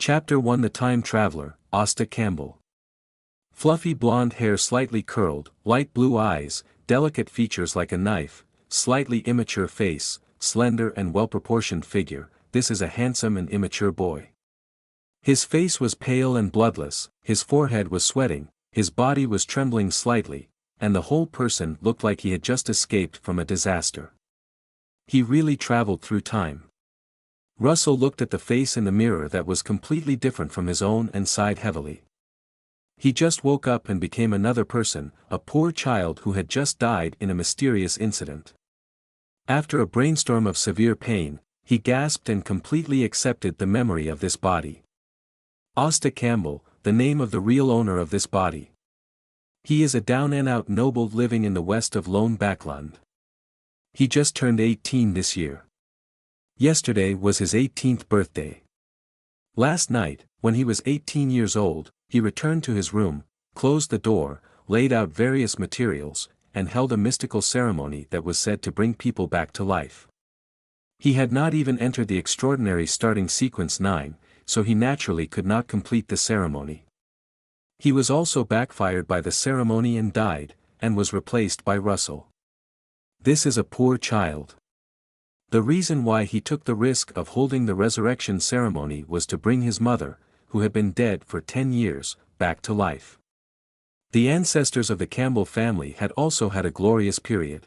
Chapter 1 The Time Traveler, Asta Campbell. Fluffy blonde hair slightly curled, light blue eyes, delicate features like a knife, slightly immature face, slender and well-proportioned figure, this is a handsome and immature boy. His face was pale and bloodless, his forehead was sweating, his body was trembling slightly, and the whole person looked like he had just escaped from a disaster. He really traveled through time. Russell looked at the face in the mirror that was completely different from his own and sighed heavily. He just woke up and became another person, a poor child who had just died in a mysterious incident. After a brainstorm of severe pain, he gasped and completely accepted the memory of this body. Asta Campbell, the name of the real owner of this body. He is a down-and-out noble living in the west of Lone Backland. He just turned 18 this year. Yesterday was his 18th birthday. Last night, when he was 18 years old, he returned to his room, closed the door, laid out various materials, and held a mystical ceremony that was said to bring people back to life. He had not even entered the extraordinary starting sequence 9, so he naturally could not complete the ceremony. He was also backfired by the ceremony and died, and was replaced by Russell. This is a poor child. The reason why he took the risk of holding the resurrection ceremony was to bring his mother, who had been dead for 10 years, back to life. The ancestors of the Campbell family had also had a glorious period.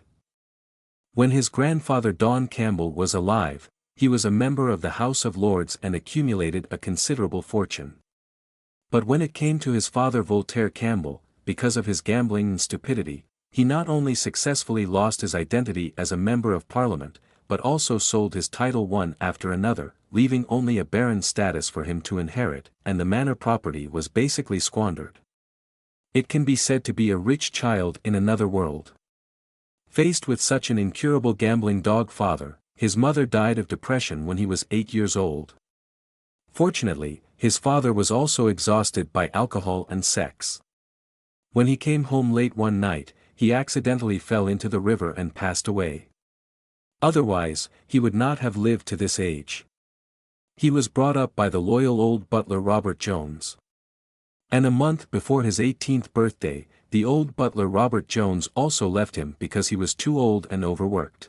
When his grandfather Don Campbell was alive, he was a member of the House of Lords and accumulated a considerable fortune. But when it came to his father Voltaire Campbell, because of his gambling and stupidity, he not only successfully lost his identity as a member of Parliament, but also sold his title one after another, leaving only a barren status for him to inherit, and the manor property was basically squandered. It can be said to be a rich child in another world. Faced with such an incurable gambling dog father, his mother died of depression when he was 8 years old. Fortunately, his father was also exhausted by alcohol and sex. When he came home late one night, he accidentally fell into the river and passed away. Otherwise, he would not have lived to this age. He was brought up by the loyal old butler Robert Jones. And a month before his 18th birthday, the old butler Robert Jones also left him because he was too old and overworked.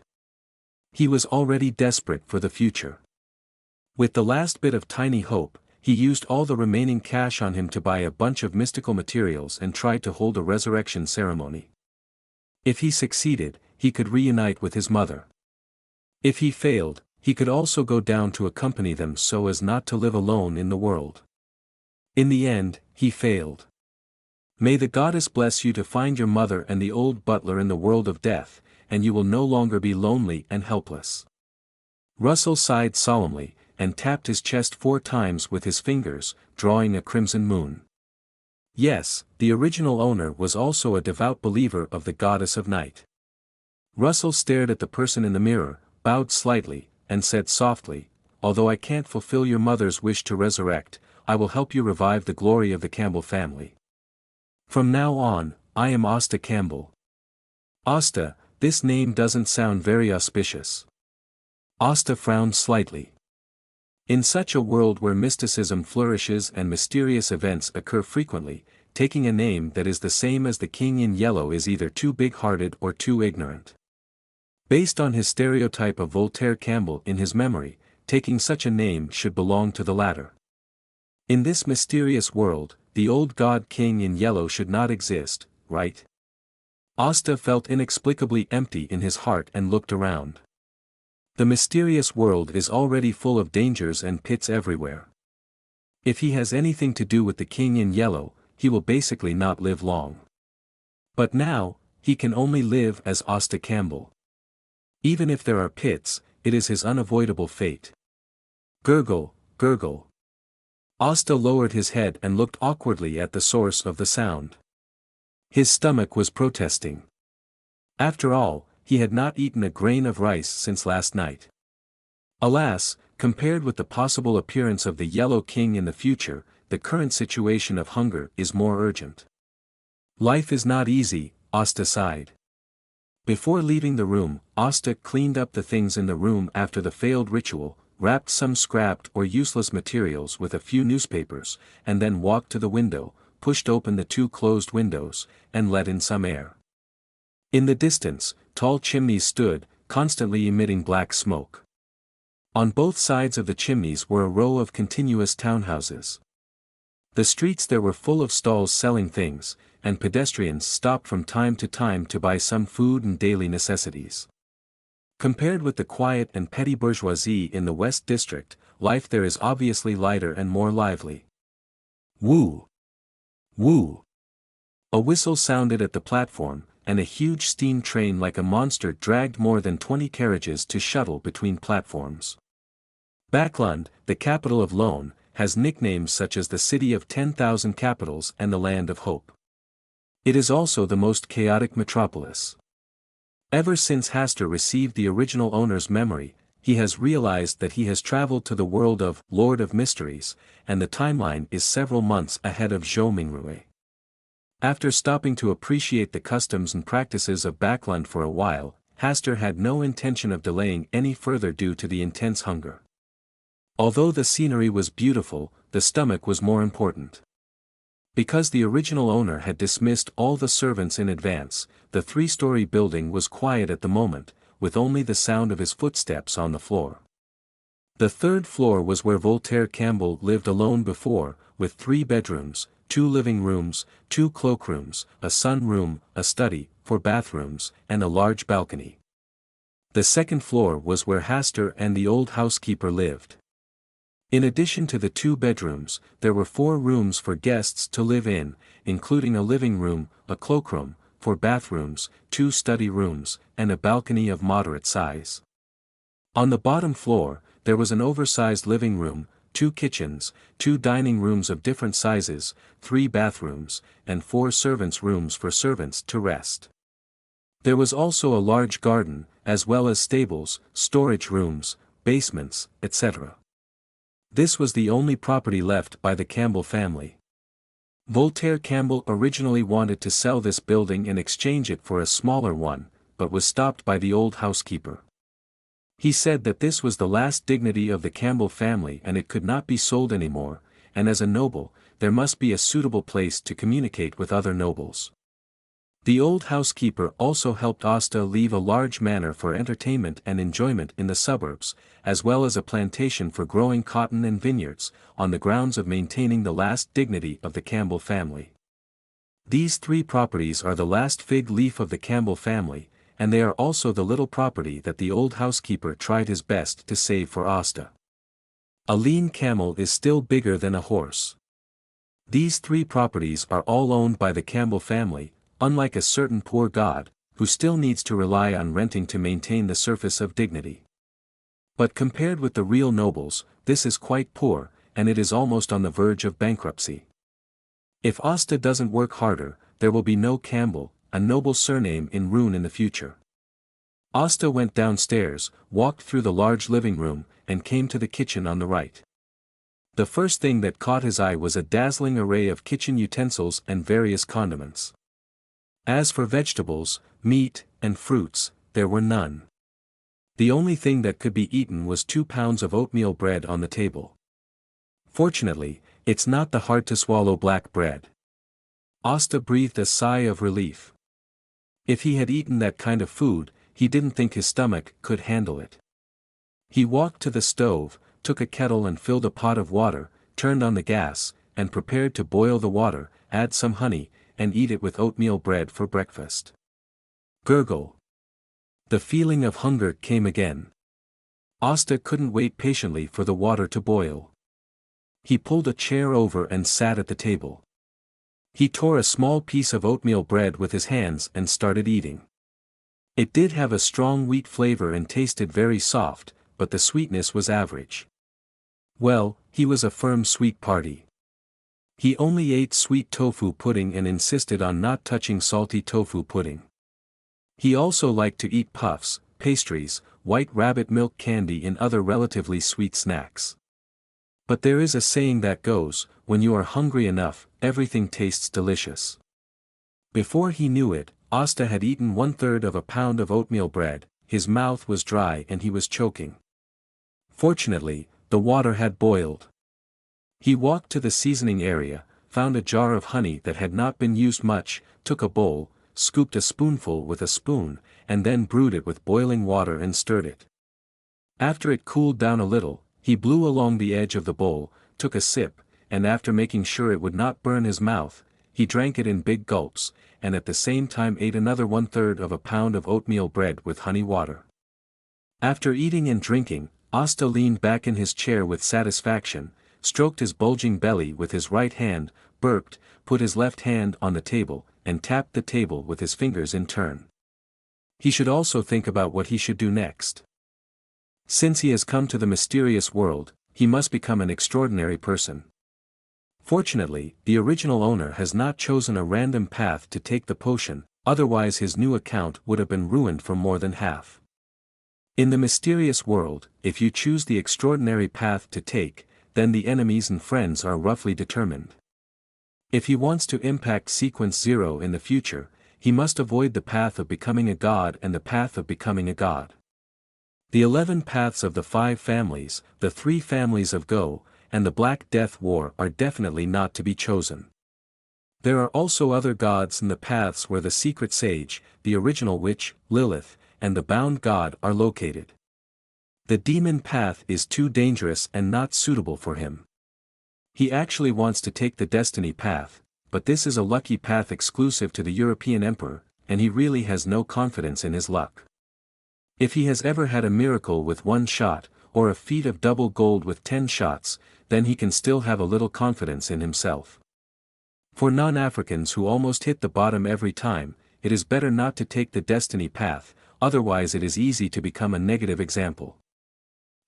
He was already desperate for the future. With the last bit of tiny hope, he used all the remaining cash on him to buy a bunch of mystical materials and tried to hold a resurrection ceremony. If he succeeded, he could reunite with his mother. If he failed, he could also go down to accompany them so as not to live alone in the world. In the end, he failed. May the goddess bless you to find your mother and the old butler in the world of death, and you will no longer be lonely and helpless. Russell sighed solemnly, and tapped his chest 4 times with his fingers, drawing a crimson moon. Yes, the original owner was also a devout believer of the goddess of night. Russell stared at the person in the mirror, bowed slightly, and said softly, "Although I can't fulfill your mother's wish to resurrect, I will help you revive the glory of the Campbell family. From now on, I am Asta Campbell." Asta, this name doesn't sound very auspicious. Asta frowned slightly. In such a world where mysticism flourishes and mysterious events occur frequently, taking a name that is the same as the king in yellow is either too big-hearted or too ignorant. Based on his stereotype of Voltaire Campbell in his memory, taking such a name should belong to the latter. In this mysterious world, the old god king in yellow should not exist, right? Asta felt inexplicably empty in his heart and looked around. The mysterious world is already full of dangers and pits everywhere. If he has anything to do with the king in yellow, he will basically not live long. But now, he can only live as Asta Campbell. Even if there are pits, it is his unavoidable fate. Gurgle, gurgle. Asta lowered his head and looked awkwardly at the source of the sound. His stomach was protesting. After all, he had not eaten a grain of rice since last night. Alas, compared with the possible appearance of the Yellow King in the future, the current situation of hunger is more urgent. Life is not easy, Asta sighed. Before leaving the room, Asta cleaned up the things in the room after the failed ritual, wrapped some scrapped or useless materials with a few newspapers, and then walked to the window, pushed open the two closed windows, and let in some air. In the distance, tall chimneys stood, constantly emitting black smoke. On both sides of the chimneys were a row of continuous townhouses. The streets there were full of stalls selling things, and pedestrians stopped from time to time to buy some food and daily necessities. Compared with the quiet and petty bourgeoisie in the West District, life there is obviously lighter and more lively. Woo! Woo! A whistle sounded at the platform, and a huge steam train like a monster dragged more than 20 carriages to shuttle between platforms. Backlund, the capital of Lone, has nicknames such as the City of 10,000 Capitals and the Land of Hope. It is also the most chaotic metropolis. Ever since Hastur received the original owner's memory, he has realized that he has traveled to the world of Lord of Mysteries, and the timeline is several months ahead of Zhou Mingrui. After stopping to appreciate the customs and practices of Backlund for a while, Hastur had no intention of delaying any further due to the intense hunger. Although the scenery was beautiful, the stomach was more important. Because the original owner had dismissed all the servants in advance, the three-story building was quiet at the moment, with only the sound of his footsteps on the floor. The third floor was where Voltaire Campbell lived alone before, with 3 bedrooms, 2 living rooms, 2 cloakrooms, a sun-room, a study, 4 bathrooms, and a large balcony. The second floor was where Hastur and the old housekeeper lived. In addition to the 2 bedrooms, there were 4 rooms for guests to live in, including a living room, a cloakroom, 4 bathrooms, 2 study rooms, and a balcony of moderate size. On the bottom floor, there was an oversized living room, 2 kitchens, 2 dining rooms of different sizes, 3 bathrooms, and 4 servants' rooms for servants to rest. There was also a large garden, as well as stables, storage rooms, basements, etc. This was the only property left by the Campbell family. Voltaire Campbell originally wanted to sell this building and exchange it for a smaller one, but was stopped by the old housekeeper. He said that this was the last dignity of the Campbell family and it could not be sold anymore, and as a noble, there must be a suitable place to communicate with other nobles. The old housekeeper also helped Asta leave a large manor for entertainment and enjoyment in the suburbs, as well as a plantation for growing cotton and vineyards, on the grounds of maintaining the last dignity of the Campbell family. These 3 properties are the last fig leaf of the Campbell family, and they are also the little property that the old housekeeper tried his best to save for Asta. A lean camel is still bigger than a horse. These 3 properties are all owned by the Campbell family, unlike a certain poor god, who still needs to rely on renting to maintain the surface of dignity. But compared with the real nobles, this is quite poor, and it is almost on the verge of bankruptcy. If Asta doesn't work harder, there will be no Campbell, a noble surname in Rune in the future. Asta went downstairs, walked through the large living room, and came to the kitchen on the right. The first thing that caught his eye was a dazzling array of kitchen utensils and various condiments. As for vegetables, meat, and fruits, there were none. The only thing that could be eaten was 2 pounds of oatmeal bread on the table. Fortunately, it's not the hard-to-swallow black bread. Asta breathed a sigh of relief. If he had eaten that kind of food, he didn't think his stomach could handle it. He walked to the stove, took a kettle and filled a pot of water, turned on the gas, and prepared to boil the water, add some honey, and eat it with oatmeal bread for breakfast. Gurgle. The feeling of hunger came again. Asta couldn't wait patiently for the water to boil. He pulled a chair over and sat at the table. He tore a small piece of oatmeal bread with his hands and started eating. It did have a strong wheat flavor and tasted very soft, but the sweetness was average. Well, he was a firm sweet party. He only ate sweet tofu pudding and insisted on not touching salty tofu pudding. He also liked to eat puffs, pastries, white rabbit milk candy and other relatively sweet snacks. But there is a saying that goes, when you are hungry enough, everything tastes delicious. Before he knew it, Asta had eaten 1/3 of a pound of oatmeal bread, his mouth was dry and he was choking. Fortunately, the water had boiled. He walked to the seasoning area, found a jar of honey that had not been used much, took a bowl, scooped a spoonful with a spoon, and then brewed it with boiling water and stirred it. After it cooled down a little, he blew along the edge of the bowl, took a sip, and after making sure it would not burn his mouth, he drank it in big gulps, and at the same time ate another 1/3 of a pound of oatmeal bread with honey water. After eating and drinking, Asta leaned back in his chair with satisfaction, stroked his bulging belly with his right hand, burped, put his left hand on the table, and tapped the table with his fingers in turn. He should also think about what he should do next. Since he has come to the mysterious world, he must become an extraordinary person. Fortunately, the original owner has not chosen a random path to take the potion, otherwise his new account would have been ruined for more than half. In the mysterious world, if you choose the extraordinary path to take, then the enemies and friends are roughly determined. If he wants to impact sequence 0 in the future, he must avoid the path of becoming a god and the path of becoming a god. The 11 paths of the 5 families, the 3 families of Go, and the Black Death War are definitely not to be chosen. There are also other gods in the paths where the secret sage, the original witch, Lilith, and the bound god are located. The demon path is too dangerous and not suitable for him. He actually wants to take the destiny path, but this is a lucky path exclusive to the European emperor, and he really has no confidence in his luck. If he has ever had a miracle with 1 shot, or a feat of double gold with 10 shots, then he can still have a little confidence in himself. For non-Africans who almost hit the bottom every time, it is better not to take the destiny path, otherwise it is easy to become a negative example.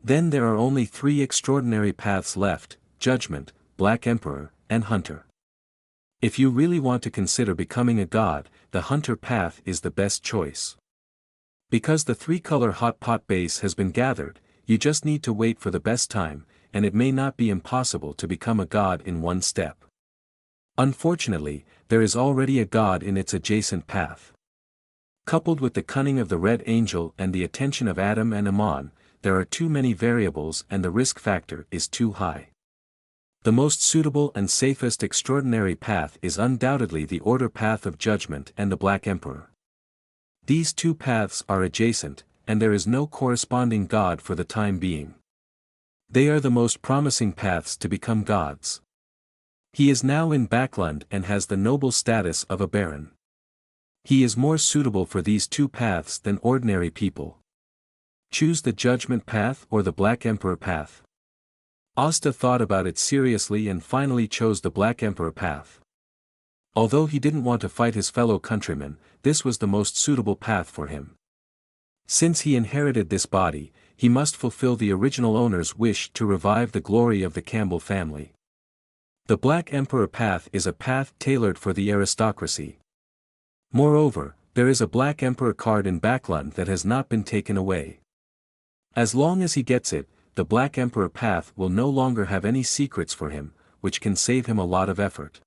Then there are only 3 extraordinary paths left: Judgment, Black Emperor, and Hunter. If you really want to consider becoming a god, the Hunter path is the best choice. Because the 3-color hot pot base has been gathered, you just need to wait for the best time, and it may not be impossible to become a god in 1 step. Unfortunately, there is already a god in its adjacent path. Coupled with the cunning of the Red Angel and the attention of Adam and Ammon, there are too many variables and the risk factor is too high. The most suitable and safest extraordinary path is undoubtedly the Order path of Judgment and the Black Emperor. These 2 paths are adjacent, and there is no corresponding god for the time being. They are the most promising paths to become gods. He is now in Backland and has the noble status of a baron. He is more suitable for these 2 paths than ordinary people. Choose the Judgment path or the Black Emperor path. Asta thought about it seriously and finally chose the Black Emperor path. Although he didn't want to fight his fellow countrymen, this was the most suitable path for him. Since he inherited this body, he must fulfill the original owner's wish to revive the glory of the Campbell family. The Black Emperor path is a path tailored for the aristocracy. Moreover, there is a Black Emperor card in Backland that has not been taken away. As long as he gets it, the Black Emperor path will no longer have any secrets for him, which can save him a lot of effort.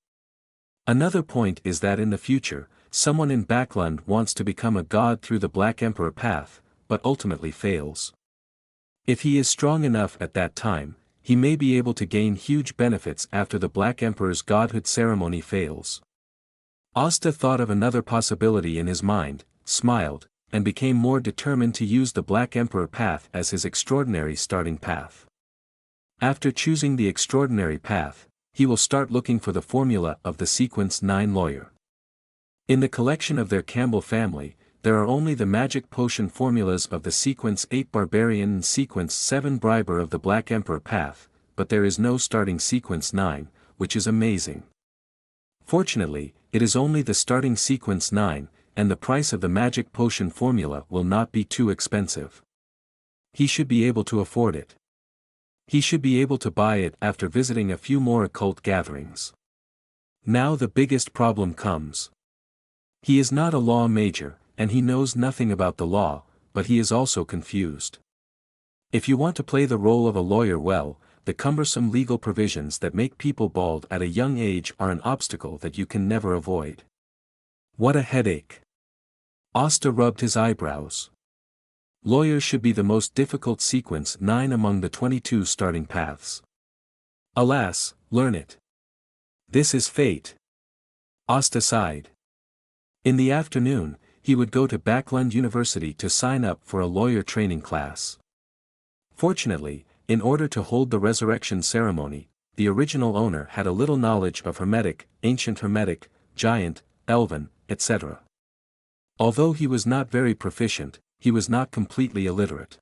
Another point is that in the future, someone in Backland wants to become a god through the Black Emperor path, but ultimately fails. If he is strong enough at that time, he may be able to gain huge benefits after the Black Emperor's godhood ceremony fails. Asta thought of another possibility in his mind, smiled, and became more determined to use the Black Emperor path as his extraordinary starting path. After choosing the extraordinary path, he will start looking for the formula of the Sequence 9 lawyer. In the collection of their Campbell family, there are only the magic potion formulas of the Sequence 8 Barbarian and Sequence 7 Briber of the Black Emperor path, but there is no starting Sequence 9, which is amazing. Fortunately, it is only the starting Sequence 9, and the price of the magic potion formula will not be too expensive. He should be able to afford it. He should be able to buy it after visiting a few more occult gatherings. Now the biggest problem comes. He is not a law major, and he knows nothing about the law, but he is also confused. If you want to play the role of a lawyer well, the cumbersome legal provisions that make people bald at a young age are an obstacle that you can never avoid. What a headache. Asta rubbed his eyebrows. Lawyer should be the most difficult sequence 9 among the 22 starting paths. Alas, learn it. This is fate. Asta sighed. In the afternoon, he would go to Backlund University to sign up for a lawyer training class. Fortunately, in order to hold the resurrection ceremony, the original owner had a little knowledge of Hermetic, Ancient Hermetic, Giant, Elven, etc. Although he was not very proficient, he was not completely illiterate.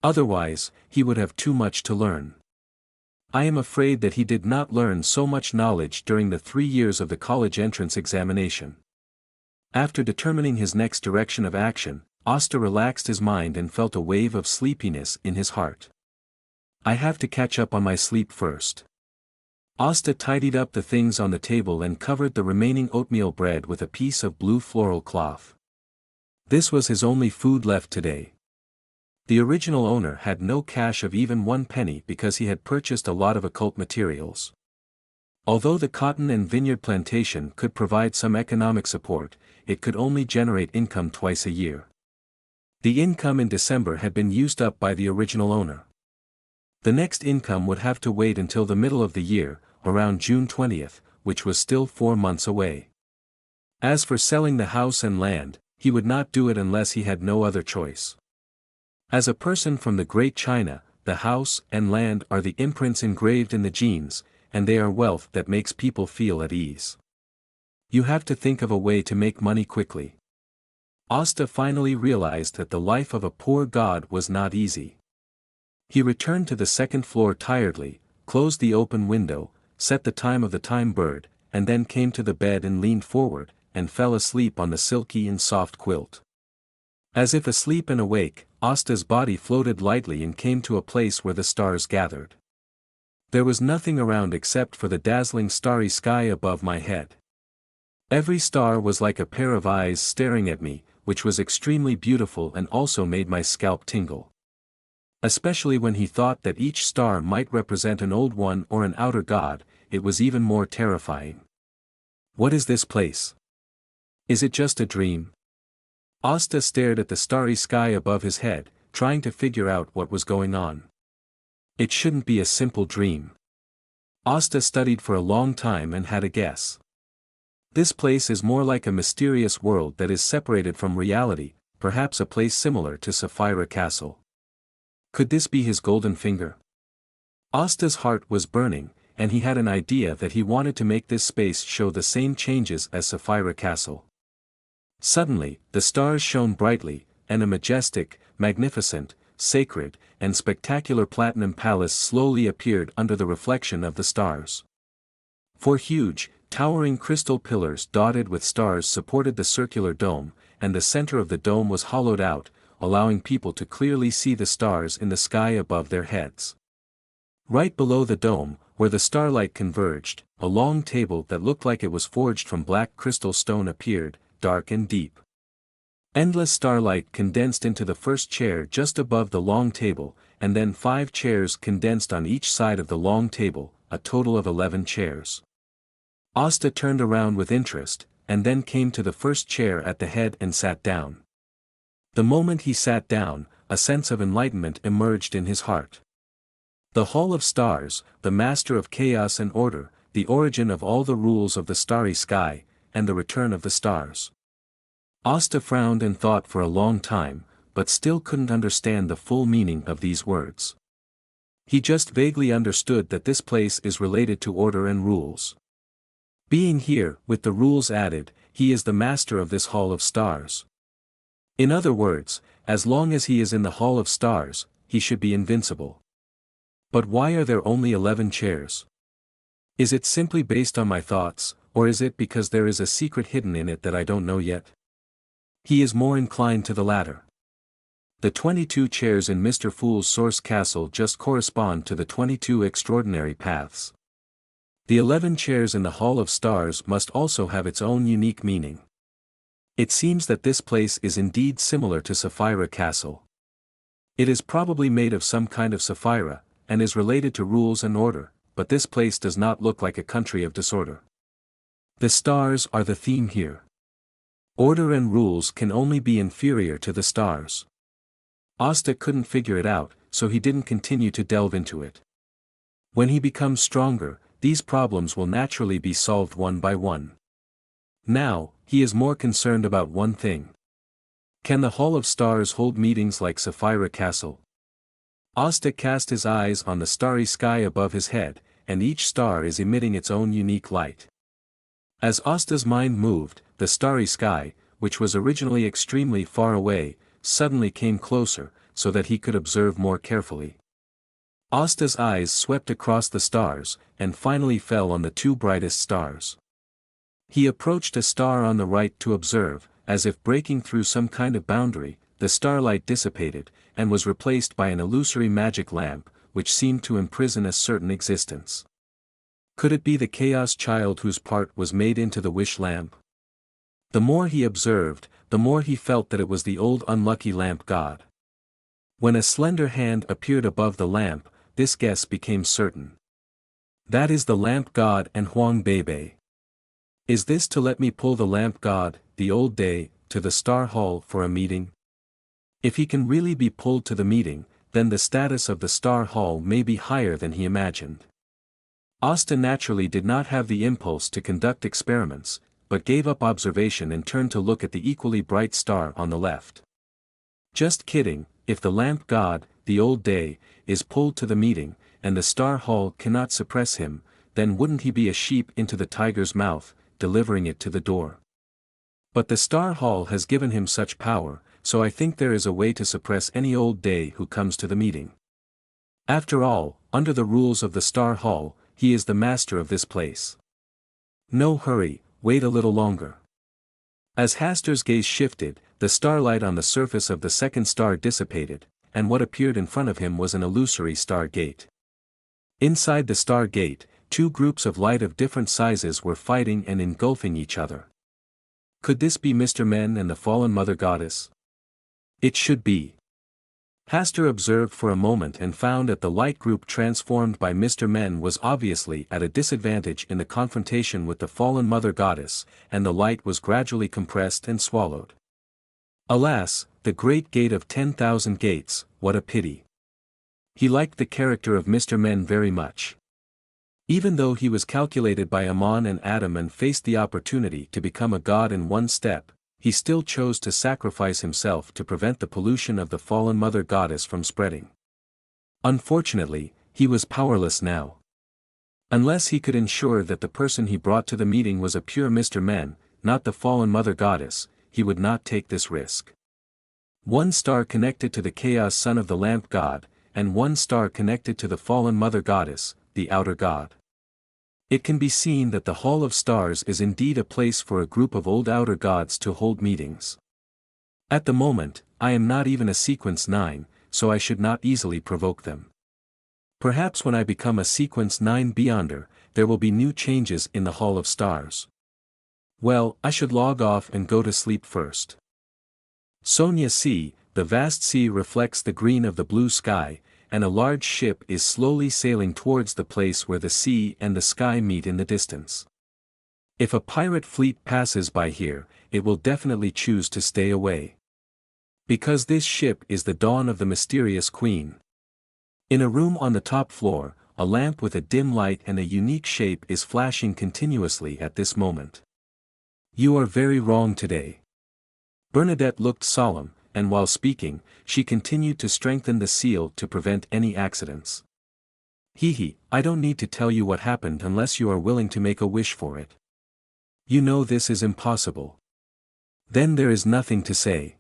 Otherwise, he would have too much to learn. I am afraid that he did not learn so much knowledge during the 3 years of the college entrance examination. After determining his next direction of action, Asta relaxed his mind and felt a wave of sleepiness in his heart. I have to catch up on my sleep first. Asta tidied up the things on the table and covered the remaining oatmeal bread with a piece of blue floral cloth. This was his only food left today. The original owner had no cash of even 1 penny because he had purchased a lot of occult materials. Although the cotton and vineyard plantation could provide some economic support, it could only generate income twice a year. The income in December had been used up by the original owner. The next income would have to wait until the middle of the year, around June 20th, which was still 4 months away. As for selling the house and land, he would not do it unless he had no other choice. As a person from the Great China, the house and land are the imprints engraved in the genes, and they are wealth that makes people feel at ease. You have to think of a way to make money quickly. Asta finally realized that the life of a poor god was not easy. He returned to the second floor tiredly, closed the open window, set the time of the time bird, and then came to the bed and leaned forward, and fell asleep on the silky and soft quilt. As if asleep and awake, Asta's body floated lightly and came to a place where the stars gathered. There was nothing around except for the dazzling starry sky above my head. Every star was like a pair of eyes staring at me, which was extremely beautiful and also made my scalp tingle. Especially when he thought that each star might represent an old one or an outer god, it was even more terrifying. What is this place? Is it just a dream? Asta stared at the starry sky above his head, trying to figure out what was going on. It shouldn't be a simple dream. Asta studied for a long time and had a guess. This place is more like a mysterious world that is separated from reality, perhaps a place similar to Sapphira Castle. Could this be his golden finger? Asta's heart was burning, and he had an idea that he wanted to make this space show the same changes as Sapphira Castle. Suddenly, the stars shone brightly, and a majestic, magnificent, sacred, and spectacular platinum palace slowly appeared under the reflection of the stars. 4 huge, towering crystal pillars dotted with stars supported the circular dome, and the center of the dome was hollowed out, allowing people to clearly see the stars in the sky above their heads. Right below the dome, where the starlight converged, a long table that looked like it was forged from black crystal stone appeared, dark and deep. Endless starlight condensed into the first chair just above the long table, and then 5 chairs condensed on each side of the long table, a total of 11 chairs. Asta turned around with interest, and then came to the first chair at the head and sat down. The moment he sat down, a sense of enlightenment emerged in his heart. The Hall of Stars, the master of chaos and order, the origin of all the rules of the starry sky, and the return of the stars. Asta frowned and thought for a long time, but still couldn't understand the full meaning of these words. He just vaguely understood that this place is related to order and rules. Being here, with the rules added, he is the master of this Hall of Stars. In other words, as long as he is in the Hall of Stars, he should be invincible. But why are there only 11 chairs? Is it simply based on my thoughts, or is it because there is a secret hidden in it that I don't know yet? He is more inclined to the latter. The 22 chairs in Mr. Fool's Source Castle just correspond to the 22 extraordinary paths. The 11 chairs in the Hall of Stars must also have its own unique meaning. It seems that this place is indeed similar to Sapphira Castle. It is probably made of some kind of sapphira, and is related to rules and order, but this place does not look like a country of disorder. The stars are the theme here. Order and rules can only be inferior to the stars. Asta couldn't figure it out, so he didn't continue to delve into it. When he becomes stronger, these problems will naturally be solved one by one. Now, he is more concerned about one thing. Can the Hall of Stars hold meetings like Sapphira Castle? Asta cast his eyes on the starry sky above his head, and each star is emitting its own unique light. As Asta's mind moved, the starry sky, which was originally extremely far away, suddenly came closer, so that he could observe more carefully. Asta's eyes swept across the stars, and finally fell on the two brightest stars. He approached a star on the right to observe, as if breaking through some kind of boundary, the starlight dissipated, and was replaced by an illusory magic lamp, which seemed to imprison a certain existence. Could it be the Chaos Child whose part was made into the wish lamp? The more he observed, the more he felt that it was the old unlucky lamp god. When a slender hand appeared above the lamp, this guess became certain. That is the lamp god and Huang Bebe. Is this to let me pull the lamp god, the old day, to the Star Hall for a meeting? If he can really be pulled to the meeting, then the status of the Star Hall may be higher than he imagined. Asta naturally did not have the impulse to conduct experiments, but gave up observation and turned to look at the equally bright star on the left. Just kidding, if the lamp god, the old day, is pulled to the meeting, and the Star Hall cannot suppress him, then wouldn't he be a sheep into the tiger's mouth, delivering it to the door? But the Star Hall has given him such power, so I think there is a way to suppress any old day who comes to the meeting. After all, under the rules of the Star Hall, he is the master of this place. No hurry, wait a little longer. As Hastur's gaze shifted, the starlight on the surface of the second star dissipated, and what appeared in front of him was an illusory star gate. Inside the star gate, two groups of light of different sizes were fighting and engulfing each other. Could this be Mr. Men and the fallen Mother Goddess? It should be. Hastur observed for a moment and found that the light group transformed by Mr. Men was obviously at a disadvantage in the confrontation with the fallen Mother Goddess, and the light was gradually compressed and swallowed. Alas, the great gate of 10,000 gates, what a pity. He liked the character of Mr. Men very much. Even though he was calculated by Amon and Adam and faced the opportunity to become a god in one step, he still chose to sacrifice himself to prevent the pollution of the fallen Mother Goddess from spreading. Unfortunately, he was powerless now. Unless he could ensure that the person he brought to the meeting was a pure Mr. Men, not the fallen Mother Goddess, he would not take this risk. One star connected to the Chaos Son of the Lamp God, and one star connected to the fallen Mother Goddess, the Outer God. It can be seen that the Hall of Stars is indeed a place for a group of old outer gods to hold meetings. At the moment, I am not even a sequence 9, so I should not easily provoke them. Perhaps when I become a sequence 9 Beyonder, there will be new changes in the Hall of Stars. Well, I should log off and go to sleep first. Sonia Sea, the vast sea reflects the green of the blue sky, and a large ship is slowly sailing towards the place where the sea and the sky meet in the distance. If a pirate fleet passes by here, it will definitely choose to stay away. Because this ship is the dawn of the mysterious queen. In a room on the top floor, a lamp with a dim light and a unique shape is flashing continuously at this moment. You are very wrong today. Bernadette looked solemn, and while speaking, she continued to strengthen the seal to prevent any accidents. I don't need to tell you what happened unless you are willing to make a wish for it. You know this is impossible. Then there is nothing to say.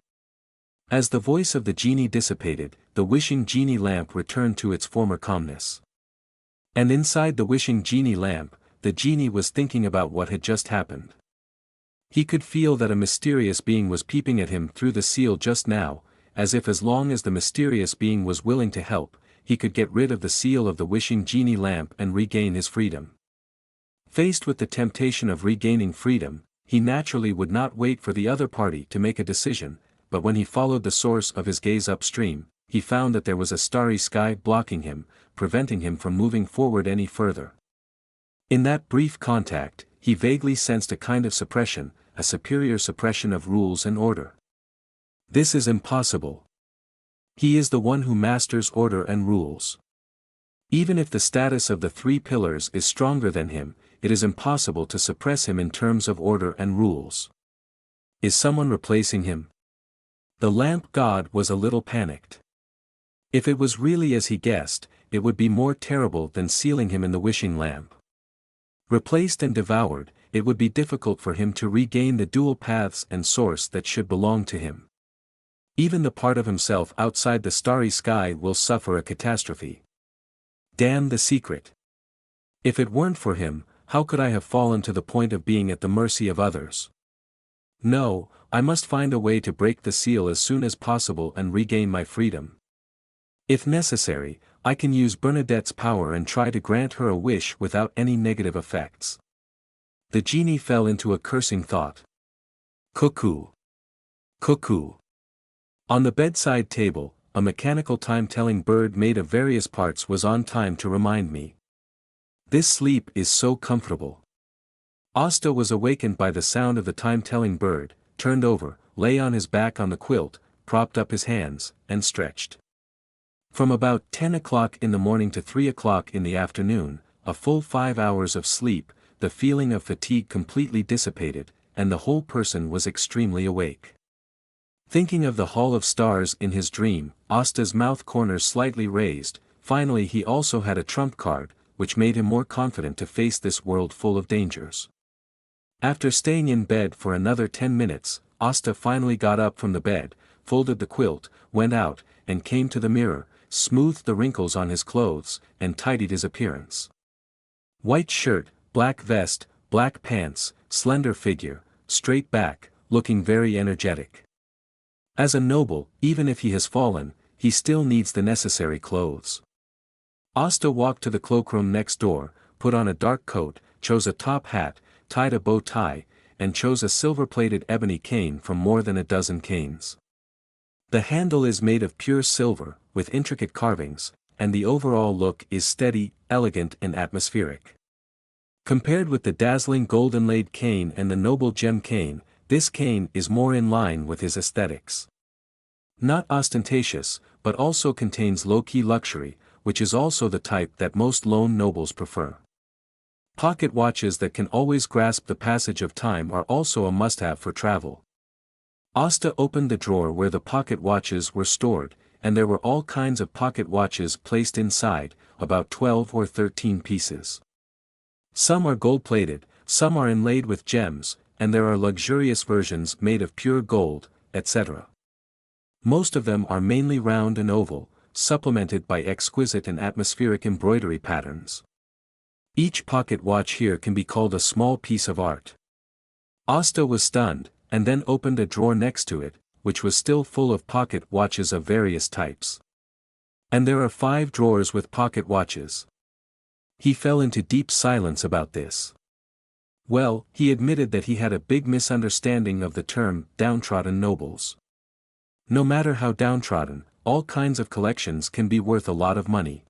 As the voice of the genie dissipated, the wishing genie lamp returned to its former calmness. And inside the wishing genie lamp, the genie was thinking about what had just happened. He could feel that a mysterious being was peeping at him through the seal just now, as if as long as the mysterious being was willing to help, he could get rid of the seal of the wishing genie lamp and regain his freedom. Faced with the temptation of regaining freedom, he naturally would not wait for the other party to make a decision, but when he followed the source of his gaze upstream, he found that there was a starry sky blocking him, preventing him from moving forward any further. In that brief contact, he vaguely sensed a kind of suppression, a superior suppression of rules and order. This is impossible. He is the one who masters order and rules. Even if the status of the three pillars is stronger than him, it is impossible to suppress him in terms of order and rules. Is someone replacing him? The lamp god was a little panicked. If it was really as he guessed, it would be more terrible than sealing him in the wishing lamp. Replaced and devoured, it would be difficult for him to regain the dual paths and source that should belong to him. Even the part of himself outside the starry sky will suffer a catastrophe. Damn the secret. If it weren't for him, how could I have fallen to the point of being at the mercy of others? No, I must find a way to break the seal as soon as possible and regain my freedom. If necessary, I can use Bernadette's power and try to grant her a wish without any negative effects. The genie fell into a cursing thought. Cuckoo. Cuckoo. On the bedside table, a mechanical time-telling bird made of various parts was on time to remind me. This sleep is so comfortable. Asta was awakened by the sound of the time-telling bird, turned over, lay on his back on the quilt, propped up his hands, and stretched. From about 10 o'clock in the morning to 3 o'clock in the afternoon, a full 5 hours of sleep, the feeling of fatigue completely dissipated, and the whole person was extremely awake. Thinking of the Hall of Stars in his dream, Asta's mouth corners slightly raised. Finally he also had a trump card, which made him more confident to face this world full of dangers. After staying in bed for another 10 minutes, Asta finally got up from the bed, folded the quilt, went out, and came to the mirror, smoothed the wrinkles on his clothes, and tidied his appearance. White shirt, black vest, black pants, slender figure, straight back, looking very energetic. As a noble, even if he has fallen, he still needs the necessary clothes. Asta walked to the cloakroom next door, put on a dark coat, chose a top hat, tied a bow tie, and chose a silver-plated ebony cane from more than a dozen canes. The handle is made of pure silver, with intricate carvings, and the overall look is steady, elegant and atmospheric. Compared with the dazzling gold-inlaid cane and the noble gem cane, this cane is more in line with his aesthetics. Not ostentatious, but also contains low-key luxury, which is also the type that most lone nobles prefer. Pocket watches that can always grasp the passage of time are also a must-have for travel. Asta opened the drawer where the pocket watches were stored, and there were all kinds of pocket watches placed inside, about 12 or 13 pieces. Some are gold-plated, some are inlaid with gems, and there are luxurious versions made of pure gold, etc. Most of them are mainly round and oval, supplemented by exquisite and atmospheric embroidery patterns. Each pocket watch here can be called a small piece of art. Asta was stunned, and then opened a drawer next to it, which was still full of pocket watches of various types. And there are 5 drawers with pocket watches. He fell into deep silence about this. Well, he admitted that he had a big misunderstanding of the term downtrodden nobles. No matter how downtrodden, all kinds of collections can be worth a lot of money.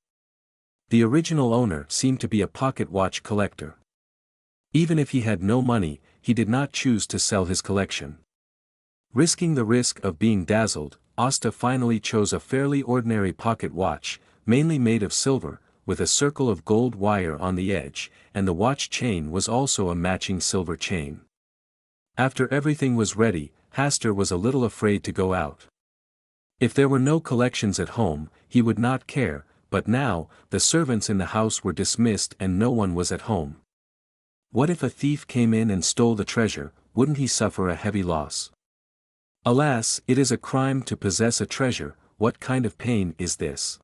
The original owner seemed to be a pocket watch collector. Even if he had no money, he did not choose to sell his collection. Risking the risk of being dazzled, Asta finally chose a fairly ordinary pocket watch, mainly made of silver, with a circle of gold wire on the edge, and the watch chain was also a matching silver chain. After everything was ready, Hastur was a little afraid to go out. If there were no collections at home, he would not care, but now, the servants in the house were dismissed and no one was at home. What if a thief came in and stole the treasure, wouldn't he suffer a heavy loss? Alas, it is a crime to possess a treasure. What kind of pain is this?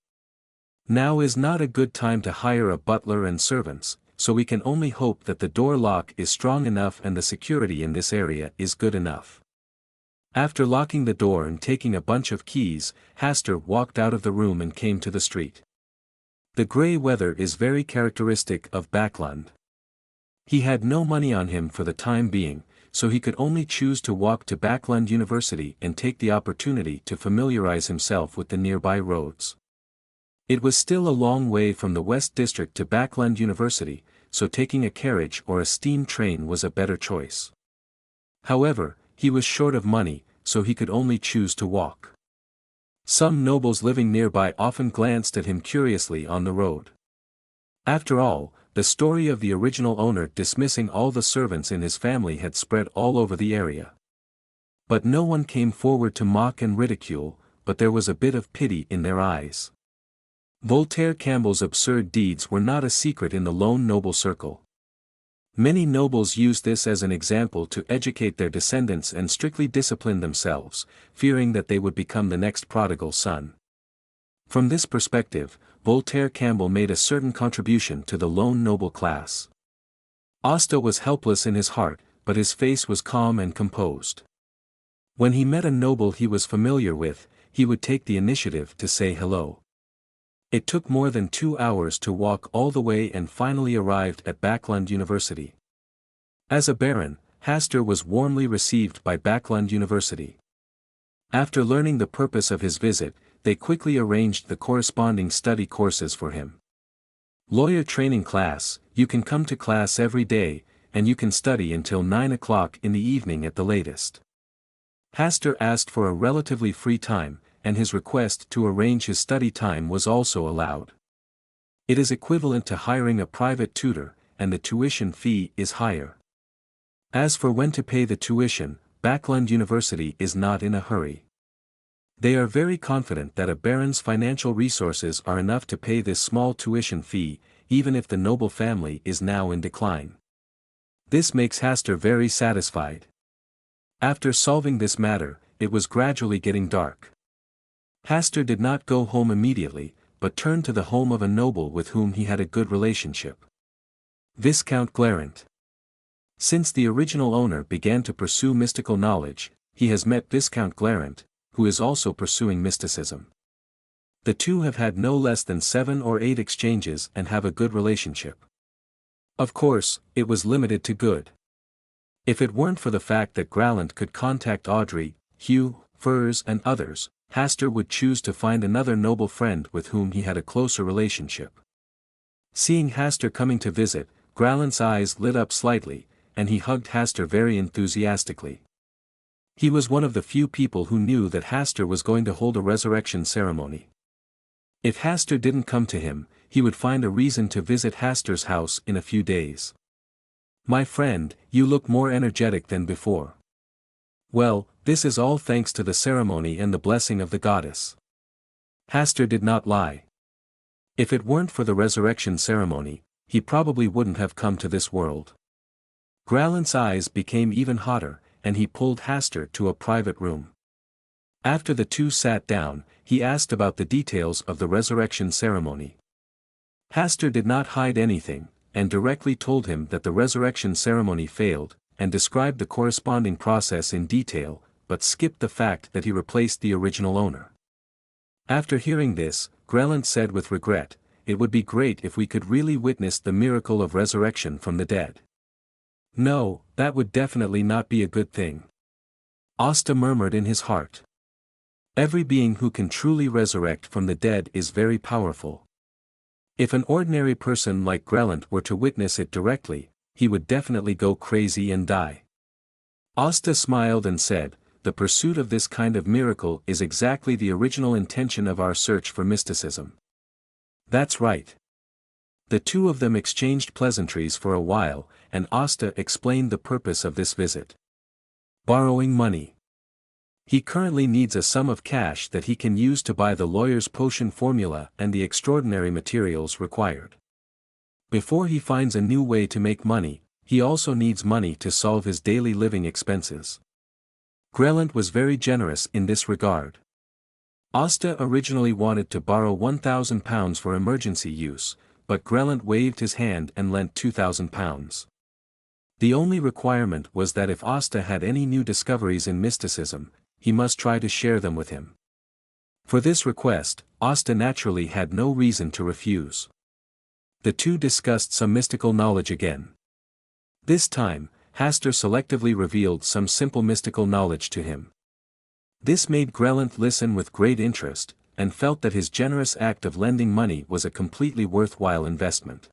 Now is not a good time to hire a butler and servants, so we can only hope that the door lock is strong enough and the security in this area is good enough. After locking the door and taking a bunch of keys, Hastur walked out of the room and came to the street. The grey weather is very characteristic of Backlund. He had no money on him for the time being, so he could only choose to walk to Backlund University and take the opportunity to familiarize himself with the nearby roads. It was still a long way from the West District to Backlund University, so taking a carriage or a steam train was a better choice. However, he was short of money, so he could only choose to walk. Some nobles living nearby often glanced at him curiously on the road. After all, the story of the original owner dismissing all the servants in his family had spread all over the area. But no one came forward to mock and ridicule, but there was a bit of pity in their eyes. Voltaire Campbell's absurd deeds were not a secret in the lone noble circle. Many nobles used this as an example to educate their descendants and strictly discipline themselves, fearing that they would become the next prodigal son. From this perspective, Voltaire Campbell made a certain contribution to the lone noble class. Asta was helpless in his heart, but his face was calm and composed. When he met a noble he was familiar with, he would take the initiative to say hello. It took more than 2 hours to walk all the way and finally arrived at Backlund University. As a baron, Hastur was warmly received by Backlund University. After learning the purpose of his visit, they quickly arranged the corresponding study courses for him. Lawyer training class, you can come to class every day, and you can study until 9 o'clock in the evening at the latest. Hastur asked for a relatively free time, and his request to arrange his study time was also allowed. It is equivalent to hiring a private tutor, and the tuition fee is higher. As for when to pay the tuition, Backlund University is not in a hurry. They are very confident that a baron's financial resources are enough to pay this small tuition fee, even if the noble family is now in decline. This makes Hastur very satisfied. After solving this matter, it was gradually getting dark. Hastur did not go home immediately, but turned to the home of a noble with whom he had a good relationship. Viscount Glarant. Since the original owner began to pursue mystical knowledge, he has met Viscount Glarant, who is also pursuing mysticism. The two have had no less than 7 or 8 exchanges and have a good relationship. Of course, it was limited to good. If it weren't for the fact that Glarant could contact Audrey, Hugh, Furs and others, Hastur would choose to find another noble friend with whom he had a closer relationship. Seeing Hastur coming to visit, Glarant's eyes lit up slightly, and he hugged Hastur very enthusiastically. He was one of the few people who knew that Hastur was going to hold a resurrection ceremony. If Hastur didn't come to him, he would find a reason to visit Hastur's house in a few days. "My friend, you look more energetic than before." "Well, this is all thanks to the ceremony and the blessing of the goddess." Hastur did not lie. If it weren't for the resurrection ceremony, he probably wouldn't have come to this world. Glarant's eyes became even hotter, and he pulled Hastur to a private room. After the two sat down, he asked about the details of the resurrection ceremony. Hastur did not hide anything, and directly told him that the resurrection ceremony failed, and described the corresponding process in detail, but skipped the fact that he replaced the original owner. After hearing this, Glarant said with regret, "It would be great if we could really witness the miracle of resurrection from the dead." "No, that would definitely not be a good thing," Asta murmured in his heart. "Every being who can truly resurrect from the dead is very powerful. If an ordinary person like Glarant were to witness it directly, he would definitely go crazy and die." Asta smiled and said, "The pursuit of this kind of miracle is exactly the original intention of our search for mysticism." "That's right." The two of them exchanged pleasantries for a while, and Asta explained the purpose of this visit. Borrowing money. He currently needs a sum of cash that he can use to buy the lawyer's potion formula and the extraordinary materials required. Before he finds a new way to make money, he also needs money to solve his daily living expenses. Glarant was very generous in this regard. Asta originally wanted to borrow £1,000 for emergency use, but Glarant waved his hand and lent £2,000. The only requirement was that if Asta had any new discoveries in mysticism, he must try to share them with him. For this request, Asta naturally had no reason to refuse. The two discussed some mystical knowledge again. This time, Hastur selectively revealed some simple mystical knowledge to him. This made Glarant listen with great interest, and felt that his generous act of lending money was a completely worthwhile investment.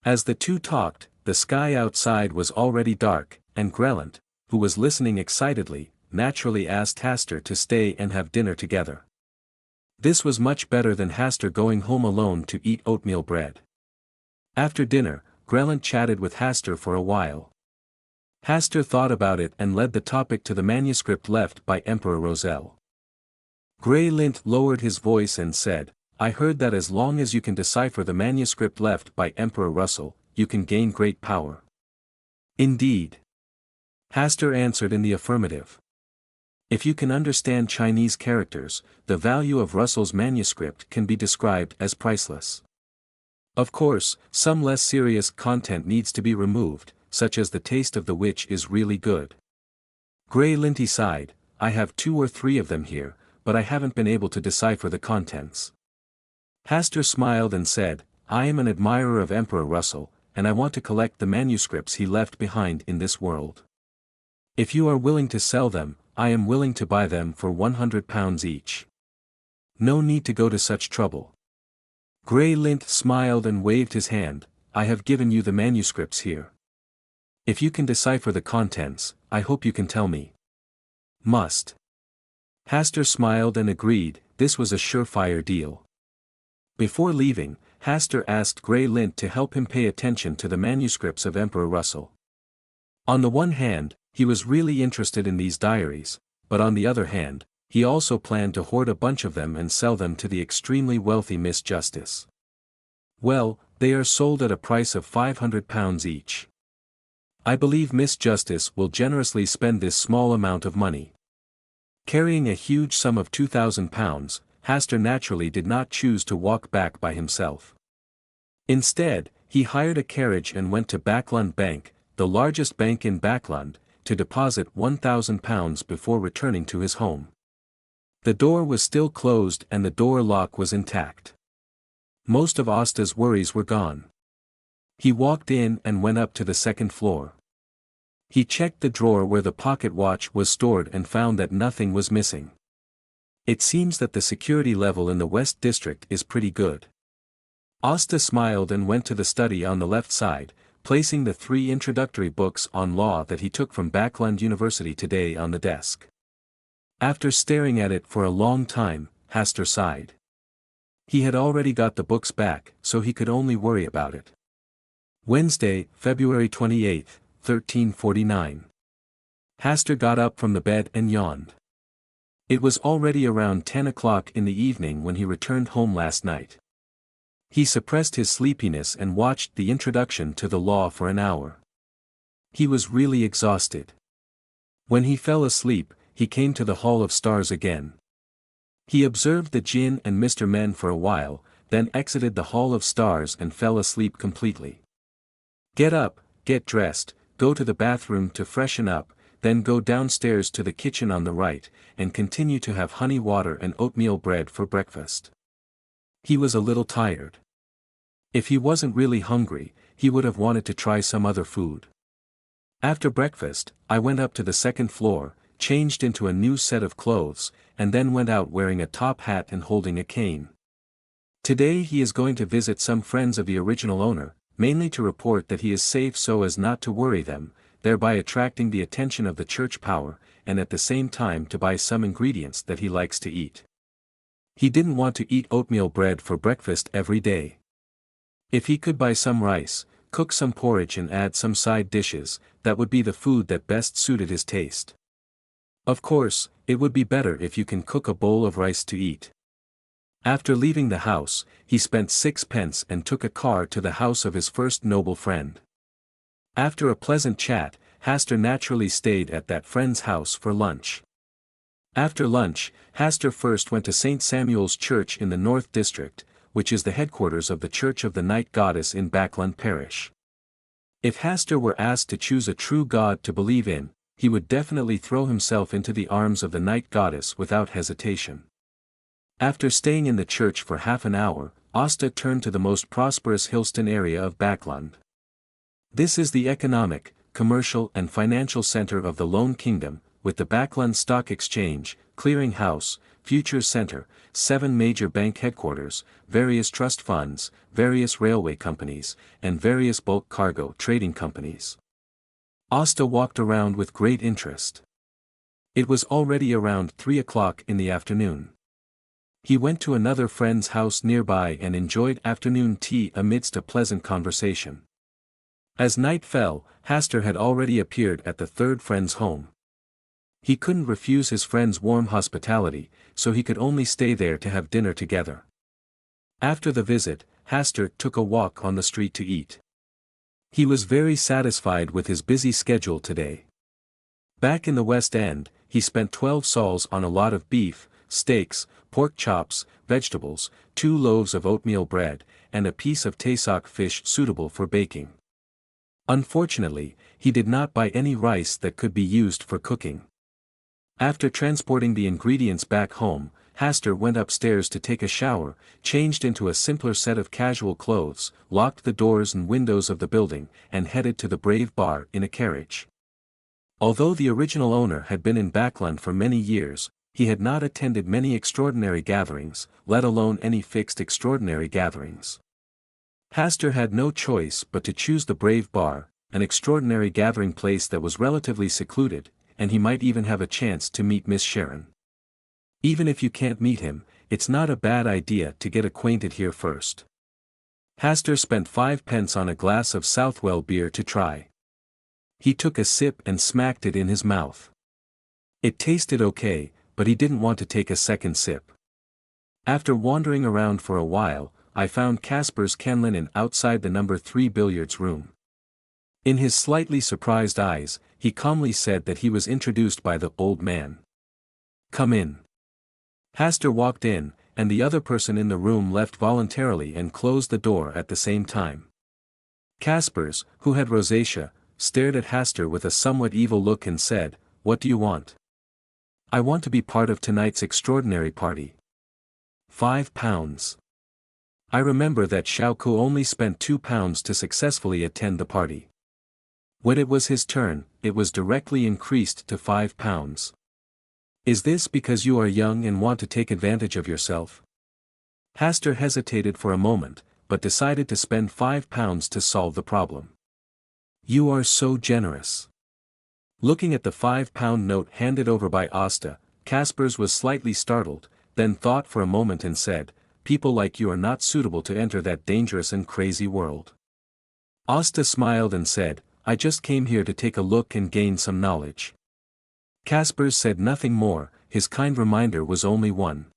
As the two talked, the sky outside was already dark, and Glarant, who was listening excitedly, naturally asked Hastur to stay and have dinner together. This was much better than Hastur going home alone to eat oatmeal bread. After dinner, Grellant chatted with Hastur for a while. Hastur thought about it and led the topic to the manuscript left by Emperor Roselle. Grey-Lint lowered his voice and said, "I heard that as long as you can decipher the manuscript left by Emperor Russell, you can gain great power." "Indeed." Hastur answered in the affirmative. "If you can understand Chinese characters, the value of Russell's manuscript can be described as priceless. Of course, some less serious content needs to be removed, such as the taste of the witch is really good." Grey-Linty sighed, "I have 2 or 3 of them here, but I haven't been able to decipher the contents." Hastur smiled and said, "I am an admirer of Emperor Russell, and I want to collect the manuscripts he left behind in this world. If you are willing to sell them, I am willing to buy them for £100 each. No need to go to such trouble." Grey-Lint smiled and waved his hand, "I have given you the manuscripts here. If you can decipher the contents, I hope you can tell me." "Must." Hastur smiled and agreed, this was a surefire deal. Before leaving, Hastur asked Grey-Lint to help him pay attention to the manuscripts of Emperor Russell. On the one hand, he was really interested in these diaries, but on the other hand, he also planned to hoard a bunch of them and sell them to the extremely wealthy Miss Justice. "Well, they are sold at a price of £500 each. I believe Miss Justice will generously spend this small amount of money." Carrying a huge sum of £2,000, Hastur naturally did not choose to walk back by himself. Instead, he hired a carriage and went to Backlund Bank, the largest bank in Backlund, to deposit £1,000 before returning to his home. The door was still closed and the door lock was intact. Most of Asta's worries were gone. He walked in and went up to the second floor. He checked the drawer where the pocket watch was stored and found that nothing was missing. It seems that the security level in the West District is pretty good. Asta smiled and went to the study on the left side, placing the 3 introductory books on law that he took from Backlund University today on the desk. After staring at it for a long time, Hastur sighed. He had already got the books back, so he could only worry about it. Wednesday, February 28, 1349. Hastur got up from the bed and yawned. It was already around 10 o'clock in the evening when he returned home last night. He suppressed his sleepiness and watched the introduction to the law for an hour. He was really exhausted. When he fell asleep, he came to the Hall of Stars again. He observed the Jinn and Mr. Men for a while, then exited the Hall of Stars and fell asleep completely. Get up, get dressed, go to the bathroom to freshen up, then go downstairs to the kitchen on the right, and continue to have honey water and oatmeal bread for breakfast. He was a little tired. If he wasn't really hungry, he would have wanted to try some other food. After breakfast, I went up to the second floor, changed into a new set of clothes, and then went out wearing a top hat and holding a cane. Today he is going to visit some friends of the original owner, mainly to report that he is safe so as not to worry them, thereby attracting the attention of the church power, and at the same time to buy some ingredients that he likes to eat. He didn't want to eat oatmeal bread for breakfast every day. If he could buy some rice, cook some porridge and add some side dishes, that would be the food that best suited his taste. Of course, it would be better if you can cook a bowl of rice to eat. After leaving the house, he spent 6 pence and took a car to the house of his first noble friend. After a pleasant chat, Hastur naturally stayed at that friend's house for lunch. After lunch, Hastur first went to St. Samuel's Church in the North District, which is the headquarters of the Church of the Night Goddess in Backlund Parish. If Hastur were asked to choose a true god to believe in, he would definitely throw himself into the arms of the Night Goddess without hesitation. After staying in the church for half an hour, Asta turned to the most prosperous Hillston area of Backlund. This is the economic, commercial and financial center of the Lone Kingdom, with the Backlund Stock Exchange, Clearing House, Futures Center, 7 major bank headquarters, various trust funds, various railway companies, and various bulk cargo trading companies. Asta walked around with great interest. It was already around 3 o'clock in the afternoon. He went to another friend's house nearby and enjoyed afternoon tea amidst a pleasant conversation. As night fell, Hastur had already appeared at the third friend's home. He couldn't refuse his friend's warm hospitality, so he could only stay there to have dinner together. After the visit, Hastur took a walk on the street to eat. He was very satisfied with his busy schedule today. Back in the West End, he spent 12 sols on a lot of beef, steaks, pork chops, vegetables, 2 loaves of oatmeal bread, and a piece of tasak fish suitable for baking. Unfortunately, he did not buy any rice that could be used for cooking. After transporting the ingredients back home, Hastur went upstairs to take a shower, changed into a simpler set of casual clothes, locked the doors and windows of the building, and headed to the Brave Bar in a carriage. Although the original owner had been in Backland for many years, he had not attended many extraordinary gatherings, let alone any fixed extraordinary gatherings. Hastur had no choice but to choose the Brave Bar, an extraordinary gathering place that was relatively secluded, and he might even have a chance to meet Miss Sharon. Even if you can't meet him, it's not a bad idea to get acquainted here first. Hastur spent 5 pence on a glass of Southwell beer to try. He took a sip and smacked it in his mouth. It tasted okay, but he didn't want to take a second sip. After wandering around for a while, I found Casper's Canlinen outside the number 3 billiards room. In his slightly surprised eyes, he calmly said that he was introduced by the old man. "Come in." Hastur walked in, and the other person in the room left voluntarily and closed the door at the same time. Caspers, who had rosacea, stared at Hastur with a somewhat evil look and said, "What do you want?" "I want to be part of tonight's extraordinary party." £5. I remember that Xiaoku only spent £2 to successfully attend the party. When it was his turn, it was directly increased to £5. Is this because you are young and want to take advantage of yourself? Hastur hesitated for a moment, but decided to spend £5 to solve the problem. You are so generous. Looking at the £5 note handed over by Asta, Caspers was slightly startled, then thought for a moment and said, "People like you are not suitable to enter that dangerous and crazy world." Asta smiled and said, "I just came here to take a look and gain some knowledge." Caspers said nothing more, his kind reminder was only one.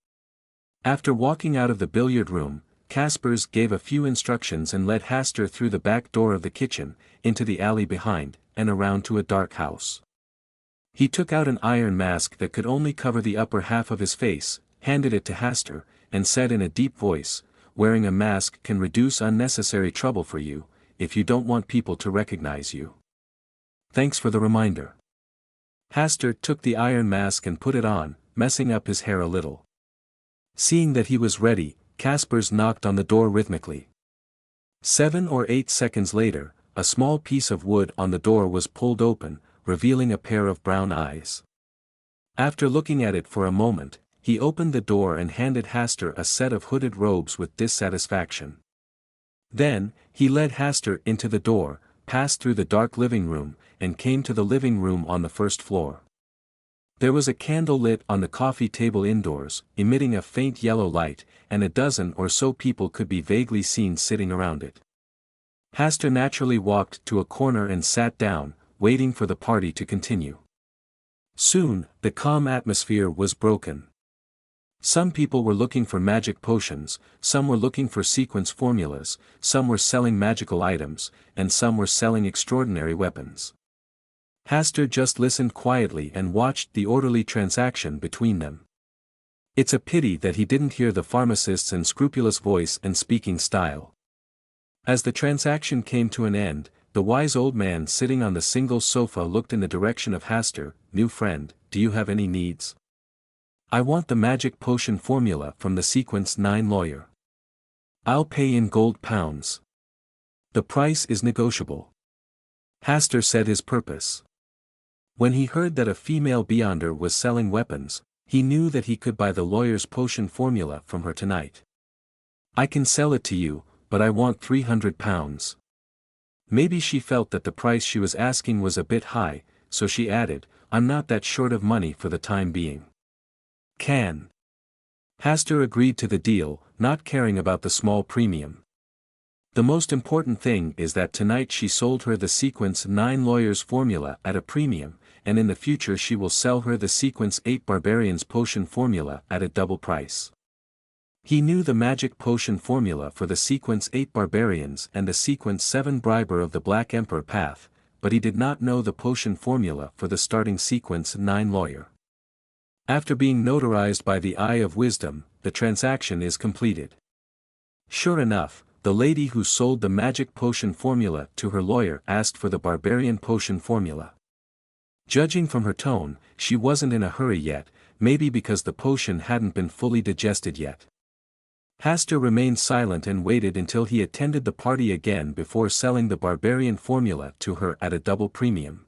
After walking out of the billiard room, Caspers gave a few instructions and led Hastur through the back door of the kitchen, into the alley behind, and around to a dark house. He took out an iron mask that could only cover the upper half of his face, handed it to Hastur, and said in a deep voice, "Wearing a mask can reduce unnecessary trouble for you, if you don't want people to recognize you. Thanks for the reminder." Hastur took the iron mask and put it on, messing up his hair a little. Seeing that he was ready, Caspers knocked on the door rhythmically. 7 or 8 seconds later, a small piece of wood on the door was pulled open, revealing a pair of brown eyes. After looking at it for a moment, he opened the door and handed Hastur a set of hooded robes with dissatisfaction. Then, he led Hastur into the door, passed through the dark living room, and came to the living room on the first floor. There was a candle lit on the coffee table indoors, emitting a faint yellow light, and a dozen or so people could be vaguely seen sitting around it. Hastur naturally walked to a corner and sat down, waiting for the party to continue. Soon, the calm atmosphere was broken. Some people were looking for magic potions, some were looking for sequence formulas, some were selling magical items, and some were selling extraordinary weapons. Hastur just listened quietly and watched the orderly transaction between them. It's a pity that he didn't hear the pharmacist's unscrupulous voice and speaking style. As the transaction came to an end, the wise old man sitting on the single sofa looked in the direction of Hastur. "New friend, do you have any needs?" "I want the magic potion formula from the Sequence 9 lawyer. I'll pay in gold pounds. The price is negotiable." Hastur said his purpose. When he heard that a female beyonder was selling weapons, he knew that he could buy the lawyer's potion formula from her tonight. "I can sell it to you, but I want £300. Maybe she felt that the price she was asking was a bit high, so she added, "I'm not that short of money for the time being." "Can Hastur agreed to the deal, not caring about the small premium. The most important thing is that tonight she sold her the Sequence 9 Lawyers formula at a premium, and in the future she will sell her the Sequence 8 Barbarians potion formula at a double price. He knew the magic potion formula for the Sequence 8 Barbarians and the Sequence 7 Briber of the Black Emperor path, but he did not know the potion formula for the starting Sequence 9 Lawyer. After being notarized by the Eye of Wisdom, the transaction is completed. Sure enough, the lady who sold the magic potion formula to her lawyer asked for the barbarian potion formula. Judging from her tone, she wasn't in a hurry yet, maybe because the potion hadn't been fully digested yet. Hastur remained silent and waited until he attended the party again before selling the barbarian formula to her at a double premium.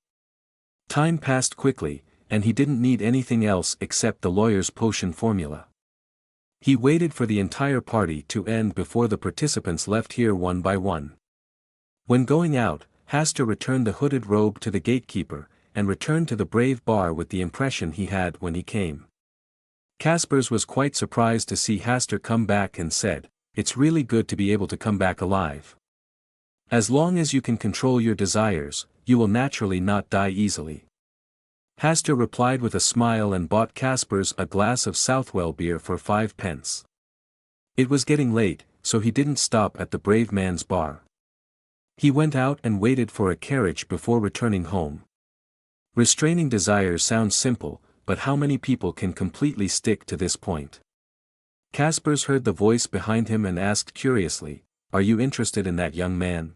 Time passed quickly, and he didn't need anything else except the lawyer's potion formula. He waited for the entire party to end before the participants left here one by one. When going out, Hastur returned the hooded robe to the gatekeeper, and returned to the Brave Bar with the impression he had when he came. Caspers was quite surprised to see Hastur come back and said, "It's really good to be able to come back alive. As long as you can control your desires, you will naturally not die easily." Hastur replied with a smile and bought Caspers a glass of Southwell beer for 5 pence. It was getting late, so he didn't stop at the brave man's bar. He went out and waited for a carriage before returning home. Restraining desires sounds simple, but how many people can completely stick to this point? Caspers heard the voice behind him and asked curiously, "Are you interested in that young man?"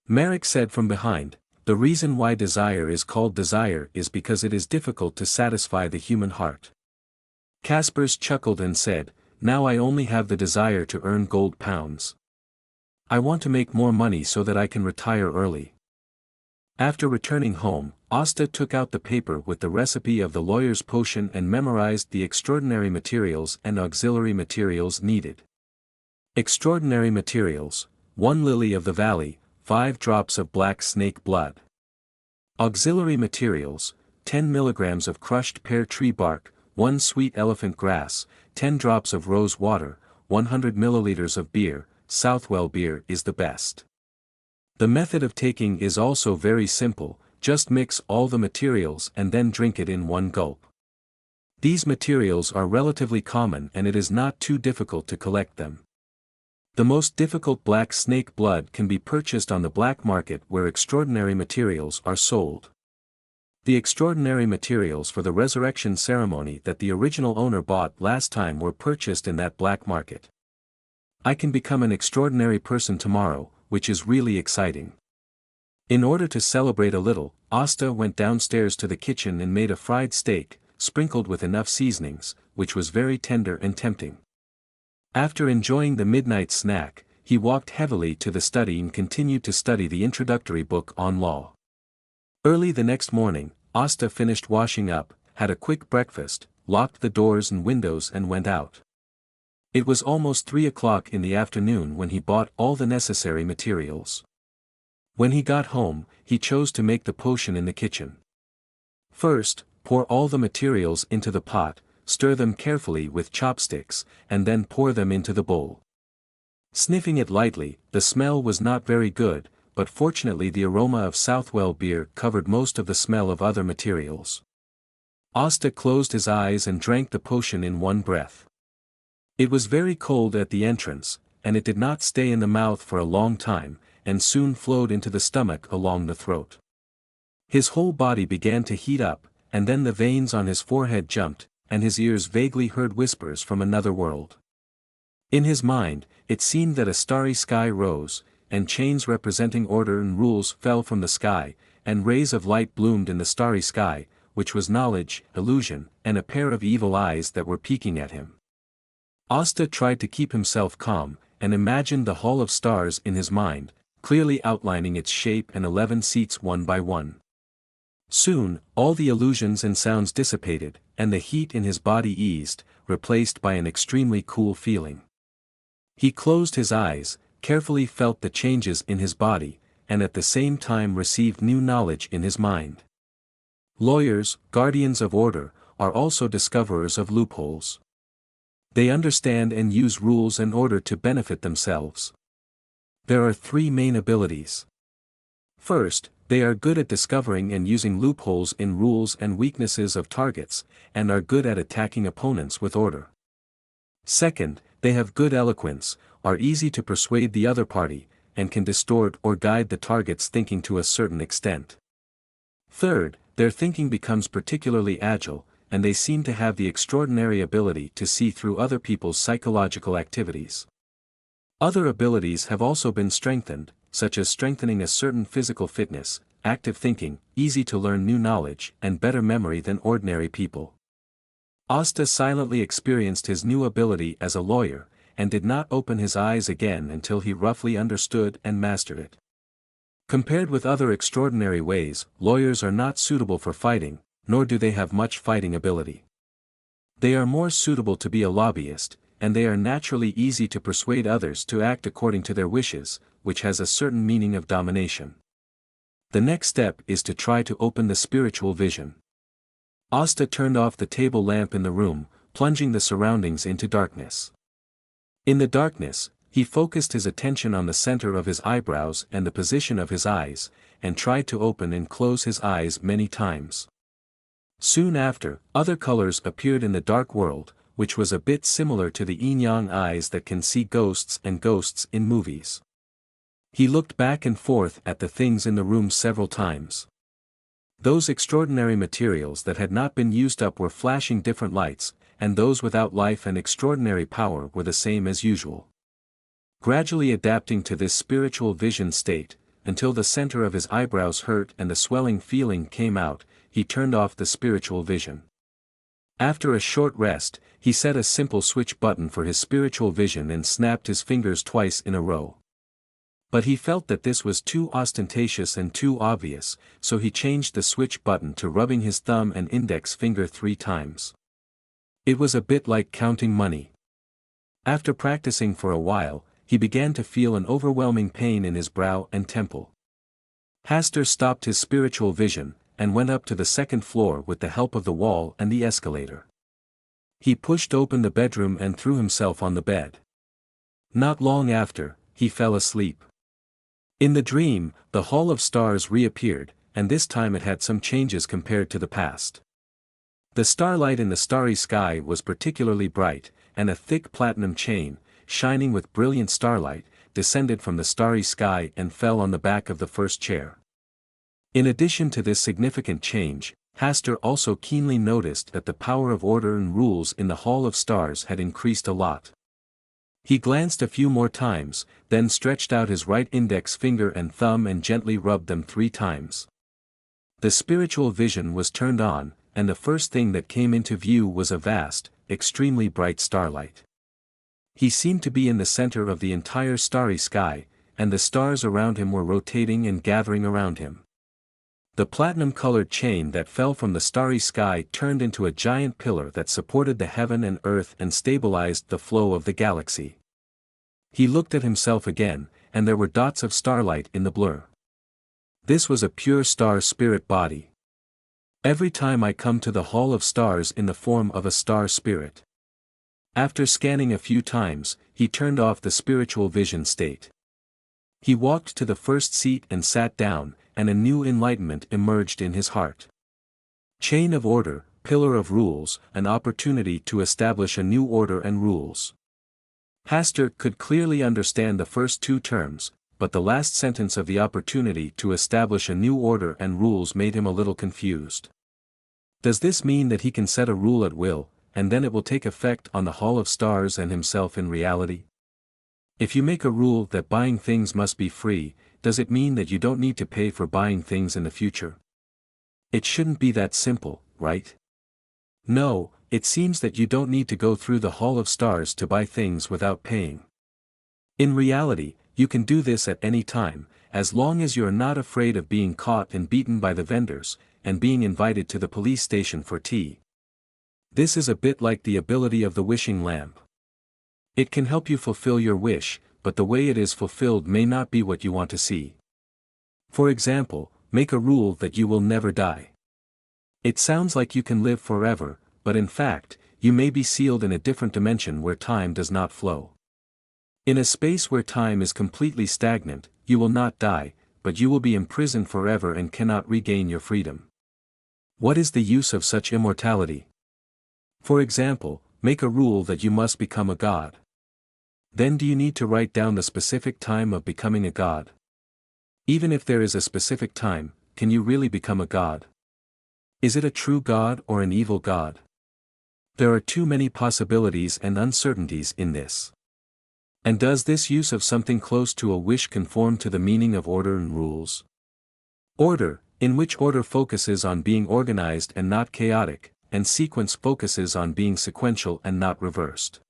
Merrick said from behind, "The reason why desire is called desire is because it is difficult to satisfy the human heart." Caspers chuckled and said, "Now I only have the desire to earn gold pounds. I want to make more money so that I can retire early." After returning home, Asta took out the paper with the recipe of the lawyer's potion and memorized the extraordinary materials and auxiliary materials needed. Extraordinary materials: 1 lily of the valley, 5 drops of black snake blood. Auxiliary materials: 10 milligrams of crushed pear tree bark, 1 sweet elephant grass, 10 drops of rose water, 100 milliliters of beer. Southwell beer is the best. The method of taking is also very simple, just mix all the materials and then drink it in one gulp. These materials are relatively common and it is not too difficult to collect them. The most difficult black snake blood can be purchased on the black market where extraordinary materials are sold. The extraordinary materials for the resurrection ceremony that the original owner bought last time were purchased in that black market. I can become an extraordinary person tomorrow, which is really exciting. In order to celebrate a little, Asta went downstairs to the kitchen and made a fried steak, sprinkled with enough seasonings, which was very tender and tempting. After enjoying the midnight snack, he walked heavily to the study and continued to study the introductory book on law. Early the next morning, Asta finished washing up, had a quick breakfast, locked the doors and windows and went out. It was almost 3 o'clock in the afternoon when he bought all the necessary materials. When he got home, he chose to make the potion in the kitchen. First, pour all the materials into the pot, stir them carefully with chopsticks, and then pour them into the bowl. Sniffing it lightly, the smell was not very good, but fortunately the aroma of Southwell beer covered most of the smell of other materials. Asta closed his eyes and drank the potion in one breath. It was very cold at the entrance, and it did not stay in the mouth for a long time, and soon flowed into the stomach along the throat. His whole body began to heat up, and then the veins on his forehead jumped, and his ears vaguely heard whispers from another world. In his mind, it seemed that a starry sky rose, and chains representing order and rules fell from the sky, and rays of light bloomed in the starry sky, which was knowledge, illusion, and a pair of evil eyes that were peeking at him. Asta tried to keep himself calm, and imagined the hall of stars in his mind, clearly outlining its shape and 11 seats one by one. Soon, all the illusions and sounds dissipated, and the heat in his body eased, replaced by an extremely cool feeling. He closed his eyes, carefully felt the changes in his body, and at the same time received new knowledge in his mind. Lawyers, guardians of order, are also discoverers of loopholes. They understand and use rules and order to benefit themselves. There are three main abilities. First, they are good at discovering and using loopholes in rules and weaknesses of targets, and are good at attacking opponents with order. Second, they have good eloquence, are easy to persuade the other party, and can distort or guide the target's thinking to a certain extent. Third, their thinking becomes particularly agile, and they seem to have the extraordinary ability to see through other people's psychological activities. Other abilities have also been strengthened, such as strengthening a certain physical fitness, active thinking, easy to learn new knowledge, and better memory than ordinary people. Asta silently experienced his new ability as a lawyer, and did not open his eyes again until he roughly understood and mastered it. Compared with other extraordinary ways, lawyers are not suitable for fighting, nor do they have much fighting ability. They are more suitable to be a lobbyist, and they are naturally easy to persuade others to act according to their wishes, which has a certain meaning of domination. The next step is to try to open the spiritual vision. Asta turned off the table lamp in the room, plunging the surroundings into darkness. In the darkness, he focused his attention on the center of his eyebrows and the position of his eyes, and tried to open and close his eyes many times. Soon after, other colors appeared in the dark world, which was a bit similar to the yin-yang eyes that can see ghosts in movies. He looked back and forth at the things in the room several times. Those extraordinary materials that had not been used up were flashing different lights, and those without life and extraordinary power were the same as usual. Gradually adapting to this spiritual vision state, until the center of his eyebrows hurt and the swelling feeling came out, he turned off the spiritual vision. After a short rest, he set a simple switch button for his spiritual vision and snapped his fingers twice in a row. But he felt that this was too ostentatious and too obvious, so he changed the switch button to rubbing his thumb and index finger 3 times. It was a bit like counting money. After practicing for a while, he began to feel an overwhelming pain in his brow and temple. Hastur stopped his spiritual vision, and went up to the second floor with the help of the wall and the escalator. He pushed open the bedroom and threw himself on the bed. Not long after, he fell asleep. In the dream, the Hall of Stars reappeared, and this time it had some changes compared to the past. The starlight in the starry sky was particularly bright, and a thick platinum chain, shining with brilliant starlight, descended from the starry sky and fell on the back of the first chair. In addition to this significant change, Hastur also keenly noticed that the power of order and rules in the Hall of Stars had increased a lot. He glanced a few more times, then stretched out his right index finger and thumb and gently rubbed them 3 times. The spiritual vision was turned on, and the first thing that came into view was a vast, extremely bright starlight. He seemed to be in the center of the entire starry sky, and the stars around him were rotating and gathering around him. The platinum-colored chain that fell from the starry sky turned into a giant pillar that supported the heaven and earth and stabilized the flow of the galaxy. He looked at himself again, and there were dots of starlight in the blur. This was a pure star spirit body. Every time I come to the Hall of Stars in the form of a star spirit. After scanning a few times, he turned off the spiritual vision state. He walked to the first seat and sat down, and a new enlightenment emerged in his heart. Chain of order, pillar of rules, an opportunity to establish a new order and rules. Hastur could clearly understand the first 2 terms, but the last sentence of the opportunity to establish a new order and rules made him a little confused. Does this mean that he can set a rule at will, and then it will take effect on the Hall of Stars and himself in reality? If you make a rule that buying things must be free, does it mean that you don't need to pay for buying things in the future? It shouldn't be that simple, right? No, it seems that you don't need to go through the Hall of Stars to buy things without paying. In reality, you can do this at any time, as long as you are not afraid of being caught and beaten by the vendors, and being invited to the police station for tea. This is a bit like the ability of the wishing lamp. It can help you fulfill your wish, but the way it is fulfilled may not be what you want to see. For example, make a rule that you will never die. It sounds like you can live forever, but in fact, you may be sealed in a different dimension where time does not flow. In a space where time is completely stagnant, you will not die, but you will be imprisoned forever and cannot regain your freedom. What is the use of such immortality? For example, make a rule that you must become a god. Then do you need to write down the specific time of becoming a god? Even if there is a specific time, can you really become a god? Is it a true god or an evil god? There are too many possibilities and uncertainties in this. And does this use of something close to a wish conform to the meaning of order and rules? Order, in which order focuses on being organized and not chaotic, and sequence focuses on being sequential and not reversed.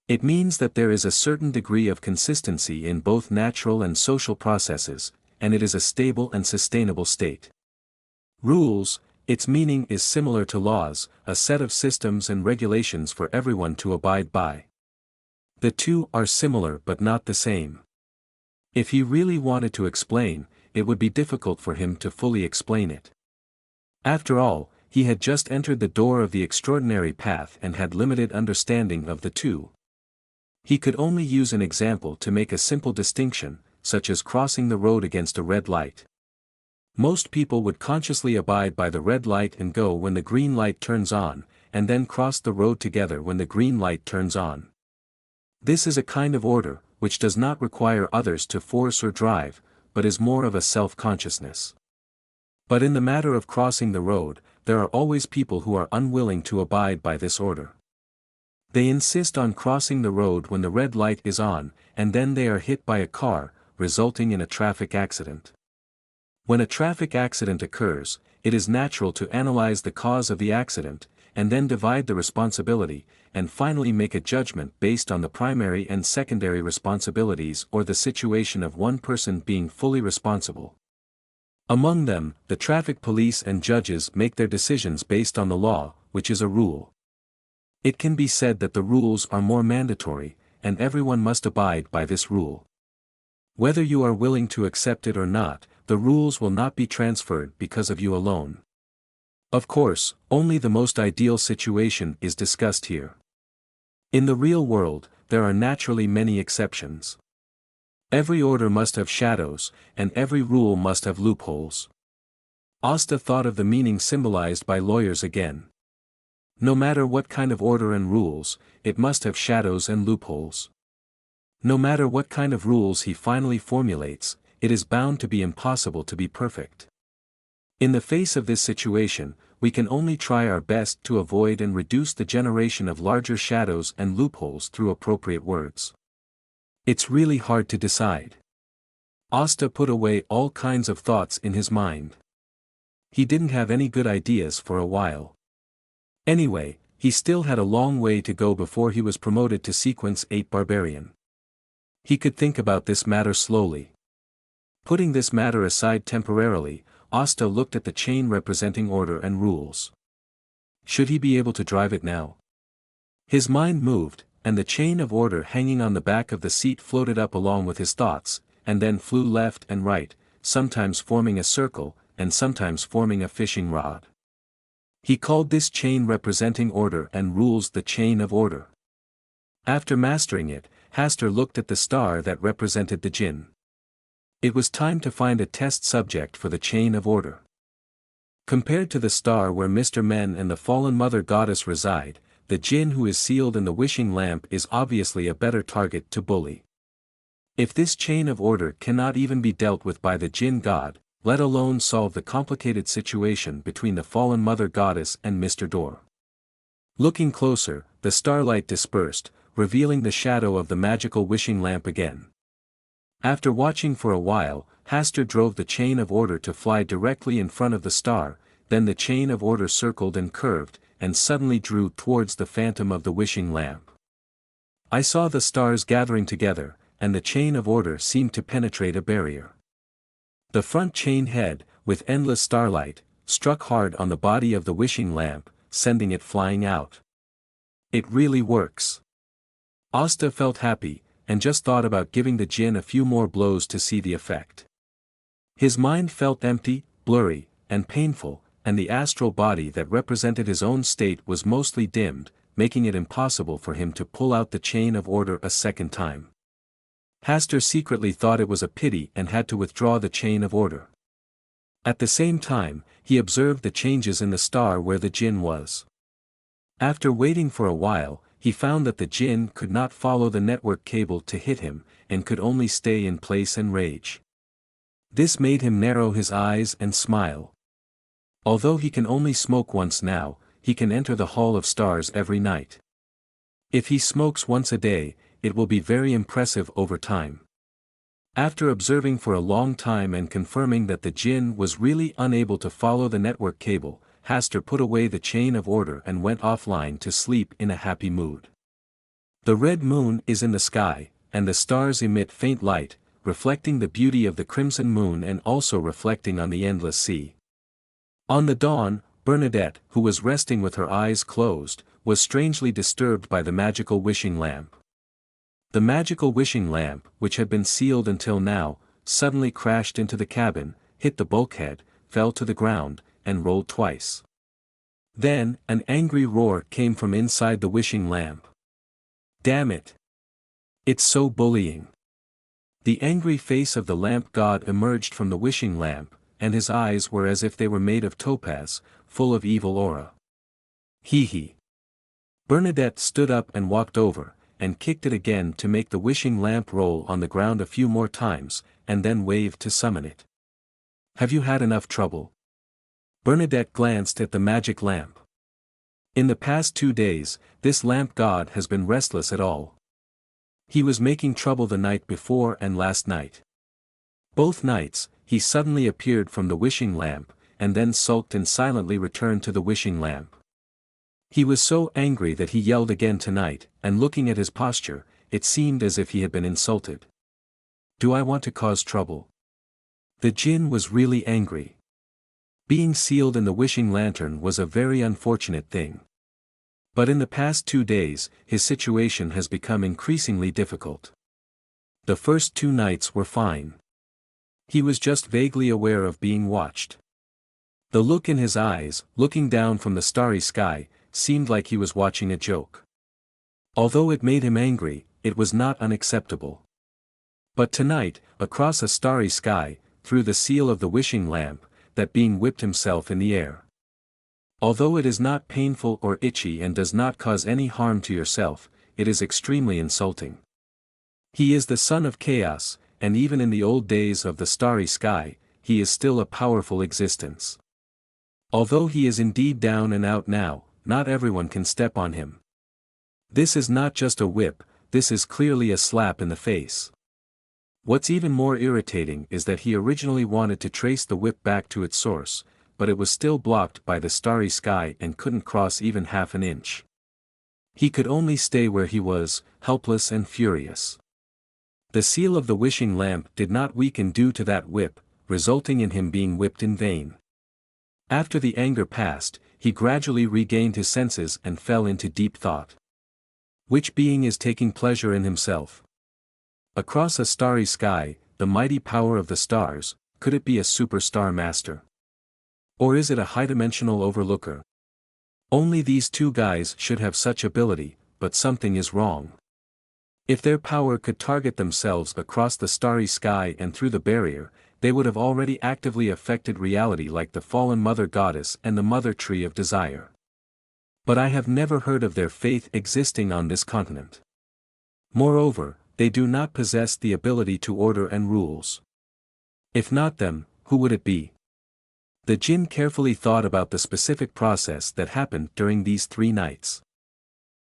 It means that there is a certain degree of consistency in both natural and social processes, and it is a stable and sustainable state. Rules, its meaning is similar to laws, a set of systems and regulations for everyone to abide by. The two are similar but not the same. If he really wanted to explain, it would be difficult for him to fully explain it. After all, he had just entered the door of the extraordinary path and had limited understanding of the two. He could only use an example to make a simple distinction, such as crossing the road against a red light. Most people would consciously abide by the red light and go when the green light turns on, and then cross the road together when the green light turns on. This is a kind of order, which does not require others to force or drive, but is more of a self-consciousness. But in the matter of crossing the road, there are always people who are unwilling to abide by this order. They insist on crossing the road when the red light is on, and then they are hit by a car, resulting in a traffic accident. When a traffic accident occurs, it is natural to analyze the cause of the accident, and then divide the responsibility, and finally make a judgment based on the primary and secondary responsibilities or the situation of one person being fully responsible. Among them, the traffic police and judges make their decisions based on the law, which is a rule. It can be said that the rules are more mandatory, and everyone must abide by this rule. Whether you are willing to accept it or not, the rules will not be transferred because of you alone. Of course, only the most ideal situation is discussed here. In the real world, there are naturally many exceptions. Every order must have shadows, and every rule must have loopholes. Asta thought of the meaning symbolized by lawyers again. No matter what kind of order and rules, it must have shadows and loopholes. No matter what kind of rules he finally formulates, it is bound to be impossible to be perfect. In the face of this situation, we can only try our best to avoid and reduce the generation of larger shadows and loopholes through appropriate words. It's really hard to decide. Asta put away all kinds of thoughts in his mind. He didn't have any good ideas for a while. Anyway, he still had a long way to go before he was promoted to Sequence 8 Barbarian. He could think about this matter slowly. Putting this matter aside temporarily, Asta looked at the chain representing order and rules. Should he be able to drive it now? His mind moved, and the chain of order hanging on the back of the seat floated up along with his thoughts, and then flew left and right, sometimes forming a circle, and sometimes forming a fishing rod. He called this chain representing order and rules the chain of order. After mastering it, Hastur looked at the star that represented the jinn. It was time to find a test subject for the chain of order. Compared to the star where Mr. Men and the fallen mother goddess reside, the jinn who is sealed in the wishing lamp is obviously a better target to bully. If this chain of order cannot even be dealt with by the jinn god, let alone solve the complicated situation between the fallen mother goddess and Mr. Door. Looking closer, the starlight dispersed, revealing the shadow of the magical wishing lamp again. After watching for a while, Hastur drove the chain of order to fly directly in front of the star, then the chain of order circled and curved, and suddenly drew towards the phantom of the wishing lamp. I saw the stars gathering together, and the chain of order seemed to penetrate a barrier. The front chain head, with endless starlight, struck hard on the body of the wishing lamp, sending it flying out. It really works. Asta felt happy, and just thought about giving the jinn a few more blows to see the effect. His mind felt empty, blurry, and painful, and the astral body that represented his own state was mostly dimmed, making it impossible for him to pull out the chain of order a second time. Haster secretly thought it was a pity and had to withdraw the chain of order. At the same time, he observed the changes in the star where the jinn was. After waiting for a while, he found that the jinn could not follow the network cable to hit him, and could only stay in place and rage. This made him narrow his eyes and smile. Although he can only smoke once now, he can enter the Hall of Stars every night. If he smokes once a day, it will be very impressive over time. After observing for a long time and confirming that the jinn was really unable to follow the network cable, Haster put away the chain of order and went offline to sleep in a happy mood. The red moon is in the sky, and the stars emit faint light, reflecting the beauty of the crimson moon and also reflecting on the endless sea. On the dawn, Bernadette, who was resting with her eyes closed, was strangely disturbed by the magical wishing lamp. The magical wishing lamp, which had been sealed until now, suddenly crashed into the cabin, hit the bulkhead, fell to the ground, and rolled twice. Then, an angry roar came from inside the wishing lamp. "Damn it! It's so bullying!" The angry face of the lamp god emerged from the wishing lamp, and his eyes were as if they were made of topaz, full of evil aura. "Hee hee!" Bernadette stood up and walked over, and kicked it again to make the wishing lamp roll on the ground a few more times, and then waved to summon it. "Have you had enough trouble?" Bernadette glanced at the magic lamp. In the past 2 days, this lamp god has been restless at all. He was making trouble the night before and last night. Both nights, he suddenly appeared from the wishing lamp, and then sulked and silently returned to the wishing lamp. He was so angry that he yelled again tonight, and looking at his posture, it seemed as if he had been insulted. "Do I want to cause trouble?" The jinn was really angry. Being sealed in the wishing lantern was a very unfortunate thing. But in the past 2 days, his situation has become increasingly difficult. The first 2 nights were fine. He was just vaguely aware of being watched. The look in his eyes, looking down from the starry sky, seemed like he was watching a joke. Although it made him angry, it was not unacceptable. But tonight, across a starry sky, through the seal of the wishing lamp, that being whipped himself in the air. Although it is not painful or itchy and does not cause any harm to yourself, it is extremely insulting. He is the son of chaos, and even in the old days of the starry sky, he is still a powerful existence. Although he is indeed down and out now, not everyone can step on him. This is not just a whip, this is clearly a slap in the face. What's even more irritating is that he originally wanted to trace the whip back to its source, but it was still blocked by the starry sky and couldn't cross even half an inch. He could only stay where he was, helpless and furious. The seal of the wishing lamp did not weaken due to that whip, resulting in him being whipped in vain. After the anger passed, he gradually regained his senses and fell into deep thought. Which being is taking pleasure in himself? Across a starry sky, the mighty power of the stars, could it be a superstar master? Or is it a high-dimensional overlooker? Only these 2 guys should have such ability, but something is wrong. If their power could target themselves across the starry sky and through the barrier, they would have already actively affected reality like the fallen mother goddess and the mother tree of desire. But I have never heard of their faith existing on this continent. Moreover, they do not possess the ability to order and rules. If not them, who would it be? The jinn carefully thought about the specific process that happened during these 3 nights.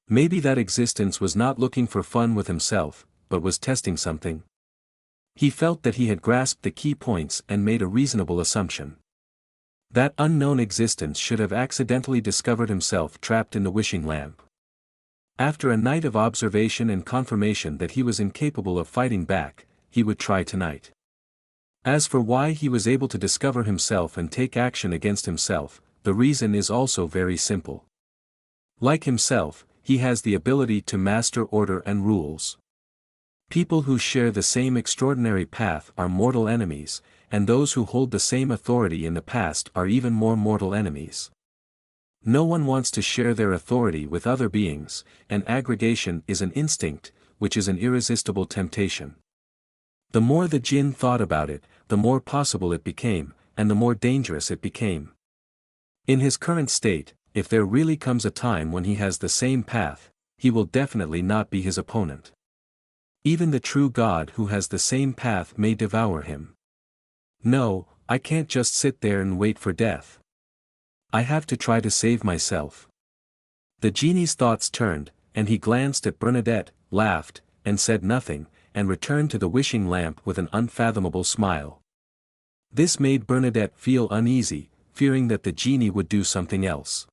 Maybe that existence was not looking for fun with himself, but was testing something. He felt that he had grasped the key points and made a reasonable assumption. That unknown existence should have accidentally discovered himself trapped in the wishing lamp. After a night of observation and confirmation that he was incapable of fighting back, he would try tonight. As for why he was able to discover himself and take action against himself, the reason is also very simple. Like himself, he has the ability to master order and rules. People who share the same extraordinary path are mortal enemies, and those who hold the same authority in the past are even more mortal enemies. No one wants to share their authority with other beings, and aggregation is an instinct, which is an irresistible temptation. The more the jinn thought about it, the more possible it became, and the more dangerous it became. In his current state, if there really comes a time when he has the same path, he will definitely not be his opponent. Even the true God who has the same path may devour him. No, I can't just sit there and wait for death. I have to try to save myself. The genie's thoughts turned, and he glanced at Bernadette, laughed, and said nothing, and returned to the wishing lamp with an unfathomable smile. This made Bernadette feel uneasy, fearing that the genie would do something else.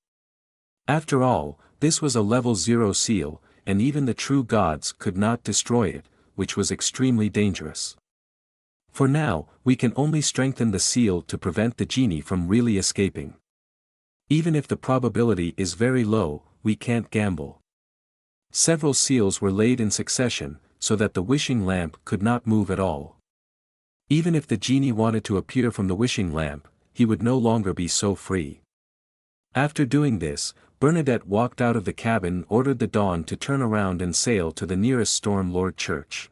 After all, this was a level 0 seal, and even the true gods could not destroy it, which was extremely dangerous. For now, we can only strengthen the seal to prevent the genie from really escaping. Even if the probability is very low, we can't gamble. Several seals were laid in succession, so that the wishing lamp could not move at all. Even if the genie wanted to appear from the wishing lamp, he would no longer be so free. After doing this, Bernadette walked out of the cabin and ordered the Dawn to turn around and sail to the nearest Storm Lord church.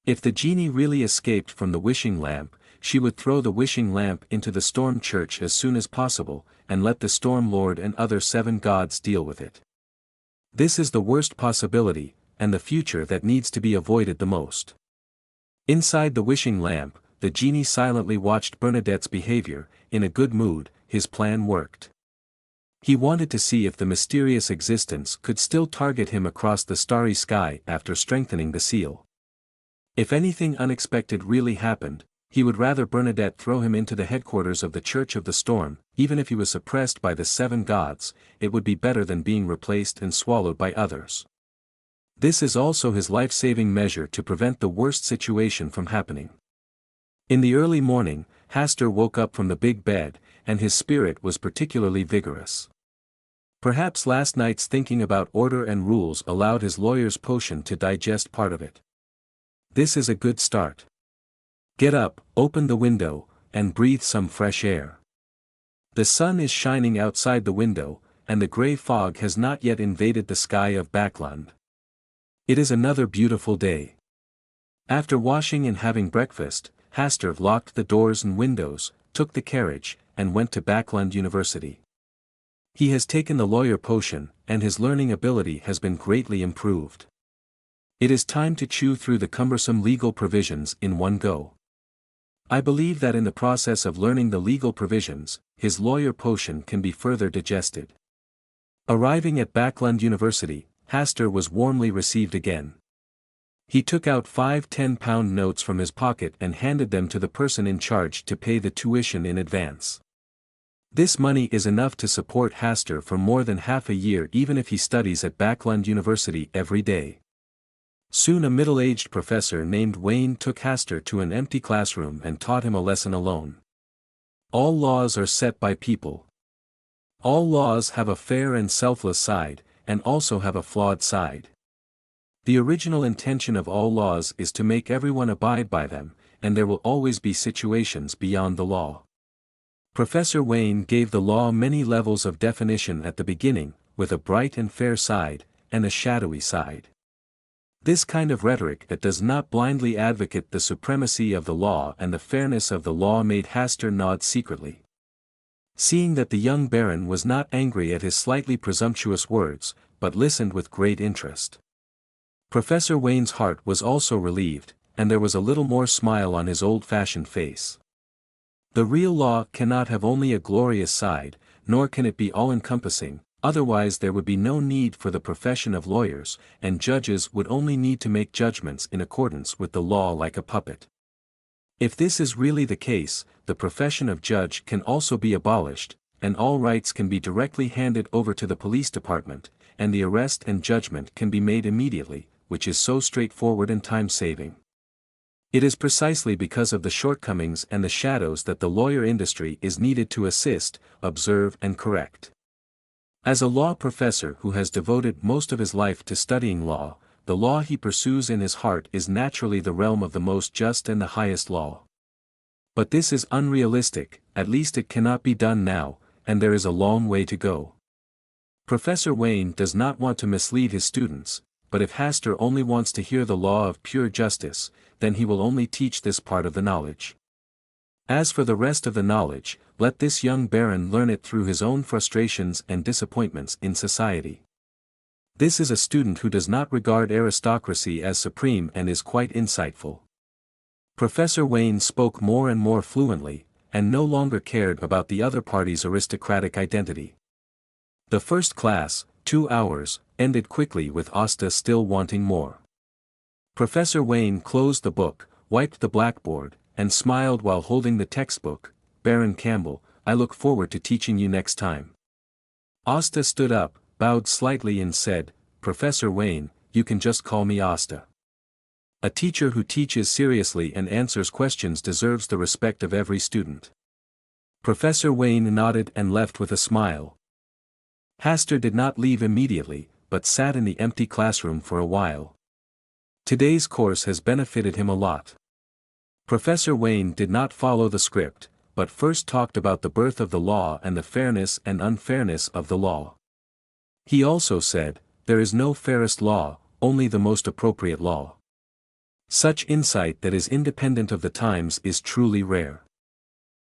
If the genie really escaped from the wishing lamp, she would throw the wishing lamp into the storm church as soon as possible, and let the Storm Lord and other 7 gods deal with it. This is the worst possibility, and the future that needs to be avoided the most. Inside the wishing lamp, the genie silently watched Bernadette's behavior. In a good mood, his plan worked. He wanted to see if the mysterious existence could still target him across the starry sky after strengthening the seal. If anything unexpected really happened, he would rather Bernadette throw him into the headquarters of the Church of the Storm. Even if he was suppressed by the 7 gods, it would be better than being replaced and swallowed by others. This is also his life-saving measure to prevent the worst situation from happening. In the early morning, Hastur woke up from the big bed, and his spirit was particularly vigorous. Perhaps last night's thinking about order and rules allowed his lawyer's potion to digest part of it. This is a good start. Get up, open the window, and breathe some fresh air. The sun is shining outside the window, and the gray fog has not yet invaded the sky of Backland. It is another beautiful day. After washing and having breakfast, Hastur locked the doors and windows, took the carriage, and went to Backland University. He has taken the lawyer potion, and his learning ability has been greatly improved. It is time to chew through the cumbersome legal provisions in one go. I believe that in the process of learning the legal provisions, his lawyer potion can be further digested. Arriving at Backland University, Hastur was warmly received again. He took out 5 10-pound notes from his pocket and handed them to the person in charge to pay the tuition in advance. This money is enough to support Hastur for more than half a year even if he studies at Backland University every day. Soon a middle-aged professor named Wayne took Hastur to an empty classroom and taught him a lesson alone. All laws are set by people. All laws have a fair and selfless side, and also have a flawed side. The original intention of all laws is to make everyone abide by them, and there will always be situations beyond the law. Professor Wayne gave the law many levels of definition at the beginning, with a bright and fair side, and a shadowy side. This kind of rhetoric that does not blindly advocate the supremacy of the law and the fairness of the law made Hastur nod secretly. Seeing that the young baron was not angry at his slightly presumptuous words, but listened with great interest. Professor Wayne's heart was also relieved, and there was a little more smile on his old-fashioned face. The real law cannot have only a glorious side, nor can it be all-encompassing, otherwise there would be no need for the profession of lawyers, and judges would only need to make judgments in accordance with the law like a puppet. If this is really the case, the profession of judge can also be abolished, and all rights can be directly handed over to the police department, and the arrest and judgment can be made immediately, which is so straightforward and time-saving. It is precisely because of the shortcomings and the shadows that the lawyer industry is needed to assist, observe and correct. As a law professor who has devoted most of his life to studying law, the law he pursues in his heart is naturally the realm of the most just and the highest law. But this is unrealistic, at least it cannot be done now, and there is a long way to go. Professor Wayne does not want to mislead his students, but if Hastur only wants to hear the law of pure justice, then he will only teach this part of the knowledge. As for the rest of the knowledge, let this young baron learn it through his own frustrations and disappointments in society. This is a student who does not regard aristocracy as supreme and is quite insightful. Professor Wayne spoke more and more fluently, and no longer cared about the other party's aristocratic identity. The first class, 2 hours, ended quickly with Asta still wanting more. Professor Wayne closed the book, wiped the blackboard, and smiled while holding the textbook. Baron Campbell, I look forward to teaching you next time. Asta stood up, bowed slightly and said, Professor Wayne, you can just call me Asta. A teacher who teaches seriously and answers questions deserves the respect of every student. Professor Wayne nodded and left with a smile. Hastur did not leave immediately, but sat in the empty classroom for a while. Today's course has benefited him a lot. Professor Wayne did not follow the script, but first talked about the birth of the law and the fairness and unfairness of the law. He also said, there is no fairest law, only the most appropriate law. Such insight that is independent of the times is truly rare.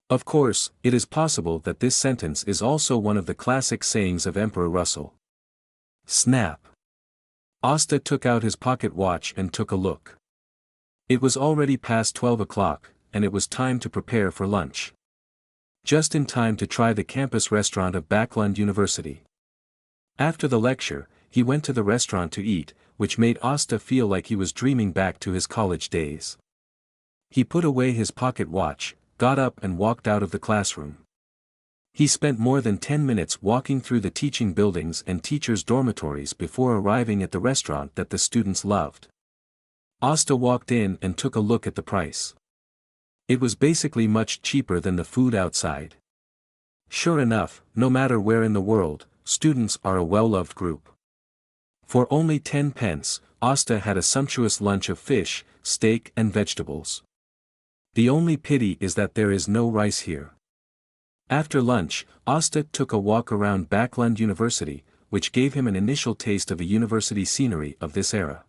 Of course, it is possible that this sentence is also one of the classic sayings of Emperor Russell. Snap! Asta took out his pocket watch and took a look. It was already past 12 o'clock, and it was time to prepare for lunch. Just in time to try the campus restaurant of Backlund University. After the lecture, he went to the restaurant to eat, which made Asta feel like he was dreaming back to his college days. He put away his pocket watch, got up and walked out of the classroom. He spent more than 10 minutes walking through the teaching buildings and teachers' dormitories before arriving at the restaurant that the students loved. Asta walked in and took a look at the price. It was basically much cheaper than the food outside. Sure enough, no matter where in the world, students are a well-loved group. For only 10 pence, Asta had a sumptuous lunch of fish, steak and vegetables. The only pity is that there is no rice here. After lunch, Asta took a walk around Backlund University, which gave him an initial taste of the university scenery of this era.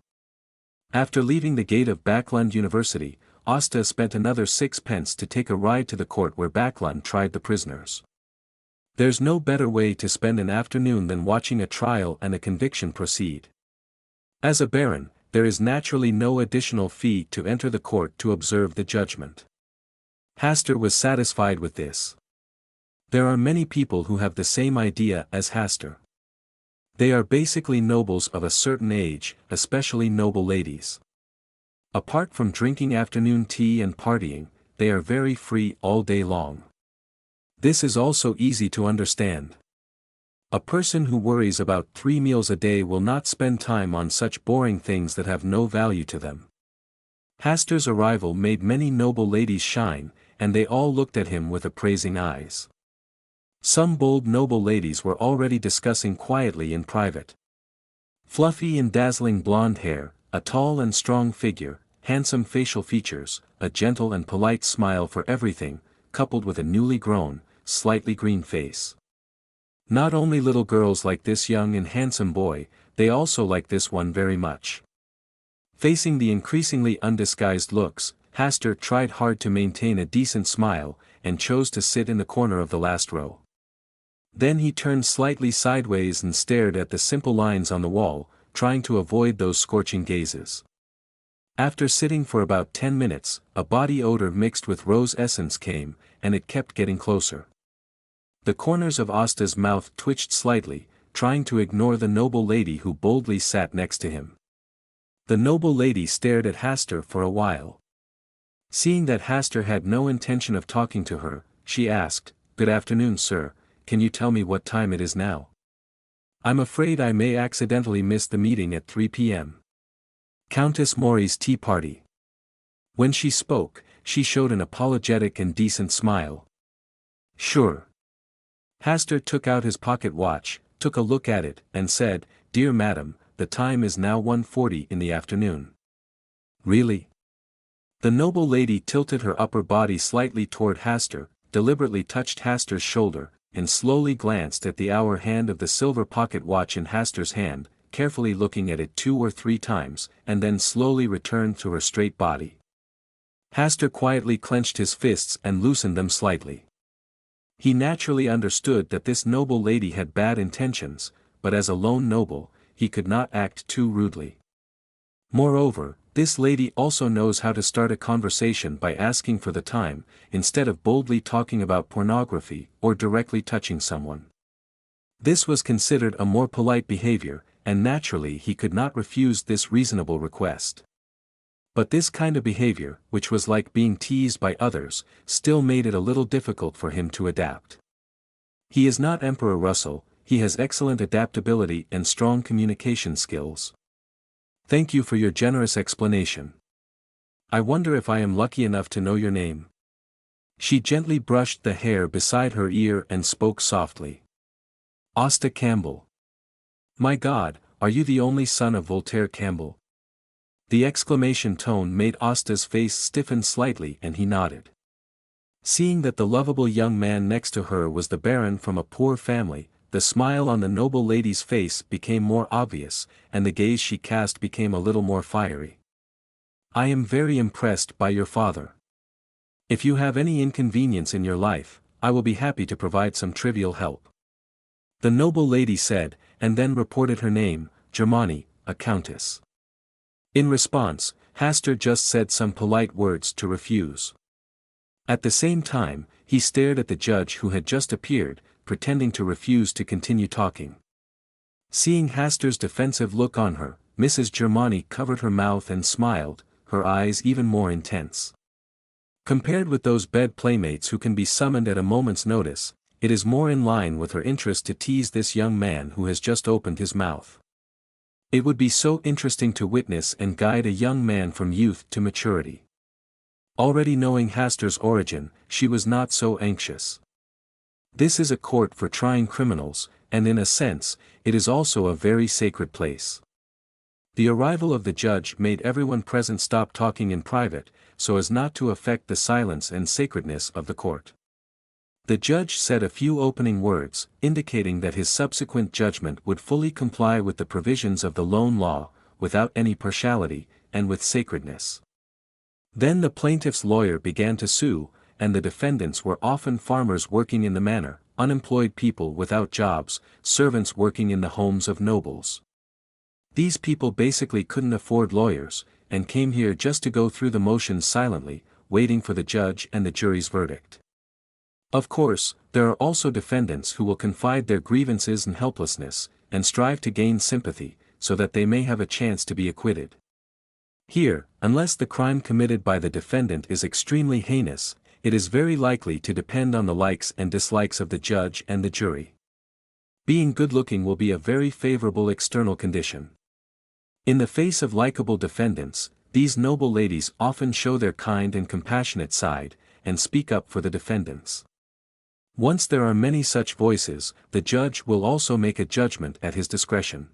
After leaving the gate of Backlund University, Asta spent another 6 pence to take a ride to the court where Backlund tried the prisoners. There's no better way to spend an afternoon than watching a trial and a conviction proceed. As a baron, there is naturally no additional fee to enter the court to observe the judgment. Hastur was satisfied with this. There are many people who have the same idea as Hastur. They are basically nobles of a certain age, especially noble ladies. Apart from drinking afternoon tea and partying, they are very free all day long. This is also easy to understand. A person who worries about 3 meals a day will not spend time on such boring things that have no value to them. Hastur's arrival made many noble ladies shine, and they all looked at him with appraising eyes. Some bold noble ladies were already discussing quietly in private. Fluffy and dazzling blonde hair, a tall and strong figure, handsome facial features, a gentle and polite smile for everything, coupled with a newly grown, slightly green face. Not only little girls like this young and handsome boy, they also like this one very much. Facing the increasingly undisguised looks, Hastur tried hard to maintain a decent smile, and chose to sit in the corner of the last row. Then he turned slightly sideways and stared at the simple lines on the wall, trying to avoid those scorching gazes. After sitting for about 10 minutes, a body odor mixed with rose essence came, and it kept getting closer. The corners of Asta's mouth twitched slightly, trying to ignore the noble lady who boldly sat next to him. The noble lady stared at Hastur for a while. Seeing that Hastur had no intention of talking to her, she asked, "Good afternoon, sir, can you tell me what time it is now? I'm afraid I may accidentally miss the meeting at 3 p.m. Countess Mori's tea party." When she spoke, she showed an apologetic and decent smile. "Sure." Hastur took out his pocket watch, took a look at it, and said, "Dear madam, the time is now 1:40 in the afternoon." "Really?" The noble lady tilted her upper body slightly toward Hastur, deliberately touched Hastur's shoulder, and slowly glanced at the hour hand of the silver pocket watch in Hastur's hand, carefully looking at it 2 or 3 times, and then slowly returned to her straight body. Hastur quietly clenched his fists and loosened them slightly. He naturally understood that this noble lady had bad intentions, but as a lone noble, he could not act too rudely. Moreover, this lady also knows how to start a conversation by asking for the time, instead of boldly talking about pornography or directly touching someone. This was considered a more polite behavior, and naturally he could not refuse this reasonable request. But this kind of behavior, which was like being teased by others, still made it a little difficult for him to adapt. He is not Emperor Russell, he has excellent adaptability and strong communication skills. Thank you for your generous explanation. I wonder if I am lucky enough to know your name. She gently brushed the hair beside her ear and spoke softly. Asta Campbell. My God, are you the only son of Voltaire Campbell? The exclamation tone made Asta's face stiffen slightly and he nodded. Seeing that the lovable young man next to her was the Baron from a poor family, the smile on the noble lady's face became more obvious, and the gaze she cast became a little more fiery. I am very impressed by your father. If you have any inconvenience in your life, I will be happy to provide some trivial help. The noble lady said, and then reported her name, Germani, a countess. In response, Hastur just said some polite words to refuse. At the same time, he stared at the judge who had just appeared, pretending to refuse to continue talking. Seeing Hastur's defensive look on her, Mrs. Germani covered her mouth and smiled, her eyes even more intense. Compared with those bed playmates who can be summoned at a moment's notice, it is more in line with her interest to tease this young man who has just opened his mouth. It would be so interesting to witness and guide a young man from youth to maturity. Already knowing Hastur's origin, she was not so anxious. This is a court for trying criminals, and in a sense, it is also a very sacred place. The arrival of the judge made everyone present stop talking in private, so as not to affect the silence and sacredness of the court. The judge said a few opening words, indicating that his subsequent judgment would fully comply with the provisions of the loan law, without any partiality, and with sacredness. Then the plaintiff's lawyer began to sue, and the defendants were often farmers working in the manor, unemployed people without jobs, servants working in the homes of nobles. These people basically couldn't afford lawyers, and came here just to go through the motions silently, waiting for the judge and the jury's verdict. Of course, there are also defendants who will confide their grievances and helplessness, and strive to gain sympathy, so that they may have a chance to be acquitted. Here, unless the crime committed by the defendant is extremely heinous, it is very likely to depend on the likes and dislikes of the judge and the jury. Being good-looking will be a very favorable external condition. In the face of likable defendants, these noble ladies often show their kind and compassionate side, and speak up for the defendants. Once there are many such voices, the judge will also make a judgment at his discretion.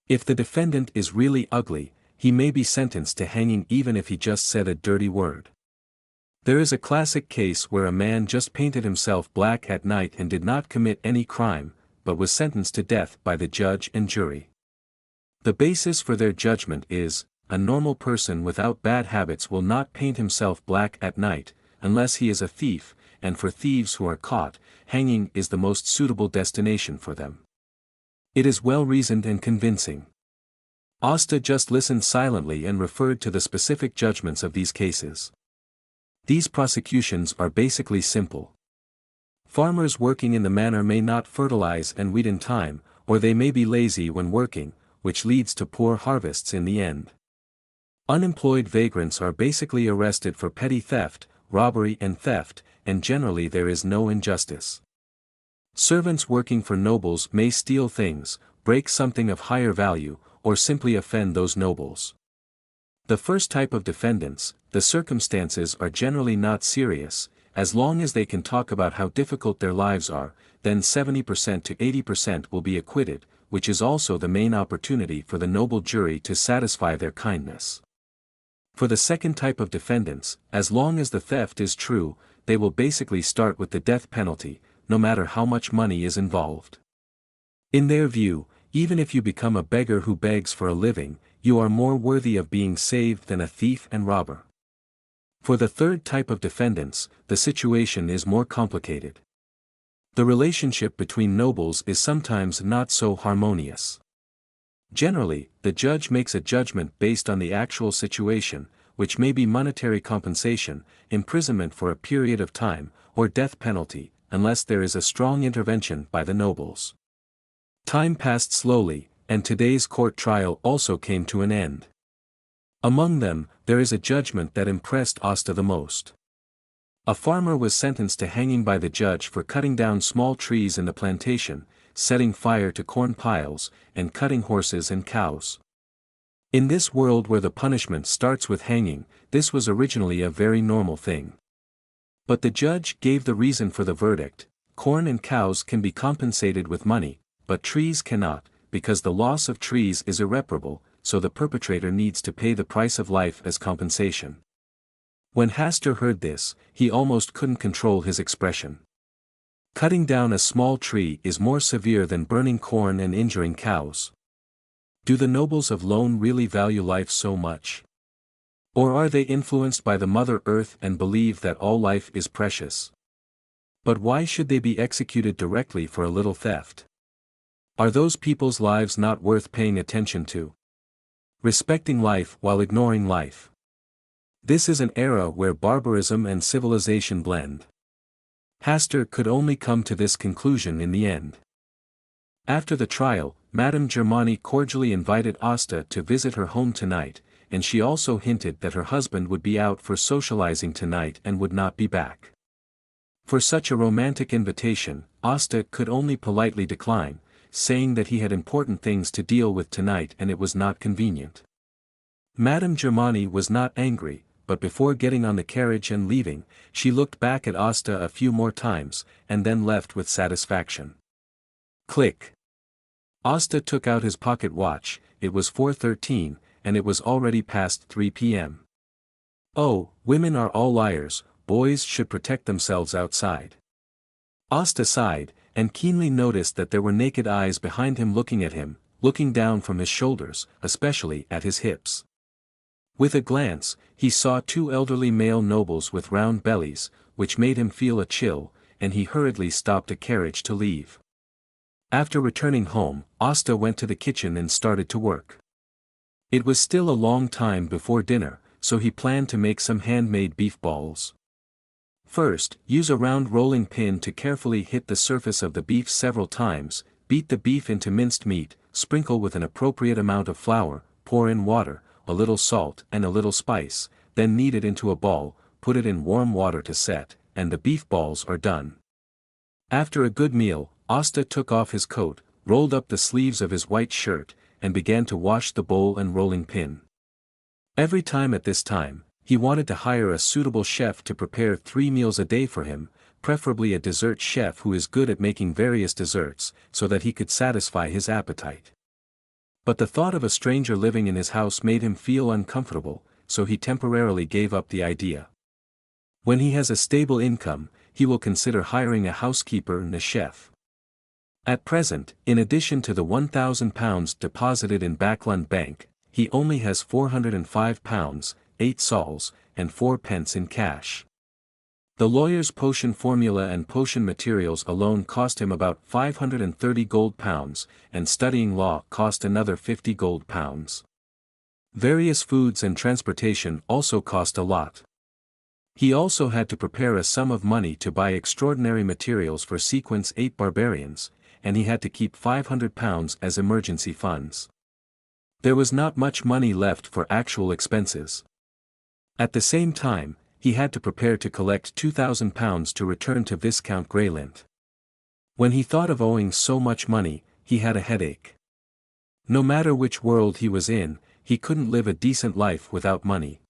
If the defendant is really ugly, he may be sentenced to hanging even if he just said a dirty word. There is a classic case where a man just painted himself black at night and did not commit any crime, but was sentenced to death by the judge and jury. The basis for their judgment is, a normal person without bad habits will not paint himself black at night, unless he is a thief, and for thieves who are caught, hanging is the most suitable destination for them. It is well reasoned and convincing. Asta just listened silently and referred to the specific judgments of these cases. These prosecutions are basically simple. Farmers working in the manor may not fertilize and weed in time, or they may be lazy when working, which leads to poor harvests in the end. Unemployed vagrants are basically arrested for petty theft, robbery and theft, and generally there is no injustice. Servants working for nobles may steal things, break something of higher value, or simply offend those nobles. The first type of defendants, the circumstances are generally not serious, as long as they can talk about how difficult their lives are, then 70% to 80% will be acquitted, which is also the main opportunity for the noble jury to satisfy their kindness. For the second type of defendants, as long as the theft is true, they will basically start with the death penalty, no matter how much money is involved. In their view, even if you become a beggar who begs for a living, you are more worthy of being saved than a thief and robber. For the third type of defendants, the situation is more complicated. The relationship between nobles is sometimes not so harmonious. Generally, the judge makes a judgment based on the actual situation, which may be monetary compensation, imprisonment for a period of time, or death penalty, unless there is a strong intervention by the nobles. Time passed slowly, and today's court trial also came to an end. Among them, there is a judgment that impressed Asta the most. A farmer was sentenced to hanging by the judge for cutting down small trees in the plantation, setting fire to corn piles, and cutting horses and cows. In this world where the punishment starts with hanging, this was originally a very normal thing. But the judge gave the reason for the verdict: corn and cows can be compensated with money, but trees cannot, because the loss of trees is irreparable, so the perpetrator needs to pay the price of life as compensation. When Hastur heard this, he almost couldn't control his expression. Cutting down a small tree is more severe than burning corn and injuring cows. Do the nobles of Lone really value life so much? Or are they influenced by the Mother Earth and believe that all life is precious? But why should they be executed directly for a little theft? Are those people's lives not worth paying attention to? Respecting life while ignoring life. This is an era where barbarism and civilization blend. Hastur could only come to this conclusion in the end. After the trial, Madame Germani cordially invited Asta to visit her home tonight, and she also hinted that her husband would be out for socializing tonight and would not be back. For such a romantic invitation, Asta could only politely decline, saying that he had important things to deal with tonight and it was not convenient. Madame Germani was not angry, but before getting on the carriage and leaving, she looked back at Asta a few more times, and then left with satisfaction. Click. Asta took out his pocket watch. It was 4:13, and it was already past 3 p.m. Oh, women are all liars, boys should protect themselves outside. Asta sighed, and keenly noticed that there were naked eyes behind him looking at him, looking down from his shoulders, especially at his hips. With a glance, he saw two elderly male nobles with round bellies, which made him feel a chill, and he hurriedly stopped a carriage to leave. After returning home, Asta went to the kitchen and started to work. It was still a long time before dinner, so he planned to make some handmade beef balls. First, use a round rolling pin to carefully hit the surface of the beef several times, beat the beef into minced meat, sprinkle with an appropriate amount of flour, pour in water, a little salt and a little spice, then knead it into a ball, put it in warm water to set, and the beef balls are done. After a good meal, Asta took off his coat, rolled up the sleeves of his white shirt, and began to wash the bowl and rolling pin. Every time at this time, he wanted to hire a suitable chef to prepare 3 meals a day for him, preferably a dessert chef who is good at making various desserts, so that he could satisfy his appetite. But the thought of a stranger living in his house made him feel uncomfortable, so he temporarily gave up the idea. When he has a stable income, he will consider hiring a housekeeper and a chef. At present, in addition to the £1,000 deposited in Backlund Bank, he only has £405, 8 sols, and 4 pence in cash. The lawyer's potion formula and potion materials alone cost him about 530 gold pounds, and studying law cost another 50 gold pounds. Various foods and transportation also cost a lot. He also had to prepare a sum of money to buy extraordinary materials for Sequence 8 barbarians, and he had to keep £500 as emergency funds. There was not much money left for actual expenses. At the same time, he had to prepare to collect £2,000 to return to Viscount Greylint. When he thought of owing so much money, he had a headache. No matter which world he was in, he couldn't live a decent life without money.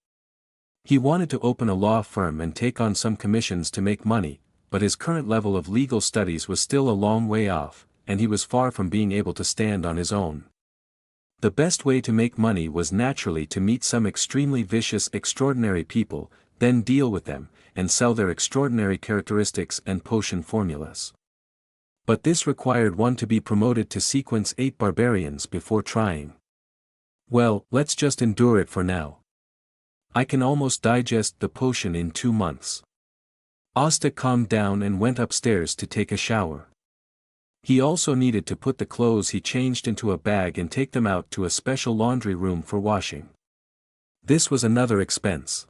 He wanted to open a law firm and take on some commissions to make money, but his current level of legal studies was still a long way off, and he was far from being able to stand on his own. The best way to make money was naturally to meet some extremely vicious extraordinary people, then deal with them, and sell their extraordinary characteristics and potion formulas. But this required one to be promoted to sequence 8 barbarians before trying. Well, let's just endure it for now. I can almost digest the potion in 2 months. Asta calmed down and went upstairs to take a shower. He also needed to put the clothes he changed into a bag and take them out to a special laundry room for washing. This was another expense.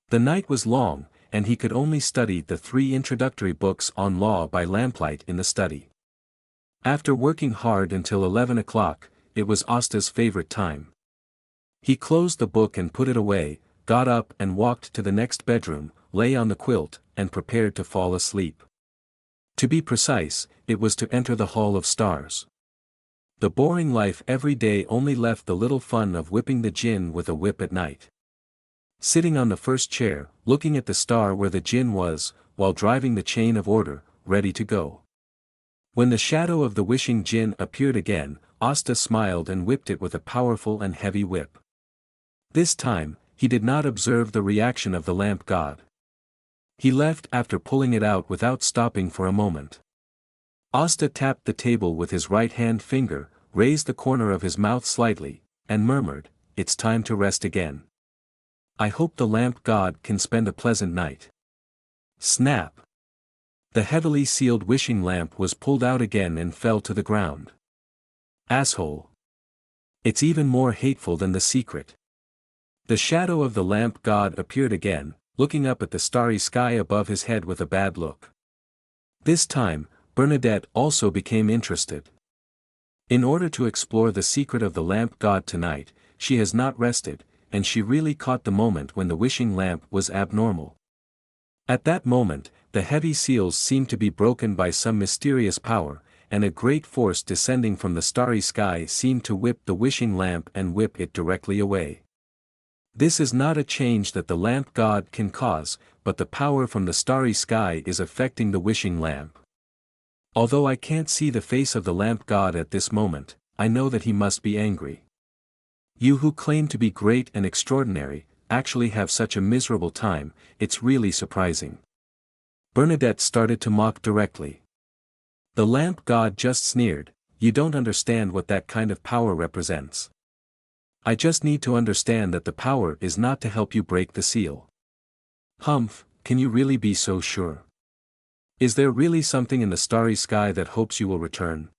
The night was long, and he could only study the 3 introductory books on law by lamplight in the study. After working hard until 11 o'clock, it was Asta's favorite time. He closed the book and put it away, got up and walked to the next bedroom, lay on the quilt, and prepared to fall asleep. To be precise, it was to enter the Hall of Stars. The boring life every day only left the little fun of whipping the djinn with a whip at night. Sitting on the first chair, looking at the star where the djinn was, while driving the chain of order, ready to go. When the shadow of the wishing djinn appeared again, Asta smiled and whipped it with a powerful and heavy whip. This time, he did not observe the reaction of the lamp god. He left after pulling it out without stopping for a moment. Asta tapped the table with his right-hand finger, raised the corner of his mouth slightly, and murmured, "It's time to rest again. I hope the lamp god can spend a pleasant night." Snap! The heavily sealed wishing lamp was pulled out again and fell to the ground. Asshole! It's even more hateful than the secret. The shadow of the lamp god appeared again, looking up at the starry sky above his head with a bad look. This time, Bernadette also became interested. In order to explore the secret of the lamp god tonight, she has not rested, and she really caught the moment when the wishing lamp was abnormal. At that moment, the heavy seals seemed to be broken by some mysterious power, and a great force descending from the starry sky seemed to whip the wishing lamp and whip it directly away. This is not a change that the lamp god can cause, but the power from the starry sky is affecting the wishing lamp. Although I can't see the face of the lamp god at this moment, I know that he must be angry. You who claim to be great and extraordinary, actually have such a miserable time, it's really surprising. Bernadette started to mock directly. The lamp god just sneered, "You don't understand what that kind of power represents. I just need to understand that the power is not to help you break the seal." Humph, can you really be so sure? Is there really something in the starry sky that hopes you will return?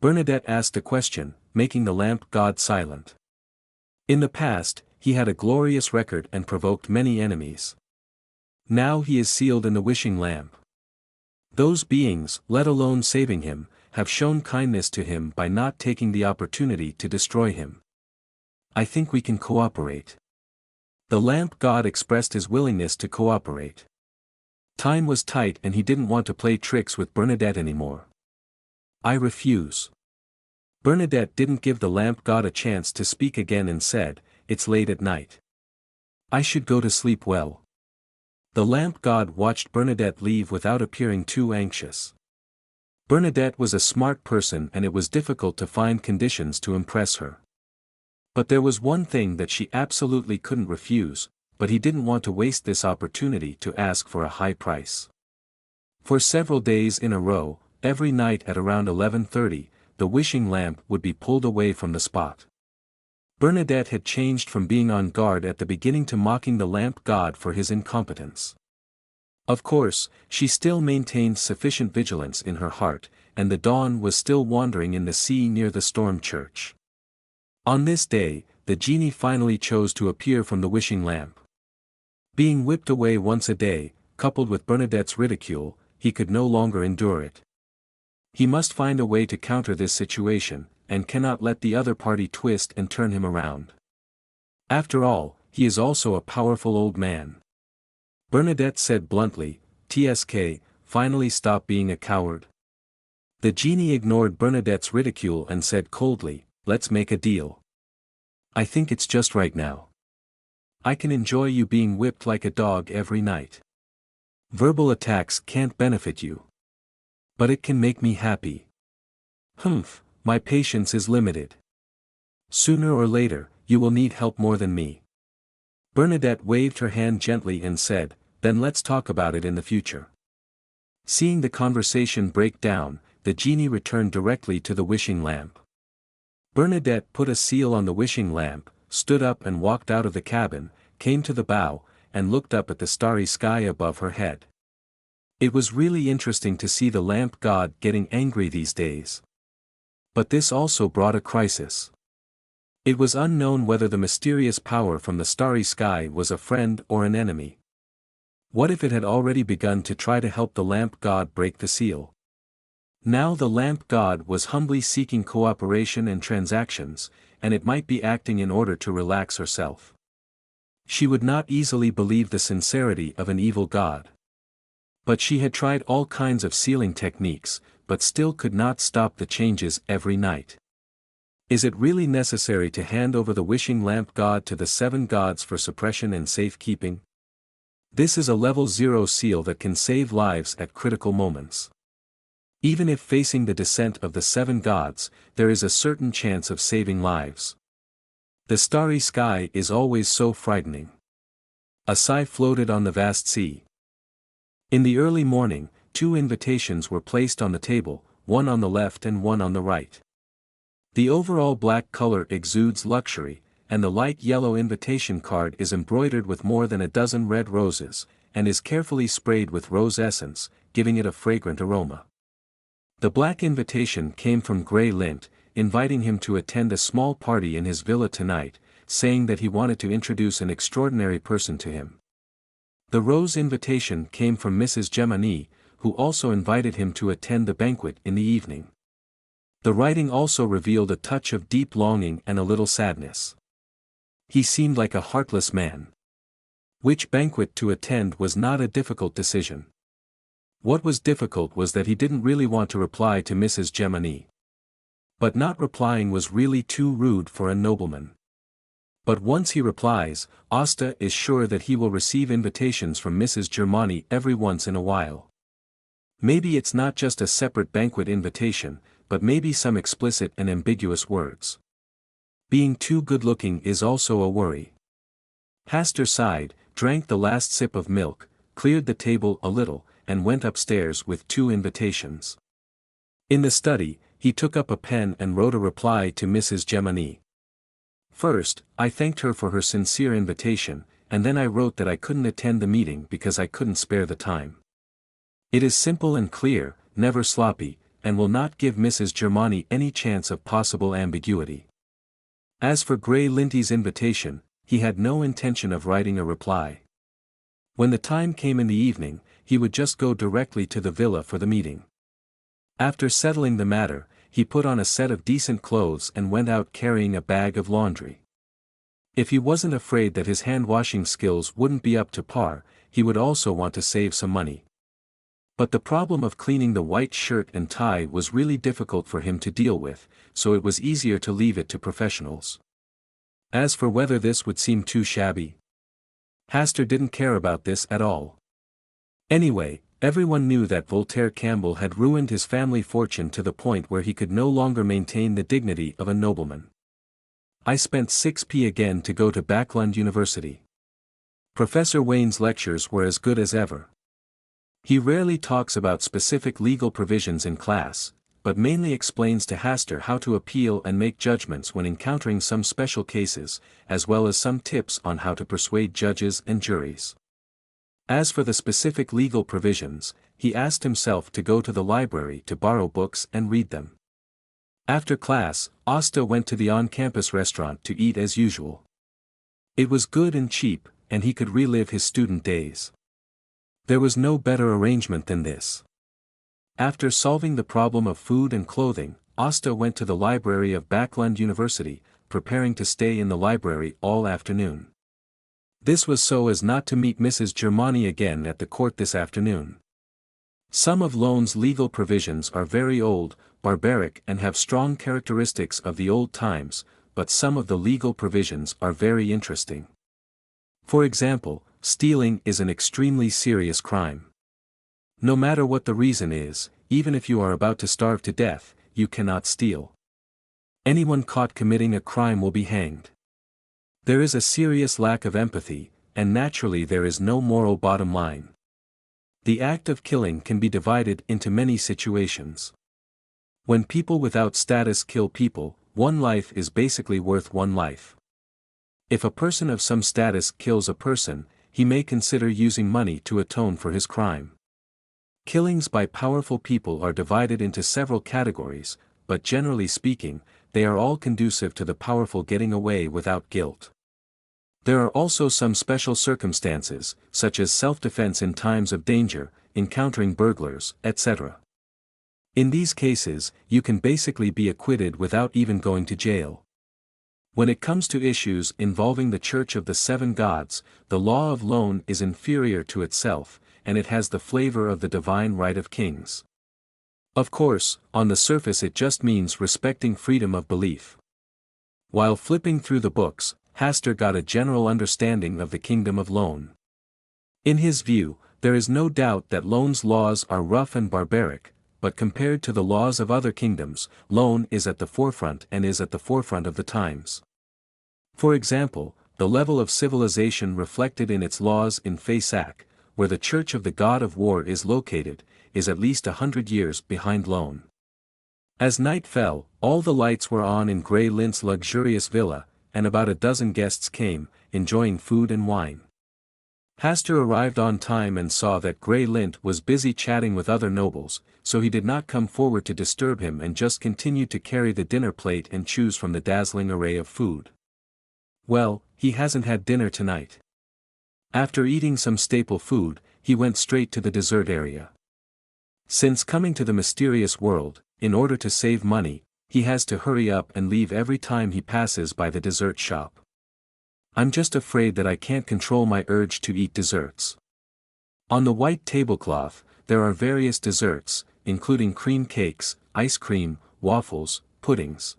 Bernadette asked a question, making the lamp god silent. In the past, he had a glorious record and provoked many enemies. Now he is sealed in the wishing lamp. Those beings, let alone saving him, have shown kindness to him by not taking the opportunity to destroy him. I think we can cooperate. The lamp god expressed his willingness to cooperate. Time was tight and he didn't want to play tricks with Bernadette anymore. "I refuse." Bernadette didn't give the lamp god a chance to speak again and said, "It's late at night. I should go to sleep well." The lamp god watched Bernadette leave without appearing too anxious. Bernadette was a smart person and it was difficult to find conditions to impress her. But there was one thing that she absolutely couldn't refuse, but he didn't want to waste this opportunity to ask for a high price. For several days in a row, every night at around 11:30, the wishing lamp would be pulled away from the spot. Bernadette had changed from being on guard at the beginning to mocking the lamp god for his incompetence. Of course, she still maintained sufficient vigilance in her heart, and the dawn was still wandering in the sea near the storm church. On this day, the genie finally chose to appear from the wishing lamp. Being whipped away once a day, coupled with Bernadette's ridicule, he could no longer endure it. He must find a way to counter this situation, and cannot let the other party twist and turn him around. After all, he is also a powerful old man. Bernadette said bluntly, "Tsk, finally stop being a coward." The genie ignored Bernadette's ridicule and said coldly, "Let's make a deal. I think it's just right now. I can enjoy you being whipped like a dog every night. Verbal attacks can't benefit you. But it can make me happy. Humph, my patience is limited. Sooner or later, you will need help more than me." Bernadette waved her hand gently and said, "Then let's talk about it in the future." Seeing the conversation break down, the genie returned directly to the wishing lamp. Bernadette put a seal on the wishing lamp, stood up and walked out of the cabin, came to the bow, and looked up at the starry sky above her head. It was really interesting to see the lamp god getting angry these days. But this also brought a crisis. It was unknown whether the mysterious power from the starry sky was a friend or an enemy. What if it had already begun to try to help the lamp god break the seal? Now the lamp god was humbly seeking cooperation and transactions, and it might be acting in order to relax herself. She would not easily believe the sincerity of an evil god. But she had tried all kinds of sealing techniques, but still could not stop the changes every night. Is it really necessary to hand over the wishing lamp god to the 7 gods for suppression and safekeeping? This is a level 0 seal that can save lives at critical moments. Even if facing the descent of the 7 gods, there is a certain chance of saving lives. The starry sky is always so frightening. A sigh floated on the vast sea. In the early morning, 2 invitations were placed on the table, one on the left and one on the right. The overall black color exudes luxury, and the light yellow invitation card is embroidered with more than a dozen red roses, and is carefully sprayed with rose essence, giving it a fragrant aroma. The black invitation came from Gray Lint, inviting him to attend a small party in his villa tonight, saying that he wanted to introduce an extraordinary person to him. The rose invitation came from Mrs. Gemini, who also invited him to attend the banquet in the evening. The writing also revealed a touch of deep longing and a little sadness. He seemed like a heartless man. Which banquet to attend was not a difficult decision. What was difficult was that he didn't really want to reply to Mrs. Gemini. But not replying was really too rude for a nobleman. But once he replies, Asta is sure that he will receive invitations from Mrs. Germani every once in a while. Maybe it's not just a separate banquet invitation, but maybe some explicit and ambiguous words. Being too good-looking is also a worry. Hastur sighed, drank the last sip of milk, cleared the table a little, and went upstairs with 2 invitations. In the study, he took up a pen and wrote a reply to Mrs. Gemini. First, I thanked her for her sincere invitation, and then I wrote that I couldn't attend the meeting because I couldn't spare the time. It is simple and clear, never sloppy, and will not give Mrs. Germani any chance of possible ambiguity. As for Gray Linty's invitation, he had no intention of writing a reply. When the time came in the evening, he would just go directly to the villa for the meeting. After settling the matter, he put on a set of decent clothes and went out carrying a bag of laundry. If he wasn't afraid that his hand-washing skills wouldn't be up to par, he would also want to save some money. But the problem of cleaning the white shirt and tie was really difficult for him to deal with, so it was easier to leave it to professionals. As for whether this would seem too shabby, Hastur didn't care about this at all. Anyway, everyone knew that Voltaire Campbell had ruined his family fortune to the point where he could no longer maintain the dignity of a nobleman. I spent 6p again to go to Backlund University. Professor Wayne's lectures were as good as ever. He rarely talks about specific legal provisions in class, but mainly explains to Hastur how to appeal and make judgments when encountering some special cases, as well as some tips on how to persuade judges and juries. As for the specific legal provisions, he asked himself to go to the library to borrow books and read them. After class, Asta went to the on-campus restaurant to eat as usual. It was good and cheap, and he could relive his student days. There was no better arrangement than this. After solving the problem of food and clothing, Asta went to the library of Backlund University, preparing to stay in the library all afternoon. This was so as not to meet Mrs. Germani again at the court this afternoon. Some of loan's legal provisions are very old, barbaric and have strong characteristics of the old times, but some of the legal provisions are very interesting. For example, stealing is an extremely serious crime. No matter what the reason is, even if you are about to starve to death, you cannot steal. Anyone caught committing a crime will be hanged. There is a serious lack of empathy, and naturally there is no moral bottom line. The act of killing can be divided into many situations. When people without status kill people, one life is basically worth one life. If a person of some status kills a person, he may consider using money to atone for his crime. Killings by powerful people are divided into several categories, but generally speaking, they are all conducive to the powerful getting away without guilt. There are also some special circumstances, such as self-defense in times of danger, encountering burglars, etc. In these cases, you can basically be acquitted without even going to jail. When it comes to issues involving the Church of the Seven Gods, the law of loan is inferior to itself, and it has the flavor of the divine right of kings. Of course, on the surface it just means respecting freedom of belief. While flipping through the books, Hastur got a general understanding of the kingdom of Lone. In his view, there is no doubt that Lone's laws are rough and barbaric, but compared to the laws of other kingdoms, Lone is at the forefront and is at the forefront of the times. For example, the level of civilization reflected in its laws in Fasak, where the Church of the God of War is located, is at least 100 years behind Lone. As night fell, all the lights were on in Grey Lint's luxurious villa, and about a dozen guests came, enjoying food and wine. Hastur arrived on time and saw that Grey Lint was busy chatting with other nobles, so he did not come forward to disturb him and just continued to carry the dinner plate and choose from the dazzling array of food. Well, he hasn't had dinner tonight. After eating some staple food, he went straight to the dessert area. Since coming to the mysterious world, in order to save money, he has to hurry up and leave every time he passes by the dessert shop. I'm just afraid that I can't control my urge to eat desserts. On the white tablecloth, there are various desserts, including cream cakes, ice cream, waffles, puddings.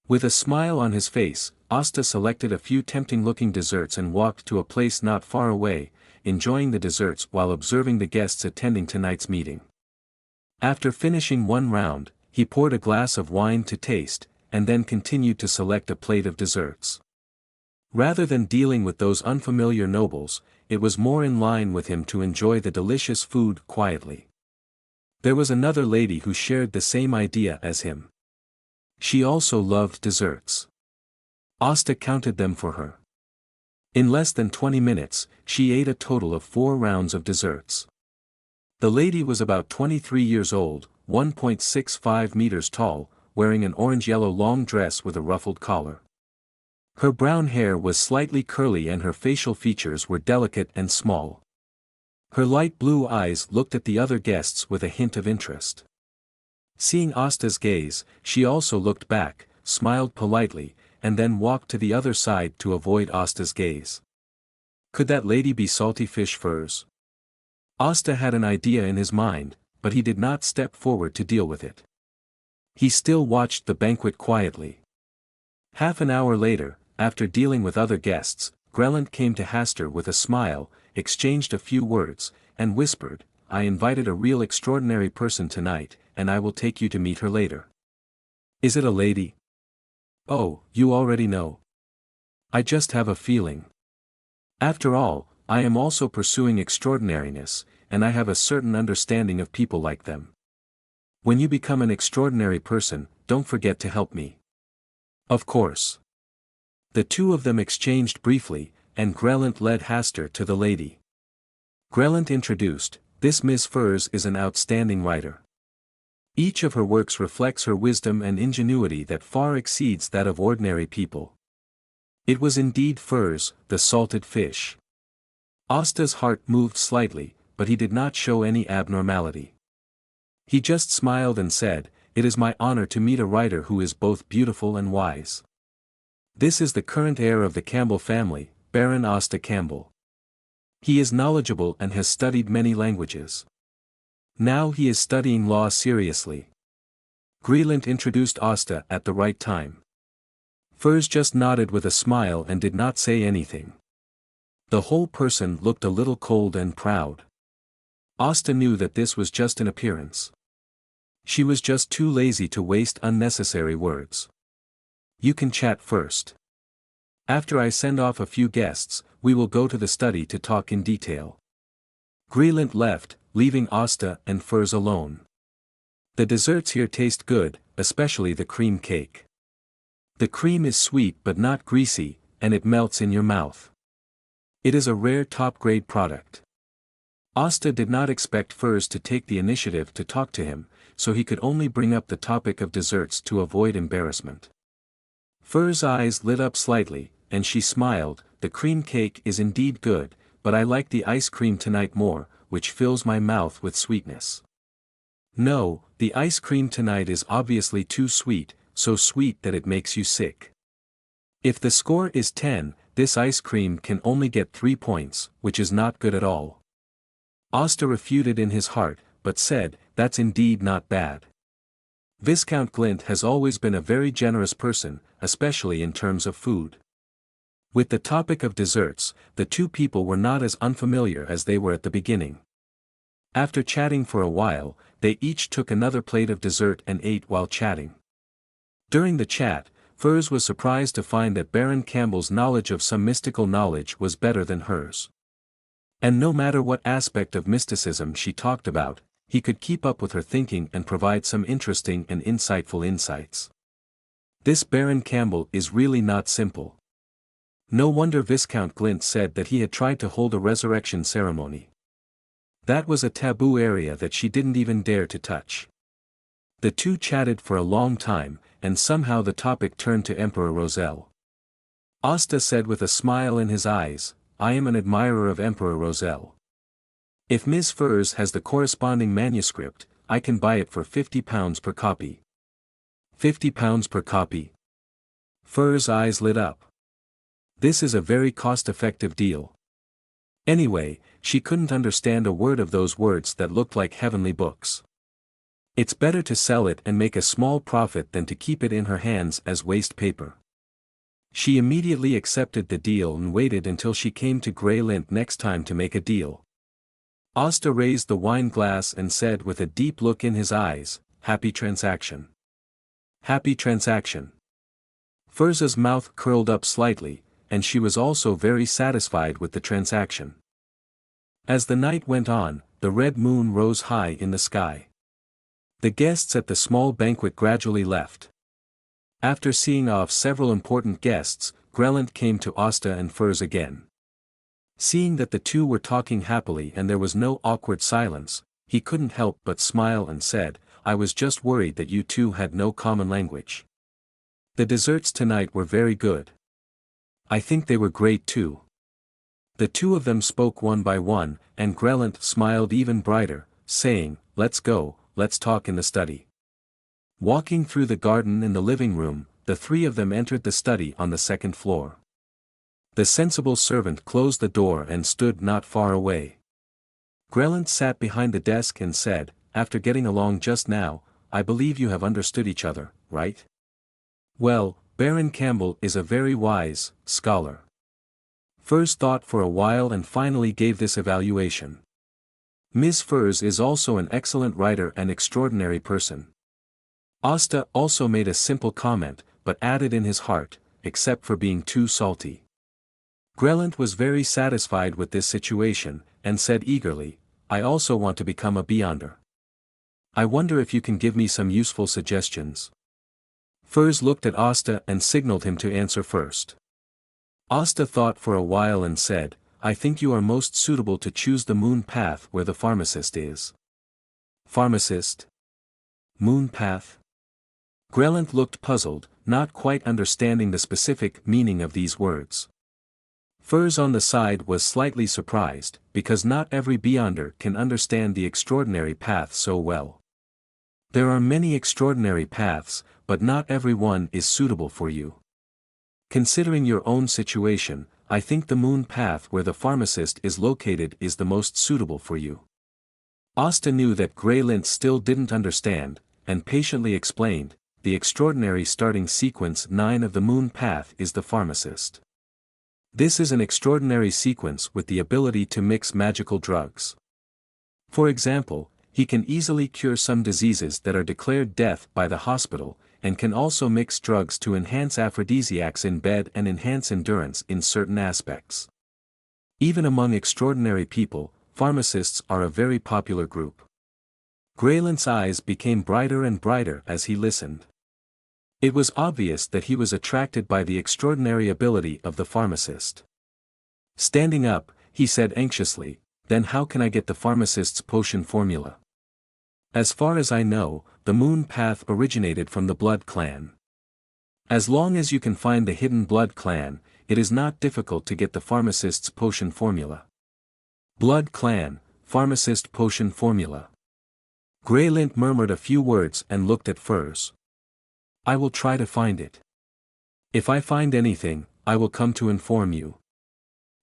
With a smile on his face, Asta selected a few tempting-looking desserts and walked to a place not far away, enjoying the desserts while observing the guests attending tonight's meeting. After finishing one round, he poured a glass of wine to taste, and then continued to select a plate of desserts. Rather than dealing with those unfamiliar nobles, it was more in line with him to enjoy the delicious food quietly. There was another lady who shared the same idea as him. She also loved desserts. Asta counted them for her. In less than 20 minutes, she ate a total of 4 rounds of desserts. The lady was about 23 years old, 1.65 meters tall, wearing an orange-yellow long dress with a ruffled collar. Her brown hair was slightly curly and her facial features were delicate and small. Her light blue eyes looked at the other guests with a hint of interest. Seeing Asta's gaze, she also looked back, smiled politely, and then walked to the other side to avoid Asta's gaze. Could that lady be Salty Fish Furs? Asta had an idea in his mind, but he did not step forward to deal with it. He still watched the banquet quietly. Half an hour later, after dealing with other guests, Grellant came to Hastur with a smile, exchanged a few words, and whispered, "I invited a real extraordinary person tonight, and I will take you to meet her later." "Is it a lady?" "Oh, you already know." "I just have a feeling. After all, I am also pursuing extraordinariness, and I have a certain understanding of people like them. When you become an extraordinary person, don't forget to help me." "Of course." The two of them exchanged briefly, and Grellant led Hastur to the lady. Grellant introduced, "This Miss Furs is an outstanding writer. Each of her works reflects her wisdom and ingenuity that far exceeds that of ordinary people." It was indeed Furs, the salted fish. Asta's heart moved slightly, but he did not show any abnormality. He just smiled and said, "It is my honor to meet a writer who is both beautiful and wise. This is the current heir of the Campbell family, Baron Asta Campbell. He is knowledgeable and has studied many languages. Now he is studying law seriously." Grellant introduced Asta at the right time. Furs just nodded with a smile and did not say anything. The whole person looked a little cold and proud. Asta knew that this was just an appearance. She was just too lazy to waste unnecessary words. "You can chat first. After I send off a few guests, we will go to the study to talk in detail." Grelint left, leaving Asta and Furs alone. The desserts here taste good, especially the cream cake. The cream is sweet but not greasy, and it melts in your mouth. It is a rare top-grade product. Asta did not expect Furs to take the initiative to talk to him, so he could only bring up the topic of desserts to avoid embarrassment. Furs' eyes lit up slightly, and she smiled. The cream cake is indeed good, but I like the ice cream tonight more, which fills my mouth with sweetness. No, the ice cream tonight is obviously too sweet, so sweet that it makes you sick. If the score is 10, this ice cream can only get 3 points, which is not good at all. Asta refuted in his heart, but said, that's indeed not bad. Viscount Glint has always been a very generous person, especially in terms of food. With the topic of desserts, the two people were not as unfamiliar as they were at the beginning. After chatting for a while, they each took another plate of dessert and ate while chatting. During the chat, Furs was surprised to find that Baron Campbell's knowledge of some mystical knowledge was better than hers. And no matter what aspect of mysticism she talked about, he could keep up with her thinking and provide some interesting and insightful insights. This Baron Campbell is really not simple. No wonder Viscount Glint said that he had tried to hold a resurrection ceremony. That was a taboo area that she didn't even dare to touch. The two chatted for a long time, and somehow the topic turned to Emperor Roselle. Asta said with a smile in his eyes, I am an admirer of Emperor Roselle. If Ms. Furs has the corresponding manuscript, I can buy it for £50 per copy. £50 per copy? Furs' eyes lit up. This is a very cost-effective deal. Anyway, she couldn't understand a word of those words that looked like heavenly books. It's better to sell it and make a small profit than to keep it in her hands as waste paper. She immediately accepted the deal and waited until she came to Grey Lint next time to make a deal. Asta raised the wine glass and said with a deep look in his eyes, happy transaction. Happy transaction. Furza's mouth curled up slightly, and she was also very satisfied with the transaction. As the night went on, the red moon rose high in the sky. The guests at the small banquet gradually left. After seeing off several important guests, Grelint came to Asta and Furs again. Seeing that the two were talking happily and there was no awkward silence, he couldn't help but smile and said, I was just worried that you two had no common language. The desserts tonight were very good. I think they were great too. The two of them spoke one by one, and Grelint smiled even brighter, saying, let's go, let's talk in the study. Walking through the garden in the living room, the three of them entered the study on the second floor. The sensible servant closed the door and stood not far away. Grelint sat behind the desk and said, after getting along just now, I believe you have understood each other, right? Well, Baron Campbell is a very wise scholar. Furs thought for a while and finally gave this evaluation. Ms. Furs is also an excellent writer and extraordinary person. Asta also made a simple comment, but added in his heart, except for being too salty. Grelint was very satisfied with this situation, and said eagerly, I also want to become a Beyonder. I wonder if you can give me some useful suggestions. Furs looked at Asta and signaled him to answer first. Asta thought for a while and said, I think you are most suitable to choose the moon path where the pharmacist is. Pharmacist? Moon path? Grelint looked puzzled, not quite understanding the specific meaning of these words. Furs on the side was slightly surprised, because not every Beyonder can understand the extraordinary path so well. There are many extraordinary paths, but not every one is suitable for you. Considering your own situation, I think the moon path where the pharmacist is located is the most suitable for you. Asta knew that Grey Lint still didn't understand, and patiently explained, the extraordinary starting sequence 9 of the moon path is the pharmacist. This is an extraordinary sequence with the ability to mix magical drugs. For example, he can easily cure some diseases that are declared death by the hospital, and can also mix drugs to enhance aphrodisiacs in bed and enhance endurance in certain aspects. Even among extraordinary people, pharmacists are a very popular group. Graylant's eyes became brighter and brighter as he listened. It was obvious that he was attracted by the extraordinary ability of the pharmacist. Standing up, he said anxiously, "Then how can I get the pharmacist's potion formula?" "As far as I know, the moon path originated from the Blood Clan. As long as you can find the hidden Blood Clan, it is not difficult to get the pharmacist's potion formula." Blood Clan, pharmacist potion formula. Graylant murmured a few words and looked at Furs. "I will try to find it. If I find anything, I will come to inform you."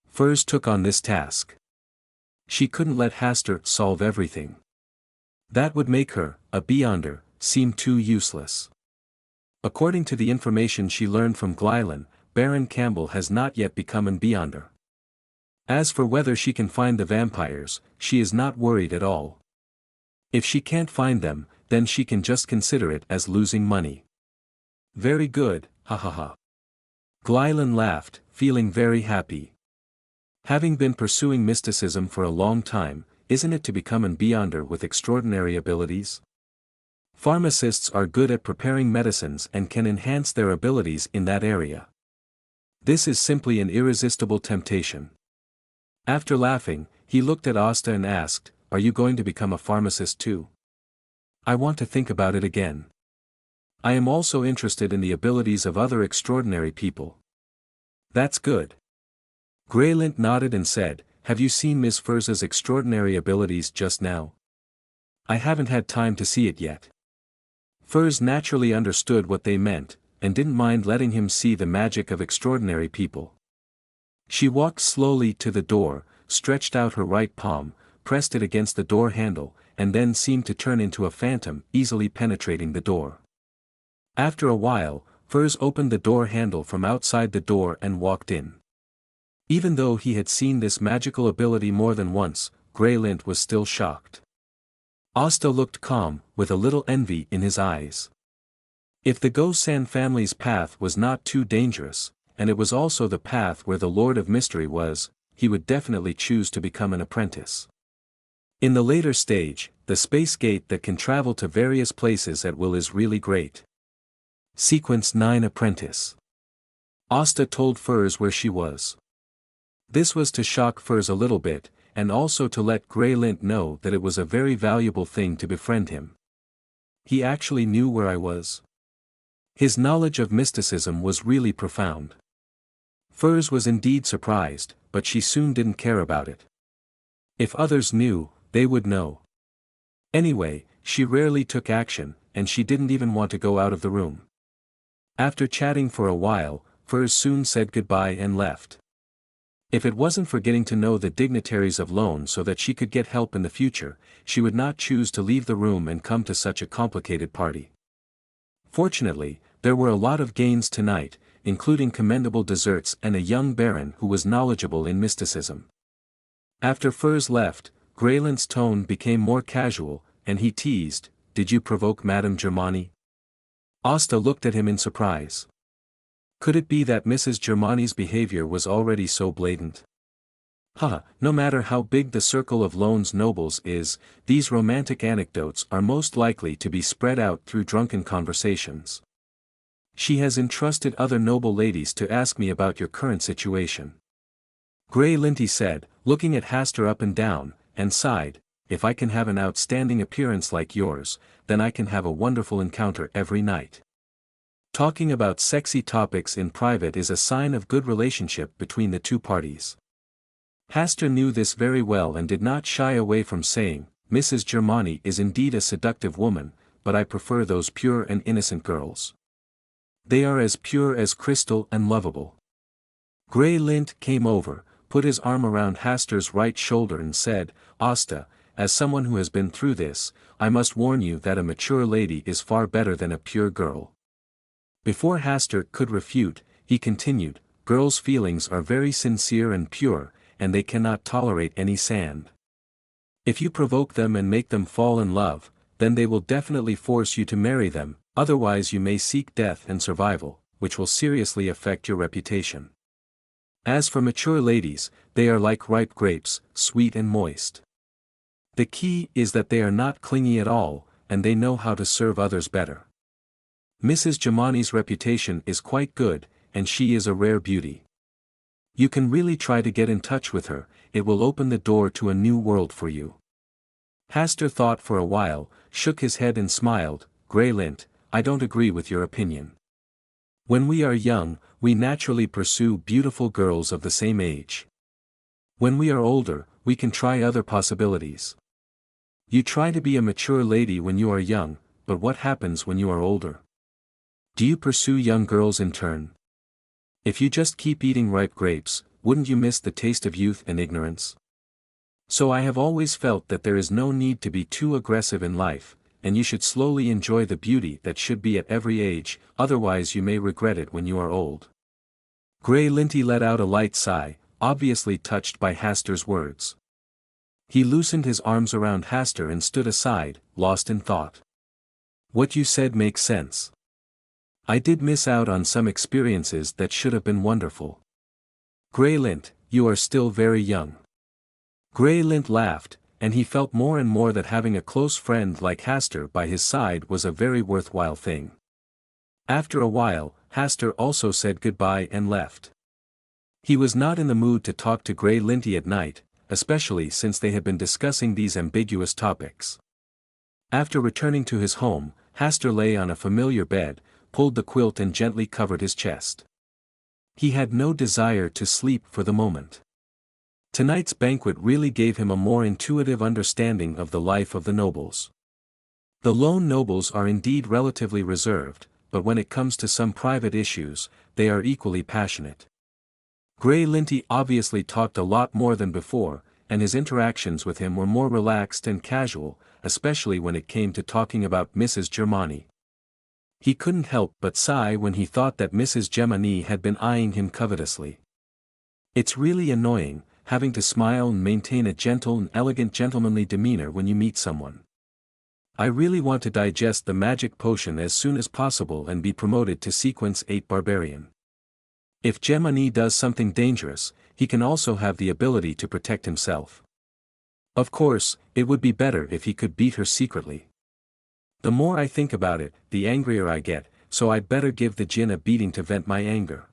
Furs took on this task. She couldn't let Hastur solve everything. That would make her, a Beyonder, seem too useless. According to the information she learned from Glylan, Baron Campbell has not yet become an Beyonder. As for whether she can find the vampires, she is not worried at all. If she can't find them, then she can just consider it as losing money. "Very good, ha ha ha." Glylan laughed, feeling very happy. Having been pursuing mysticism for a long time, isn't it to become an Beyonder with extraordinary abilities? Pharmacists are good at preparing medicines and can enhance their abilities in that area. This is simply an irresistible temptation. After laughing, he looked at Asta and asked, "Are you going to become a pharmacist too?" "I want to think about it again. I am also interested in the abilities of other extraordinary people." "That's good." Graylant nodded and said, "Have you seen Miss Furz's extraordinary abilities just now?" "I haven't had time to see it yet." Furs naturally understood what they meant, and didn't mind letting him see the magic of extraordinary people. She walked slowly to the door, stretched out her right palm, pressed it against the door handle, and then seemed to turn into a phantom, easily penetrating the door. After a while, Furs opened the door handle from outside the door and walked in. Even though he had seen this magical ability more than once, Graylint was still shocked. Asta looked calm, with a little envy in his eyes. If the Go-San family's path was not too dangerous, and it was also the path where the Lord of Mystery was, he would definitely choose to become an apprentice. In the later stage, the space gate that can travel to various places at will is really great. Sequence 9 Apprentice. Asta told Furs where she was. This was to shock Furs a little bit, and also to let Graylint know that it was a very valuable thing to befriend him. "He actually knew where I was." His knowledge of mysticism was really profound. Furs was indeed surprised, but she soon didn't care about it. If others knew, they would know. Anyway, she rarely took action, and she didn't even want to go out of the room. After chatting for a while, Furs soon said goodbye and left. If it wasn't for getting to know the dignitaries of Lone so that she could get help in the future, she would not choose to leave the room and come to such a complicated party. Fortunately, there were a lot of gains tonight, including commendable desserts and a young baron who was knowledgeable in mysticism. After Furs left, Graylant's tone became more casual, and he teased, "Did you provoke Madame Germani?" Asta looked at him in surprise. Could it be that Mrs. Germani's behavior was already so blatant? No matter how big the circle of Lone's nobles is, these romantic anecdotes are most likely to be spread out through drunken conversations. She has entrusted other noble ladies to ask me about your current situation. Graylinty said, looking at Hastur up and down, and sighed, "If I can have an outstanding appearance like yours, then I can have a wonderful encounter every night." Talking about sexy topics in private is a sign of good relationship between the two parties. Hastur knew this very well and did not shy away from saying, "Mrs. Germani is indeed a seductive woman, but I prefer those pure and innocent girls. They are as pure as crystal and lovable." Graylint came over, put his arm around Hastur's right shoulder and said, "Asta, as someone who has been through this, I must warn you that a mature lady is far better than a pure girl." Before Hastur could refute, he continued, "Girls' feelings are very sincere and pure, and they cannot tolerate any sand. If you provoke them and make them fall in love, then they will definitely force you to marry them, otherwise you may seek death and survival, which will seriously affect your reputation." As for mature ladies, they are like ripe grapes, sweet and moist. The key is that they are not clingy at all, and they know how to serve others better. Mrs. Jamani's reputation is quite good, and she is a rare beauty. You can really try to get in touch with her, it will open the door to a new world for you. Hastur thought for a while, shook his head and smiled. Grey Lint, I don't agree with your opinion. When we are young, we naturally pursue beautiful girls of the same age. When we are older, we can try other possibilities. You try to be a mature lady when you are young, but what happens when you are older? Do you pursue young girls in turn? If you just keep eating ripe grapes, wouldn't you miss the taste of youth and ignorance? So I have always felt that there is no need to be too aggressive in life, and you should slowly enjoy the beauty that should be at every age, otherwise you may regret it when you are old. Grey Linty let out a light sigh, obviously touched by Hastur's words. He loosened his arms around Hastur and stood aside, lost in thought. What you said makes sense. I did miss out on some experiences that should have been wonderful. Grey Lint, you are still very young. Grey Lint laughed, and he felt more and more that having a close friend like Hastur by his side was a very worthwhile thing. After a while, Hastur also said goodbye and left. He was not in the mood to talk to Grey Linty at night, especially since they had been discussing these ambiguous topics. After returning to his home, Hastur lay on a familiar bed, pulled the quilt and gently covered his chest. He had no desire to sleep for the moment. Tonight's banquet really gave him a more intuitive understanding of the life of the nobles. The lone nobles are indeed relatively reserved, but when it comes to some private issues, they are equally passionate. Grey Linty obviously talked a lot more than before, and his interactions with him were more relaxed and casual, especially when it came to talking about Mrs. Germani. He couldn't help but sigh when he thought that Mrs. Germani had been eyeing him covetously. It's really annoying, having to smile and maintain a gentle and elegant gentlemanly demeanor when you meet someone. I really want to digest the magic potion as soon as possible and be promoted to Sequence 8 Barbarian. If Gemini does something dangerous, he can also have the ability to protect himself. Of course, it would be better if he could beat her secretly. The more I think about it, the angrier I get, so I'd better give the djinn a beating to vent my anger.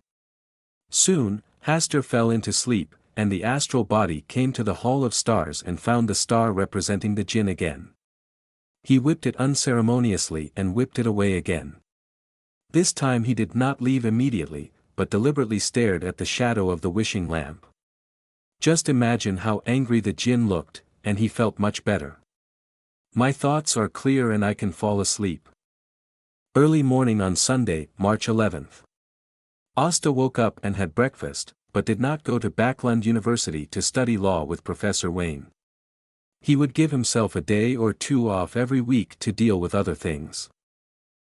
Soon, Hastur fell into sleep, and the astral body came to the Hall of Stars and found the star representing the djinn again. He whipped it unceremoniously and whipped it away again. This time he did not leave immediately, but deliberately stared at the shadow of the wishing lamp. Just imagine how angry the djinn looked, and he felt much better. My thoughts are clear and I can fall asleep. Early morning on Sunday, March 11th. Asta woke up and had breakfast, but did not go to Backlund University to study law with Professor Wayne. He would give himself a day or two off every week to deal with other things.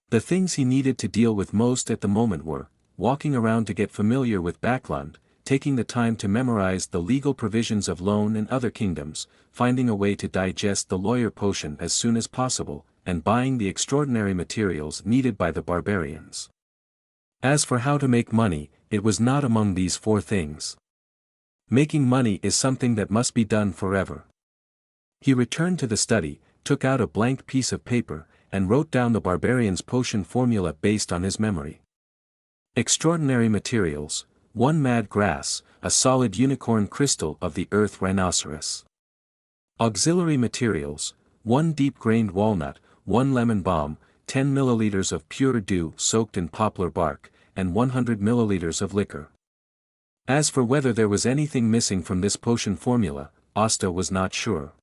The things he needed to deal with most at the moment were, walking around to get familiar with Backlund, taking the time to memorize the legal provisions of Loan and other kingdoms, finding a way to digest the lawyer potion as soon as possible, and buying the extraordinary materials needed by the barbarians. As for how to make money, it was not among these four things. Making money is something that must be done forever. He returned to the study, took out a blank piece of paper, and wrote down the barbarian's potion formula based on his memory. Extraordinary materials: 1 mad grass, a solid unicorn crystal of the earth rhinoceros. Auxiliary materials: 1 deep-grained walnut, 1 lemon balm, 10 milliliters of pure dew soaked in poplar bark, and 100 milliliters of liquor. As for whether there was anything missing from this potion formula, Asta was not sure.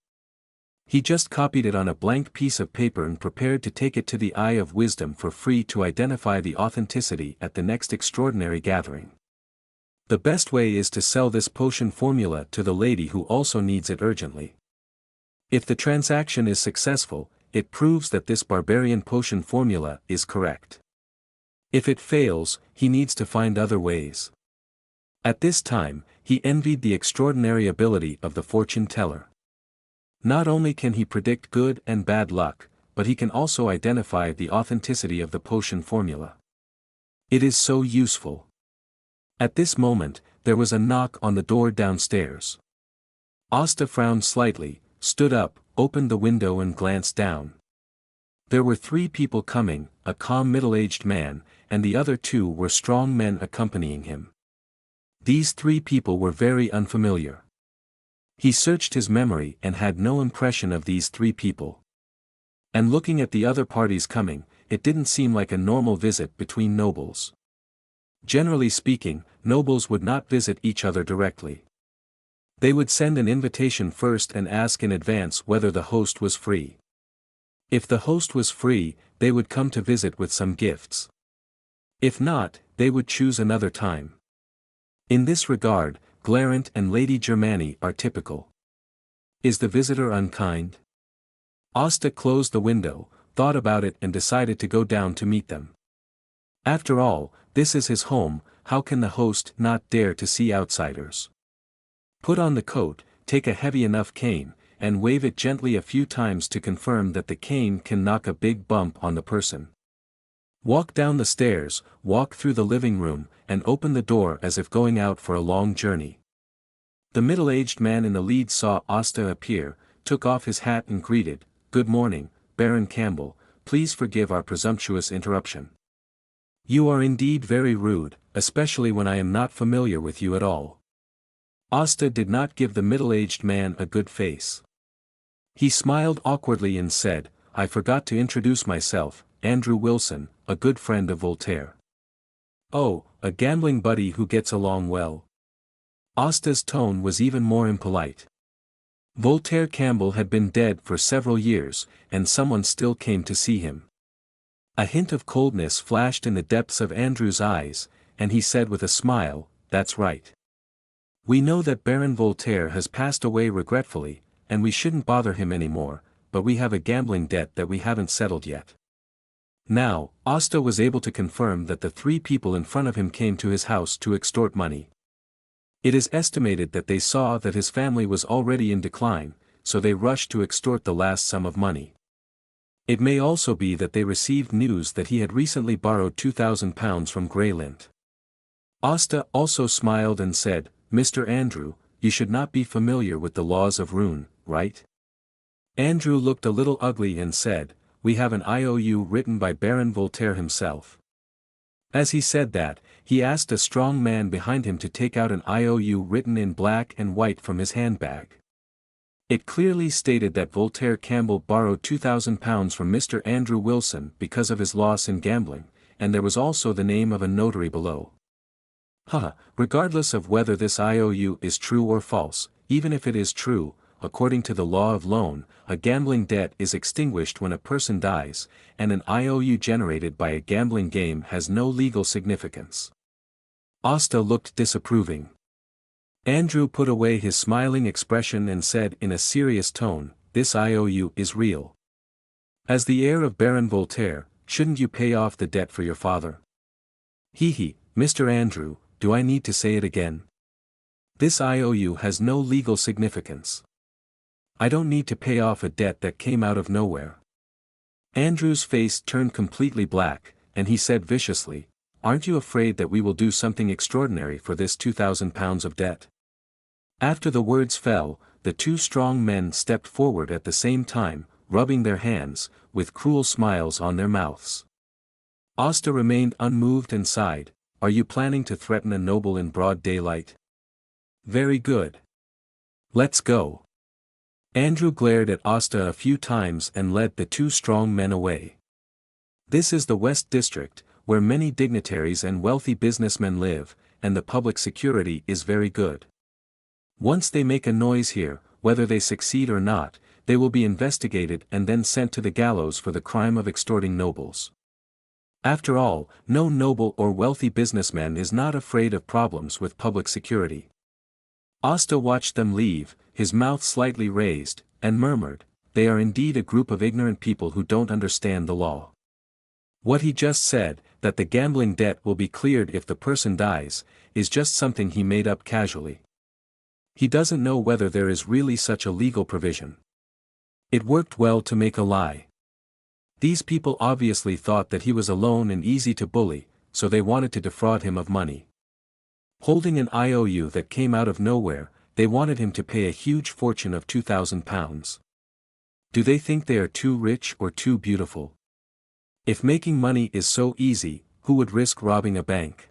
He just copied it on a blank piece of paper and prepared to take it to the Eye of Wisdom for free to identify the authenticity at the next extraordinary gathering. The best way is to sell this potion formula to the lady who also needs it urgently. If the transaction is successful, it proves that this barbarian potion formula is correct. If it fails, he needs to find other ways. At this time, he envied the extraordinary ability of the fortune teller. Not only can he predict good and bad luck, but he can also identify the authenticity of the potion formula. It is so useful. At this moment, there was a knock on the door downstairs. Asta frowned slightly, stood up, opened the window and glanced down. There were 3 people coming, a calm middle-aged man, and the other 2 were strong men accompanying him. These 3 people were very unfamiliar. He searched his memory and had no impression of these 3 people. And looking at the other parties coming, it didn't seem like a normal visit between nobles. Generally speaking, nobles would not visit each other directly. They would send an invitation first and ask in advance whether the host was free. If the host was free, they would come to visit with some gifts. If not, they would choose another time. In this regard, Glarant and Lady Germani are typical. Is the visitor unkind? Asta closed the window, thought about it and decided to go down to meet them. After all, this is his home, how can the host not dare to see outsiders? Put on the coat, take a heavy enough cane, and wave it gently a few times to confirm that the cane can knock a big bump on the person. Walk down the stairs, walk through the living room, and open the door as if going out for a long journey. The middle-aged man in the lead saw Asta appear, took off his hat and greeted, "Good morning, Baron Campbell, please forgive our presumptuous interruption. You are indeed very rude, especially when I am not familiar with you at all." Asta did not give the middle-aged man a good face. He smiled awkwardly and said, "I forgot to introduce myself, Andrew Wilson, a good friend of Voltaire." "Oh, a gambling buddy who gets along well." Asta's tone was even more impolite. Voltaire Campbell had been dead for several years, and someone still came to see him. A hint of coldness flashed in the depths of Andrew's eyes, and he said with a smile, "That's right. We know that Baron Voltaire has passed away regretfully, and we shouldn't bother him anymore, but we have a gambling debt that we haven't settled yet." Now, Asta was able to confirm that the 3 people in front of him came to his house to extort money. It is estimated that they saw that his family was already in decline, so they rushed to extort the last sum of money. It may also be that they received news that he had recently borrowed £2,000 from Greylint. Asta also smiled and said, "Mr. Andrew, you should not be familiar with the laws of Rune, right?" Andrew looked a little ugly and said, "We have an IOU written by Baron Voltaire himself." As he said that, he asked a strong man behind him to take out an IOU written in black and white from his handbag. It clearly stated that Voltaire Campbell borrowed £2,000 from Mr. Andrew Wilson because of his loss in gambling, and there was also the name of a notary below. Regardless of whether this IOU is true or false, even if it is true, according to the law of loan, a gambling debt is extinguished when a person dies, and an IOU generated by a gambling game has no legal significance. Asta looked disapproving. Andrew put away his smiling expression and said in a serious tone, "This IOU is real. As the heir of Baron Voltaire, shouldn't you pay off the debt for your father?" Mr. Andrew, do I need to say it again? This IOU has no legal significance. I don't need to pay off a debt that came out of nowhere." Andrew's face turned completely black, and he said viciously, "Aren't you afraid that we will do something extraordinary for this £2,000 of debt?" After the words fell, the 2 strong men stepped forward at the same time, rubbing their hands, with cruel smiles on their mouths. Asta remained unmoved and sighed, "Are you planning to threaten a noble in broad daylight? Very good. Let's go." Andrew glared at Asta a few times and led the 2 strong men away. This is the West District, where many dignitaries and wealthy businessmen live, and the public security is very good. Once they make a noise here, whether they succeed or not, they will be investigated and then sent to the gallows for the crime of extorting nobles. After all, no noble or wealthy businessman is not afraid of problems with public security. Asta watched them leave, his mouth slightly raised, and murmured, "They are indeed a group of ignorant people who don't understand the law. What he just said, that the gambling debt will be cleared if the person dies, is just something he made up casually. He doesn't know whether there is really such a legal provision. It worked well to make a lie. These people obviously thought that he was alone and easy to bully, so they wanted to defraud him of money. Holding an IOU that came out of nowhere, they wanted him to pay a huge fortune of £2,000. Do they think they are too rich or too beautiful? If making money is so easy, who would risk robbing a bank?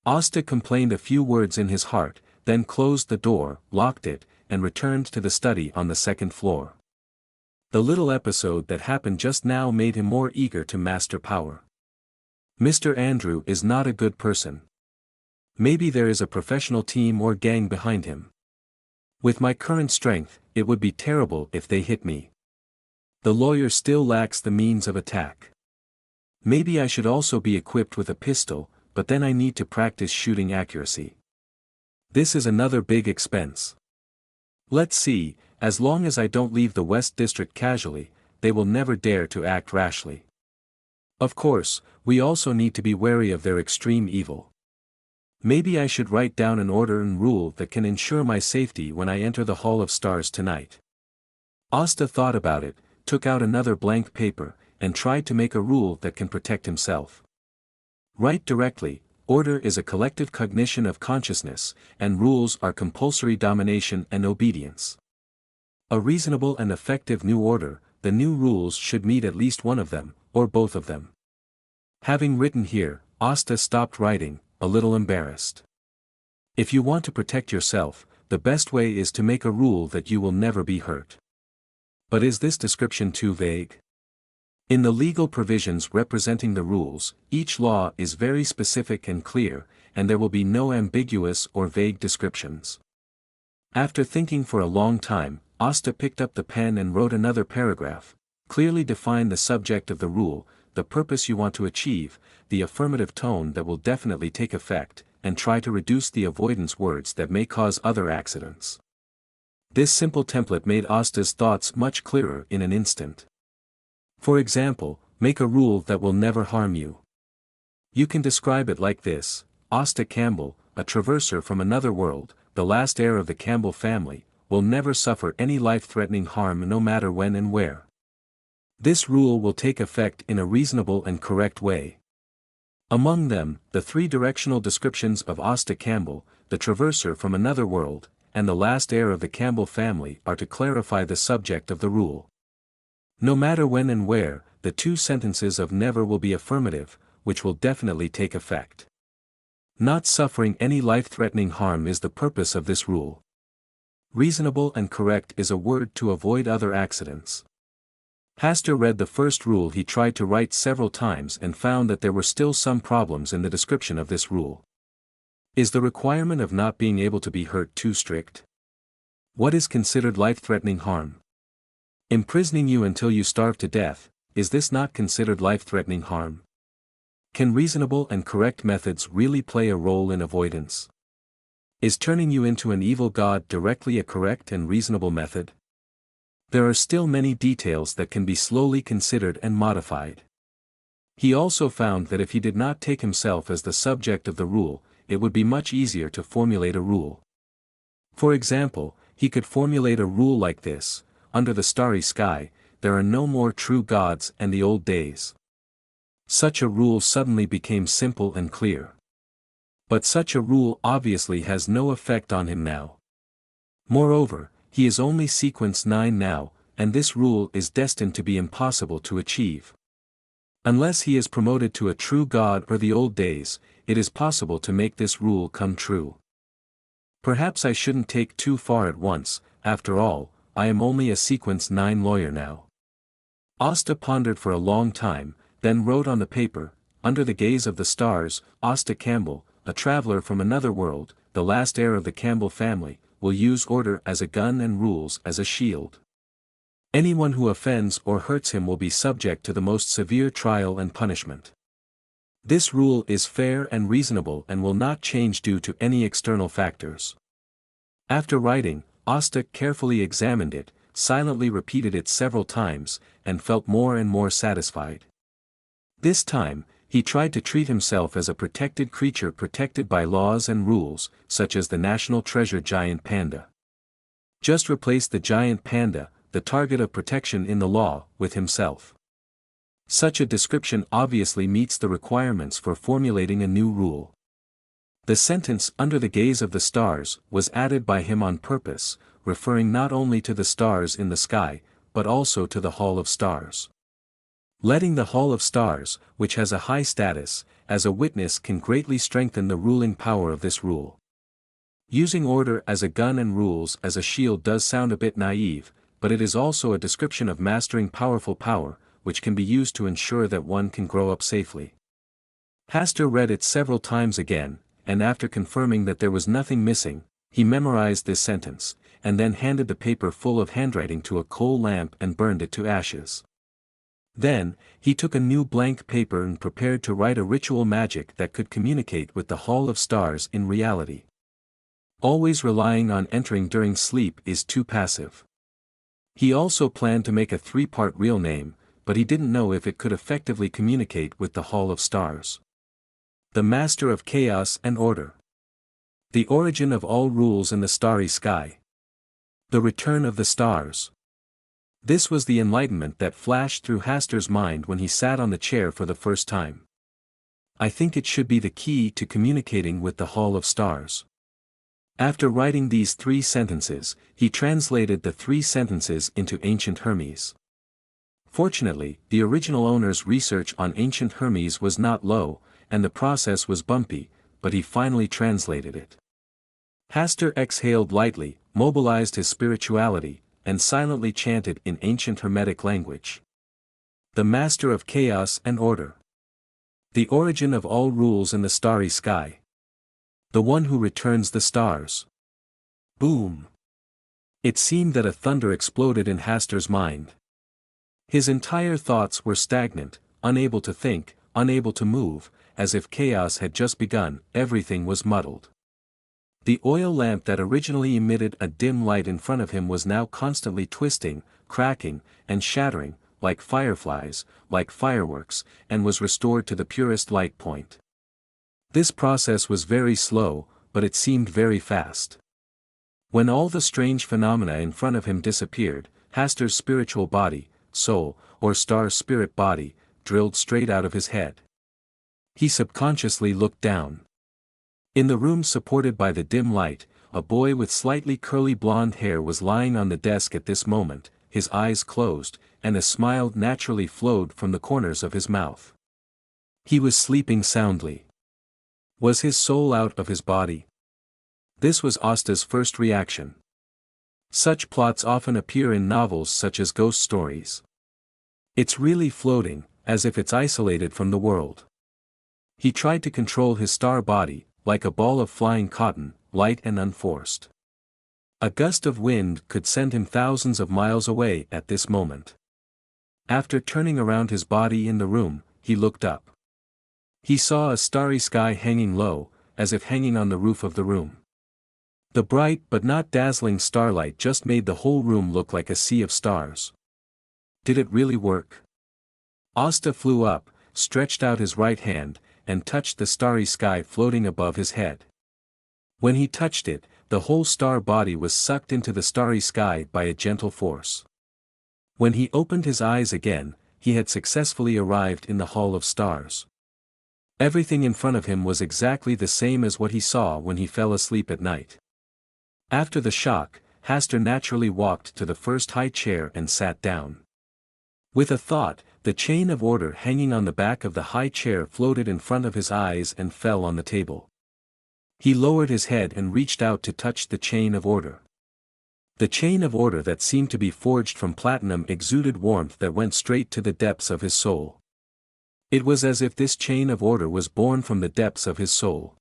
Asta complained a few words in his heart, then closed the door, locked it, and returned to the study on the second floor. The little episode that happened just now made him more eager to master power. Mr. Andrew is not a good person. Maybe there is a professional team or gang behind him. With my current strength, it would be terrible if they hit me. The lawyer still lacks the means of attack. Maybe I should also be equipped with a pistol, but then I need to practice shooting accuracy. This is another big expense. Let's see, as long as I don't leave the West District casually, they will never dare to act rashly. Of course, we also need to be wary of their extreme evil. Maybe I should write down an order and rule that can ensure my safety when I enter the Hall of Stars tonight. Asta thought about it, took out another blank paper, and tried to make a rule that can protect himself. Write directly, order is a collective cognition of consciousness, and rules are compulsory domination and obedience. A reasonable and effective new order, the new rules should meet at least one of them, or both of them. Having written here, Asta stopped writing, a little embarrassed. If you want to protect yourself, the best way is to make a rule that you will never be hurt. But is this description too vague? In the legal provisions representing the rules, each law is very specific and clear, and there will be no ambiguous or vague descriptions. After thinking for a long time, Asta picked up the pen and wrote another paragraph. Clearly define the subject of the rule, the purpose you want to achieve, the affirmative tone that will definitely take effect, and try to reduce the avoidance words that may cause other accidents. This simple template made Asta's thoughts much clearer in an instant. For example, make a rule that will never harm you. You can describe it like this: Asta Campbell, a traverser from another world, the last heir of the Campbell family, will never suffer any life-threatening harm no matter when and where. This rule will take effect in a reasonable and correct way. Among them, the three directional descriptions of Asta Campbell, the traverser from another world, and the last heir of the Campbell family are to clarify the subject of the rule. No matter when and where, the two sentences of never will be affirmative, which will definitely take effect. Not suffering any life-threatening harm is the purpose of this rule. Reasonable and correct is a word to avoid other accidents. Asta read the first rule he tried to write several times and found that there were still some problems in the description of this rule. Is the requirement of not being able to be hurt too strict? What is considered life-threatening harm? Imprisoning you until you starve to death, is this not considered life-threatening harm? Can reasonable and correct methods really play a role in avoidance? Is turning you into an evil god directly a correct and reasonable method? There are still many details that can be slowly considered and modified. He also found that if he did not take himself as the subject of the rule, it would be much easier to formulate a rule. For example, he could formulate a rule like this: under the starry sky, there are no more true gods and the old days. Such a rule suddenly became simple and clear. But such a rule obviously has no effect on him now. Moreover, he is only sequence 9 now, and this rule is destined to be impossible to achieve. Unless he is promoted to a true god or the old days, it is possible to make this rule come true. Perhaps I shouldn't take too far at once, after all, I am only a sequence 9 lawyer now. Asta pondered for a long time, then wrote on the paper, under the gaze of the stars, Asta Campbell, a traveler from another world, the last heir of the Campbell family, will use order as a gun and rules as a shield. Anyone who offends or hurts him will be subject to the most severe trial and punishment. This rule is fair and reasonable and will not change due to any external factors. After writing, Asta carefully examined it, silently repeated it several times, and felt more and more satisfied. This time, he tried to treat himself as a protected creature protected by laws and rules, such as the national treasure giant panda. Just replace the giant panda, the target of protection in the law, with himself. Such a description obviously meets the requirements for formulating a new rule. The sentence "under the gaze of the stars" was added by him on purpose, referring not only to the stars in the sky, but also to the Hall of Stars. Letting the Hall of Stars, which has a high status, as a witness can greatly strengthen the ruling power of this rule. Using order as a gun and rules as a shield does sound a bit naive, but it is also a description of mastering powerful power, which can be used to ensure that one can grow up safely. Hastur read it several times again, and after confirming that there was nothing missing, he memorized this sentence, and then handed the paper full of handwriting to a coal lamp and burned it to ashes. Then, he took a new blank paper and prepared to write a ritual magic that could communicate with the Hall of Stars in reality. Always relying on entering during sleep is too passive. He also planned to make a 3-part real name, but he didn't know if it could effectively communicate with the Hall of Stars. The Master of Chaos and Order. The origin of all rules in the starry sky. The return of the stars. This was the enlightenment that flashed through Hastur's mind when he sat on the chair for the first time. I think it should be the key to communicating with the Hall of Stars. After writing these 3 sentences, he translated the 3 sentences into ancient Hermes. Fortunately, the original owner's research on ancient Hermes was not low, and the process was bumpy, but he finally translated it. Hastur exhaled lightly, mobilized his spirituality, and silently chanted in ancient Hermetic language. The Master of Chaos and Order. The origin of all rules in the starry sky. The one who returns the stars. Boom! It seemed that a thunder exploded in Hastur's mind. His entire thoughts were stagnant, unable to think, unable to move, as if chaos had just begun. Everything was muddled. The oil lamp that originally emitted a dim light in front of him was now constantly twisting, cracking, and shattering, like fireflies, like fireworks, and was restored to the purest light point. This process was very slow, but it seemed very fast. When all the strange phenomena in front of him disappeared, Hastur's spiritual body, soul, or star spirit body, drilled straight out of his head. He subconsciously looked down. In the room supported by the dim light, a boy with slightly curly blonde hair was lying on the desk at this moment, his eyes closed, and a smile naturally flowed from the corners of his mouth. He was sleeping soundly. Was his soul out of his body? This was Asta's first reaction. Such plots often appear in novels such as ghost stories. It's really floating, as if it's isolated from the world. He tried to control his star body, like a ball of flying cotton, light and unforced. A gust of wind could send him thousands of miles away at this moment. After turning around his body in the room, he looked up. He saw a starry sky hanging low, as if hanging on the roof of the room. The bright but not dazzling starlight just made the whole room look like a sea of stars. Did it really work? Asta flew up, stretched out his right hand, and touched the starry sky floating above his head. When he touched it, the whole star body was sucked into the starry sky by a gentle force. When he opened his eyes again, he had successfully arrived in the Hall of Stars. Everything in front of him was exactly the same as what he saw when he fell asleep at night. After the shock, Hastur naturally walked to the first high chair and sat down. With a thought, the chain of order hanging on the back of the high chair floated in front of his eyes and fell on the table. He lowered his head and reached out to touch the chain of order. The chain of order that seemed to be forged from platinum exuded warmth that went straight to the depths of his soul. It was as if this chain of order was born from the depths of his soul.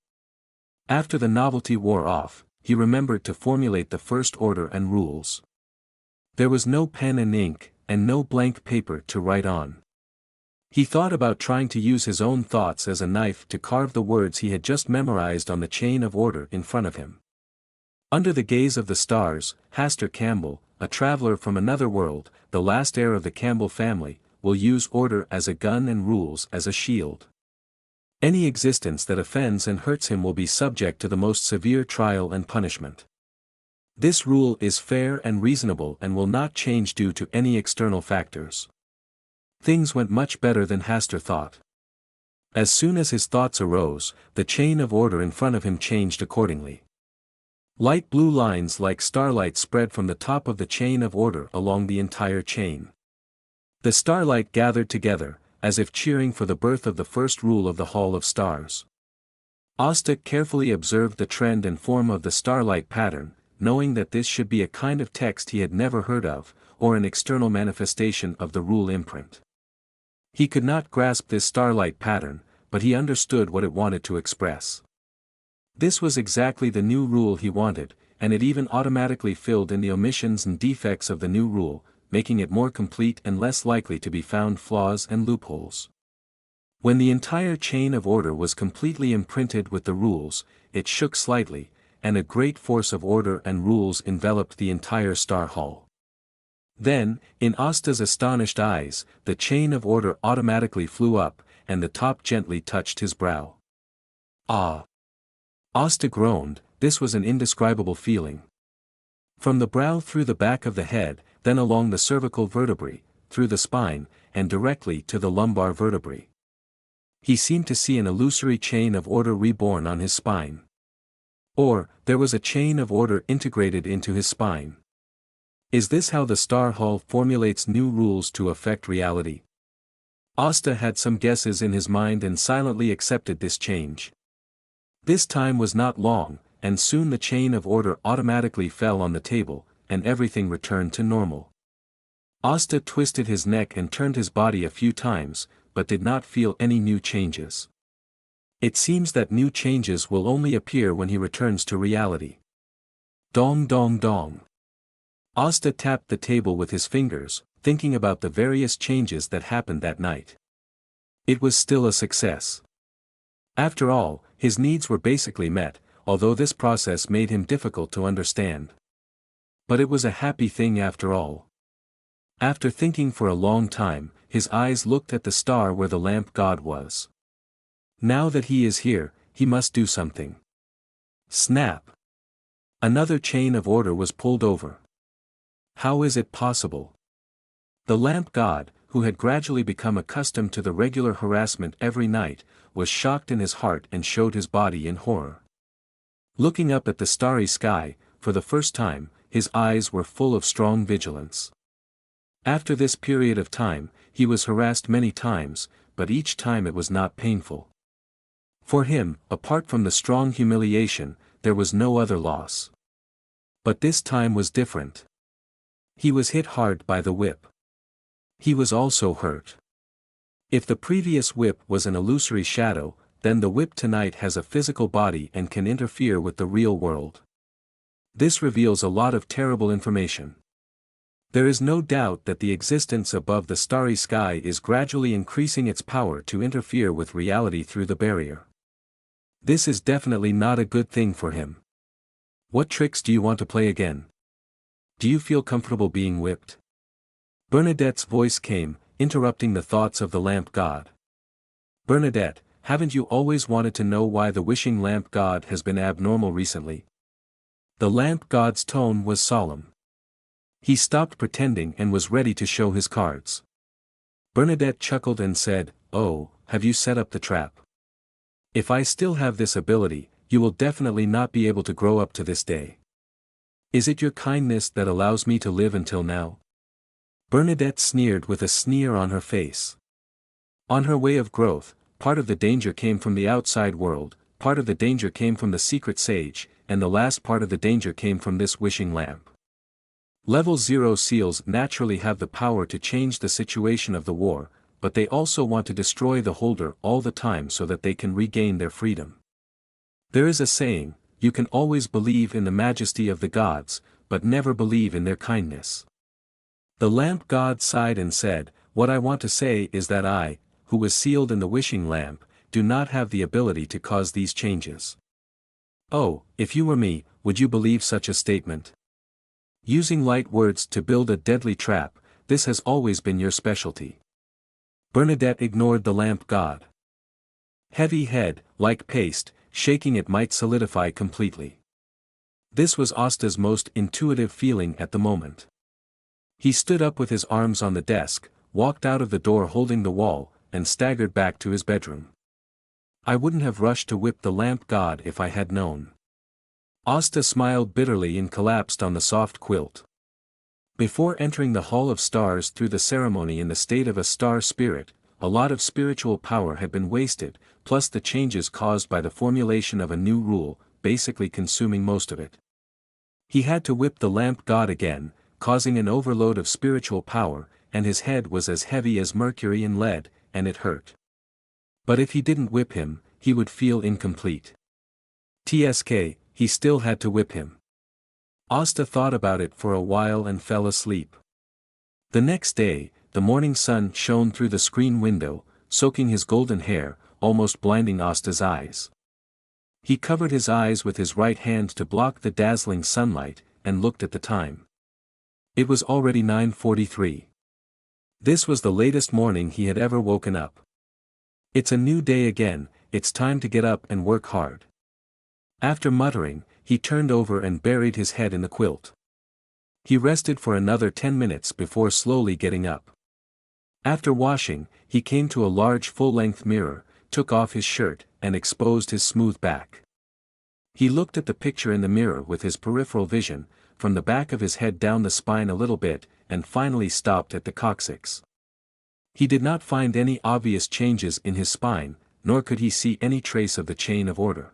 After the novelty wore off, he remembered to formulate the first order and rules. There was no pen and ink, and no blank paper to write on. He thought about trying to use his own thoughts as a knife to carve the words he had just memorized on the chain of order in front of him. Under the gaze of the stars, Hastur Campbell, a traveler from another world, the last heir of the Campbell family, will use order as a gun and rules as a shield. Any existence that offends and hurts him will be subject to the most severe trial and punishment. This rule is fair and reasonable and will not change due to any external factors. Things went much better than Hastur thought. As soon as his thoughts arose, the chain of order in front of him changed accordingly. Light blue lines like starlight spread from the top of the chain of order along the entire chain. The starlight gathered together, as if cheering for the birth of the first rule of the Hall of Stars. Asta carefully observed the trend and form of the starlight pattern, knowing that this should be a kind of text he had never heard of, or an external manifestation of the rule imprint. He could not grasp this starlight pattern, but he understood what it wanted to express. This was exactly the new rule he wanted, and it even automatically filled in the omissions and defects of the new rule, making it more complete and less likely to be found flaws and loopholes. When the entire chain of order was completely imprinted with the rules, it shook slightly, and a great force of order and rules enveloped the entire star hall. Then, in Asta's astonished eyes, the chain of order automatically flew up, and the top gently touched his brow. Ah! Asta groaned. This was an indescribable feeling. From the brow through the back of the head, then along the cervical vertebrae, through the spine, and directly to the lumbar vertebrae. He seemed to see an illusory chain of order reborn on his spine. Or, there was a chain of order integrated into his spine. Is this how the Star Hall formulates new rules to affect reality? Asta had some guesses in his mind and silently accepted this change. This time was not long, and soon the chain of order automatically fell on the table, and everything returned to normal. Asta twisted his neck and turned his body a few times, but did not feel any new changes. It seems that new changes will only appear when he returns to reality. Dong dong dong. Asta tapped the table with his fingers, thinking about the various changes that happened that night. It was still a success. After all, his needs were basically met, although this process made him difficult to understand. But it was a happy thing after all. After thinking for a long time, his eyes looked at the star where the lamp god was. Now that he is here, he must do something. Snap! Another chain of order was pulled over. How is it possible? The lamp god, who had gradually become accustomed to the regular harassment every night, was shocked in his heart and showed his body in horror. Looking up at the starry sky, for the first time, his eyes were full of strong vigilance. After this period of time, he was harassed many times, but each time it was not painful. For him, apart from the strong humiliation, there was no other loss. But this time was different. He was hit hard by the whip. He was also hurt. If the previous whip was an illusory shadow, then the whip tonight has a physical body and can interfere with the real world. This reveals a lot of terrible information. There is no doubt that the existence above the starry sky is gradually increasing its power to interfere with reality through the barrier. This is definitely not a good thing for him. What tricks do you want to play again? Do you feel comfortable being whipped? Bernadette's voice came, interrupting the thoughts of the lamp god. Bernadette, haven't you always wanted to know why the wishing lamp god has been abnormal recently? The lamp god's tone was solemn. He stopped pretending and was ready to show his cards. Bernadette chuckled and said, "Oh, have you set up the trap? If I still have this ability, you will definitely not be able to grow up to this day. Is it your kindness that allows me to live until now?" Bernadette sneered with a sneer on her face. On her way of growth, part of the danger came from the outside world, part of the danger came from the secret sage, and the last part of the danger came from this wishing lamp. Level 0 seals naturally have the power to change the situation of the war, but they also want to destroy the holder all the time so that they can regain their freedom. There is a saying, you can always believe in the majesty of the gods, but never believe in their kindness. The lamp god sighed and said, "What I want to say is that I, who was sealed in the wishing lamp, do not have the ability to cause these changes." Oh, if you were me, would you believe such a statement? Using light words to build a deadly trap, this has always been your specialty. Bernadette ignored the lamp god. Heavy head, like paste, shaking it might solidify completely. This was Asta's most intuitive feeling at the moment. He stood up with his arms on the desk, walked out of the door holding the wall, and staggered back to his bedroom. I wouldn't have rushed to whip the lamp god if I had known. Asta smiled bitterly and collapsed on the soft quilt. Before entering the Hall of Stars through the ceremony in the state of a star spirit, a lot of spiritual power had been wasted, plus the changes caused by the formulation of a new rule, basically consuming most of it. He had to whip the lamp god again, causing an overload of spiritual power, and his head was as heavy as mercury and lead, and it hurt. But if he didn't whip him, he would feel incomplete. TSK, he still had to whip him. Asta thought about it for a while and fell asleep. The next day, the morning sun shone through the screen window, soaking his golden hair, almost blinding Asta's eyes. He covered his eyes with his right hand to block the dazzling sunlight, and looked at the time. It was already 9:43. This was the latest morning he had ever woken up. It's a new day again, it's time to get up and work hard. After muttering, he turned over and buried his head in the quilt. He rested for another 10 minutes before slowly getting up. After washing, he came to a large full-length mirror, took off his shirt, and exposed his smooth back. He looked at the picture in the mirror with his peripheral vision, from the back of his head down the spine a little bit, and finally stopped at the coccyx. He did not find any obvious changes in his spine, nor could he see any trace of the chain of order.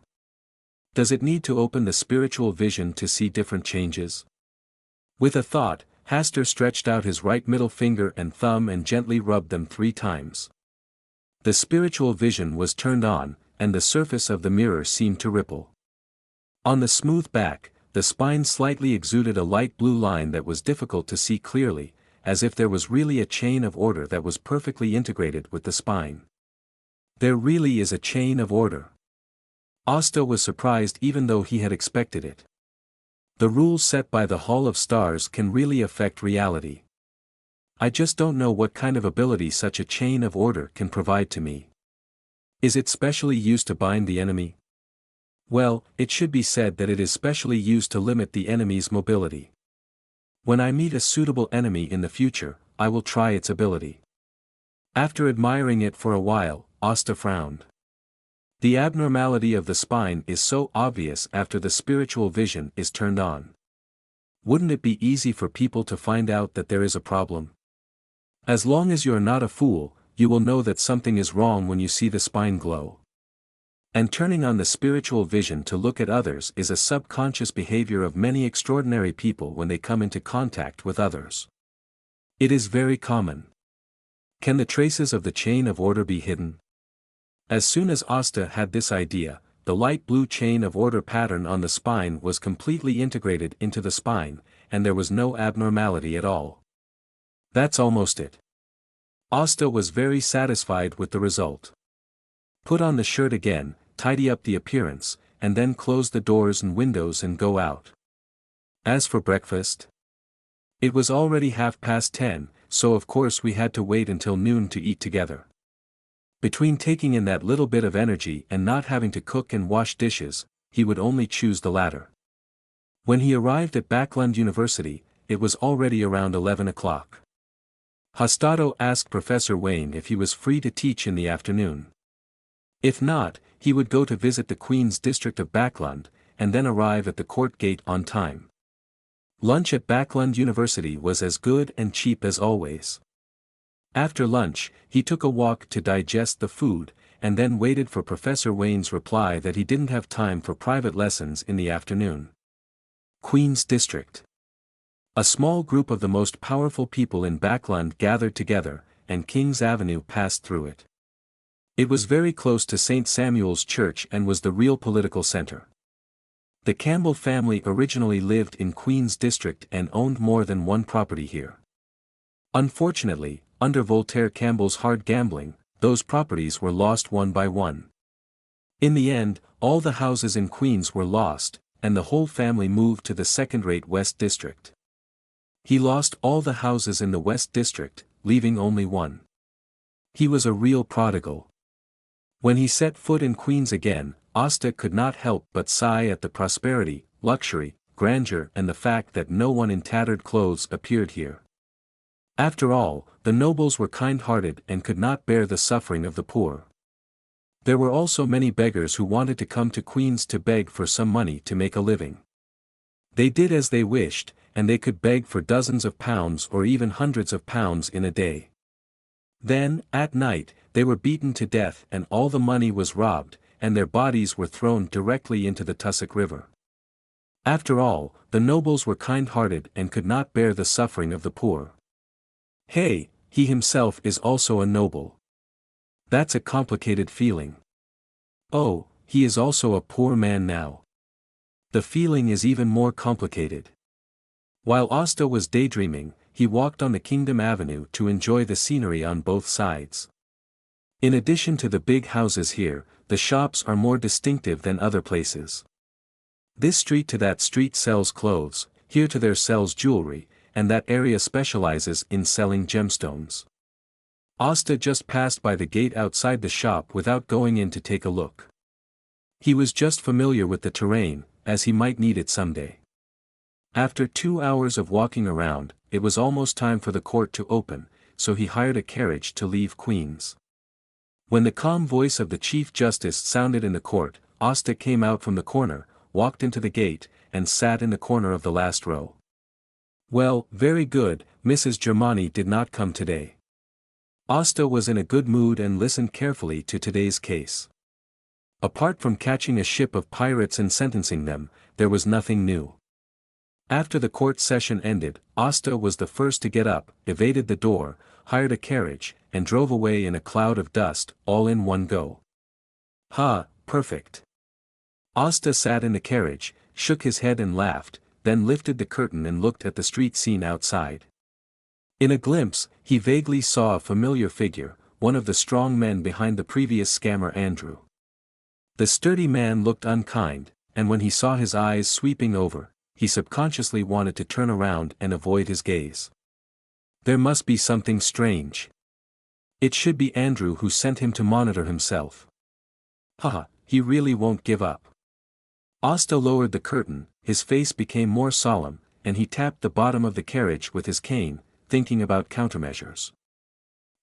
Does it need to open the spiritual vision to see different changes? With a thought, Hastur stretched out his right middle finger and thumb and gently rubbed them 3 times. The spiritual vision was turned on, and the surface of the mirror seemed to ripple. On the smooth back, the spine slightly exuded a light blue line that was difficult to see clearly, as if there was really a chain of order that was perfectly integrated with the spine. There really is a chain of order. Asta was surprised even though he had expected it. The rules set by the Hall of Stars can really affect reality. I just don't know what kind of ability such a chain of order can provide to me. Is it specially used to bind the enemy? Well, it should be said that it is specially used to limit the enemy's mobility. When I meet a suitable enemy in the future, I will try its ability. After admiring it for a while, Asta frowned. The abnormality of the spine is so obvious after the spiritual vision is turned on. Wouldn't it be easy for people to find out that there is a problem? As long as you are not a fool, you will know that something is wrong when you see the spine glow. And turning on the spiritual vision to look at others is a subconscious behavior of many extraordinary people when they come into contact with others. It is very common. Can the traces of the chain of order be hidden? As soon as Asta had this idea, the light blue chain of order pattern on the spine was completely integrated into the spine, and there was no abnormality at all. That's almost it. Asta was very satisfied with the result. Put on the shirt again, tidy up the appearance, and then close the doors and windows and go out. As for breakfast, it was already 10:30, so of course we had to wait until noon to eat together. Between taking in that little bit of energy and not having to cook and wash dishes, he would only choose the latter. When he arrived at Backlund University, it was already around 11 o'clock. Hostado asked Professor Wayne if he was free to teach in the afternoon. If not, he would go to visit the Queen's district of Backlund, and then arrive at the court gate on time. Lunch at Backlund University was as good and cheap as always. After lunch, he took a walk to digest the food, and then waited for Professor Wayne's reply that he didn't have time for private lessons in the afternoon. Queen's District. A small group of the most powerful people in Backlund gathered together, and King's Avenue passed through it. It was very close to St. Samuel's Church and was the real political center. The Campbell family originally lived in Queen's District and owned more than one property here. Unfortunately, under Voltaire Campbell's hard gambling, those properties were lost one by one. In the end, all the houses in Queens were lost, and the whole family moved to the second-rate West District. He lost all the houses in the West District, leaving only one. He was a real prodigal. When he set foot in Queens again, Asta could not help but sigh at the prosperity, luxury, grandeur and the fact that no one in tattered clothes appeared here. After all, the nobles were kind-hearted and could not bear the suffering of the poor. There were also many beggars who wanted to come to Queens to beg for some money to make a living. They did as they wished, and they could beg for dozens of pounds or even hundreds of pounds in a day. Then, at night, they were beaten to death and all the money was robbed, and their bodies were thrown directly into the Tussock River. After all, the nobles were kind-hearted and could not bear the suffering of the poor. Hey, he himself is also a noble. That's a complicated feeling. Oh, he is also a poor man now. The feeling is even more complicated. While Asta was daydreaming, he walked on the Kingdom Avenue to enjoy the scenery on both sides. In addition to the big houses here, the shops are more distinctive than other places. This street to that street sells clothes, here to there sells jewelry, and that area specializes in selling gemstones. Asta just passed by the gate outside the shop without going in to take a look. He was just familiar with the terrain, as he might need it someday. After 2 hours of walking around, it was almost time for the court to open, so he hired a carriage to leave Queens. When the calm voice of the Chief Justice sounded in the court, Asta came out from the corner, walked into the gate, and sat in the corner of the last row. Well, very good, Mrs. Germani did not come today. Asta was in a good mood and listened carefully to today's case. Apart from catching a ship of pirates and sentencing them, there was nothing new. After the court session ended, Asta was the first to get up, evaded the door, hired a carriage, and drove away in a cloud of dust, all in one go. Ha, perfect. Asta sat in the carriage, shook his head and laughed, then lifted the curtain and looked at the street scene outside. In a glimpse, he vaguely saw a familiar figure, one of the strong men behind the previous scammer Andrew. The sturdy man looked unkind, and when he saw his eyes sweeping over, he subconsciously wanted to turn around and avoid his gaze. There must be something strange. It should be Andrew who sent him to monitor himself. Haha, he really won't give up. Asta lowered the curtain, his face became more solemn, and he tapped the bottom of the carriage with his cane, thinking about countermeasures.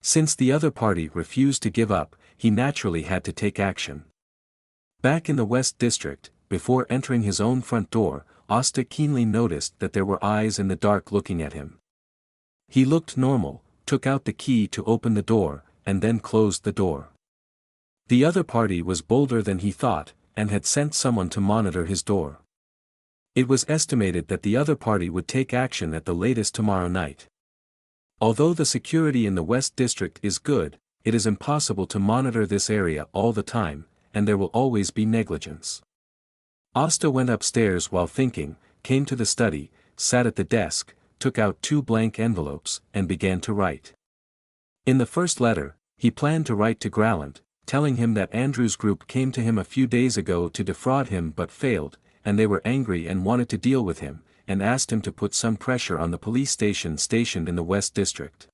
Since the other party refused to give up, he naturally had to take action. Back in the West District, before entering his own front door, Asta keenly noticed that there were eyes in the dark looking at him. He looked normal, took out the key to open the door, and then closed the door. The other party was bolder than he thought, and had sent someone to monitor his door. It was estimated that the other party would take action at the latest tomorrow night. Although the security in the West District is good, it is impossible to monitor this area all the time, and there will always be negligence. Asta went upstairs while thinking, came to the study, sat at the desk, took out 2 blank envelopes, and began to write. In the first letter, he planned to write to Grallant, telling him that Andrew's group came to him a few days ago to defraud him but failed, and they were angry and wanted to deal with him, and asked him to put some pressure on the police station stationed in the West District.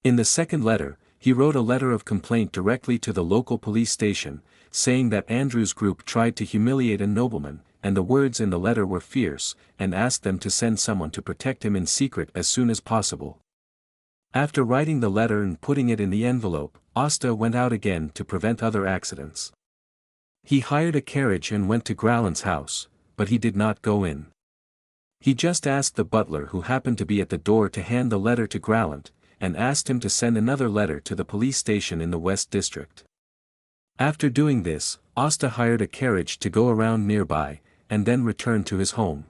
In the second letter, he wrote a letter of complaint directly to the local police station, saying that Andrew's group tried to humiliate a nobleman, and the words in the letter were fierce, and asked them to send someone to protect him in secret as soon as possible. After writing the letter and putting it in the envelope, Asta went out again to prevent other accidents. He hired a carriage and went to Grallant's house, but he did not go in. He just asked the butler who happened to be at the door to hand the letter to Grallant, and asked him to send another letter to the police station in the West District. After doing this, Asta hired a carriage to go around nearby, and then returned to his home.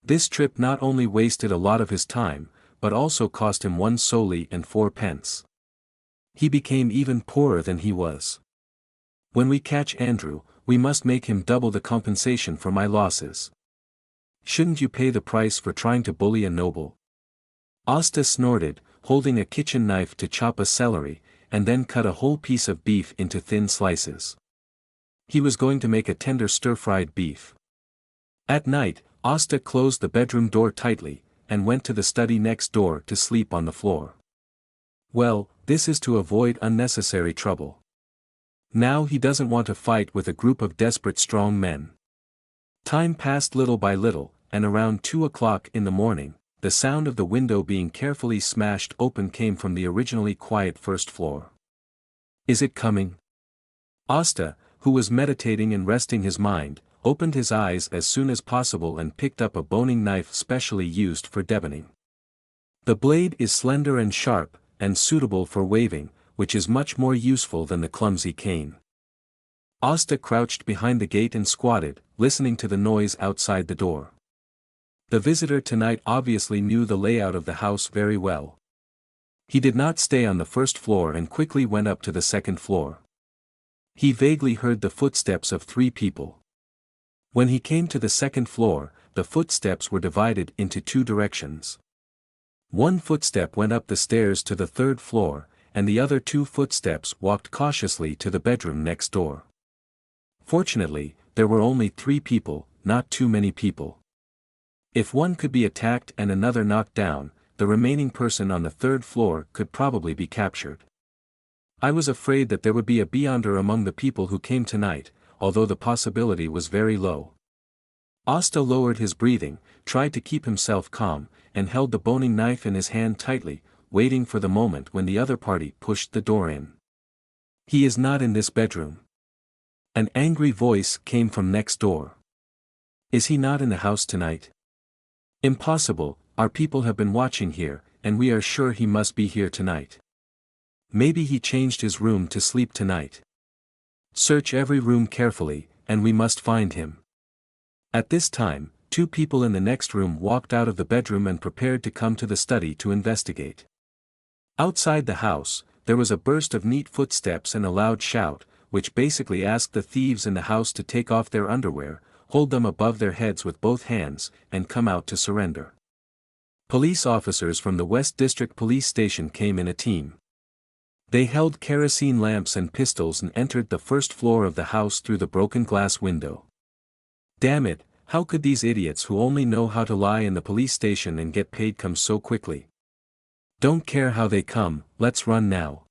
This trip not only wasted a lot of his time, but also cost him 1 soldi and 4 pence. He became even poorer than he was. When we catch Andrew, we must make him double the compensation for my losses. Shouldn't you pay the price for trying to bully a noble? Asta snorted, holding a kitchen knife to chop a celery, and then cut a whole piece of beef into thin slices. He was going to make a tender stir-fried beef. At night, Asta closed the bedroom door tightly, and went to the study next door to sleep on the floor. Well, this is to avoid unnecessary trouble. Now he doesn't want to fight with a group of desperate strong men. Time passed little by little, and around 2 o'clock in the morning, the sound of the window being carefully smashed open came from the originally quiet first floor. Is it coming? Asta, who was meditating and resting his mind, opened his eyes as soon as possible and picked up a boning knife specially used for deboning. The blade is slender and sharp, and suitable for waving, which is much more useful than the clumsy cane. Asta crouched behind the gate and squatted, listening to the noise outside the door. The visitor tonight obviously knew the layout of the house very well. He did not stay on the first floor and quickly went up to the second floor. He vaguely heard the footsteps of 3 people. When he came to the second floor, the footsteps were divided into 2 directions. One footstep went up the stairs to the 3rd floor, and the other 2 footsteps walked cautiously to the bedroom next door. Fortunately, there were only 3 people, not too many people. If one could be attacked and another knocked down, the remaining person on the 3rd floor could probably be captured. I was afraid that there would be a beyonder among the people who came tonight, although the possibility was very low. Asta lowered his breathing, tried to keep himself calm, and held the boning knife in his hand tightly, waiting for the moment when the other party pushed the door in. "He is not in this bedroom." An angry voice came from next door. "Is he not in the house tonight?" "Impossible, our people have been watching here, and we are sure he must be here tonight. Maybe he changed his room to sleep tonight. Search every room carefully, and we must find him." At this time, 2 people in the next room walked out of the bedroom and prepared to come to the study to investigate. Outside the house, there was a burst of neat footsteps and a loud shout, which basically asked the thieves in the house to take off their underwear, hold them above their heads with both hands, and come out to surrender. Police officers from the West District Police Station came in a team. They held kerosene lamps and pistols and entered the first floor of the house through the broken glass window. Damn it, how could these idiots who only know how to lie in the police station and get paid come so quickly? Don't care how they come, let's run now.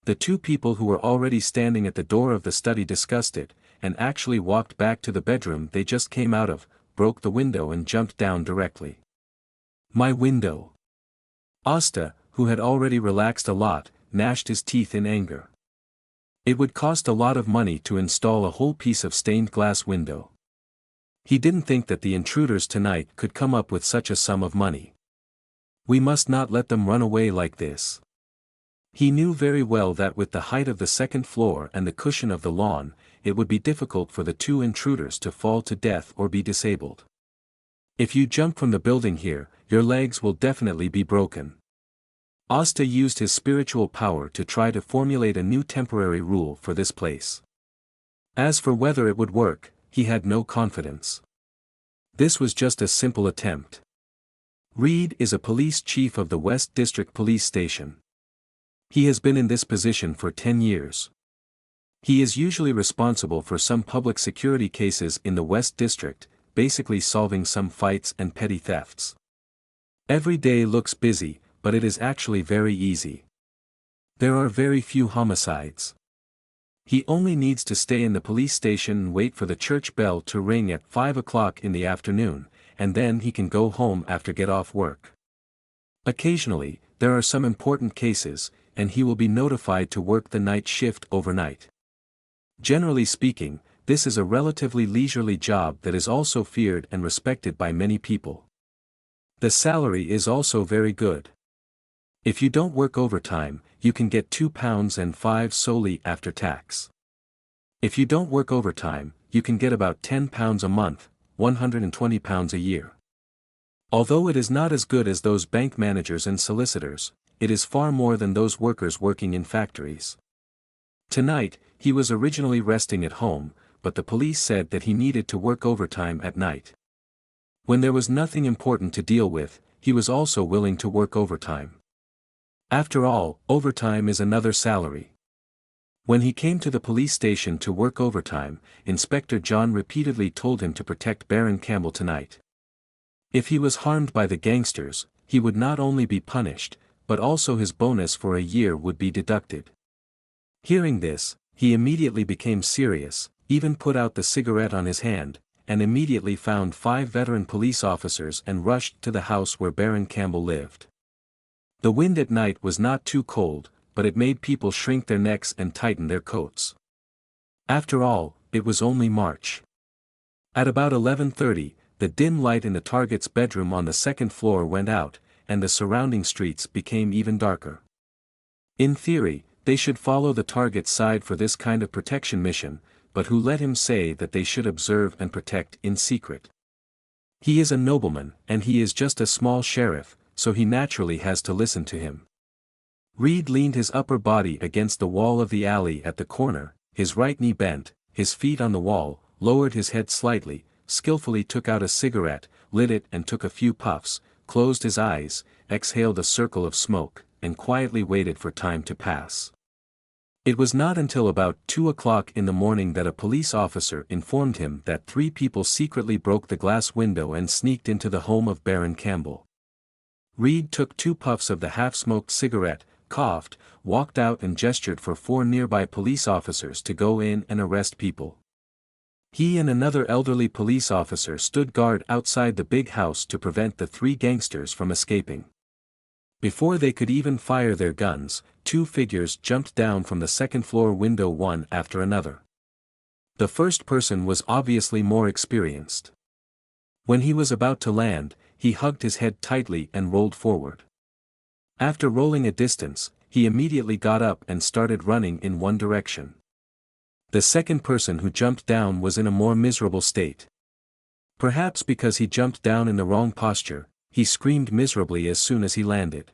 The 2 people who were already standing at the door of the study discussed it, and actually walked back to the bedroom they just came out of, broke the window and jumped down directly. "My window!" Asta, who had already relaxed a lot, gnashed his teeth in anger. It would cost a lot of money to install a whole piece of stained glass window. He didn't think that the intruders tonight could come up with such a sum of money. We must not let them run away like this. He knew very well that with the height of the second floor and the cushion of the lawn, it would be difficult for the 2 intruders to fall to death or be disabled. "If you jump from the building here, your legs will definitely be broken." Asta used his spiritual power to try to formulate a new temporary rule for this place. As for whether it would work, he had no confidence. This was just a simple attempt. Reed is a police chief of the West District Police Station. He has been in this position for 10 years. He is usually responsible for some public security cases in the West District, basically solving some fights and petty thefts. Every day looks busy, but it is actually very easy. There are very few homicides. He only needs to stay in the police station and wait for the church bell to ring at 5 o'clock in the afternoon, and then he can go home after get off work. Occasionally, there are some important cases, and he will be notified to work the night shift overnight. Generally speaking, this is a relatively leisurely job that is also feared and respected by many people. The salary is also very good. If you don't work overtime, you can get £2.05 solely after tax. If you don't work overtime, you can get about £10 a month, £120 a year. Although it is not as good as those bank managers and solicitors, it is far more than those workers working in factories. Tonight, he was originally resting at home, but the police said that he needed to work overtime at night. When there was nothing important to deal with, he was also willing to work overtime. After all, overtime is another salary. When he came to the police station to work overtime, Inspector John repeatedly told him to protect Baron Campbell tonight. If he was harmed by the gangsters, he would not only be punished, but also his bonus for a year would be deducted. Hearing this, he immediately became serious, even put out the cigarette on his hand, and immediately found 5 veteran police officers and rushed to the house where Baron Campbell lived. The wind at night was not too cold, but it made people shrink their necks and tighten their coats. After all, it was only March. At about 11:30, the dim light in the target's bedroom on the second floor went out, and the surrounding streets became even darker. In theory, they should follow the target's side for this kind of protection mission, but who let him say that they should observe and protect in secret? He is a nobleman, and he is just a small sheriff, so he naturally has to listen to him. Reed leaned his upper body against the wall of the alley at the corner, his right knee bent, his feet on the wall, lowered his head slightly, skillfully took out a cigarette, lit it and took a few puffs, closed his eyes, exhaled a circle of smoke, and quietly waited for time to pass. It was not until about 2 o'clock in the morning that a police officer informed him that 3 people secretly broke the glass window and sneaked into the home of Baron Campbell. Reed took 2 puffs of the half-smoked cigarette, coughed, walked out and gestured for 4 nearby police officers to go in and arrest people. He and another elderly police officer stood guard outside the big house to prevent the 3 gangsters from escaping. Before they could even fire their guns, 2 figures jumped down from the second-floor window one after another. The first person was obviously more experienced. When he was about to land, he hugged his head tightly and rolled forward. After rolling a distance, he immediately got up and started running in one direction. The second person who jumped down was in a more miserable state. Perhaps because he jumped down in the wrong posture, he screamed miserably as soon as he landed.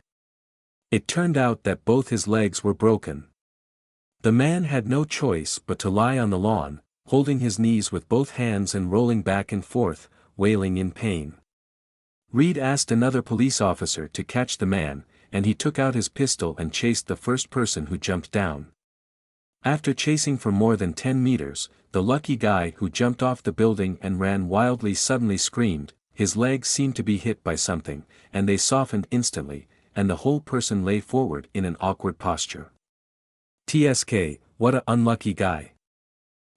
It turned out that both his legs were broken. The man had no choice but to lie on the lawn, holding his knees with both hands and rolling back and forth, wailing in pain. Reed asked another police officer to catch the man, and he took out his pistol and chased the first person who jumped down. After chasing for more than 10 meters, the lucky guy who jumped off the building and ran wildly suddenly screamed, his legs seemed to be hit by something, and they softened instantly, and the whole person lay forward in an awkward posture. TSK, what a unlucky guy.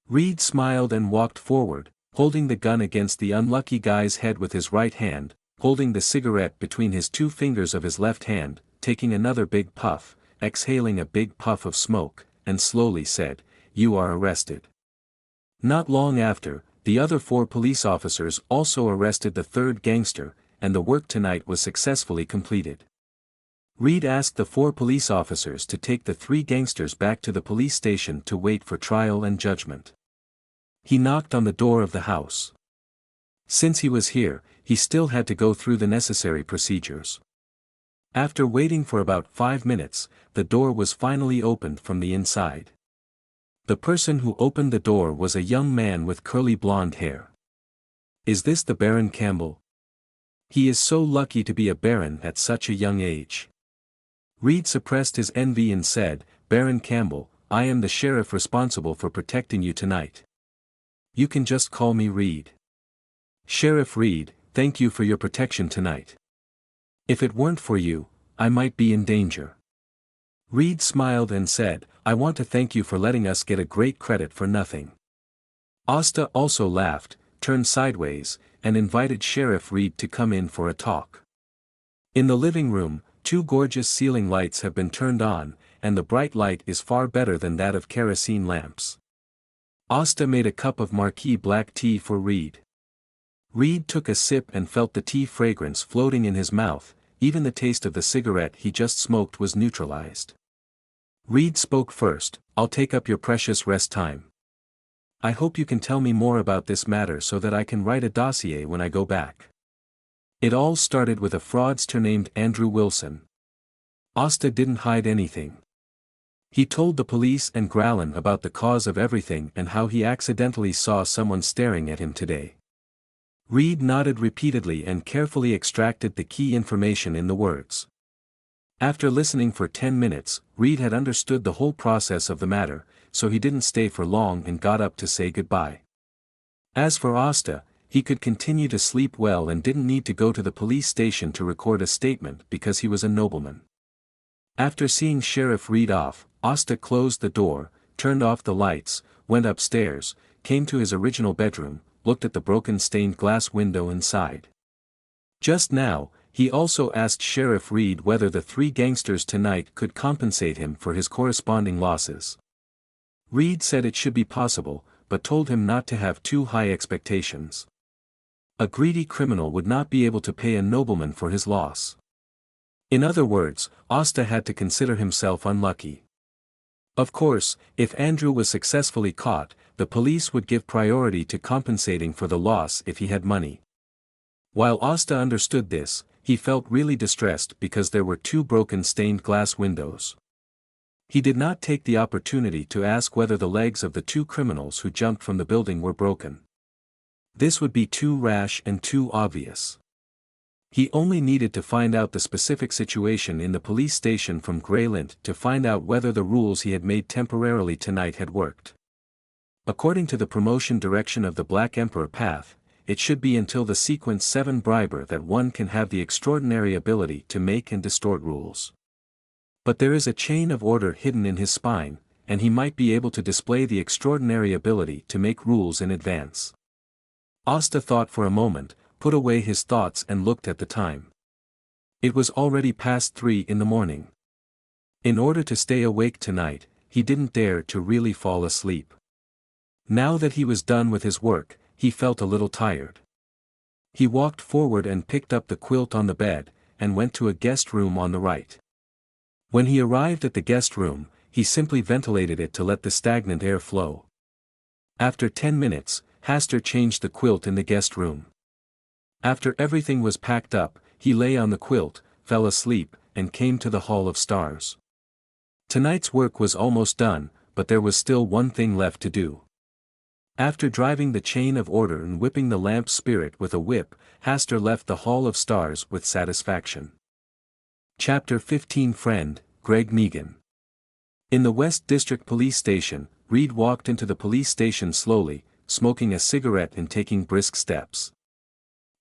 Reed smiled and walked forward, holding the gun against the unlucky guy's head with his right hand, holding the cigarette between his 2 fingers of his left hand, taking another big puff, exhaling a big puff of smoke, and slowly said, "You are arrested." Not long after, the other 4 police officers also arrested the third gangster, and the work tonight was successfully completed. Reed asked the 4 police officers to take the 3 gangsters back to the police station to wait for trial and judgment. He knocked on the door of the house. Since he was here, he still had to go through the necessary procedures. After waiting for about 5 minutes, the door was finally opened from the inside. The person who opened the door was a young man with curly blonde hair. "Is this the Baron Campbell? He is so lucky to be a baron at such a young age." Reed suppressed his envy and said, "Baron Campbell, I am the sheriff responsible for protecting you tonight. You can just call me Reed." "Sheriff Reed, thank you for your protection tonight. If it weren't for you, I might be in danger." Reed smiled and said, "I want to thank you for letting us get a great credit for nothing." Asta also laughed, turned sideways, and invited Sheriff Reed to come in for a talk. In the living room, 2 gorgeous ceiling lights have been turned on, and the bright light is far better than that of kerosene lamps. Asta made a cup of Marquis black tea for Reed. Reed took a sip and felt the tea fragrance floating in his mouth, even the taste of the cigarette he just smoked was neutralized. Reed spoke first, "I'll take up your precious rest time. I hope you can tell me more about this matter so that I can write a dossier when I go back. It all started with a fraudster named Andrew Wilson." Asta didn't hide anything. He told the police and Gralin about the cause of everything and how he accidentally saw someone staring at him today. Reed nodded repeatedly and carefully extracted the key information in the words. After listening for 10 minutes, Reed had understood the whole process of the matter, so he didn't stay for long and got up to say goodbye. As for Asta, he could continue to sleep well and didn't need to go to the police station to record a statement because he was a nobleman. After seeing Sheriff Reed off, Asta closed the door, turned off the lights, went upstairs, came to his original bedroom, looked at the broken stained glass window and sighed. Just now, he also asked Sheriff Reed whether the 3 gangsters tonight could compensate him for his corresponding losses. Reed said it should be possible, but told him not to have too high expectations. A greedy criminal would not be able to pay a nobleman for his loss. In other words, Asta had to consider himself unlucky. Of course, if Andrew was successfully caught, the police would give priority to compensating for the loss if he had money. While Asta understood this, he felt really distressed because there were 2 broken stained glass windows. He did not take the opportunity to ask whether the legs of the 2 criminals who jumped from the building were broken. This would be too rash and too obvious. He only needed to find out the specific situation in the police station from Greyland to find out whether the rules he had made temporarily tonight had worked. According to the promotion direction of the Black Emperor path, it should be until the sequence 7 briber that one can have the extraordinary ability to make and distort rules. But there is a chain of order hidden in his spine, and he might be able to display the extraordinary ability to make rules in advance. Asta thought for a moment, put away his thoughts and looked at the time. It was already past 3 in the morning. In order to stay awake tonight, he didn't dare to really fall asleep. Now that he was done with his work, he felt a little tired. He walked forward and picked up the quilt on the bed, and went to a guest room on the right. When he arrived at the guest room, he simply ventilated it to let the stagnant air flow. After 10 minutes, Hastur changed the quilt in the guest room. After everything was packed up, he lay on the quilt, fell asleep, and came to the Hall of Stars. Tonight's work was almost done, but there was still one thing left to do. After driving the chain of order and whipping the lamp spirit with a whip, Hastur left the Hall of Stars with satisfaction. Chapter 15 Friend, Greg Megan. In the West District Police Station, Reed walked into the police station slowly, smoking a cigarette and taking brisk steps.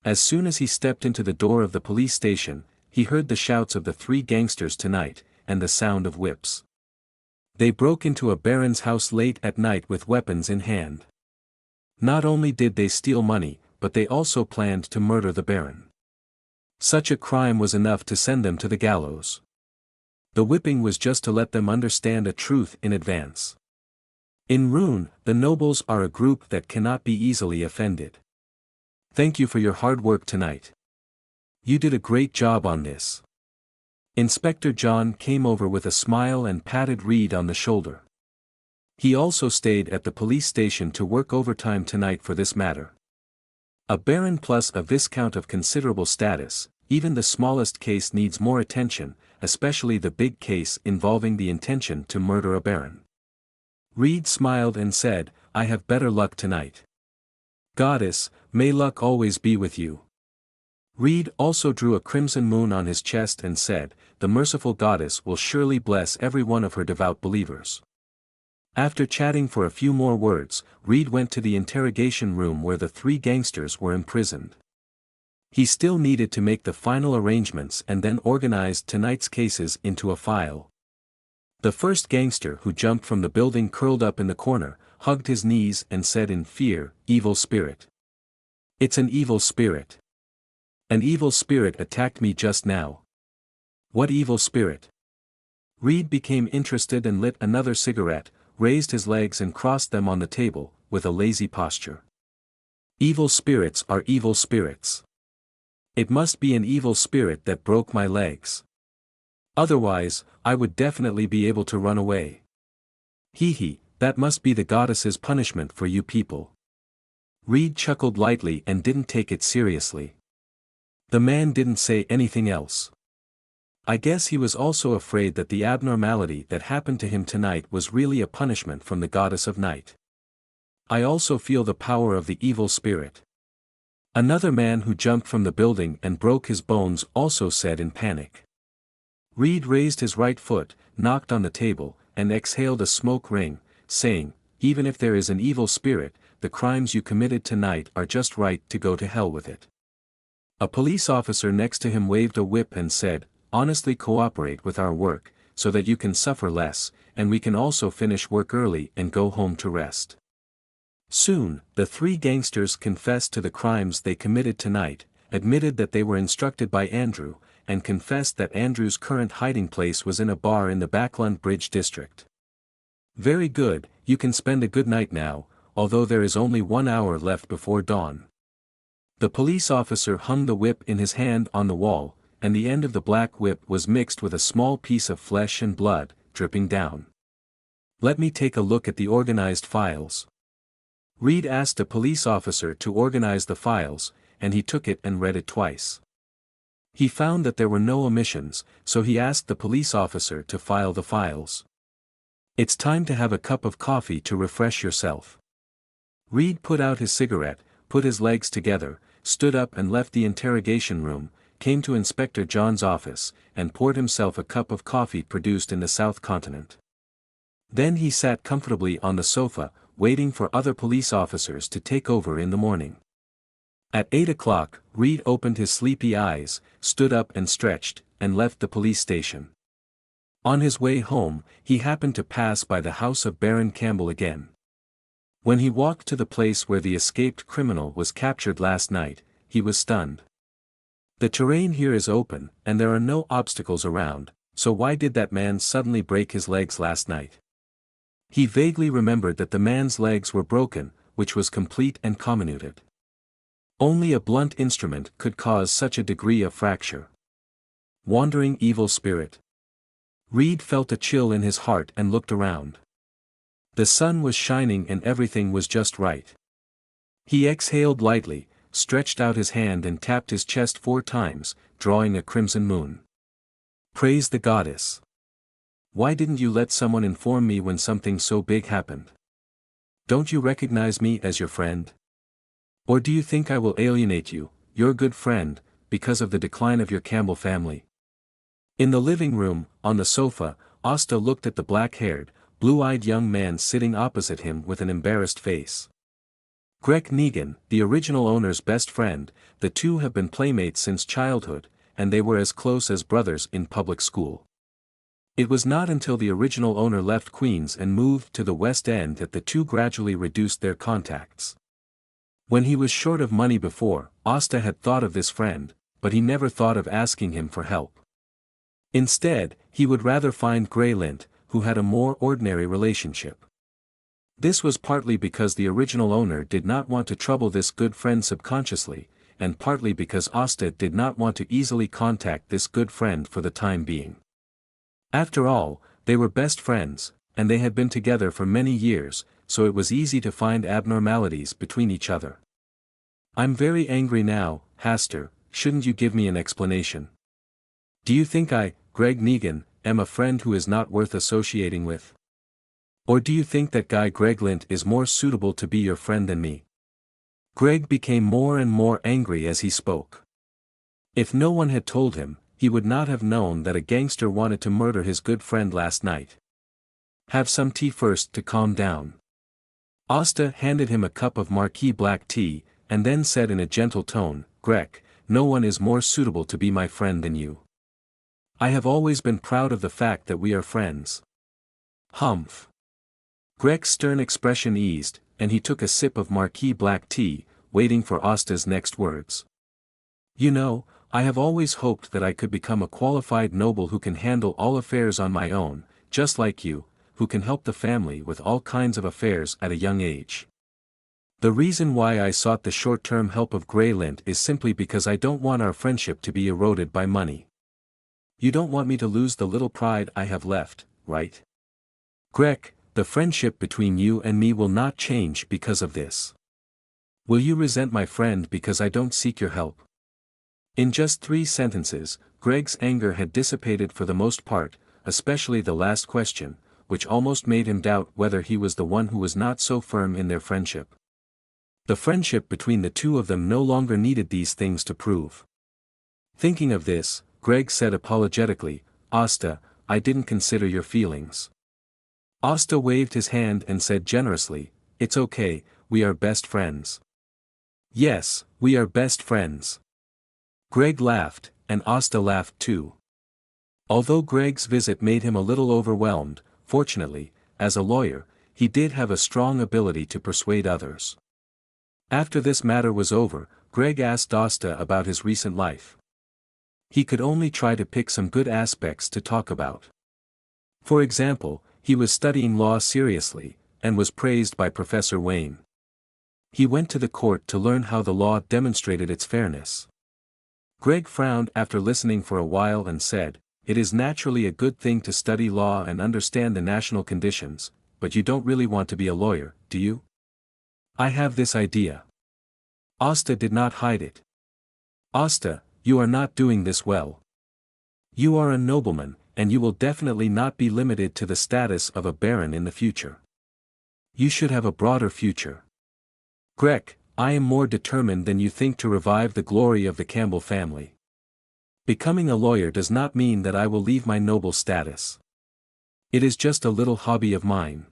As soon as he stepped into the door of the police station, he heard the shouts of the 3 gangsters tonight, and the sound of whips. They broke into a baron's house late at night with weapons in hand. Not only did they steal money, but they also planned to murder the baron. Such a crime was enough to send them to the gallows. The whipping was just to let them understand a truth in advance. In Rune, the nobles are a group that cannot be easily offended. Thank you for your hard work tonight. You did a great job on this. Inspector John came over with a smile and patted Reed on the shoulder. He also stayed at the police station to work overtime tonight for this matter. A baron plus a viscount of considerable status, even the smallest case needs more attention, especially the big case involving the intention to murder a baron. Reed smiled and said, I have better luck tonight. Goddess, may luck always be with you. Reed also drew a crimson moon on his chest and said, the merciful goddess will surely bless every one of her devout believers. After chatting for a few more words, Reed went to the interrogation room where the 3 gangsters were imprisoned. He still needed to make the final arrangements and then organized tonight's cases into a file. The first gangster who jumped from the building curled up in the corner, hugged his knees and said in fear, evil spirit. It's an evil spirit. An evil spirit attacked me just now. What evil spirit? Reed became interested and lit another cigarette, raised his legs and crossed them on the table, with a lazy posture. Evil spirits are evil spirits. It must be an evil spirit that broke my legs. Otherwise, I would definitely be able to run away. Hee, that must be the goddess's punishment for you people. Reed chuckled lightly and didn't take it seriously. The man didn't say anything else. I guess he was also afraid that the abnormality that happened to him tonight was really a punishment from the goddess of night. I also feel the power of the evil spirit. Another man who jumped from the building and broke his bones also said in panic. Reed raised his right foot, knocked on the table, and exhaled a smoke ring, saying, even if there is an evil spirit, the crimes you committed tonight are just right to go to hell with it. A police officer next to him waved a whip and said, honestly cooperate with our work, so that you can suffer less, and we can also finish work early and go home to rest. Soon, the 3 gangsters confessed to the crimes they committed tonight, admitted that they were instructed by Andrew, and confessed that Andrew's current hiding place was in a bar in the Backlund Bridge district. Very good, you can spend a good night now, although there is only 1 hour left before dawn. The police officer hung the whip in his hand on the wall, and the end of the black whip was mixed with a small piece of flesh and blood, dripping down. Let me take a look at the organized files. Reed asked a police officer to organize the files, and he took it and read it twice. He found that there were no omissions, so he asked the police officer to file the files. It's time to have a cup of coffee to refresh yourself. Reed put out his cigarette, put his legs together, stood up and left the interrogation room, came to Inspector John's office, and poured himself a cup of coffee produced in the South Continent. Then he sat comfortably on the sofa, waiting for other police officers to take over in the morning. At 8 o'clock, Reed opened his sleepy eyes, stood up and stretched, and left the police station. On his way home, he happened to pass by the house of Baron Campbell again. When he walked to the place where the escaped criminal was captured last night, he was stunned. The terrain here is open, and there are no obstacles around, so why did that man suddenly break his legs last night? He vaguely remembered that the man's legs were broken, which was complete and comminuted. Only a blunt instrument could cause such a degree of fracture. Wandering evil spirit. Reed felt a chill in his heart and looked around. The sun was shining and everything was just right. He exhaled lightly, stretched out his hand and tapped his chest 4 times, drawing a crimson moon. Praise the goddess. Why didn't you let someone inform me when something so big happened? Don't you recognize me as your friend? Or do you think I will alienate you, your good friend, because of the decline of your Campbell family? In the living room, on the sofa, Asta looked at the black-haired, blue-eyed young man sitting opposite him with an embarrassed face. Greg Negan, the original owner's best friend, the two have been playmates since childhood, and they were as close as brothers in public school. It was not until the original owner left Queens and moved to the West End that the two gradually reduced their contacts. When he was short of money before, Asta had thought of this friend, but he never thought of asking him for help. Instead, he would rather find Graylint, who had a more ordinary relationship. This was partly because the original owner did not want to trouble this good friend subconsciously, and partly because Asta did not want to easily contact this good friend for the time being. After all, they were best friends, and they had been together for many years, so it was easy to find abnormalities between each other. I'm very angry now, Haster, shouldn't you give me an explanation? Do you think I, Greg Negan, am a friend who is not worth associating with? Or do you think that guy Greglint is more suitable to be your friend than me? Greg became more and more angry as he spoke. If no one had told him, he would not have known that a gangster wanted to murder his good friend last night. Have some tea first to calm down. Asta handed him a cup of Marquis black tea, and then said in a gentle tone, Greg, no one is more suitable to be my friend than you. I have always been proud of the fact that we are friends. Humph. Greg's stern expression eased, and he took a sip of Marquis black tea, waiting for Asta's next words. You know, I have always hoped that I could become a qualified noble who can handle all affairs on my own, just like you, who can help the family with all kinds of affairs at a young age. The reason why I sought the short-term help of Graylint is simply because I don't want our friendship to be eroded by money. You don't want me to lose the little pride I have left, right? Greg, the friendship between you and me will not change because of this. Will you resent my friend because I don't seek your help? In just 3 sentences, Greg's anger had dissipated for the most part, especially the last question, which almost made him doubt whether he was the one who was not so firm in their friendship. The friendship between the two of them no longer needed these things to prove. Thinking of this, Greg said apologetically, Asta, I didn't consider your feelings. Asta waved his hand and said generously, It's okay, we are best friends. Yes, we are best friends. Greg laughed, and Asta laughed too. Although Greg's visit made him a little overwhelmed, fortunately, as a lawyer, he did have a strong ability to persuade others. After this matter was over, Greg asked Asta about his recent life. He could only try to pick some good aspects to talk about. For example, He was studying law seriously, and was praised by Professor Wayne. He went to the court to learn how the law demonstrated its fairness. Greg frowned after listening for a while and said, "It is naturally a good thing to study law and understand the national conditions, but you don't really want to be a lawyer, do you?" "I have this idea." Asta did not hide it. "Asta, you are not doing this well. You are a nobleman, and you will definitely not be limited to the status of a baron in the future. You should have a broader future. Greg, I am more determined than you think to revive the glory of the Campbell family. Becoming a lawyer does not mean that I will leave my noble status. It is just a little hobby of mine."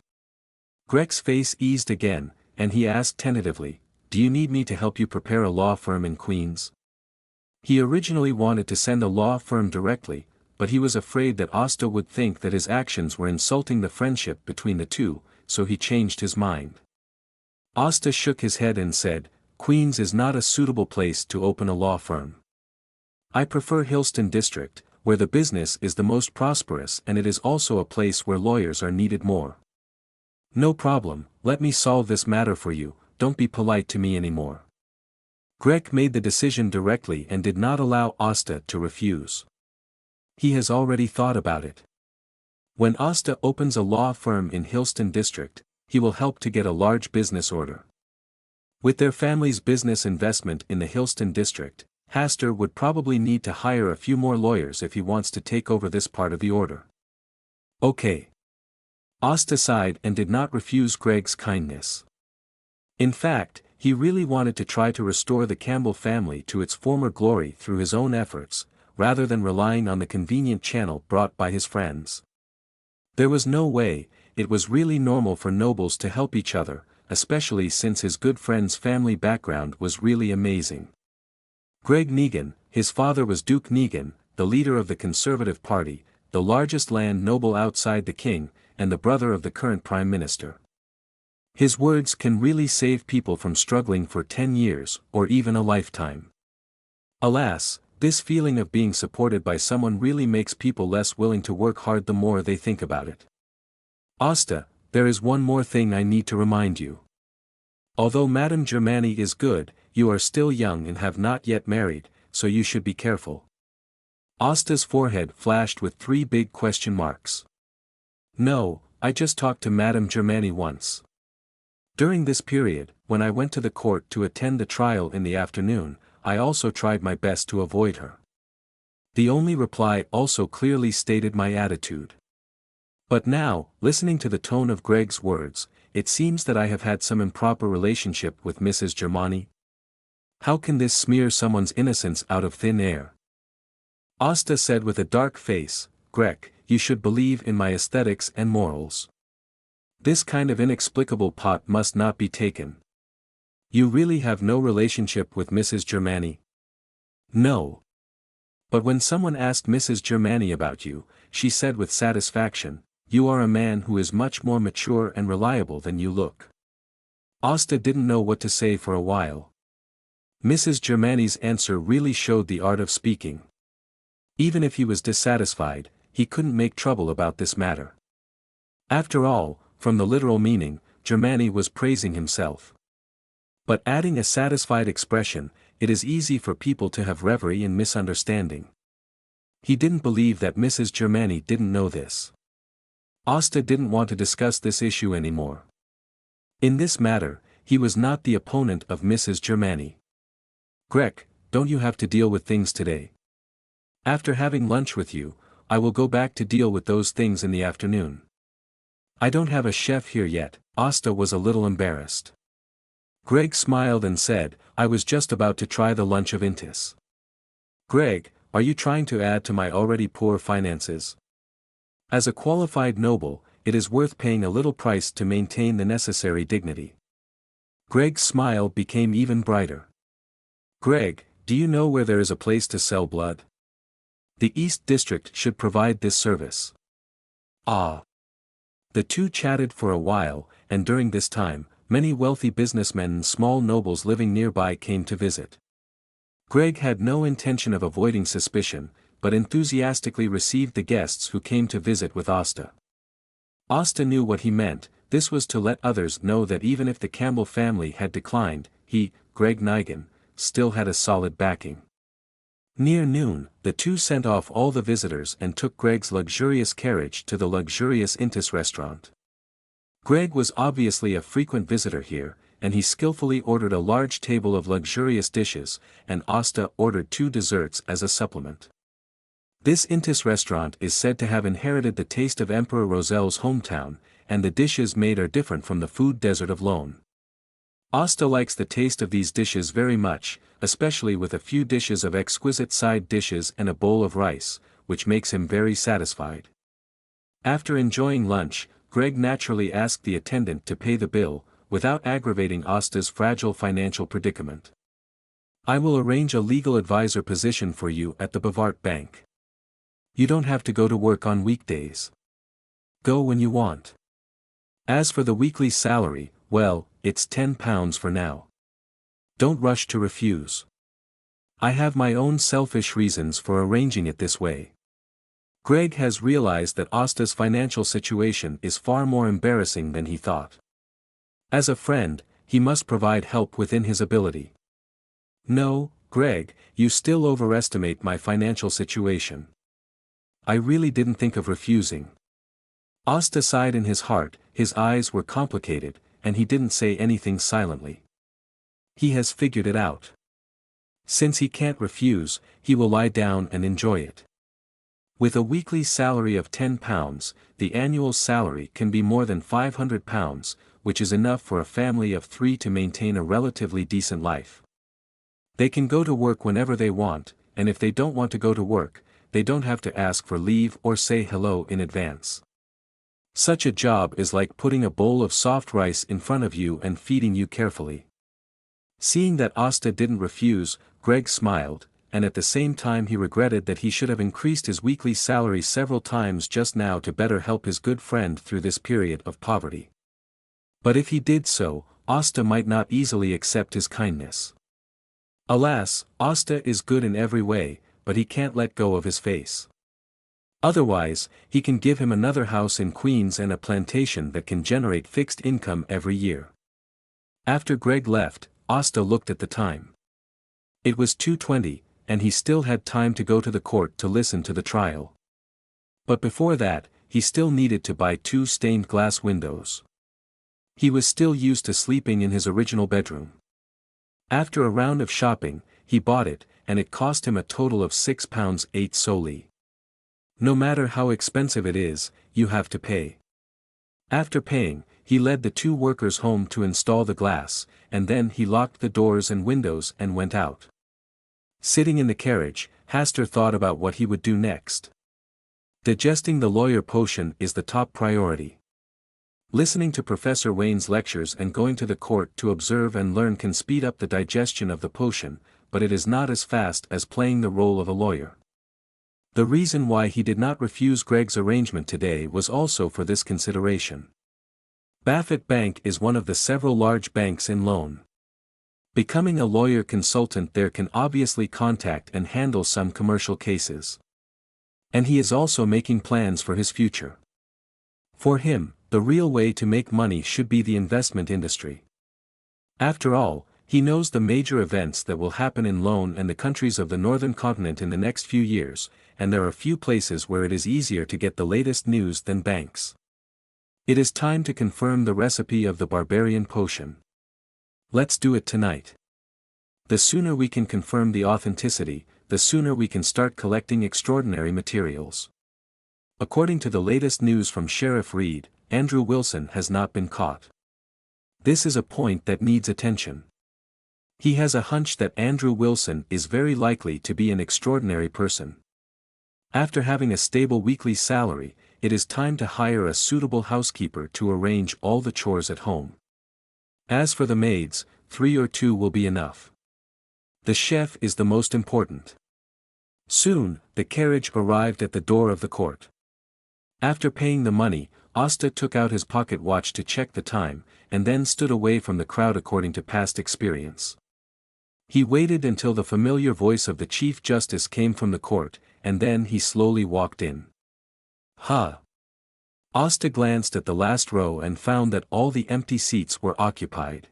Greg's face eased again, and he asked tentatively, "Do you need me to help you prepare a law firm in Queens?" He originally wanted to send a law firm directly, but he was afraid that Asta would think that his actions were insulting the friendship between the two, so he changed his mind. Asta shook his head and said, "Queens is not a suitable place to open a law firm. I prefer Hillston District, where the business is the most prosperous, and it is also a place where lawyers are needed more." "No problem, let me solve this matter for you, don't be polite to me anymore." Greg made the decision directly and did not allow Asta to refuse. He has already thought about it. When Asta opens a law firm in Hillston District, he will help to get a large business order. With their family's business investment in the Hillston District, Hastur would probably need to hire a few more lawyers if he wants to take over this part of the order. "Okay." Asta sighed and did not refuse Greg's kindness. In fact, he really wanted to try to restore the Campbell family to its former glory through his own efforts, rather than relying on the convenient channel brought by his friends. There was no way. It was really normal for nobles to help each other, especially since his good friend's family background was really amazing. Greg Negan, his father was Duke Negan, the leader of the Conservative Party, the largest land noble outside the king, and the brother of the current prime minister. His words can really save people from struggling for 10 years, or even a lifetime. Alas, this feeling of being supported by someone really makes people less willing to work hard the more they think about it. "Asta, there is one more thing I need to remind you. Although Madame Germani is good, you are still young and have not yet married, so you should be careful." Asta's forehead flashed with 3 big question marks. "No, I just talked to Madame Germani once. During this period, when I went to the court to attend the trial in the afternoon, I also tried my best to avoid her." The only reply also clearly stated my attitude. But now, listening to the tone of Greg's words, it seems that I have had some improper relationship with Mrs. Germani. How can this smear someone's innocence out of thin air? Asta said with a dark face, "Greg, you should believe in my aesthetics and morals. This kind of inexplicable pot must not be taken. You really have no relationship with Mrs. Germani?" "No. But when someone asked Mrs. Germani about you, she said with satisfaction, 'You are a man who is much more mature and reliable than you look.'" Asta didn't know what to say for a while. Mrs. Germani's answer really showed the art of speaking. Even if he was dissatisfied, he couldn't make trouble about this matter. After all, from the literal meaning, Germani was praising himself. But adding a satisfied expression, it is easy for people to have reverie in misunderstanding. He didn't believe that Mrs. Germani didn't know this. Asta didn't want to discuss this issue anymore. In this matter, he was not the opponent of Mrs. Germani. "Greg, don't you have to deal with things today? After having lunch with you, I will go back to deal with those things in the afternoon." "I don't have a chef here yet." Asta was a little embarrassed. Greg smiled and said, "I was just about to try the lunch of Intis." "Greg, are you trying to add to my already poor finances? As a qualified noble, it is worth paying a little price to maintain the necessary dignity." Greg's smile became even brighter. "Greg, do you know where there is a place to sell blood? The East District should provide this service." "Ah." The two chatted for a while, and during this time, many wealthy businessmen and small nobles living nearby came to visit. Greg had no intention of avoiding suspicion, but enthusiastically received the guests who came to visit with Asta. Asta knew what he meant. This was to let others know that even if the Campbell family had declined, he, Greg Nigan, still had a solid backing. Near noon, the two sent off all the visitors and took Greg's luxurious carriage to the luxurious Intis restaurant. Greg was obviously a frequent visitor here, and he skillfully ordered a large table of luxurious dishes, and Asta ordered 2 desserts as a supplement. This Intis restaurant is said to have inherited the taste of Emperor Rosel's hometown, and the dishes made are different from the food desert of Lone. Asta likes the taste of these dishes very much, especially with a few dishes of exquisite side dishes and a bowl of rice, which makes him very satisfied. After enjoying lunch, Greg naturally asked the attendant to pay the bill, without aggravating Asta's fragile financial predicament. "I will arrange a legal advisor position for you at the Bavart Bank. You don't have to go to work on weekdays. Go when you want. As for the weekly salary, well, it's £10 for now. Don't rush to refuse. I have my own selfish reasons for arranging it this way." Greg has realized that Asta's financial situation is far more embarrassing than he thought. As a friend, he must provide help within his ability. "No, Greg, you still overestimate my financial situation. I really didn't think of refusing." Asta sighed in his heart. His eyes were complicated, and he didn't say anything silently. He has figured it out. Since he can't refuse, he will lie down and enjoy it. With a weekly salary of £10, the annual salary can be more than £500, which is enough for a family of 3 to maintain a relatively decent life. They can go to work whenever they want, and if they don't want to go to work, they don't have to ask for leave or say hello in advance. Such a job is like putting a bowl of soft rice in front of you and feeding you carefully. Seeing that Asta didn't refuse, Greg smiled, and at the same time he regretted that he should have increased his weekly salary several times just now to better help his good friend through this period of poverty. But if he did so, Asta might not easily accept his kindness. Alas, Asta is good in every way, but he can't let go of his face. Otherwise, he can give him another house in Queens and a plantation that can generate fixed income every year. After Greg left, Asta looked at the time. It was 2:20, and he still had time to go to the court to listen to the trial. But before that, he still needed to buy 2 stained glass windows. He was still used to sleeping in his original bedroom. After a round of shopping, he bought it, and it cost him a total of £6.8 solely. No matter how expensive it is, you have to pay. After paying, he led the 2 workers home to install the glass, and then he locked the doors and windows and went out. Sitting in the carriage, Hastur thought about what he would do next. Digesting the lawyer potion is the top priority. Listening to Professor Wayne's lectures and going to the court to observe and learn can speed up the digestion of the potion, but it is not as fast as playing the role of a lawyer. The reason why he did not refuse Greg's arrangement today was also for this consideration. Baffert Bank is one of the several large banks in Lone. Becoming a lawyer consultant there can obviously contact and handle some commercial cases. And he is also making plans for his future. For him, the real way to make money should be the investment industry. After all, he knows the major events that will happen in Lone and the countries of the northern continent in the next few years, and there are few places where it is easier to get the latest news than banks. It is time to confirm the recipe of the barbarian potion. Let's do it tonight. The sooner we can confirm the authenticity, the sooner we can start collecting extraordinary materials. According to the latest news from Sheriff Reed, Andrew Wilson has not been caught. This is a point that needs attention. He has a hunch that Andrew Wilson is very likely to be an extraordinary person. After having a stable weekly salary, it is time to hire a suitable housekeeper to arrange all the chores at home. As for the maids, 3 or 2 will be enough. The chef is the most important. Soon, the carriage arrived at the door of the court. After paying the money, Asta took out his pocket watch to check the time, and then stood away from the crowd according to past experience. He waited until the familiar voice of the Chief Justice came from the court, and then he slowly walked in. "Ha! Asta glanced at the last row and found that all the empty seats were occupied.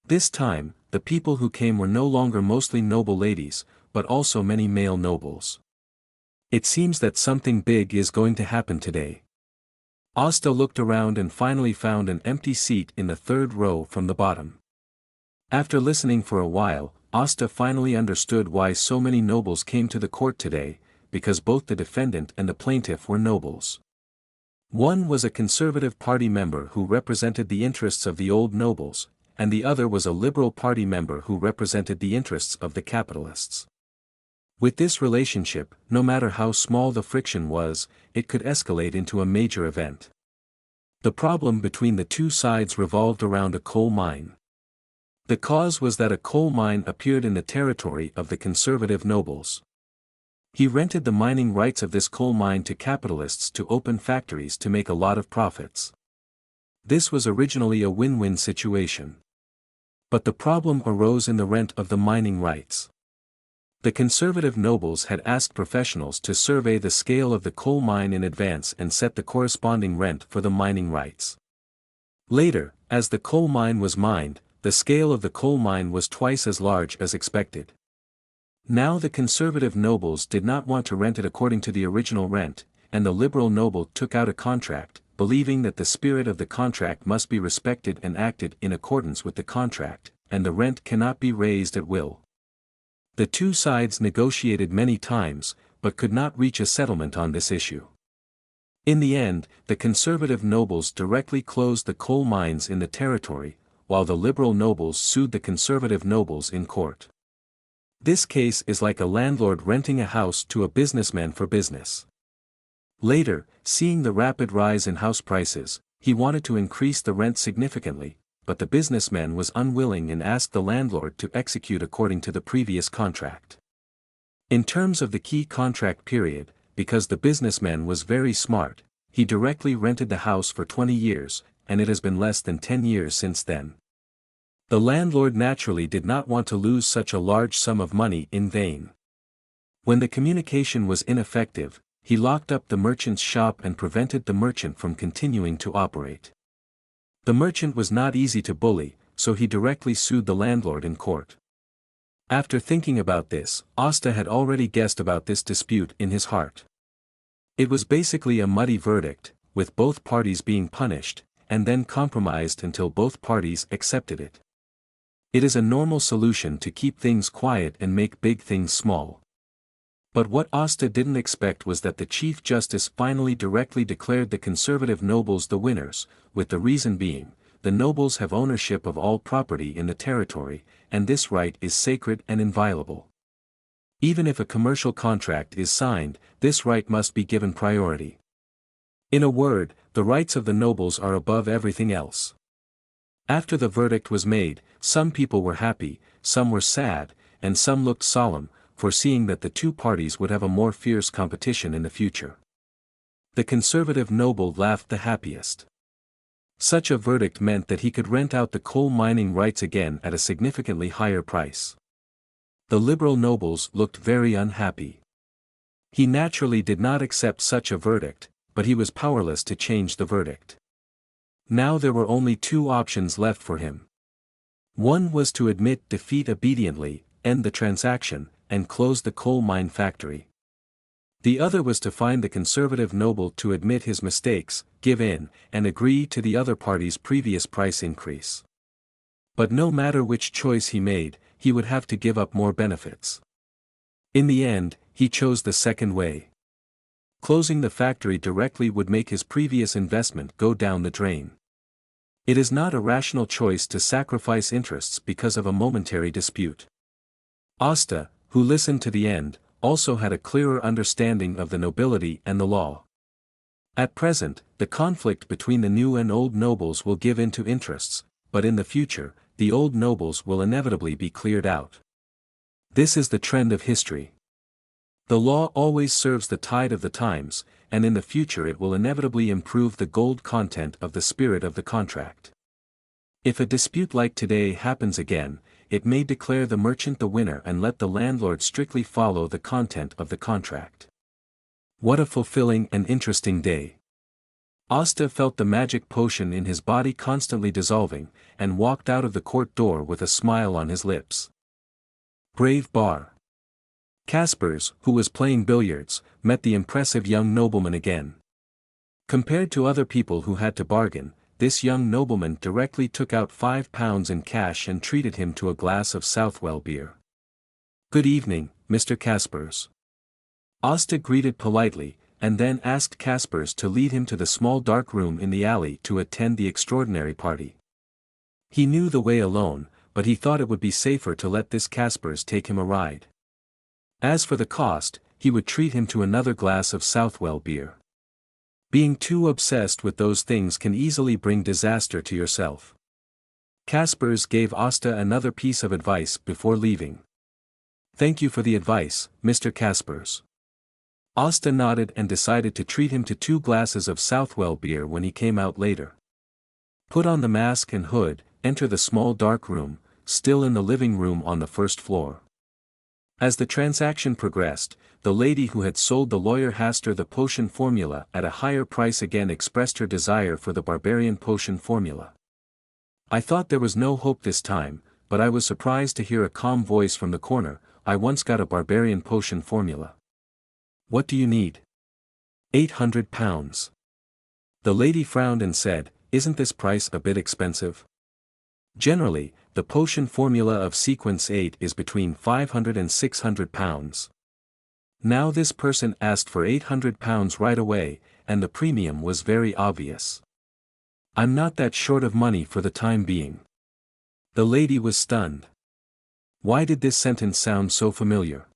This time, the people who came were no longer mostly noble ladies, but also many male nobles. It seems that something big is going to happen today. Asta looked around and finally found an empty seat in the third row from the bottom. After listening for a while, Asta finally understood why so many nobles came to the court today, because both the defendant and the plaintiff were nobles. One was a Conservative Party member who represented the interests of the old nobles, and the other was a Liberal Party member who represented the interests of the capitalists. With this relationship, no matter how small the friction was, it could escalate into a major event. The problem between the two sides revolved around a coal mine. The cause was that a coal mine appeared in the territory of the conservative nobles. He rented the mining rights of this coal mine to capitalists to open factories to make a lot of profits. This was originally a win-win situation. But the problem arose in the rent of the mining rights. The conservative nobles had asked professionals to survey the scale of the coal mine in advance and set the corresponding rent for the mining rights. Later, as the coal mine was mined, the scale of the coal mine was twice as large as expected. Now the conservative nobles did not want to rent it according to the original rent, and the liberal noble took out a contract, believing that the spirit of the contract must be respected and acted in accordance with the contract, and the rent cannot be raised at will. The two sides negotiated many times, but could not reach a settlement on this issue. In the end, the conservative nobles directly closed the coal mines in the territory, while the liberal nobles sued the conservative nobles in court. This case is like a landlord renting a house to a businessman for business. Later, seeing the rapid rise in house prices, he wanted to increase the rent significantly, but the businessman was unwilling and asked the landlord to execute according to the previous contract. In terms of the key contract period, because the businessman was very smart, he directly rented the house for 20 years, and it has been less than 10 years since then. The landlord naturally did not want to lose such a large sum of money in vain. When the communication was ineffective, he locked up the merchant's shop and prevented the merchant from continuing to operate. The merchant was not easy to bully, so he directly sued the landlord in court. After thinking about this, Asta had already guessed about this dispute in his heart. It was basically a muddy verdict, with both parties being punished, and then compromised until both parties accepted it. It is a normal solution to keep things quiet and make big things small. But what Asta didn't expect was that the Chief Justice finally directly declared the conservative nobles the winners, with the reason being, the nobles have ownership of all property in the territory, and this right is sacred and inviolable. Even if a commercial contract is signed, this right must be given priority. In a word, the rights of the nobles are above everything else. After the verdict was made, some people were happy, some were sad, and some looked solemn, foreseeing that the two parties would have a more fierce competition in the future. The conservative noble laughed the happiest. Such a verdict meant that he could rent out the coal mining rights again at a significantly higher price. The liberal nobles looked very unhappy. He naturally did not accept such a verdict, but he was powerless to change the verdict. Now there were only two options left for him. One was to admit defeat obediently, end the transaction, and close the coal mine factory. The other was to find the conservative noble to admit his mistakes, give in, and agree to the other party's previous price increase. But no matter which choice he made, he would have to give up more benefits. In the end, he chose the second way. Closing the factory directly would make his previous investment go down the drain. It is not a rational choice to sacrifice interests because of a momentary dispute. Asta, who listened to the end, also had a clearer understanding of the nobility and the law. At present, the conflict between the new and old nobles will give in to interests, but in the future, the old nobles will inevitably be cleared out. This is the trend of history. The law always serves the tide of the times, and in the future it will inevitably improve the gold content of the spirit of the contract. If a dispute like today happens again, it may declare the merchant the winner and let the landlord strictly follow the content of the contract. What a fulfilling and interesting day. Asta felt the magic potion in his body constantly dissolving, and walked out of the court door with a smile on his lips. Brave Bar. Kaspers, who was playing billiards, met the impressive young nobleman again. Compared to other people who had to bargain, this young nobleman directly took out £5 in cash and treated him to a glass of Southwell beer. "Good evening, Mr. Kaspers." Asta greeted politely, and then asked Kaspers to lead him to the small dark room in the alley to attend the extraordinary party. He knew the way alone, but he thought it would be safer to let this Kaspers take him a ride. As for the cost, he would treat him to another glass of Southwell beer. Being too obsessed with those things can easily bring disaster to yourself. Kaspers gave Asta another piece of advice before leaving. "Thank you for the advice, Mr. Kaspers." Asta nodded and decided to treat him to 2 glasses of Southwell beer when he came out later. Put on the mask and hood, enter the small dark room, still in the living room on the first floor. As the transaction progressed, the lady who had sold the lawyer Hastur the potion formula at a higher price again expressed her desire for the barbarian potion formula. "I thought there was no hope this time, but I was surprised to hear a calm voice from the corner. I once got a barbarian potion formula." "What do you need?" £800. The lady frowned and said, "Isn't this price a bit expensive? Generally, the potion formula of sequence 8 is between £500 and £600. Now this person asked for £800 right away, and the premium was very obvious. "I'm not that short of money for the time being." The lady was stunned. Why did this sentence sound so familiar?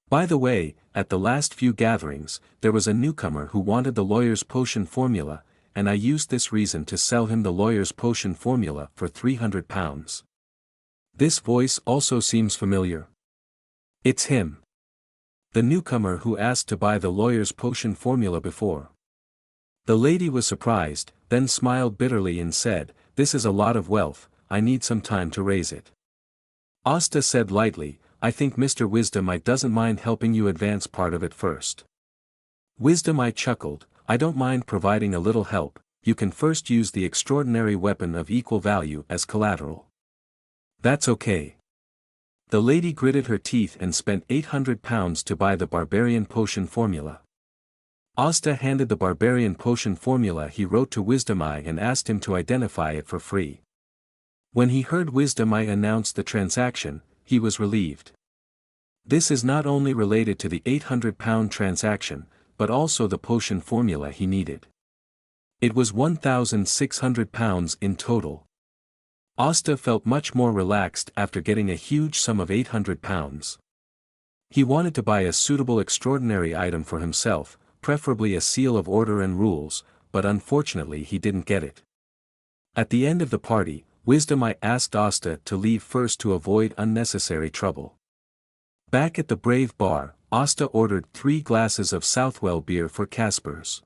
By the way, at the last few gatherings, there was a newcomer who wanted the lawyer's potion formula, and I used this reason to sell him the lawyer's potion formula for £300. This voice also seems familiar. It's him. The newcomer who asked to buy the lawyer's potion formula before. The lady was surprised, then smiled bitterly and said, "This is a lot of wealth, I need some time to raise it." Asta said lightly, "I think Mr. Wisdomite doesn't mind helping you advance part of it first." Wisdomite chuckled, "I don't mind providing a little help, you can first use the extraordinary weapon of equal value as collateral." "That's okay." The lady gritted her teeth and spent £800 to buy the barbarian potion formula. Asta handed the barbarian potion formula he wrote to Wisdomite and asked him to identify it for free. When he heard Wisdomite announce the transaction, he was relieved. This is not only related to the £800 transaction, but also the potion formula he needed. It was £1,600 in total. Asta felt much more relaxed after getting a huge sum of £800. He wanted to buy a suitable extraordinary item for himself, preferably a seal of order and rules, but unfortunately he didn't get it. At the end of the party, Wisdomite asked Asta to leave first to avoid unnecessary trouble. Back at the Brave Bar, Asta ordered 3 glasses of Southwell beer for Kaspers.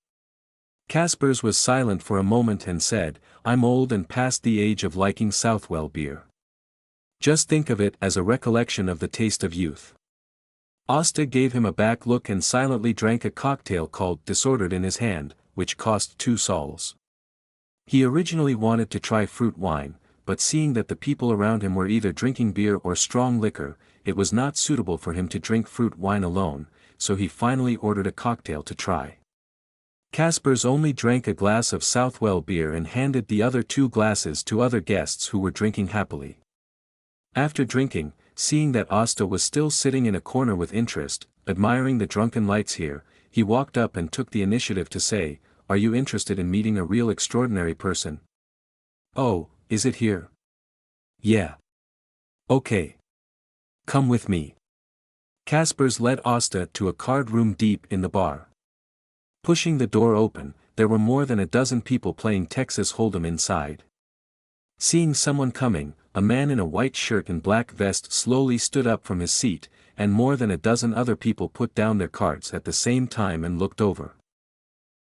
Kaspers was silent for a moment and said, "I'm old and past the age of liking Southwell beer. Just think of it as a recollection of the taste of youth." Asta gave him a back look and silently drank a cocktail called Disordered in his hand, which cost 2 sols. He originally wanted to try fruit wine, but seeing that the people around him were either drinking beer or strong liquor, it was not suitable for him to drink fruit wine alone, so he finally ordered a cocktail to try. Kaspers only drank a glass of Southwell beer and handed the other 2 glasses to other guests who were drinking happily. After drinking, seeing that Asta was still sitting in a corner with interest, admiring the drunken lights here, he walked up and took the initiative to say, "Are you interested in meeting a real extraordinary person?" "Oh, is it here?" "Yeah." "Okay. Come with me." Kaspers led Asta to a card room deep in the bar. Pushing the door open, there were more than a dozen people playing Texas Hold'em inside. Seeing someone coming, a man in a white shirt and black vest slowly stood up from his seat, and more than a dozen other people put down their cards at the same time and looked over.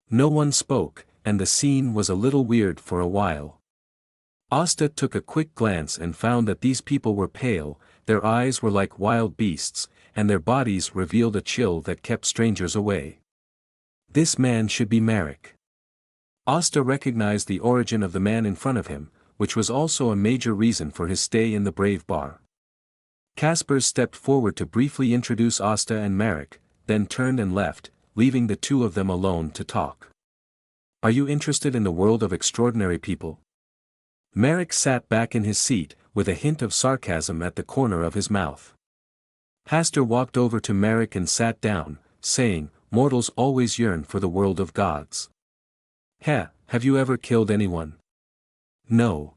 No one spoke, and the scene was a little weird for a while. Asta took a quick glance and found that these people were pale, their eyes were like wild beasts, and their bodies revealed a chill that kept strangers away. This man should be Marek. Asta recognized the origin of the man in front of him, which was also a major reason for his stay in the Brave Bar. Kaspers stepped forward to briefly introduce Asta and Marek, then turned and left, leaving the two of them alone to talk. Are you interested in the world of extraordinary people? Marek sat back in his seat, with a hint of sarcasm at the corner of his mouth. Hastur walked over to Marek and sat down, saying, mortals always yearn for the world of gods. Have you ever killed anyone? No.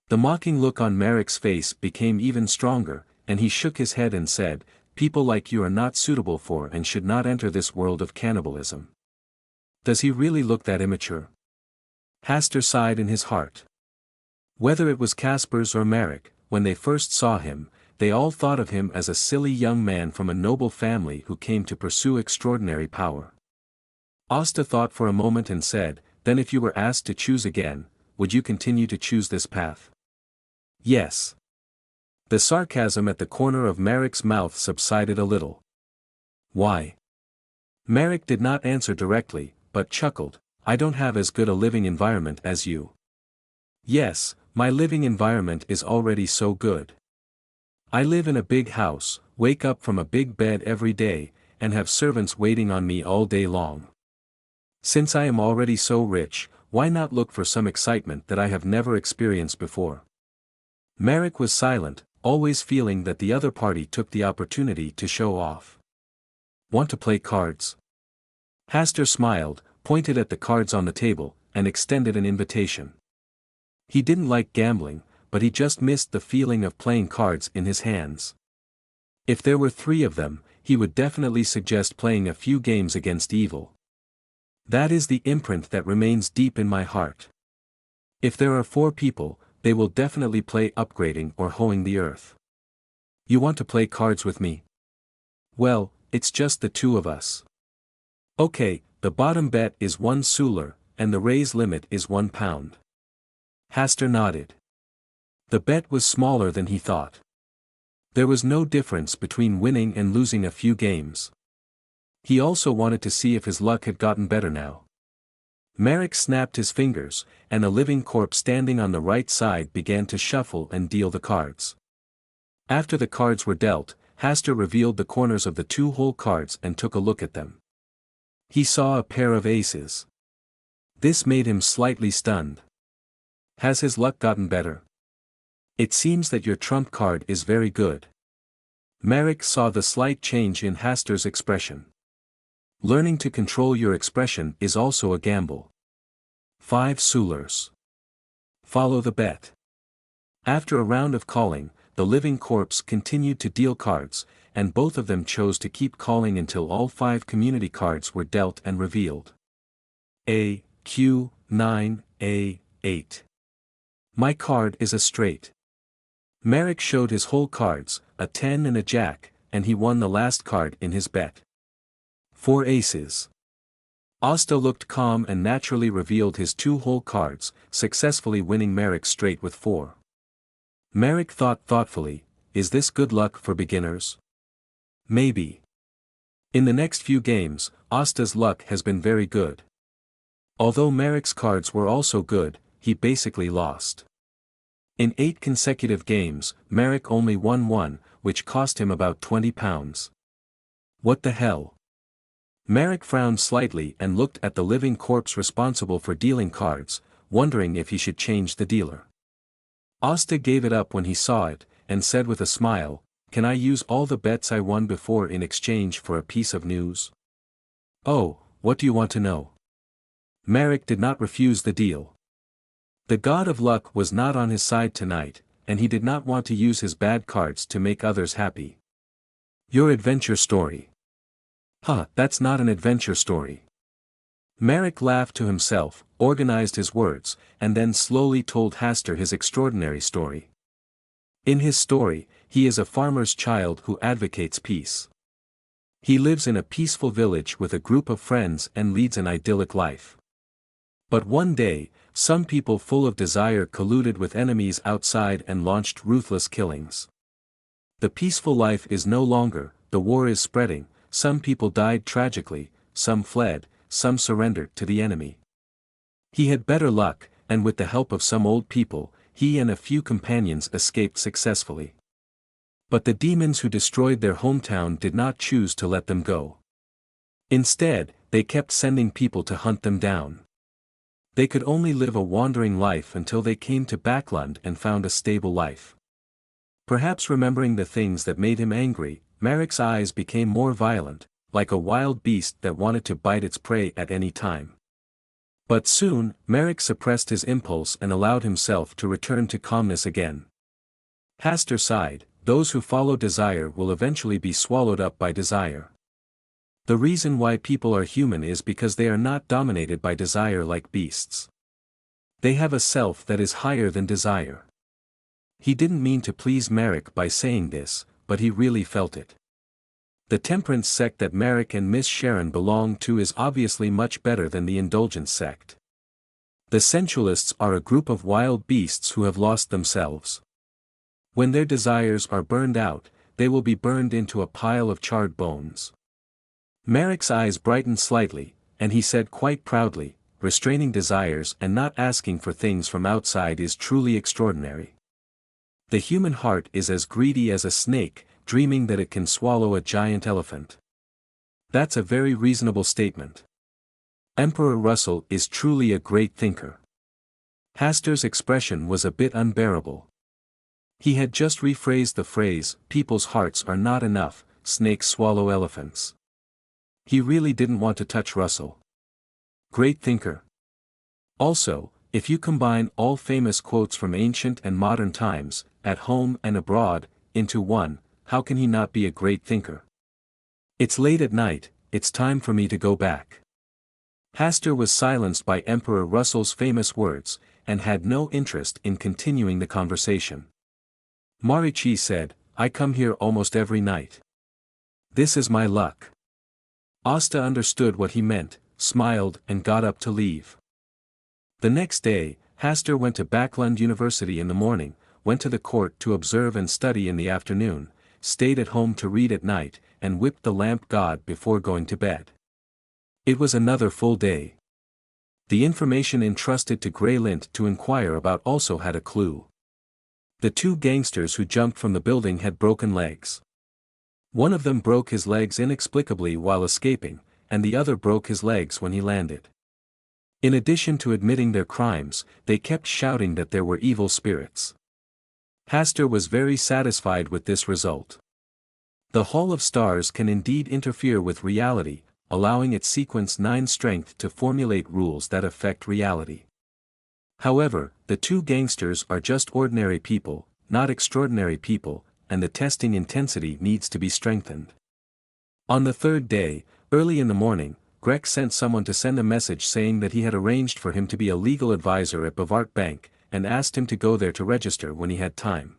The mocking look on Marek's face became even stronger, and he shook his head and said, people like you are not suitable for and should not enter this world of cannibalism. Does he really look that immature? Hastur sighed in his heart. Whether it was Kaspers or Marek, when they first saw him, they all thought of him as a silly young man from a noble family who came to pursue extraordinary power. Asta thought for a moment and said, then if you were asked to choose again, would you continue to choose this path? Yes. The sarcasm at the corner of Marek's mouth subsided a little. Why? Marek did not answer directly, but chuckled, I don't have as good a living environment as you. Yes, my living environment is already so good. I live in a big house, wake up from a big bed every day, and have servants waiting on me all day long. Since I am already so rich, why not look for some excitement that I have never experienced before? Marek was silent, always feeling that the other party took the opportunity to show off. Want to play cards? Hastur smiled, pointed at the cards on the table, and extended an invitation. He didn't like gambling, but he just missed the feeling of playing cards in his hands. If there were 3 of them, he would definitely suggest playing a few games against evil. That is the imprint that remains deep in my heart. If there are 4 people, they will definitely play upgrading or hoeing the earth. You want to play cards with me? Well, it's just the 2 of us. Okay, the bottom bet is 1 suler, and the raise limit is £1. Hastur nodded. The bet was smaller than he thought. There was no difference between winning and losing a few games. He also wanted to see if his luck had gotten better now. Marek snapped his fingers, and a living corpse standing on the right side began to shuffle and deal the cards. After the cards were dealt, Hastur revealed the corners of the 2 whole cards and took a look at them. He saw a pair of aces. This made him slightly stunned. Has his luck gotten better? It seems that your trump card is very good. Marek saw the slight change in Hastur's expression. Learning to control your expression is also a gamble. 5 sulers. Follow the bet. After a round of calling, the living corpse continued to deal cards, and both of them chose to keep calling until all 5 community cards were dealt and revealed. A, Q, 9, A, 8. My card is a straight. Marek showed his whole cards, a 10 and a jack, and he won the last card in his bet. 4 aces. Asta looked calm and naturally revealed his 2 whole cards, successfully winning Marek straight with 4. Marek thought thoughtfully, is this good luck for beginners? Maybe. In the next few games, Asta's luck has been very good. Although Marek's cards were also good, he basically lost. In 8 consecutive games, Marek only won 1, which cost him about £20. What the hell? Marek frowned slightly and looked at the living corpse responsible for dealing cards, wondering if he should change the dealer. Asta gave it up when he saw it, and said with a smile, can I use all the bets I won before in exchange for a piece of news? Oh, what do you want to know? Marek did not refuse the deal. The god of luck was not on his side tonight, and he did not want to use his bad cards to make others happy. Your adventure story. That's not an adventure story. Marek laughed to himself, organized his words, and then slowly told Hastur his extraordinary story. In his story, he is a farmer's child who advocates peace. He lives in a peaceful village with a group of friends and leads an idyllic life. But one day, some people full of desire colluded with enemies outside and launched ruthless killings. The peaceful life is no longer, the war is spreading, some people died tragically, some fled, some surrendered to the enemy. He had better luck, and with the help of some old people, he and a few companions escaped successfully. But the demons who destroyed their hometown did not choose to let them go. Instead, they kept sending people to hunt them down. They could only live a wandering life until they came to Backland and found a stable life. Perhaps remembering the things that made him angry, Marek's eyes became more violent, like a wild beast that wanted to bite its prey at any time. But soon, Marek suppressed his impulse and allowed himself to return to calmness again. Hastur sighed, those who follow desire will eventually be swallowed up by desire. The reason why people are human is because they are not dominated by desire like beasts. They have a self that is higher than desire. He didn't mean to please Marek by saying this, but he really felt it. The temperance sect that Marek and Miss Sharon belong to is obviously much better than the indulgence sect. The sensualists are a group of wild beasts who have lost themselves. When their desires are burned out, they will be burned into a pile of charred bones. Marek's eyes brightened slightly, and he said quite proudly, restraining desires and not asking for things from outside is truly extraordinary. The human heart is as greedy as a snake, dreaming that it can swallow a giant elephant. That's a very reasonable statement. Emperor Russell is truly a great thinker. Hastur's expression was a bit unbearable. He had just rephrased the phrase, people's hearts are not enough, snakes swallow elephants. He really didn't want to touch Russell. Great thinker. Also, if you combine all famous quotes from ancient and modern times, at home and abroad, into one, how can he not be a great thinker? It's late at night, it's time for me to go back. Hastur was silenced by Emperor Russell's famous words, and had no interest in continuing the conversation. Marichi said, I come here almost every night. This is my luck. Asta understood what he meant, smiled and got up to leave. The next day, Hastur went to Backland University in the morning, went to the court to observe and study in the afternoon, stayed at home to read at night, and whipped the lamp god before going to bed. It was another full day. The information entrusted to Greylint to inquire about also had a clue. The two gangsters who jumped from the building had broken legs. One of them broke his legs inexplicably while escaping, and the other broke his legs when he landed. In addition to admitting their crimes, they kept shouting that there were evil spirits. Hastur was very satisfied with this result. The Hall of Stars can indeed interfere with reality, allowing its sequence 9 strength to formulate rules that affect reality. However, the two gangsters are just ordinary people, not extraordinary people, and the testing intensity needs to be strengthened. On the third day, early in the morning, Greg sent someone to send a message saying that he had arranged for him to be a legal advisor at Bavart Bank, and asked him to go there to register when he had time.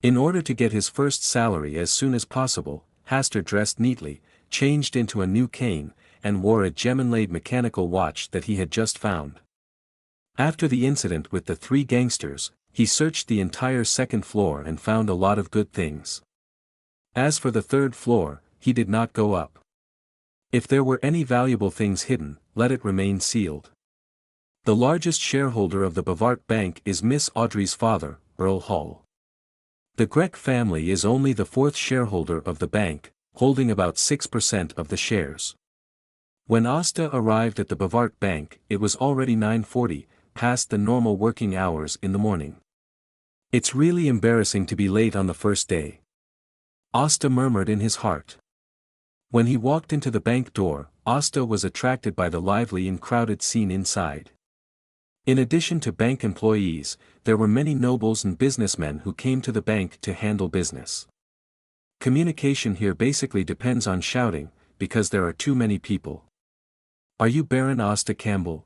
In order to get his first salary as soon as possible, Hastur dressed neatly, changed into a new cane, and wore a gem-inlaid mechanical watch that he had just found. After the incident with the 3 gangsters, he searched the entire second floor and found a lot of good things. As for the third floor, he did not go up. If there were any valuable things hidden, let it remain sealed. The largest shareholder of the Bavart Bank is Miss Audrey's father, Earl Hall. The Grech family is only the 4th shareholder of the bank, holding about 6% of the shares. When Asta arrived at the Bavart Bank, it was already 9:40, past the normal working hours in the morning. It's really embarrassing to be late on the first day. Asta murmured in his heart. When he walked into the bank door, Asta was attracted by the lively and crowded scene inside. In addition to bank employees, there were many nobles and businessmen who came to the bank to handle business. Communication here basically depends on shouting, because there are too many people. Are you Baron Asta Campbell?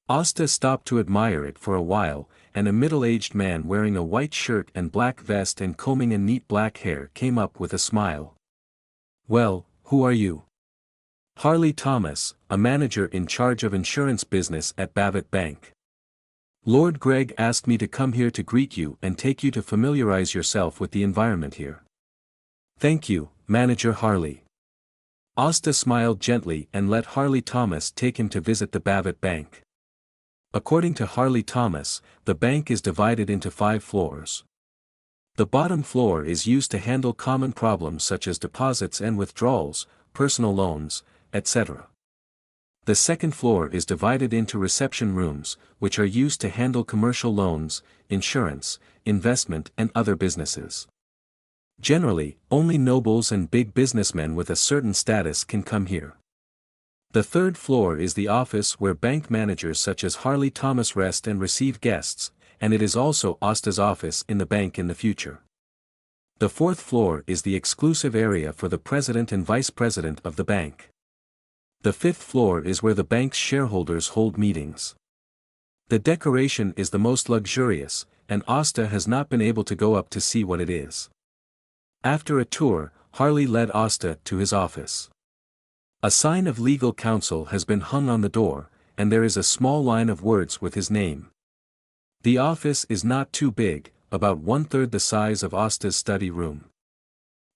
Asta stopped to admire it for a while, and a middle-aged man wearing a white shirt and black vest and combing a neat black hair came up with a smile. Well, who are you? Harley Thomas, a manager in charge of insurance business at Bavart Bank. Lord Greg asked me to come here to greet you and take you to familiarize yourself with the environment here. Thank you, Manager Harley. Asta smiled gently and let Harley Thomas take him to visit the Bavart Bank. According to Harley Thomas, the bank is divided into 5 floors. The bottom floor is used to handle common problems such as deposits and withdrawals, personal loans, etc. The second floor is divided into reception rooms, which are used to handle commercial loans, insurance, investment and other businesses. Generally, only nobles and big businessmen with a certain status can come here. The third floor is the office where bank managers such as Harley Thomas rest and receive guests, and it is also Asta's office in the bank in the future. The fourth floor is the exclusive area for the president and vice president of the bank. The fifth floor is where the bank's shareholders hold meetings. The decoration is the most luxurious, and Asta has not been able to go up to see what it is. After a tour, Harley led Asta to his office. A sign of legal counsel has been hung on the door, and there is a small line of words with his name. The office is not too big, about 1/3 the size of Asta's study room.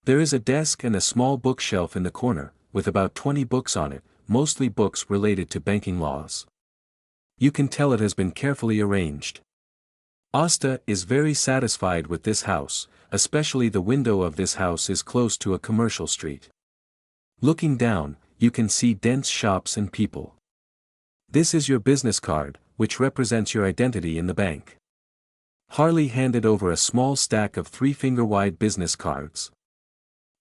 There is a desk and a small bookshelf in the corner, with about 20 books on it, mostly books related to banking laws. You can tell it has been carefully arranged. Asta is very satisfied with this house, especially the window of this house is close to a commercial street. Looking down, you can see dense shops and people. This is your business card, which represents your identity in the bank. Harley handed over a small stack of 3-finger-wide business cards.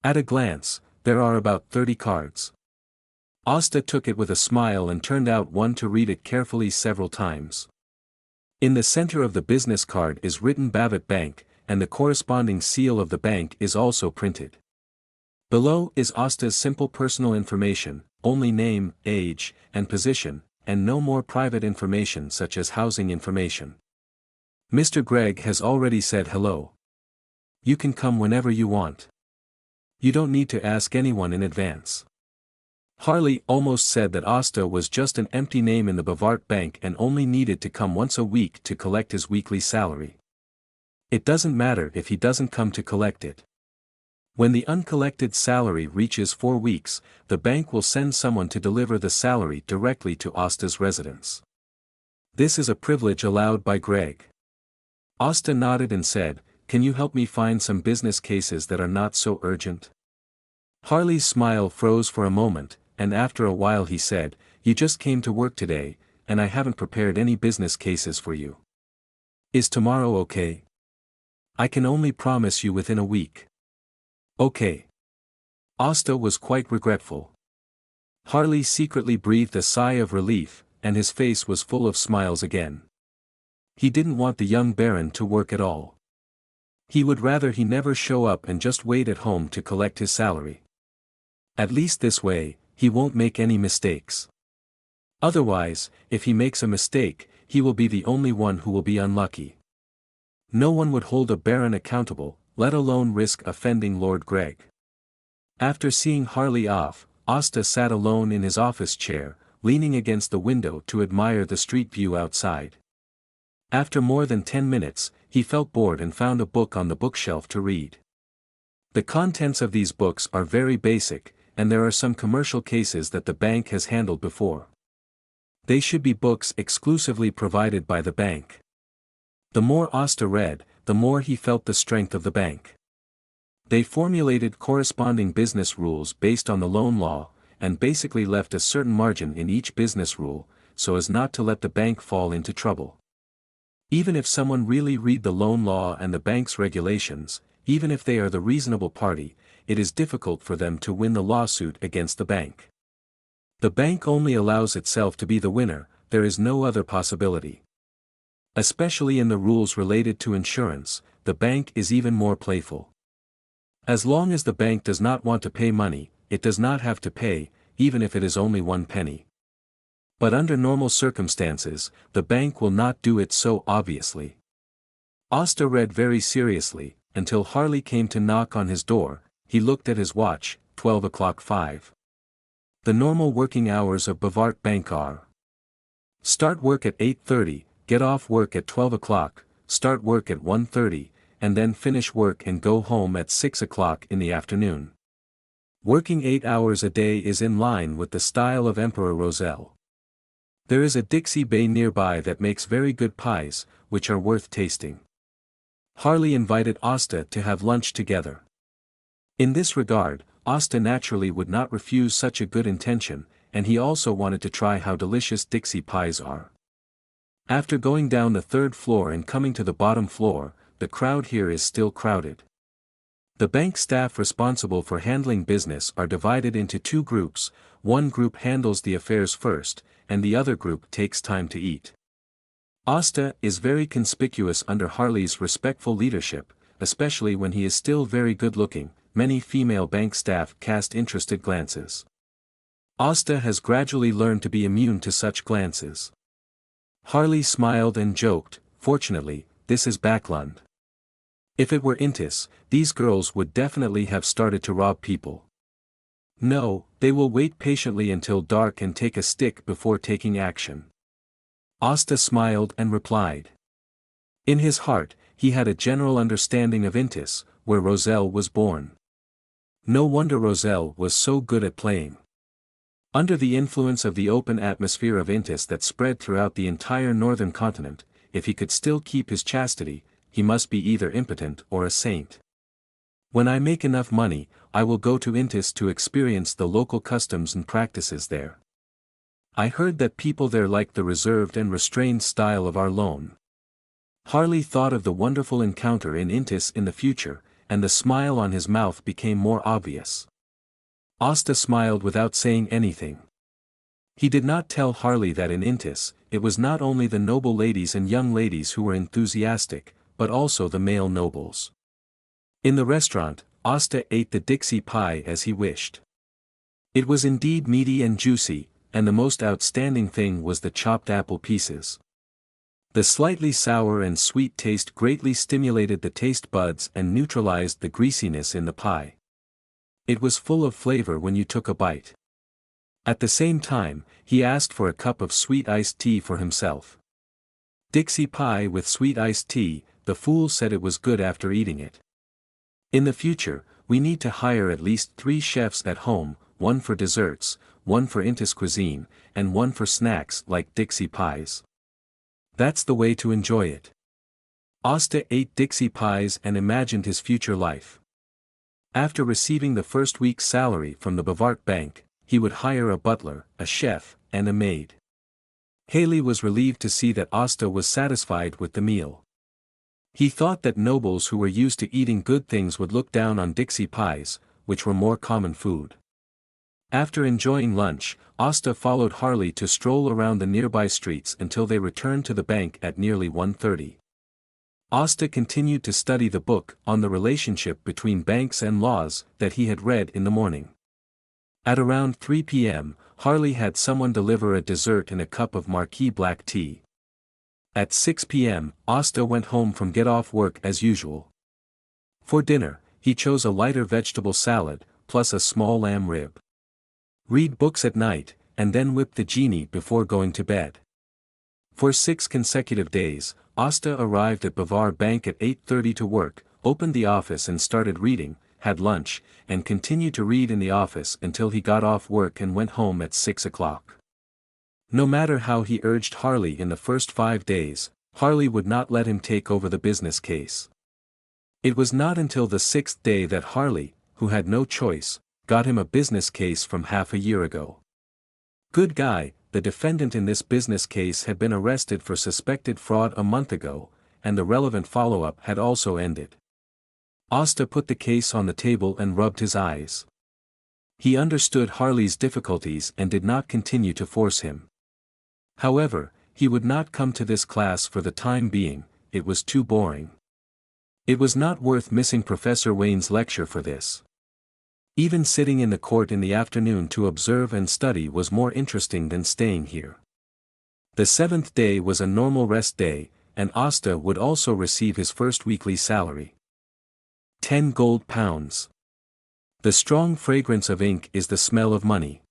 At a glance, there are about 30 cards. Asta took it with a smile and turned out one to read it carefully several times. In the center of the business card is written Babbitt Bank, and the corresponding seal of the bank is also printed. Below is Asta's simple personal information, only name, age, and position, and no more private information such as housing information. Mr. Gregg has already said hello. You can come whenever you want. You don't need to ask anyone in advance. Harley almost said that Asta was just an empty name in the Bavart Bank and only needed to come once a week to collect his weekly salary. It doesn't matter if he doesn't come to collect it. When the uncollected salary reaches 4 weeks, the bank will send someone to deliver the salary directly to Asta's residence. This is a privilege allowed by Gregg. Asta nodded and said, "Can you help me find some business cases that are not so urgent?" Harley's smile froze for a moment, and after a while he said, "You just came to work today, and I haven't prepared any business cases for you. Is tomorrow okay? I can only promise you within a week." "Okay." Asta was quite regretful. Harley secretly breathed a sigh of relief, and his face was full of smiles again. He didn't want the young baron to work at all. He would rather he never show up and just wait at home to collect his salary. At least this way, he won't make any mistakes. Otherwise, if he makes a mistake, he will be the only one who will be unlucky. No one would hold a baron accountable, let alone risk offending Lord Gregg. After seeing Harley off, Asta sat alone in his office chair, leaning against the window to admire the street view outside. After more than 10 minutes, he felt bored and found a book on the bookshelf to read. The contents of these books are very basic, and there are some commercial cases that the bank has handled before. They should be books exclusively provided by the bank. The more Asta read, the more he felt the strength of the bank. They formulated corresponding business rules based on the loan law, and basically left a certain margin in each business rule, so as not to let the bank fall into trouble. Even if someone really read the loan law and the bank's regulations, even if they are the reasonable party, it is difficult for them to win the lawsuit against the bank. The bank only allows itself to be the winner, there is no other possibility. Especially in the rules related to insurance, the bank is even more playful. As long as the bank does not want to pay money, it does not have to pay, even if it is only 1 penny. But under normal circumstances, the bank will not do it so obviously. Asta read very seriously, until Harley came to knock on his door. He looked at his watch, 12 o'clock 5. The normal working hours of Bavart Bank are: start work at 8:30, get off work at 12 o'clock, start work at 1:30, and then finish work and go home at 6 o'clock in the afternoon. Working 8 hours a day is in line with the style of Emperor Roselle. There is a Dixie Bay nearby that makes very good pies, which are worth tasting. Harley invited Asta to have lunch together. In this regard, Asta naturally would not refuse such a good intention, and he also wanted to try how delicious Dixie pies are. After going down the third floor and coming to the bottom floor, the crowd here is still crowded. The bank staff responsible for handling business are divided into two groups. One group handles the affairs first, and the other group takes time to eat. Asta is very conspicuous under Harley's respectful leadership, especially when he is still very good-looking. Many female bank staff cast interested glances. Asta has gradually learned to be immune to such glances. Harley smiled and joked, "Fortunately, this is Backlund. If it were Intis, these girls would definitely have started to rob people. No, they will wait patiently until dark and take a stick before taking action." Asta smiled and replied. In his heart, he had a general understanding of Intis, where Roselle was born. No wonder Roselle was so good at playing. Under the influence of the open atmosphere of Intis that spread throughout the entire northern continent, if he could still keep his chastity, he must be either impotent or a saint. When I make enough money, I will go to Intis to experience the local customs and practices there. I heard that people there like the reserved and restrained style of our loan. Harley thought of the wonderful encounter in Intis in the future, and the smile on his mouth became more obvious. Asta smiled without saying anything. He did not tell Harley that in Intis, it was not only the noble ladies and young ladies who were enthusiastic, but also the male nobles. In the restaurant, Asta ate the Dixie pie as he wished. It was indeed meaty and juicy, and the most outstanding thing was the chopped apple pieces. The slightly sour and sweet taste greatly stimulated the taste buds and neutralized the greasiness in the pie. It was full of flavor when you took a bite. At the same time, he asked for a cup of sweet iced tea for himself. Dixie pie with sweet iced tea, the fool said it was good after eating it. In the future, we need to hire at least 3 chefs at home, one for desserts, one for Intis cuisine, and one for snacks like Dixie pies. That's the way to enjoy it. Asta ate Dixie pies and imagined his future life. After receiving the first week's salary from the Bavart Bank, he would hire a butler, a chef, and a maid. Haley was relieved to see that Asta was satisfied with the meal. He thought that nobles who were used to eating good things would look down on Dixie pies, which were more common food. After enjoying lunch, Asta followed Harley to stroll around the nearby streets until they returned to the bank at nearly 1:30. Asta continued to study the book on the relationship between banks and laws that he had read in the morning. At around 3 p.m., Harley had someone deliver a dessert in a cup of Marquis black tea. At 6 p.m., Asta went home from get-off work as usual. For dinner, he chose a lighter vegetable salad, plus a small lamb rib. Read books at night, and then whip the genie before going to bed. For 6 consecutive days, Asta arrived at Bavar Bank at 8:30 to work, opened the office and started reading, had lunch, and continued to read in the office until he got off work and went home at 6 o'clock. No matter how he urged Harley in the first 5 days, Harley would not let him take over the business case. It was not until the 6th day that Harley, who had no choice, got him a business case from half a year ago. Good guy, the defendant in this business case had been arrested for suspected fraud a month ago, and the relevant follow-up had also ended. Asta put the case on the table and rubbed his eyes. He understood Harley's difficulties and did not continue to force him. However, he would not come to this class for the time being, it was too boring. It was not worth missing Professor Wayne's lecture for this. Even sitting in the court in the afternoon to observe and study was more interesting than staying here. The 7th day was a normal rest day, and Asta would also receive his first weekly salary. 10 gold pounds. The strong fragrance of ink is the smell of money.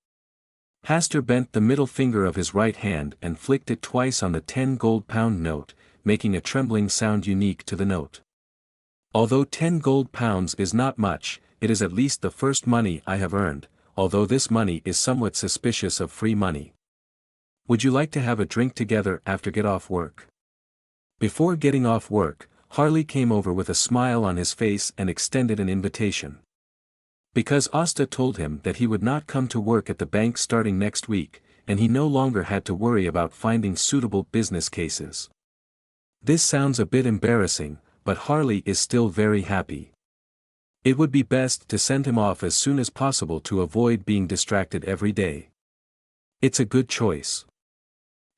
Hastur bent the middle finger of his right hand and flicked it twice on the 10 gold pound note, making a trembling sound unique to the note. Although 10 gold pounds is not much, it is at least the first money I have earned, although this money is somewhat suspicious of free money. Would you like to have a drink together after get off work? Before getting off work, Harley came over with a smile on his face and extended an invitation. Because Asta told him that he would not come to work at the bank starting next week, and he no longer had to worry about finding suitable business cases. This sounds a bit embarrassing, but Harley is still very happy. It would be best to send him off as soon as possible to avoid being distracted every day. It's a good choice.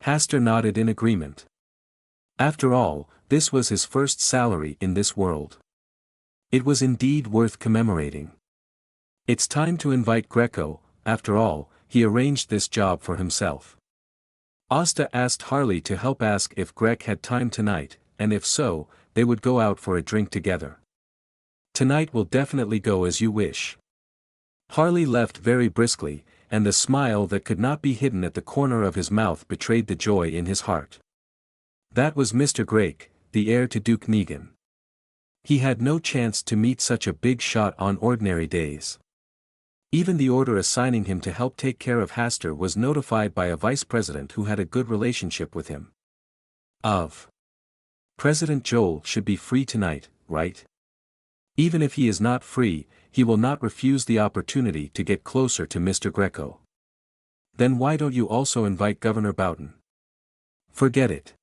Hastur nodded in agreement. After all, this was his first salary in this world. It was indeed worth commemorating. It's time to invite Greco. After all, he arranged this job for himself. Asta asked Harley to help ask if Greg had time tonight, and if so, they would go out for a drink together. Tonight will definitely go as you wish. Harley left very briskly, and the smile that could not be hidden at the corner of his mouth betrayed the joy in his heart. That was Mr. Grake, the heir to Duke Negan. He had no chance to meet such a big shot on ordinary days. Even the order assigning him to help take care of Hastur was notified by a vice president who had a good relationship with him. President Joel should be free tonight, right? Even if he is not free, he will not refuse the opportunity to get closer to Mr. Greco. Then why don't you also invite Governor Boughton? Forget it.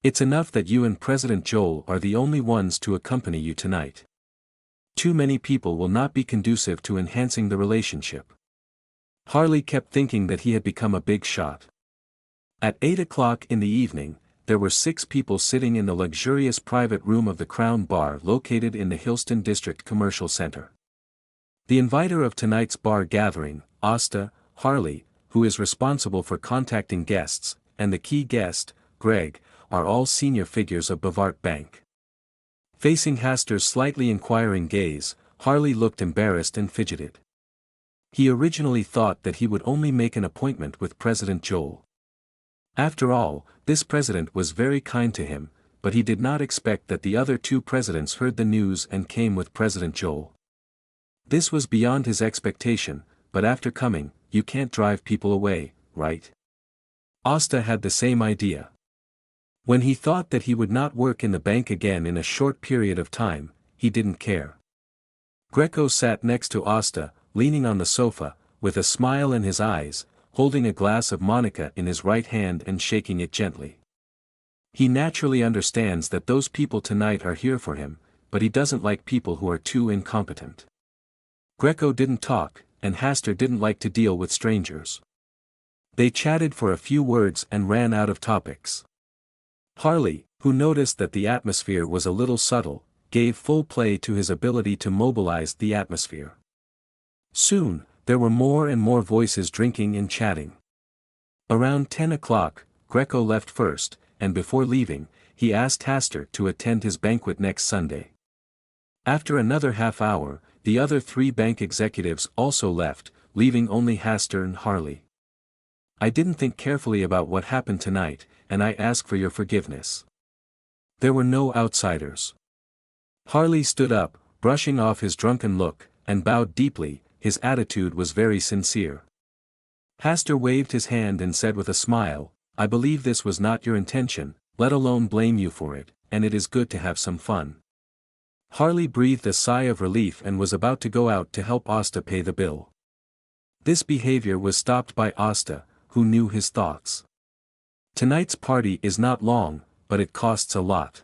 It's enough that you and President Joel are the only ones to accompany you tonight. Too many people will not be conducive to enhancing the relationship. Harley kept thinking that he had become a big shot. At 8 o'clock in the evening, there were 6 people sitting in the luxurious private room of the Crown Bar located in the Hillston District Commercial Center. The inviter of tonight's bar gathering, Asta, Harley, who is responsible for contacting guests, and the key guest, Greg, are all senior figures of Bavart Bank. Facing Hastur's slightly inquiring gaze, Harley looked embarrassed and fidgeted. He originally thought that he would only make an appointment with President Joel. After all, this president was very kind to him, but he did not expect that the other 2 presidents heard the news and came with President Joel. This was beyond his expectation, but after coming, you can't drive people away, right? Asta had the same idea. When he thought that he would not work in the bank again in a short period of time, he didn't care. Greco sat next to Asta, leaning on the sofa, with a smile in his eyes, holding a glass of Monica in his right hand and shaking it gently. He naturally understands that those people tonight are here for him, but he doesn't like people who are too incompetent. Greco didn't talk, and Hastur didn't like to deal with strangers. They chatted for a few words and ran out of topics. Harley, who noticed that the atmosphere was a little subtle, gave full play to his ability to mobilize the atmosphere. Soon, there were more and more voices drinking and chatting. Around 10 o'clock, Greco left first, and before leaving, he asked Hastur to attend his banquet next Sunday. After another half hour, the other 3 bank executives also left, leaving only Hastur and Harley. I didn't think carefully about what happened tonight, and I ask for your forgiveness. There were no outsiders. Harley stood up, brushing off his drunken look, and bowed deeply. His attitude was very sincere. Hastur waved his hand and said with a smile, I believe this was not your intention, let alone blame you for it, and it is good to have some fun. Harley breathed a sigh of relief and was about to go out to help Asta pay the bill. This behavior was stopped by Asta, who knew his thoughts. Tonight's party is not long, but it costs a lot.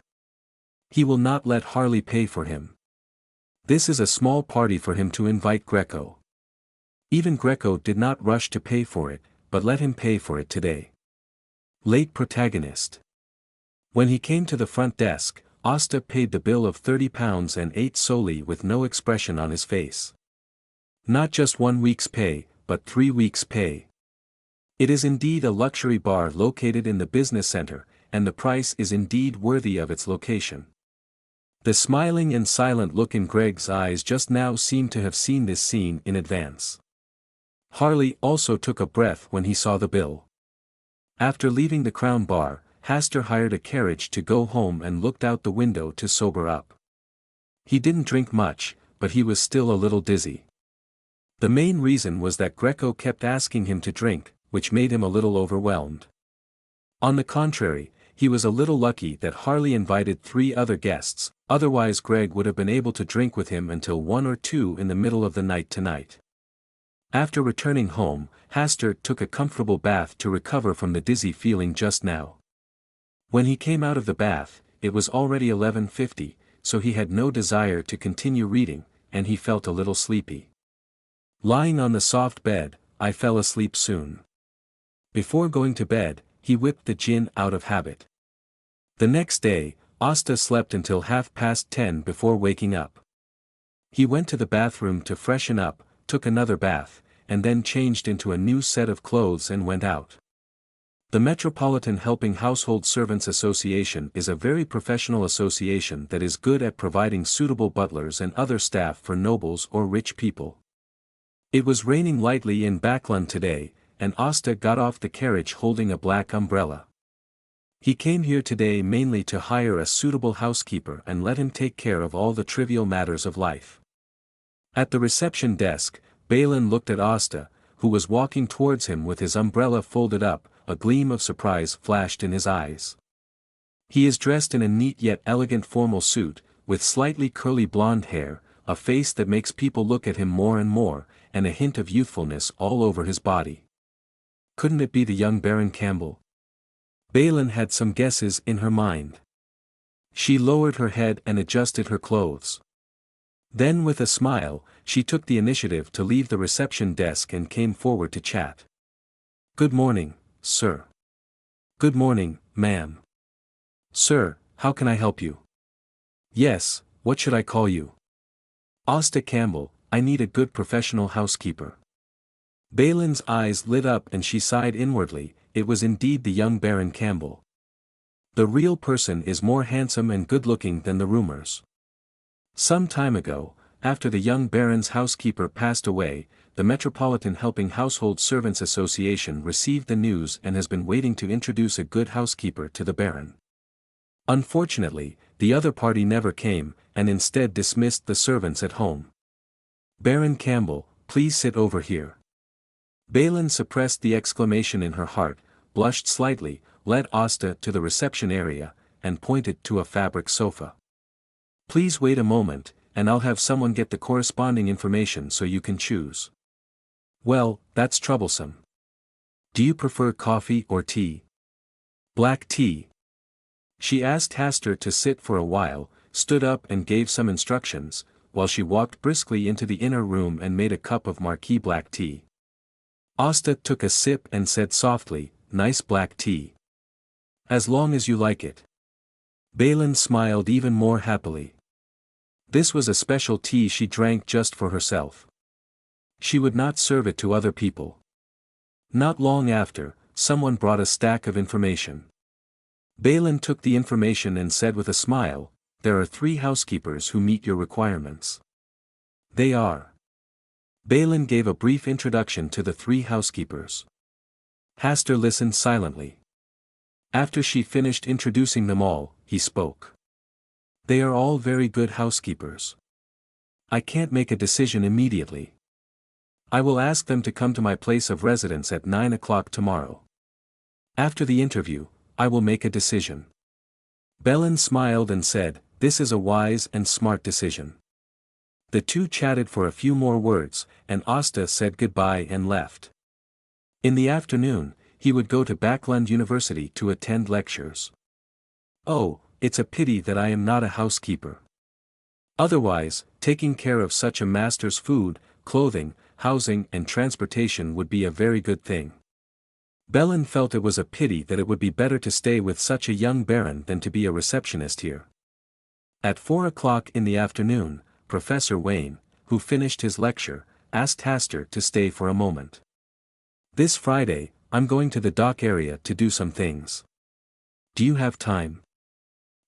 He will not let Harley pay for him. This is a small party for him to invite Greco. Even Greco did not rush to pay for it, but let him pay for it today. Late protagonist. When he came to the front desk, Asta paid the bill of £30 and ate solely with no expression on his face. Not just 1 week's pay, but 3 weeks' pay. It is indeed a luxury bar located in the business center, and the price is indeed worthy of its location. The smiling and silent look in Greg's eyes just now seemed to have seen this scene in advance. Harley also took a breath when he saw the bill. After leaving the Crown Bar, Hastur hired a carriage to go home and looked out the window to sober up. He didn't drink much, but he was still a little dizzy. The main reason was that Greco kept asking him to drink, which made him a little overwhelmed. On the contrary, he was a little lucky that Harley invited 3 other guests, otherwise Greg would have been able to drink with him until 1 or 2 in the middle of the night tonight. After returning home, Hastert took a comfortable bath to recover from the dizzy feeling just now. When he came out of the bath, it was already 11:50, so he had no desire to continue reading, and he felt a little sleepy. Lying on the soft bed, I fell asleep soon. Before going to bed, he whipped the gin out of habit. The next day, Asta slept until 10:30 before waking up. He went to the bathroom to freshen up, took another bath, and then changed into a new set of clothes and went out. The Metropolitan Helping Household Servants Association is a very professional association that is good at providing suitable butlers and other staff for nobles or rich people. It was raining lightly in Backlund today, and Asta got off the carriage holding a black umbrella. He came here today mainly to hire a suitable housekeeper and let him take care of all the trivial matters of life. At the reception desk, Balin looked at Asta, who was walking towards him with his umbrella folded up. A gleam of surprise flashed in his eyes. He is dressed in a neat yet elegant formal suit, with slightly curly blonde hair, a face that makes people look at him more and more, and a hint of youthfulness all over his body. Couldn't it be the young Baron Campbell? Balin had some guesses in her mind. She lowered her head and adjusted her clothes. Then with a smile, she took the initiative to leave the reception desk and came forward to chat. "Good morning, sir." "Good morning, ma'am." "Sir, how can I help you?" "Yes, what should I call you?" "Asta Campbell, I need a good professional housekeeper." Balin's eyes lit up and she sighed inwardly. It was indeed the young Baron Campbell. The real person is more handsome and good-looking than the rumors. Some time ago, after the young Baron's housekeeper passed away, the Metropolitan Helping Household Servants Association received the news and has been waiting to introduce a good housekeeper to the Baron. Unfortunately, the other party never came, and instead dismissed the servants at home. "Baron Campbell, please sit over here." Balin suppressed the exclamation in her heart, blushed slightly, led Asta to the reception area, and pointed to a fabric sofa. "Please wait a moment, and I'll have someone get the corresponding information so you can choose." "Well, that's troublesome. Do you prefer coffee or tea?" "Black tea." She asked Hastert to sit for a while, stood up and gave some instructions, while she walked briskly into the inner room and made a cup of marquee black tea. Asta took a sip and said softly, "Nice black tea. As long as you like it." Balin smiled even more happily. This was a special tea she drank just for herself. She would not serve it to other people. Not long after, someone brought a stack of information. Balin took the information and said with a smile, "There are 3 housekeepers who meet your requirements. They are." Balin gave a brief introduction to the 3 housekeepers. Hastert listened silently. After she finished introducing them all, he spoke. "They are all very good housekeepers. I can't make a decision immediately. I will ask them to come to my place of residence at 9 o'clock tomorrow. After the interview, I will make a decision." Balin smiled and said, "This is a wise and smart decision." The 2 chatted for a few more words, and Asta said goodbye and left. In the afternoon, he would go to Backlund University to attend lectures. "Oh, it's a pity that I am not a housekeeper. Otherwise, taking care of such a master's food, clothing, housing and transportation would be a very good thing." Balin felt it was a pity that it would be better to stay with such a young baron than to be a receptionist here. At 4 o'clock in the afternoon, Professor Wayne, who finished his lecture, asked Hastert to stay for a moment. "This Friday, I'm going to the dock area to do some things. Do you have time?"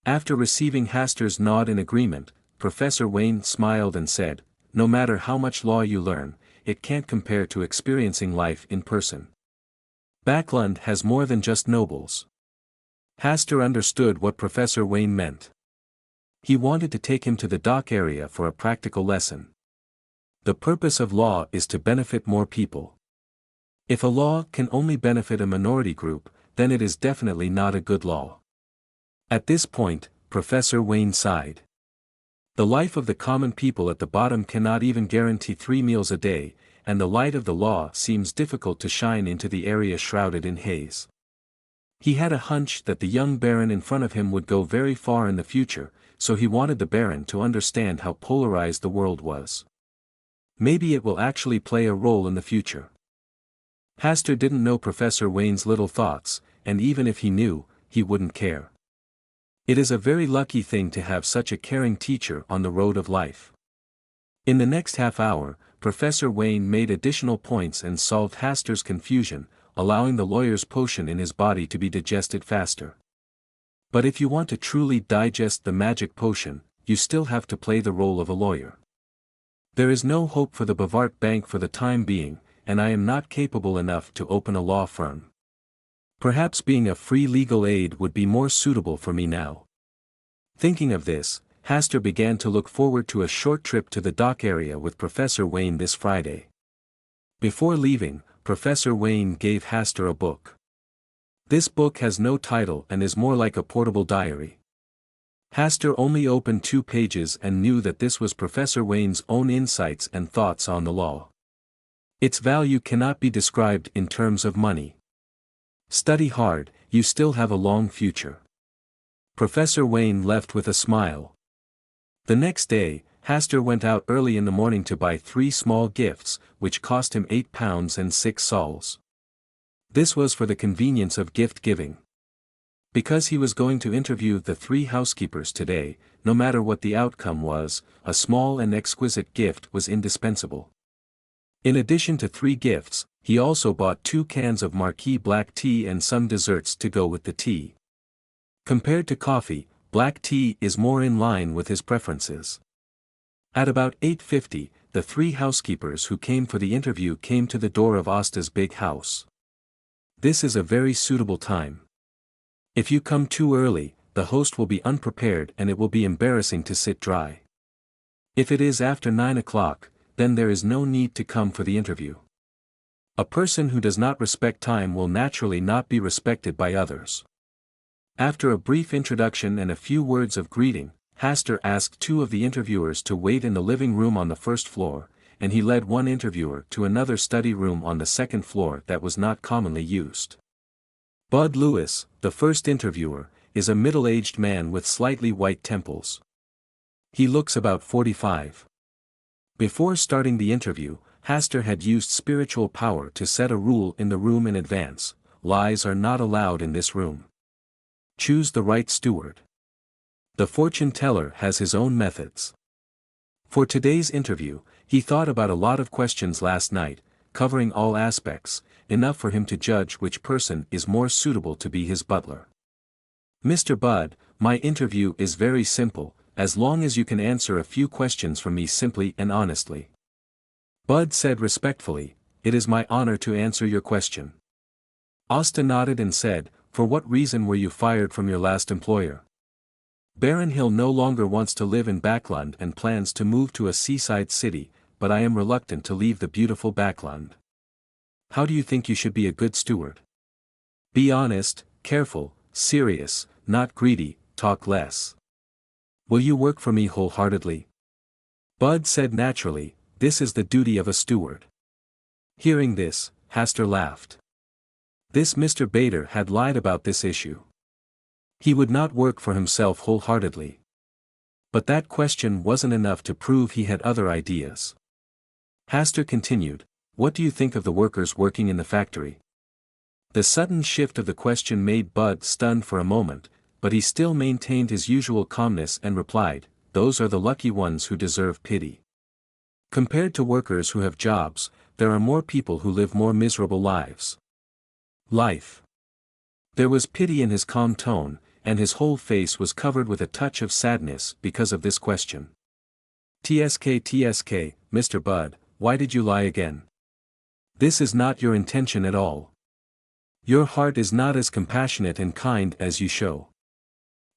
After receiving Hastert's nod in agreement, Professor Wayne smiled and said, "No matter how much law you learn, it can't compare to experiencing life in person. Backlund has more than just nobles." Hastert understood what Professor Wayne meant. He wanted to take him to the dock area for a practical lesson. The purpose of law is to benefit more people. If a law can only benefit a minority group, then it is definitely not a good law. At this point, Professor Wayne sighed. The life of the common people at the bottom cannot even guarantee 3 meals a day, and the light of the law seems difficult to shine into the area shrouded in haze. He had a hunch that the young Baron in front of him would go very far in the future, so he wanted the Baron to understand how polarized the world was. Maybe it will actually play a role in the future. Hastur didn't know Professor Wayne's little thoughts, and even if he knew, he wouldn't care. It is a very lucky thing to have such a caring teacher on the road of life. In the next half hour, Professor Wayne made additional points and solved Hastur's confusion, allowing the lawyer's potion in his body to be digested faster. But if you want to truly digest the magic potion, you still have to play the role of a lawyer. There is no hope for the Bavart Bank for the time being, and I am not capable enough to open a law firm. Perhaps being a free legal aid would be more suitable for me now. Thinking of this, Hastur began to look forward to a short trip to the dock area with Professor Wayne this Friday. Before leaving, Professor Wayne gave Hastur a book. This book has no title and is more like a portable diary. Hastur only opened 2 pages and knew that this was Professor Wayne's own insights and thoughts on the law. Its value cannot be described in terms of money. Study hard, you still have a long future. Professor Wayne left with a smile. The next day, Hastur went out early in the morning to buy 3 small gifts, which cost him £8 and 6 sols. This was for the convenience of gift-giving. Because he was going to interview the 3 housekeepers today, no matter what the outcome was, a small and exquisite gift was indispensable. In addition to 3 gifts, he also bought 2 cans of Marquis black tea and some desserts to go with the tea. Compared to coffee, black tea is more in line with his preferences. At about 8:50, the 3 housekeepers who came for the interview came to the door of Asta's big house. This is a very suitable time. If you come too early, the host will be unprepared and it will be embarrassing to sit dry. If it is after 9 o'clock, then there is no need to come for the interview. A person who does not respect time will naturally not be respected by others. After a brief introduction and a few words of greeting, Hastur asked 2 of the interviewers to wait in the living room on the first floor, and he led one interviewer to another study room on the second floor that was not commonly used. Bud Lewis, the first interviewer, is a middle-aged man with slightly white temples. He looks about 45. Before starting the interview, Hastur had used spiritual power to set a rule in the room in advance: lies are not allowed in this room. Choose the right steward. The fortune teller has his own methods. For today's interview, he thought about a lot of questions last night, covering all aspects, enough for him to judge which person is more suitable to be his butler. Mr. Budd, my interview is very simple, as long as you can answer a few questions from me simply and honestly. Bud said respectfully, it is my honor to answer your question. Asta nodded and said, for what reason were you fired from your last employer? Baron Hill no longer wants to live in Backland and plans to move to a seaside city, but I am reluctant to leave the beautiful Backland. How do you think you should be a good steward? Be honest, careful, serious, not greedy, talk less. Will you work for me wholeheartedly? Bud said naturally, this is the duty of a steward. Hearing this, Hastur laughed. This Mr. Bader had lied about this issue. He would not work for himself wholeheartedly. But that question wasn't enough to prove he had other ideas. Hastur continued, what do you think of the workers working in the factory? The sudden shift of the question made Bud stunned for a moment, but he still maintained his usual calmness and replied, those are the lucky ones who deserve pity. Compared to workers who have jobs, there are more people who live more miserable lives. There was pity in his calm tone, and his whole face was covered with a touch of sadness because of this question. TSK, Mr. Budd, why did you lie again? This is not your intention at all. Your heart is not as compassionate and kind as you show.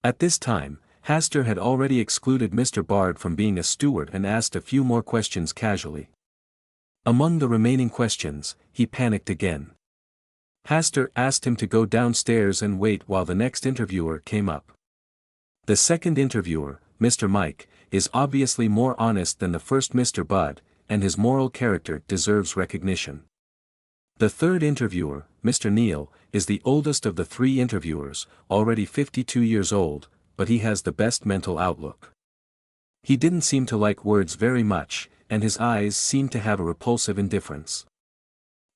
At this time, Hastur had already excluded Mr. Bard from being a steward and asked a few more questions casually. Among the remaining questions, he panicked again. Haster asked him to go downstairs and wait while the next interviewer came up. The second interviewer, Mr. Mike, is obviously more honest than the first Mr. Bud, and his moral character deserves recognition. The third interviewer, Mr. Neil, is the oldest of the three interviewers, already 52 years old, but he has the best mental outlook. He didn't seem to like words very much, and his eyes seemed to have a repulsive indifference.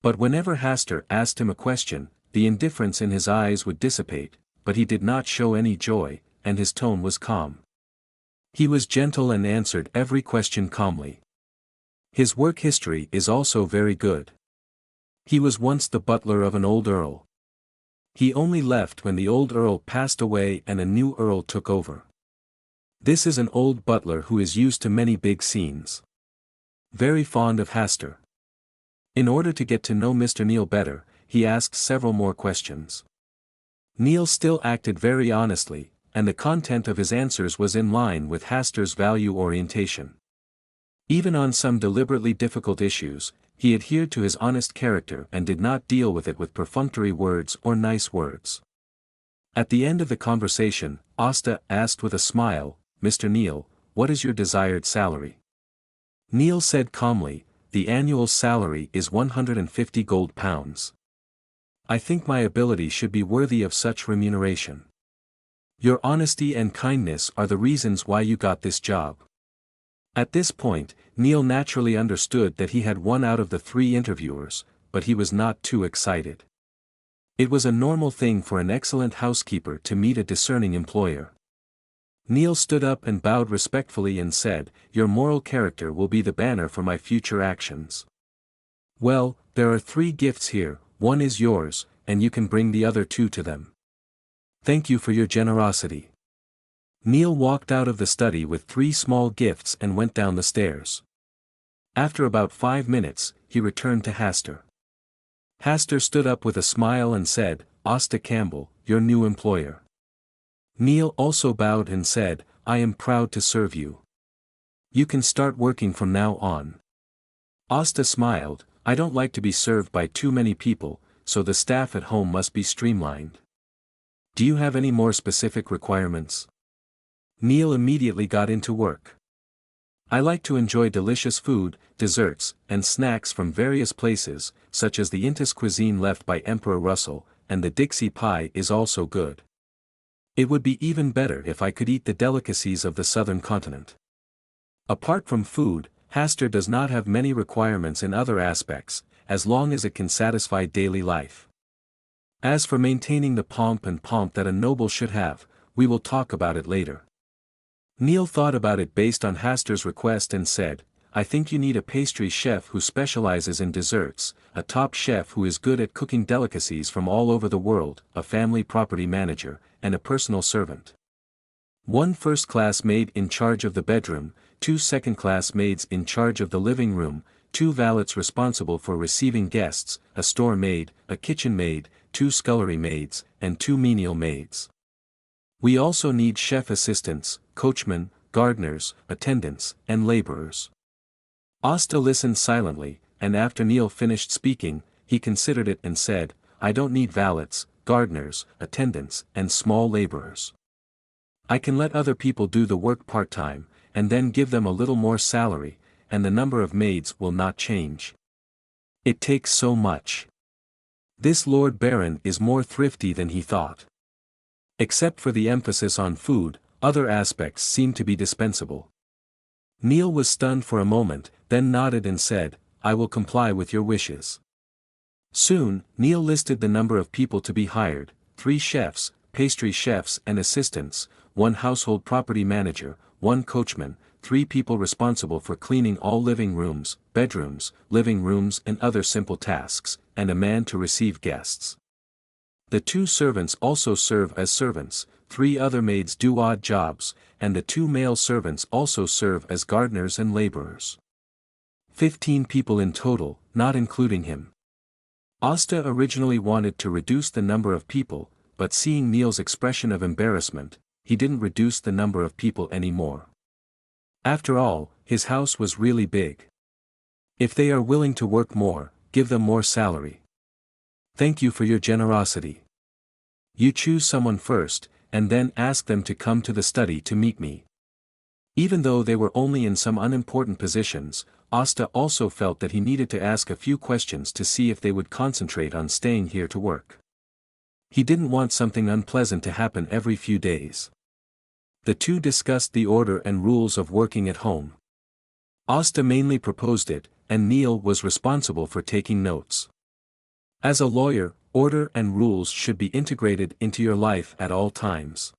But whenever Haster asked him a question, the indifference in his eyes would dissipate, but he did not show any joy, and his tone was calm. He was gentle and answered every question calmly. His work history is also very good. He was once the butler of an old earl. He only left when the old earl passed away and a new earl took over. This is an old butler who is used to many big scenes. Very fond of Haster. In order to get to know Mr. Neil better, he asked several more questions. Neil still acted very honestly, and the content of his answers was in line with Haster's value orientation. Even on some deliberately difficult issues, he adhered to his honest character and did not deal with it with perfunctory words or nice words. At the end of the conversation, Asta asked with a smile, "Mr. Neil, what is your desired salary?" Neil said calmly, "The annual salary is 150 gold pounds. I think my ability should be worthy of such remuneration. Your honesty and kindness are the reasons why you got this job." At this point, Neil naturally understood that he had won out of the three interviewers, but he was not too excited. It was a normal thing for an excellent housekeeper to meet a discerning employer. Neil stood up and bowed respectfully and said, "Your moral character will be the banner for my future actions. Well, there are 3 gifts here, one is yours, and you can bring the other 2 to them. Thank you for your generosity." Neil walked out of the study with 3 small gifts and went down the stairs. After about 5 minutes, he returned to Haster. Haster stood up with a smile and said, "Asta Campbell, your new employer." Neil also bowed and said, "I am proud to serve you. You can start working from now on." Asta smiled, "I don't like to be served by too many people, so the staff at home must be streamlined. Do you have any more specific requirements?" Neil immediately got into work. "I like to enjoy delicious food, desserts, and snacks from various places, such as the Intis cuisine left by Emperor Russell, and the Dixie pie is also good. It would be even better if I could eat the delicacies of the southern continent." Apart from food, Haster does not have many requirements in other aspects, as long as it can satisfy daily life. As for maintaining the pomp that a noble should have, we will talk about it later. Neil thought about it based on Haster's request and said, "I think you need a pastry chef who specializes in desserts, a top chef who is good at cooking delicacies from all over the world, a family property manager, and a personal servant. 1 first-class maid in charge of the bedroom, 2 second-class maids in charge of the living room, 2 valets responsible for receiving guests, a store maid, a kitchen maid, 2 scullery maids, and 2 menial maids. We also need chef assistants, coachmen, gardeners, attendants, and laborers." Asta listened silently, and after Neil finished speaking, he considered it and said, "I don't need valets, gardeners, attendants, and small laborers. I can let other people do the work part-time, and then give them a little more salary, and the number of maids will not change. It takes so much. This Lord Baron is more thrifty than he thought." Except for the emphasis on food, other aspects seemed to be dispensable. Neil was stunned for a moment, then nodded and said, "I will comply with your wishes." Soon, Neil listed the number of people to be hired: 3 chefs, pastry chefs and assistants, 1 household property manager, 1 coachman, 3 people responsible for cleaning all living rooms, bedrooms, living rooms and other simple tasks, and a man to receive guests. The 2 servants also serve as servants, 3 other maids do odd jobs, and the 2 male servants also serve as gardeners and laborers. 15 people in total, not including him. Asta originally wanted to reduce the number of people, but seeing Neil's expression of embarrassment, he didn't reduce the number of people anymore. After all, his house was really big. If they are willing to work more, give them more salary. Thank you for your generosity. You choose someone first, and then ask them to come to the study to meet me. Even though they were only in some unimportant positions, Asta also felt that he needed to ask a few questions to see if they would concentrate on staying here to work. He didn't want something unpleasant to happen every few days. The two discussed the order and rules of working at home. Asta mainly proposed it, and Neil was responsible for taking notes. As a lawyer, order and rules should be integrated into your life at all times.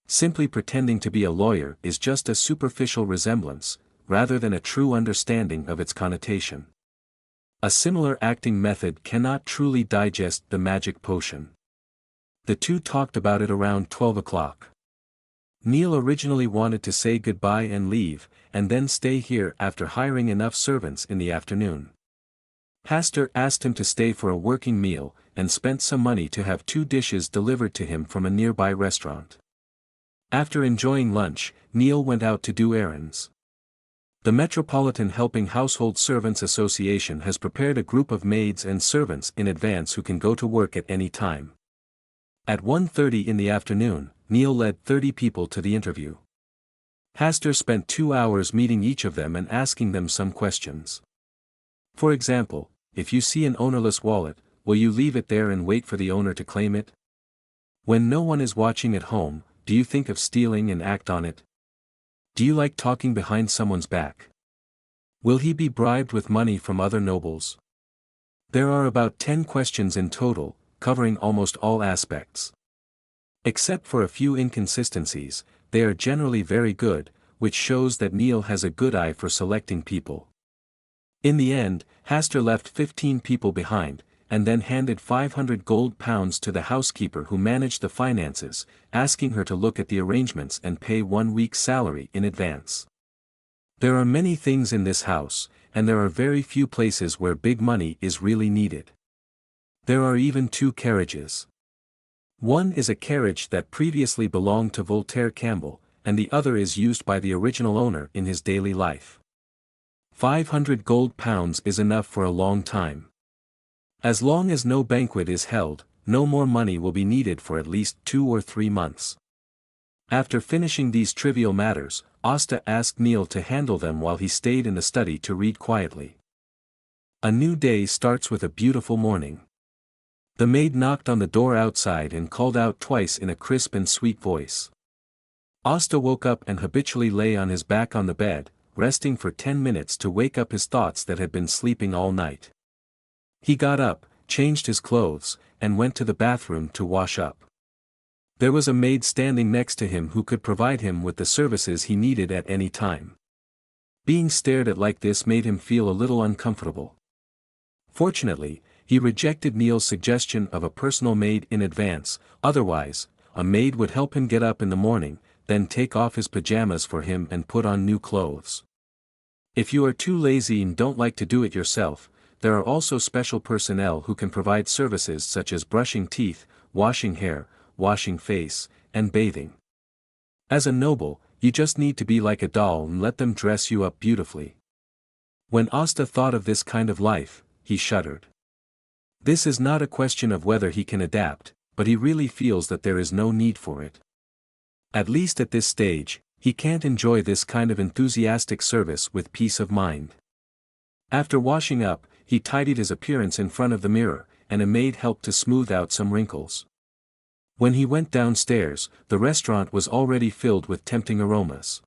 Simply pretending to be a lawyer is just a superficial resemblance, rather than a true understanding of its connotation. A similar acting method cannot truly digest the magic potion. The two talked about it around 12 o'clock. Neil originally wanted to say goodbye and leave, and then stay here after hiring enough servants in the afternoon. Pastor asked him to stay for a working meal, and spent some money to have 2 dishes delivered to him from a nearby restaurant. After enjoying lunch, Neil went out to do errands. The Metropolitan Helping Household Servants Association has prepared a group of maids and servants in advance who can go to work at any time. At 1:30 in the afternoon, Neil led 30 people to the interview. Pastor spent 2 hours meeting each of them and asking them some questions. For example, if you see an ownerless wallet, will you leave it there and wait for the owner to claim it? When no one is watching at home, do you think of stealing and act on it? Do you like talking behind someone's back? Will he be bribed with money from other nobles? There are about 10 questions in total, covering almost all aspects. Except for a few inconsistencies, they are generally very good, which shows that Neil has a good eye for selecting people. In the end, Hastur left 15 people behind, and then handed 500 gold pounds to the housekeeper who managed the finances, asking her to look at the arrangements and pay 1 week's salary in advance. There are many things in this house, and there are very few places where big money is really needed. There are even 2 carriages. One is a carriage that previously belonged to Voltaire Campbell, and the other is used by the original owner in his daily life. 500 gold pounds is enough for a long time. As long as no banquet is held, no more money will be needed for at least 2 or 3 months. After finishing these trivial matters, Asta asked Neil to handle them while he stayed in the study to read quietly. A new day starts with a beautiful morning. The maid knocked on the door outside and called out twice in a crisp and sweet voice. Asta woke up and habitually lay on his back on the bed, resting for 10 minutes to wake up his thoughts that had been sleeping all night. He got up, changed his clothes, and went to the bathroom to wash up. There was a maid standing next to him who could provide him with the services he needed at any time. Being stared at like this made him feel a little uncomfortable. Fortunately, he rejected Neil's suggestion of a personal maid in advance, otherwise, a maid would help him get up in the morning, then take off his pajamas for him and put on new clothes. If you are too lazy and don't like to do it yourself, there are also special personnel who can provide services such as brushing teeth, washing hair, washing face, and bathing. As a noble, you just need to be like a doll and let them dress you up beautifully. When Asta thought of this kind of life, he shuddered. This is not a question of whether he can adapt, but he really feels that there is no need for it. At least at this stage, he can't enjoy this kind of enthusiastic service with peace of mind. After washing up, he tidied his appearance in front of the mirror, and a maid helped to smooth out some wrinkles. When he went downstairs, the restaurant was already filled with tempting aromas.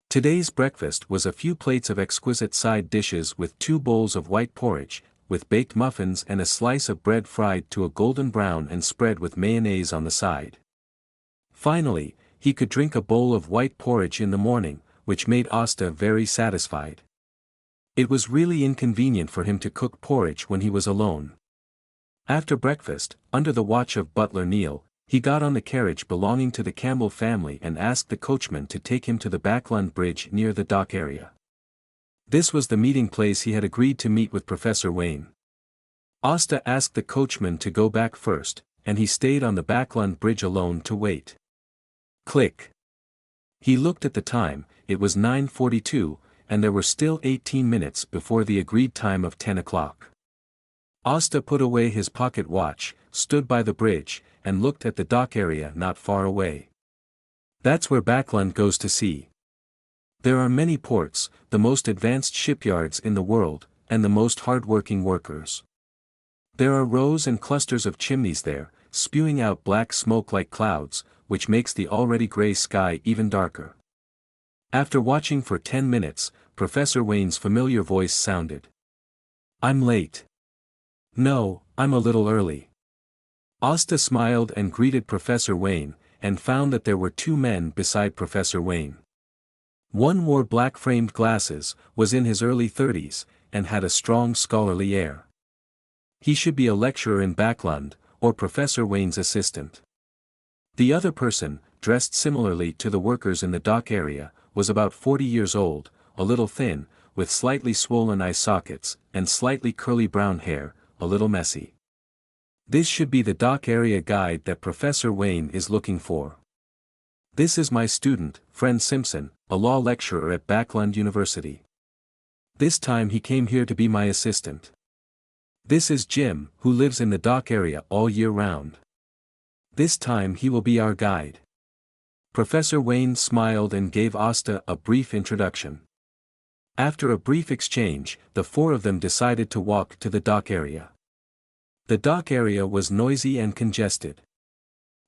Today's breakfast was a few plates of exquisite side dishes with 2 bowls of white porridge, with baked muffins and a slice of bread fried to a golden brown and spread with mayonnaise on the side. Finally, he could drink a bowl of white porridge in the morning, which made Asta very satisfied. It was really inconvenient for him to cook porridge when he was alone. After breakfast, under the watch of butler Neil, he got on the carriage belonging to the Campbell family and asked the coachman to take him to the Backland Bridge near the dock area. This was the meeting place he had agreed to meet with Professor Wayne. Asta asked the coachman to go back first, and he stayed on the Backland Bridge alone to wait. Click. He looked at the time, it was 9:42, and there were still 18 minutes before the agreed time of 10 o'clock. Asta put away his pocket watch, stood by the bridge, and looked at the dock area not far away. That's where Backlund goes to sea. There are many ports, the most advanced shipyards in the world, and the most hard-working workers. There are rows and clusters of chimneys there, spewing out black smoke like clouds, which makes the already gray sky even darker. After watching for 10 minutes, Professor Wayne's familiar voice sounded. I'm late. No, I'm a little early. Asta smiled and greeted Professor Wayne, and found that there were two men beside Professor Wayne. One wore black-framed glasses, was in his early 30s, and had a strong scholarly air. He should be a lecturer in Backlund, or Professor Wayne's assistant. The other person, dressed similarly to the workers in the dock area, was about 40 years old, a little thin, with slightly swollen eye sockets, and slightly curly brown hair, a little messy. This should be the dock area guide that Professor Wayne is looking for. This is my student, friend Simpson, a law lecturer at Backlund University. This time he came here to be my assistant. This is Jim, who lives in the dock area all year round. This time he will be our guide. Professor Wayne smiled and gave Asta a brief introduction. After a brief exchange, the four of them decided to walk to the dock area. The dock area was noisy and congested.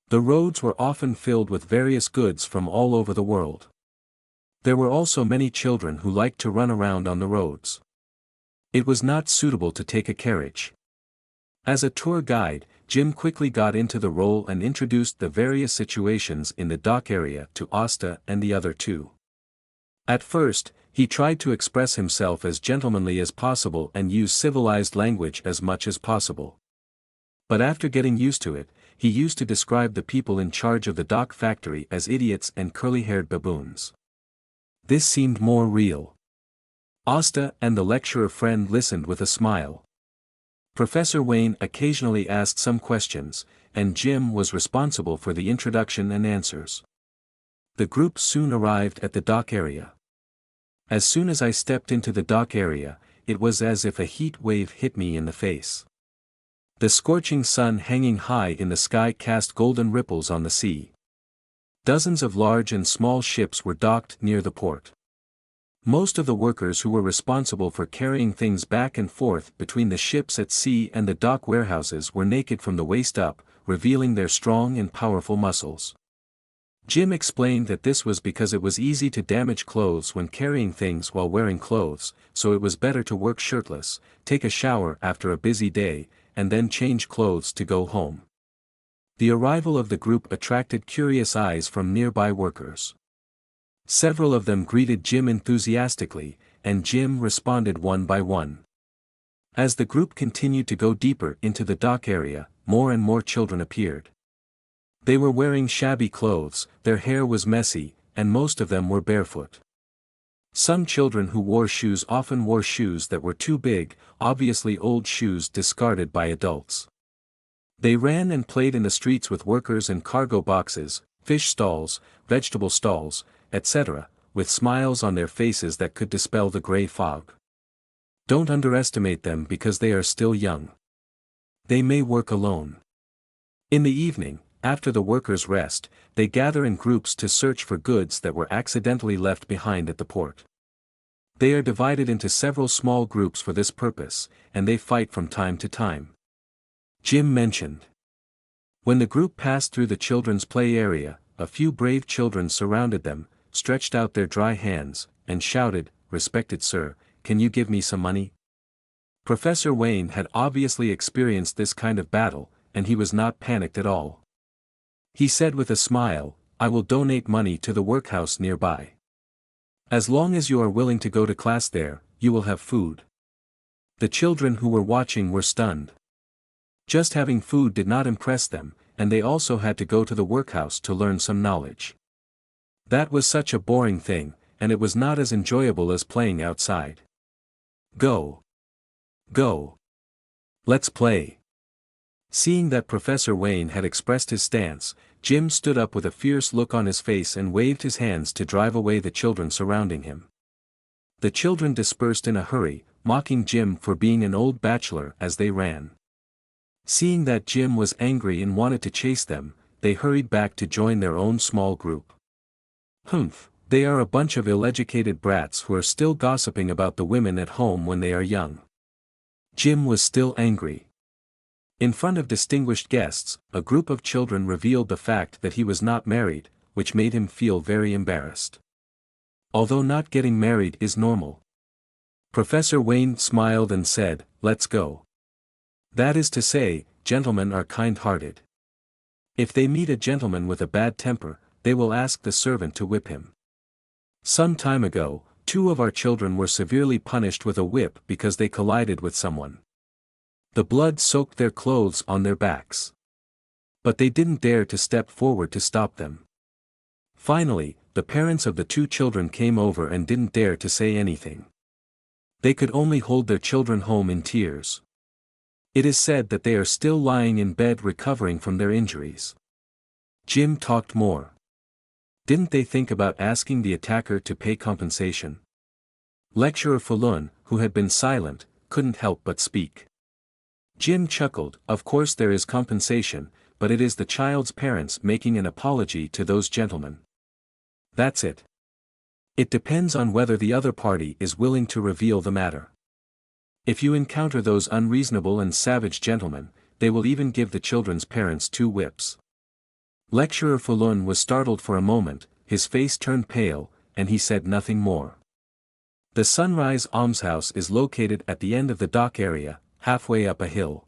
The roads were often filled with various goods from all over the world. There were also many children who liked to run around on the roads. It was not suitable to take a carriage. As a tour guide, Jim quickly got into the role and introduced the various situations in the dock area to Asta and the other two. At first, he tried to express himself as gentlemanly as possible and use civilized language as much as possible. But after getting used to it, he used to describe the people in charge of the dock factory as idiots and curly-haired baboons. This seemed more real. Asta and the lecturer friend listened with a smile. Professor Wayne occasionally asked some questions, and Jim was responsible for the introduction and answers. The group soon arrived at the dock area. As soon as I stepped into the dock area, it was as if a heat wave hit me in the face. The scorching sun hanging high in the sky cast golden ripples on the sea. Dozens of large and small ships were docked near the port. Most of the workers who were responsible for carrying things back and forth between the ships at sea and the dock warehouses were naked from the waist up, revealing their strong and powerful muscles. Jim explained that this was because it was easy to damage clothes when carrying things while wearing clothes, so it was better to work shirtless, take a shower after a busy day, and then change clothes to go home. The arrival of the group attracted curious eyes from nearby workers. Several of them greeted Jim enthusiastically, and Jim responded one by one. As the group continued to go deeper into the dock area, more and more children appeared. They were wearing shabby clothes, their hair was messy, and most of them were barefoot. Some children who wore shoes often wore shoes that were too big, obviously old shoes discarded by adults. They ran and played in the streets with workers and cargo boxes, fish stalls, vegetable stalls, etc., with smiles on their faces that could dispel the gray fog. Don't underestimate them because they are still young. They may work alone. In the evening, after the workers rest, they gather in groups to search for goods that were accidentally left behind at the port. They are divided into several small groups for this purpose, and they fight from time to time. Jim mentioned. When the group passed through the children's play area, a few brave children surrounded them, stretched out their dry hands, and shouted, "Respected sir, can you give me some money?" Professor Wayne had obviously experienced this kind of battle, and he was not panicked at all. He said with a smile, "I will donate money to the workhouse nearby. As long as you are willing to go to class there, you will have food." The children who were watching were stunned. Just having food did not impress them, and they also had to go to the workhouse to learn some knowledge. That was such a boring thing, and it was not as enjoyable as playing outside. Go. Go. Let's play. Seeing that Professor Wayne had expressed his stance, Jim stood up with a fierce look on his face and waved his hands to drive away the children surrounding him. The children dispersed in a hurry, mocking Jim for being an old bachelor as they ran. Seeing that Jim was angry and wanted to chase them, they hurried back to join their own small group. Humph, they are a bunch of ill-educated brats who are still gossiping about the women at home when they are young. Jim was still angry. In front of distinguished guests, a group of children revealed the fact that he was not married, which made him feel very embarrassed. Although not getting married is normal. Professor Wayne smiled and said, "Let's go." That is to say, gentlemen are kind-hearted. If they meet a gentleman with a bad temper, they will ask the servant to whip him. Some time ago, 2 of our children were severely punished with a whip because they collided with someone. The blood soaked their clothes on their backs. But they didn't dare to step forward to stop them. Finally, the parents of the 2 children came over and didn't dare to say anything. They could only hold their children home in tears. It is said that they are still lying in bed recovering from their injuries. Jim talked more. Didn't they think about asking the attacker to pay compensation? Lecturer Falun, who had been silent, couldn't help but speak. Jim chuckled, "Of course there is compensation, but it is the child's parents making an apology to those gentlemen. That's it. It depends on whether the other party is willing to reveal the matter. If you encounter those unreasonable and savage gentlemen, they will even give the children's parents 2 whips." Lecturer Falun was startled for a moment, his face turned pale, and he said nothing more. The Sunrise Almshouse is located at the end of the dock area, halfway up a hill.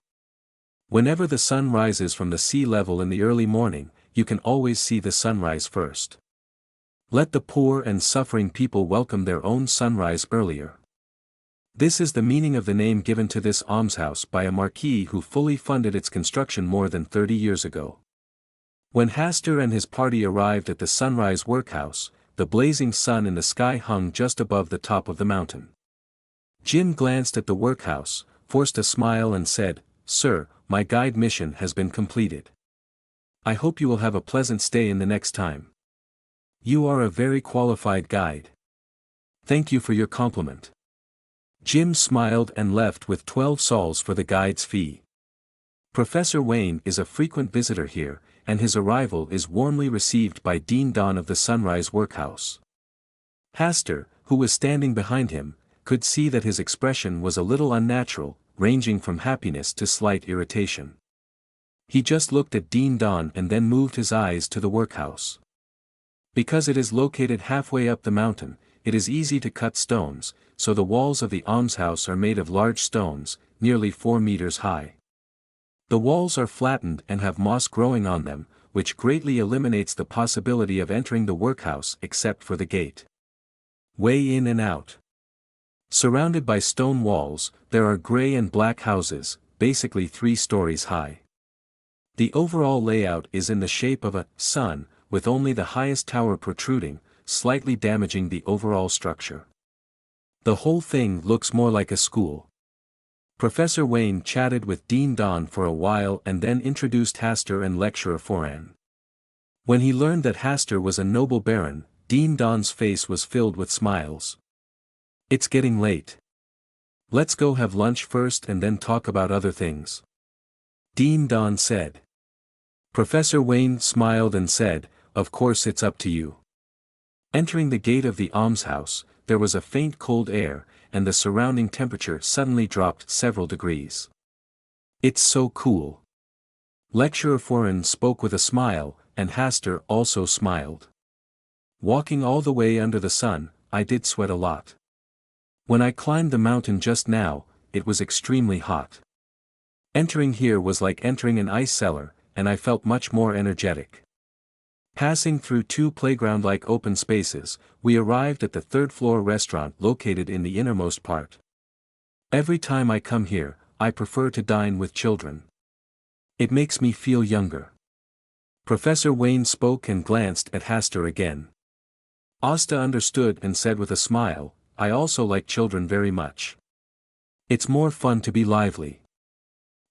Whenever the sun rises from the sea level in the early morning, you can always see the sunrise first. Let the poor and suffering people welcome their own sunrise earlier. This is the meaning of the name given to this almshouse by a marquis who fully funded its construction more than 30 years ago. When Hastur and his party arrived at the Sunrise Workhouse, the blazing sun in the sky hung just above the top of the mountain. Jim glanced at the workhouse, forced a smile and said, "Sir, my guide mission has been completed. I hope you will have a pleasant stay in the next time. You are a very qualified guide. Thank you for your compliment." Jim smiled and left with 12 sols for the guide's fee. Professor Wayne is a frequent visitor here, and his arrival is warmly received by Dean Don of the Sunrise Workhouse. Hastur, who was standing behind him, could see that his expression was a little unnatural, ranging from happiness to slight irritation. He just looked at Dean Don and then moved his eyes to the workhouse. Because it is located halfway up the mountain, it is easy to cut stones, so the walls of the almshouse are made of large stones, nearly 4 meters high. The walls are flattened and have moss growing on them, which greatly eliminates the possibility of entering the workhouse except for the gate. Way in and out. Surrounded by stone walls, there are gray and black houses, basically 3 stories high. The overall layout is in the shape of a sun, with only the highest tower protruding, slightly damaging the overall structure. The whole thing looks more like a school. Professor Wayne chatted with Dean Don for a while and then introduced Hastur and Lecturer Foran. When he learned that Hastur was a noble baron, Dean Don's face was filled with smiles. "It's getting late. Let's go have lunch first and then talk about other things," Dean Don said. Professor Wayne smiled and said, "Of course it's up to you." Entering the gate of the almshouse, there was a faint cold air, and the surrounding temperature suddenly dropped several degrees. "It's so cool." Lecturer Foran spoke with a smile, and Hastur also smiled. "Walking all the way under the sun, I did sweat a lot. When I climbed the mountain just now, it was extremely hot. Entering here was like entering an ice cellar, and I felt much more energetic." Passing through 2 playground-like open spaces, we arrived at the 3rd-floor restaurant located in the innermost part. "Every time I come here, I prefer to dine with children. It makes me feel younger." Professor Wayne spoke and glanced at Hastur again. Asta understood and said with a smile, "I also like children very much. It's more fun to be lively."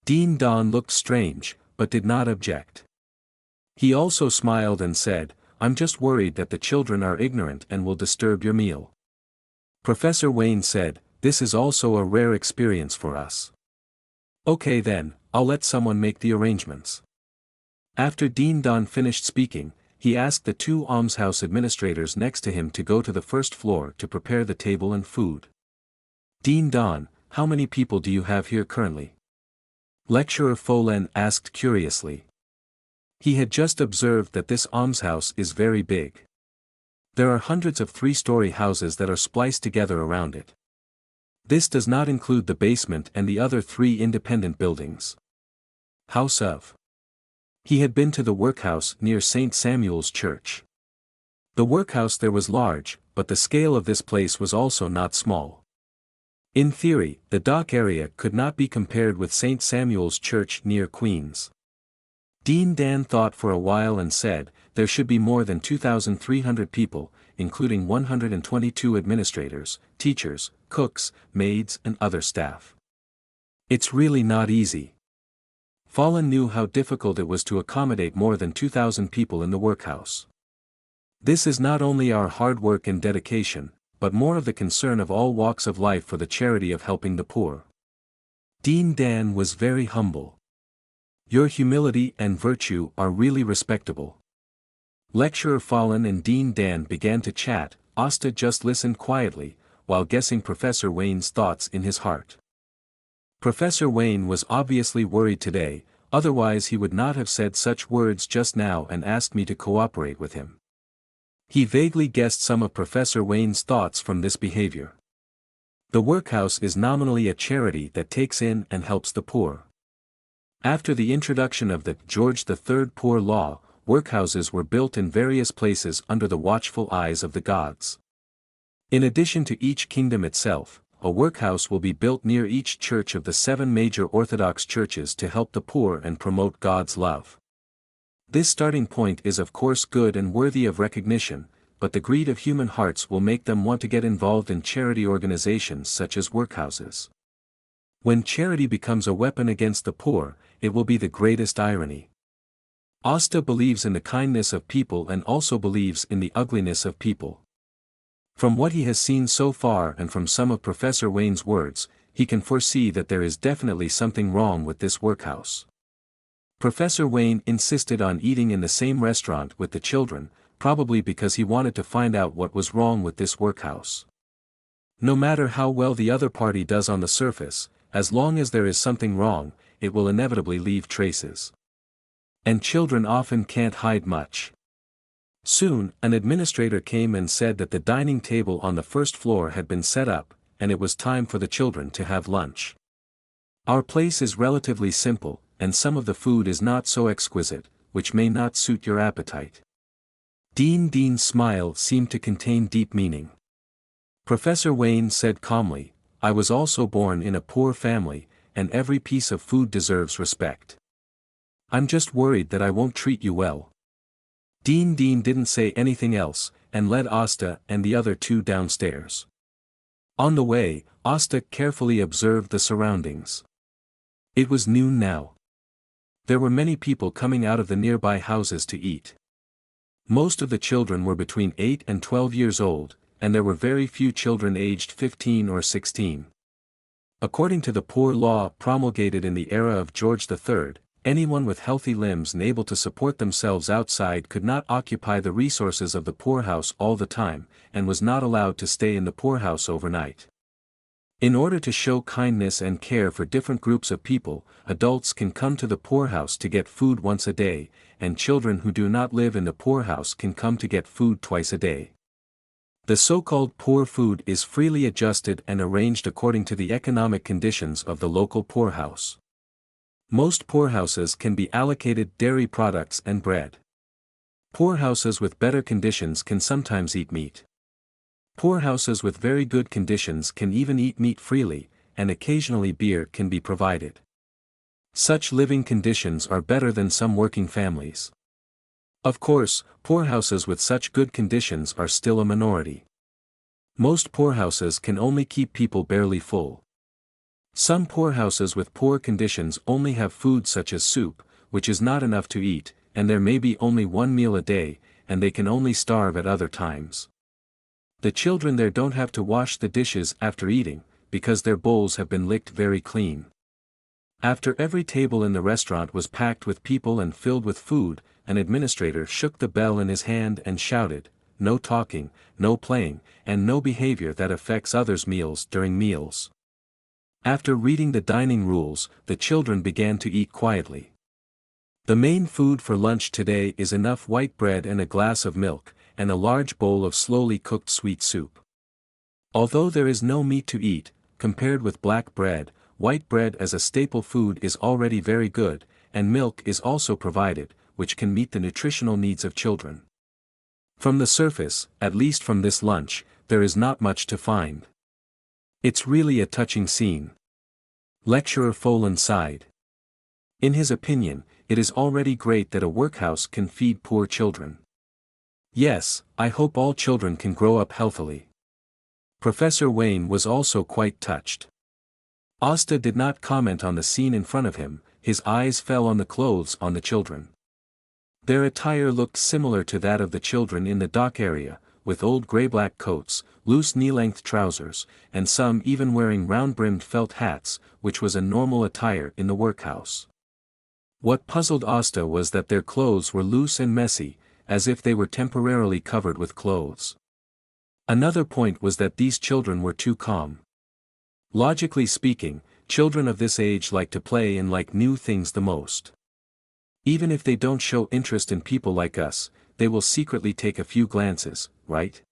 Dean Don looked strange, but did not object. He also smiled and said, "I'm just worried that the children are ignorant and will disturb your meal." Professor Wayne said, "This is also a rare experience for us." "Okay then, I'll let someone make the arrangements." After Dean Don finished speaking, he asked the two almshouse administrators next to him to go to the first floor to prepare the table and food. "Dean Don, how many people do you have here currently?" Lecturer Folen asked curiously. He had just observed that this almshouse is very big. There are hundreds of three-story houses that are spliced together around it. This does not include the basement and the other three independent buildings. House of. He had been to the workhouse near St. Samuel's Church. The workhouse there was large, but the scale of this place was also not small. In theory, the dock area could not be compared with St. Samuel's Church near Queens. Dean Dan thought for a while and said, there should be more than 2,300 people, including 122 administrators, teachers, cooks, maids and other staff. It's really not easy. Fallen knew how difficult it was to accommodate more than 2,000 people in the workhouse. This is not only our hard work and dedication, but more of the concern of all walks of life for the charity of helping the poor. Dean Dan was very humble. Your humility and virtue are really respectable. Lecturer Fallen and Dean Dan began to chat. Asta just listened quietly, while guessing Professor Wayne's thoughts in his heart. Professor Wayne was obviously worried today, otherwise he would not have said such words just now and asked me to cooperate with him. He vaguely guessed some of Professor Wayne's thoughts from this behavior. The workhouse is nominally a charity that takes in and helps the poor. After the introduction of the George III Poor Law, workhouses were built in various places under the watchful eyes of the gods. In addition to each kingdom itself, a workhouse will be built near each church of the 7 major Orthodox churches to help the poor and promote God's love. This starting point is of course good and worthy of recognition, but the greed of human hearts will make them want to get involved in charity organizations such as workhouses. When charity becomes a weapon against the poor, it will be the greatest irony. Asta believes in the kindness of people and also believes in the ugliness of people. From what he has seen so far and from some of Professor Wayne's words, he can foresee that there is definitely something wrong with this workhouse. Professor Wayne insisted on eating in the same restaurant with the children, probably because he wanted to find out what was wrong with this workhouse. No matter how well the other party does on the surface, as long as there is something wrong, it will inevitably leave traces. And children often can't hide much. Soon, an administrator came and said that the dining table on the first floor had been set up, and it was time for the children to have lunch. Our place is relatively simple, and some of the food is not so exquisite, which may not suit your appetite. Dean's smile seemed to contain deep meaning. Professor Wayne said calmly, I was also born in a poor family, and every piece of food deserves respect. I'm just worried that I won't treat you well. Dean didn't say anything else, and led Asta and the other two downstairs. On the way, Asta carefully observed the surroundings. It was noon now. There were many people coming out of the nearby houses to eat. Most of the children were between 8 and 12 years old, and there were very few children aged 15 or 16. According to the poor law promulgated in the era of George III, anyone with healthy limbs and able to support themselves outside could not occupy the resources of the poorhouse all the time, and was not allowed to stay in the poorhouse overnight. In order to show kindness and care for different groups of people, adults can come to the poorhouse to get food once a day, and children who do not live in the poorhouse can come to get food twice a day. The so-called poor food is freely adjusted and arranged according to the economic conditions of the local poorhouse. Most poorhouses can be allocated dairy products and bread. Poorhouses with better conditions can sometimes eat meat. Poorhouses with very good conditions can even eat meat freely, and occasionally beer can be provided. Such living conditions are better than some working families. Of course, poorhouses with such good conditions are still a minority. Most poorhouses can only keep people barely full. Some poorhouses with poor conditions only have food such as soup, which is not enough to eat, and there may be only one meal a day, and they can only starve at other times. The children there don't have to wash the dishes after eating, because their bowls have been licked very clean. After every table in the restaurant was packed with people and filled with food, an administrator shook the bell in his hand and shouted, "No talking, no playing, and no behavior that affects others' meals during meals." After reading the dining rules, the children began to eat quietly. The main food for lunch today is enough white bread and a glass of milk, and a large bowl of slowly cooked sweet soup. Although there is no meat to eat, compared with black bread, white bread as a staple food is already very good, and milk is also provided, which can meet the nutritional needs of children. From the surface, at least from this lunch, there is not much to find. It's really a touching scene. Lecturer Folan sighed. In his opinion, it is already great that a workhouse can feed poor children. Yes, I hope all children can grow up healthily. Professor Wayne was also quite touched. Asta did not comment on the scene in front of him, his eyes fell on the clothes on the children. Their attire looked similar to that of the children in the dock area, with old grey-black coats, loose knee-length trousers, and some even wearing round-brimmed felt hats, which was a normal attire in the workhouse. What puzzled Asta was that their clothes were loose and messy, as if they were temporarily covered with clothes. Another point was that these children were too calm. Logically speaking, children of this age like to play and like new things the most. Even if they don't show interest in people like us, they will secretly take a few glances, right?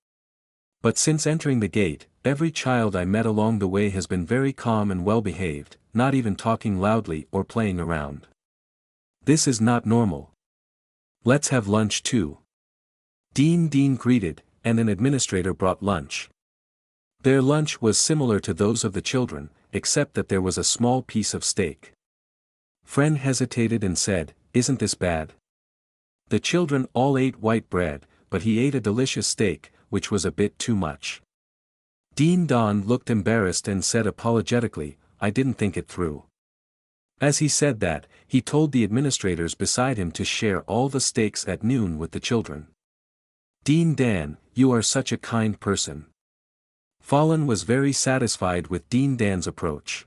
But since entering the gate, every child I met along the way has been very calm and well-behaved, not even talking loudly or playing around. This is not normal. Let's have lunch too. Dean greeted, and an administrator brought lunch. Their lunch was similar to those of the children, except that there was a small piece of steak. Friend hesitated and said, "Isn't this bad?" The children all ate white bread, but he ate a delicious steak, which was a bit too much. Dean Don looked embarrassed and said apologetically, "I didn't think it through." As he said that, he told the administrators beside him to share all the steaks at noon with the children. "Dean Dan, you are such a kind person." Fallen was very satisfied with Dean Dan's approach.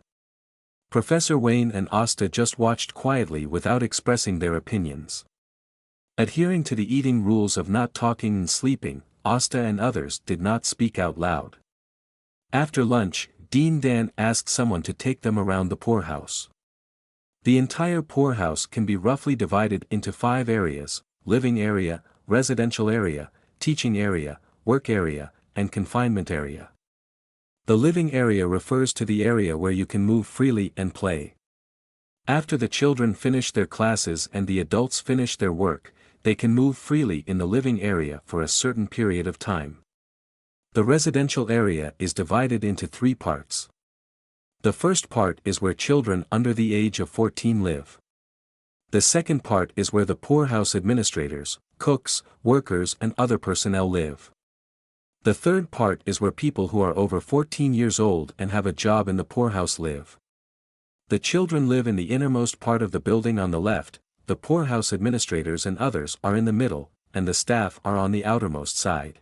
Professor Wayne and Asta just watched quietly without expressing their opinions. Adhering to the eating rules of not talking and sleeping, Asta and others did not speak out loud. After lunch, Dean Dan asked someone to take them around the poorhouse. The entire poorhouse can be roughly divided into 5 areas: living area, residential area, teaching area, work area, and confinement area. The living area refers to the area where you can move freely and play. After the children finish their classes and the adults finish their work, they can move freely in the living area for a certain period of time. The residential area is divided into 3 parts. The first part is where children under the age of 14 live. The second part is where the poorhouse administrators, cooks, workers and other personnel live. The third part is where people who are over 14 years old and have a job in the poorhouse live. The children live in the innermost part of the building on the left, the poorhouse administrators and others are in the middle, and the staff are on the outermost side.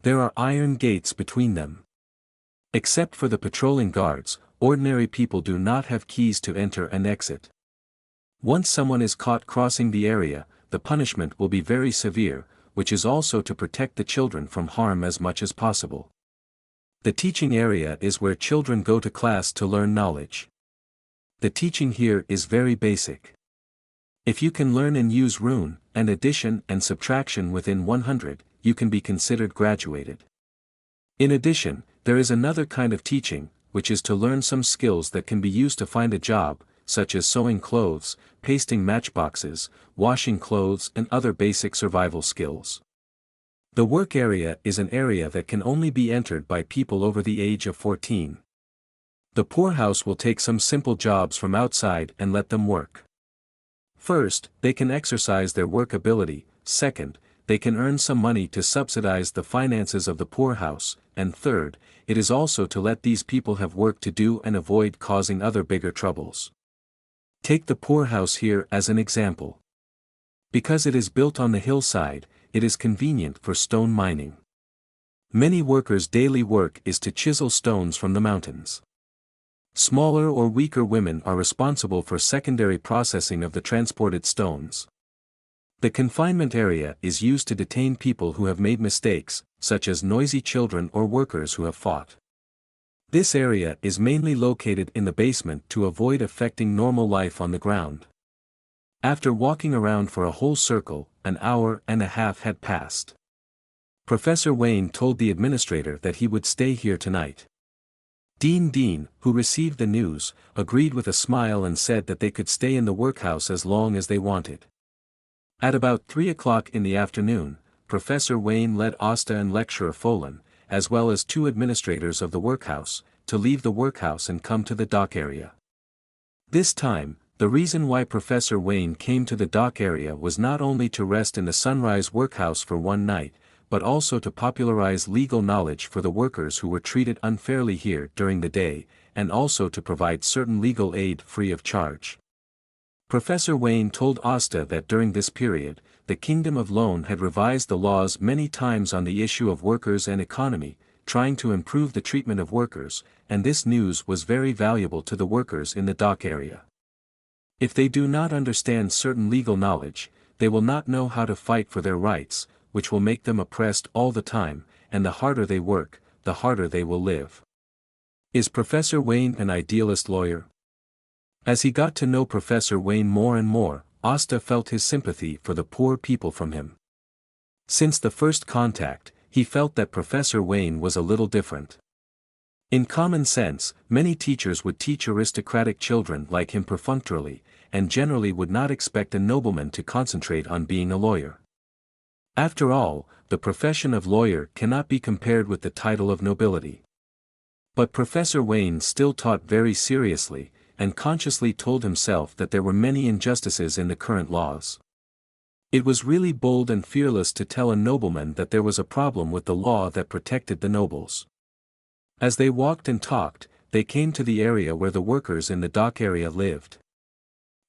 There are iron gates between them. Except for the patrolling guards, ordinary people do not have keys to enter and exit. Once someone is caught crossing the area, the punishment will be very severe, which is also to protect the children from harm as much as possible. The teaching area is where children go to class to learn knowledge. The teaching here is very basic. If you can learn and use rune, and addition and subtraction within 100, you can be considered graduated. In addition, there is another kind of teaching, which is to learn some skills that can be used to find a job, such as sewing clothes, pasting matchboxes, washing clothes and other basic survival skills. The work area is an area that can only be entered by people over the age of 14. The poorhouse will take some simple jobs from outside and let them work. First, they can exercise their work ability; second, they can earn some money to subsidize the finances of the poorhouse, and third, it is also to let these people have work to do and avoid causing other bigger troubles. Take the poorhouse here as an example. Because it is built on the hillside, it is convenient for stone mining. Many workers' daily work is to chisel stones from the mountains. Smaller or weaker women are responsible for secondary processing of the transported stones. The confinement area is used to detain people who have made mistakes, such as noisy children or workers who have fought. This area is mainly located in the basement to avoid affecting normal life on the ground. After walking around for a whole circle, an hour and a half had passed. Professor Wayne told the administrator that he would stay here tonight. Dean, who received the news, agreed with a smile and said that they could stay in the workhouse as long as they wanted. At about 3 o'clock in the afternoon, Professor Wayne led Asta and Lecturer Folan, as well as 2 administrators of the workhouse, to leave the workhouse and come to the dock area. This time, the reason why Professor Wayne came to the dock area was not only to rest in the Sunrise workhouse for one night, but also to popularize legal knowledge for the workers who were treated unfairly here during the day, and also to provide certain legal aid free of charge. Professor Wayne told Asta that during this period, the Kingdom of Loan had revised the laws many times on the issue of workers and economy, trying to improve the treatment of workers, and this news was very valuable to the workers in the dock area. If they do not understand certain legal knowledge, they will not know how to fight for their rights, which will make them oppressed all the time, and the harder they work, the harder they will live. Is Professor Wayne an idealist lawyer? As he got to know Professor Wayne more and more, Asta felt his sympathy for the poor people from him. Since the first contact, he felt that Professor Wayne was a little different. In common sense, many teachers would teach aristocratic children like him perfunctorily, and generally would not expect a nobleman to concentrate on being a lawyer. After all, the profession of lawyer cannot be compared with the title of nobility. But Professor Wayne still taught very seriously, and consciously told himself that there were many injustices in the current laws. It was really bold and fearless to tell a nobleman that there was a problem with the law that protected the nobles. As they walked and talked, they came to the area where the workers in the dock area lived.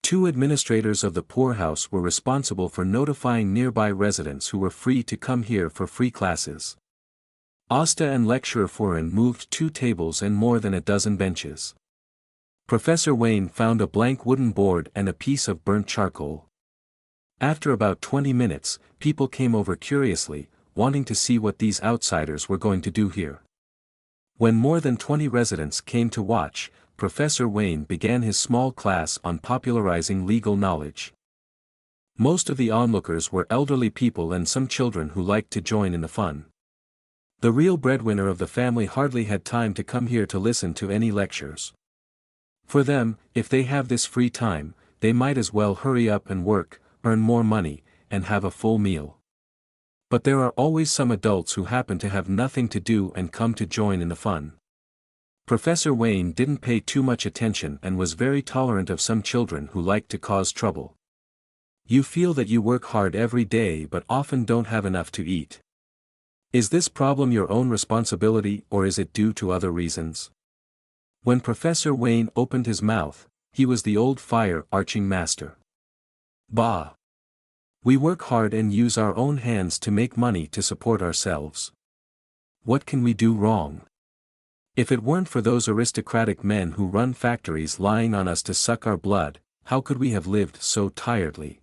2 administrators of the poorhouse were responsible for notifying nearby residents who were free to come here for free classes. Asta and Lecturer Foran moved 2 tables and more than a dozen benches. Professor Wayne found a blank wooden board and a piece of burnt charcoal. After about 20 minutes, people came over curiously, wanting to see what these outsiders were going to do here. When more than 20 residents came to watch, Professor Wayne began his small class on popularizing legal knowledge. Most of the onlookers were elderly people and some children who liked to join in the fun. The real breadwinner of the family hardly had time to come here to listen to any lectures. For them, if they have this free time, they might as well hurry up and work, earn more money, and have a full meal. But there are always some adults who happen to have nothing to do and come to join in the fun. Professor Wayne didn't pay too much attention and was very tolerant of some children who liked to cause trouble. You feel that you work hard every day but often don't have enough to eat. Is this problem your own responsibility or is it due to other reasons? When Professor Wayne opened his mouth, he was the old fire-arching master. Bah! We work hard and use our own hands to make money to support ourselves. What can we do wrong? If it weren't for those aristocratic men who run factories lying on us to suck our blood, how could we have lived so tiredly?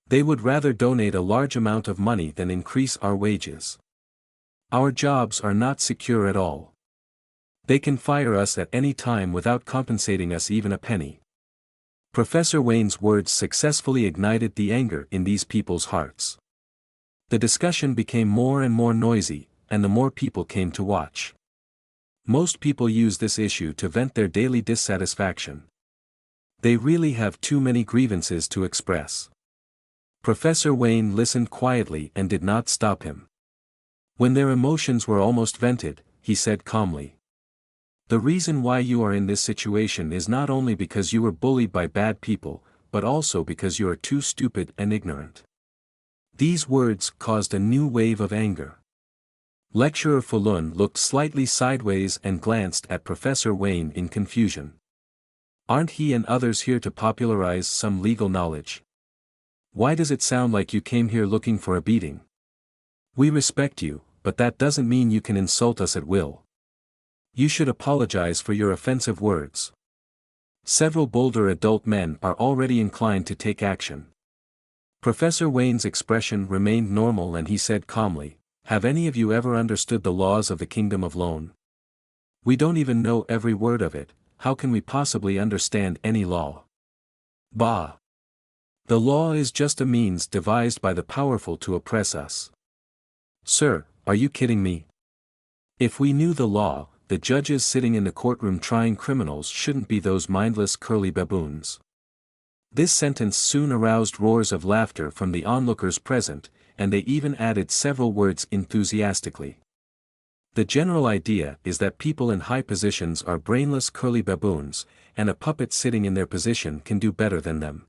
They would rather donate a large amount of money than increase our wages. Our jobs are not secure at all. They can fire us at any time without compensating us even a penny. Professor Wayne's words successfully ignited the anger in these people's hearts. The discussion became more and more noisy, and the more people came to watch. Most people use this issue to vent their daily dissatisfaction. They really have too many grievances to express. Professor Wayne listened quietly and did not stop him. When their emotions were almost vented, he said calmly, "The reason why you are in this situation is not only because you were bullied by bad people, but also because you are too stupid and ignorant." These words caused a new wave of anger. Lecturer Falun looked slightly sideways and glanced at Professor Wayne in confusion. Aren't he and others here to popularize some legal knowledge? Why does it sound like you came here looking for a beating? We respect you, but that doesn't mean you can insult us at will. You should apologize for your offensive words. Several bolder adult men are already inclined to take action. Professor Wayne's expression remained normal and he said calmly, "Have any of you ever understood the laws of the Kingdom of Loan? We don't even know every word of it, how can we possibly understand any law? Bah! The law is just a means devised by the powerful to oppress us." Sir, are you kidding me? If we knew the law, the judges sitting in the courtroom trying criminals shouldn't be those mindless curly baboons. This sentence soon aroused roars of laughter from the onlookers present, and they even added several words enthusiastically. The general idea is that people in high positions are brainless curly baboons, and a puppet sitting in their position can do better than them.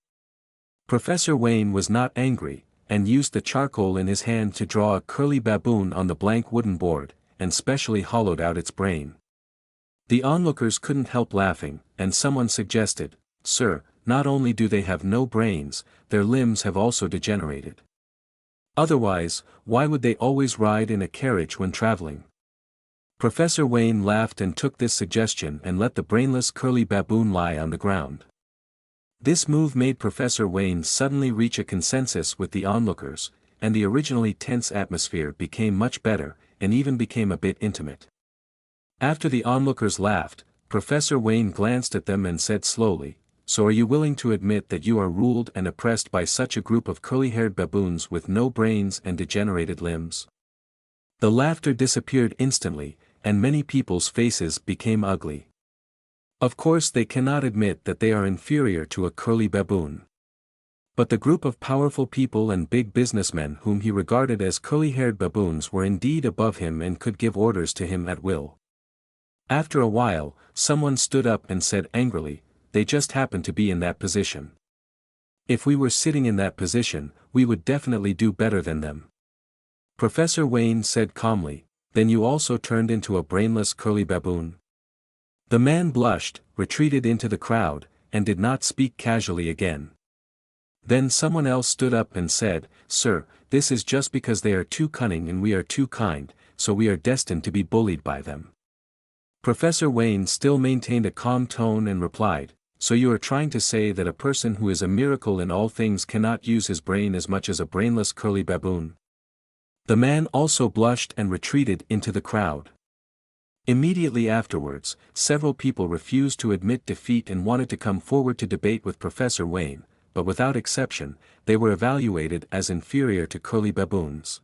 Professor Wayne was not angry, and used the charcoal in his hand to draw a curly baboon on the blank wooden board, and specially hollowed out its brain. The onlookers couldn't help laughing, and someone suggested, "Sir, not only do they have no brains, their limbs have also degenerated. Otherwise, why would they always ride in a carriage when traveling?" Professor Wayne laughed and took this suggestion and let the brainless curly baboon lie on the ground. This move made Professor Wayne suddenly reach a consensus with the onlookers, and the originally tense atmosphere became much better, and even became a bit intimate. After the onlookers laughed, Professor Wayne glanced at them and said slowly, "So are you willing to admit that you are ruled and oppressed by such a group of curly-haired baboons with no brains and degenerated limbs?" The laughter disappeared instantly, and many people's faces became ugly. Of course they cannot admit that they are inferior to a curly baboon. But the group of powerful people and big businessmen whom he regarded as curly-haired baboons were indeed above him and could give orders to him at will. After a while, someone stood up and said angrily, "They just happen to be in that position. If we were sitting in that position, we would definitely do better than them." Professor Wayne said calmly, "Then you also turned into a brainless curly baboon?" The man blushed, retreated into the crowd, and did not speak casually again. Then someone else stood up and said, "Sir, this is just because they are too cunning and we are too kind, so we are destined to be bullied by them." Professor Wayne still maintained a calm tone and replied, "So you are trying to say that a person who is a miracle in all things cannot use his brain as much as a brainless curly baboon?" The man also blushed and retreated into the crowd. Immediately afterwards, several people refused to admit defeat and wanted to come forward to debate with Professor Wayne, but without exception, they were evaluated as inferior to curly baboons.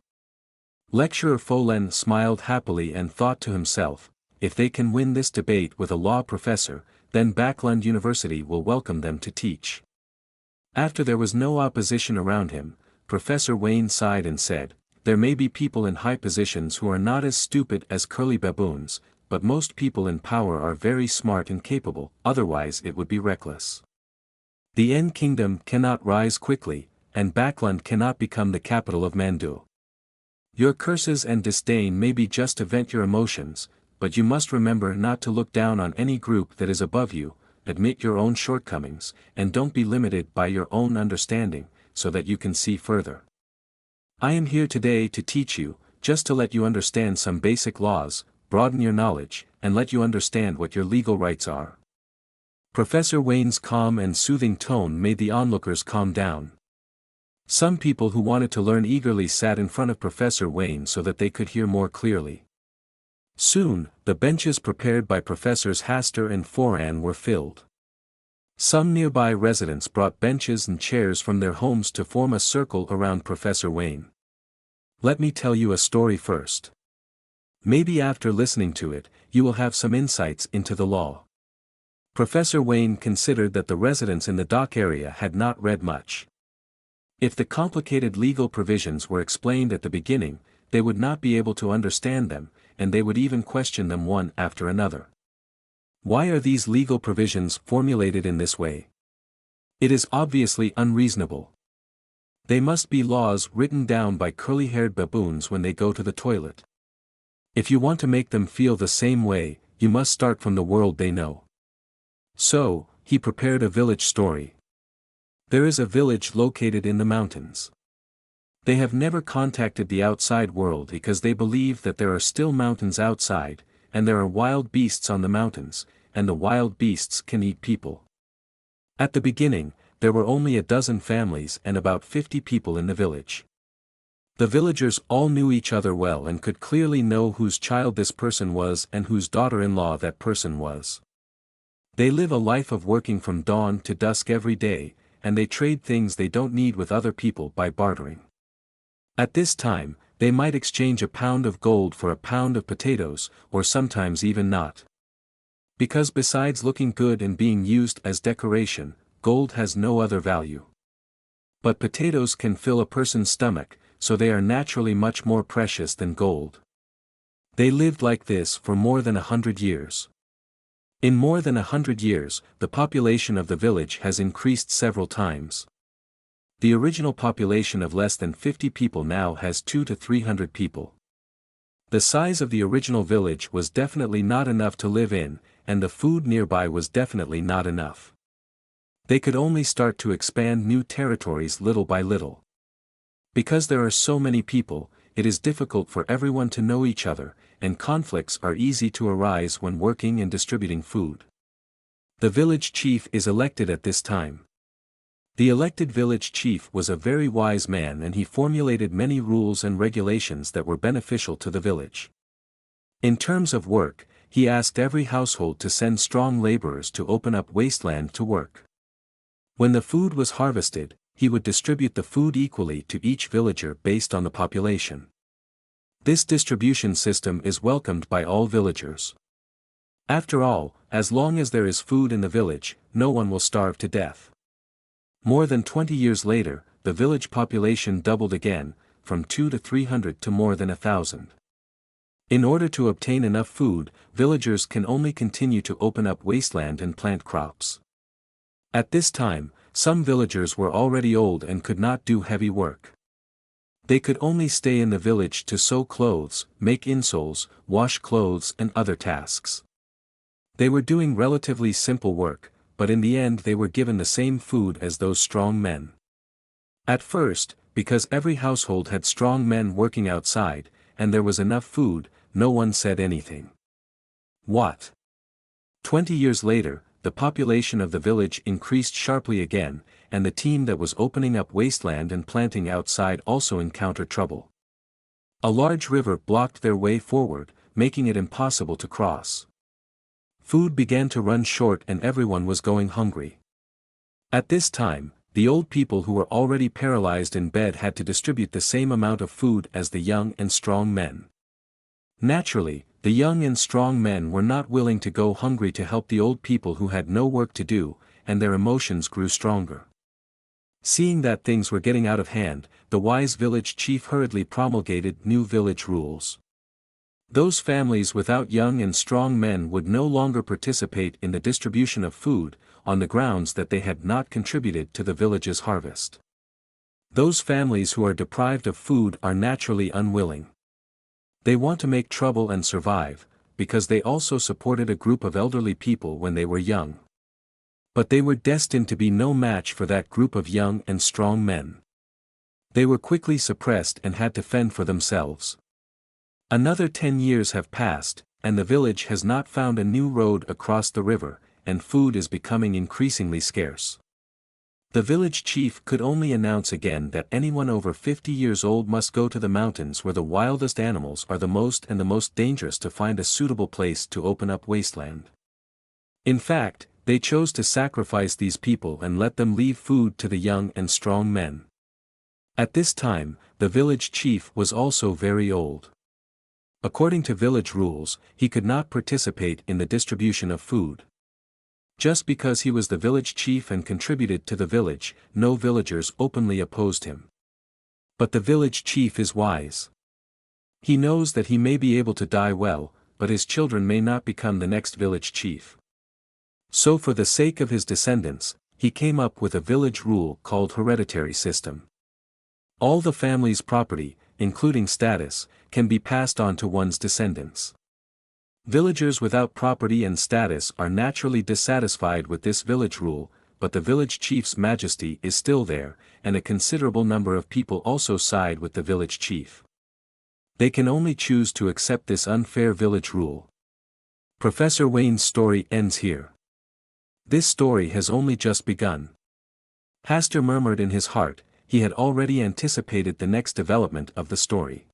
Lecturer Folen smiled happily and thought to himself, "If they can win this debate with a law professor, then Backlund University will welcome them to teach." After there was no opposition around him, Professor Wayne sighed and said, "There may be people in high positions who are not as stupid as curly baboons, but most people in power are very smart and capable, otherwise it would be reckless. The End Kingdom cannot rise quickly, and Backlund cannot become the capital of Mandu. Your curses and disdain may be just to vent your emotions, but you must remember not to look down on any group that is above you, admit your own shortcomings, and don't be limited by your own understanding, so that you can see further. I am here today to teach you, just to let you understand some basic laws, broaden your knowledge, and let you understand what your legal rights are." Professor Wayne's calm and soothing tone made the onlookers calm down. Some people who wanted to learn eagerly sat in front of Professor Wayne so that they could hear more clearly. Soon, the benches prepared by Professors Haster and Foran were filled. Some nearby residents brought benches and chairs from their homes to form a circle around Professor Wayne. Let me tell you a story first. Maybe after listening to it, you will have some insights into the law. Professor Wayne considered that the residents in the dock area had not read much. If the complicated legal provisions were explained at the beginning, they would not be able to understand them, and they would even question them one after another. Why are these legal provisions formulated in this way? It is obviously unreasonable. They must be laws written down by curly-haired baboons when they go to the toilet. If you want to make them feel the same way, you must start from the world they know. So, he prepared a village story. There is a village located in the mountains. They have never contacted the outside world because they believe that there are still mountains outside, and there are wild beasts on the mountains, and the wild beasts can eat people. At the beginning, there were only a dozen families and about 50 people in the village. The villagers all knew each other well and could clearly know whose child this person was and whose daughter-in-law that person was. They live a life of working from dawn to dusk every day, and they trade things they don't need with other people by bartering. At this time, they might exchange a pound of gold for a pound of potatoes, or sometimes even not. Because besides looking good and being used as decoration, gold has no other value. But potatoes can fill a person's stomach, so they are naturally much more precious than gold. They lived like this for more than 100 years. In more than 100 years, the population of the village has increased several times. The original population of less than 50 people now has 200 to 300 people. The size of the original village was definitely not enough to live in, and the food nearby was definitely not enough. They could only start to expand new territories little by little. Because there are so many people, it is difficult for everyone to know each other, and conflicts are easy to arise when working and distributing food. The village chief is elected at this time. The elected village chief was a very wise man and he formulated many rules and regulations that were beneficial to the village. In terms of work, he asked every household to send strong laborers to open up wasteland to work. When the food was harvested, he would distribute the food equally to each villager based on the population. This distribution system is welcomed by all villagers. After all, as long as there is food in the village, no one will starve to death. More than 20 years later, the village population doubled again, from 200 to 300 to more than 1,000. In order to obtain enough food, villagers can only continue to open up wasteland and plant crops. At this time, some villagers were already old and could not do heavy work. They could only stay in the village to sew clothes, make insoles, wash clothes and other tasks. They were doing relatively simple work, but in the end they were given the same food as those strong men. At first, because every household had strong men working outside, and there was enough food, no one said anything. What? 20 years later, the population of the village increased sharply again, and the team that was opening up wasteland and planting outside also encountered trouble. A large river blocked their way forward, making it impossible to cross. Food began to run short and everyone was going hungry. At this time, the old people who were already paralyzed in bed had to distribute the same amount of food as the young and strong men. Naturally, the young and strong men were not willing to go hungry to help the old people who had no work to do, and their emotions grew stronger. Seeing that things were getting out of hand, the wise village chief hurriedly promulgated new village rules. Those families without young and strong men would no longer participate in the distribution of food, on the grounds that they had not contributed to the village's harvest. Those families who are deprived of food are naturally unwilling. They want to make trouble and survive, because they also supported a group of elderly people when they were young. But they were destined to be no match for that group of young and strong men. They were quickly suppressed and had to fend for themselves. Another 10 years have passed, and the village has not found a new road across the river, and food is becoming increasingly scarce. The village chief could only announce again that anyone over 50 years old must go to the mountains where the wildest animals are the most dangerous to find a suitable place to open up wasteland. In fact, they chose to sacrifice these people and let them leave food to the young and strong men. At this time, the village chief was also very old. According to village rules, he could not participate in the distribution of food. Just because he was the village chief and contributed to the village, no villagers openly opposed him. But the village chief is wise. He knows that he may be able to die well, but his children may not become the next village chief. So for the sake of his descendants, he came up with a village rule called hereditary system. All the family's property, including status, can be passed on to one's descendants. Villagers without property and status are naturally dissatisfied with this village rule, but the village chief's majesty is still there, and a considerable number of people also side with the village chief. They can only choose to accept this unfair village rule. Professor Wayne's story ends here. This story has only just begun. Hastur murmured in his heart, he had already anticipated the next development of the story.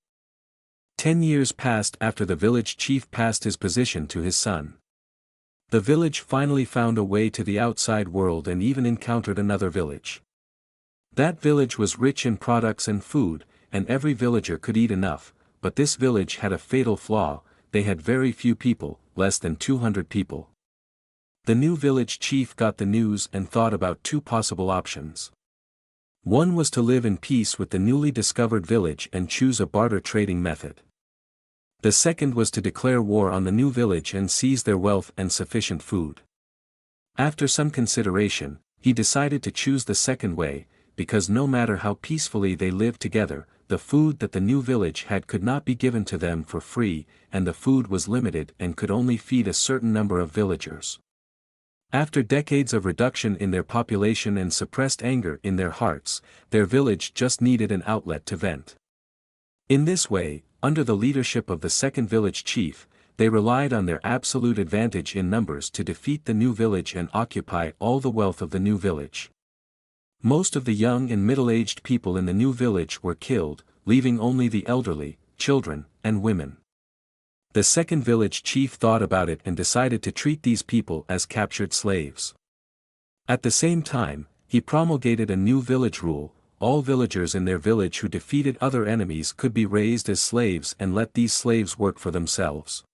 10 years passed after the village chief passed his position to his son. The village finally found a way to the outside world and even encountered another village. That village was rich in products and food, and every villager could eat enough, but this village had a fatal flaw: they had very few people, less than 200 people. The new village chief got the news and thought about two possible options. One was to live in peace with the newly discovered village and choose a barter trading method. The second was to declare war on the new village and seize their wealth and sufficient food. After some consideration, he decided to choose the second way, because no matter how peacefully they lived together, the food that the new village had could not be given to them for free, and the food was limited and could only feed a certain number of villagers. After decades of reduction in their population and suppressed anger in their hearts, their village just needed an outlet to vent. In this way, under the leadership of the second village chief, they relied on their absolute advantage in numbers to defeat the new village and occupy all the wealth of the new village. Most of the young and middle-aged people in the new village were killed, leaving only the elderly, children, and women. The second village chief thought about it and decided to treat these people as captured slaves. At the same time, he promulgated a new village rule: all villagers in their village who defeated other enemies could be raised as slaves and let these slaves work for themselves.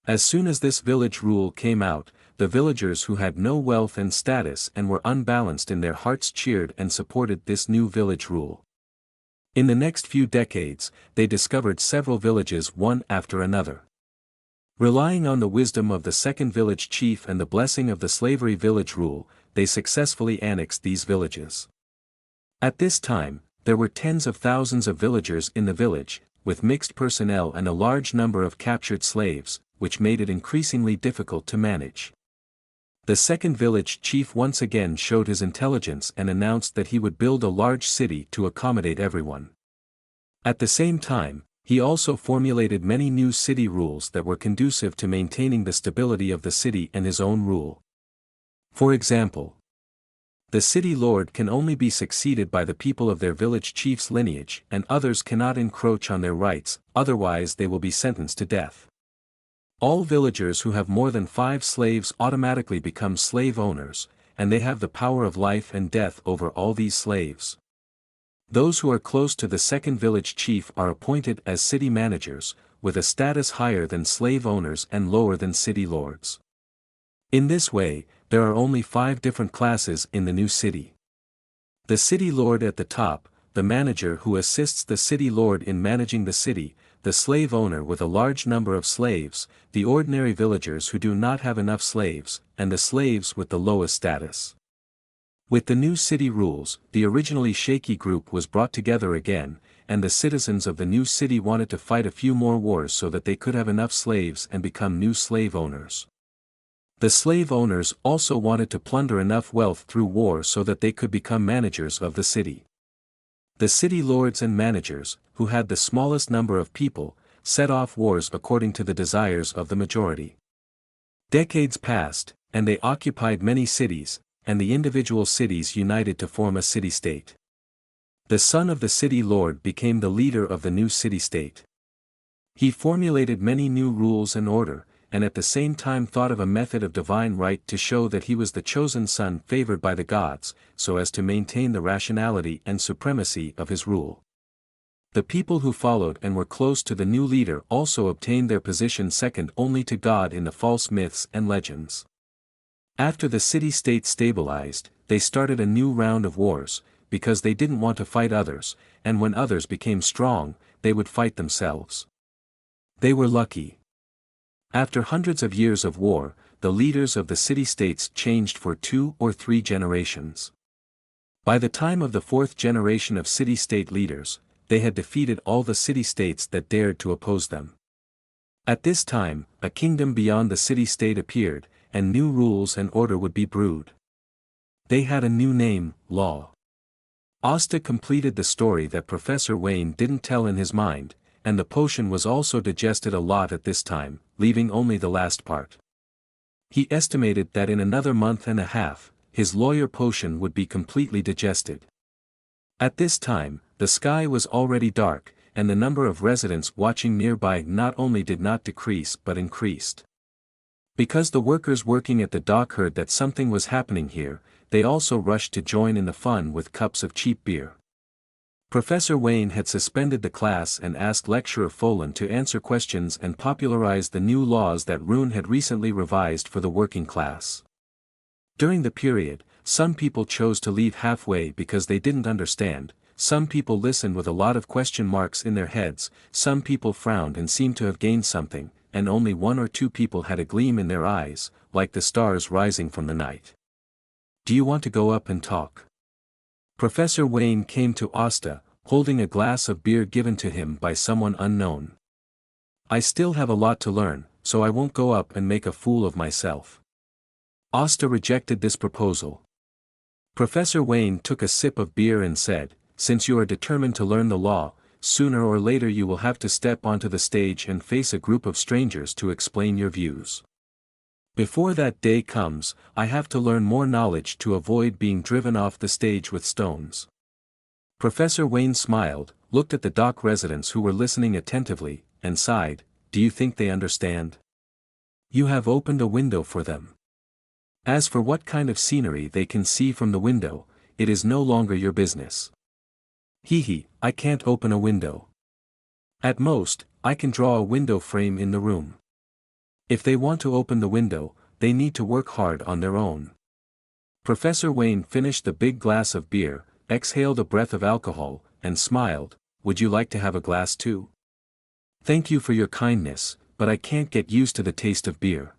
As soon as this village rule came out, the villagers who had no wealth and status and were unbalanced in their hearts cheered and supported this new village rule. In the next few decades, they discovered several villages one after another. Relying on the wisdom of the second village chief and the blessing of the slavery village rule, they successfully annexed these villages. At this time, there were tens of thousands of villagers in the village, with mixed personnel and a large number of captured slaves, which made it increasingly difficult to manage. The second village chief once again showed his intelligence and announced that he would build a large city to accommodate everyone. At the same time, he also formulated many new city rules that were conducive to maintaining the stability of the city and his own rule. For example, the city lord can only be succeeded by the people of their village chief's lineage, and others cannot encroach on their rights, otherwise they will be sentenced to death. All villagers who have more than 5 slaves automatically become slave owners, and they have the power of life and death over all these slaves. Those who are close to the second village chief are appointed as city managers, with a status higher than slave owners and lower than city lords. In this way, there are only 5 different classes in the new city. The city lord at the top, the manager who assists the city lord in managing the city, the slave owner with a large number of slaves, the ordinary villagers who do not have enough slaves, and the slaves with the lowest status. With the new city rules, the originally shaky group was brought together again, and the citizens of the new city wanted to fight a few more wars so that they could have enough slaves and become new slave owners. The slave owners also wanted to plunder enough wealth through war so that they could become managers of the city. The city lords and managers, who had the smallest number of people, set off wars according to the desires of the majority. Decades passed, and they occupied many cities, and the individual cities united to form a city-state. The son of the city lord became the leader of the new city-state. He formulated many new rules and order, and at the same time thought of a method of divine right to show that he was the chosen son favored by the gods, so as to maintain the rationality and supremacy of his rule. The people who followed and were close to the new leader also obtained their position second only to God in the false myths and legends. After the city-state stabilized, they started a new round of wars, because they didn't want to fight others, and when others became strong, they would fight themselves. They were lucky. After hundreds of years of war, the leaders of the city-states changed for 2 or 3 generations. By the time of the 4th generation of city-state leaders, they had defeated all the city-states that dared to oppose them. At this time, a kingdom beyond the city-state appeared, and new rules and order would be brewed. They had a new name, Law. Asta completed the story that Professor Wayne didn't tell in his mind, and the potion was also digested a lot at this time, leaving only the last part. He estimated that in another month and a half, his lawyer potion would be completely digested. At this time, the sky was already dark, and the number of residents watching nearby not only did not decrease but increased. Because the workers working at the dock heard that something was happening here, they also rushed to join in the fun with cups of cheap beer. Professor Wayne had suspended the class and asked Lecturer Folan to answer questions and popularize the new laws that Rune had recently revised for the working class. During the period, some people chose to leave halfway because they didn't understand, some people listened with a lot of question marks in their heads, some people frowned and seemed to have gained something, and only one or two people had a gleam in their eyes, like the stars rising from the night. "Do you want to go up and talk?" Professor Wayne came to Asta, holding a glass of beer given to him by someone unknown. "I still have a lot to learn, so I won't go up and make a fool of myself." Asta rejected this proposal. Professor Wayne took a sip of beer and said, "Since you are determined to learn the law, sooner or later you will have to step onto the stage and face a group of strangers to explain your views. Before that day comes, I have to learn more knowledge to avoid being driven off the stage with stones." Professor Wayne smiled, looked at the dock residents who were listening attentively, and sighed, "Do you think they understand? You have opened a window for them. As for what kind of scenery they can see from the window, it is no longer your business. Hee, I can't open a window. At most, I can draw a window frame in the room. If they want to open the window, they need to work hard on their own." Professor Wayne finished the big glass of beer, exhaled a breath of alcohol, and smiled, "Would you like to have a glass too?" "Thank you for your kindness, but I can't get used to the taste of beer."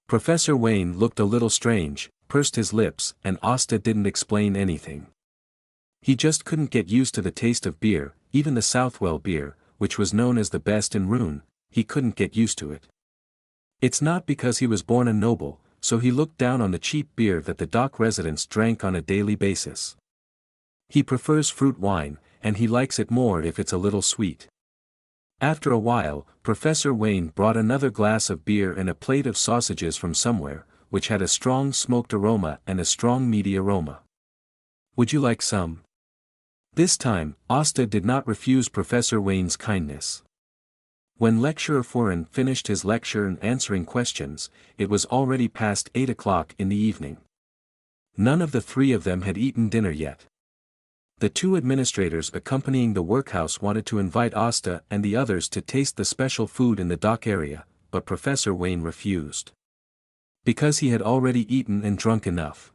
Professor Wayne looked a little strange, pursed his lips, and Asta didn't explain anything. He just couldn't get used to the taste of beer, even the Southwell beer, which was known as the best in Rune, he couldn't get used to it. It's not because he was born a noble, so he looked down on the cheap beer that the dock residents drank on a daily basis. He prefers fruit wine, and he likes it more if it's a little sweet. After a while, Professor Wayne brought another glass of beer and a plate of sausages from somewhere, which had a strong smoked aroma and a strong meaty aroma. "Would you like some?" This time, Asta did not refuse Professor Wayne's kindness. When Lecturer Foran finished his lecture and answering questions, it was already past 8 o'clock in the evening. None of the three of them had eaten dinner yet. The two administrators accompanying the workhouse wanted to invite Asta and the others to taste the special food in the dock area, but Professor Wayne refused. Because he had already eaten and drunk enough.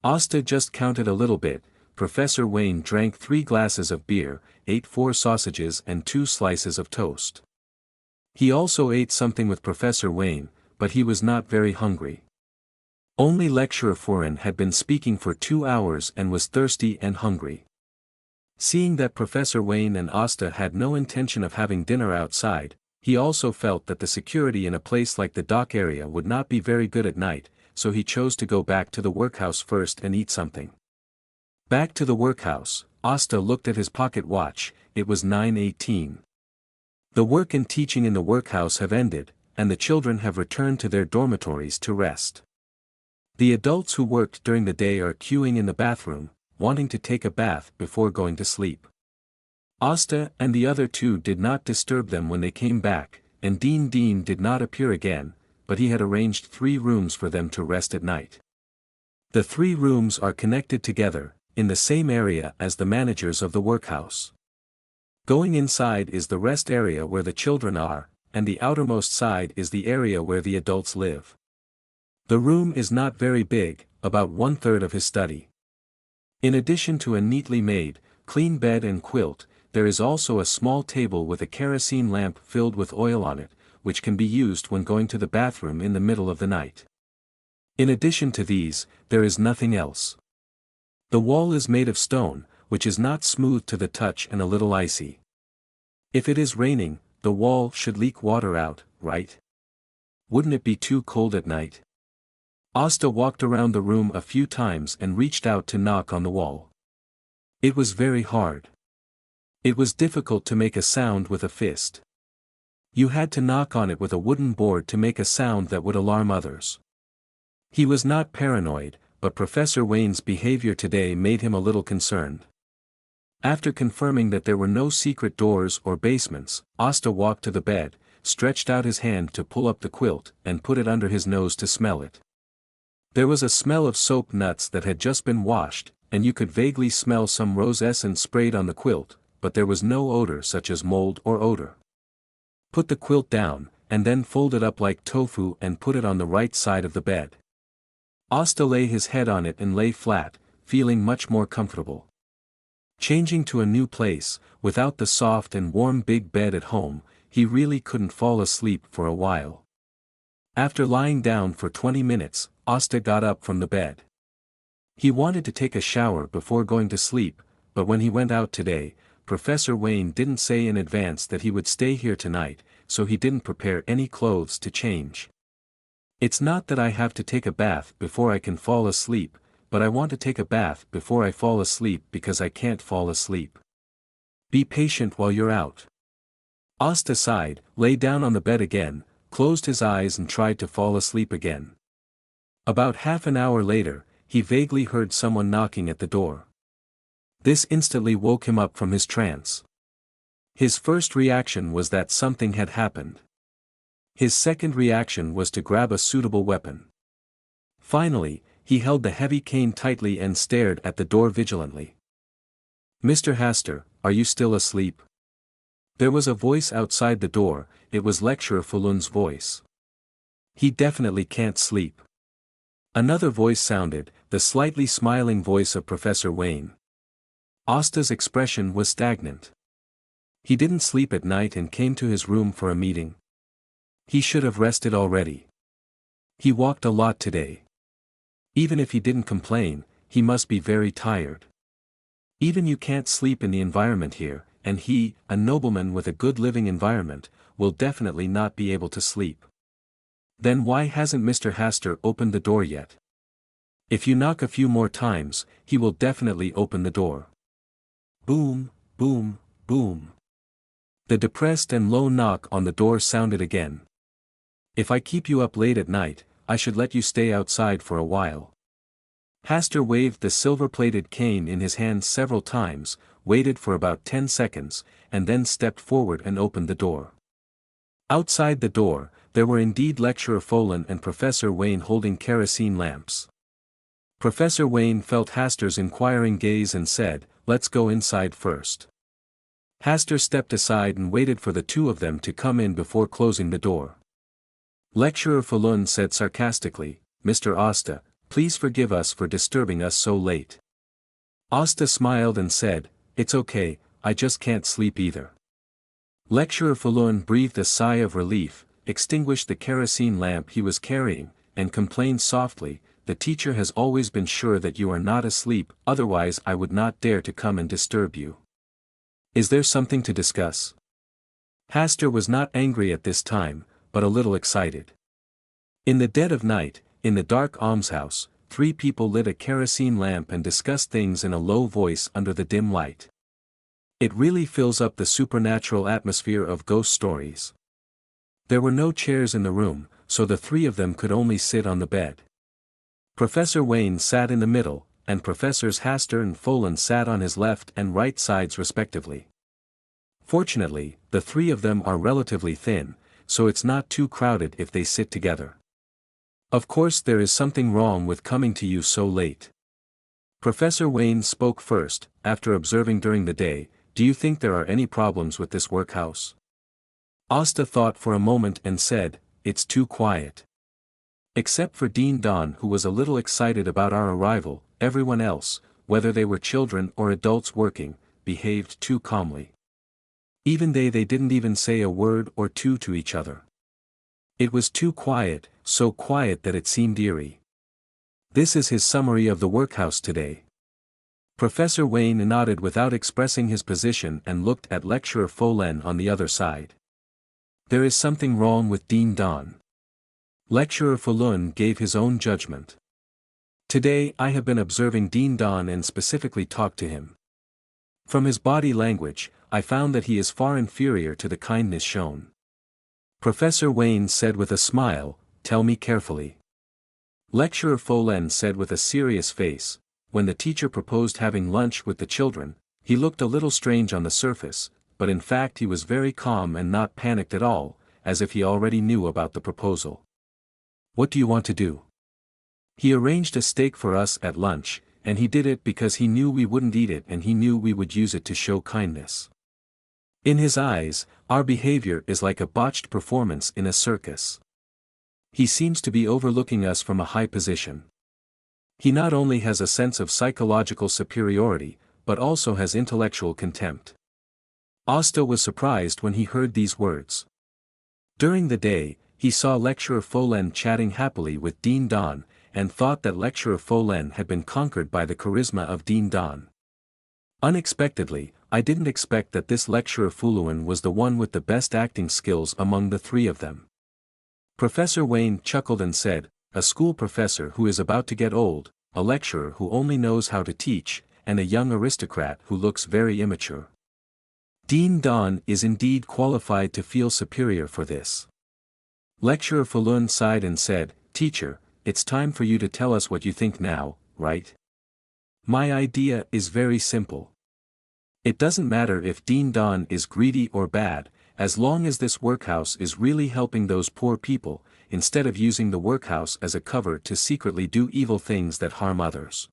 Asta just counted a little bit. Professor Wayne drank 3 glasses of beer, ate 4 sausages and 2 slices of toast. He also ate something with Professor Wayne, but he was not very hungry. Only Lecturer Foran had been speaking for 2 hours and was thirsty and hungry. Seeing that Professor Wayne and Asta had no intention of having dinner outside, he also felt that the security in a place like the dock area would not be very good at night, so he chose to go back to the workhouse first and eat something. Back to the workhouse, Asta looked at his pocket watch, it was 9:18. The work and teaching in the workhouse have ended, and the children have returned to their dormitories to rest. The adults who worked during the day are queuing in the bathroom, wanting to take a bath before going to sleep. Asta and the other two did not disturb them when they came back, and Dean did not appear again, but he had arranged 3 rooms for them to rest at night. The 3 rooms are connected together, in the same area as the managers of the workhouse. Going inside is the rest area where the children are, and the outermost side is the area where the adults live. The room is not very big, about 1/3 of his study. In addition to a neatly made, clean bed and quilt, there is also a small table with a kerosene lamp filled with oil on it, which can be used when going to the bathroom in the middle of the night. In addition to these, there is nothing else. The wall is made of stone, which is not smooth to the touch and a little icy. If it is raining, the wall should leak water out, right? Wouldn't it be too cold at night? Asta walked around the room a few times and reached out to knock on the wall. It was very hard. It was difficult to make a sound with a fist. You had to knock on it with a wooden board to make a sound that would alarm others. He was not paranoid, but Professor Wayne's behavior today made him a little concerned. After confirming that there were no secret doors or basements, Asta walked to the bed, stretched out his hand to pull up the quilt, and put it under his nose to smell it. There was a smell of soap nuts that had just been washed, and you could vaguely smell some rose essence sprayed on the quilt, but there was no odor such as mold or odor. Put the quilt down, and then fold it up like tofu and put it on the right side of the bed. Asta lay his head on it and lay flat, feeling much more comfortable. Changing to a new place, without the soft and warm big bed at home, he really couldn't fall asleep for a while. After lying down for 20 minutes, Asta got up from the bed. He wanted to take a shower before going to sleep, but when he went out today, Professor Wayne didn't say in advance that he would stay here tonight, so he didn't prepare any clothes to change. It's not that I have to take a bath before I can fall asleep, but I want to take a bath before I fall asleep because I can't fall asleep. Be patient while you're out. Asta sighed, lay down on the bed again, closed his eyes and tried to fall asleep again. About half an hour later, he vaguely heard someone knocking at the door. This instantly woke him up from his trance. His first reaction was that something had happened. His second reaction was to grab a suitable weapon. Finally, he held the heavy cane tightly and stared at the door vigilantly. "Mr. Hastur, are you still asleep?" There was a voice outside the door. It was Lecturer Falun's voice. "He definitely can't sleep." Another voice sounded, the slightly smiling voice of Professor Wayne. Asta's expression was stagnant. He didn't sleep at night and came to his room for a meeting. He should have rested already. He walked a lot today. Even if he didn't complain, he must be very tired. Even you can't sleep in the environment here, and he, a nobleman with a good living environment, will definitely not be able to sleep. Then why hasn't Mr. Hastur opened the door yet? If you knock a few more times, he will definitely open the door. Boom, boom, boom. The depressed and low knock on the door sounded again. "If I keep you up late at night, I should let you stay outside for a while." Hastur waved the silver-plated cane in his hand several times, waited for about 10 seconds, and then stepped forward and opened the door. Outside the door, there were indeed Lecturer Falun and Professor Wayne holding kerosene lamps. Professor Wayne felt Hastur's inquiring gaze and said, "Let's go inside first." Hastur stepped aside and waited for the two of them to come in before closing the door. Lecturer Falun said sarcastically, "Mr. Asta, please forgive us for disturbing us so late." Asta smiled and said, "It's okay, I just can't sleep either." Lecturer Falun breathed a sigh of relief, extinguished the kerosene lamp he was carrying, and complained softly, "The teacher has always been sure that you are not asleep, otherwise I would not dare to come and disturb you. Is there something to discuss?" Hastur was not angry at this time, but a little excited. In the dead of night, in the dark almshouse, 3 people lit a kerosene lamp and discussed things in a low voice under the dim light. It really fills up the supernatural atmosphere of ghost stories. There were no chairs in the room, so the 3 of them could only sit on the bed. Professor Wayne sat in the middle, and Professors Hastur and Falun sat on his left and right sides respectively. Fortunately, the 3 of them are relatively thin, so it's not too crowded if they sit together. "Of course there is something wrong with coming to you so late." Professor Wayne spoke first, after observing during the day, "Do you think there are any problems with this workhouse?" Asta thought for a moment and said, "It's too quiet. Except for Dean Don, who was a little excited about our arrival, everyone else, whether they were children or adults working, behaved too calmly. Even they didn't even say a word or two to each other. It was too quiet, so quiet that it seemed eerie." This is his summary of the workhouse today. Professor Wayne nodded without expressing his position and looked at Lecturer Falun on the other side. "There is something wrong with Dean Don." Lecturer Falun gave his own judgment. Today I have been observing Dean Don and specifically talked to him. From his body language, I found that he is far inferior to the kindness shown. Professor Wayne said with a smile, "Tell me carefully." Lecturer Folen said with a serious face, "When the teacher proposed having lunch with the children, he looked a little strange on the surface, but in fact he was very calm and not panicked at all, as if he already knew about the proposal." "What do you want to do?" "He arranged a steak for us at lunch, and he did it because he knew we wouldn't eat it and he knew we would use it to show kindness. In his eyes, our behavior is like a botched performance in a circus. He seems to be overlooking us from a high position. He not only has a sense of psychological superiority, but also has intellectual contempt." Asta was surprised when he heard these words. During the day, he saw Lecturer Folen chatting happily with Dean Don, and thought that Lecturer Folen had been conquered by the charisma of Dean Don. Unexpectedly, I didn't expect that this Lecturer Fuluan was the one with the best acting skills among the three of them. Professor Wayne chuckled and said, "A school professor who is about to get old, a lecturer who only knows how to teach, and a young aristocrat who looks very immature. Dean Don is indeed qualified to feel superior for this." Lecturer Falun sighed and said, "Teacher, it's time for you to tell us what you think now, right? My idea is very simple. It doesn't matter if Dean Don is greedy or bad, as long as this workhouse is really helping those poor people, instead of using the workhouse as a cover to secretly do evil things that harm others."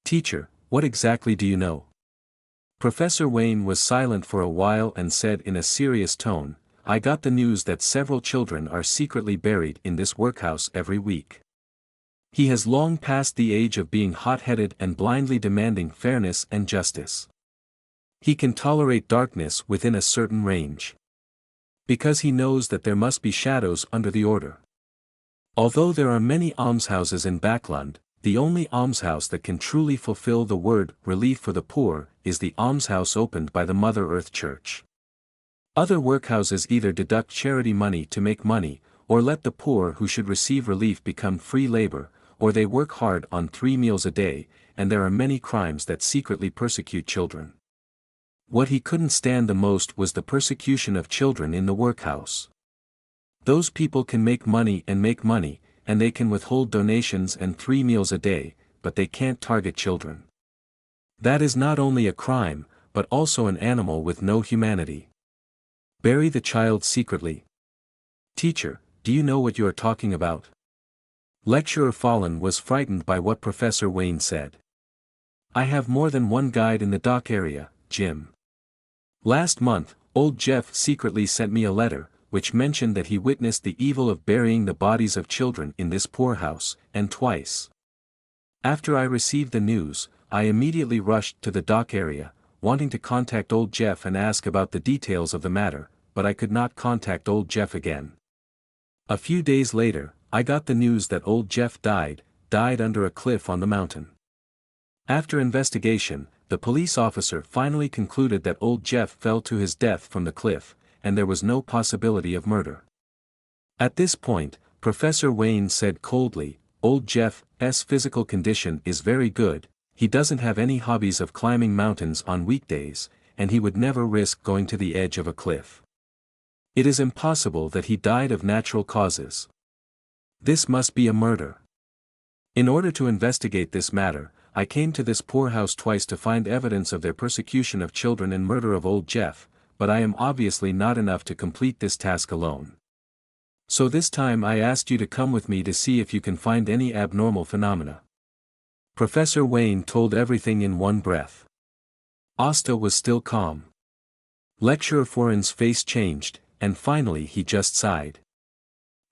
"Teacher, what exactly do you know?" Professor Wayne was silent for a while and said in a serious tone, "I got the news that several children are secretly buried in this workhouse every week. He has long passed the age of being hot-headed and blindly demanding fairness and justice. He can tolerate darkness within a certain range. Because he knows that there must be shadows under the order. Although there are many almshouses in Backlund, the only almshouse that can truly fulfill the word relief for the poor is the almshouse opened by the Mother Earth Church. Other workhouses either deduct charity money to make money, or let the poor who should receive relief become free labor, or they work hard on 3 meals a day, and there are many crimes that secretly persecute children. What he couldn't stand the most was the persecution of children in the workhouse. Those people can make money, and they can withhold donations and 3 meals a day, but they can't target children. That is not only a crime, but also an animal with no humanity. Bury the child secretly. Teacher, do you know what you are talking about?" Lecturer Fallen was frightened by what Professor Wayne said. "I have more than one guide in the dock area, Jim. Last month, old Jeff secretly sent me a letter, which mentioned that he witnessed the evil of burying the bodies of children in this poorhouse, and twice. After I received the news, I immediately rushed to the dock area, wanting to contact old Jeff and ask about the details of the matter, but I could not contact old Jeff again. A few days later, I got the news that old Jeff died under a cliff on the mountain. After investigation, the police officer finally concluded that old Jeff fell to his death from the cliff, and there was no possibility of murder." At this point, Professor Wayne said coldly, "Old Jeff's physical condition is very good, he doesn't have any hobbies of climbing mountains on weekdays, and he would never risk going to the edge of a cliff. It is impossible that he died of natural causes. This must be a murder. In order to investigate this matter, I came to this poorhouse twice to find evidence of their persecution of children and murder of old Jeff, but I am obviously not enough to complete this task alone. So this time I asked you to come with me to see if you can find any abnormal phenomena." Professor Wayne told everything in one breath. Asta was still calm. Lecturer Foran's face changed, and finally he just sighed.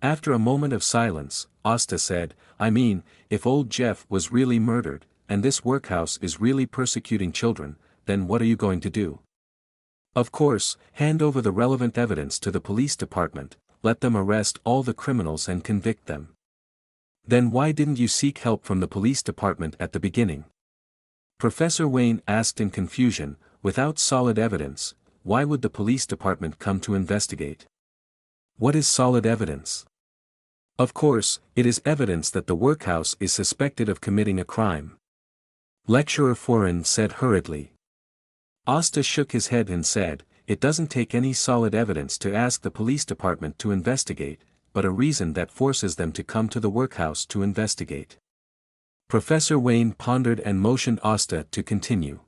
After a moment of silence, Asta said, "I mean, if old Jeff was really murdered, and this workhouse is really persecuting children, then what are you going to do?" "Of course, hand over the relevant evidence to the police department, let them arrest all the criminals and convict them." "Then why didn't you seek help from the police department at the beginning?" Professor Wayne asked in confusion. "Without solid evidence, why would the police department come to investigate?" What is solid evidence? Of course, it is evidence that the workhouse is suspected of committing a crime. Lecturer Foreign said hurriedly. Asta shook his head and said, it doesn't take any solid evidence to ask the police department to investigate, but a reason that forces them to come to the workhouse to investigate. Professor Wayne pondered and motioned Asta to continue.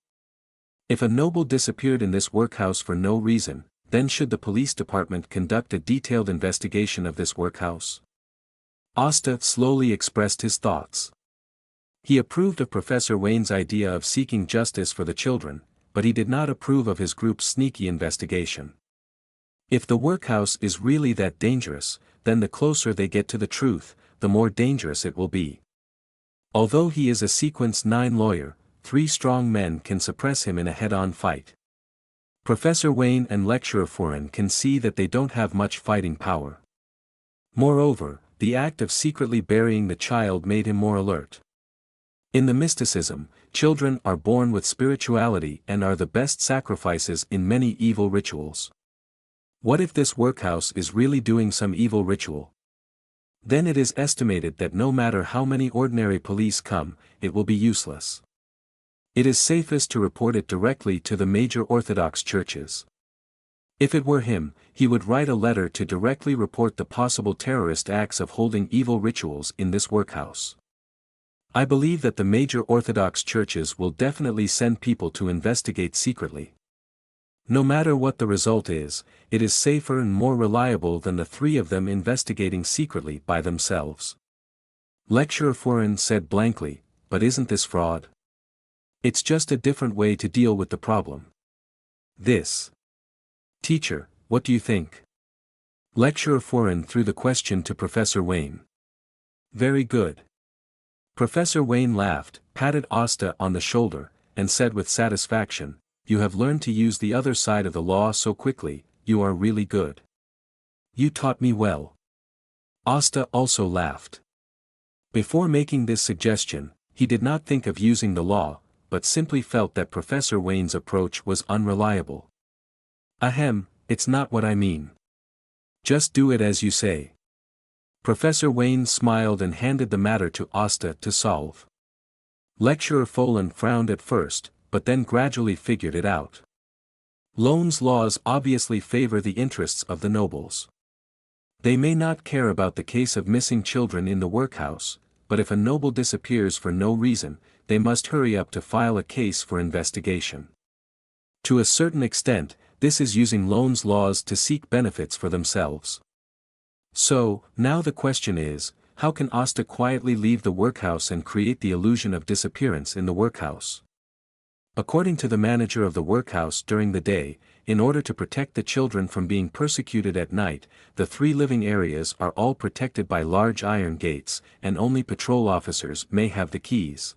If a noble disappeared in this workhouse for no reason, then should the police department conduct a detailed investigation of this workhouse? Asta slowly expressed his thoughts. He approved of Professor Wayne's idea of seeking justice for the children, but he did not approve of his group's sneaky investigation. If the workhouse is really that dangerous, then the closer they get to the truth, the more dangerous it will be. Although he is a Sequence 9 lawyer, 3 strong men can suppress him in a head-on fight. Professor Wayne and Lecturer Foreign can see that they don't have much fighting power. Moreover, the act of secretly burying the child made him more alert. In the mysticism, children are born with spirituality and are the best sacrifices in many evil rituals. What if this workhouse is really doing some evil ritual? Then it is estimated that no matter how many ordinary police come, it will be useless. It is safest to report it directly to the major Orthodox churches. If it were him, he would write a letter to directly report the possible terrorist acts of holding evil rituals in this workhouse. I believe that the major Orthodox churches will definitely send people to investigate secretly. No matter what the result is, it is safer and more reliable than the 3 of them investigating secretly by themselves. Lecturer Foreign said blankly, but isn't this fraud? It's just a different way to deal with the problem. This. Teacher, what do you think? Lecturer Foreign threw the question to Professor Wayne. Very good. Professor Wayne laughed, patted Asta on the shoulder, and said with satisfaction, you have learned to use the other side of the law so quickly, you are really good. You taught me well. Asta also laughed. Before making this suggestion, he did not think of using the law, but simply felt that Professor Wayne's approach was unreliable. Ahem, it's not what I mean. Just do it as you say. Professor Wayne smiled and handed the matter to Asta to solve. Lecturer Folan frowned at first, but then gradually figured it out. Loan's laws obviously favor the interests of the nobles. They may not care about the case of missing children in the workhouse, but if a noble disappears for no reason, they must hurry up to file a case for investigation. To a certain extent, this is using Loan's laws to seek benefits for themselves. So, now the question is, how can Asta quietly leave the workhouse and create the illusion of disappearance in the workhouse? According to the manager of the workhouse during the day, in order to protect the children from being persecuted at night, the 3 living areas are all protected by large iron gates, and only patrol officers may have the keys.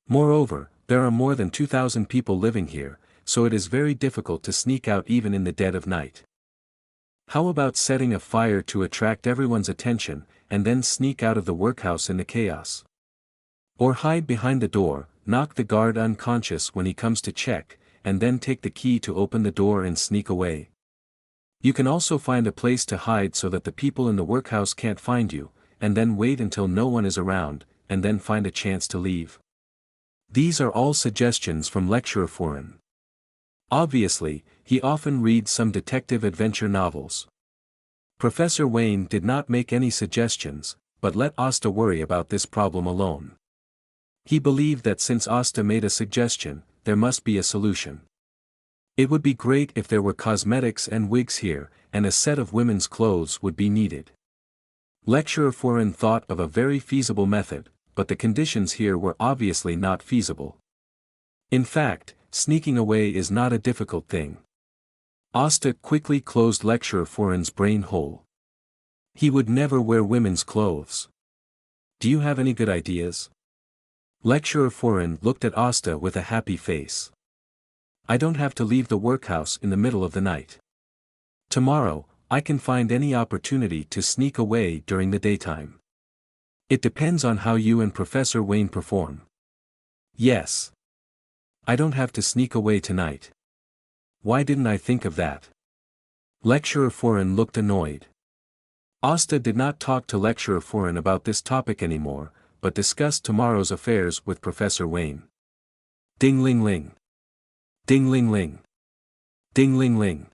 Moreover, there are more than 2,000 people living here, so it is very difficult to sneak out even in the dead of night. How about setting a fire to attract everyone's attention, and then sneak out of the workhouse in the chaos? Or hide behind the door, knock the guard unconscious when he comes to check, and then take the key to open the door and sneak away. You can also find a place to hide so that the people in the workhouse can't find you, and then wait until no one is around, and then find a chance to leave. These are all suggestions from Lecturer Foreign. Obviously, he often reads some detective adventure novels. Professor Wayne did not make any suggestions, but let Asta worry about this problem alone. He believed that since Asta made a suggestion, there must be a solution. It would be great if there were cosmetics and wigs here, and a set of women's clothes would be needed. Lecturer Foreign thought of a very feasible method, but the conditions here were obviously not feasible. In fact, sneaking away is not a difficult thing. Asta quickly closed Lecturer Foreign's brain hole. He would never wear women's clothes. Do you have any good ideas? Lecturer Foreign looked at Asta with a happy face. I don't have to leave the workhouse in the middle of the night. Tomorrow, I can find any opportunity to sneak away during the daytime. It depends on how you and Professor Wayne perform. Yes. I don't have to sneak away tonight. Why didn't I think of that? Lecturer Foreign looked annoyed. Asta did not talk to Lecturer Foreign about this topic anymore, but discussed tomorrow's affairs with Professor Wayne. Ding-ling-ling. Ding-ling-ling. Ding-ling-ling.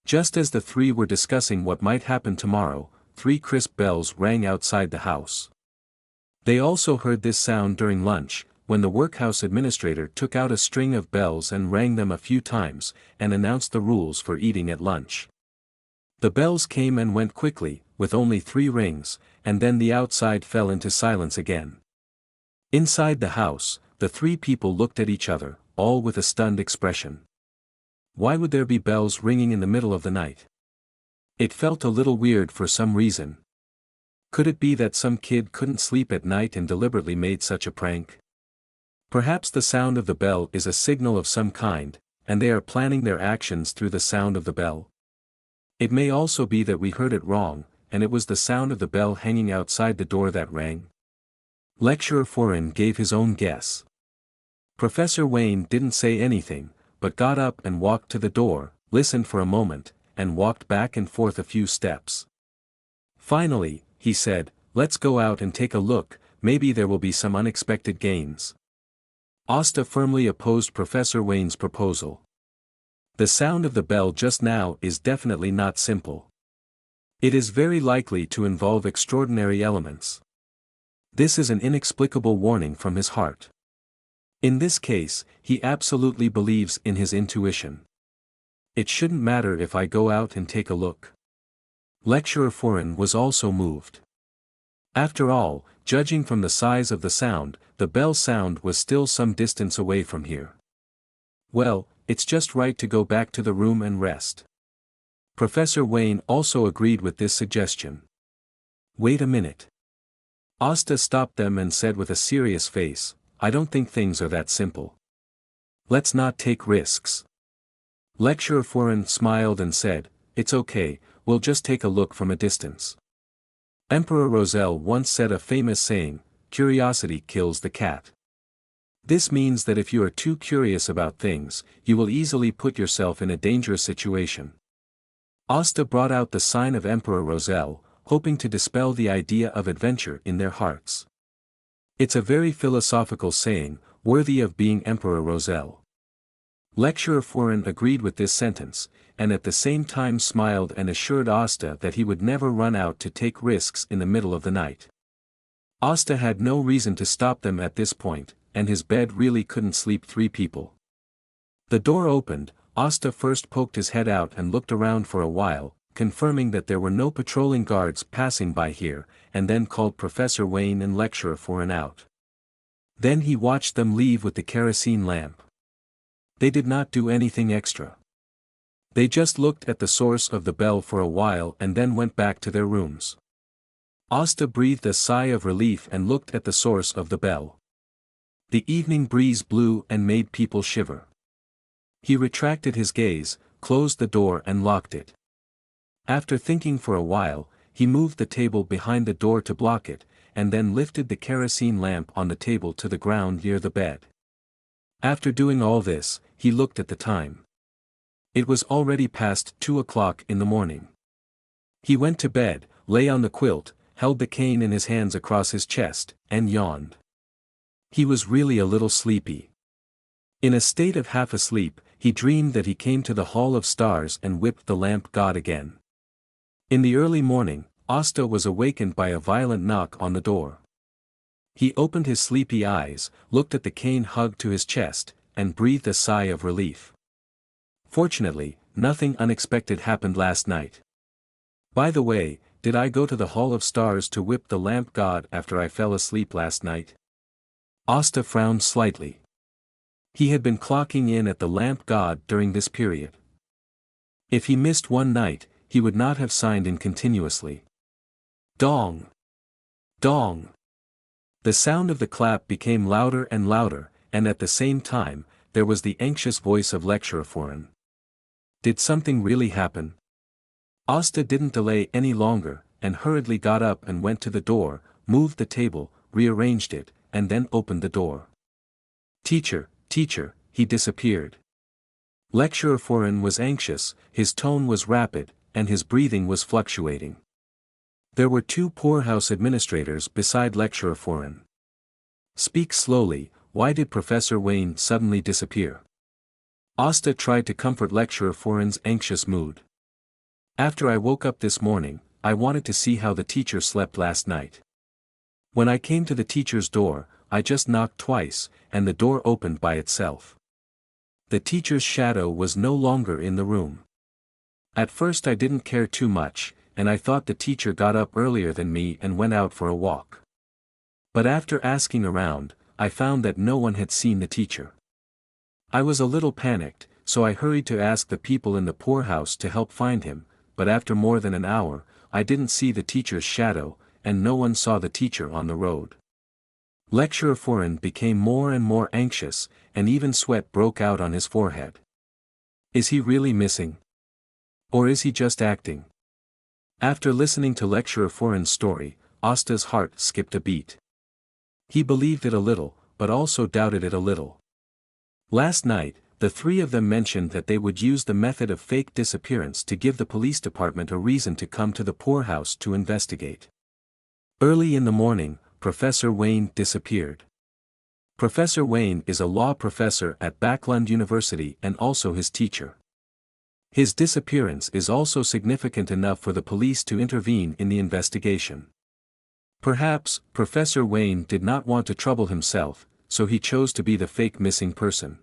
Just as the three were discussing what might happen tomorrow, 3 crisp bells rang outside the house. They also heard this sound during lunch, when the workhouse administrator took out a string of bells and rang them a few times, and announced the rules for eating at lunch. The bells came and went quickly, with only 3 rings, and then the outside fell into silence again. Inside the house, the 3 people looked at each other, all with a stunned expression. Why would there be bells ringing in the middle of the night? It felt a little weird for some reason. Could it be that some kid couldn't sleep at night and deliberately made such a prank? Perhaps the sound of the bell is a signal of some kind, and they are planning their actions through the sound of the bell. It may also be that we heard it wrong, and it was the sound of the bell hanging outside the door that rang. Lecturer Foreign gave his own guess. Professor Wayne didn't say anything, but got up and walked to the door, listened for a moment, and walked back and forth a few steps. Finally, he said, "Let's go out and take a look, maybe there will be some unexpected gains." Asta firmly opposed Professor Wayne's proposal. The sound of the bell just now is definitely not simple. It is very likely to involve extraordinary elements. This is an inexplicable warning from his heart. In this case, he absolutely believes in his intuition. It shouldn't matter if I go out and take a look. Lecturer Foreign was also moved. After all, judging from the size of the sound, the bell sound was still some distance away from here. Well, it's just right to go back to the room and rest. Professor Wayne also agreed with this suggestion. Wait a minute. Asta stopped them and said with a serious face, "I don't think things are that simple. Let's not take risks." Lecturer Foreign smiled and said, "It's okay, we'll just take a look from a distance." Emperor Roselle once said a famous saying, "Curiosity kills the cat." This means that if you are too curious about things, you will easily put yourself in a dangerous situation. Asta brought out the sign of Emperor Roselle, hoping to dispel the idea of adventure in their hearts. It's a very philosophical saying, worthy of being Emperor Roselle. Lecturer Foreign agreed with this sentence, and at the same time smiled and assured Asta that he would never run out to take risks in the middle of the night. Asta had no reason to stop them at this point, and his bed really couldn't sleep 3 people. The door opened, Asta first poked his head out and looked around for a while, confirming that there were no patrolling guards passing by here, and then called Professor Wayne and Lecturer Foreign out. Then he watched them leave with the kerosene lamp. They did not do anything extra. They just looked at the source of the bell for a while and then went back to their rooms. Asta breathed a sigh of relief and looked at the source of the bell. The evening breeze blew and made people shiver. He retracted his gaze, closed the door and locked it. After thinking for a while, he moved the table behind the door to block it, and then lifted the kerosene lamp on the table to the ground near the bed. After doing all this, he looked at the time. It was already past 2 o'clock in the morning. He went to bed, lay on the quilt, held the cane in his hands across his chest, and yawned. He was really a little sleepy. In a state of half asleep, he dreamed that he came to the Hall of Stars and whipped the lamp god again. In the early morning, Asta was awakened by a violent knock on the door. He opened his sleepy eyes, looked at the cane hugged to his chest, and breathed a sigh of relief. Fortunately, nothing unexpected happened last night. By the way, did I go to the Hall of Stars to whip the lamp god after I fell asleep last night? Asta frowned slightly. He had been clocking in at the lamp god during this period. If he missed one night, he would not have signed in continuously. Dong! Dong! The sound of the clap became louder and louder, and at the same time, there was the anxious voice of Lecturer Foreign. Did something really happen? Asta didn't delay any longer, and hurriedly got up and went to the door, moved the table, rearranged it, and then opened the door. Teacher, he disappeared. Lecturer Foreign was anxious, his tone was rapid, and his breathing was fluctuating. There were two poorhouse administrators beside Lecturer Foreign. Speak slowly, why did Professor Wayne suddenly disappear? Asta tried to comfort Lecturer Foreign's anxious mood. After I woke up this morning, I wanted to see how the teacher slept last night. When I came to the teacher's door, I just knocked twice, and the door opened by itself. The teacher's shadow was no longer in the room. At first I didn't care too much, and I thought the teacher got up earlier than me and went out for a walk. But after asking around, I found that no one had seen the teacher. I was a little panicked, so I hurried to ask the people in the poorhouse to help find him, but after more than an hour, I didn't see the teacher's shadow, and no one saw the teacher on the road. Lecturer Foreign became more and more anxious, and even sweat broke out on his forehead. Is he really missing? Or is he just acting? After listening to Lecturer Foreign's story, Asta's heart skipped a beat. He believed it a little, but also doubted it a little. Last night, the three of them mentioned that they would use the method of fake disappearance to give the police department a reason to come to the poorhouse to investigate. Early in the morning, Professor Wayne disappeared. Professor Wayne is a law professor at Backlund University and also his teacher. His disappearance is also significant enough for the police to intervene in the investigation. Perhaps, Professor Wayne did not want to trouble himself, so he chose to be the fake missing person.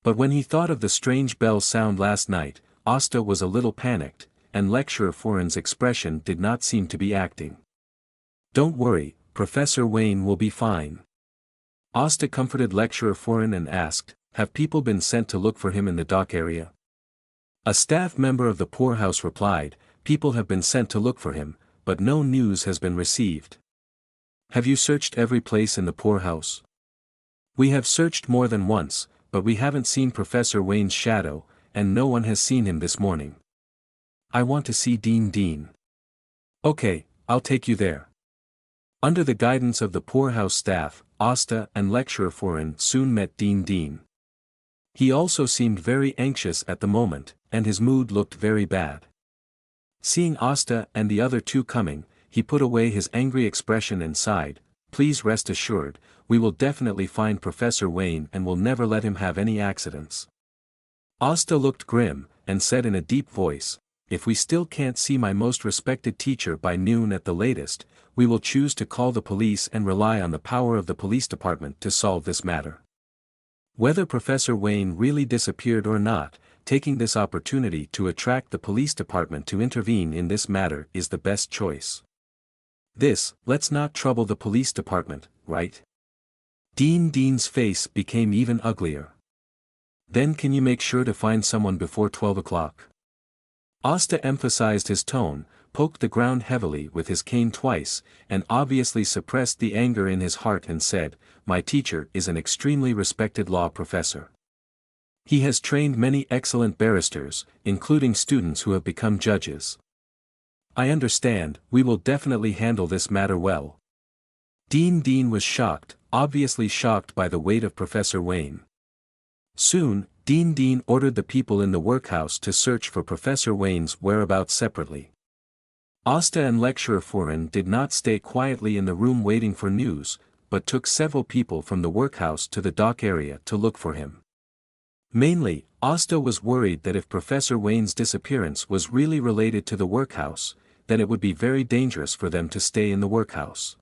But when he thought of the strange bell sound last night, Asta was a little panicked, and Lecturer Foreign's expression did not seem to be acting. Don't worry, Professor Wayne will be fine. Asta comforted Lecturer Foreign and asked, have people been sent to look for him in the dock area? A staff member of the poorhouse replied, people have been sent to look for him, but no news has been received. Have you searched every place in the poorhouse? We have searched more than once, but we haven't seen Professor Wayne's shadow, and no one has seen him this morning. I want to see Dean. Okay, I'll take you there. Under the guidance of the poorhouse staff, Asta and Lecturer Foreign soon met Dean. He also seemed very anxious at the moment, and his mood looked very bad. Seeing Asta and the other two coming, he put away his angry expression and sighed, please rest assured, we will definitely find Professor Wayne and will never let him have any accidents. Asta looked grim, and said in a deep voice, if we still can't see my most respected teacher by noon at the latest, we will choose to call the police and rely on the power of the police department to solve this matter. Whether Professor Wayne really disappeared or not, taking this opportunity to attract the police department to intervene in this matter is the best choice. Let's not trouble the police department, right? Dean's face became even uglier. Then can you make sure to find someone before 12 o'clock? Asta emphasized his tone, poked the ground heavily with his cane twice, and obviously suppressed the anger in his heart and said, my teacher is an extremely respected law professor. He has trained many excellent barristers, including students who have become judges. I understand, we will definitely handle this matter well. Dean was shocked, obviously shocked by the weight of Professor Wayne. Soon, Dean ordered the people in the workhouse to search for Professor Wayne's whereabouts separately. Asta and Lecturer Foreign did not stay quietly in the room waiting for news, but took several people from the workhouse to the dock area to look for him. Mainly, Asta was worried that if Professor Wayne's disappearance was really related to the workhouse, then it would be very dangerous for them to stay in the workhouse.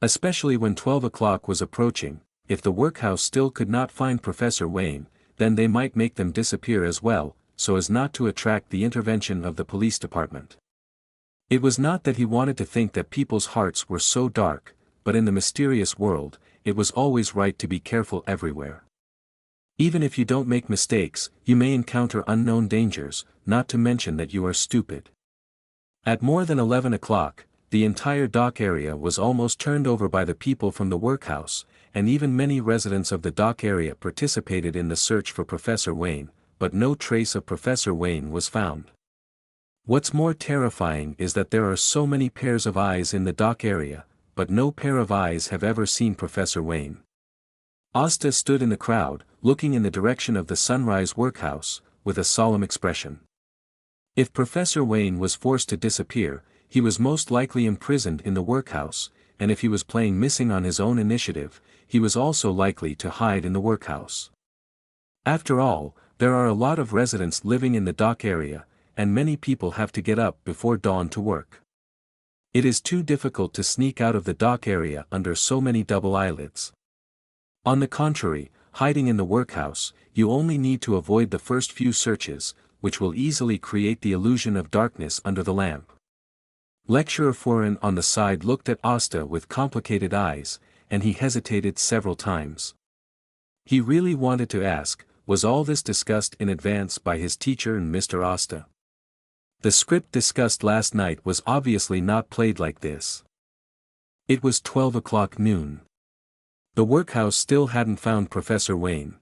Especially when 12 o'clock was approaching, if the workhouse still could not find Professor Wayne, then they might make them disappear as well, so as not to attract the intervention of the police department. It was not that he wanted to think that people's hearts were so dark, but in the mysterious world, it was always right to be careful everywhere. Even if you don't make mistakes, you may encounter unknown dangers, not to mention that you are stupid. At more than 11 o'clock, the entire dock area was almost turned over by the people from the workhouse, and even many residents of the dock area participated in the search for Professor Wayne, but no trace of Professor Wayne was found. What's more terrifying is that there are so many pairs of eyes in the dock area, but no pair of eyes have ever seen Professor Wayne. Asta stood in the crowd, looking in the direction of the Sunrise Workhouse, with a solemn expression. If Professor Wayne was forced to disappear, he was most likely imprisoned in the workhouse, and if he was playing missing on his own initiative, he was also likely to hide in the workhouse. After all, there are a lot of residents living in the dock area, and many people have to get up before dawn to work. It is too difficult to sneak out of the dock area under so many double eyelids. On the contrary, hiding in the workhouse, you only need to avoid the first few searches, which will easily create the illusion of darkness under the lamp. Lecturer Foreign on the side looked at Asta with complicated eyes, and he hesitated several times. He really wanted to ask, was all this discussed in advance by his teacher and Mr. Asta? The script discussed last night was obviously not played like this. It was 12 o'clock noon. The workhouse still hadn't found Professor Wayne.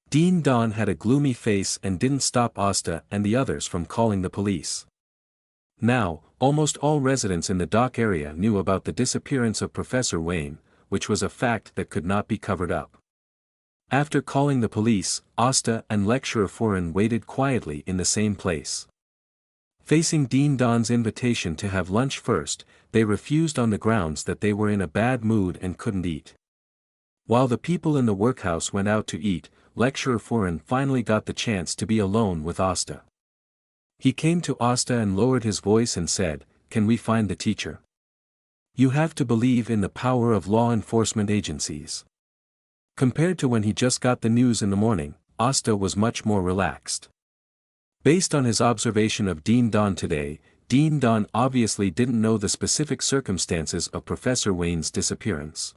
Dean Don had a gloomy face and didn't stop Asta and the others from calling the police. Now, almost all residents in the dock area knew about the disappearance of Professor Wayne, which was a fact that could not be covered up. After calling the police, Asta and Lecturer Foreign waited quietly in the same place. Facing Dean Don's invitation to have lunch first, they refused on the grounds that they were in a bad mood and couldn't eat. While the people in the workhouse went out to eat, Lecturer Foreign finally got the chance to be alone with Asta. He came to Asta and lowered his voice and said, "Can we find the teacher? You have to believe in the power of law enforcement agencies." Compared to when he just got the news in the morning, Asta was much more relaxed. Based on his observation of Dean Don today, Dean Don obviously didn't know the specific circumstances of Professor Wayne's disappearance.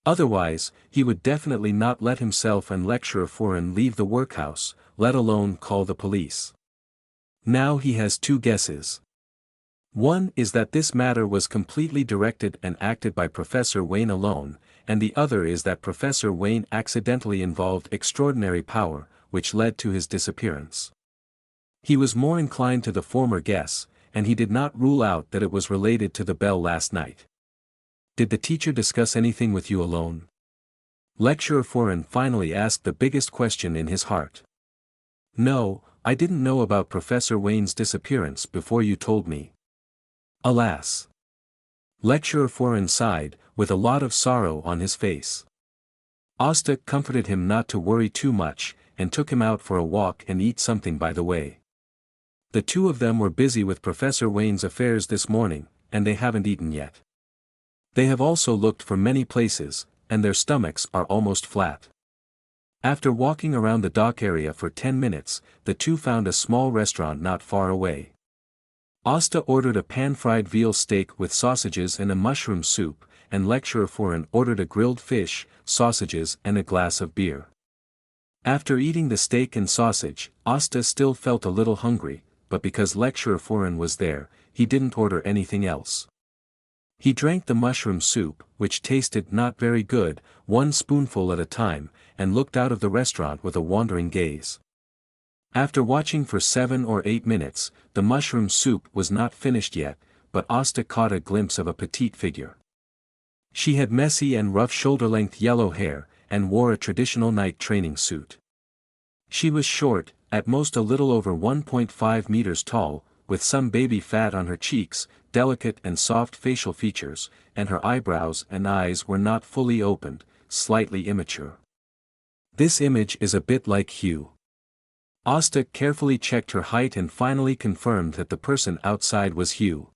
Otherwise, he would definitely not let himself and Lecturer Foreign leave the workhouse, let alone call the police. Now he has two guesses. One is that this matter was completely directed and acted by Professor Wayne alone, and the other is that Professor Wayne accidentally involved extraordinary power, which led to his disappearance. He was more inclined to the former guess, and he did not rule out that it was related to the bell last night. "Did the teacher discuss anything with you alone?" Lecturer Foreign finally asked the biggest question in his heart. "No, I didn't know about Professor Wayne's disappearance before you told me." Alas. Lecturer Foreign sighed, with a lot of sorrow on his face. Asta comforted him not to worry too much, and took him out for a walk and eat something by the way. The two of them were busy with Professor Wayne's affairs this morning, and they haven't eaten yet. They have also looked for many places, and their stomachs are almost flat. After walking around the dock area for 10 minutes, the two found a small restaurant not far away. Asta ordered a pan-fried veal steak with sausages and a mushroom soup, and Lecturer Foreign ordered a grilled fish, sausages and a glass of beer. After eating the steak and sausage, Asta still felt a little hungry, but because Lecturer Foreign was there, he didn't order anything else. He drank the mushroom soup, which tasted not very good, one spoonful at a time, and looked out of the restaurant with a wandering gaze. After watching for 7 or 8 minutes, the mushroom soup was not finished yet, but Asta caught a glimpse of a petite figure. She had messy and rough shoulder-length yellow hair, and wore a traditional night training suit. She was short, at most a little over 1.5 meters tall, with some baby fat on her cheeks, delicate and soft facial features, and her eyebrows and eyes were not fully opened, slightly immature. This image is a bit like Hugh. Asta carefully checked her height and finally confirmed that the person outside was Hugh.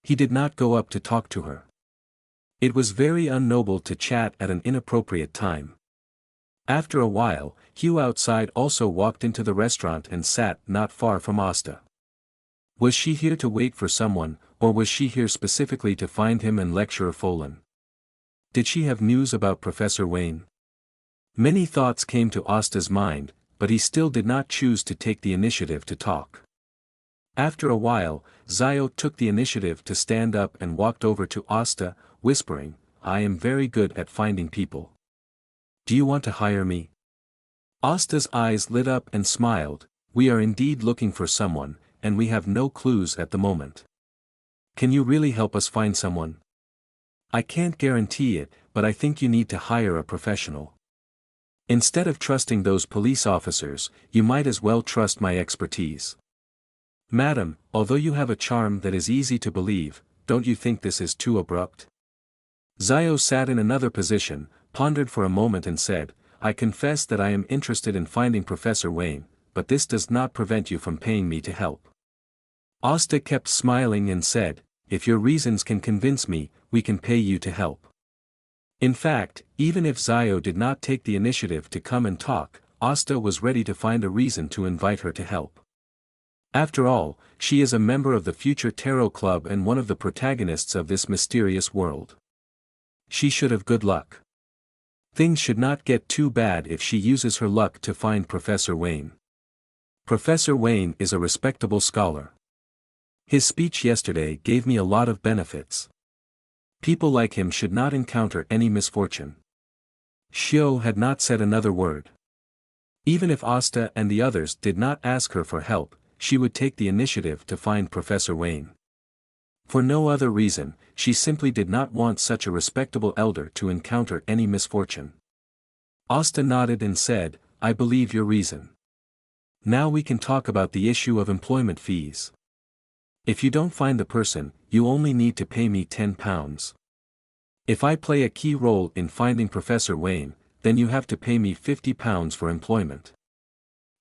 He did not go up to talk to her. It was very unnoble to chat at an inappropriate time. After a while, Hugh outside also walked into the restaurant and sat not far from Asta. Was she here to wait for someone, or was she here specifically to find him and Lecturer Foreign? Did she have news about Professor Wayne? Many thoughts came to Asta's mind, but he still did not choose to take the initiative to talk. After a while, Zio took the initiative to stand up and walked over to Asta, whispering, "I am very good at finding people. Do you want to hire me?" Asta's eyes lit up and smiled, "We are indeed looking for someone, and we have no clues at the moment. Can you really help us find someone?" "I can't guarantee it, but I think you need to hire a professional. Instead of trusting those police officers, you might as well trust my expertise." Madam, although you have a charm that is easy to believe, don't you think this is too abrupt? Zio sat in another position, pondered for a moment and said, I confess that I am interested in finding Professor Wayne, but this does not prevent you from paying me to help. Asta kept smiling and said, if your reasons can convince me, we can pay you to help. In fact, even if Zio did not take the initiative to come and talk, Asta was ready to find a reason to invite her to help. After all, she is a member of the Future Tarot Club and one of the protagonists of this mysterious world. She should have good luck. Things should not get too bad if she uses her luck to find Professor Wayne. Professor Wayne is a respectable scholar. His speech yesterday gave me a lot of benefits. People like him should not encounter any misfortune. Xiao had not said another word. Even if Asta and the others did not ask her for help, she would take the initiative to find Professor Wayne. For no other reason, she simply did not want such a respectable elder to encounter any misfortune. Asta nodded and said, I believe your reason. Now we can talk about the issue of employment fees. If you don't find the person, you only need to pay me £10. If I play a key role in finding Professor Wayne, then you have to pay me £50 for employment.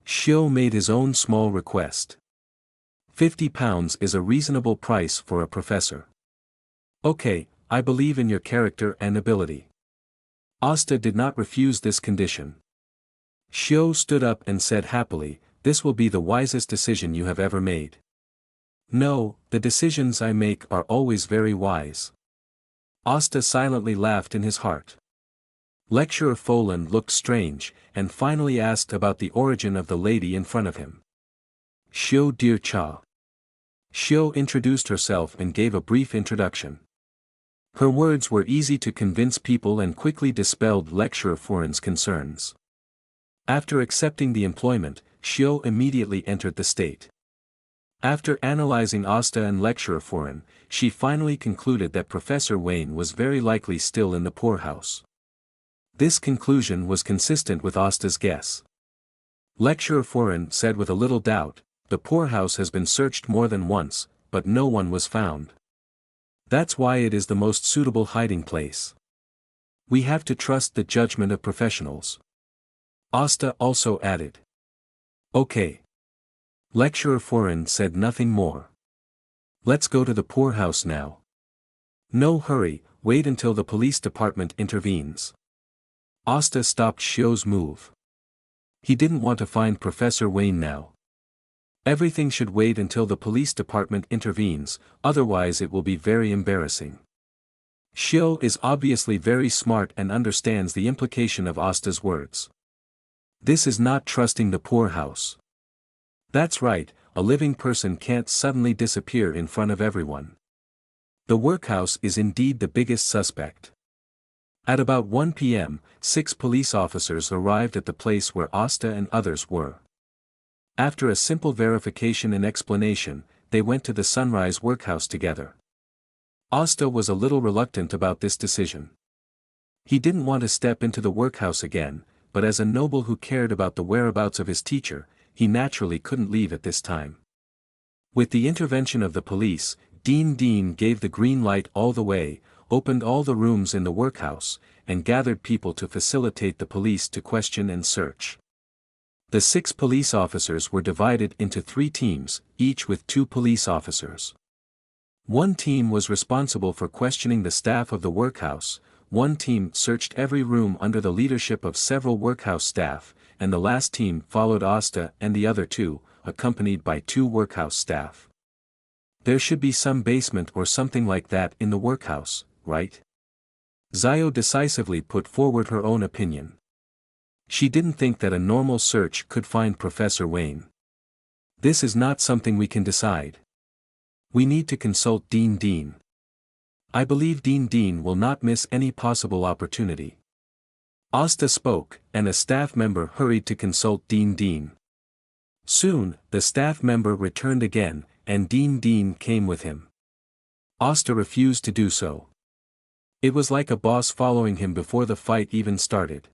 Xiao made his own small request. £50 is a reasonable price for a professor. Okay, I believe in your character and ability. Asta did not refuse this condition. Xiao stood up and said happily, this will be the wisest decision you have ever made. No, the decisions I make are always very wise. Asta silently laughed in his heart. Lecturer Folan looked strange, and finally asked about the origin of the lady in front of him. Xiao dear Cha. Xiao introduced herself and gave a brief introduction. Her words were easy to convince people and quickly dispelled Lecturer Folan's concerns. After accepting the employment, Xiao immediately entered the state. After analyzing Asta and Lecturer Folan, she finally concluded that Professor Wayne was very likely still in the poorhouse. This conclusion was consistent with Asta's guess. Lecturer Foran said with a little doubt, the poorhouse has been searched more than once, but no one was found. That's why it is the most suitable hiding place. We have to trust the judgment of professionals. Asta also added. Okay. Lecturer Foran said nothing more. Let's go to the poorhouse now. No hurry, wait until the police department intervenes. Asta stopped Xiao's move. He didn't want to find Professor Wayne now. Everything should wait until the police department intervenes, otherwise it will be very embarrassing. Xiao is obviously very smart and understands the implication of Asta's words. This is not trusting the poorhouse. That's right, a living person can't suddenly disappear in front of everyone. The workhouse is indeed the biggest suspect. At about 1 p.m., 6 police officers arrived at the place where Asta and others were. After a simple verification and explanation, they went to the Sunrise workhouse together. Asta was a little reluctant about this decision. He didn't want to step into the workhouse again, but as a noble who cared about the whereabouts of his teacher, he naturally couldn't leave at this time. With the intervention of the police, Dean gave the green light all the way, opened all the rooms in the workhouse, and gathered people to facilitate the police to question and search. The 6 police officers were divided into 3 teams, each with 2 police officers. One team was responsible for questioning the staff of the workhouse, one team searched every room under the leadership of several workhouse staff, and the last team followed Asta and the other 2, accompanied by 2 workhouse staff. There should be some basement or something like that in the workhouse, right? Zio decisively put forward her own opinion. She didn't think that a normal search could find Professor Wayne. This is not something we can decide. We need to consult Dean. I believe Dean will not miss any possible opportunity. Asta spoke, and a staff member hurried to consult Dean. Soon, the staff member returned again, and Dean came with him. Asta refused to do so. It was like a boss following him before the fight even started.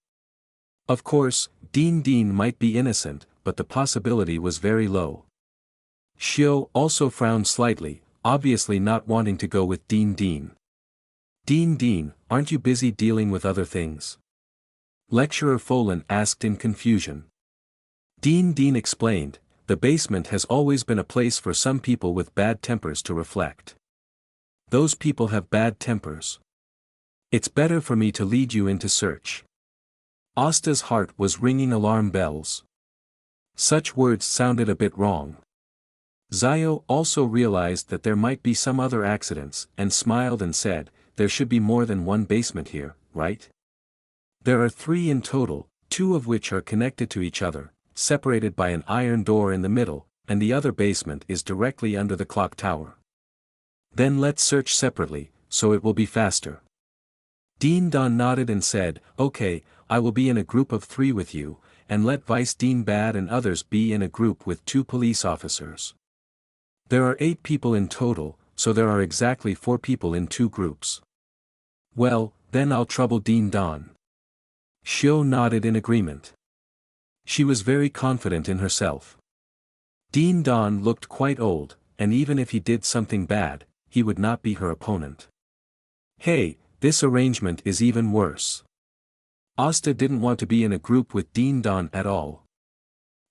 Of course, Dean might be innocent, but the possibility was very low. Xiao also frowned slightly, obviously not wanting to go with Dean Dean. Dean Dean, aren't you busy dealing with other things? Lecturer Folan asked in confusion. Dean Dean explained, the basement has always been a place for some people with bad tempers to reflect. Those people have bad tempers. It's better for me to lead you into search. Asta's heart was ringing alarm bells. Such words sounded a bit wrong. Zio also realized that there might be some other accidents and smiled and said, there should be more than one basement here, right? There are 3 in total, 2 of which are connected to each other, separated by an iron door in the middle, and the other basement is directly under the clock tower. Then let's search separately, so it will be faster. Dean Don nodded and said, okay, I will be in a group of 3 with you, and let Vice Dean Bad and others be in a group with 2 police officers. There are 8 people in total, so there are exactly 4 people in 2 groups. Well, then I'll trouble Dean Don. Xiao nodded in agreement. She was very confident in herself. Dean Don looked quite old, and even if he did something bad, he would not be her opponent. Hey, this arrangement is even worse. Asta didn't want to be in a group with Dean Don at all.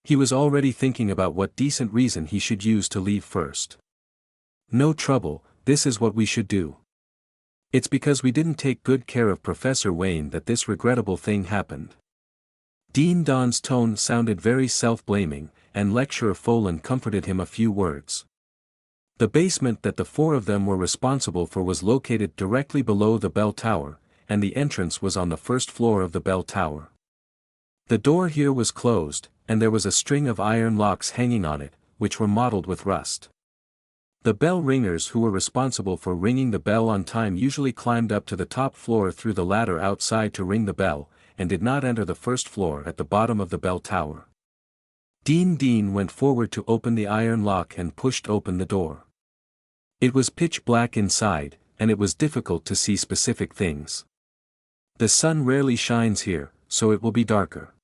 He was already thinking about what decent reason he should use to leave first. No trouble, this is what we should do. It's because we didn't take good care of Professor Wayne that this regrettable thing happened. Dean Don's tone sounded very self-blaming, and Lecturer Folan comforted him a few words. The basement that the 4 of them were responsible for was located directly below the bell tower, and the entrance was on the 1st floor of the bell tower. The door here was closed, and there was a string of iron locks hanging on it, which were mottled with rust. The bell ringers who were responsible for ringing the bell on time usually climbed up to the top floor through the ladder outside to ring the bell, and did not enter the 1st floor at the bottom of the bell tower. Dean Dean went forward to open the iron lock and pushed open the door. It was pitch black inside, and it was difficult to see specific things. The sun rarely shines here, so it will be darker.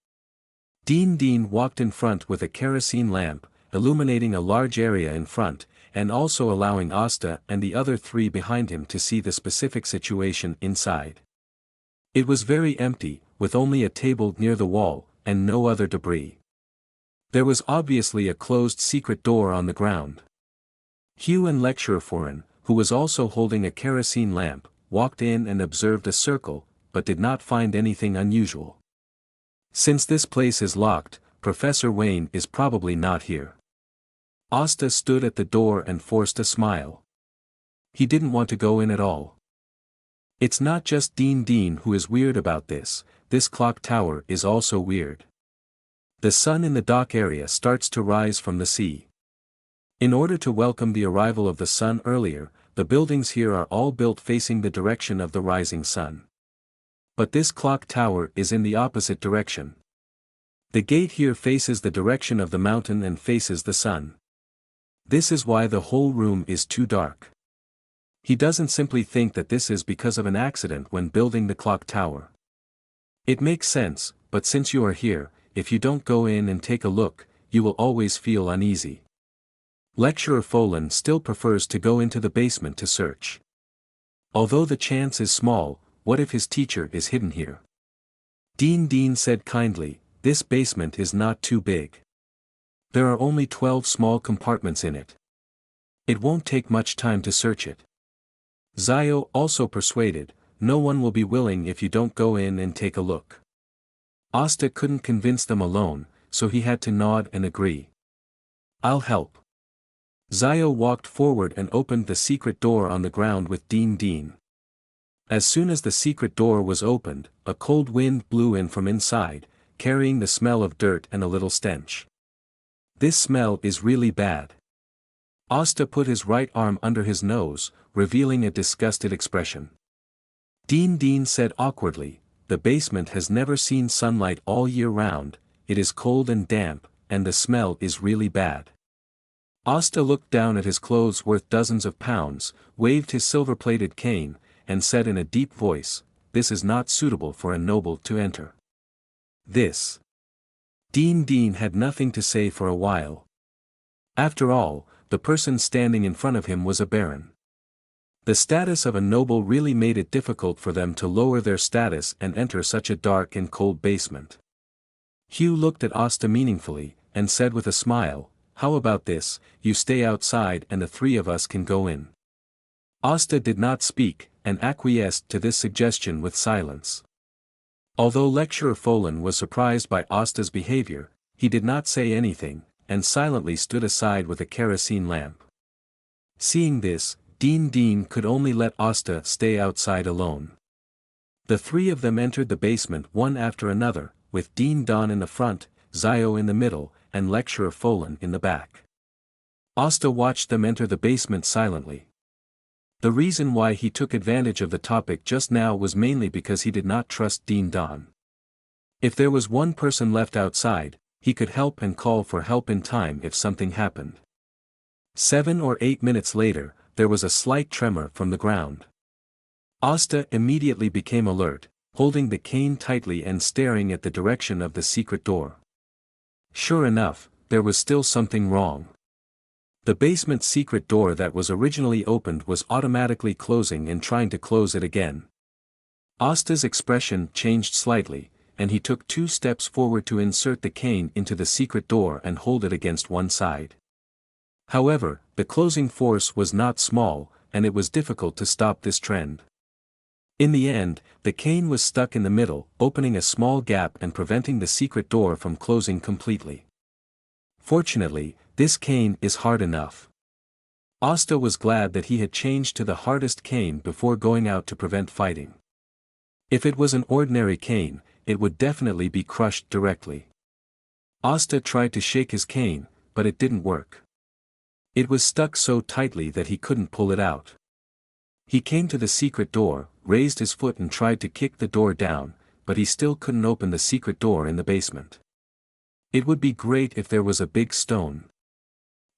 Dean Dean walked in front with a kerosene lamp, illuminating a large area in front, and also allowing Asta and the other 3 behind him to see the specific situation inside. It was very empty, with only a table near the wall, and no other debris. There was obviously a closed secret door on the ground. Hugh and Lecturer Foran, who was also holding a kerosene lamp, walked in and observed a circle, but did not find anything unusual. Since this place is locked, Professor Wayne is probably not here. Asta stood at the door and forced a smile. He didn't want to go in at all. It's not just Dean Dean who is weird about this clock tower is also weird. The sun in the dock area starts to rise from the sea. In order to welcome the arrival of the sun earlier, the buildings here are all built facing the direction of the rising sun. But this clock tower is in the opposite direction. The gate here faces the direction of the mountain and faces the sun. This is why the whole room is too dark. He doesn't simply think that this is because of an accident when building the clock tower. It makes sense, but since you are here, if you don't go in and take a look, you will always feel uneasy. Lecturer Folan still prefers to go into the basement to search. Although the chance is small, what if his teacher is hidden here? Dean Dean said kindly, this basement is not too big. There are only 12 small compartments in it. It won't take much time to search it. Zio also persuaded, no one will be willing if you don't go in and take a look. Asta couldn't convince them alone, so he had to nod and agree. I'll help. Zio walked forward and opened the secret door on the ground with Dean Dean. As soon as the secret door was opened, a cold wind blew in from inside, carrying the smell of dirt and a little stench. This smell is really bad. Asta put his right arm under his nose, revealing a disgusted expression. Dean Dean said awkwardly, the basement has never seen sunlight all year round, it is cold and damp, and the smell is really bad. Asta looked down at his clothes worth dozens of pounds, waved his silver-plated cane, and said in a deep voice, this is not suitable for a noble to enter. This. Dean Dean had nothing to say for a while. After all, the person standing in front of him was a baron. The status of a noble really made it difficult for them to lower their status and enter such a dark and cold basement. Hugh looked at Asta meaningfully, and said with a smile, "How about this, you stay outside and the three of us can go in." Asta did not speak, and acquiesced to this suggestion with silence. Although Lecturer Folan was surprised by Asta's behavior, he did not say anything, and silently stood aside with a kerosene lamp. Seeing this, Dean could only let Asta stay outside alone. The three of them entered the basement one after another, with Dean Don in the front, Zio in the middle, and Lecturer Folan in the back. Asta watched them enter the basement silently. The reason why he took advantage of the topic just now was mainly because he did not trust Dean Don. If there was one person left outside, he could help and call for help in time if something happened. 7 or 8 minutes later, there was a slight tremor from the ground. Asta immediately became alert, holding the cane tightly and staring at the direction of the secret door. Sure enough, there was still something wrong. The basement's secret door that was originally opened was automatically closing and trying to close it again. Asta's expression changed slightly, and he took 2 steps forward to insert the cane into the secret door and hold it against one side. However, the closing force was not small, and it was difficult to stop this trend. In the end, the cane was stuck in the middle, opening a small gap and preventing the secret door from closing completely. Fortunately, this cane is hard enough. Asta was glad that he had changed to the hardest cane before going out to prevent fighting. If it was an ordinary cane, it would definitely be crushed directly. Asta tried to shake his cane, but it didn't work. It was stuck so tightly that he couldn't pull it out. He came to the secret door, raised his foot and tried to kick the door down, but he still couldn't open the secret door in the basement. It would be great if there was a big stone.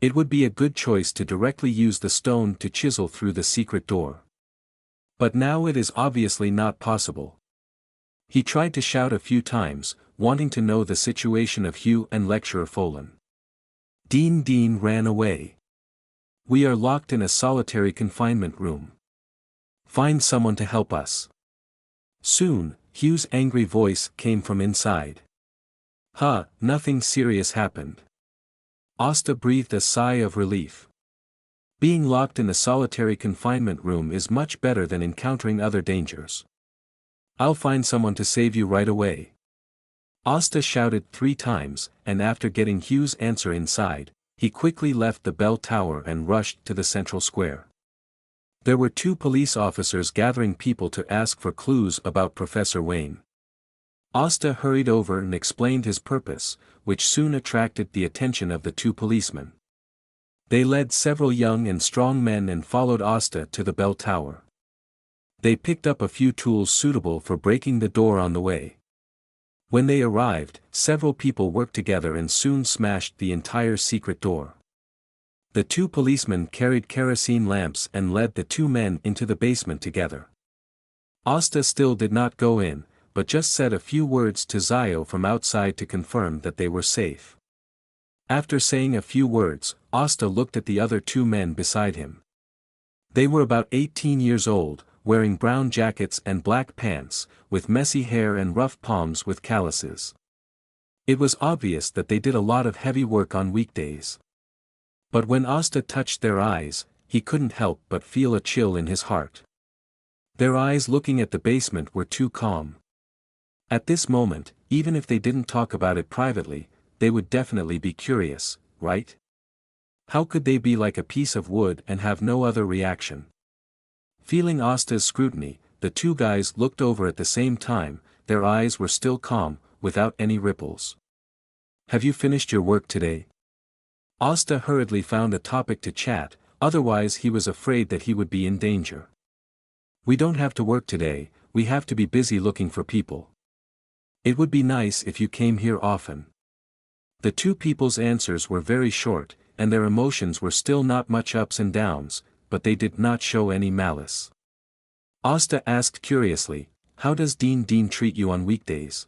It would be a good choice to directly use the stone to chisel through the secret door. But now it is obviously not possible. He tried to shout a few times, wanting to know the situation of Hugh and Lecturer Folan. Dean ran away. "We are locked in a solitary confinement room. Find someone to help us." Soon, Hugh's angry voice came from inside. Nothing serious happened." Asta breathed a sigh of relief. Being locked in the solitary confinement room is much better than encountering other dangers. "I'll find someone to save you right away." Asta shouted 3 times, and after getting Hugh's answer inside, he quickly left the bell tower and rushed to the central square. There were 2 police officers gathering people to ask for clues about Professor Wayne. Asta hurried over and explained his purpose, which soon attracted the attention of the 2 policemen. They led several young and strong men and followed Asta to the bell tower. They picked up a few tools suitable for breaking the door on the way. When they arrived, several people worked together and soon smashed the entire secret door. The 2 policemen carried kerosene lamps and led the 2 men into the basement together. Asta still did not go in, but just said a few words to Zio from outside to confirm that they were safe. After saying a few words, Asta looked at the other 2 men beside him. They were about 18 years old, wearing brown jackets and black pants, with messy hair and rough palms with calluses. It was obvious that they did a lot of heavy work on weekdays. But when Asta touched their eyes, he couldn't help but feel a chill in his heart. Their eyes looking at the basement were too calm. At this moment, even if they didn't talk about it privately, they would definitely be curious, right? How could they be like a piece of wood and have no other reaction? Feeling Asta's scrutiny, the 2 guys looked over at the same time, their eyes were still calm, without any ripples. "Have you finished your work today?" Asta hurriedly found a topic to chat, otherwise he was afraid that he would be in danger. "We don't have to work today, we have to be busy looking for people. It would be nice if you came here often." The 2 people's answers were very short, and their emotions were still not much ups and downs, but they did not show any malice. Asta asked curiously, "How does Dean treat you on weekdays?"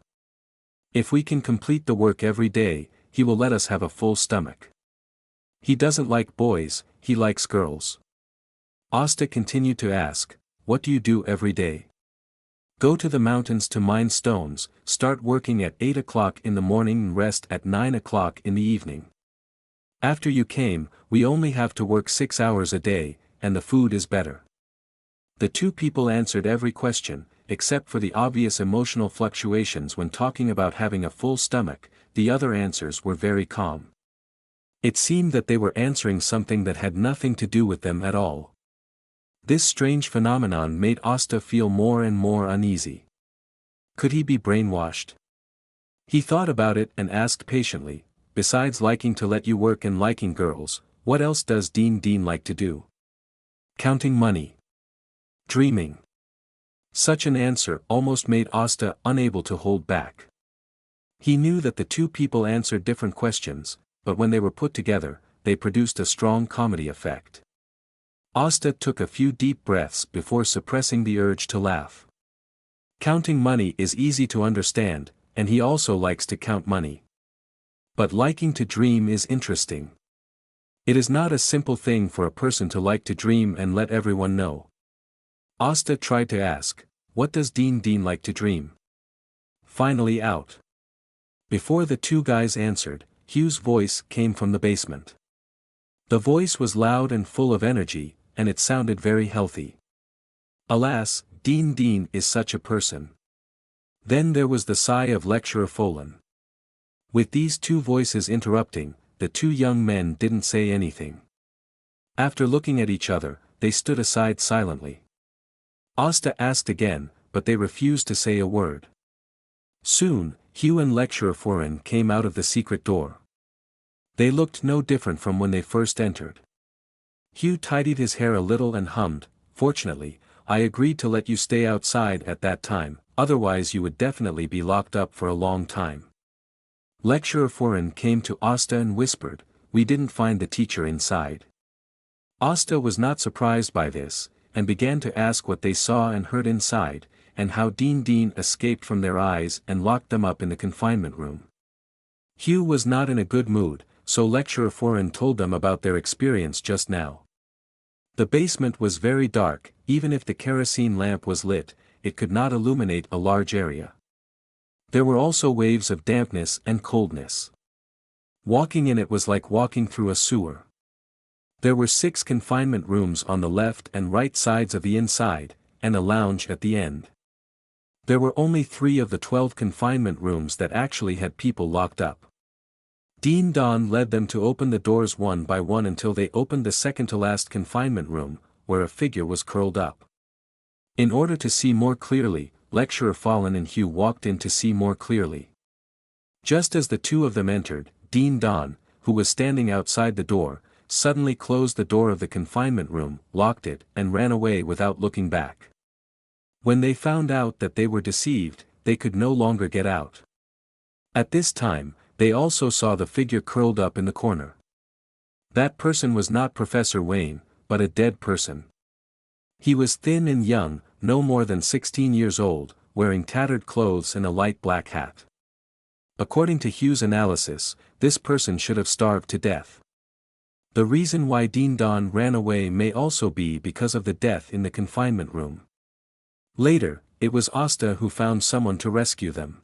"If we can complete the work every day, he will let us have a full stomach." He doesn't like boys, he likes girls. Asta continued to ask, what do you do every day? Go to the mountains to mine stones, start working at 8 o'clock in the morning and rest at 9 o'clock in the evening. After you came, we only have to work 6 hours a day, and the food is better. The two people answered every question, except for the obvious emotional fluctuations when talking about having a full stomach. The other answers were very calm. It seemed that they were answering something that had nothing to do with them at all. This strange phenomenon made Asta feel more and more uneasy. Could he be brainwashed? He thought about it and asked patiently, besides liking to let you work and liking girls, what else does Dean like to do? Counting money. Dreaming. Such an answer almost made Asta unable to hold back. He knew that the two people answered different questions, but when they were put together, they produced a strong comedy effect. Asta took a few deep breaths before suppressing the urge to laugh. Counting money is easy to understand, and he also likes to count money. But liking to dream is interesting. It is not a simple thing for a person to like to dream and let everyone know. Asta tried to ask, what does Dean like to dream? Finally out. Before the two guys answered, Hugh's voice came from the basement. The voice was loud and full of energy, and it sounded very healthy. Alas, Dean is such a person. Then there was the sigh of Lecturer Folan. With these two voices interrupting, the two young men didn't say anything. After looking at each other, they stood aside silently. Asta asked again, but they refused to say a word. Soon, Hugh and Lecturer Foran came out of the secret door. They looked no different from when they first entered. Hugh tidied his hair a little and hummed, fortunately, I agreed to let you stay outside at that time, otherwise you would definitely be locked up for a long time. Lecturer Foran came to Asta and whispered, we didn't find the teacher inside. Asta was not surprised by this, and began to ask what they saw and heard inside, and how Dean escaped from their eyes and locked them up in the confinement room. Hugh was not in a good mood, so Lecturer Foran told them about their experience just now. The basement was very dark, even if the kerosene lamp was lit, it could not illuminate a large area. There were also waves of dampness and coldness. Walking in it was like walking through a sewer. There were 6 confinement rooms on the left and right sides of the inside, and a lounge at the end. There were only 3 of the 12 confinement rooms that actually had people locked up. Dean led them to open the doors one by one until they opened the second-to-last confinement room, where a figure was curled up. In order to see more clearly, Lecturer Folan and Hugh walked in to see more clearly. Just as the two of them entered, Dean, who was standing outside the door, suddenly closed the door of the confinement room, locked it, and ran away without looking back. When they found out that they were deceived, they could no longer get out. At this time, they also saw the figure curled up in the corner. That person was not Professor Wayne, but a dead person. He was thin and young, no more than 16 years old, wearing tattered clothes and a light black hat. According to Hugh's analysis, this person should have starved to death. The reason why Dean ran away may also be because of the death in the confinement room. Later, it was Asta who found someone to rescue them.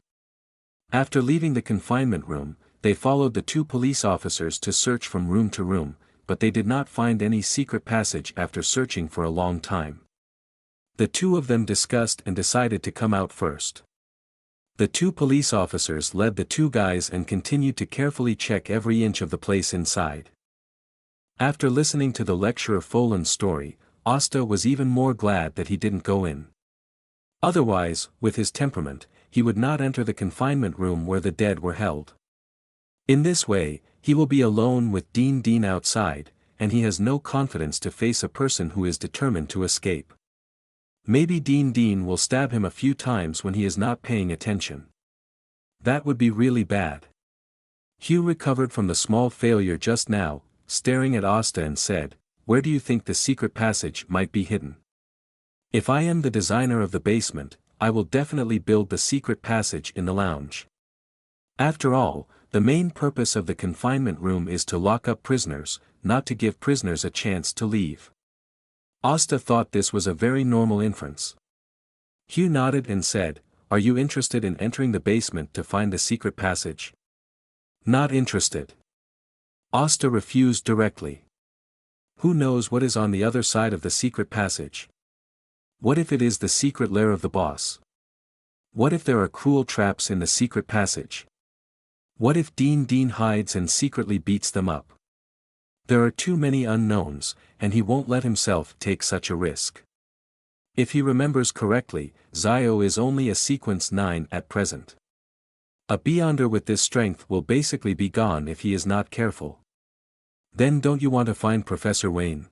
After leaving the confinement room, they followed the 2 police officers to search from room to room, but they did not find any secret passage after searching for a long time. The 2 of them discussed and decided to come out first. The 2 police officers led the 2 guys and continued to carefully check every inch of the place inside. After listening to the Lecturer Folan's story, Asta was even more glad that he didn't go in. Otherwise, with his temperament, he would not enter the confinement room where the dead were held. In this way, he will be alone with Dean outside, and he has no confidence to face a person who is determined to escape. Maybe Dean will stab him a few times when he is not paying attention. That would be really bad. Hugh recovered from the small failure just now, staring at Asta and said, where do you think the secret passage might be hidden? If I am the designer of the basement, I will definitely build the secret passage in the lounge. After all, the main purpose of the confinement room is to lock up prisoners, not to give prisoners a chance to leave. Asta thought this was a very normal inference. Hugh nodded and said, "Are you interested in entering the basement to find the secret passage?" "Not interested." Asta refused directly. Who knows what is on the other side of the secret passage? What if it is the secret lair of the boss? What if there are cruel traps in the secret passage? What if Dean hides and secretly beats them up? There are too many unknowns, and he won't let himself take such a risk. If he remembers correctly, Zio is only a sequence 9 at present. A Beyonder with this strength will basically be gone if he is not careful. Then don't you want to find Professor Wayne?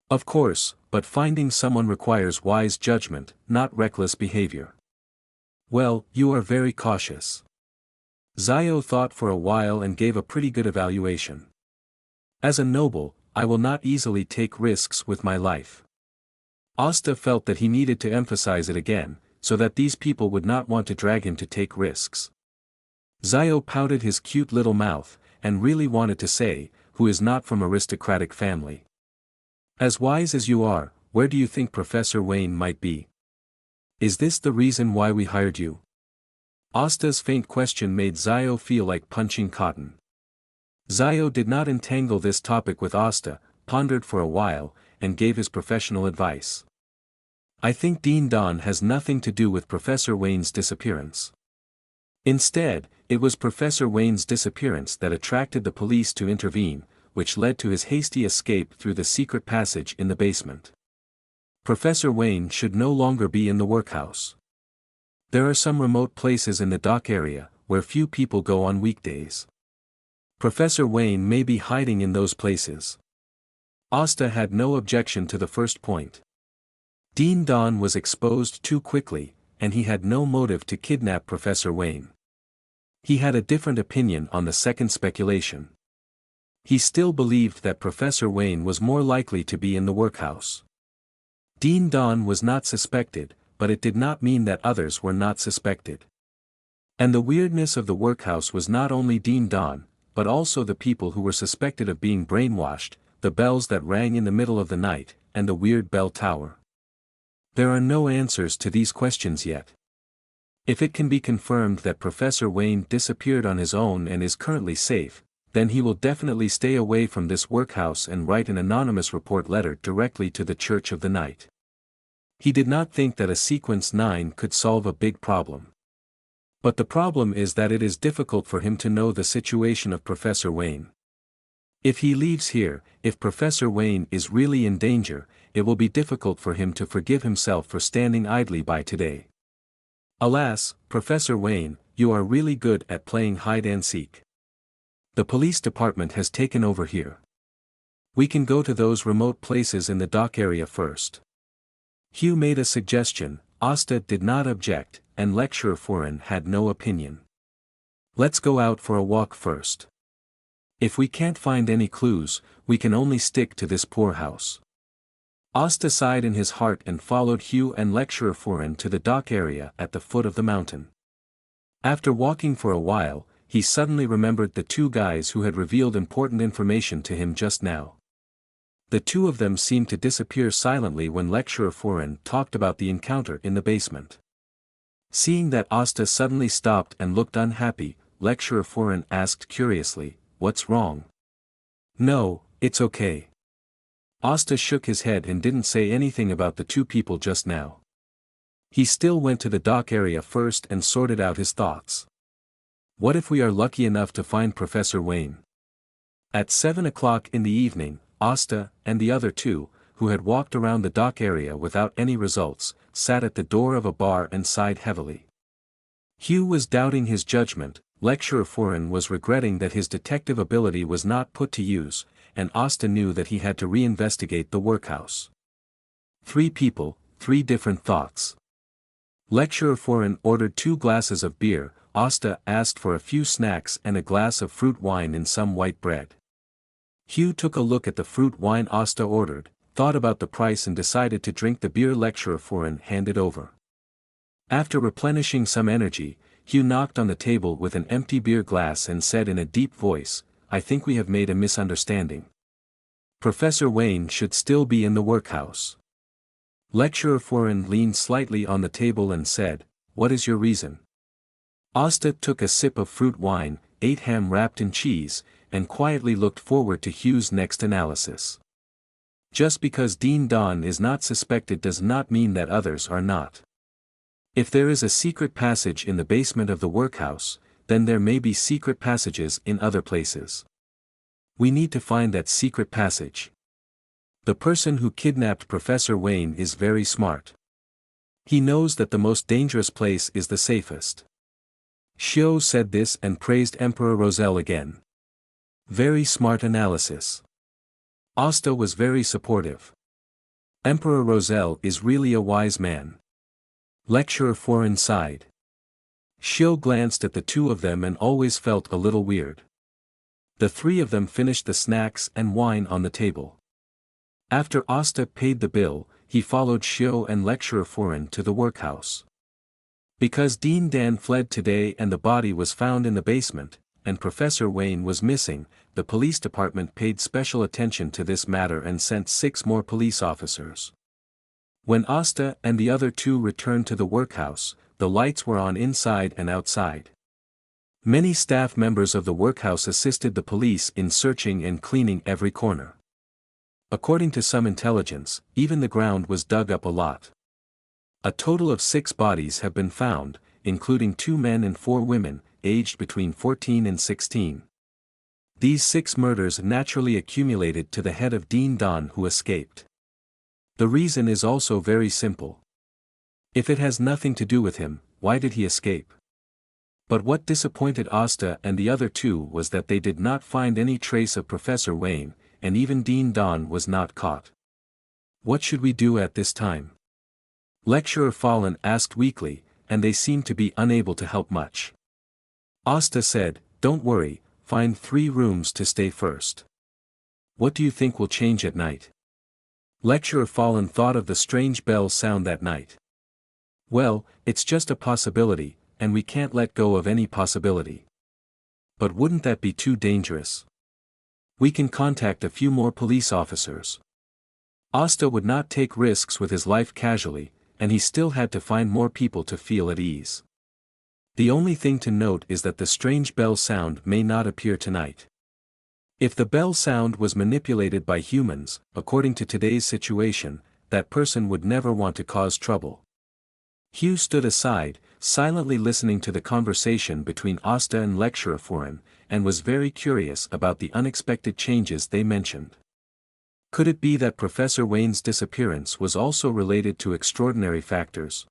Of course, but finding someone requires wise judgment, not reckless behavior. Well, you are very cautious. Zio thought for a while and gave a pretty good evaluation. As a noble, I will not easily take risks with my life. Asta felt that he needed to emphasize it again, so that these people would not want to drag him to take risks. Zio pouted his cute little mouth, and really wanted to say, "Who is not from aristocratic family?" "As wise as you are, where do you think Professor Wayne might be? Is this the reason why we hired you?" Asta's faint question made Zio feel like punching cotton. Zio did not entangle this topic with Asta, pondered for a while, and gave his professional advice. "I think Dean Don has nothing to do with Professor Wayne's disappearance. Instead, it was Professor Wayne's disappearance that attracted the police to intervene, which led to his hasty escape through the secret passage in the basement. Professor Wayne should no longer be in the workhouse. There are some remote places in the dock area, where few people go on weekdays. Professor Wayne may be hiding in those places." Asta had no objection to the first point. Dean Don was exposed too quickly, and he had no motive to kidnap Professor Wayne. He had a different opinion on the second speculation. He still believed that Professor Wayne was more likely to be in the workhouse. Dean Don was not suspected, but it did not mean that others were not suspected. And the weirdness of the workhouse was not only Dean Don, but also the people who were suspected of being brainwashed, the bells that rang in the middle of the night, and the weird bell tower. There are no answers to these questions yet. If it can be confirmed that Professor Wayne disappeared on his own and is currently safe, then he will definitely stay away from this workhouse and write an anonymous report letter directly to the Church of the Night. He did not think that a sequence 9 could solve a big problem. But the problem is that it is difficult for him to know the situation of Professor Wayne. If he leaves here, if Professor Wayne is really in danger, it will be difficult for him to forgive himself for standing idly by today. Alas, Professor Wayne, you are really good at playing hide and seek. The police department has taken over here. We can go to those remote places in the dock area first. Hugh made a suggestion, Asta did not object, and Lecturer Foreign had no opinion. Let's go out for a walk first. If we can't find any clues, we can only stick to this poor house. Asta sighed in his heart and followed Hugh and Lecturer Foreign to the dock area at the foot of the mountain. After walking for a while, he suddenly remembered the two guys who had revealed important information to him just now. The two of them seemed to disappear silently when Lecturer Foreign talked about the encounter in the basement. Seeing that Asta suddenly stopped and looked unhappy, Lecturer Foreign asked curiously, "What's wrong?" "No, it's okay." Asta shook his head and didn't say anything about the two people just now. He still went to the dock area first and sorted out his thoughts. What if we are lucky enough to find Professor Wayne? At 7 o'clock in the evening, Asta, and the other two, who had walked around the dock area without any results, sat at the door of a bar and sighed heavily. Hugh was doubting his judgment, Lecturer Foreign was regretting that his detective ability was not put to use, and Asta knew that he had to reinvestigate the workhouse. 3 people, 3 different thoughts. Lecturer Foreign ordered 2 glasses of beer, Asta asked for a few snacks and a glass of fruit wine in some white bread. Hugh took a look at the fruit wine Asta ordered, thought about the price and decided to drink the beer Lecturer Foreign handed over. After replenishing some energy, Hugh knocked on the table with an empty beer glass and said in a deep voice, "I think we have made a misunderstanding. Professor Wayne should still be in the workhouse. Lecturer Foreign leaned slightly on the table and said, "What is your reason?" Asta took a sip of fruit wine, ate ham wrapped in cheese, and quietly looked forward to Hugh's next analysis. Just because Dean Don is not suspected does not mean that others are not. If there is a secret passage in the basement of the workhouse, then there may be secret passages in other places. We need to find that secret passage. The person who kidnapped Professor Wayne is very smart. He knows that the most dangerous place is the safest. Xiao said this and praised Emperor Roselle again. Very smart analysis. Asta was very supportive. Emperor Roselle is really a wise man. Lecturer Foreign sighed. Xiao glanced at the two of them and always felt a little weird. The three of them finished the snacks and wine on the table. After Asta paid the bill, he followed Xiao and Lecturer Foreign to the workhouse. Because Dean Dan fled today and the body was found in the basement, and Professor Wayne was missing, the police department paid special attention to this matter and sent 6 more police officers. When Asta and the other two returned to the workhouse, the lights were on inside and outside. Many staff members of the workhouse assisted the police in searching and cleaning every corner. According to some intelligence, even the ground was dug up a lot. A total of 6 bodies have been found, including 2 men and 4 women, aged between 14 and 16. These 6 murders naturally accumulated to the head of Dean Don, who escaped. The reason is also very simple. If it has nothing to do with him, why did he escape? But what disappointed Asta and the other two was that they did not find any trace of Professor Wayne, and even Dean Don was not caught. What should we do at this time? Lecturer Fallen asked weakly, and they seemed to be unable to help much. Asta said, "Don't worry, find 3 rooms to stay first." What do you think will change at night? Lecturer Fallen thought of the strange bell sound that night. Well, it's just a possibility, and we can't let go of any possibility. But wouldn't that be too dangerous? We can contact a few more police officers. Asta would not take risks with his life casually, and he still had to find more people to feel at ease. The only thing to note is that the strange bell sound may not appear tonight. If the bell sound was manipulated by humans, according to today's situation, that person would never want to cause trouble. Hugh stood aside, silently listening to the conversation between Asta and Lecturer Foreign, and was very curious about the unexpected changes they mentioned. Could it be that Professor Wayne's disappearance was also related to extraordinary factors?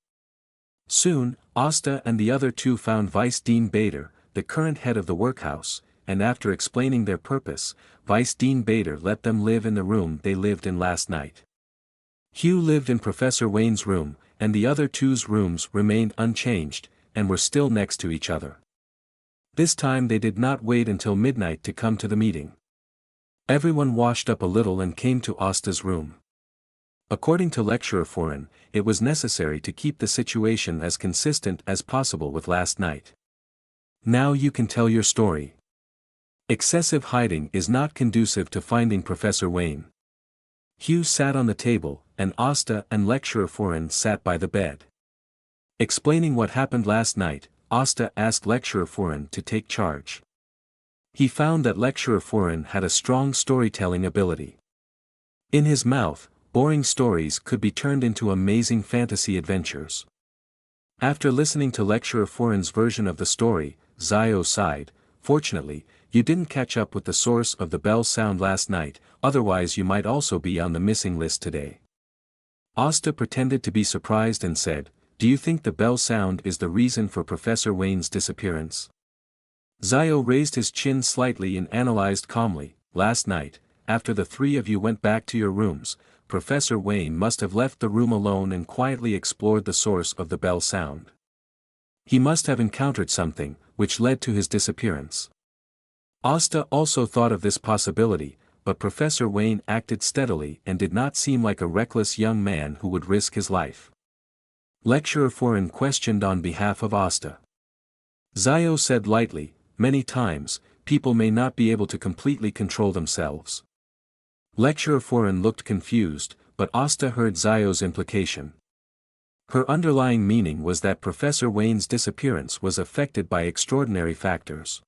Soon, Asta and the other two found Vice Dean Bader, the current head of the workhouse, and after explaining their purpose, Vice Dean Bader let them live in the room they lived in last night. Hugh lived in Professor Wayne's room, and the other two's rooms remained unchanged, and were still next to each other. This time they did not wait until midnight to come to the meeting. Everyone washed up a little and came to Asta's room. According to Lecturer Foreign, it was necessary to keep the situation as consistent as possible with last night. Now you can tell your story. Excessive hiding is not conducive to finding Professor Wayne. Hugh sat on the table, and Asta and Lecturer Foreign sat by the bed. Explaining what happened last night, Asta asked Lecturer Foreign to take charge. He found that Lecturer Foreign had a strong storytelling ability. In his mouth, boring stories could be turned into amazing fantasy adventures. After listening to Lecturer Foreign's version of the story, Zio sighed, "Fortunately, you didn't catch up with the source of the bell sound last night, otherwise you might also be on the missing list today." Asta pretended to be surprised and said, "Do you think the bell sound is the reason for Professor Wayne's disappearance?" Zio raised his chin slightly and analyzed calmly, "Last night, after the 3 of you went back to your rooms, Professor Wayne must have left the room alone and quietly explored the source of the bell sound. He must have encountered something, which led to his disappearance." Asta also thought of this possibility, but Professor Wayne acted steadily and did not seem like a reckless young man who would risk his life. Lecturer Foreign questioned on behalf of Asta. Zio said lightly, "Many times, people may not be able to completely control themselves. Lecturer Foreign looked confused, but Asta heard Zio's implication. Her underlying meaning was that Professor Wayne's disappearance was affected by extraordinary factors.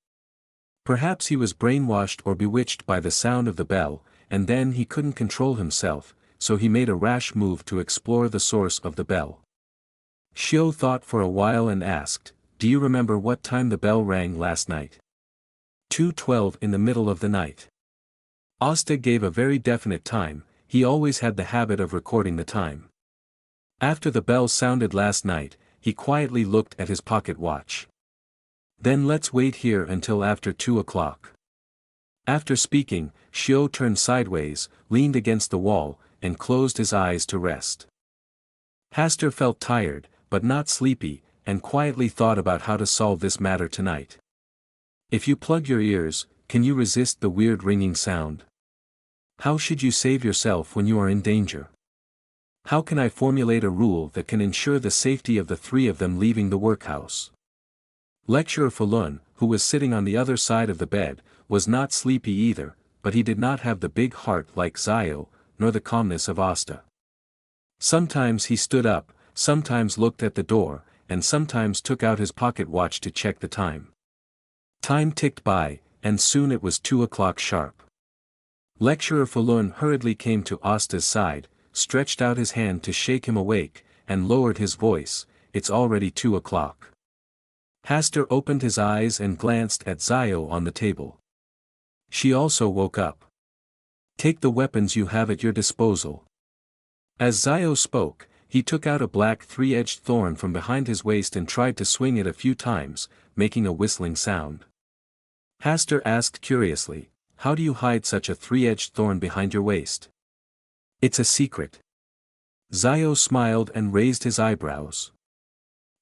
Perhaps he was brainwashed or bewitched by the sound of the bell, and then he couldn't control himself, so he made a rash move to explore the source of the bell. Xiao thought for a while and asked, "Do you remember what time the bell rang last night?" 2:12 in the middle of the night. Asta gave a very definite time. He always had the habit of recording the time. After the bell sounded last night, he quietly looked at his pocket watch. "Then let's wait here until after 2 o'clock. After speaking, Xiao turned sideways, leaned against the wall, and closed his eyes to rest. Haster felt tired, but not sleepy, and quietly thought about how to solve this matter tonight. If you plug your ears, can you resist the weird ringing sound? How should you save yourself when you are in danger? How can I formulate a rule that can ensure the safety of the three of them leaving the workhouse?" Lecturer Falun, who was sitting on the other side of the bed, was not sleepy either, but he did not have the big heart like Zio, nor the calmness of Asta. Sometimes he stood up, sometimes looked at the door, and sometimes took out his pocket watch to check the time. Time ticked by, and soon it was 2 o'clock sharp. Lecturer Falun hurriedly came to Asta's side, stretched out his hand to shake him awake, and lowered his voice, "It's already 2 o'clock. Haster opened his eyes and glanced at Zio on the table. She also woke up. "Take the weapons you have at your disposal." As Zio spoke, he took out a black three-edged thorn from behind his waist and tried to swing it a few times, making a whistling sound. Haster asked curiously, "How do you hide such a three-edged thorn behind your waist?" "It's a secret." Zio smiled and raised his eyebrows.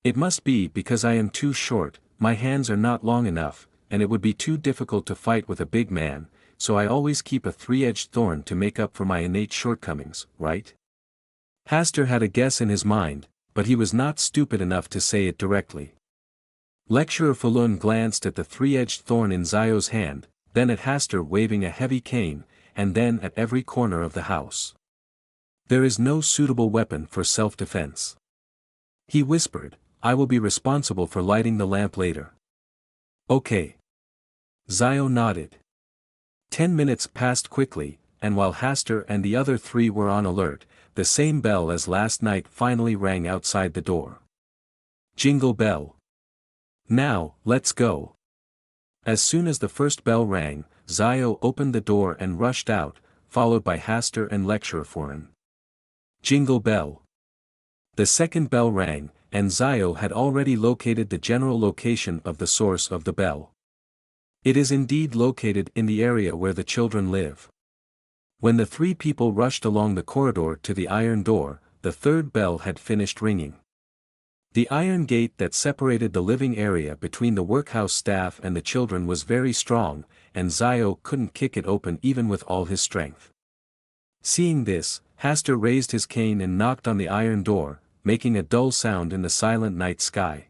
"It must be because I am too short, my hands are not long enough, and it would be too difficult to fight with a big man, so I always keep a three-edged thorn to make up for my innate shortcomings, right?" Haster had a guess in his mind, but he was not stupid enough to say it directly. Lecturer Falun glanced at the three-edged thorn in Zio's hand, then at Haster waving a heavy cane, and then at every corner of the house. "There is no suitable weapon for self-defense," he whispered. "I will be responsible for lighting the lamp later." "Okay." Zio nodded. 10 minutes passed quickly, and while Haster and the other three were on alert, the same bell as last night finally rang outside the door. Jingle bell. "Now, let's go." As soon as the first bell rang, Zio opened the door and rushed out, followed by Haster and Lecturer Foreign. Jingle bell. The second bell rang, and Zio had already located the general location of the source of the bell. It is indeed located in the area where the children live. When the three people rushed along the corridor to the iron door, the third bell had finished ringing. The iron gate that separated the living area between the workhouse staff and the children was very strong, and Zio couldn't kick it open even with all his strength. Seeing this, Haster raised his cane and knocked on the iron door, making a dull sound in the silent night sky.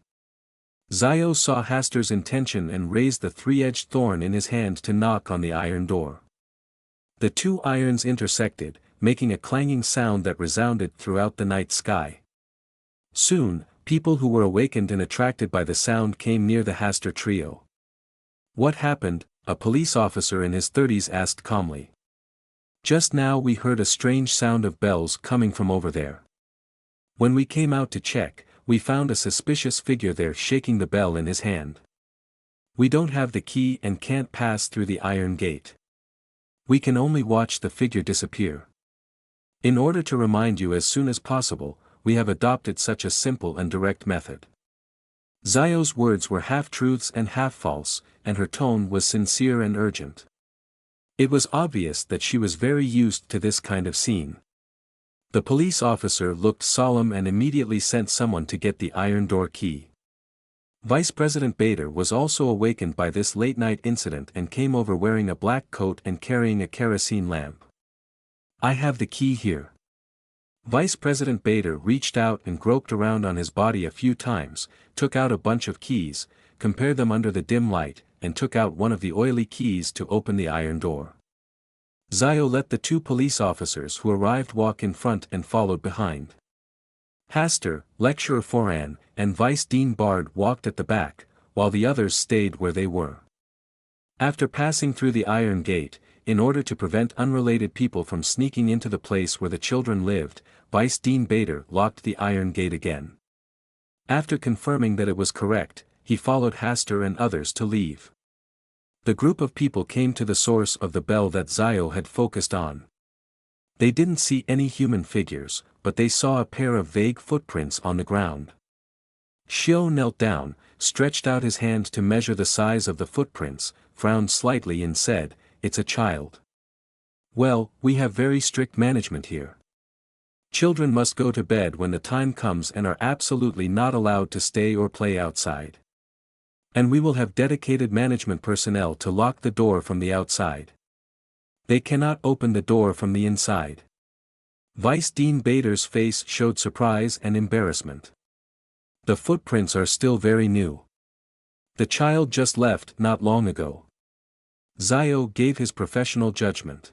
Zio saw Haster's intention and raised the three-edged thorn in his hand to knock on the iron door. The two irons intersected, making a clanging sound that resounded throughout the night sky. Soon, people who were awakened and attracted by the sound came near the Haster trio. "What happened?" a police officer in his 30s asked calmly. "Just now we heard a strange sound of bells coming from over there. When we came out to check, we found a suspicious figure there shaking the bell in his hand. We don't have the key and can't pass through the iron gate. We can only watch the figure disappear. In order to remind you as soon as possible, we have adopted such a simple and direct method." Zio's words were half-truths and half-false, and her tone was sincere and urgent. It was obvious that she was very used to this kind of scene. The police officer looked solemn and immediately sent someone to get the iron door key. Vice President Bader was also awakened by this late-night incident and came over wearing a black coat and carrying a kerosene lamp. "I have the key here." Vice President Bader reached out and groped around on his body a few times, took out a bunch of keys, compared them under the dim light, and took out one of the oily keys to open the iron door. Zio let the two police officers who arrived walk in front and followed behind. Haster, Lecturer Foran, and Vice Dean Bard walked at the back, while the others stayed where they were. After passing through the iron gate, in order to prevent unrelated people from sneaking into the place where the children lived, Vice Dean Bader locked the iron gate again. After confirming that it was correct, he followed Haster and others to leave. The group of people came to the source of the bell that Zio had focused on. They didn't see any human figures, but they saw a pair of vague footprints on the ground. Shio knelt down, stretched out his hand to measure the size of the footprints, frowned slightly and said, "It's a child." "Well, we have very strict management here. Children must go to bed when the time comes and are absolutely not allowed to stay or play outside. And we will have dedicated management personnel to lock the door from the outside. They cannot open the door from the inside." Vice Dean Bader's face showed surprise and embarrassment. "The footprints are still very new. The child just left not long ago." Zio gave his professional judgment.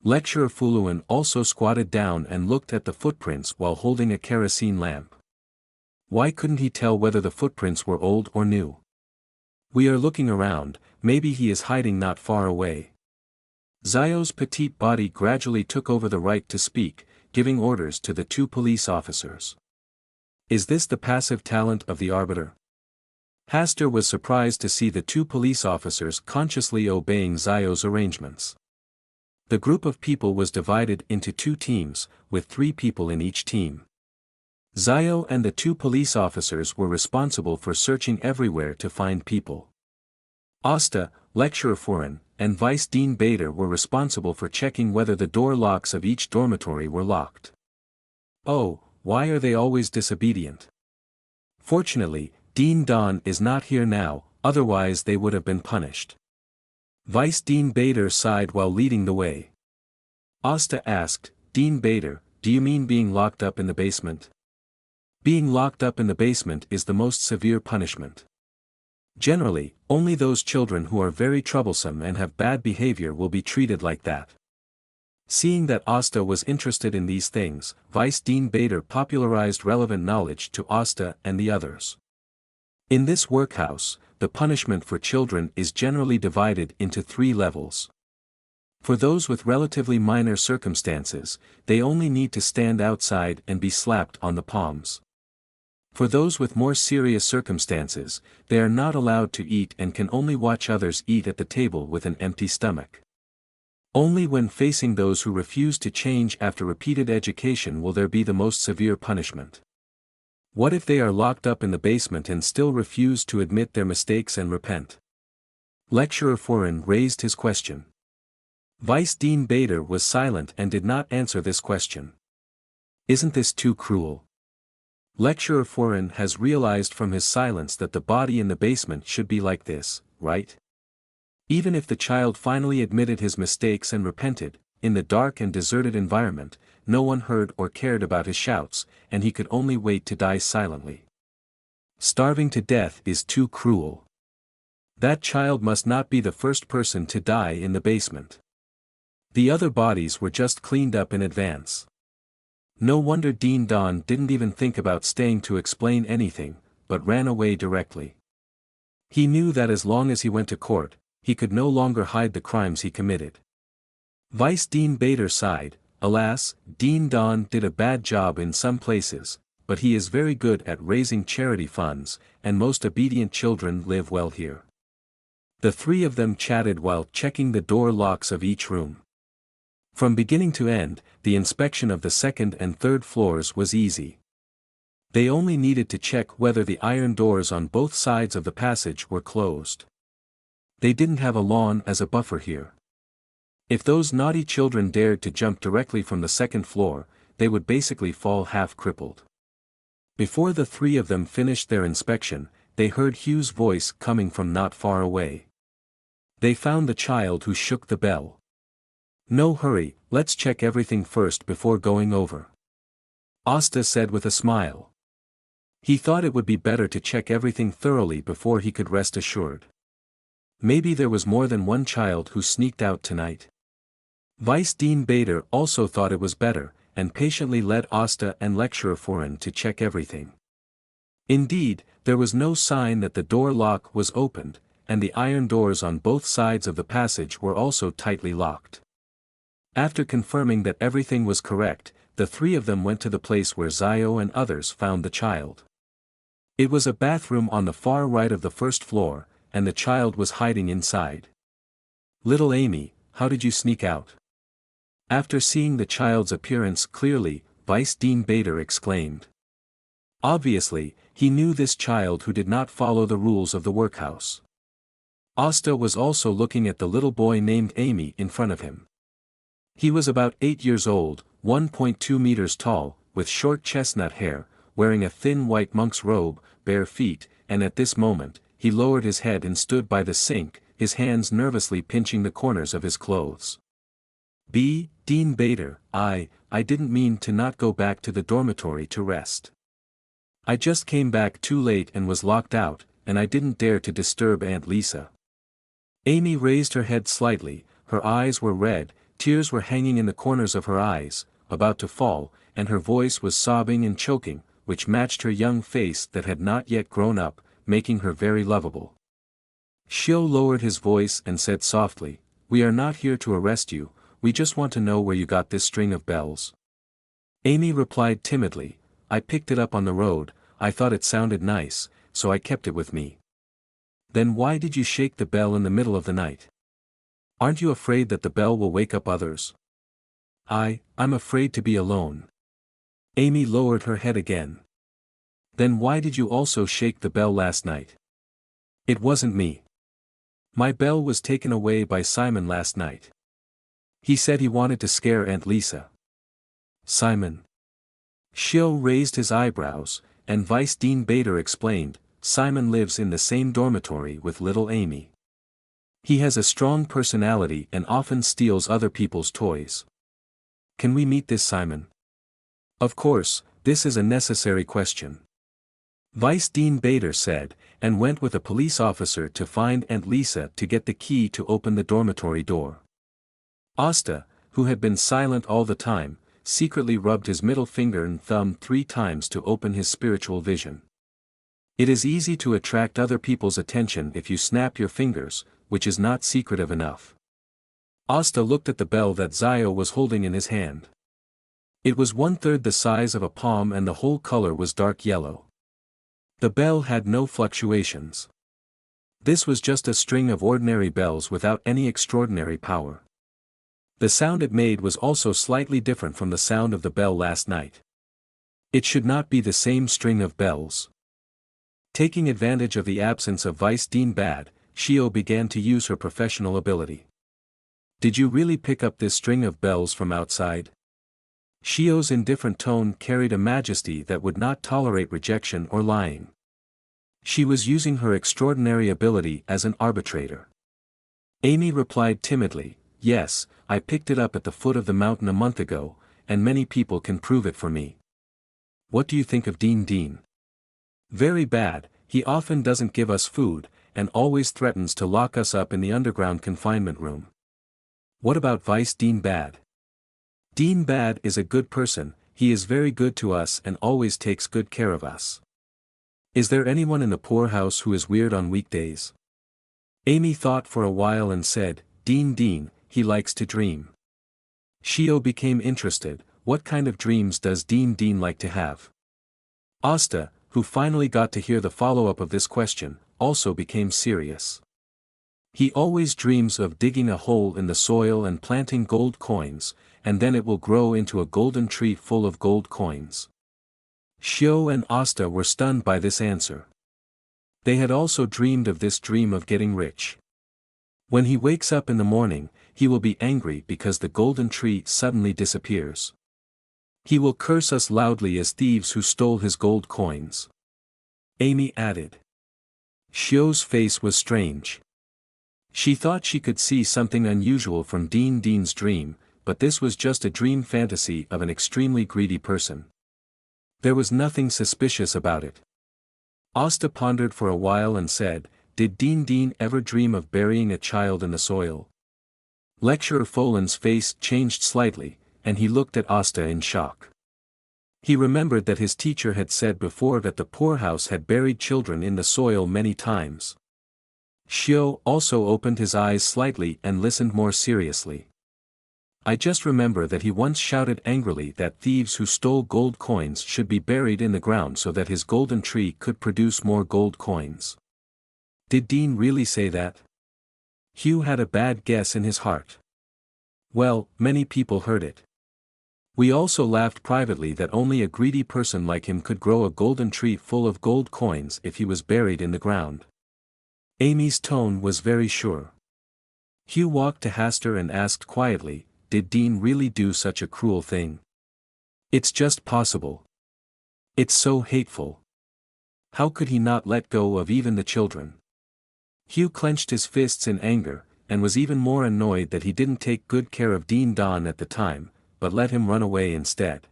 Lecturer Fuluan also squatted down and looked at the footprints while holding a kerosene lamp. Why couldn't he tell whether the footprints were old or new? "We are looking around, maybe he is hiding not far away." Zio's petite body gradually took over the right to speak, giving orders to the two police officers. "Is this the passive talent of the arbiter?" Haster was surprised to see the two police officers consciously obeying Zio's arrangements. The group of people was divided into two teams, with 3 people in each team. Zio and the 2 police officers were responsible for searching everywhere to find people. Asta, Lecturer Foran, and Vice Dean Bader were responsible for checking whether the door locks of each dormitory were locked. Oh, why are they always disobedient? Fortunately, Dean Don is not here now, otherwise they would have been punished. Vice Dean Bader sighed while leading the way. Asta asked, "Dean Bader, do you mean being locked up in the basement?" "Being locked up in the basement is the most severe punishment. Generally, only those children who are very troublesome and have bad behavior will be treated like that." Seeing that Asta was interested in these things, Vice Dean Bader popularized relevant knowledge to Asta and the others. In this workhouse, the punishment for children is generally divided into 3 levels. For those with relatively minor circumstances, they only need to stand outside and be slapped on the palms. For those with more serious circumstances, they are not allowed to eat and can only watch others eat at the table with an empty stomach. Only when facing those who refuse to change after repeated education will there be the most severe punishment. What if they are locked up in the basement and still refuse to admit their mistakes and repent? Lecturer Foran raised his question. Vice Dean Bader was silent and did not answer this question. Isn't this too cruel? Lecturer Foran has realized from his silence that the body in the basement should be like this, right? Even if the child finally admitted his mistakes and repented, in the dark and deserted environment, no one heard or cared about his shouts, and he could only wait to die silently. Starving to death is too cruel. That child must not be the first person to die in the basement. The other bodies were just cleaned up in advance. No wonder Dean Don didn't even think about staying to explain anything, but ran away directly. He knew that as long as he went to court, he could no longer hide the crimes he committed. Vice Dean Bader sighed, alas, Dean Don did a bad job in some places, but he is very good at raising charity funds, and most obedient children live well here. The 3 of them chatted while checking the door locks of each room. From beginning to end, the inspection of the 2nd and 3rd floors was easy. They only needed to check whether the iron doors on both sides of the passage were closed. They didn't have a lawn as a buffer here. If those naughty children dared to jump directly from the 2nd floor, they would basically fall half crippled. Before the 3 of them finished their inspection, they heard Hugh's voice coming from not far away. They found the child who shook the bell. No hurry, let's check everything first before going over. Asta said with a smile. He thought it would be better to check everything thoroughly before he could rest assured. Maybe there was more than one child who sneaked out tonight. Vice Dean Bader also thought it was better, and patiently led Asta and lecturer Foreign to check everything. Indeed, there was no sign that the door lock was opened, and the iron doors on both sides of the passage were also tightly locked. After confirming that everything was correct, the three of them went to the place where Zio and others found the child. It was a bathroom on the far right of the first floor, and the child was hiding inside. "Little Amy, how did you sneak out?" After seeing the child's appearance clearly, Vice Dean Bader exclaimed. Obviously, he knew this child who did not follow the rules of the workhouse. Asta was also looking at the little boy named Amy in front of him. He was about 8 years old, 1.2 meters tall, with short chestnut hair, wearing a thin white monk's robe, bare feet, and at this moment, he lowered his head and stood by the sink, his hands nervously pinching the corners of his clothes. Dean Bader, I didn't mean to not go back to the dormitory to rest. I just came back too late and was locked out, and I didn't dare to disturb Aunt Lisa. Amy raised her head slightly, her eyes were red, tears were hanging in the corners of her eyes, about to fall, and her voice was sobbing and choking, which matched her young face that had not yet grown up, making her very lovable. Shio lowered his voice and said softly, "We are not here to arrest you, we just want to know where you got this string of bells." Amy replied timidly, "I picked it up on the road, I thought it sounded nice, so I kept it with me." "Then why did you shake the bell in the middle of the night? Aren't you afraid that the bell will wake up others?" I'm afraid to be alone." Amy lowered her head again. "Then why did you also shake the bell last night?" "It wasn't me. My bell was taken away by Simon last night. He said he wanted to scare Aunt Lisa." "Simon?" Shio raised his eyebrows, and Vice Dean Bader explained, "Simon lives in the same dormitory with little Amy. He has a strong personality and often steals other people's toys." "Can we meet this Simon?" "Of course, this is a necessary question," Vice Dean Bader said, and went with a police officer to find Aunt Lisa to get the key to open the dormitory door. Asta, who had been silent all the time, secretly rubbed his middle finger and thumb 3 times to open his spiritual vision. It is easy to attract other people's attention if you snap your fingers, which is not secretive enough. Asta looked at the bell that Zio was holding in his hand. It was 1/3 the size of a palm and the whole color was dark yellow. The bell had no fluctuations. This was just a string of ordinary bells without any extraordinary power. The sound it made was also slightly different from the sound of the bell last night. It should not be the same string of bells. Taking advantage of the absence of Vice Dean Bad, Shio began to use her professional ability. "Did you really pick up this string of bells from outside?" Shio's indifferent tone carried a majesty that would not tolerate rejection or lying. She was using her extraordinary ability as an arbitrator. Amy replied timidly, "Yes, I picked it up at the foot of the mountain a month ago, and many people can prove it for me." "What do you think of Dean?" "Very bad, he often doesn't give us food, and always threatens to lock us up in the underground confinement room." "What about Vice Dean Bad?" "Dean Bad is a good person, he is very good to us and always takes good care of us." "Is there anyone in the poorhouse who is weird on weekdays?" Amy thought for a while and said, Dean, he likes to dream." Shio became interested, "What kind of dreams does Dean like to have?" Asta, who finally got to hear the follow-up of this question, also became serious. "He always dreams of digging a hole in the soil and planting gold coins, and then it will grow into a golden tree full of gold coins." Shio and Asta were stunned by this answer. They had also dreamed of this dream of getting rich. When he wakes up in the morning, he will be angry because the golden tree suddenly disappears. He will curse us loudly as thieves who stole his gold coins. Amy added. Shio's face was strange. She thought she could see something unusual from Dean's dream, but this was just a dream fantasy of an extremely greedy person. There was nothing suspicious about it. Asta pondered for a while and said, "Did Dean ever dream of burying a child in the soil?" Lecturer Folan's face changed slightly, and he looked at Asta in shock. He remembered that his teacher had said before that the poorhouse had buried children in the soil many times. Xiao also opened his eyes slightly and listened more seriously. I just remember that he once shouted angrily that thieves who stole gold coins should be buried in the ground so that his golden tree could produce more gold coins. Did Dean really say that? Hugh had a bad guess in his heart. Well, many people heard it. We also laughed privately that only a greedy person like him could grow a golden tree full of gold coins if he was buried in the ground. Amy's tone was very sure. Hugh walked to Hastur and asked quietly, did Dean really do such a cruel thing? It's just possible. It's so hateful. How could he not let go of even the children? Hugh clenched his fists in anger, and was even more annoyed that he didn't take good care of Dean Don at the time, but let him run away instead.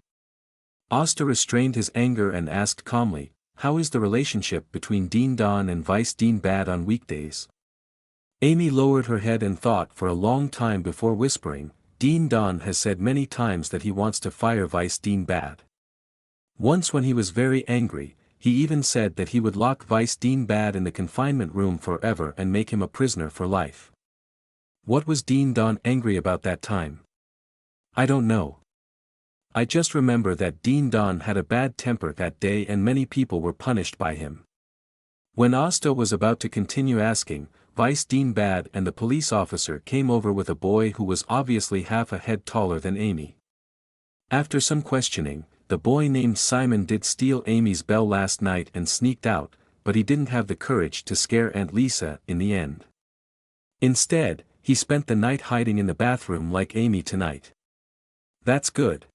Asta restrained his anger and asked calmly, how is the relationship between Dean Don and Vice Dean Bad on weekdays? Amy lowered her head and thought for a long time before whispering, Dean Don has said many times that he wants to fire Vice Dean Bad. Once when he was very angry, he even said that he would lock Vice Dean Bad in the confinement room forever and make him a prisoner for life. What was Dean Don angry about that time? I don't know. I just remember that Dean Don had a bad temper that day and many people were punished by him. When Asta was about to continue asking, Vice Dean Bad and the police officer came over with a boy who was obviously half a head taller than Amy. After some questioning, the boy named Simon did steal Amy's bell last night and sneaked out, but he didn't have the courage to scare Aunt Lisa in the end. Instead, he spent the night hiding in the bathroom like Amy tonight. That's good.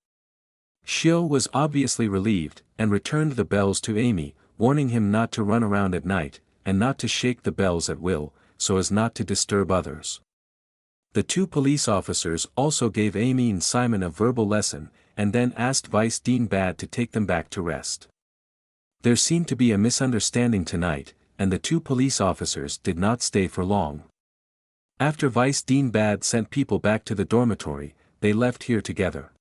Xiao was obviously relieved, and returned the bells to Amy, warning him not to run around at night, and not to shake the bells at will, so as not to disturb others. The two police officers also gave Amy and Simon a verbal lesson, and then asked Vice Dean Bad to take them back to rest. There seemed to be a misunderstanding tonight, and the two police officers did not stay for long. After Vice Dean Bad sent people back to the dormitory, they left here together.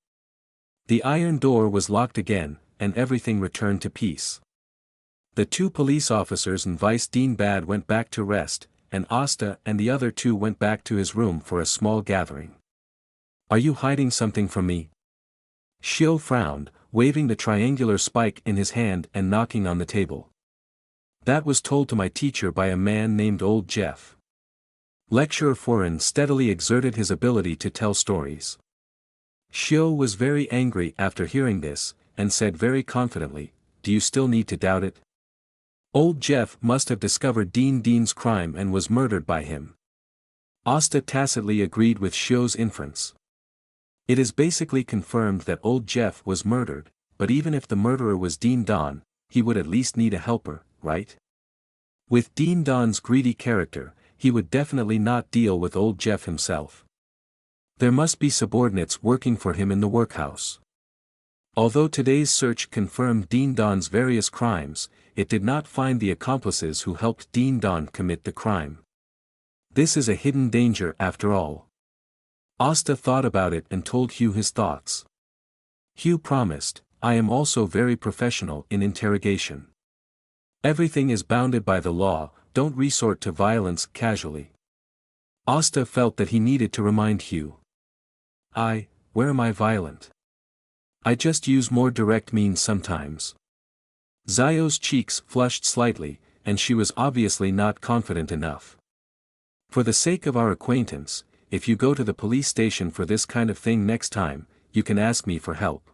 The iron door was locked again, and everything returned to peace. The two police officers and Vice Dean Bad went back to rest, and Asta and the other two went back to his room for a small gathering. Are you hiding something from me? Xiao frowned, waving the triangular spike in his hand and knocking on the table. That was told to my teacher by a man named Old Jeff. Lecturer Foran steadily exerted his ability to tell stories. Xiao was very angry after hearing this, and said very confidently, do you still need to doubt it? Old Jeff must have discovered Dean's crime and was murdered by him. Asta tacitly agreed with Xiao's inference. It is basically confirmed that Old Jeff was murdered, but even if the murderer was Dean Don, he would at least need a helper, right? With Dean Don's greedy character, he would definitely not deal with Old Jeff himself. There must be subordinates working for him in the workhouse. Although today's search confirmed Dean Don's various crimes, it did not find the accomplices who helped Dean Don commit the crime. This is a hidden danger after all. Asta thought about it and told Hugh his thoughts. Hugh promised, I am also very professional in interrogation. Everything is bounded by the law, don't resort to violence casually. Asta felt that he needed to remind Hugh. Where am I violent? I just use more direct means sometimes. Zio's cheeks flushed slightly, and she was obviously not confident enough. For the sake of our acquaintance, if you go to the police station for this kind of thing next time, you can ask me for help.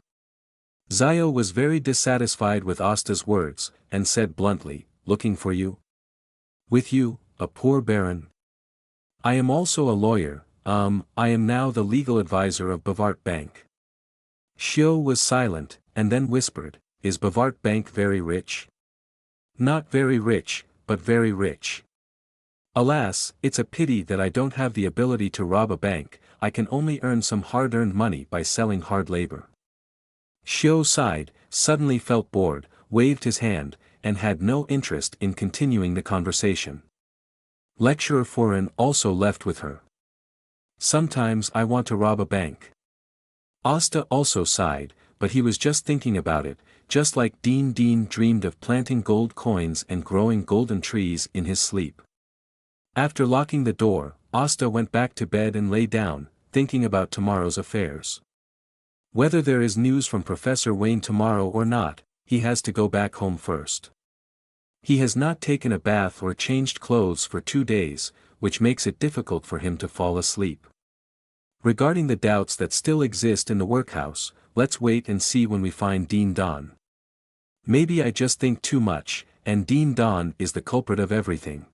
Zio was very dissatisfied with Asta's words, and said bluntly, looking for you? With you, a poor baron? I am also a lawyer, I am now the legal advisor of Bavart Bank. Xiao was silent, and then whispered, is Bavart Bank very rich? Not very rich, but very rich. Alas, it's a pity that I don't have the ability to rob a bank, I can only earn some hard-earned money by selling hard labor. Xiao sighed, suddenly felt bored, waved his hand, and had no interest in continuing the conversation. Lecturer Foran also left with her. Sometimes I want to rob a bank. Asta also sighed, but he was just thinking about it, just like Dean dreamed of planting gold coins and growing golden trees in his sleep. After locking the door, Asta went back to bed and lay down, thinking about tomorrow's affairs. Whether there is news from Professor Wayne tomorrow or not, he has to go back home first. He has not taken a bath or changed clothes for 2 days, which makes it difficult for him to fall asleep. Regarding the doubts that still exist in the workhouse, let's wait and see when we find Dean Don. Maybe I just think too much, and Dean Don is the culprit of everything.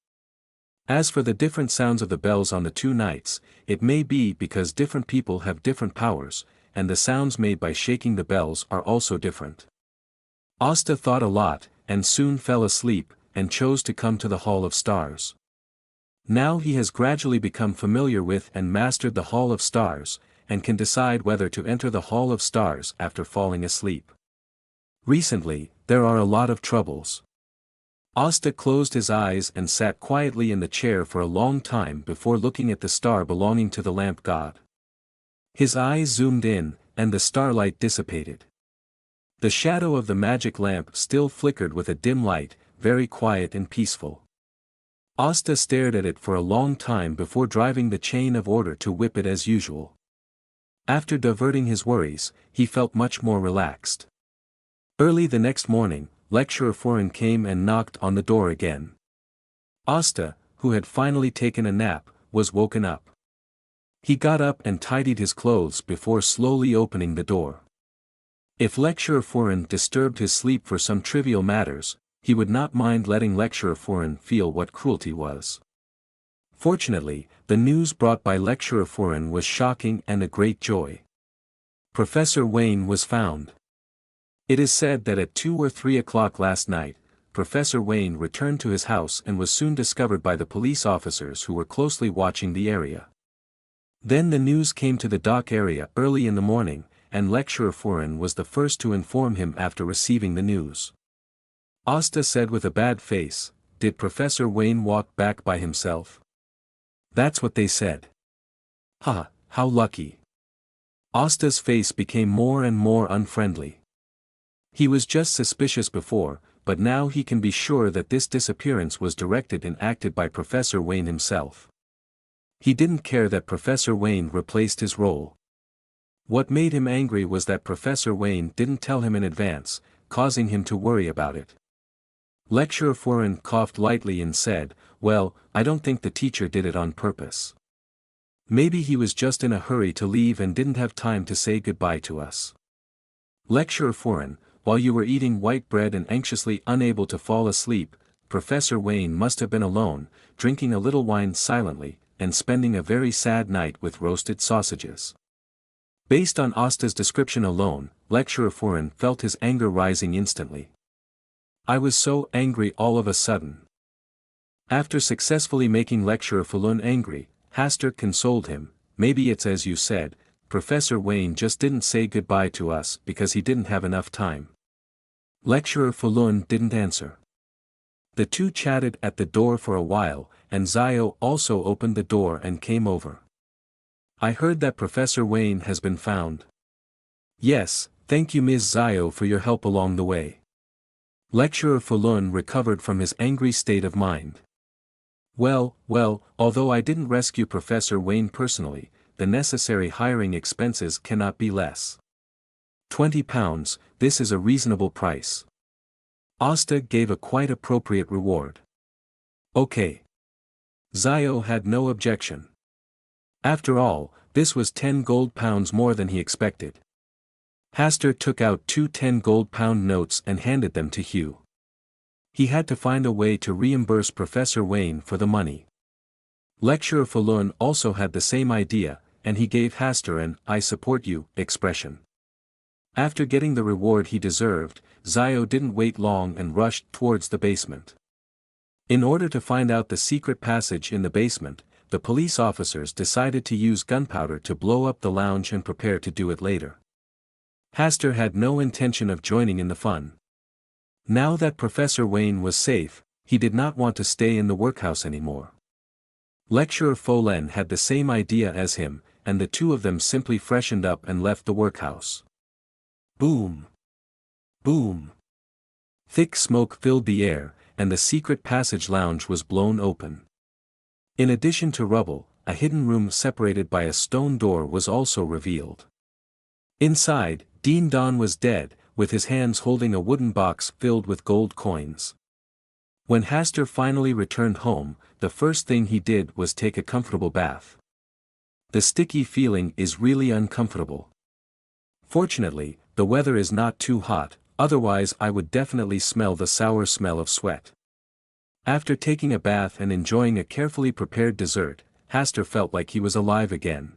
As for the different sounds of the bells on the 2 nights, it may be because different people have different powers, and the sounds made by shaking the bells are also different. Asta thought a lot, and soon fell asleep, and chose to come to the Hall of Stars. Now he has gradually become familiar with and mastered the Hall of Stars, and can decide whether to enter the Hall of Stars after falling asleep. Recently, there are a lot of troubles. Asta closed his eyes and sat quietly in the chair for a long time before looking at the star belonging to the lamp god. His eyes zoomed in, and the starlight dissipated. The shadow of the magic lamp still flickered with a dim light, very quiet and peaceful. Asta stared at it for a long time before driving the chain of order to whip it as usual. After diverting his worries, he felt much more relaxed. Early the next morning, Lecturer Foreign came and knocked on the door again. Asta, who had finally taken a nap, was woken up. He got up and tidied his clothes before slowly opening the door. If Lecturer Foreign disturbed his sleep for some trivial matters, he would not mind letting Lecturer Foreign feel what cruelty was. Fortunately, the news brought by Lecturer Foreign was shocking and a great joy. Professor Wayne was found. It is said that at 2 or 3 o'clock last night, Professor Wayne returned to his house and was soon discovered by the police officers who were closely watching the area. Then the news came to the dock area early in the morning, and Lecturer Foreign was the first to inform him after receiving the news. Asta said with a bad face, "Did Professor Wayne walk back by himself?" "That's what they said." "Ha, how lucky." Asta's face became more and more unfriendly. He was just suspicious before, but now he can be sure that this disappearance was directed and acted by Professor Wayne himself. He didn't care that Professor Wayne replaced his role. What made him angry was that Professor Wayne didn't tell him in advance, causing him to worry about it. Lecturer Foreign coughed lightly and said, "Well, I don't think the teacher did it on purpose. Maybe he was just in a hurry to leave and didn't have time to say goodbye to us." Lecturer Foreign, while you were eating white bread and anxiously unable to fall asleep, Professor Wayne must have been alone, drinking a little wine silently, and spending a very sad night with roasted sausages. Based on Asta's description alone, Lecturer Foreign felt his anger rising instantly. "I was so angry all of a sudden." After successfully making Lecturer Falun angry, Hastert consoled him, "Maybe it's as you said, Professor Wayne just didn't say goodbye to us because he didn't have enough time." Lecturer Falun didn't answer. The two chatted at the door for a while, and Zio also opened the door and came over. "I heard that Professor Wayne has been found." "Yes, thank you Ms. Zio for your help along the way." Lecturer Falun recovered from his angry state of mind. Well, although I didn't rescue Professor Wayne personally, the necessary hiring expenses cannot be less. £20, this is a reasonable price." Asta gave a quite appropriate reward. "Okay." Zio had no objection. After all, this was 10 gold pounds more than he expected. Hastert took out 2 10-gold-pound notes and handed them to Hugh. He had to find a way to reimburse Professor Wayne for the money. Lecturer Falun also had the same idea, and he gave Hastert an "I support you" expression. After getting the reward he deserved, Zio didn't wait long and rushed towards the basement. In order to find out the secret passage in the basement, the police officers decided to use gunpowder to blow up the lounge and prepare to do it later. Hastert had no intention of joining in the fun. Now that Professor Wayne was safe, he did not want to stay in the workhouse anymore. Lecturer Folen had the same idea as him, and the two of them simply freshened up and left the workhouse. Boom! Boom! Thick smoke filled the air, and the secret passage lounge was blown open. In addition to rubble, a hidden room separated by a stone door was also revealed. Inside, Dean Don was dead, with his hands holding a wooden box filled with gold coins. When Hastur finally returned home, the first thing he did was take a comfortable bath. The sticky feeling is really uncomfortable. Fortunately, the weather is not too hot, otherwise I would definitely smell the sour smell of sweat. After taking a bath and enjoying a carefully prepared dessert, Hastur felt like he was alive again.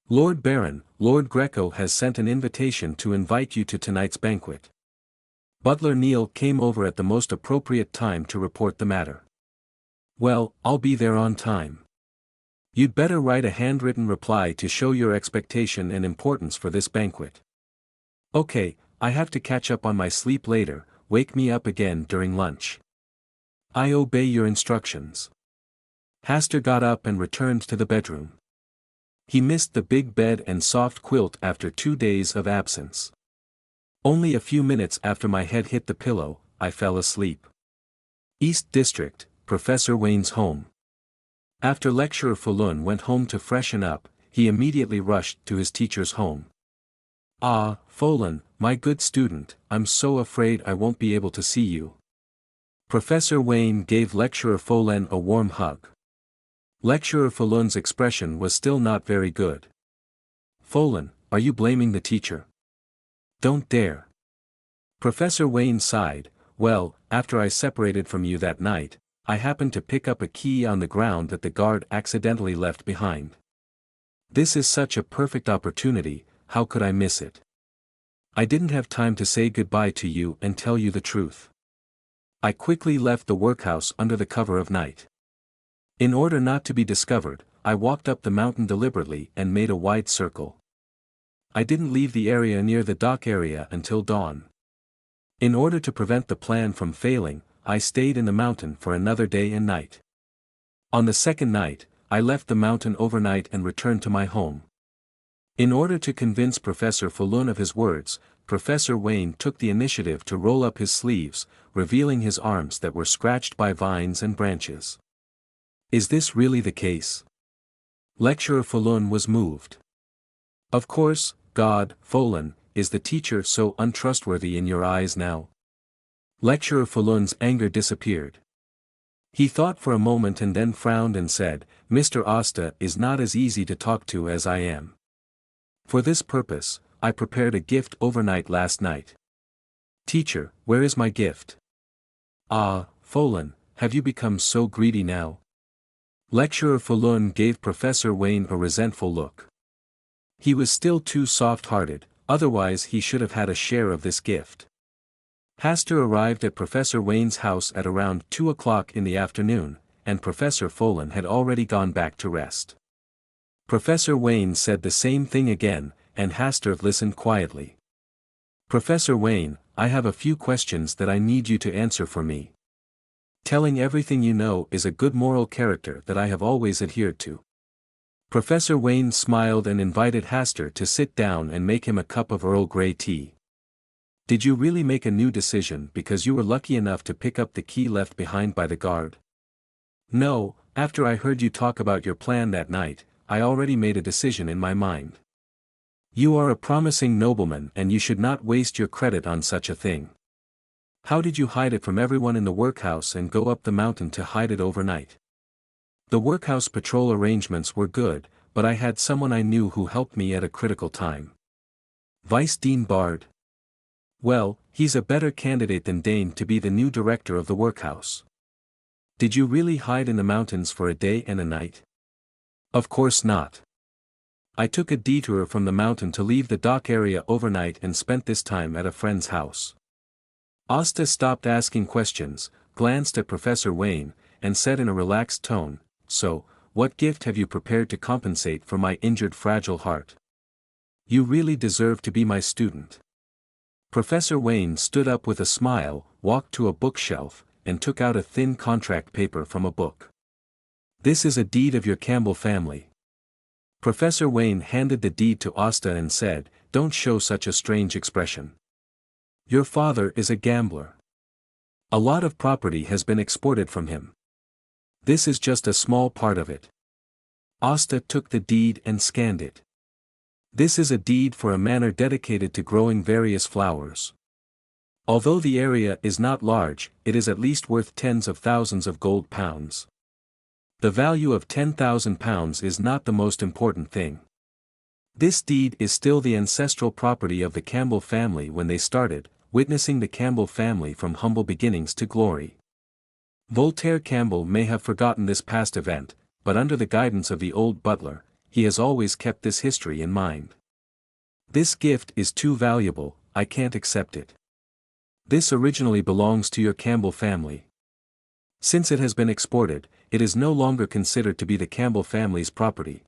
Lord Baron, Lord Greco has sent an invitation to invite you to tonight's banquet. Butler Neil came over at the most appropriate time to report the matter. Well, I'll be there on time. You'd better write a handwritten reply to show your expectation and importance for this banquet. Okay, I have to catch up on my sleep later, wake me up again during lunch. I obey your instructions. Hastur got up and returned to the bedroom. He missed the big bed and soft quilt after 2 days of absence. Only a few minutes after my head hit the pillow, I fell asleep. East District, Professor Wayne's home. After Lecturer Falun went home to freshen up, he immediately rushed to his teacher's home. Ah, Falun, my good student, I'm so afraid I won't be able to see you. Professor Wayne gave Lecturer Folen a warm hug. Lecturer Falun's expression was still not very good. Folen, are you blaming the teacher? Don't dare. Professor Wayne sighed. Well, after I separated from you that night, I happened to pick up a key on the ground that the guard accidentally left behind. This is such a perfect opportunity, how could I miss it? I didn't have time to say goodbye to you and tell you the truth. I quickly left the workhouse under the cover of night. In order not to be discovered, I walked up the mountain deliberately and made a wide circle. I didn't leave the area near the dock area until dawn. In order to prevent the plan from failing, I stayed in the mountain for another day and night. On the second night, I left the mountain overnight and returned to my home. In order to convince Professor Falun of his words, Professor Wayne took the initiative to roll up his sleeves, revealing his arms that were scratched by vines and branches. Is this really the case? Lecturer Falun was moved. Of course, God, Falun, is the teacher so untrustworthy in your eyes now? Lecturer Falun's anger disappeared. He thought for a moment and then frowned and said, Mr. Asta is not as easy to talk to as I am. For this purpose, I prepared a gift overnight last night. Teacher, where is my gift? Ah, Falun, have you become so greedy now? Lecturer Falun gave Professor Wayne a resentful look. He was still too soft-hearted, otherwise he should have had a share of this gift. Hastur arrived at Professor Wayne's house at around 2 o'clock in the afternoon, and Professor Falun had already gone back to rest. Professor Wayne said the same thing again, and Hastur listened quietly. Professor Wayne, I have a few questions that I need you to answer for me. Telling everything you know is a good moral character that I have always adhered to. Professor Wayne smiled and invited Hastur to sit down and make him a cup of Earl Grey tea. Did you really make a new decision because you were lucky enough to pick up the key left behind by the guard? No, after I heard you talk about your plan that night, I already made a decision in my mind. You are a promising nobleman and you should not waste your credit on such a thing. How did you hide it from everyone in the workhouse and go up the mountain to hide it overnight? The workhouse patrol arrangements were good, but I had someone I knew who helped me at a critical time. Vice Dean Bard. Well, he's a better candidate than Dane to be the new director of the workhouse. Did you really hide in the mountains for a day and a night? Of course not. I took a detour from the mountain to leave the dock area overnight and spent this time at a friend's house. Asta stopped asking questions, glanced at Professor Wayne, and said in a relaxed tone, So, what gift have you prepared to compensate for my injured fragile heart? You really deserve to be my student. Professor Wayne stood up with a smile, walked to a bookshelf, and took out a thin contract paper from a book. This is a deed of your Campbell family. Professor Wayne handed the deed to Asta and said, "Don't show such a strange expression. Your father is a gambler. A lot of property has been exported from him. This is just a small part of it." Asta took the deed and scanned it. This is a deed for a manor dedicated to growing various flowers. Although the area is not large, it is at least worth tens of thousands of gold pounds. The value of £10,000 is not the most important thing. This deed is still the ancestral property of the Campbell family when they started, witnessing the Campbell family from humble beginnings to glory. Voltaire Campbell may have forgotten this past event, but under the guidance of the old butler, he has always kept this history in mind. This gift is too valuable, I can't accept it. This originally belongs to your Campbell family. Since it has been exported, it is no longer considered to be the Campbell family's property.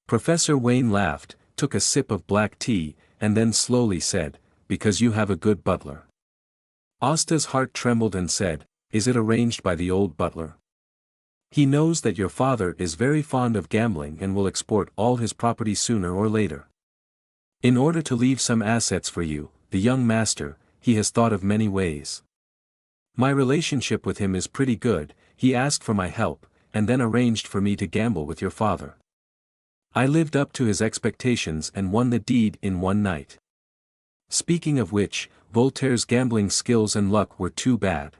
Professor Wayne laughed, took a sip of black tea, and then slowly said, "Because you have a good butler." Asta's heart trembled and said, "Is it arranged by the old butler? He knows that your father is very fond of gambling and will export all his property sooner or later. In order to leave some assets for you, the young master, he has thought of many ways. My relationship with him is pretty good, he asked for my help, and then arranged for me to gamble with your father. I lived up to his expectations and won the deed in one night. Speaking of which, Voltaire's gambling skills and luck were too bad.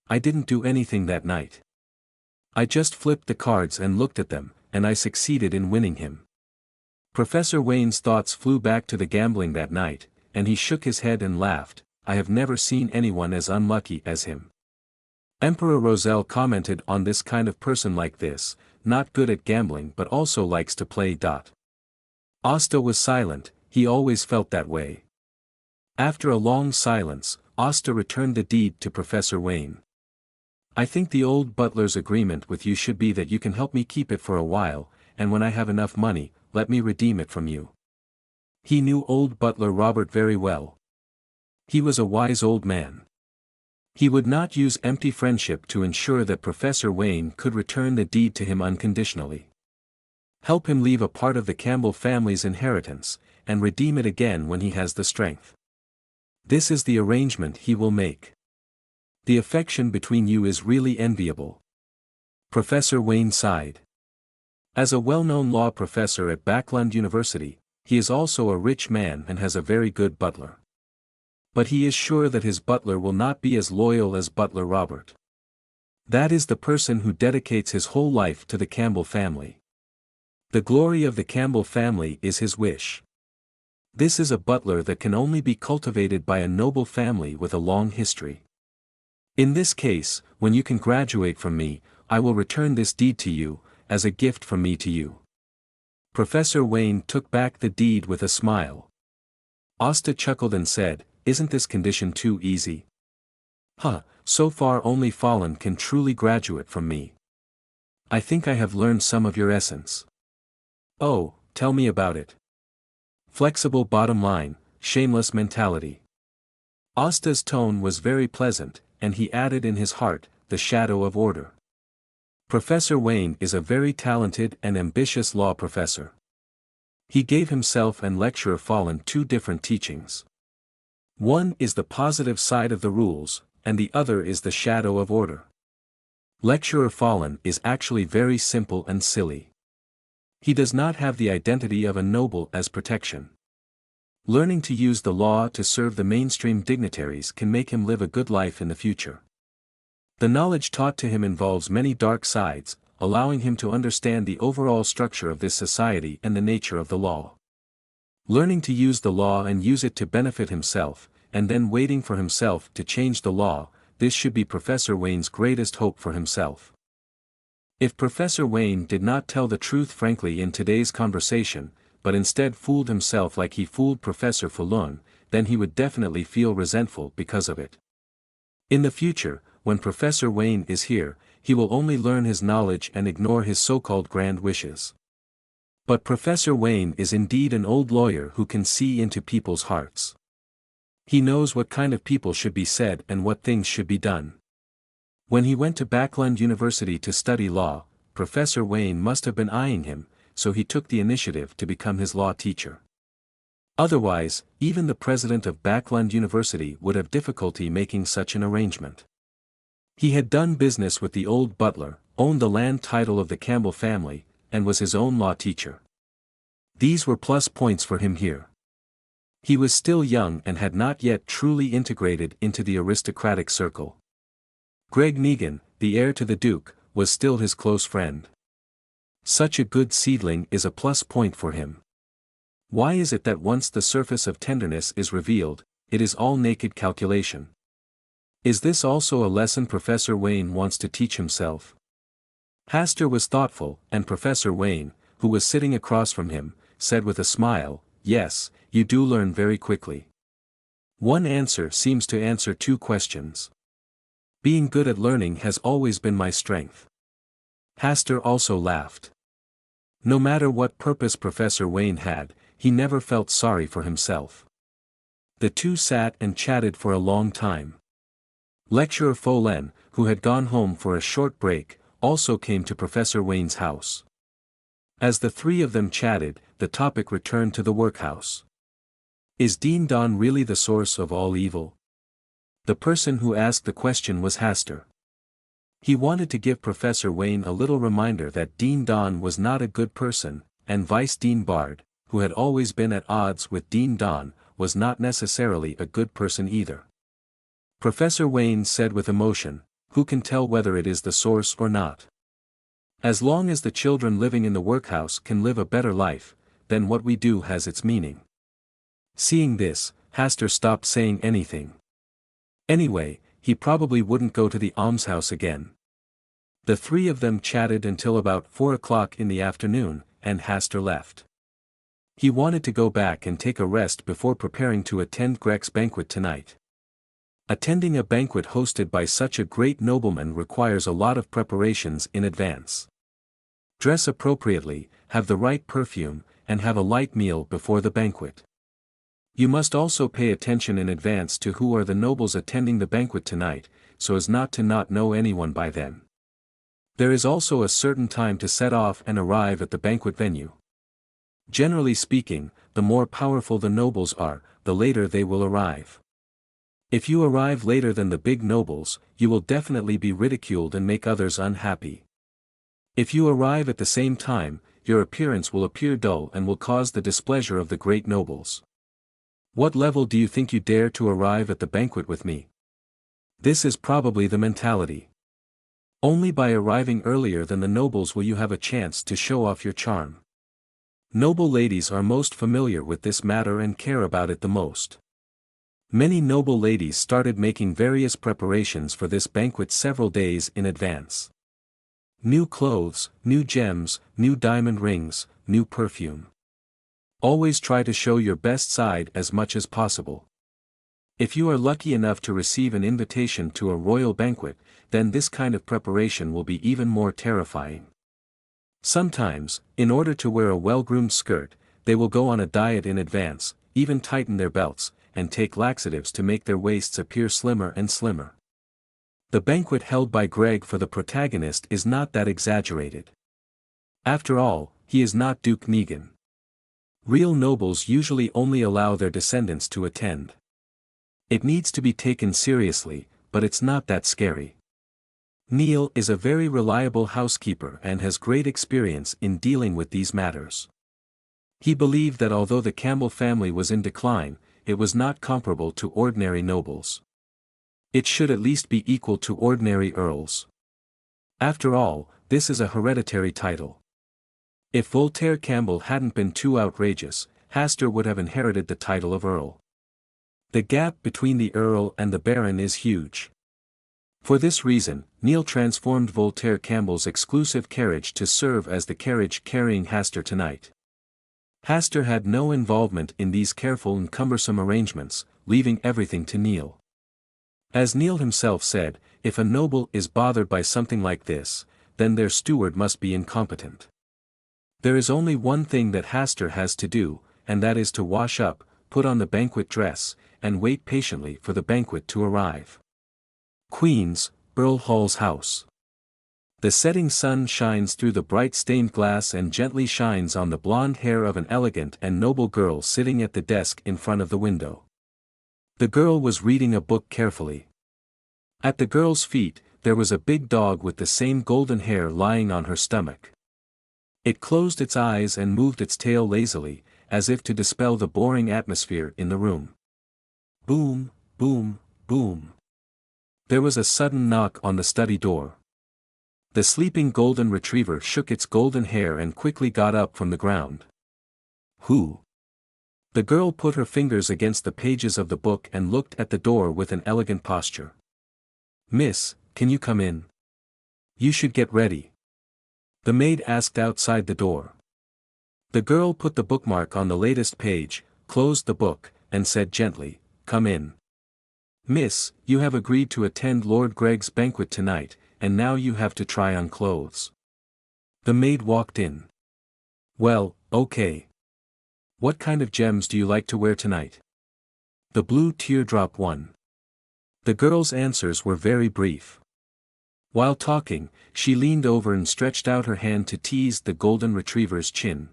I didn't do anything that night. I just flipped the cards and looked at them, and I succeeded in winning him." Professor Wayne's thoughts flew back to the gambling that night, and he shook his head and laughed. "I have never seen anyone as unlucky as him." Emperor Roselle commented on this kind of person like this, not good at gambling but also likes to play. Asta was silent, he always felt that way. After a long silence, Asta returned the deed to Professor Wayne. "I think the old butler's agreement with you should be that you can help me keep it for a while, and when I have enough money, let me redeem it from you." He knew old butler Robert very well. He was a wise old man. He would not use empty friendship to ensure that Professor Wayne could return the deed to him unconditionally. Help him leave a part of the Campbell family's inheritance, and redeem it again when he has the strength. This is the arrangement he will make. The affection between you is really enviable. Professor Wayne sighed. As a well-known law professor at Backlund University, he is also a rich man and has a very good butler. But he is sure that his butler will not be as loyal as Butler Robert. That is the person who dedicates his whole life to the Campbell family. The glory of the Campbell family is his wish. This is a butler that can only be cultivated by a noble family with a long history. In this case, when you can graduate from me, I will return this deed to you, as a gift from me to you." Professor Wayne took back the deed with a smile. Asta chuckled and said, "Isn't this condition too easy? So far only Fallen can truly graduate from me. I think I have learned some of your essence." "Oh, tell me about it." "Flexible bottom line, shameless mentality." Asta's tone was very pleasant, and he added in his heart, "the shadow of order." Professor Wayne is a very talented and ambitious law professor. He gave himself and lecturer Fallen two different teachings. One is the positive side of the rules, and the other is the shadow of order. Lecturer Fallen is actually very simple and silly. He does not have the identity of a noble as protection. Learning to use the law to serve the mainstream dignitaries can make him live a good life in the future. The knowledge taught to him involves many dark sides, allowing him to understand the overall structure of this society and the nature of the law. Learning to use the law and use it to benefit himself, and then waiting for himself to change the law, this should be Professor Wayne's greatest hope for himself. If Professor Wayne did not tell the truth frankly in today's conversation, but instead fooled himself like he fooled Professor Falun, then he would definitely feel resentful because of it. In the future, when Professor Wayne is here, he will only learn his knowledge and ignore his so-called grand wishes. But Professor Wayne is indeed an old lawyer who can see into people's hearts. He knows what kind of people should be said and what things should be done. When he went to Backlund University to study law, Professor Wayne must have been eyeing him, so he took the initiative to become his law teacher. Otherwise, even the president of Backlund University would have difficulty making such an arrangement. He had done business with the old butler, owned the land title of the Campbell family, and was his own law teacher. These were plus points for him here. He was still young and had not yet truly integrated into the aristocratic circle. Greg Negan, the heir to the Duke, was still his close friend. Such a good seedling is a plus point for him. Why is it that once the surface of tenderness is revealed, it is all naked calculation? Is this also a lesson Professor Wayne wants to teach himself? Hastur was thoughtful, and Professor Wayne, who was sitting across from him, said with a smile, "Yes, you do learn very quickly. One answer seems to answer two questions. Being good at learning has always been my strength." Hastur also laughed. No matter what purpose Professor Wayne had, he never felt sorry for himself. The two sat and chatted for a long time. Lecturer Folen, who had gone home for a short break, also came to Professor Wayne's house. As the three of them chatted, the topic returned to the workhouse. Is Dean Don really the source of all evil? The person who asked the question was Hastur. He wanted to give Professor Wayne a little reminder that Dean Don was not a good person, and Vice Dean Bard, who had always been at odds with Dean Don, was not necessarily a good person either. Professor Wayne said with emotion, "Who can tell whether it is the source or not? As long as the children living in the workhouse can live a better life, then what we do has its meaning." Seeing this, Hastur stopped saying anything. Anyway, he probably wouldn't go to the almshouse again. The three of them chatted until about 4 o'clock in the afternoon, and Hastur left. He wanted to go back and take a rest before preparing to attend Greg's banquet tonight. Attending a banquet hosted by such a great nobleman requires a lot of preparations in advance. Dress appropriately, have the right perfume, and have a light meal before the banquet. You must also pay attention in advance to who are the nobles attending the banquet tonight, so as not to not know anyone by then. There is also a certain time to set off and arrive at the banquet venue. Generally speaking, the more powerful the nobles are, the later they will arrive. If you arrive later than the big nobles, you will definitely be ridiculed and make others unhappy. If you arrive at the same time, your appearance will appear dull and will cause the displeasure of the great nobles. What level do you think you dare to arrive at the banquet with me? This is probably the mentality. Only by arriving earlier than the nobles will you have a chance to show off your charm. Noble ladies are most familiar with this matter and care about it the most. Many noble ladies started making various preparations for this banquet several days in advance. New clothes, new gems, new diamond rings, new perfume. Always try to show your best side as much as possible. If you are lucky enough to receive an invitation to a royal banquet, then this kind of preparation will be even more terrifying. Sometimes, in order to wear a well-groomed skirt, they will go on a diet in advance, even tighten their belts, and take laxatives to make their waists appear slimmer and slimmer. The banquet held by Greg for the protagonist is not that exaggerated. After all, he is not Duke Negan. Real nobles usually only allow their descendants to attend. It needs to be taken seriously, but it's not that scary. Neil is a very reliable housekeeper and has great experience in dealing with these matters. He believed that although the Campbell family was in decline, it was not comparable to ordinary nobles. It should at least be equal to ordinary earls. After all, this is a hereditary title. If Voltaire Campbell hadn't been too outrageous, Hastur would have inherited the title of Earl. The gap between the Earl and the Baron is huge. For this reason, Neil transformed Voltaire Campbell's exclusive carriage to serve as the carriage carrying Hastur tonight. Hastur had no involvement in these careful and cumbersome arrangements, leaving everything to Neil. As Neil himself said, if a noble is bothered by something like this, then their steward must be incompetent. There is only one thing that Hastur has to do, and that is to wash up, put on the banquet dress, and wait patiently for the banquet to arrive. Queen's, Earl Hall's house. The setting sun shines through the bright stained glass and gently shines on the blonde hair of an elegant and noble girl sitting at the desk in front of the window. The girl was reading a book carefully. At the girl's feet, there was a big dog with the same golden hair lying on her stomach. It closed its eyes and moved its tail lazily, as if to dispel the boring atmosphere in the room. Boom, boom, boom. There was a sudden knock on the study door. The sleeping golden retriever shook its golden hair and quickly got up from the ground. Who? The girl put her fingers against the pages of the book and looked at the door with an elegant posture. Miss, can you come in? You should get ready. The maid asked outside the door. The girl put the bookmark on the latest page, closed the book, and said gently, Come in. Miss, you have agreed to attend Lord Greg's banquet tonight, and now you have to try on clothes. The maid walked in. Well, okay. What kind of gems do you like to wear tonight? The blue teardrop one. The girl's answers were very brief. While talking, she leaned over and stretched out her hand to tease the golden retriever's chin.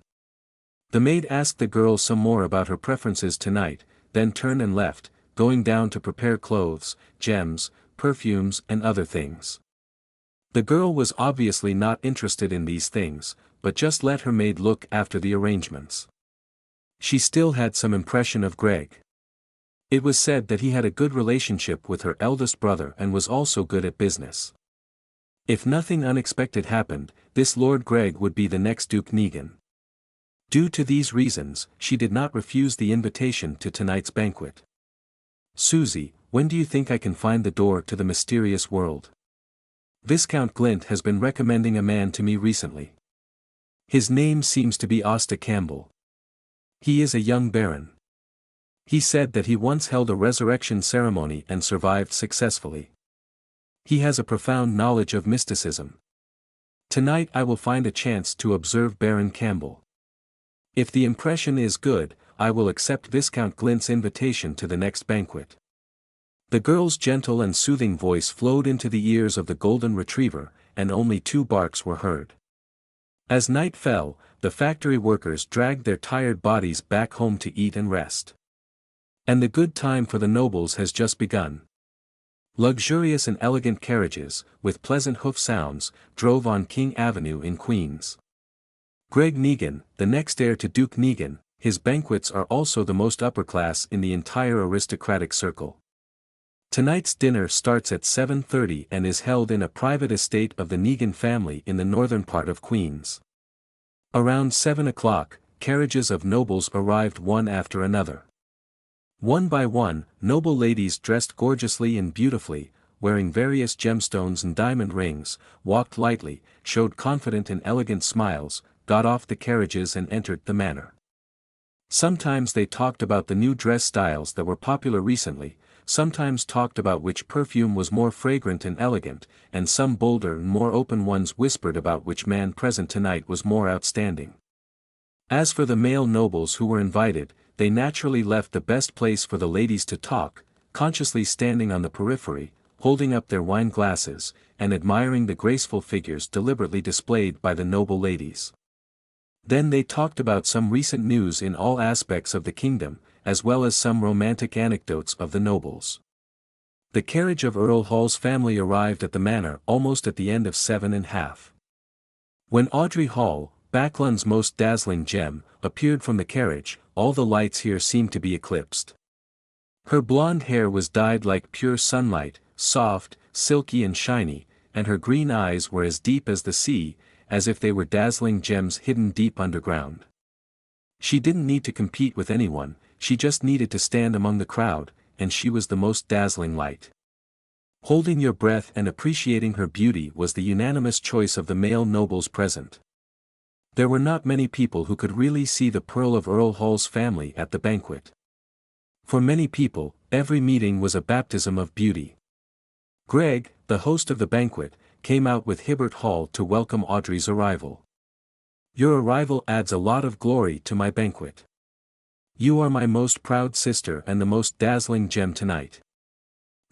The maid asked the girl some more about her preferences tonight, then turned and left, going down to prepare clothes, gems, perfumes and other things. The girl was obviously not interested in these things, but just let her maid look after the arrangements. She still had some impression of Greg. It was said that he had a good relationship with her eldest brother and was also good at business. If nothing unexpected happened, this Lord Greg would be the next Duke Negan. Due to these reasons, she did not refuse the invitation to tonight's banquet. Susie, when do you think I can find the door to the mysterious world? Viscount Glint has been recommending a man to me recently. His name seems to be Asta Campbell. He is a young baron. He said that he once held a resurrection ceremony and survived successfully. He has a profound knowledge of mysticism. Tonight I will find a chance to observe Baron Campbell. If the impression is good, I will accept Viscount Glint's invitation to the next banquet. The girl's gentle and soothing voice flowed into the ears of the golden retriever, and only 2 barks were heard. As night fell, the factory workers dragged their tired bodies back home to eat and rest. And the good time for the nobles has just begun. Luxurious and elegant carriages, with pleasant hoof sounds, drove on King Avenue in Queens. Greg Negan, the next heir to Duke Negan, his banquets are also the most upper class in the entire aristocratic circle. Tonight's dinner starts at 7:30 and is held in a private estate of the Negan family in the northern part of Queens. Around 7 o'clock, carriages of nobles arrived one after another. One by one, noble ladies dressed gorgeously and beautifully, wearing various gemstones and diamond rings, walked lightly, showed confident and elegant smiles, got off the carriages and entered the manor. Sometimes they talked about the new dress styles that were popular recently, sometimes talked about which perfume was more fragrant and elegant, and some bolder and more open ones whispered about which man present tonight was more outstanding. As for the male nobles who were invited, they naturally left the best place for the ladies to talk, consciously standing on the periphery, holding up their wine glasses, and admiring the graceful figures deliberately displayed by the noble ladies. Then they talked about some recent news in all aspects of the kingdom, as well as some romantic anecdotes of the nobles. The carriage of Earl Hall's family arrived at the manor almost at the end of 7:30. When Audrey Hall, Backlund's most dazzling gem, appeared from the carriage, all the lights here seemed to be eclipsed. Her blonde hair was dyed like pure sunlight, soft, silky and shiny, and her green eyes were as deep as the sea, as if they were dazzling gems hidden deep underground. She didn't need to compete with anyone, she just needed to stand among the crowd, and she was the most dazzling light. Holding your breath and appreciating her beauty was the unanimous choice of the male nobles present. There were not many people who could really see the pearl of Earl Hall's family at the banquet. For many people, every meeting was a baptism of beauty. Greg, the host of the banquet, came out with Hibbert Hall to welcome Audrey's arrival. Your arrival adds a lot of glory to my banquet. You are my most proud sister and the most dazzling gem tonight.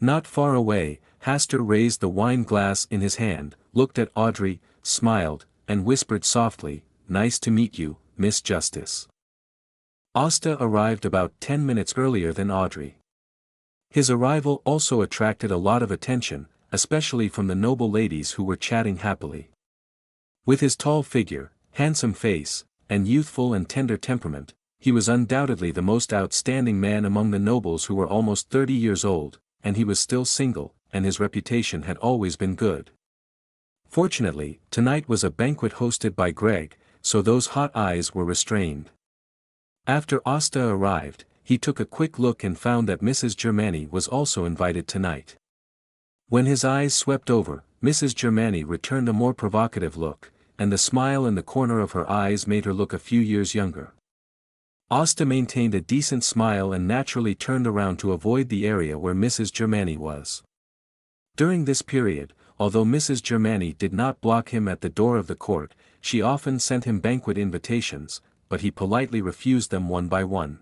Not far away, Hastur raised the wine glass in his hand, looked at Audrey, smiled, and whispered softly, "Nice to meet you, Miss Justice." Asta arrived about 10 minutes earlier than Audrey. His arrival also attracted a lot of attention, especially from the noble ladies who were chatting happily. With his tall figure, handsome face, and youthful and tender temperament, he was undoubtedly the most outstanding man among the nobles who were almost 30 years old, and he was still single, and his reputation had always been good. Fortunately, tonight was a banquet hosted by Greg, so those hot eyes were restrained. After Asta arrived, he took a quick look and found that Mrs. Germani was also invited tonight. When his eyes swept over, Mrs. Germani returned a more provocative look, and the smile in the corner of her eyes made her look a few years younger. Asta maintained a decent smile and naturally turned around to avoid the area where Mrs. Germani was. During this period, although Mrs. Germani did not block him at the door of the court, she often sent him banquet invitations, but he politely refused them one by one.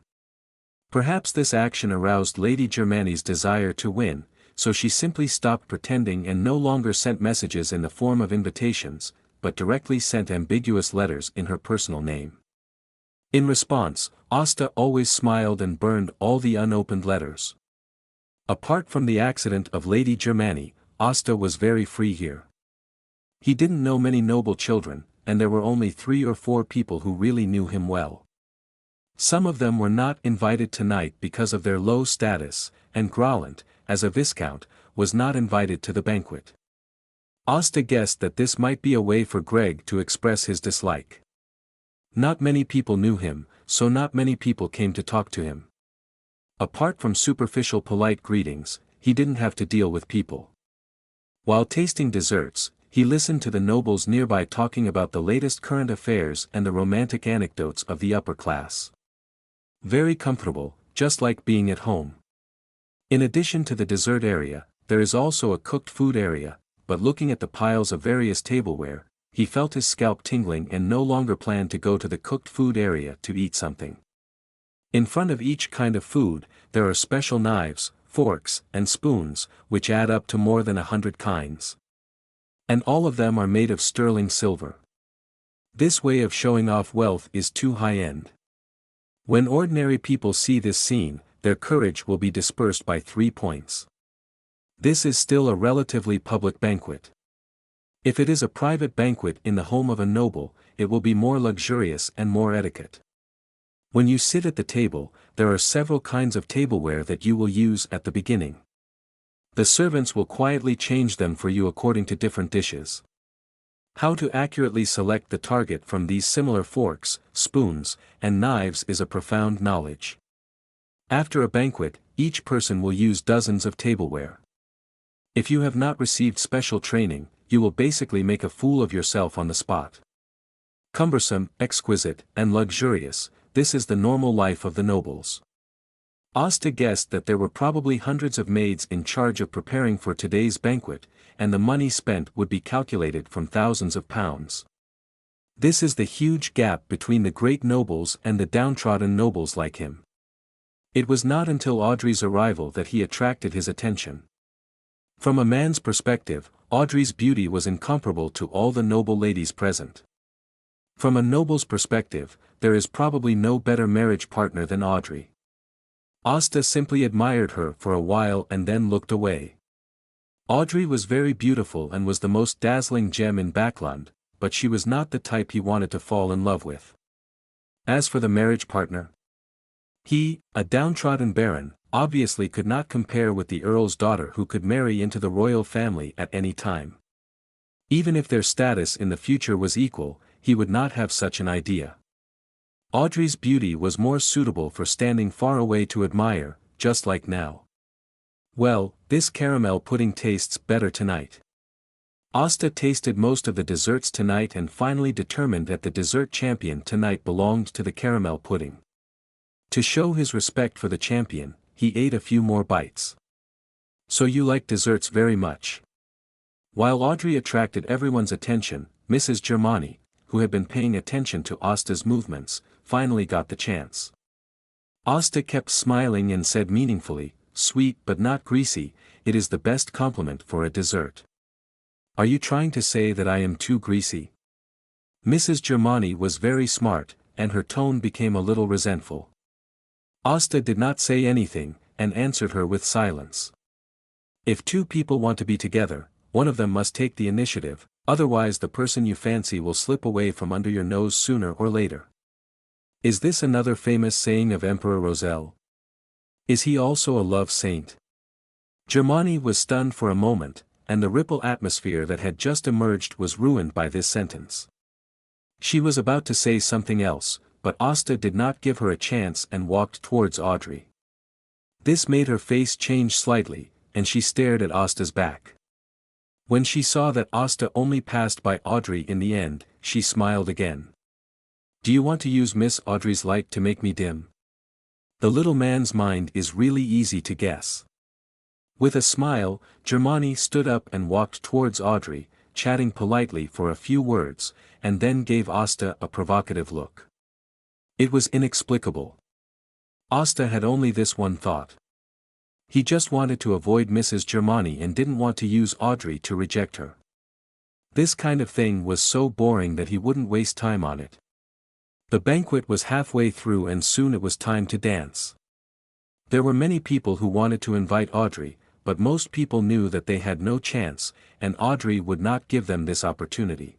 Perhaps this action aroused Lady Germani's desire to win, so she simply stopped pretending and no longer sent messages in the form of invitations, but directly sent ambiguous letters in her personal name. In response, Asta always smiled and burned all the unopened letters. Apart from the accident of Lady Germani, Asta was very free here. He didn't know many noble children, and there were only 3 or 4 people who really knew him well. Some of them were not invited tonight because of their low status, and Grauland, as a viscount, was not invited to the banquet. Asta guessed that this might be a way for Greg to express his dislike. Not many people knew him, so not many people came to talk to him. Apart from superficial polite greetings, he didn't have to deal with people. While tasting desserts, he listened to the nobles nearby talking about the latest current affairs and the romantic anecdotes of the upper class. Very comfortable, just like being at home. In addition to the dessert area, there is also a cooked food area, but looking at the piles of various tableware, he felt his scalp tingling and no longer planned to go to the cooked food area to eat something. In front of each kind of food, there are special knives, forks, and spoons, which add up to more than 100 kinds. And all of them are made of sterling silver. This way of showing off wealth is too high-end. When ordinary people see this scene, their courage will be dispersed by 3 points. This is still a relatively public banquet. If it is a private banquet in the home of a noble, it will be more luxurious and more etiquette. When you sit at the table, there are several kinds of tableware that you will use at the beginning. The servants will quietly change them for you according to different dishes. How to accurately select the target from these similar forks, spoons, and knives is a profound knowledge. After a banquet, each person will use dozens of tableware. If you have not received special training, you will basically make a fool of yourself on the spot. Cumbersome, exquisite, and luxurious, this is the normal life of the nobles. Asta guessed that there were probably hundreds of maids in charge of preparing for today's banquet, and the money spent would be calculated from thousands of pounds. This is the huge gap between the great nobles and the downtrodden nobles like him. It was not until Audrey's arrival that he attracted his attention. From a man's perspective, Audrey's beauty was incomparable to all the noble ladies present. From a noble's perspective, there is probably no better marriage partner than Audrey. Asta simply admired her for a while and then looked away. Audrey was very beautiful and was the most dazzling gem in Backland, but she was not the type he wanted to fall in love with. As for the marriage partner, he, a downtrodden baron, obviously could not compare with the earl's daughter who could marry into the royal family at any time. Even if their status in the future was equal, he would not have such an idea. Audrey's beauty was more suitable for standing far away to admire, just like now. Well, this caramel pudding tastes better tonight. Asta tasted most of the desserts tonight and finally determined that the dessert champion tonight belonged to the caramel pudding. To show his respect for the champion, he ate a few more bites. So you like desserts very much? While Audrey attracted everyone's attention, Mrs. Germani, who had been paying attention to Asta's movements, finally got the chance. Asta kept smiling and said meaningfully, sweet but not greasy, it is the best compliment for a dessert. Are you trying to say that I am too greasy? Mrs. Germani was very smart, and her tone became a little resentful. Asta did not say anything, and answered her with silence. If two people want to be together, one of them must take the initiative, otherwise the person you fancy will slip away from under your nose sooner or later. Is this another famous saying of Emperor Roselle? Is he also a love saint? Germani was stunned for a moment, and the ripple atmosphere that had just emerged was ruined by this sentence. She was about to say something else, but Asta did not give her a chance and walked towards Audrey. This made her face change slightly, and she stared at Asta's back. When she saw that Asta only passed by Audrey in the end, she smiled again. Do you want to use Miss Audrey's light to make me dim? The little man's mind is really easy to guess. With a smile, Germani stood up and walked towards Audrey, chatting politely for a few words, and then gave Asta a provocative look. It was inexplicable. Asta had only this one thought. He just wanted to avoid Mrs. Germani and didn't want to use Audrey to reject her. This kind of thing was so boring that he wouldn't waste time on it. The banquet was halfway through and soon it was time to dance. There were many people who wanted to invite Audrey, but most people knew that they had no chance, and Audrey would not give them this opportunity.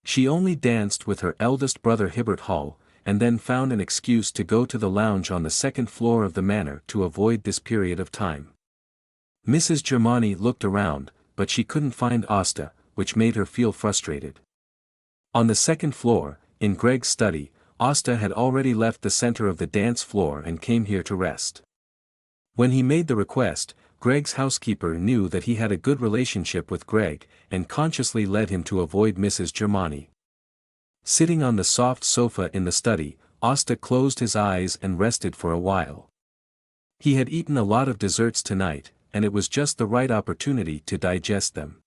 She only danced with her eldest brother Hibbert Hall, and then found an excuse to go to the lounge on the second floor of the manor to avoid this period of time. Mrs. Germani looked around, but she couldn't find Asta, which made her feel frustrated. On the second floor, in Greg's study, Asta had already left the center of the dance floor and came here to rest. When he made the request, Greg's housekeeper knew that he had a good relationship with Greg, and consciously led him to avoid Mrs. Germani. Sitting on the soft sofa in the study, Asta closed his eyes and rested for a while. He had eaten a lot of desserts tonight, and it was just the right opportunity to digest them.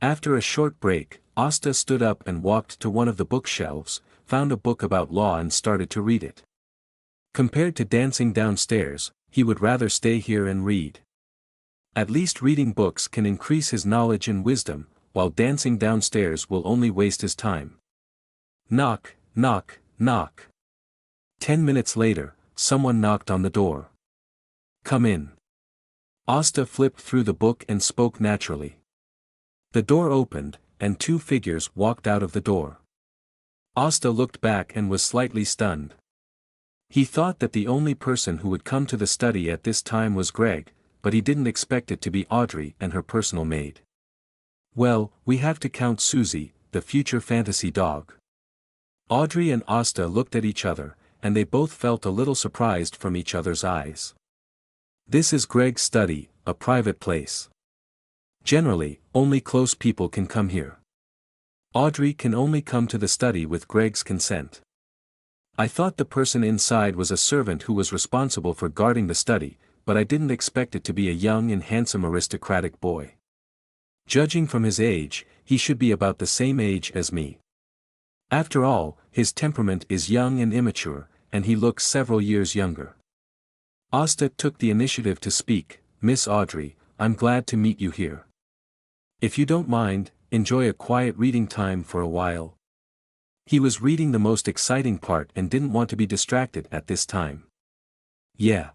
After a short break, Asta stood up and walked to one of the bookshelves, found a book about law and started to read it. Compared to dancing downstairs, he would rather stay here and read. At least reading books can increase his knowledge and wisdom, while dancing downstairs will only waste his time. Knock, knock, knock. 10 minutes later, someone knocked on the door. Come in. Asta flipped through the book and spoke naturally. The door opened, and two figures walked out of the door. Asta looked back and was slightly stunned. He thought that the only person who would come to the study at this time was Greg, but he didn't expect it to be Audrey and her personal maid. Well, we have to count Susie, the future fantasy dog. Audrey and Asta looked at each other, and they both felt a little surprised from each other's eyes. This is Greg's study, a private place. Generally, only close people can come here. Audrey can only come to the study with Greg's consent. I thought the person inside was a servant who was responsible for guarding the study, but I didn't expect it to be a young and handsome aristocratic boy. Judging from his age, he should be about the same age as me. After all, his temperament is young and immature, and he looks several years younger. Asta took the initiative to speak. Miss Audrey, I'm glad to meet you here. If you don't mind, enjoy a quiet reading time for a while. He was reading the most exciting part and didn't want to be distracted at this time. Yeah.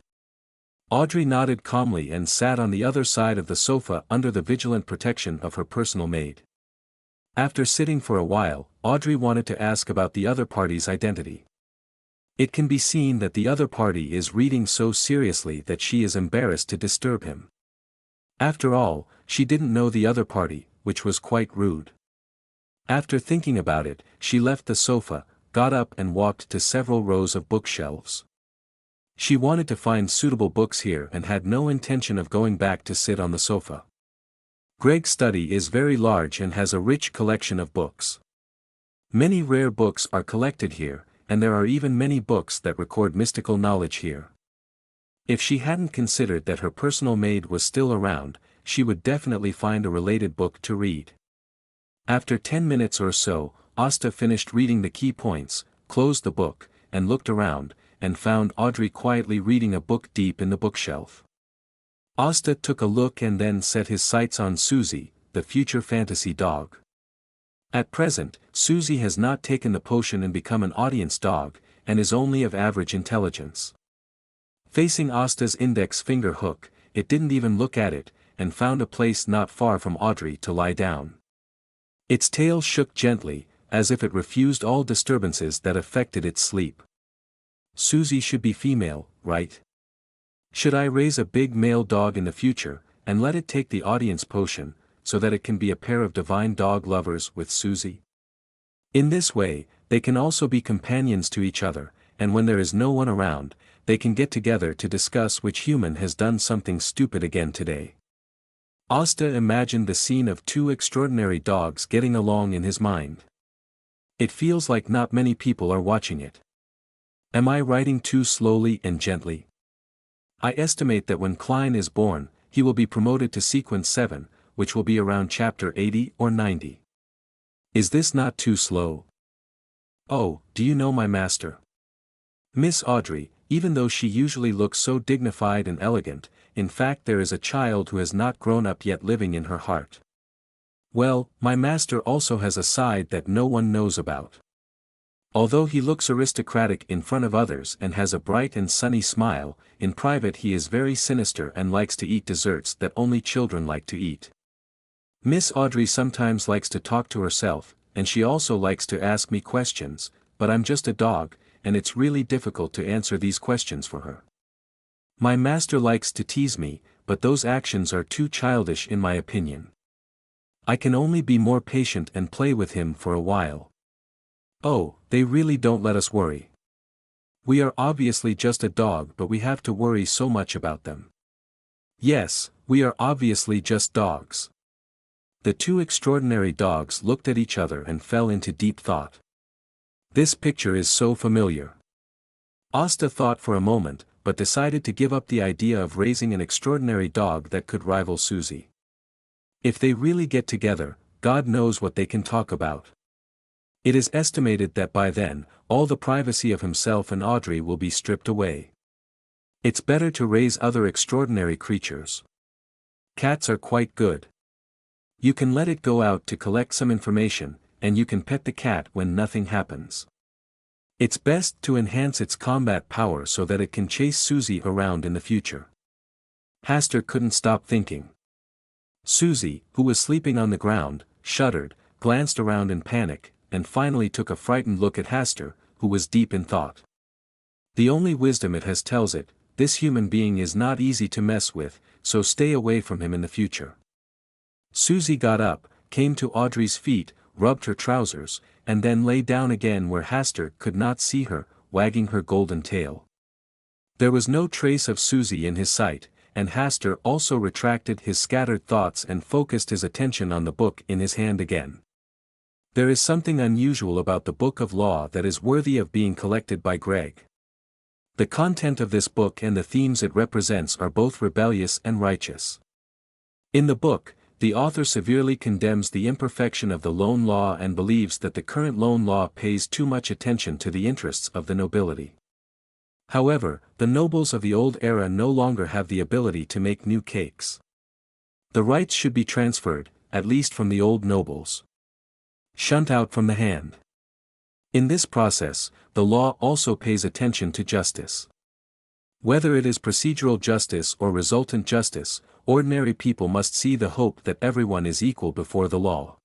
Audrey nodded calmly and sat on the other side of the sofa under the vigilant protection of her personal maid. After sitting for a while, Audrey wanted to ask about the other party's identity. It can be seen that the other party is reading so seriously that she is embarrassed to disturb him. After all, she didn't know the other party, which was quite rude. After thinking about it, she left the sofa, got up and walked to several rows of bookshelves. She wanted to find suitable books here and had no intention of going back to sit on the sofa. Greg's study is very large and has a rich collection of books. Many rare books are collected here, and there are even many books that record mystical knowledge here. If she hadn't considered that her personal maid was still around, she would definitely find a related book to read. After 10 minutes or so, Asta finished reading the key points, closed the book, and looked around, and found Audrey quietly reading a book deep in the bookshelf. Asta took a look and then set his sights on Susie, the future fantasy dog. At present, Susie has not taken the potion and become an audience dog, and is only of average intelligence. Facing Asta's index finger hook, it didn't even look at it, and found a place not far from Audrey to lie down. Its tail shook gently, as if it refused all disturbances that affected its sleep. Susie should be female, right? Should I raise a big male dog in the future, and let it take the audience potion, so that it can be a pair of divine dog lovers with Susie? In this way, they can also be companions to each other, and when there is no one around, they can get together to discuss which human has done something stupid again today. Asta imagined the scene of two extraordinary dogs getting along in his mind. It feels like not many people are watching it. Am I writing too slowly and gently? I estimate that when Klein is born, he will be promoted to sequence 7, which will be around chapter 80 or 90. Is this not too slow? Oh, do you know my master? Miss Audrey, even though she usually looks so dignified and elegant, in fact there is a child who has not grown up yet living in her heart. Well, my master also has a side that no one knows about. Although he looks aristocratic in front of others and has a bright and sunny smile, in private he is very sinister and likes to eat desserts that only children like to eat. Miss Audrey sometimes likes to talk to herself, and she also likes to ask me questions, but I'm just a dog, and it's really difficult to answer these questions for her. My master likes to tease me, but those actions are too childish in my opinion. I can only be more patient and play with him for a while. Oh, they really don't let us worry. We are obviously just a dog, but we have to worry so much about them. Yes, we are obviously just dogs. The two extraordinary dogs looked at each other and fell into deep thought. This picture is so familiar. Asta thought for a moment, but decided to give up the idea of raising an extraordinary dog that could rival Susie. If they really get together, God knows what they can talk about. It is estimated that by then, all the privacy of himself and Audrey will be stripped away. It's better to raise other extraordinary creatures. Cats are quite good. You can let it go out to collect some information, and you can pet the cat when nothing happens. It's best to enhance its combat power so that it can chase Susie around in the future. Hastur couldn't stop thinking. Susie, who was sleeping on the ground, shuddered, glanced around in panic, and finally took a frightened look at Hastur, who was deep in thought. The only wisdom it has tells it, this human being is not easy to mess with, so stay away from him in the future. Susie got up, came to Audrey's feet, rubbed her trousers, and then lay down again where Hastur could not see her, wagging her golden tail. There was no trace of Susie in his sight, and Hastur also retracted his scattered thoughts and focused his attention on the book in his hand again. There is something unusual about the Book of Law that is worthy of being collected by Greg. The content of this book and the themes it represents are both rebellious and righteous. In the book, the author severely condemns the imperfection of the loan law and believes that the current loan law pays too much attention to the interests of the nobility. However, the nobles of the old era no longer have the ability to make new cakes. The rights should be transferred, at least from the old nobles. Shunt out from the hand. In this process, the law also pays attention to justice. Whether it is procedural justice or resultant justice, ordinary people must see the hope that everyone is equal before the law.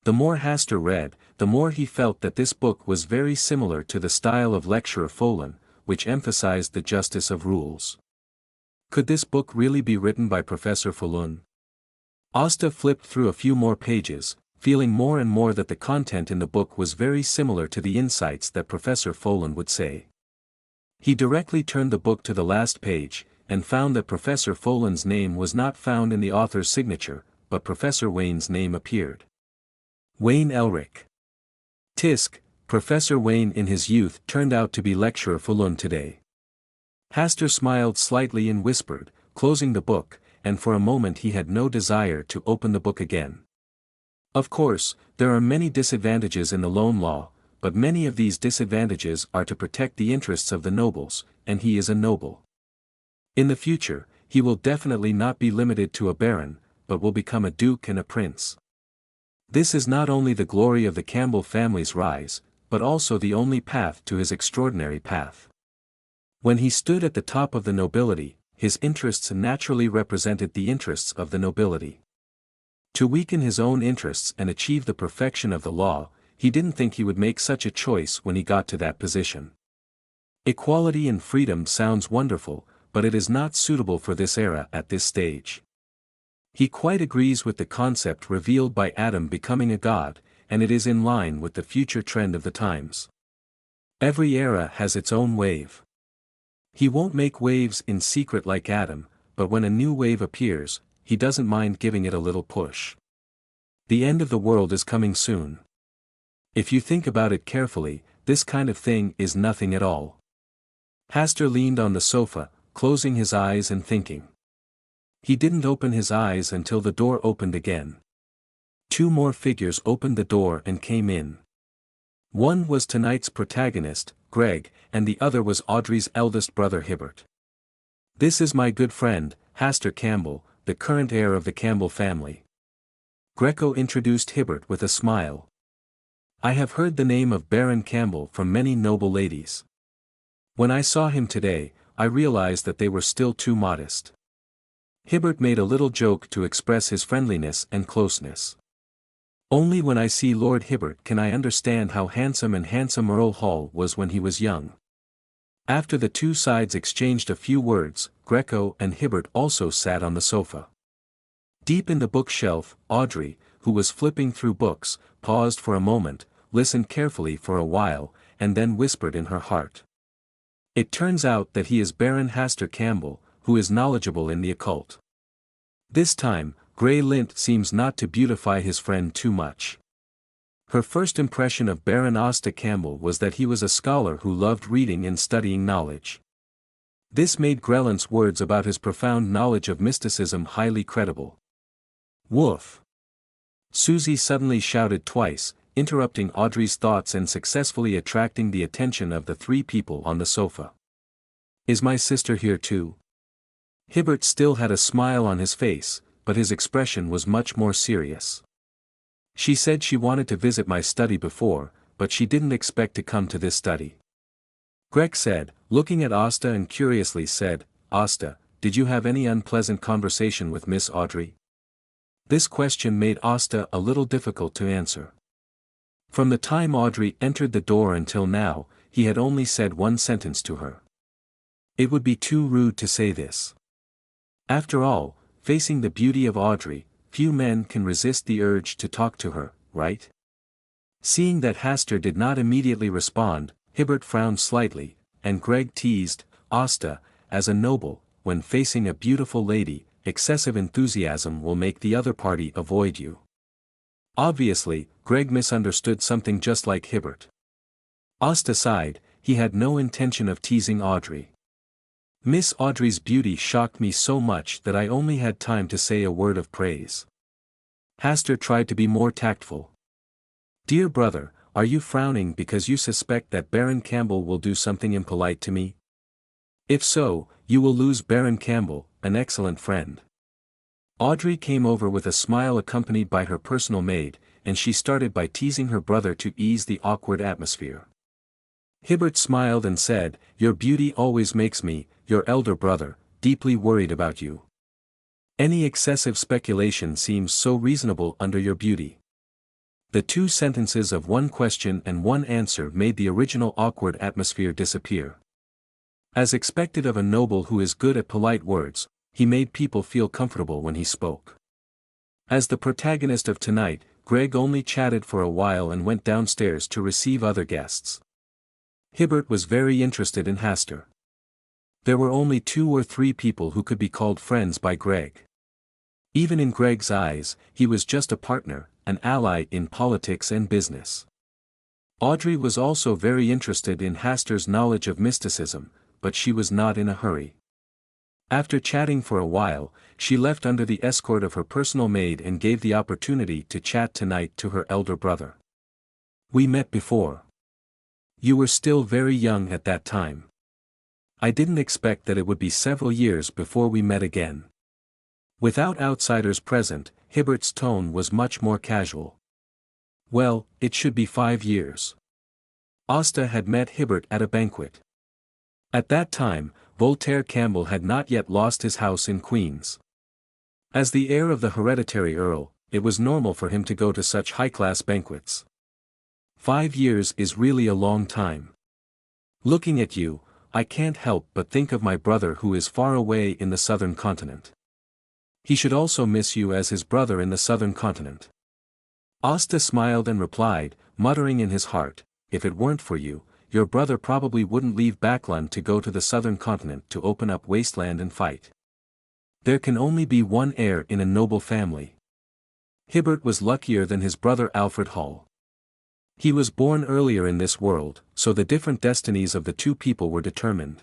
The more Hastur read, the more he felt that this book was very similar to the style of lecturer Folan, which emphasized the justice of rules. Could this book really be written by Professor Folan? Asta flipped through a few more pages, feeling more and more that the content in the book was very similar to the insights that Professor Folan would say. He directly turned the book to the last page, and found that Professor Folan's name was not found in the author's signature, but Professor Wayne's name appeared. Wayne Elric. Tisk, Professor Wayne in his youth turned out to be lecturer Folan today. Hastur smiled slightly and whispered, closing the book, and for a moment he had no desire to open the book again. Of course, there are many disadvantages in the loan law, but many of these disadvantages are to protect the interests of the nobles, and he is a noble. In the future, he will definitely not be limited to a baron, but will become a duke and a prince. This is not only the glory of the Campbell family's rise, but also the only path to his extraordinary path. When he stood at the top of the nobility, his interests naturally represented the interests of the nobility. To weaken his own interests and achieve the perfection of the law, he didn't think he would make such a choice when he got to that position. Equality and freedom sounds wonderful, but it is not suitable for this era at this stage. He quite agrees with the concept revealed by Adam becoming a god, and it is in line with the future trend of the times. Every era has its own wave. He won't make waves in secret like Adam, but when a new wave appears, he doesn't mind giving it a little push. The end of the world is coming soon. If you think about it carefully, this kind of thing is nothing at all. Hastur leaned on the sofa, closing his eyes and thinking. He didn't open his eyes until the door opened again. Two more figures opened the door and came in. One was tonight's protagonist, Greg, and the other was Audrey's eldest brother Hibbert. This is my good friend, Hastur Campbell, the current heir of the Campbell family. Greco introduced Hibbert with a smile. I have heard the name of Baron Campbell from many noble ladies. When I saw him today, I realized that they were still too modest. Hibbert made a little joke to express his friendliness and closeness. Only when I see Lord Hibbert can I understand how handsome Earl Hall was when he was young. After the two sides exchanged a few words, Greco and Hibbert also sat on the sofa. Deep in the bookshelf, Audrey, who was flipping through books, paused for a moment, listened carefully for a while, and then whispered in her heart. It turns out that he is Baron Hastur Campbell, who is knowledgeable in the occult. This time, Grey Lint seems not to beautify his friend too much. Her first impression of Baron Asta Campbell was that he was a scholar who loved reading and studying knowledge. This made Grelant's words about his profound knowledge of mysticism highly credible. Woof! Susie suddenly shouted twice, interrupting Audrey's thoughts and successfully attracting the attention of the three people on the sofa. Is my sister here too? Hibbert still had a smile on his face, but his expression was much more serious. She said she wanted to visit my study before, but she didn't expect to come to this study. Greg said, looking at Asta and curiously said, Asta, did you have any unpleasant conversation with Miss Audrey? This question made Asta a little difficult to answer. From the time Audrey entered the door until now, he had only said one sentence to her. It would be too rude to say this. After all, facing the beauty of Audrey, few men can resist the urge to talk to her, right? Seeing that Hastur did not immediately respond, Hibbert frowned slightly, and Greg teased, Asta, as a noble, when facing a beautiful lady, excessive enthusiasm will make the other party avoid you. Obviously, Greg misunderstood something just like Hibbert. Asta sighed, he had no intention of teasing Audrey. Miss Audrey's beauty shocked me so much that I only had time to say a word of praise. Hastur tried to be more tactful. Dear brother, are you frowning because you suspect that Baron Campbell will do something impolite to me? If so, you will lose Baron Campbell, an excellent friend. Audrey came over with a smile accompanied by her personal maid, and she started by teasing her brother to ease the awkward atmosphere. Hibbert smiled and said, Your beauty always makes me, your elder brother, deeply worried about you. Any excessive speculation seems so reasonable under your beauty. The two sentences of one question and one answer made the original awkward atmosphere disappear. As expected of a noble who is good at polite words, he made people feel comfortable when he spoke. As the protagonist of tonight, Greg only chatted for a while and went downstairs to receive other guests. Hibbert was very interested in Hastur. There were only 2 or 3 people who could be called friends by Greg. Even in Greg's eyes, he was just a partner, an ally in politics and business. Audrey was also very interested in Hastur's knowledge of mysticism, but she was not in a hurry. After chatting for a while, she left under the escort of her personal maid and gave the opportunity to chat tonight to her elder brother. We met before. You were still very young at that time. I didn't expect that it would be several years before we met again. Without outsiders present, Hibbert's tone was much more casual. Well, it should be 5 years. Asta had met Hibbert at a banquet. At that time, Voltaire Campbell had not yet lost his house in Queens. As the heir of the hereditary earl, it was normal for him to go to such high-class banquets. 5 years is really a long time. Looking at you, I can't help but think of my brother who is far away in the southern continent. He should also miss you as his brother in the southern continent. Asta smiled and replied, muttering in his heart, if it weren't for you, your brother probably wouldn't leave Backland to go to the southern continent to open up wasteland and fight. There can only be one heir in a noble family. Hibbert was luckier than his brother Alfred Hall. He was born earlier in this world, so the different destinies of the two people were determined.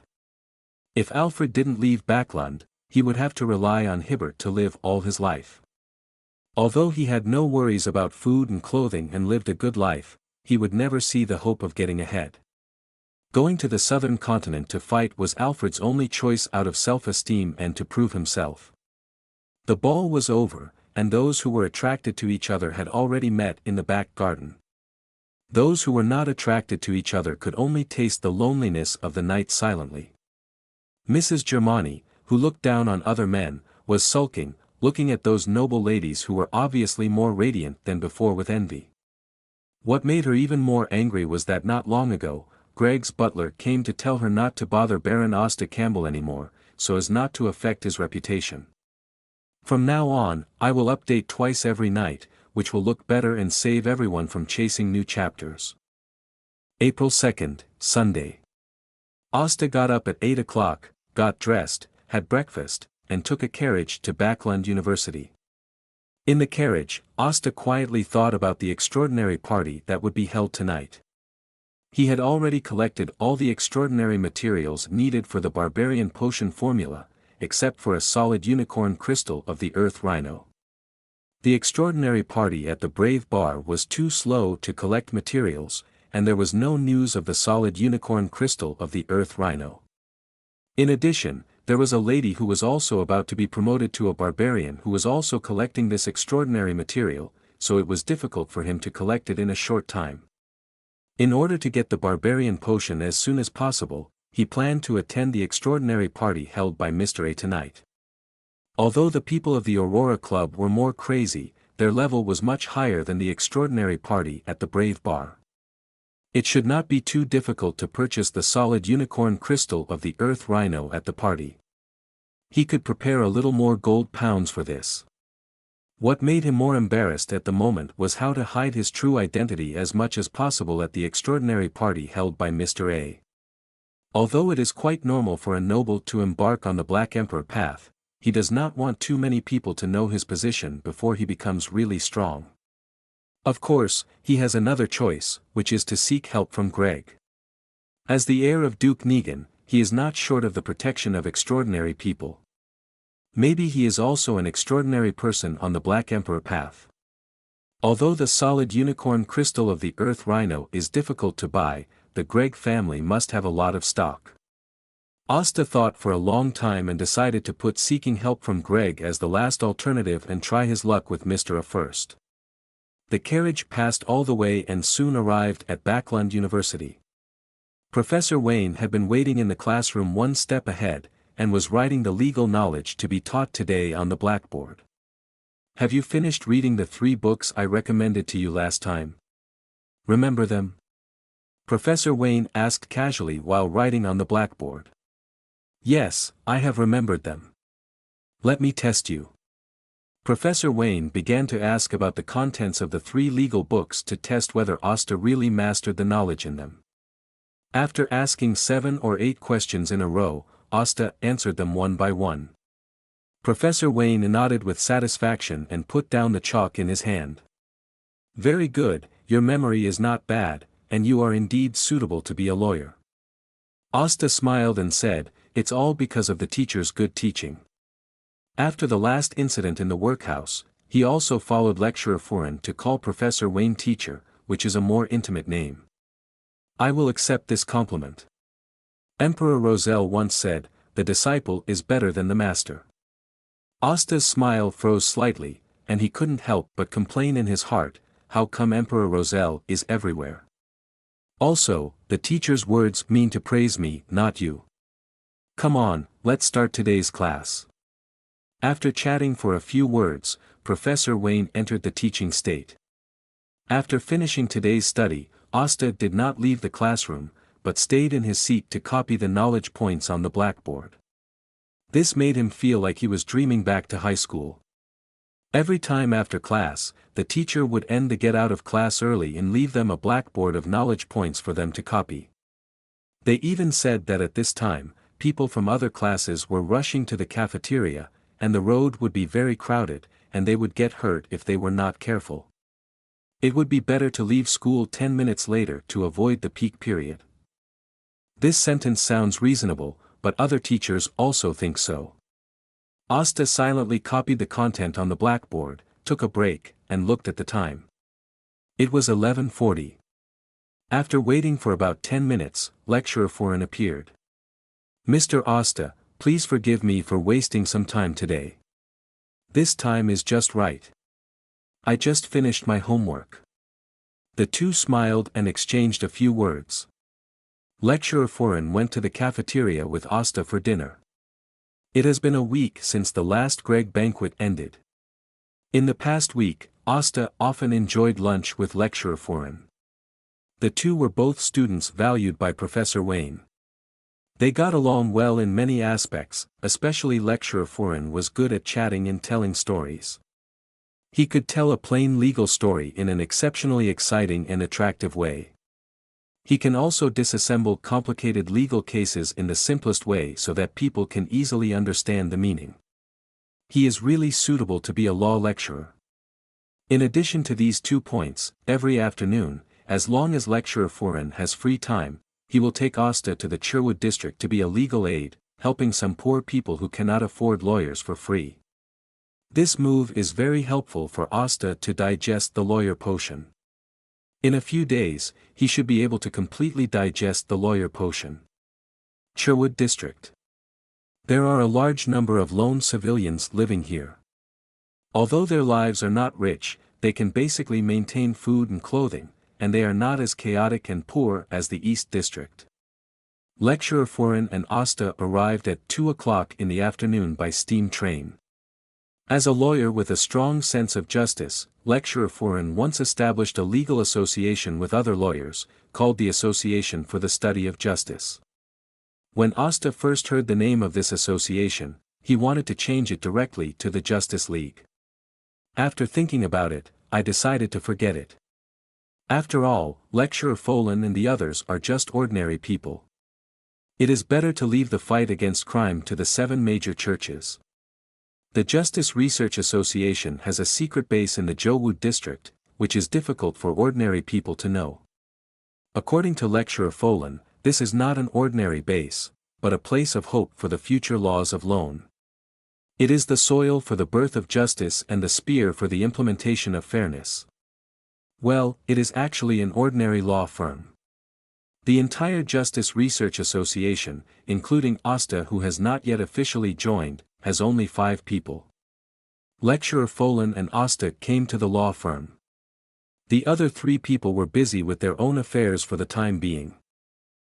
If Alfred didn't leave Backland, he would have to rely on Hibbert to live all his life. Although he had no worries about food and clothing and lived a good life, he would never see the hope of getting ahead. Going to the southern continent to fight was Alfred's only choice out of self-esteem and to prove himself. The ball was over, and those who were attracted to each other had already met in the back garden. Those who were not attracted to each other could only taste the loneliness of the night silently. Mrs. Germani, who looked down on other men, was sulking, looking at those noble ladies who were obviously more radiant than before with envy. What made her even more angry was that not long ago, Greg's butler came to tell her not to bother Baron Asta Campbell anymore, so as not to affect his reputation. From now on, I will update twice every night, which will look better and save everyone from chasing new chapters. April 2nd, Sunday. Asta got up at 8 o'clock, got dressed, had breakfast, and took a carriage to Backland University. In the carriage, Asta quietly thought about the extraordinary party that would be held tonight. He had already collected all the extraordinary materials needed for the barbarian potion formula, except for a solid unicorn crystal of the earth rhino. The extraordinary party at the Brave Bar was too slow to collect materials, and there was no news of the solid unicorn crystal of the earth rhino. In addition, there was a lady who was also about to be promoted to a barbarian who was also collecting this extraordinary material, so it was difficult for him to collect it in a short time. In order to get the barbarian potion as soon as possible, he planned to attend the extraordinary party held by Mr. A tonight. Although the people of the Aurora Club were more crazy, their level was much higher than the extraordinary party at the Brave Bar. It should not be too difficult to purchase the solid unicorn crystal of the earth rhino at the party. He could prepare a little more gold pounds for this. What made him more embarrassed at the moment was how to hide his true identity as much as possible at the extraordinary party held by Mr. A. Although it is quite normal for a noble to embark on the Black Emperor path, he does not want too many people to know his position before he becomes really strong. Of course, he has another choice, which is to seek help from Greg. As the heir of Duke Negan, he is not short of the protection of extraordinary people. Maybe he is also an extraordinary person on the Black Emperor path. Although the solid unicorn crystal of the earth rhino is difficult to buy, the Greg family must have a lot of stock. Asta thought for a long time and decided to put seeking help from Greg as the last alternative and try his luck with Mr. A first. The carriage passed all the way and soon arrived at Backland University. Professor Wayne had been waiting in the classroom one step ahead, and was writing the legal knowledge to be taught today on the blackboard. Have you finished reading the 3 books I recommended to you last time? Remember them? Professor Wayne asked casually while writing on the blackboard. Yes, I have remembered them. Let me test you. Professor Wayne began to ask about the contents of the 3 legal books to test whether Asta really mastered the knowledge in them. After asking 7 or 8 questions in a row, Asta answered them one by one. Professor Wayne nodded with satisfaction and put down the chalk in his hand. Very good, your memory is not bad, and you are indeed suitable to be a lawyer. Asta smiled and said, it's all because of the teacher's good teaching. After the last incident in the workhouse, he also followed Lecturer Furin to call Professor Wayne teacher, which is a more intimate name. I will accept this compliment. Emperor Roselle once said, "The disciple is better than the master." Asta's smile froze slightly, and he couldn't help but complain in his heart, how come Emperor Roselle is everywhere? Also, the teacher's words mean to praise me, not you. Come on, let's start today's class. After chatting for a few words, Professor Wayne entered the teaching state. After finishing today's study, Asta did not leave the classroom, but stayed in his seat to copy the knowledge points on the blackboard. This made him feel like he was dreaming back to high school. Every time after class, the teacher would end the get out of class early and leave them a blackboard of knowledge points for them to copy. They even said that at this time, people from other classes were rushing to the cafeteria, and the road would be very crowded, and they would get hurt if they were not careful. It would be better to leave school 10 minutes later to avoid the peak period. This sentence sounds reasonable, but other teachers also think so. Asta silently copied the content on the blackboard, took a break, and looked at the time. It was 11:40. After waiting for about 10 minutes, Lecturer Foreign appeared. "Mr. Asta, please forgive me for wasting some time today. This time is just right. I just finished my homework." The two smiled and exchanged a few words. Lecturer Foreign went to the cafeteria with Asta for dinner. It has been a week since the last Greg banquet ended. In the past week, Asta often enjoyed lunch with Lecturer Foreign. The two were both students valued by Professor Wayne. They got along well in many aspects, especially Lecturer Foreign was good at chatting and telling stories. He could tell a plain legal story in an exceptionally exciting and attractive way. He can also disassemble complicated legal cases in the simplest way so that people can easily understand the meaning. He is really suitable to be a law lecturer. In addition to these 2 points, every afternoon, as long as Lecturer Foreign has free time, he will take Asta to the Sherwood district to be a legal aid, helping some poor people who cannot afford lawyers for free. This move is very helpful for Asta to digest the lawyer potion. In a few days, he should be able to completely digest the lawyer potion. Sherwood District. There are a large number of lone civilians living here. Although their lives are not rich, they can basically maintain food and clothing, and they are not as chaotic and poor as the East District. Lecturer Foreign and Asta arrived at 2 o'clock in the afternoon by steam train. As a lawyer with a strong sense of justice, Lecturer Foreign once established a legal association with other lawyers, called the Association for the Study of Justice. When Asta first heard the name of this association, he wanted to change it directly to the Justice League. After thinking about it, I decided to forget it. After all, Lecturer Foreign and the others are just ordinary people. It is better to leave the fight against crime to the 7 major churches. The Justice Research Association has a secret base in the Sherwood district, which is difficult for ordinary people to know. According to Lecturer Foreign, this is not an ordinary base, but a place of hope for the future laws of loan. It is the soil for the birth of justice and the spear for the implementation of fairness. Well, it is actually an ordinary law firm. The entire Justice Research Association, including Asta who has not yet officially joined, has only 5 people. Lecturer Foreign and Asta came to the law firm. The other 3 people were busy with their own affairs for the time being.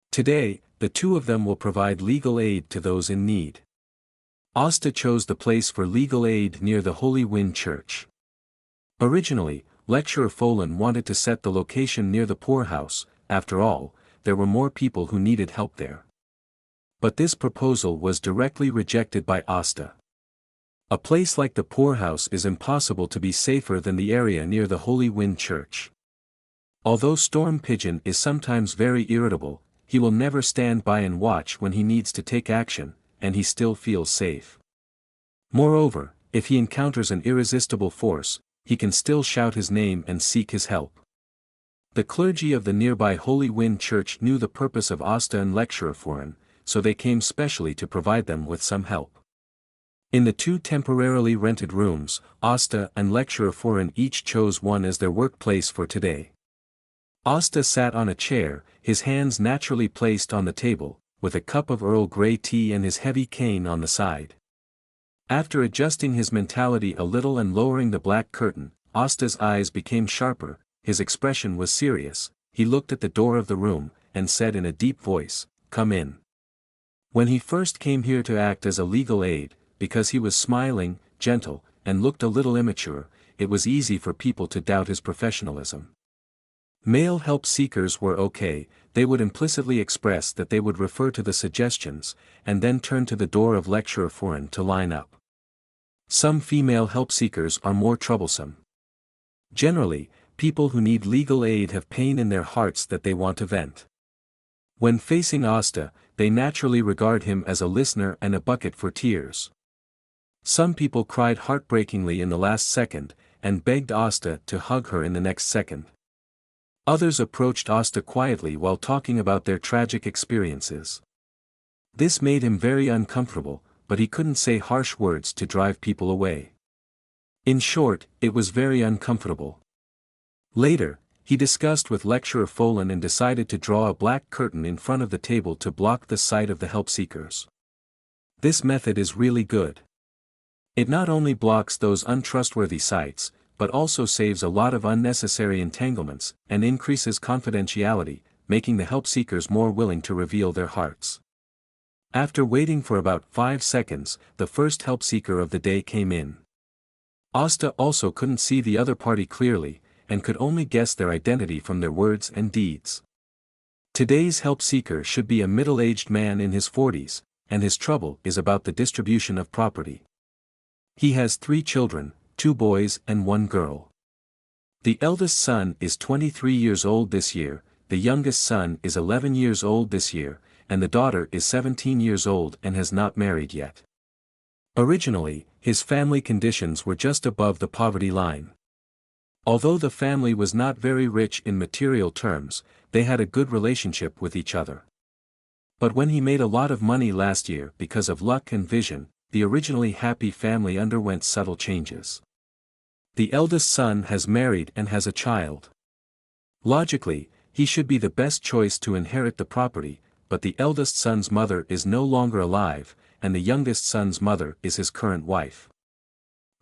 Today, the 2 of them will provide legal aid to those in need. Asta chose the place for legal aid near the Holy Wind Church. Originally, Lecturer Foreign wanted to set the location near the poorhouse. After all, there were more people who needed help there. But this proposal was directly rejected by Asta. A place like the poorhouse is impossible to be safer than the area near the Holy Wind Church. Although Storm Pigeon is sometimes very irritable, he will never stand by and watch when he needs to take action, and he still feels safe. Moreover, if he encounters an irresistible force, he can still shout his name and seek his help. The clergy of the nearby Holy Wind Church knew the purpose of Asta and Lecturer Foreign, so they came specially to provide them with some help. In the 2 temporarily rented rooms, Asta and Lecturer Foreign each chose one as their workplace for today. Asta sat on a chair, his hands naturally placed on the table, with a cup of Earl Grey tea and his heavy cane on the side. After adjusting his mentality a little and lowering the black curtain, Asta's eyes became sharper, his expression was serious. He looked at the door of the room, and said in a deep voice, "Come in." When he first came here to act as a legal aid, because he was smiling, gentle, and looked a little immature, it was easy for people to doubt his professionalism. Male help seekers were okay, they would implicitly express that they would refer to the suggestions, and then turn to the door of lecturer foreign to line up. Some female help seekers are more troublesome. Generally, people who need legal aid have pain in their hearts that they want to vent. When facing Asta, they naturally regard him as a listener and a bucket for tears. Some people cried heartbreakingly in the last second, and begged Asta to hug her in the next second. Others approached Asta quietly while talking about their tragic experiences. This made him very uncomfortable, but he couldn't say harsh words to drive people away. In short, it was very uncomfortable. Later, he discussed with lecturer Folan and decided to draw a black curtain in front of the table to block the sight of the help seekers. This method is really good. It not only blocks those untrustworthy sights, but also saves a lot of unnecessary entanglements, and increases confidentiality, making the help seekers more willing to reveal their hearts. After waiting for about 5 seconds, the first help seeker of the day came in. Asta also couldn't see the other party clearly, and could only guess their identity from their words and deeds. Today's help seeker should be a middle-aged man in his 40s, and his trouble is about the distribution of property. He has 3 children, 2 boys and 1 girl. The eldest son is 23 years old this year, the youngest son is 11 years old this year, and the daughter is 17 years old and has not married yet. Originally, his family conditions were just above the poverty line. Although the family was not very rich in material terms, they had a good relationship with each other. But when he made a lot of money last year because of luck and vision, the originally happy family underwent subtle changes. The eldest son has married and has a child. Logically, he should be the best choice to inherit the property, but the eldest son's mother is no longer alive, and the youngest son's mother is his current wife.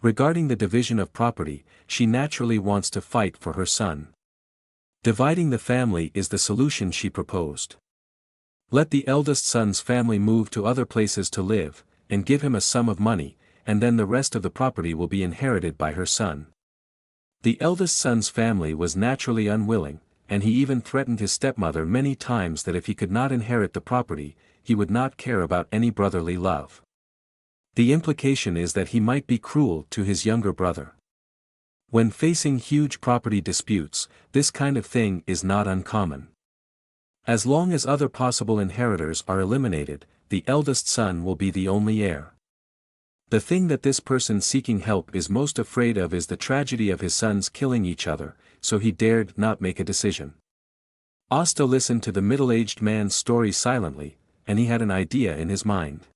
Regarding the division of property, she naturally wants to fight for her son. Dividing the family is the solution she proposed. Let the eldest son's family move to other places to live, and give him a sum of money, and then the rest of the property will be inherited by her son. The eldest son's family was naturally unwilling, and he even threatened his stepmother many times that if he could not inherit the property, he would not care about any brotherly love. The implication is that he might be cruel to his younger brother. When facing huge property disputes, this kind of thing is not uncommon. As long as other possible inheritors are eliminated, the eldest son will be the only heir. The thing that this person seeking help is most afraid of is the tragedy of his sons killing each other, so he dared not make a decision. Asta listened to the middle-aged man's story silently, and he had an idea in his mind.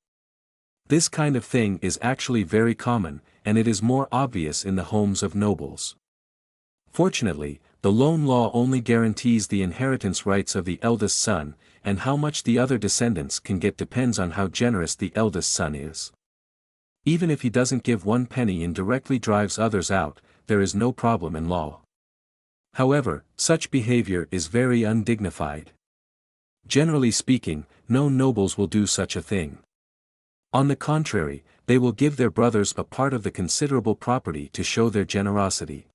This kind of thing is actually very common, and it is more obvious in the homes of nobles. Fortunately, the loan law only guarantees the inheritance rights of the eldest son, and how much the other descendants can get depends on how generous the eldest son is. Even if he doesn't give 1 penny and directly drives others out, there is no problem in law. However, such behavior is very undignified. Generally speaking, no nobles will do such a thing. On the contrary, they will give their brothers a part of the considerable property to show their generosity.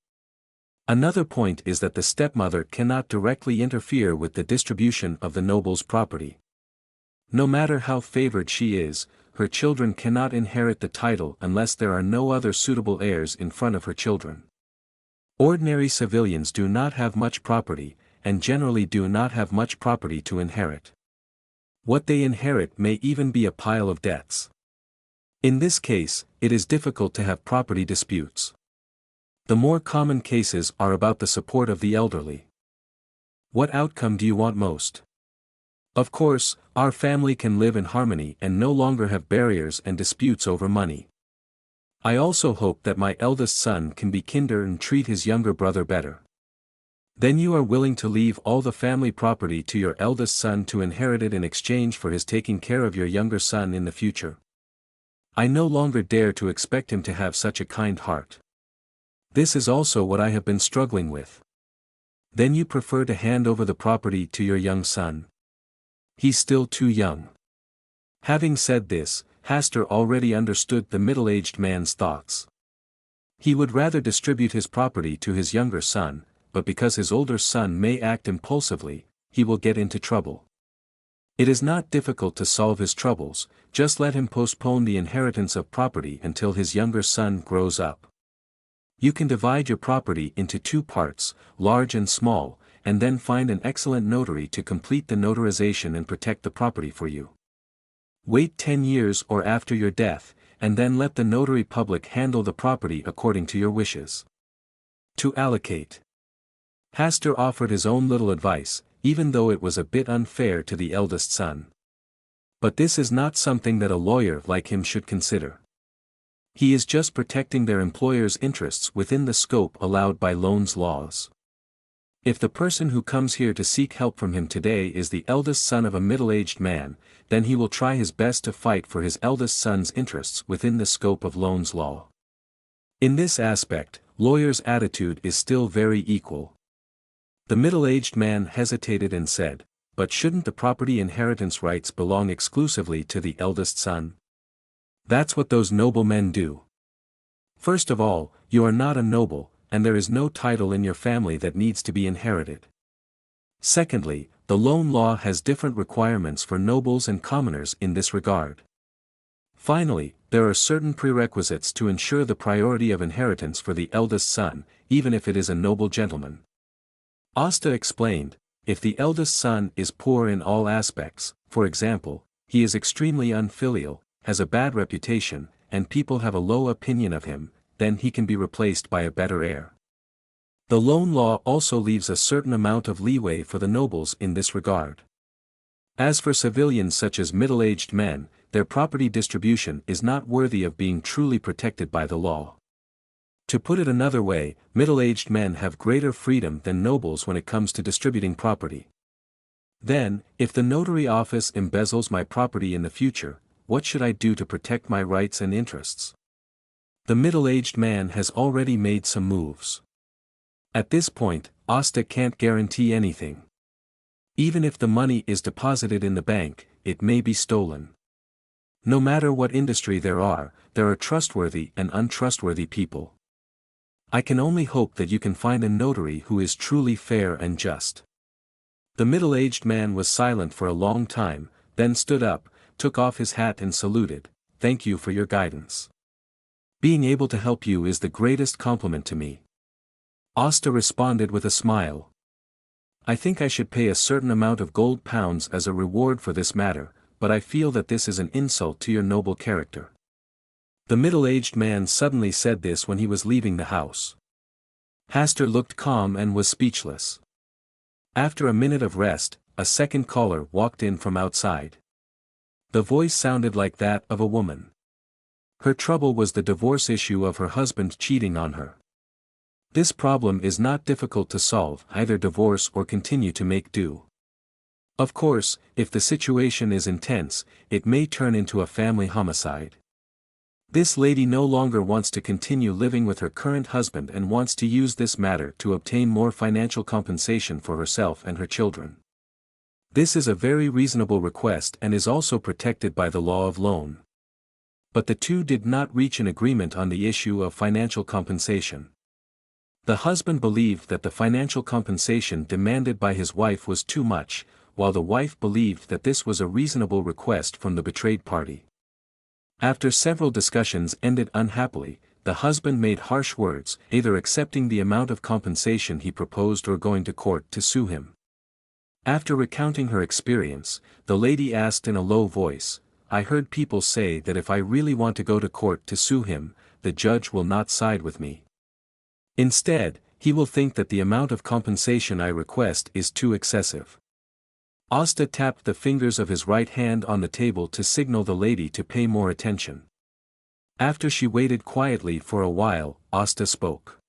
Another point is that the stepmother cannot directly interfere with the distribution of the noble's property. No matter how favored she is, her children cannot inherit the title unless there are no other suitable heirs in front of her children. Ordinary civilians do not have much property, and generally do not have much property to inherit. What they inherit may even be a pile of debts. In this case, it is difficult to have property disputes. The more common cases are about the support of the elderly. What outcome do you want most? Of course, our family can live in harmony and no longer have barriers and disputes over money. I also hope that my eldest son can be kinder and treat his younger brother better. Then you are willing to leave all the family property to your eldest son to inherit it in exchange for his taking care of your younger son in the future. I no longer dare to expect him to have such a kind heart. This is also what I have been struggling with. Then you prefer to hand over the property to your young son? He's still too young. Having said this, Hastur already understood the middle-aged man's thoughts. He would rather distribute his property to his younger son, but because his older son may act impulsively, he will get into trouble. It is not difficult to solve his troubles, just let him postpone the inheritance of property until his younger son grows up. You can divide your property into 2 parts, large and small, and then find an excellent notary to complete the notarization and protect the property for you. Wait 10 years or after your death, and then let the notary public handle the property according to your wishes. To allocate. Hastur offered his own little advice, even though it was a bit unfair to the eldest son. But this is not something that a lawyer like him should consider. He is just protecting their employer's interests within the scope allowed by loans laws. If the person who comes here to seek help from him today is the eldest son of a middle-aged man, then he will try his best to fight for his eldest son's interests within the scope of loans law. In this aspect, lawyers' attitude is still very equal. The middle-aged man hesitated and said, "But shouldn't the property inheritance rights belong exclusively to the eldest son? That's what those noblemen do. First of all, you are not a noble, and there is no title in your family that needs to be inherited. Secondly, the loan law has different requirements for nobles and commoners in this regard. Finally, there are certain prerequisites to ensure the priority of inheritance for the eldest son, even if it is a noble gentleman." Asta explained, if the eldest son is poor in all aspects, for example, he is extremely unfilial, has a bad reputation, and people have a low opinion of him, then he can be replaced by a better heir. The loan law also leaves a certain amount of leeway for the nobles in this regard. As for civilians such as middle-aged men, their property distribution is not worthy of being truly protected by the law. To put it another way, middle-aged men have greater freedom than nobles when it comes to distributing property. Then, if the notary office embezzles my property in the future, what should I do to protect my rights and interests? The middle-aged man has already made some moves. At this point, Asta can't guarantee anything. Even if the money is deposited in the bank, it may be stolen. No matter what industry there are trustworthy and untrustworthy people. I can only hope that you can find a notary who is truly fair and just. The middle-aged man was silent for a long time, then stood up, took off his hat and saluted, "Thank you for your guidance. Being able to help you is the greatest compliment to me." Asta responded with a smile. "I think I should pay a certain amount of gold pounds as a reward for this matter, but I feel that this is an insult to your noble character." The middle-aged man suddenly said this when he was leaving the house. Hastur looked calm and was speechless. After a minute of rest, a second caller walked in from outside. The voice sounded like that of a woman. Her trouble was the divorce issue of her husband cheating on her. This problem is not difficult to solve, either divorce or continue to make do. Of course, if the situation is intense, it may turn into a family homicide. This lady no longer wants to continue living with her current husband and wants to use this matter to obtain more financial compensation for herself and her children. This is a very reasonable request and is also protected by the law of loan. But the two did not reach an agreement on the issue of financial compensation. The husband believed that the financial compensation demanded by his wife was too much, while the wife believed that this was a reasonable request from the betrayed party. After several discussions ended unhappily, the husband made harsh words, either accepting the amount of compensation he proposed or going to court to sue him. After recounting her experience, the lady asked in a low voice, "I heard people say that if I really want to go to court to sue him, the judge will not side with me. Instead, he will think that the amount of compensation I request is too excessive." Asta tapped the fingers of his right hand on the table to signal the lady to pay more attention. After she waited quietly for a while, Asta spoke.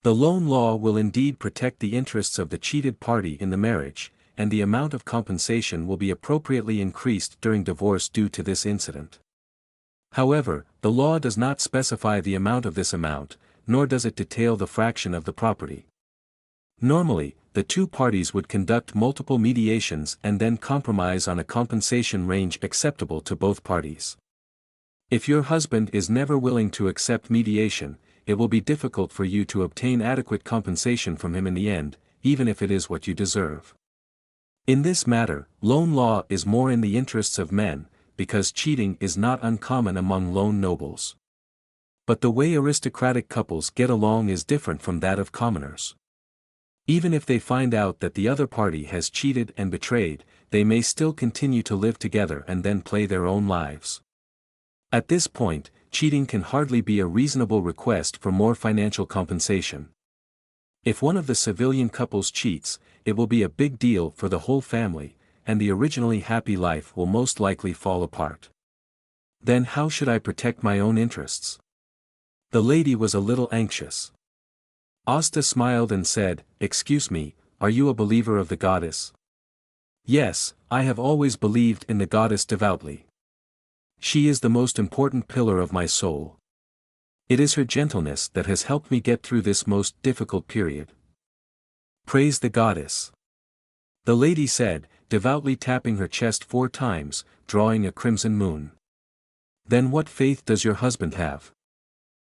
The loan law will indeed protect the interests of the cheated party in the marriage, and the amount of compensation will be appropriately increased during divorce due to this incident. However, the law does not specify the amount of this amount, nor does it detail the fraction of the property. Normally, the two parties would conduct multiple mediations and then compromise on a compensation range acceptable to both parties. If your husband is never willing to accept mediation, it will be difficult for you to obtain adequate compensation from him in the end, even if it is what you deserve. In this matter, loan law is more in the interests of men, because cheating is not uncommon among loan nobles. But the way aristocratic couples get along is different from that of commoners. Even if they find out that the other party has cheated and betrayed, they may still continue to live together and then play their own lives. At this point, cheating can hardly be a reasonable request for more financial compensation. If one of the civilian couples cheats, it will be a big deal for the whole family, and the originally happy life will most likely fall apart. Then how should I protect my own interests? The lady was a little anxious. Asta smiled and said, "Excuse me, are you a believer of the goddess?" "Yes, I have always believed in the goddess devoutly. She is the most important pillar of my soul. It is her gentleness that has helped me get through this most difficult period." "Praise the goddess," the lady said, devoutly tapping her chest 4 times, drawing a crimson moon. "Then what faith does your husband have?"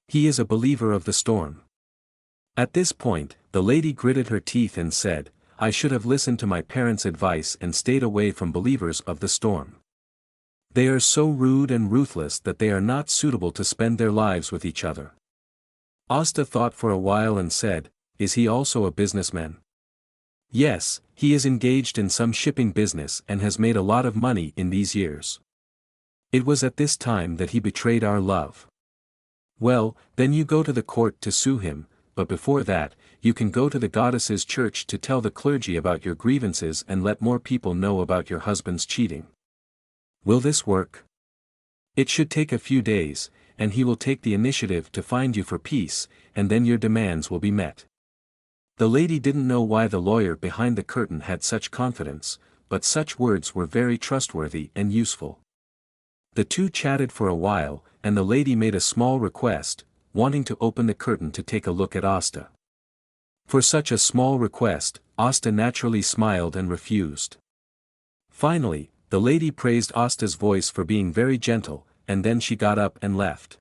"He is a believer of the storm." At this point, the lady gritted her teeth and said, "I should have listened to my parents' advice and stayed away from believers of the storm. They are so rude and ruthless that they are not suitable to spend their lives with each other." Asta thought for a while and said, "Is he also a businessman?" "Yes, he is engaged in some shipping business and has made a lot of money in these years. It was at this time that he betrayed our love." "Well, then you go to the court to sue him, but before that, you can go to the goddess's church to tell the clergy about your grievances and let more people know about your husband's cheating." "Will this work?" "It should take a few days, and he will take the initiative to find you for peace, and then your demands will be met." The lady didn't know why the lawyer behind the curtain had such confidence, but such words were very trustworthy and useful. The two chatted for a while, and the lady made a small request, wanting to open the curtain to take a look at Asta. For such a small request, Asta naturally smiled and refused. Finally, the lady praised Asta's voice for being very gentle, and then she got up and left.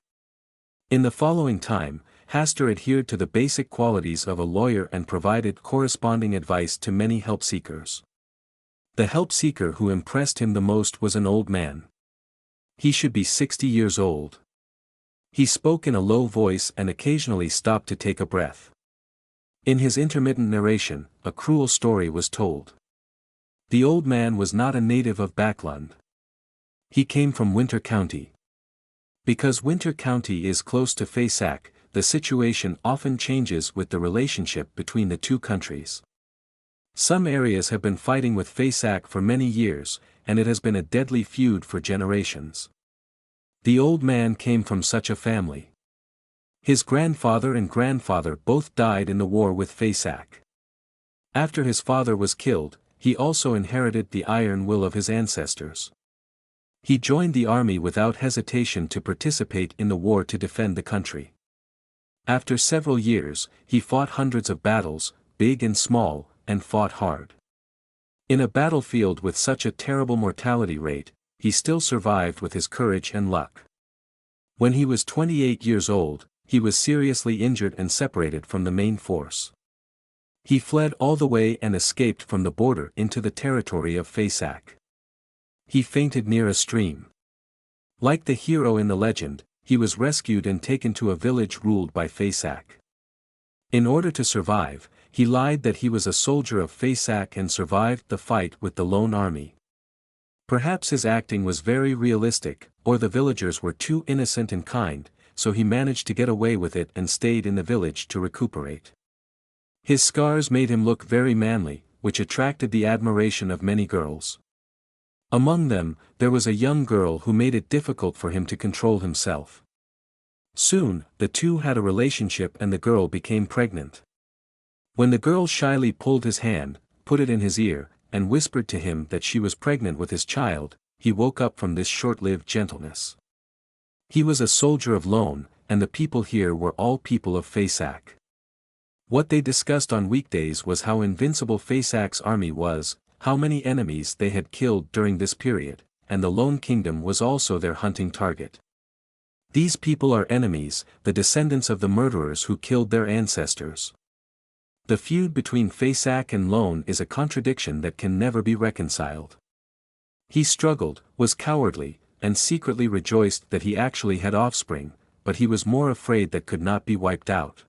In the following time, Hastur adhered to the basic qualities of a lawyer and provided corresponding advice to many help seekers. The help seeker who impressed him the most was an old man. He should be 60 years old. He spoke in a low voice and occasionally stopped to take a breath. In his intermittent narration, a cruel story was told. The old man was not a native of Backlund. He came from Winter County. Because Winter County is close to Fasak, the situation often changes with the relationship between the two countries. Some areas have been fighting with Fasak for many years, and it has been a deadly feud for generations. The old man came from such a family. His grandfather and grandfather both died in the war with Fasak. After his father was killed, he also inherited the iron will of his ancestors. He joined the army without hesitation to participate in the war to defend the country. After several years, he fought hundreds of battles, big and small, and fought hard. In a battlefield with such a terrible mortality rate, he still survived with his courage and luck. When he was 28 years old, he was seriously injured and separated from the main force. He fled all the way and escaped from the border into the territory of Fasak. He fainted near a stream. Like the hero in the legend, he was rescued and taken to a village ruled by Fasak. In order to survive, he lied that he was a soldier of Fasak and survived the fight with the lone army. Perhaps his acting was very realistic, or the villagers were too innocent and kind, so he managed to get away with it and stayed in the village to recuperate. His scars made him look very manly, which attracted the admiration of many girls. Among them, there was a young girl who made it difficult for him to control himself. Soon, the two had a relationship and the girl became pregnant. When the girl shyly pulled his hand, put it in his ear, and whispered to him that she was pregnant with his child, he woke up from this short-lived gentleness. He was a soldier of Lone, and the people here were all people of Fasak. What they discussed on weekdays was how invincible Fasak's army was, how many enemies they had killed during this period, and the Lone Kingdom was also their hunting target. These people are enemies, the descendants of the murderers who killed their ancestors. The feud between Fasak and Lone is a contradiction that can never be reconciled. He struggled, was cowardly, and secretly rejoiced that he actually had offspring, but he was more afraid that could not be wiped out.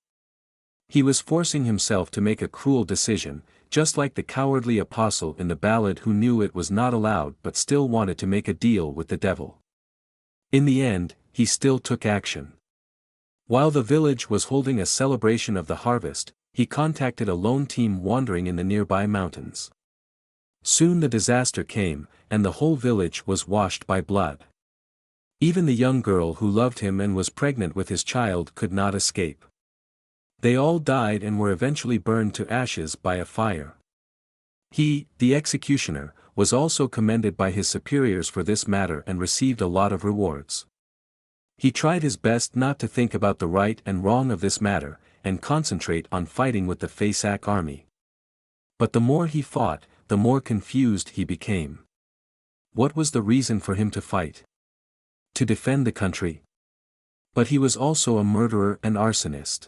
He was forcing himself to make a cruel decision, just like the cowardly apostle in the ballad who knew it was not allowed but still wanted to make a deal with the devil. In the end, he still took action. While the village was holding a celebration of the harvest, he contacted a lone team wandering in the nearby mountains. Soon the disaster came, and the whole village was washed by blood. Even the young girl who loved him and was pregnant with his child could not escape. They all died and were eventually burned to ashes by a fire. He, the executioner, was also commended by his superiors for this matter and received a lot of rewards. He tried his best not to think about the right and wrong of this matter, and concentrate on fighting with the Fasak army. But the more he fought, the more confused he became. What was the reason for him to fight? To defend the country. But he was also a murderer and arsonist.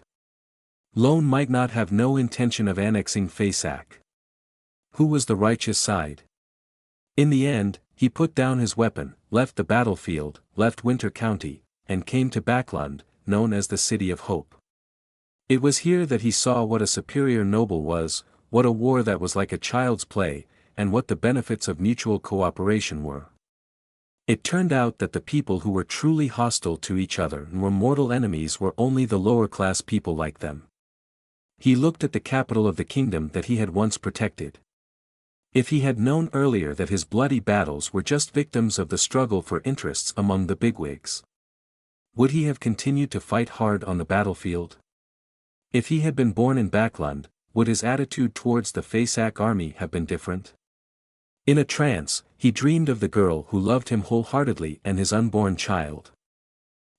Lone might not have no intention of annexing Fasak. Who was the righteous side? In the end, he put down his weapon, left the battlefield, left Winter County, and came to Backlund, known as the City of Hope. It was here that he saw what a superior noble was, what a war that was like a child's play, and what the benefits of mutual cooperation were. It turned out that the people who were truly hostile to each other and were mortal enemies were only the lower-class people like them. He looked at the capital of the kingdom that he had once protected. If he had known earlier that his bloody battles were just victims of the struggle for interests among the bigwigs, would he have continued to fight hard on the battlefield? If he had been born in Backlund, would his attitude towards the Fasak army have been different? In a trance, he dreamed of the girl who loved him wholeheartedly and his unborn child.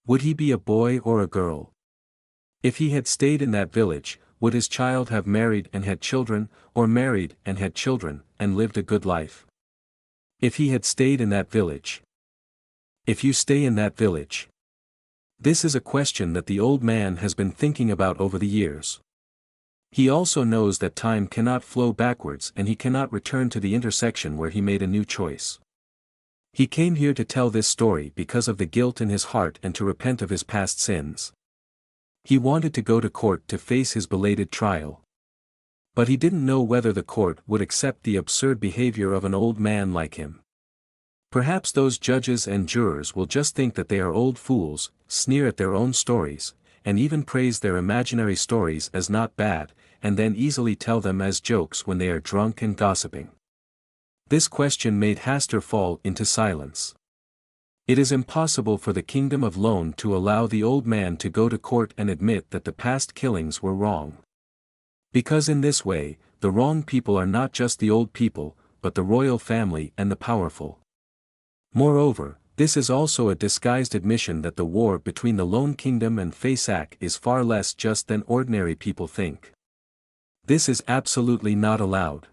Would he be a boy or a girl? If he had stayed in that village, would his child have married and had children, or married and had children, and lived a good life? If he had stayed in that village. If you stay in that village. This is a question that the old man has been thinking about over the years. He also knows that time cannot flow backwards and he cannot return to the intersection where he made a new choice. He came here to tell this story because of the guilt in his heart and to repent of his past sins. He wanted to go to court to face his belated trial. But he didn't know whether the court would accept the absurd behavior of an old man like him. Perhaps those judges and jurors will just think that they are old fools, sneer at their own stories, and even praise their imaginary stories as not bad, and then easily tell them as jokes when they are drunk and gossiping. This question made Hastur fall into silence. It is impossible for the Kingdom of Lone to allow the old man to go to court and admit that the past killings were wrong. Because in this way, the wrong people are not just the old people, but the royal family and the powerful. Moreover, this is also a disguised admission that the war between the Lone Kingdom and Fasak is far less just than ordinary people think. This is absolutely not allowed.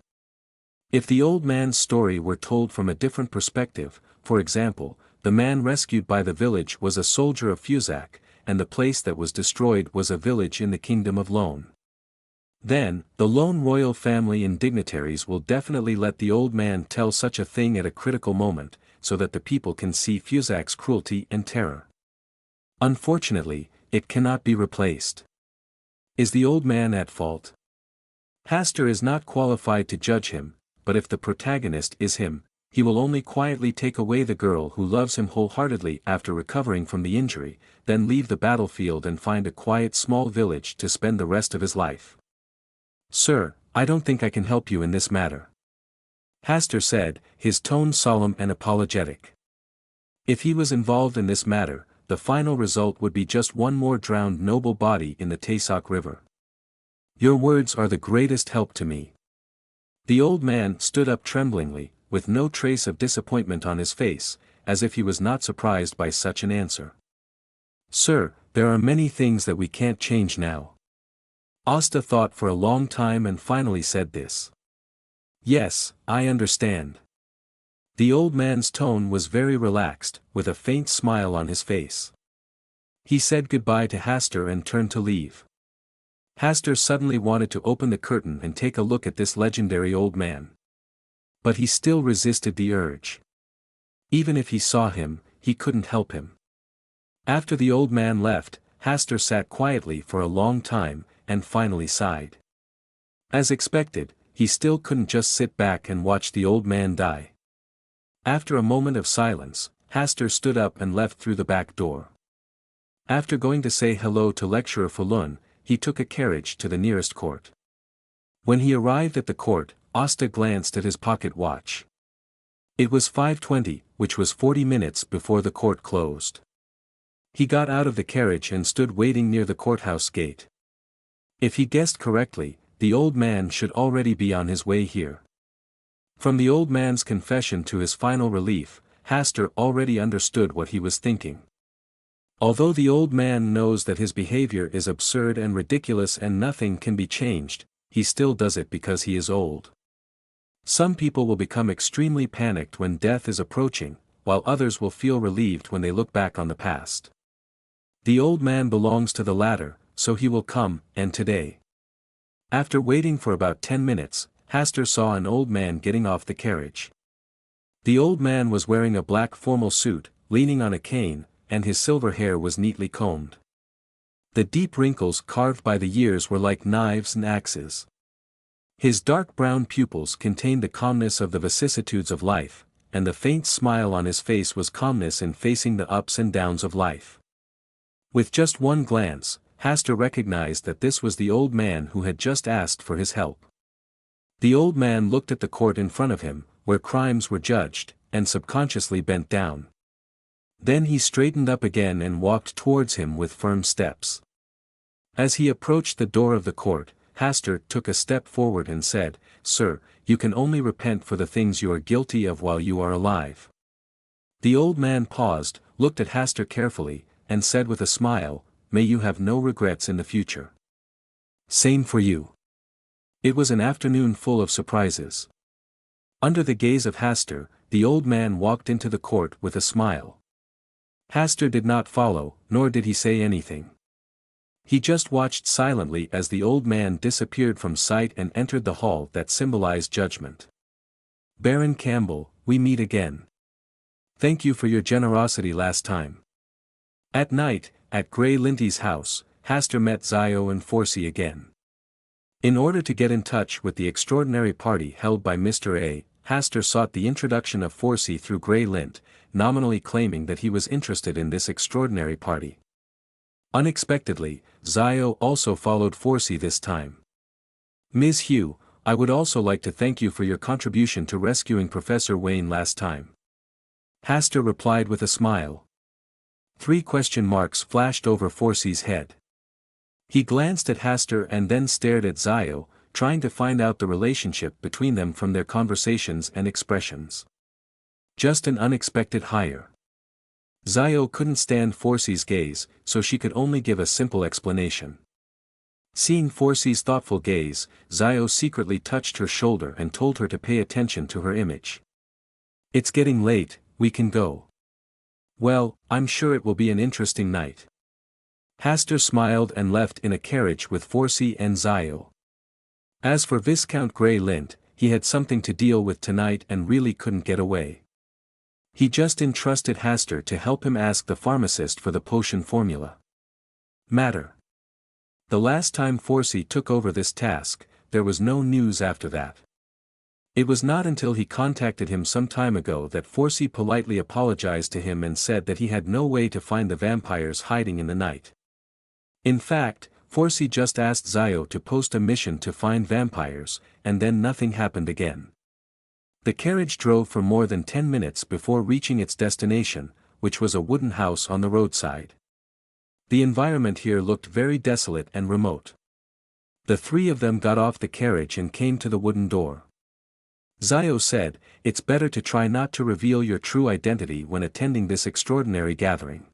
If the old man's story were told from a different perspective, for example, the man rescued by the village was a soldier of Fusak, and the place that was destroyed was a village in the Kingdom of Lone. Then, the Lone royal family and dignitaries will definitely let the old man tell such a thing at a critical moment, so that the people can see Fusak's cruelty and terror. Unfortunately, it cannot be replaced. Is the old man at fault? Hastur is not qualified to judge him, but if the protagonist is him, he will only quietly take away the girl who loves him wholeheartedly after recovering from the injury, then leave the battlefield and find a quiet small village to spend the rest of his life. "Sir, I don't think I can help you in this matter," Hastur said, his tone solemn and apologetic. If he was involved in this matter, the final result would be just one more drowned noble body in the Taesak River. Your words are the greatest help to me. The old man stood up tremblingly, with no trace of disappointment on his face, as if he was not surprised by such an answer. Sir, there are many things that we can't change now. Asta thought for a long time and finally said this. Yes, I understand. The old man's tone was very relaxed, with a faint smile on his face. He said goodbye to Hastur and turned to leave. Hastur suddenly wanted to open the curtain and take a look at this legendary old man. But he still resisted the urge. Even if he saw him, he couldn't help him. After the old man left, Hastur sat quietly for a long time, and finally sighed. As expected, he still couldn't just sit back and watch the old man die. After a moment of silence, Hastur stood up and left through the back door. After going to say hello to lecturer Falun, he took a carriage to the nearest court. When he arrived at the court, Asta glanced at his pocket watch. It was 5:20, which was 40 minutes before the court closed. He got out of the carriage and stood waiting near the courthouse gate. If he guessed correctly, the old man should already be on his way here. From the old man's confession to his final relief, Hastur already understood what he was thinking. Although the old man knows that his behavior is absurd and ridiculous and nothing can be changed, he still does it because he is old. Some people will become extremely panicked when death is approaching, while others will feel relieved when they look back on the past. The old man belongs to the latter, so he will come, and today. After waiting for about 10 minutes, Hastur saw an old man getting off the carriage. The old man was wearing a black formal suit, leaning on a cane, and his silver hair was neatly combed. The deep wrinkles carved by the years were like knives and axes. His dark brown pupils contained the calmness of the vicissitudes of life, and the faint smile on his face was calmness in facing the ups and downs of life. With just one glance, Hastur recognized that this was the old man who had just asked for his help. The old man looked at the court in front of him, where crimes were judged, and subconsciously bent down. Then he straightened up again and walked towards him with firm steps. As he approached the door of the court, Hastur took a step forward and said, "Sir, you can only repent for the things you are guilty of while you are alive." The old man paused, looked at Hastur carefully, and said with a smile, "May you have no regrets in the future." Same for you. It was an afternoon full of surprises. Under the gaze of Hastur, the old man walked into the court with a smile. Hastur did not follow, nor did he say anything. He just watched silently as the old man disappeared from sight and entered the hall that symbolized judgment. Baron Campbell, we meet again. Thank you for your generosity last time. At night, at Grey Linty's house, Hastur met Zio and Forsey again. In order to get in touch with the extraordinary party held by Mr. A, Hastur sought the introduction of Forsey through Grey Lint, nominally claiming that he was interested in this extraordinary party. Unexpectedly, Zio also followed Forsey this time. Ms. Hugh, I would also like to thank you for your contribution to rescuing Professor Wayne last time. Hastur replied with a smile. 3 question marks flashed over Forsey's head. He glanced at Hastur and then stared at Zio, trying to find out the relationship between them from their conversations and expressions. Just an unexpected hire. Zio couldn't stand Forsey's gaze, so she could only give a simple explanation. Seeing Forsey's thoughtful gaze, Zio secretly touched her shoulder and told her to pay attention to her image. It's getting late, we can go. Well, I'm sure it will be an interesting night. Hastur smiled and left in a carriage with Forsey and Zio. As for Viscount Grey Lint, he had something to deal with tonight and really couldn't get away. He just entrusted Hastur to help him ask the pharmacist for the potion formula. Matter. The last time Forsey took over this task, there was no news after that. It was not until he contacted him some time ago that Forsey politely apologized to him and said that he had no way to find the vampires hiding in the night. In fact, Forsey just asked Zio to post a mission to find vampires, and then nothing happened again. The carriage drove for more than 10 minutes before reaching its destination, which was a wooden house on the roadside. The environment here looked very desolate and remote. The three of them got off the carriage and came to the wooden door. Zio said, "It's better to try not to reveal your true identity when attending this extraordinary gathering."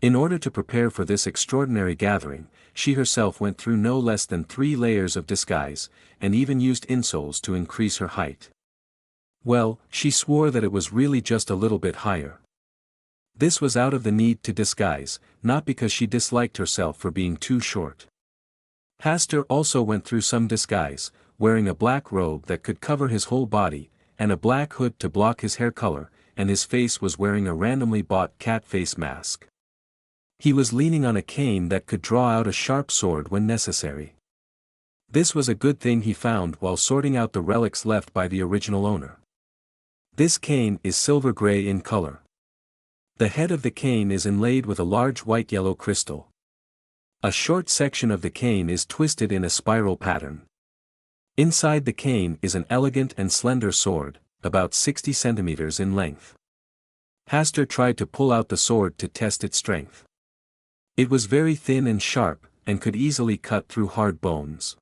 In order to prepare for this extraordinary gathering, she herself went through no less than 3 layers of disguise, and even used insoles to increase her height. Well, she swore that it was really just a little bit higher. This was out of the need to disguise, not because she disliked herself for being too short. Hastur also went through some disguise, wearing a black robe that could cover his whole body, and a black hood to block his hair color, and his face was wearing a randomly bought cat face mask. He was leaning on a cane that could draw out a sharp sword when necessary. This was a good thing he found while sorting out the relics left by the original owner. This cane is silver gray in color. The head of the cane is inlaid with a large white-yellow crystal. A short section of the cane is twisted in a spiral pattern. Inside the cane is an elegant and slender sword, about 60 centimeters in length. Hastur tried to pull out the sword to test its strength. It was very thin and sharp, and could easily cut through hard bones.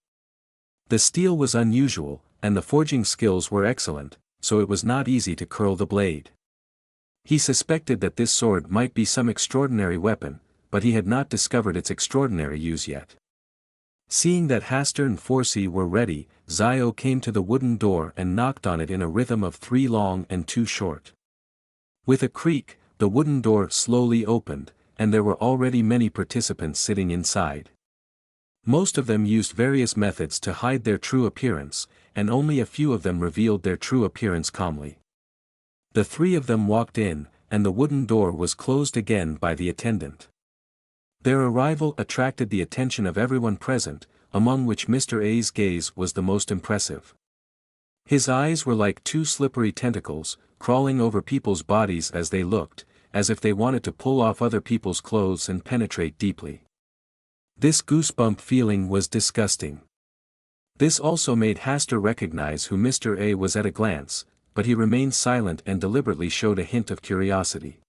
The steel was unusual, and the forging skills were excellent, so it was not easy to curl the blade. He suspected that this sword might be some extraordinary weapon, but he had not discovered its extraordinary use yet. Seeing that Hastur and Forsey were ready, Zio came to the wooden door and knocked on it in a rhythm of 3 long and 2 short. With a creak, the wooden door slowly opened, and there were already many participants sitting inside. Most of them used various methods to hide their true appearance, and only a few of them revealed their true appearance calmly. The 3 of them walked in, and the wooden door was closed again by the attendant. Their arrival attracted the attention of everyone present, among which Mr. A's gaze was the most impressive. His eyes were like 2 slippery tentacles, crawling over people's bodies as they looked, as if they wanted to pull off other people's clothes and penetrate deeply. This goosebump feeling was disgusting. This also made Hastur recognize who Mr. A was at a glance, but he remained silent and deliberately showed a hint of curiosity.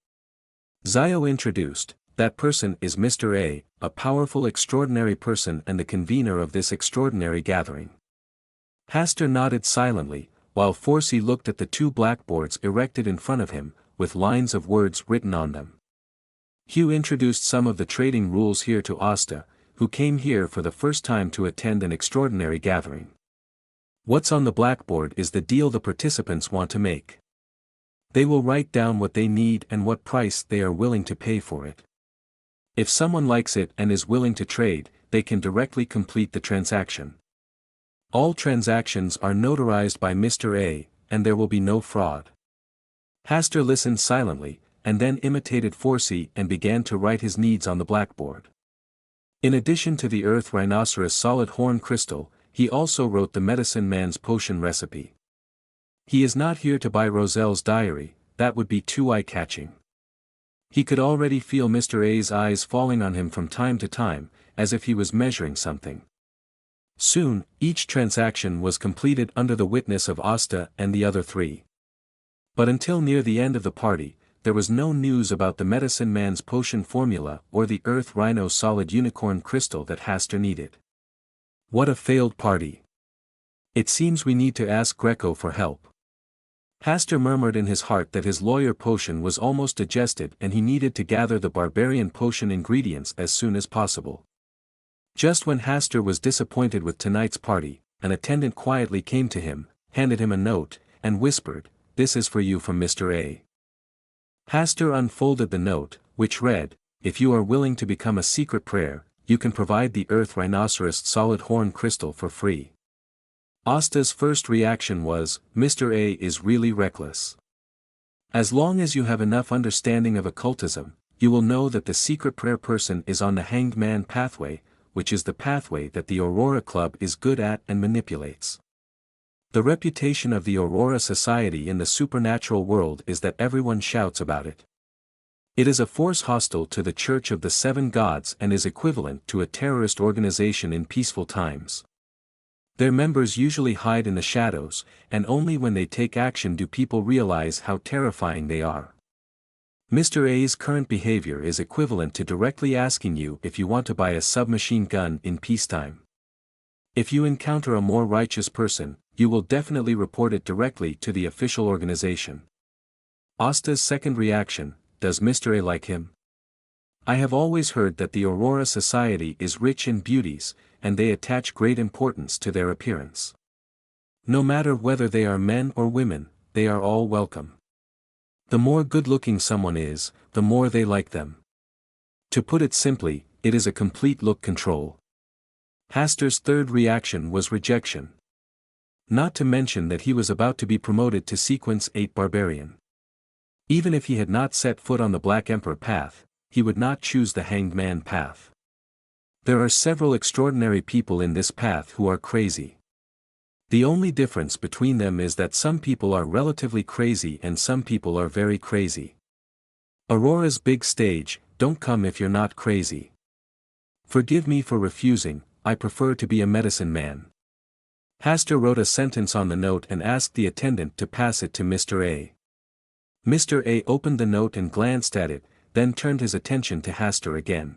Zio introduced, "That person is Mr. A powerful extraordinary person and the convener of this extraordinary gathering." Hastur nodded silently, while Forsey looked at the 2 blackboards erected in front of him, with lines of words written on them. Hugh introduced some of the trading rules here to Asta, who came here for the first time to attend an extraordinary gathering. What's on the blackboard is the deal the participants want to make. They will write down what they need and what price they are willing to pay for it. If someone likes it and is willing to trade, they can directly complete the transaction. All transactions are notarized by Mr. A, and there will be no fraud. Hastur listened silently, and then imitated Forsey and began to write his needs on the blackboard. In addition to the earth rhinoceros solid horn crystal, he also wrote the medicine man's potion recipe. He is not here to buy Roselle's diary, that would be too eye-catching. He could already feel Mr. A's eyes falling on him from time to time, as if he was measuring something. Soon, each transaction was completed under the witness of Asta and the other 3. But until near the end of the party, there was no news about the medicine man's potion formula or the earth rhino solid unicorn crystal that Hastur needed. What a failed party. It seems we need to ask Greco for help. Hastur murmured in his heart that his lawyer potion was almost digested and he needed to gather the barbarian potion ingredients as soon as possible. Just when Hastur was disappointed with tonight's party, an attendant quietly came to him, handed him a note, and whispered, "This is for you from Mr. A." Hastur unfolded the note, which read, "If you are willing to become a secret prayer, you can provide the earth rhinoceros solid horn crystal for free." Asta's first reaction was, "Mr. A is really reckless. As long as you have enough understanding of occultism, you will know that the secret prayer person is on the hanged man pathway, which is the pathway that the Aurora Club is good at and manipulates. The reputation of the Aurora Society in the supernatural world is that everyone shouts about it. It is a force hostile to the Church of the 7 Gods and is equivalent to a terrorist organization in peaceful times. Their members usually hide in the shadows, and only when they take action do people realize how terrifying they are. Mr. A's current behavior is equivalent to directly asking you if you want to buy a submachine gun in peacetime. If you encounter a more righteous person, you will definitely report it directly to the official organization. Asta's second reaction: does Mr. A like him? I have always heard that the Aurora society is rich in beauties, and they attach great importance to their appearance. No matter whether they are men or women, they are all welcome. The more good-looking someone is, the more they like them. To put it simply, it is a complete look control. Hastur's third reaction was rejection. Not to mention that he was about to be promoted to Sequence 8 Barbarian. Even if he had not set foot on the Black Emperor path, he would not choose the Hanged Man path. There are several extraordinary people in this path who are crazy. The only difference between them is that some people are relatively crazy and some people are very crazy. Aurora's big stage: don't come if you're not crazy. Forgive me for refusing, I prefer to be a medicine man. Hastur wrote a sentence on the note and asked the attendant to pass it to Mr. A. Mr. A opened the note and glanced at it, then turned his attention to Hastur again.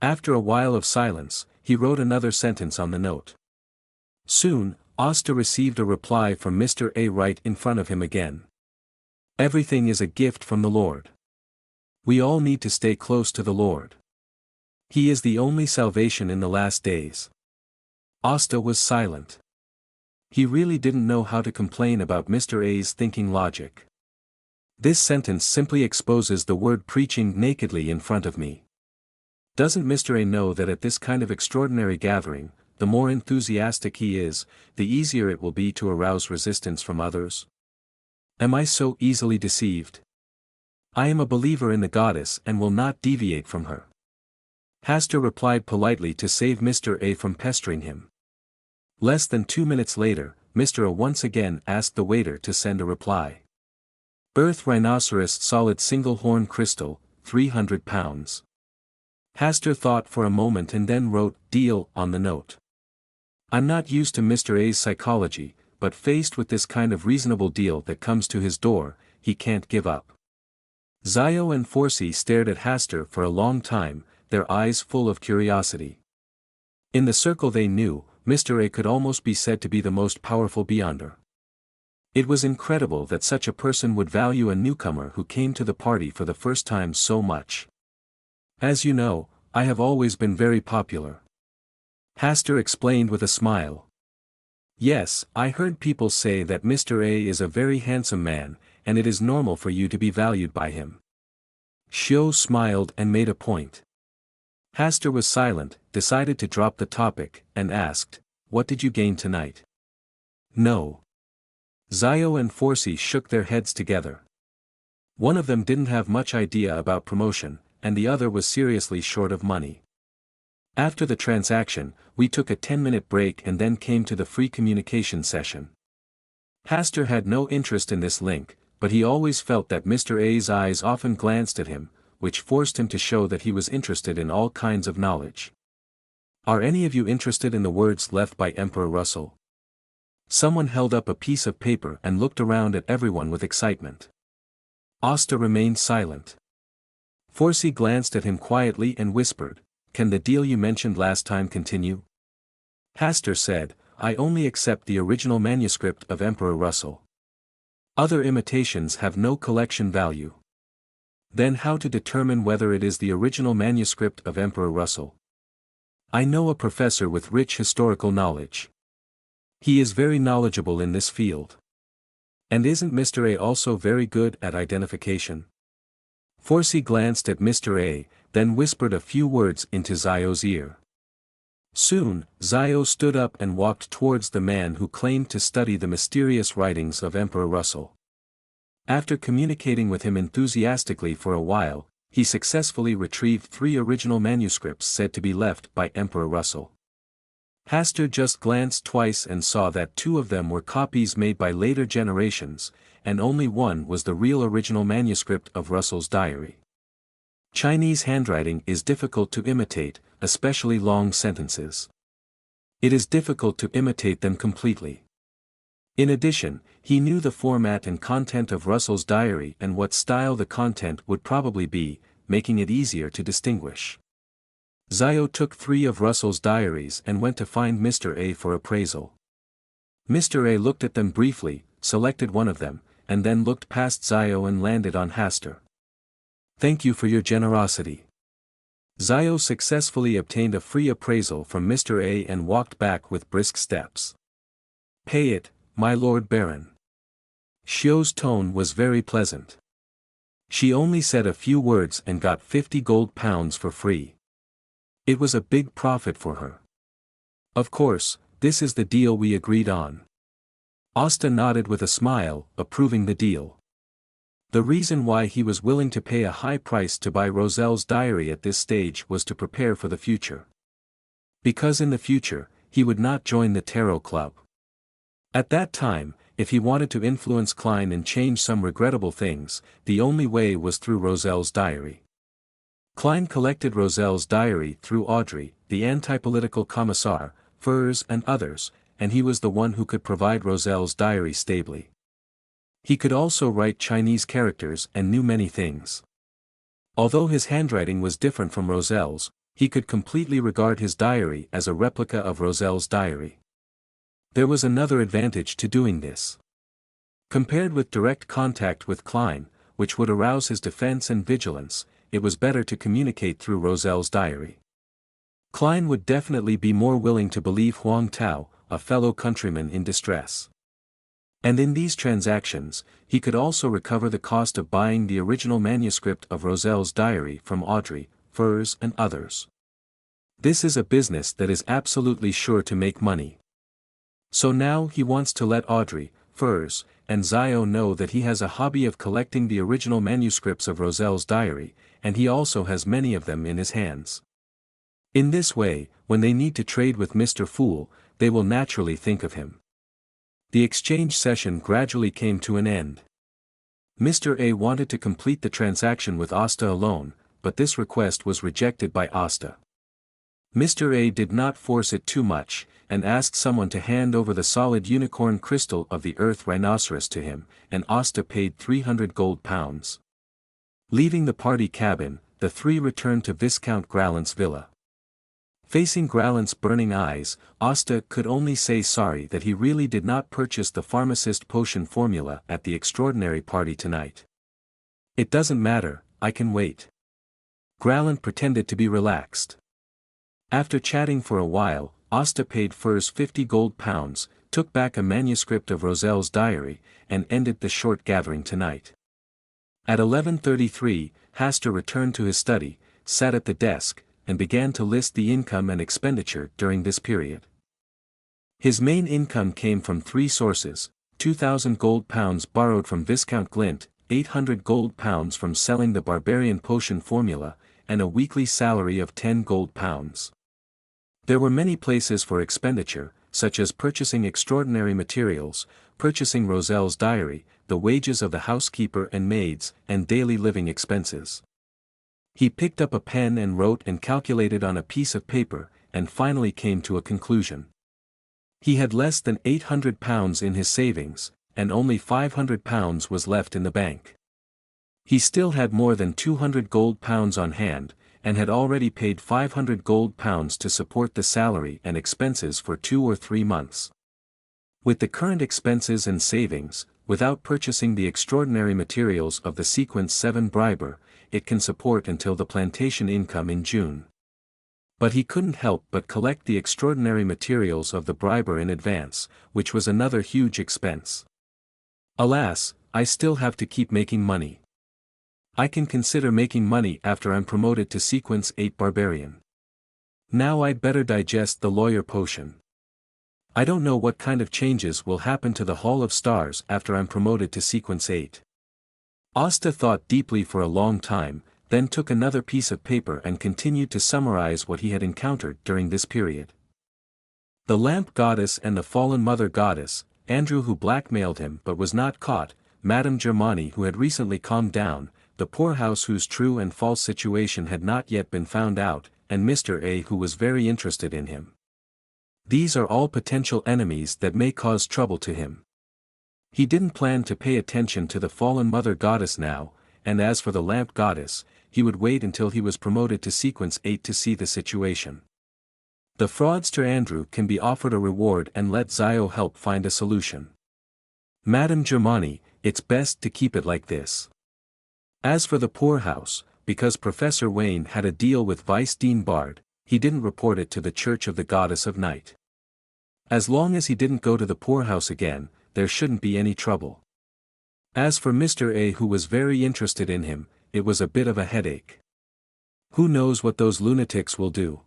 After a while of silence, he wrote another sentence on the note. Soon, Asta received a reply from Mr. A right in front of him again. Everything is a gift from the Lord. We all need to stay close to the Lord. He is the only salvation in the last days. Asta was silent. He really didn't know how to complain about Mr. A's thinking logic. This sentence simply exposes the word preaching nakedly in front of me. Doesn't Mr. A know that at this kind of extraordinary gathering, the more enthusiastic he is, the easier it will be to arouse resistance from others? Am I so easily deceived? I am a believer in the goddess and will not deviate from her. Hastur replied politely to save Mr. A from pestering him. Less than 2 minutes later, Mr. A once again asked the waiter to send a reply. Earth rhinoceros solid single horn crystal, 300 pounds. Hastur thought for a moment and then wrote "deal" on the note. I'm not used to Mr. A's psychology, but faced with this kind of reasonable deal that comes to his door, he can't give up. Zio and Forsey stared at Hastur for a long time, their eyes full of curiosity. In the circle they knew, Mr. A could almost be said to be the most powerful beyonder. It was incredible that such a person would value a newcomer who came to the party for the first time so much. As you know, I have always been very popular. Hastur explained with a smile. Yes, I heard people say that Mr. A is a very handsome man, and it is normal for you to be valued by him. Shio smiled and made a point. Hastur was silent, decided to drop the topic, and asked, "What did you gain tonight?" "No." Zio and Forsey shook their heads together. One of them didn't have much idea about promotion, and the other was seriously short of money. After the transaction, we took a 10-minute break and then came to the free communication session. Hastur had no interest in this link, but he always felt that Mr. A's eyes often glanced at him, which forced him to show that he was interested in all kinds of knowledge. Are any of you interested in the words left by Emperor Russell? Someone held up a piece of paper and looked around at everyone with excitement. Asta remained silent. Forsey glanced at him quietly and whispered, "Can the deal you mentioned last time continue?" Hastur said, "I only accept the original manuscript of Emperor Russell. Other imitations have no collection value." Then how to determine whether it is the original manuscript of Emperor Russell? I know a professor with rich historical knowledge. He is very knowledgeable in this field. And isn't Mr. A also very good at identification? Forsey glanced at Mr. A, then whispered a few words into Zio's ear. Soon, Zio stood up and walked towards the man who claimed to study the mysterious writings of Emperor Russell. After communicating with him enthusiastically for a while, he successfully retrieved 3 original manuscripts said to be left by Emperor Russell. Hastur just glanced twice and saw that 2 of them were copies made by later generations, and only one was the real original manuscript of Russell's diary. Chinese handwriting is difficult to imitate, especially long sentences. It is difficult to imitate them completely. In addition, he knew the format and content of Russell's diary and what style the content would probably be, making it easier to distinguish. Zio took 3 of Russell's diaries and went to find Mr. A for appraisal. Mr. A looked at them briefly, selected one of them, and then looked past Zio and landed on Hastur. "Thank you for your generosity." Zio successfully obtained a free appraisal from Mr. A and walked back with brisk steps. "Pay it, my Lord Baron." Xiu's tone was very pleasant. She only said a few words and got 50 gold pounds for free. It was a big profit for her. "Of course, this is the deal we agreed on." Asta nodded with a smile, approving the deal. The reason why he was willing to pay a high price to buy Roselle's diary at this stage was to prepare for the future. Because in the future, he would not join the Tarot Club. At that time, if he wanted to influence Klein and change some regrettable things, the only way was through Roselle's diary. Klein collected Roselle's diary through Audrey, the anti-political commissar, Furs and others, and he was the one who could provide Roselle's diary stably. He could also write Chinese characters and knew many things. Although his handwriting was different from Roselle's, he could completely regard his diary as a replica of Roselle's diary. There was another advantage to doing this. Compared with direct contact with Klein, which would arouse his defense and vigilance, it was better to communicate through Roselle's diary. Klein would definitely be more willing to believe Huang Tao, a fellow countryman in distress. And in these transactions, he could also recover the cost of buying the original manuscript of Roselle's diary from Audrey, Furs and others. This is a business that is absolutely sure to make money. So now he wants to let Audrey, Furs, and Zio know that he has a hobby of collecting the original manuscripts of Roselle's diary, and he also has many of them in his hands. In this way, when they need to trade with Mr. Fool, they will naturally think of him. The exchange session gradually came to an end. Mr. A wanted to complete the transaction with Asta alone, but this request was rejected by Asta. Mr. A did not force it too much, and asked someone to hand over the solid unicorn crystal of the earth rhinoceros to him, and Asta paid 300 gold pounds. Leaving the party cabin, the 3 returned to Viscount Grallant's villa. Facing Grallant's burning eyes, Asta could only say sorry that he really did not purchase the pharmacist potion formula at the extraordinary party tonight. "It doesn't matter, I can wait." Grallant pretended to be relaxed. After chatting for a while, Asta paid Furs 50 gold pounds, took back a manuscript of Roselle's diary, and ended the short gathering tonight. At 11:33, Hastur returned to his study, sat at the desk, and began to list the income and expenditure during this period. His main income came from 3 sources: 2,000 gold pounds borrowed from Viscount Glint, 800 gold pounds from selling the barbarian potion formula, and a weekly salary of 10 gold pounds. There were many places for expenditure, such as purchasing extraordinary materials, purchasing Roselle's diary, the wages of the housekeeper and maids, and daily living expenses. He picked up a pen and wrote and calculated on a piece of paper, and finally came to a conclusion. He had less than 800 pounds in his savings, and only 500 pounds was left in the bank. He still had more than 200 gold pounds on hand, and had already paid 500 gold pounds to support the salary and expenses for 2 or 3 months. With the current expenses and savings, without purchasing the extraordinary materials of the Sequence 7 briber, it can support until the plantation income in June. But he couldn't help but collect the extraordinary materials of the briber in advance, which was another huge expense. Alas, I still have to keep making money. I can consider making money after I'm promoted to Sequence 8 Barbarian. Now I'd better digest the lawyer potion. I don't know what kind of changes will happen to the Hall of Stars after I'm promoted to Sequence 8. Asta thought deeply for a long time, then took another piece of paper and continued to summarize what he had encountered during this period. The lamp goddess and the fallen mother goddess, Andrew who blackmailed him but was not caught, Madame Germani who had recently calmed down, the poorhouse whose true and false situation had not yet been found out, and Mr. A who was very interested in him. These are all potential enemies that may cause trouble to him. He didn't plan to pay attention to the fallen mother goddess now, and as for the lamp goddess, he would wait until he was promoted to sequence 8 to see the situation. The fraudster Andrew can be offered a reward and let Zio help find a solution. Madame Germani, it's best to keep it like this. As for the poorhouse, because Professor Wayne had a deal with Vice Dean Bard, he didn't report it to the Church of the Goddess of Night. As long as he didn't go to the poorhouse again, there shouldn't be any trouble. As for Mr. A, who was very interested in him, it was a bit of a headache. Who knows what those lunatics will do?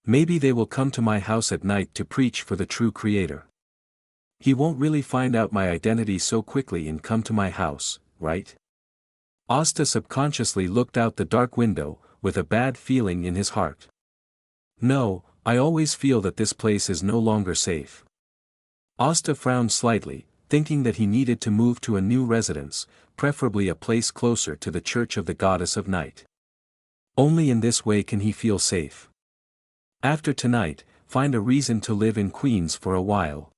Maybe they will come to my house at night to preach for the true Creator. He won't really find out my identity so quickly and come to my house, right? Asta subconsciously looked out the dark window, with a bad feeling in his heart. No, I always feel that this place is no longer safe. Asta frowned slightly, thinking that he needed to move to a new residence, preferably a place closer to the Church of the Goddess of Night. Only in this way can he feel safe. After tonight, find a reason to live in Queens for a while.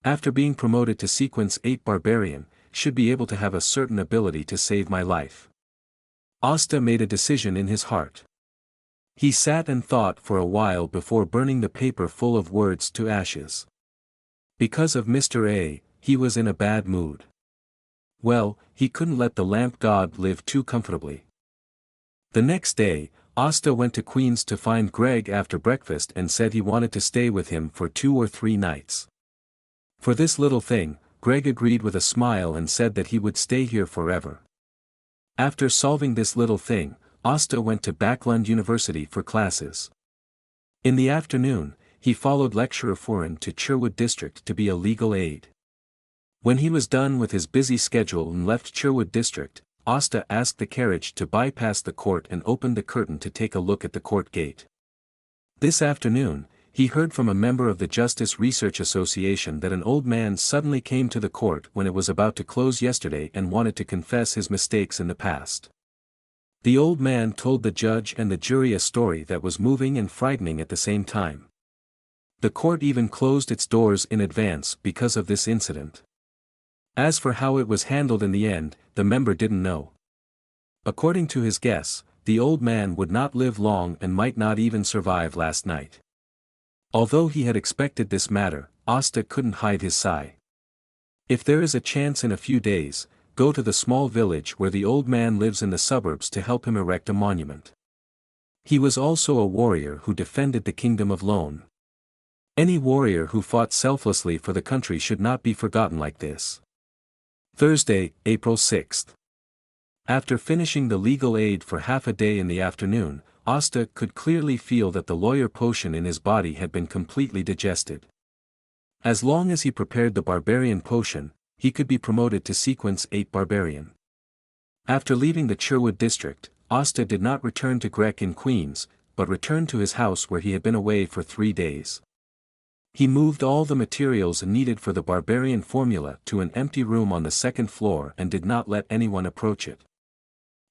After being promoted to Sequence 8 Barbarian, should be able to have a certain ability to save my life. Asta made a decision in his heart. He sat and thought for a while before burning the paper full of words to ashes. Because of Mr. A, he was in a bad mood. Well, he couldn't let the lamp god live too comfortably. The next day, Asta went to Queens to find Greg after breakfast and said he wanted to stay with him for 2 or 3 nights. For this little thing, Greg agreed with a smile and said that he would stay here forever. After solving this little thing, Asta went to Backlund University for classes. In the afternoon, he followed lecturer Furin to Sherwood District to be a legal aid. When he was done with his busy schedule and left Sherwood District, Asta asked the carriage to bypass the court and opened the curtain to take a look at the court gate. This afternoon, he heard from a member of the Justice Research Association that an old man suddenly came to the court when it was about to close yesterday and wanted to confess his mistakes in the past. The old man told the judge and the jury a story that was moving and frightening at the same time. The court even closed its doors in advance because of this incident. As for how it was handled in the end, the member didn't know. According to his guess, the old man would not live long and might not even survive last night. Although he had expected this matter, Asta couldn't hide his sigh. If there is a chance in a few days, go to the small village where the old man lives in the suburbs to help him erect a monument. He was also a warrior who defended the kingdom of Lone. Any warrior who fought selflessly for the country should not be forgotten like this. Thursday, April 6th. After finishing the legal aid for half a day in the afternoon, Asta could clearly feel that the lawyer potion in his body had been completely digested. As long as he prepared the barbarian potion, he could be promoted to Sequence 8 Barbarian. After leaving the Sherwood district, Asta did not return to Grec in Queens, but returned to his house where he had been away for 3 days. He moved all the materials needed for the barbarian formula to an empty room on the 2nd floor and did not let anyone approach it.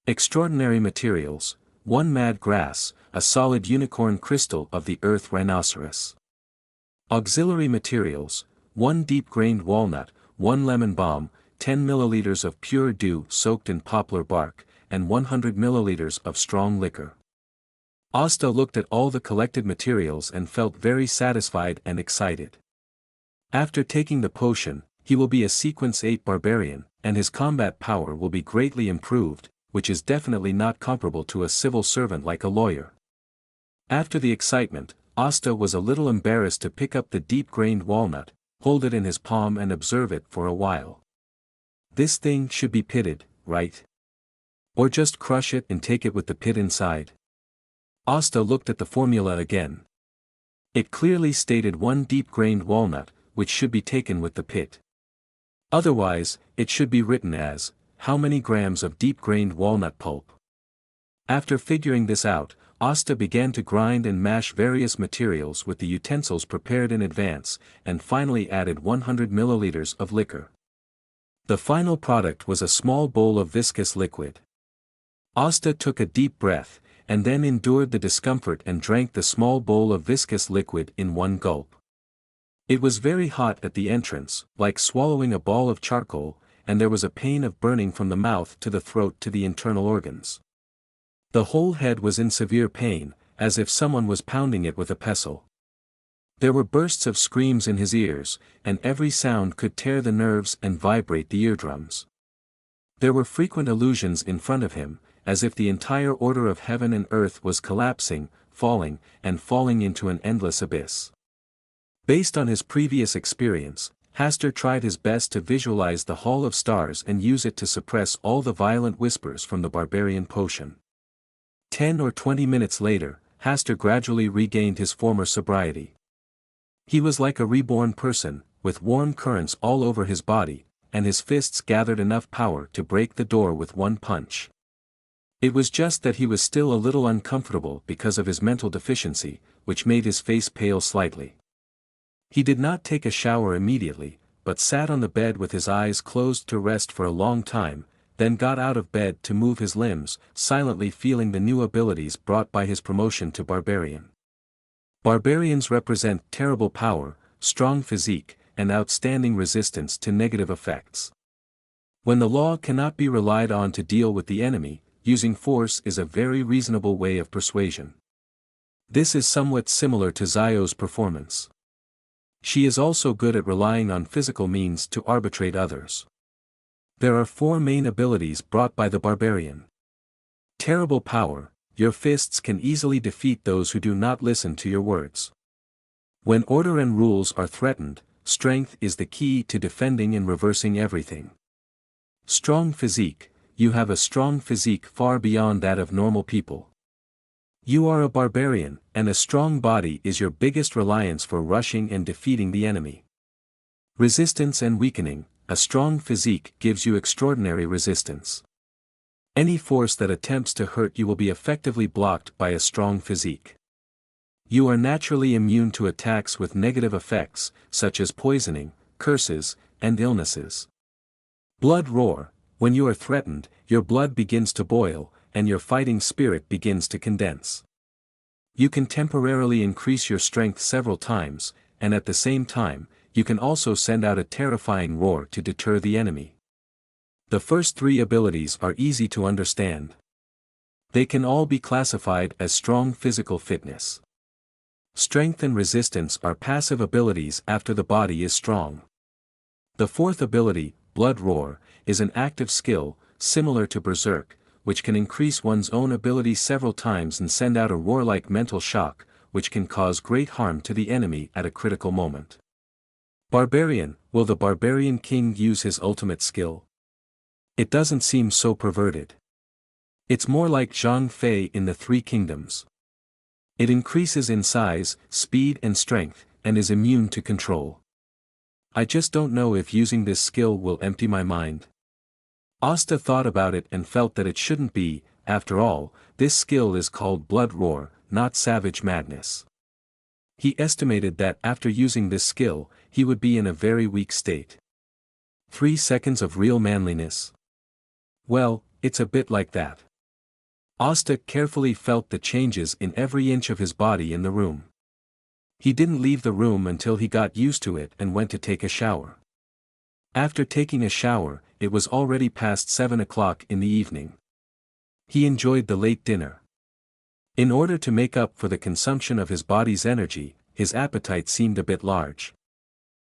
Extraordinary materials: 1 mad grass, a solid unicorn crystal of the earth rhinoceros. Auxiliary materials: 1 deep-grained walnut, 1 lemon balm, 10 milliliters of pure dew soaked in poplar bark, and 100 milliliters of strong liquor. Asta looked at all the collected materials and felt very satisfied and excited. After taking the potion, he will be a Sequence 8 Barbarian, and his combat power will be greatly improved, which is definitely not comparable to a civil servant like a lawyer. After the excitement, Asta was a little embarrassed to pick up the deep-grained walnut, hold it in his palm and observe it for a while. This thing should be pitted, right? Or just crush it and take it with the pit inside? Asta looked at the formula again. It clearly stated 1 deep-grained walnut, which should be taken with the pit. Otherwise, it should be written as, how many grams of deep-grained walnut pulp? After figuring this out, Asta began to grind and mash various materials with the utensils prepared in advance, and finally added 100 milliliters of liquor. The final product was a small bowl of viscous liquid. Asta took a deep breath, and then endured the discomfort and drank the small bowl of viscous liquid in 1 gulp. It was very hot at the entrance, like swallowing a ball of charcoal, and there was a pain of burning from the mouth to the throat to the internal organs. The whole head was in severe pain, as if someone was pounding it with a pestle. There were bursts of screams in his ears, and every sound could tear the nerves and vibrate the eardrums. There were frequent illusions in front of him, as if the entire order of heaven and earth was collapsing, falling, and falling into an endless abyss. Based on his previous experience, Hastur tried his best to visualize the Hall of Stars and use it to suppress all the violent whispers from the barbarian potion. 10 or 20 minutes later, Hastur gradually regained his former sobriety. He was like a reborn person, with warm currents all over his body, and his fists gathered enough power to break the door with one punch. It was just that he was still a little uncomfortable because of his mental deficiency, which made his face pale slightly. He did not take a shower immediately, but sat on the bed with his eyes closed to rest for a long time, then got out of bed to move his limbs, silently feeling the new abilities brought by his promotion to barbarian. Barbarians represent terrible power, strong physique, and outstanding resistance to negative effects. When the law cannot be relied on to deal with the enemy, using force is a very reasonable way of persuasion. This is somewhat similar to Zio's performance. She is also good at relying on physical means to arbitrate others. There are 4 main abilities brought by the barbarian. Terrible power, your fists can easily defeat those who do not listen to your words. When order and rules are threatened, strength is the key to defending and reversing everything. Strong physique, you have a strong physique far beyond that of normal people. You are a barbarian, and a strong body is your biggest reliance for rushing and defeating the enemy. Resistance and weakening, a strong physique gives you extraordinary resistance. Any force that attempts to hurt you will be effectively blocked by a strong physique. You are naturally immune to attacks with negative effects, such as poisoning, curses, and illnesses. Blood roar, when you are threatened, your blood begins to boil, and your fighting spirit begins to condense. You can temporarily increase your strength several times, and at the same time, you can also send out a terrifying roar to deter the enemy. The first 3 abilities are easy to understand. They can all be classified as strong physical fitness. Strength and resistance are passive abilities after the body is strong. The 4th ability, blood roar, is an active skill, similar to berserk, which can increase one's own ability several times and send out a roar-like mental shock, which can cause great harm to the enemy at a critical moment. Barbarian, will the barbarian king use his ultimate skill? It doesn't seem so perverted. It's more like Zhang Fei in the 3 kingdoms. It increases in size, speed and strength, and is immune to control. I just don't know if using this skill will empty my mind. Asta thought about it and felt that it shouldn't be. After all, this skill is called blood roar, not savage madness. He estimated that after using this skill, he would be in a very weak state. 3 seconds of real manliness. Well, it's a bit like that. Asta carefully felt the changes in every inch of his body in the room. He didn't leave the room until he got used to it and went to take a shower. After taking a shower, it was already past 7 o'clock in the evening. He enjoyed the late dinner. In order to make up for the consumption of his body's energy, his appetite seemed a bit large.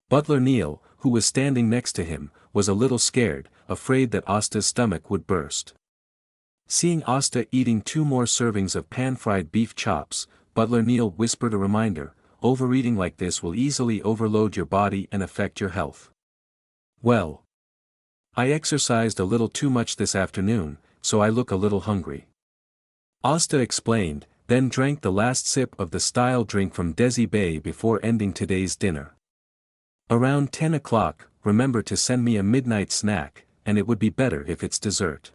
Butler Neil, who was standing next to him, was a little scared, afraid that Asta's stomach would burst. Seeing Asta eating 2 more servings of pan-fried beef chops, Butler Neil whispered a reminder, overeating like this will easily overload your body and affect your health. Well, I exercised a little too much this afternoon, so I look a little hungry. Asta explained, then drank the last sip of the style drink from Desi Bay before ending today's dinner. Around 10 o'clock, remember to send me a midnight snack, and it would be better if it's dessert.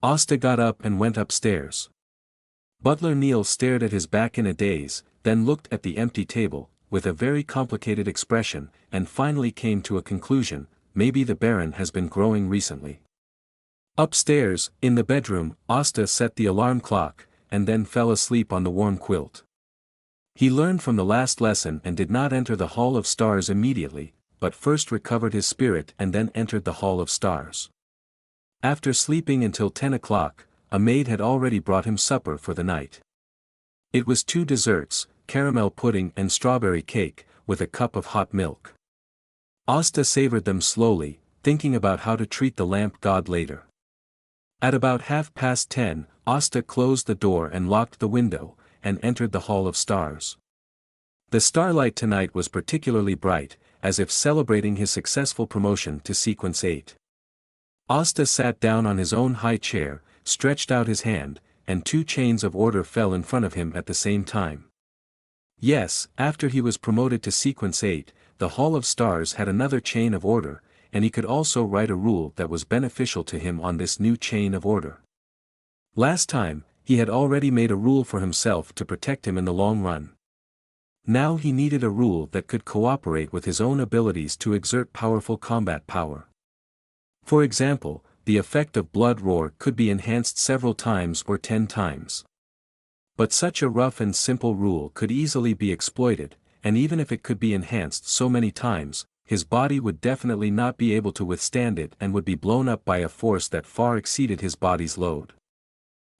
Asta got up and went upstairs. Butler Neil stared at his back in a daze, then looked at the empty table, with a very complicated expression, and finally came to a conclusion, maybe the Baron has been growing recently. Upstairs, in the bedroom, Asta set the alarm clock, and then fell asleep on the warm quilt. He learned from the last lesson and did not enter the Hall of Stars immediately, but first recovered his spirit and then entered the Hall of Stars. After sleeping until 10 o'clock, a maid had already brought him supper for the night. It was 2 desserts, caramel pudding and strawberry cake, with a cup of hot milk. Asta savored them slowly, thinking about how to treat the lamp god later. At about 10:30, Asta closed the door and locked the window, and entered the Hall of Stars. The starlight tonight was particularly bright, as if celebrating his successful promotion to Sequence 8. Asta sat down on his own high chair, stretched out his hand, and 2 chains of order fell in front of him at the same time. Yes, after he was promoted to Sequence 8, the Hall of Stars had another chain of order, and he could also write a rule that was beneficial to him on this new chain of order. Last time, he had already made a rule for himself to protect him in the long run. Now he needed a rule that could cooperate with his own abilities to exert powerful combat power. For example, the effect of Blood Roar could be enhanced several times or 10 times. But such a rough and simple rule could easily be exploited, and even if it could be enhanced so many times, his body would definitely not be able to withstand it and would be blown up by a force that far exceeded his body's load.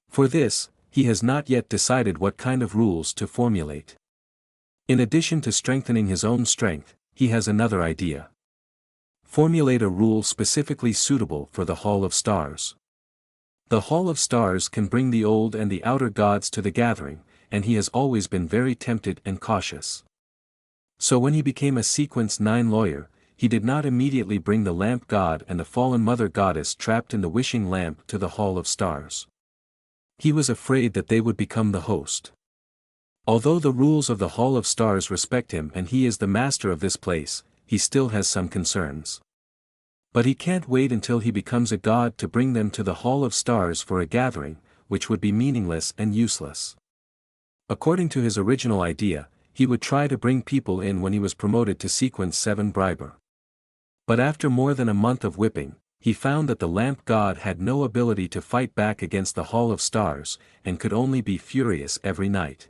For this, he has not yet decided what kind of rules to formulate. In addition to strengthening his own strength, he has another idea. Formulate a rule specifically suitable for the Hall of Stars. The Hall of Stars can bring the old and the outer gods to the gathering, and he has always been very tempted and cautious. So when he became a Sequence 9 lawyer, he did not immediately bring the lamp god and the fallen mother goddess trapped in the wishing lamp to the Hall of Stars. He was afraid that they would become the host. Although the rules of the Hall of Stars respect him and he is the master of this place, he still has some concerns. But he can't wait until he becomes a god to bring them to the Hall of Stars for a gathering, which would be meaningless and useless. According to his original idea, he would try to bring people in when he was promoted to Sequence 7 Briber. But after more than a month of whipping, he found that the lamp god had no ability to fight back against the Hall of Stars, and could only be furious every night.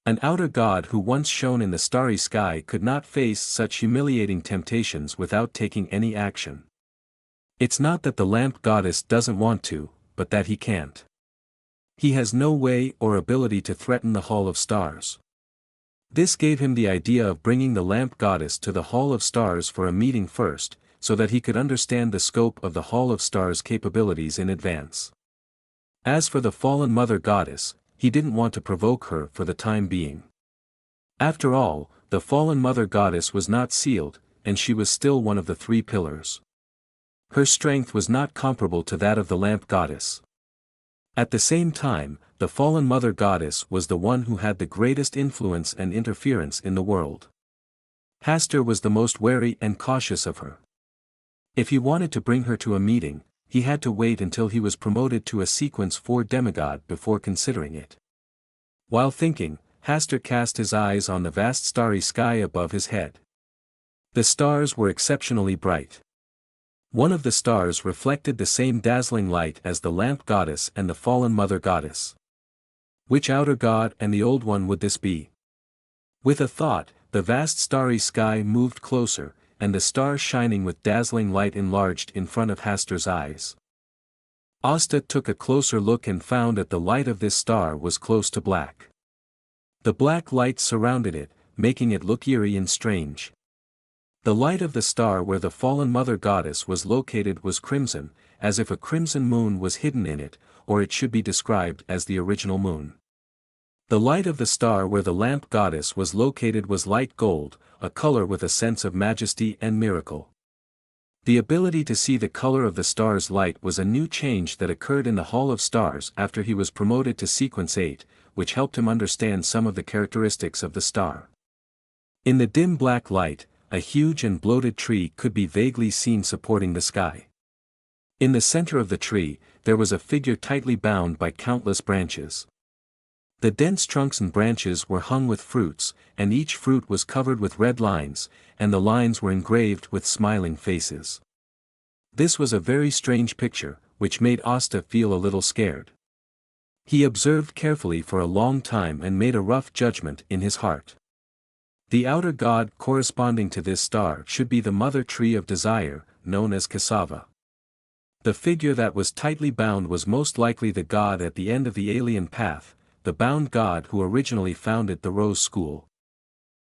An outer god who once shone in the starry sky could not face such humiliating temptations without taking any action. It's not that the lamp goddess doesn't want to, but that he can't. He has no way or ability to threaten the Hall of Stars. This gave him the idea of bringing the lamp goddess to the Hall of Stars for a meeting first, so that he could understand the scope of the Hall of Stars' capabilities in advance. As for the fallen mother goddess, he didn't want to provoke her for the time being. After all, the fallen mother goddess was not sealed, and she was still one of the 3 pillars. Her strength was not comparable to that of the lamp goddess. At the same time, the fallen mother goddess was the one who had the greatest influence and interference in the world. Hastur was the most wary and cautious of her. If he wanted to bring her to a meeting, he had to wait until he was promoted to a Sequence 4 demigod before considering it. While thinking, Hastur cast his eyes on the vast starry sky above his head. The stars were exceptionally bright. One of the stars reflected the same dazzling light as the lamp goddess and the fallen mother goddess. Which outer god and the old one would this be? With a thought, the vast starry sky moved closer, and the stars shining with dazzling light enlarged in front of Hastur's eyes. Asta took a closer look and found that the light of this star was close to black. The black light surrounded it, making it look eerie and strange. The light of the star where the fallen mother goddess was located was crimson, as if a crimson moon was hidden in it, or it should be described as the original moon. The light of the star where the lamp goddess was located was light gold, a color with a sense of majesty and miracle. The ability to see the color of the star's light was a new change that occurred in the Hall of Stars after he was promoted to Sequence 8, which helped him understand some of the characteristics of the star. In the dim black light, a huge and bloated tree could be vaguely seen supporting the sky. In the center of the tree, there was a figure tightly bound by countless branches. The dense trunks and branches were hung with fruits, and each fruit was covered with red lines, and the lines were engraved with smiling faces. This was a very strange picture, which made Asta feel a little scared. He observed carefully for a long time and made a rough judgment in his heart. The outer god corresponding to this star should be the mother tree of desire, known as cassava. The figure that was tightly bound was most likely the god at the end of the alien path, the bound god who originally founded the Rose School.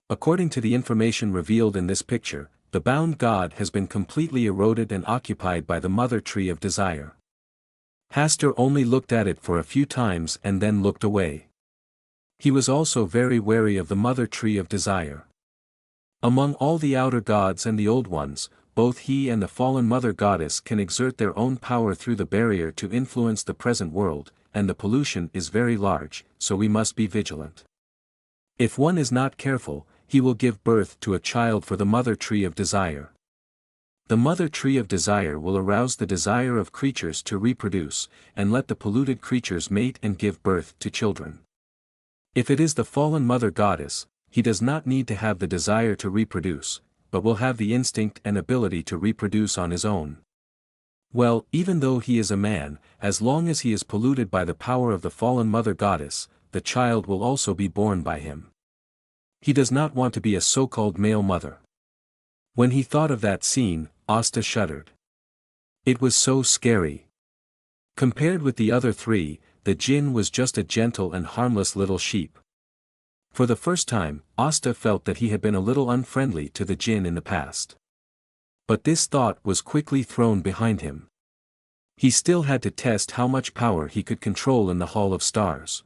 According to the information revealed in this picture, the bound god has been completely eroded and occupied by the mother tree of desire. Hastur only looked at it for a few times and then looked away. He was also very wary of the mother tree of desire. Among all the outer gods and the old ones, both he and the fallen mother goddess can exert their own power through the barrier to influence the present world, and the pollution is very large, so we must be vigilant. If one is not careful, he will give birth to a child for the mother tree of desire. The mother tree of desire will arouse the desire of creatures to reproduce, and let the polluted creatures mate and give birth to children. If it is the fallen mother goddess, he does not need to have the desire to reproduce, but will have the instinct and ability to reproduce on his own. Well, even though he is a man, as long as he is polluted by the power of the fallen mother goddess, the child will also be born by him. He does not want to be a so-called male mother. When he thought of that scene, Asta shuddered. It was so scary. Compared with the other three, the jinn was just a gentle and harmless little sheep. For the first time, Asta felt that he had been a little unfriendly to the jinn in the past. But this thought was quickly thrown behind him. He still had to test how much power he could control in the Hall of Stars.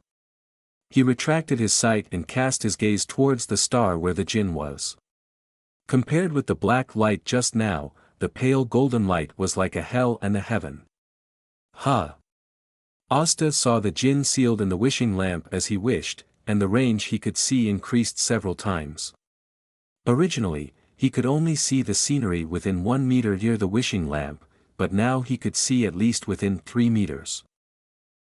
He retracted his sight and cast his gaze towards the star where the jinn was. Compared with the black light just now, the pale golden light was like a hell and a heaven. Ha! Asta saw the jinn sealed in the wishing lamp as he wished, and the range he could see increased several times. Originally, he could only see the scenery within 1 meter near the wishing lamp, but now he could see at least within 3 meters.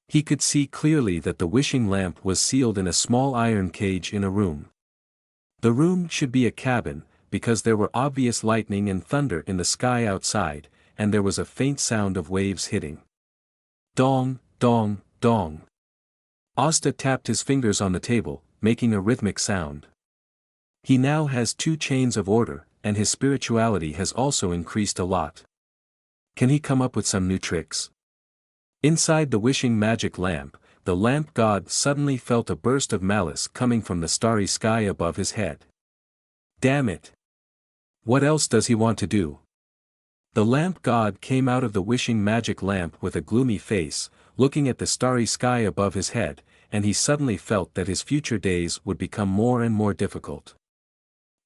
He could see clearly that the wishing lamp was sealed in a small iron cage in a room. The room should be a cabin, because there were obvious lightning and thunder in the sky outside, and there was a faint sound of waves hitting. Dong, dong, dong. Asta tapped his fingers on the table, making a rhythmic sound. He now has 2 chains of order, and his spirituality has also increased a lot. Can he come up with some new tricks? Inside the wishing magic lamp, the lamp god suddenly felt a burst of malice coming from the starry sky above his head. Damn it! What else does he want to do? The lamp god came out of the wishing magic lamp with a gloomy face, looking at the starry sky above his head, and he suddenly felt that his future days would become more and more difficult.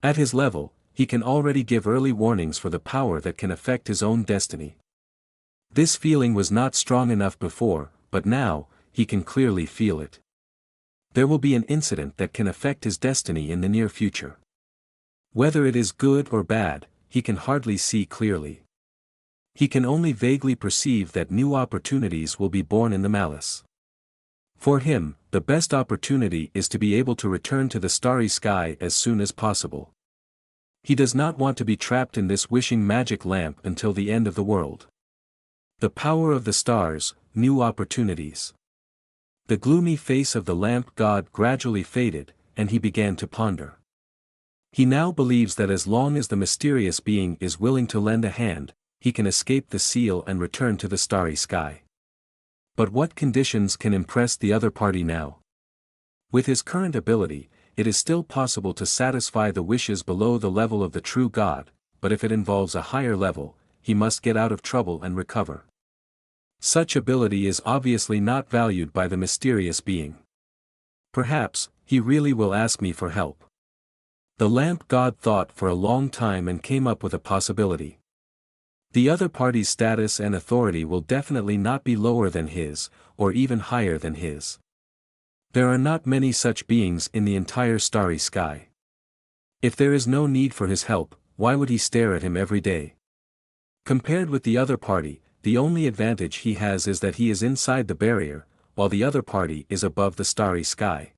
At his level, he can already give early warnings for the power that can affect his own destiny. This feeling was not strong enough before, but now, he can clearly feel it. There will be an incident that can affect his destiny in the near future. Whether it is good or bad, he can hardly see clearly. He can only vaguely perceive that new opportunities will be born in the malice. For him, the best opportunity is to be able to return to the starry sky as soon as possible. He does not want to be trapped in this wishing magic lamp until the end of the world. The power of the stars, new opportunities. The gloomy face of the lamp god gradually faded, and he began to ponder. He now believes that as long as the mysterious being is willing to lend a hand, he can escape the seal and return to the starry sky. But what conditions can impress the other party now? With his current ability, it is still possible to satisfy the wishes below the level of the true God, but if it involves a higher level, he must get out of trouble and recover. Such ability is obviously not valued by the mysterious being. Perhaps, he really will ask me for help. The lamp god thought for a long time and came up with a possibility. The other party's status and authority will definitely not be lower than his, or even higher than his. There are not many such beings in the entire starry sky. If there is no need for his help, why would he stare at him every day? Compared with the other party, the only advantage he has is that he is inside the barrier, while the other party is above the starry sky.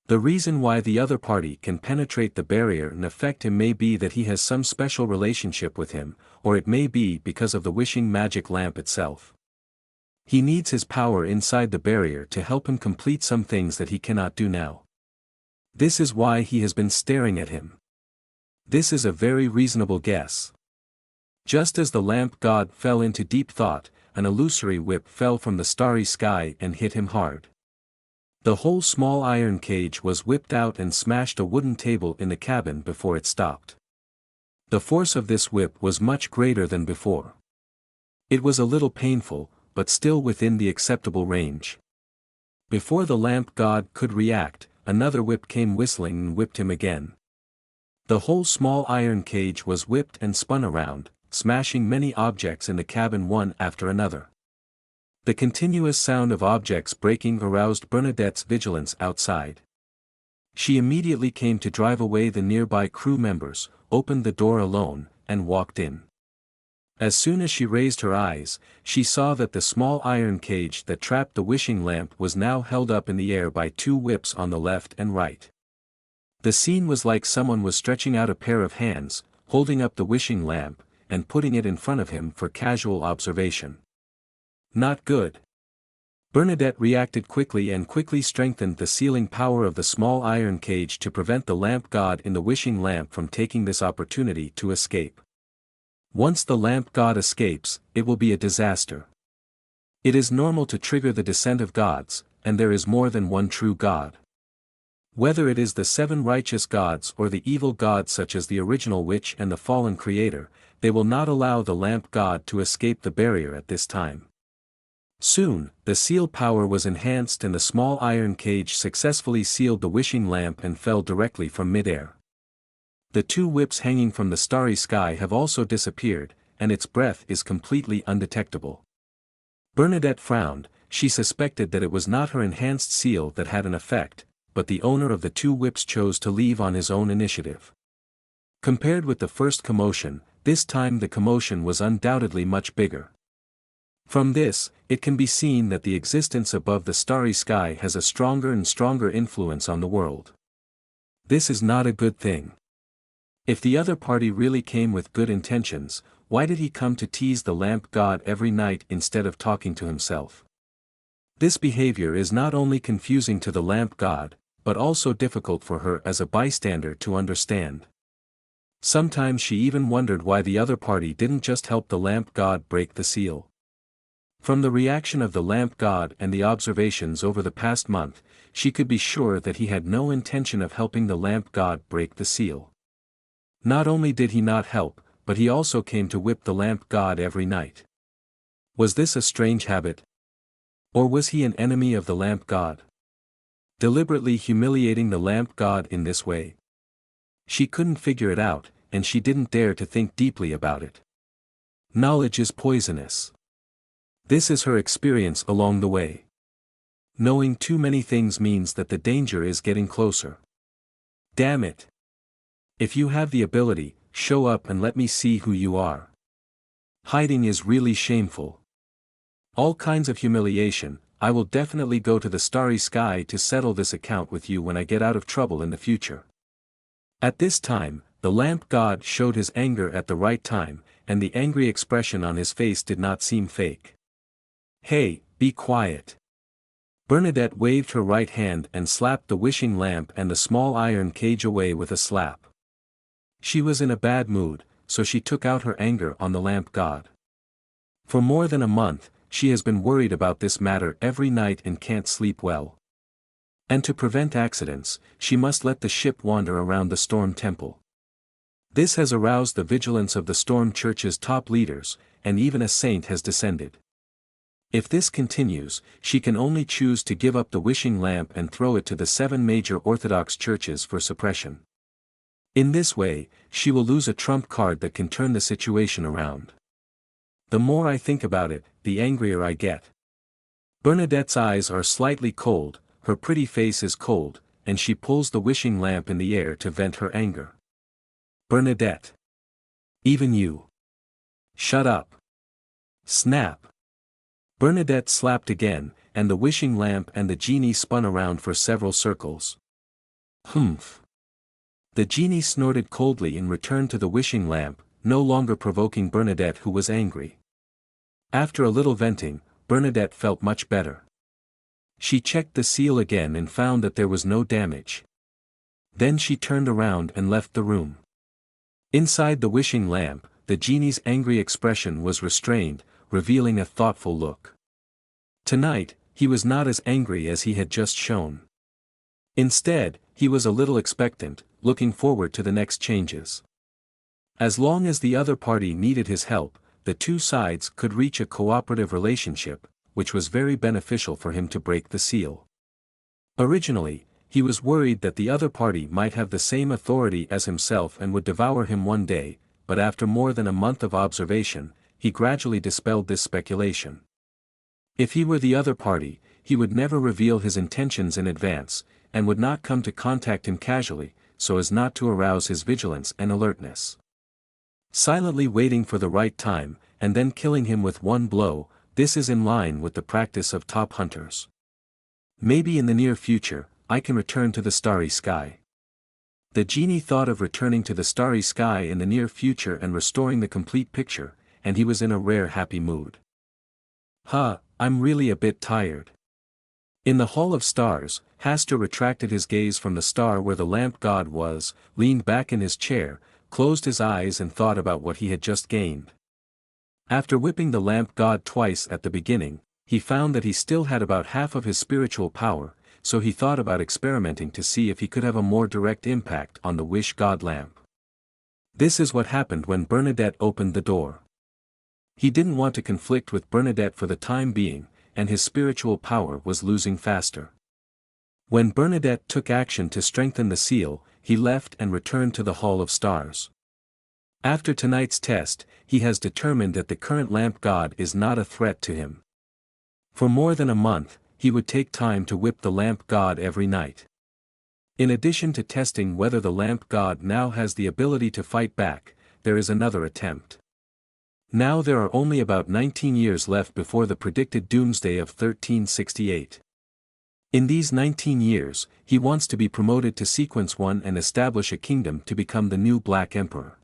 The reason why the other party can penetrate the barrier and affect him may be that he has some special relationship with him, or it may be because of the wishing magic lamp itself. He needs his power inside the barrier to help him complete some things that he cannot do now. This is why he has been staring at him. This is a very reasonable guess. Just as the lamp god fell into deep thought, an illusory whip fell from the starry sky and hit him hard. The whole small iron cage was whipped out and smashed a wooden table in the cabin before it stopped. The force of this whip was much greater than before. It was a little painful, but still within the acceptable range. Before the lamp god could react, another whip came whistling and whipped him again. The whole small iron cage was whipped and spun around, smashing many objects in the cabin one after another. The continuous sound of objects breaking aroused Bernadette's vigilance outside. She immediately came to drive away the nearby crew members, opened the door alone, and walked in. As soon as she raised her eyes, she saw that the small iron cage that trapped the wishing lamp was now held up in the air by two whips on the left and right. The scene was like someone was stretching out a pair of hands, holding up the wishing lamp, and putting it in front of him for casual observation. Not good. Bernadette reacted quickly and quickly strengthened the sealing power of the small iron cage to prevent the lamp god in the wishing lamp from taking this opportunity to escape. Once the lamp god escapes, it will be a disaster. It is normal to trigger the descent of gods, and there is more than one true god. Whether it is the seven righteous gods or the evil gods such as the original witch and the fallen creator, they will not allow the lamp god to escape the barrier at this time. Soon, the seal power was enhanced and the small iron cage successfully sealed the wishing lamp and fell directly from midair. The two whips hanging from the starry sky have also disappeared, and its breath is completely undetectable. Bernadette frowned. She suspected that it was not her enhanced seal that had an effect, but the owner of the two whips chose to leave on his own initiative. Compared with the first commotion, this time the commotion was undoubtedly much bigger. From this, it can be seen that the existence above the starry sky has a stronger and stronger influence on the world. This is not a good thing. If the other party really came with good intentions, why did he come to tease the lamp god every night instead of talking to himself? This behavior is not only confusing to the lamp god, but also difficult for her as a bystander to understand. Sometimes she even wondered why the other party didn't just help the lamp god break the seal. From the reaction of the lamp god and the observations over the past month, she could be sure that he had no intention of helping the lamp god break the seal. Not only did he not help, but he also came to whip the lamp god every night. Was this a strange habit? Or was he an enemy of the lamp god? Deliberately humiliating the lamp god in this way? She couldn't figure it out, and she didn't dare to think deeply about it. Knowledge is poisonous. This is her experience along the way. Knowing too many things means that the danger is getting closer. Damn it. If you have the ability, show up and let me see who you are. Hiding is really shameful. All kinds of humiliation. I will definitely go to the starry sky to settle this account with you when I get out of trouble in the future. At this time, the lamp god showed his anger at the right time, and the angry expression on his face did not seem fake. Hey, be quiet. Bernadette waved her right hand and slapped the wishing lamp and the small iron cage away with a slap. She was in a bad mood, so she took out her anger on the lamp god. For more than a month, she has been worried about this matter every night and can't sleep well. And to prevent accidents, she must let the ship wander around the Storm Temple. This has aroused the vigilance of the Storm Church's top leaders, and even a saint has descended. If this continues, she can only choose to give up the wishing lamp and throw it to the 7 major Orthodox churches for suppression. In this way, she will lose a trump card that can turn the situation around. The more I think about it, the angrier I get. Bernadette's eyes are slightly cold, her pretty face is cold, and she pulls the wishing lamp in the air to vent her anger. Bernadette. Even you. Shut up. Snap. Bernadette slapped again, and the wishing lamp and the genie spun around for several circles. Humph. The genie snorted coldly and returned to the wishing lamp, no longer provoking Bernadette, who was angry. After a little venting, Bernadette felt much better. She checked the seal again and found that there was no damage. Then she turned around and left the room. Inside the wishing lamp, the genie's angry expression was restrained, revealing a thoughtful look. Tonight, he was not as angry as he had just shown. Instead, he was a little expectant, looking forward to the next changes. As long as the other party needed his help, the two sides could reach a cooperative relationship, which was very beneficial for him to break the seal. Originally, he was worried that the other party might have the same authority as himself and would devour him one day, but after more than a month of observation, he gradually dispelled this speculation. If he were the other party, he would never reveal his intentions in advance, and would not come to contact him casually, so as not to arouse his vigilance and alertness. Silently waiting for the right time, and then killing him with one blow, this is in line with the practice of top hunters. Maybe in the near future, I can return to the starry sky. The genie thought of returning to the starry sky in the near future and restoring the complete picture, and he was in a rare happy mood. I'm really a bit tired. In the Hall of Stars, Hastur retracted his gaze from the star where the lamp god was, leaned back in his chair, closed his eyes and thought about what he had just gained. After whipping the lamp god twice at the beginning, he found that he still had about half of his spiritual power, so he thought about experimenting to see if he could have a more direct impact on the wish god lamp. This is what happened when Bernadette opened the door. He didn't want to conflict with Bernadette for the time being, and his spiritual power was losing faster. When Bernadette took action to strengthen the seal, he left and returned to the Hall of Stars. After tonight's test, he has determined that the current lamp god is not a threat to him. For more than a month, he would take time to whip the lamp god every night. In addition to testing whether the lamp god now has the ability to fight back, there is another attempt. Now there are only about 19 years left before the predicted doomsday of 1368. In these 19 years, he wants to be promoted to Sequence 1 and establish a kingdom to become the new Black Emperor.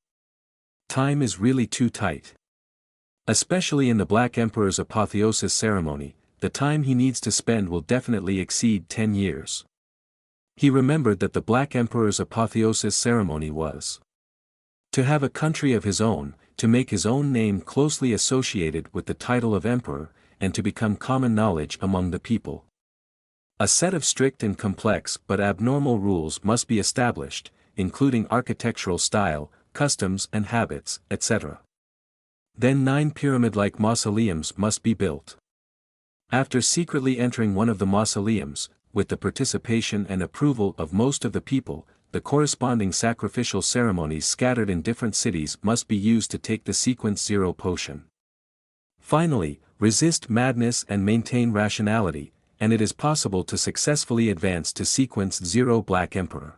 Time is really too tight. Especially in the Black Emperor's apotheosis ceremony, the time he needs to spend will definitely exceed 10 years. He remembered that the Black Emperor's apotheosis ceremony was to have a country of his own, to make his own name closely associated with the title of emperor, and to become common knowledge among the people. A set of strict and complex but abnormal rules must be established, including architectural style, customs and habits, etc. Then 9 pyramid-like mausoleums must be built. After secretly entering one of the mausoleums, with the participation and approval of most of the people, the corresponding sacrificial ceremonies scattered in different cities must be used to take the Sequence 0 potion. Finally, resist madness and maintain rationality, and it is possible to successfully advance to Sequence 0 Black Emperor.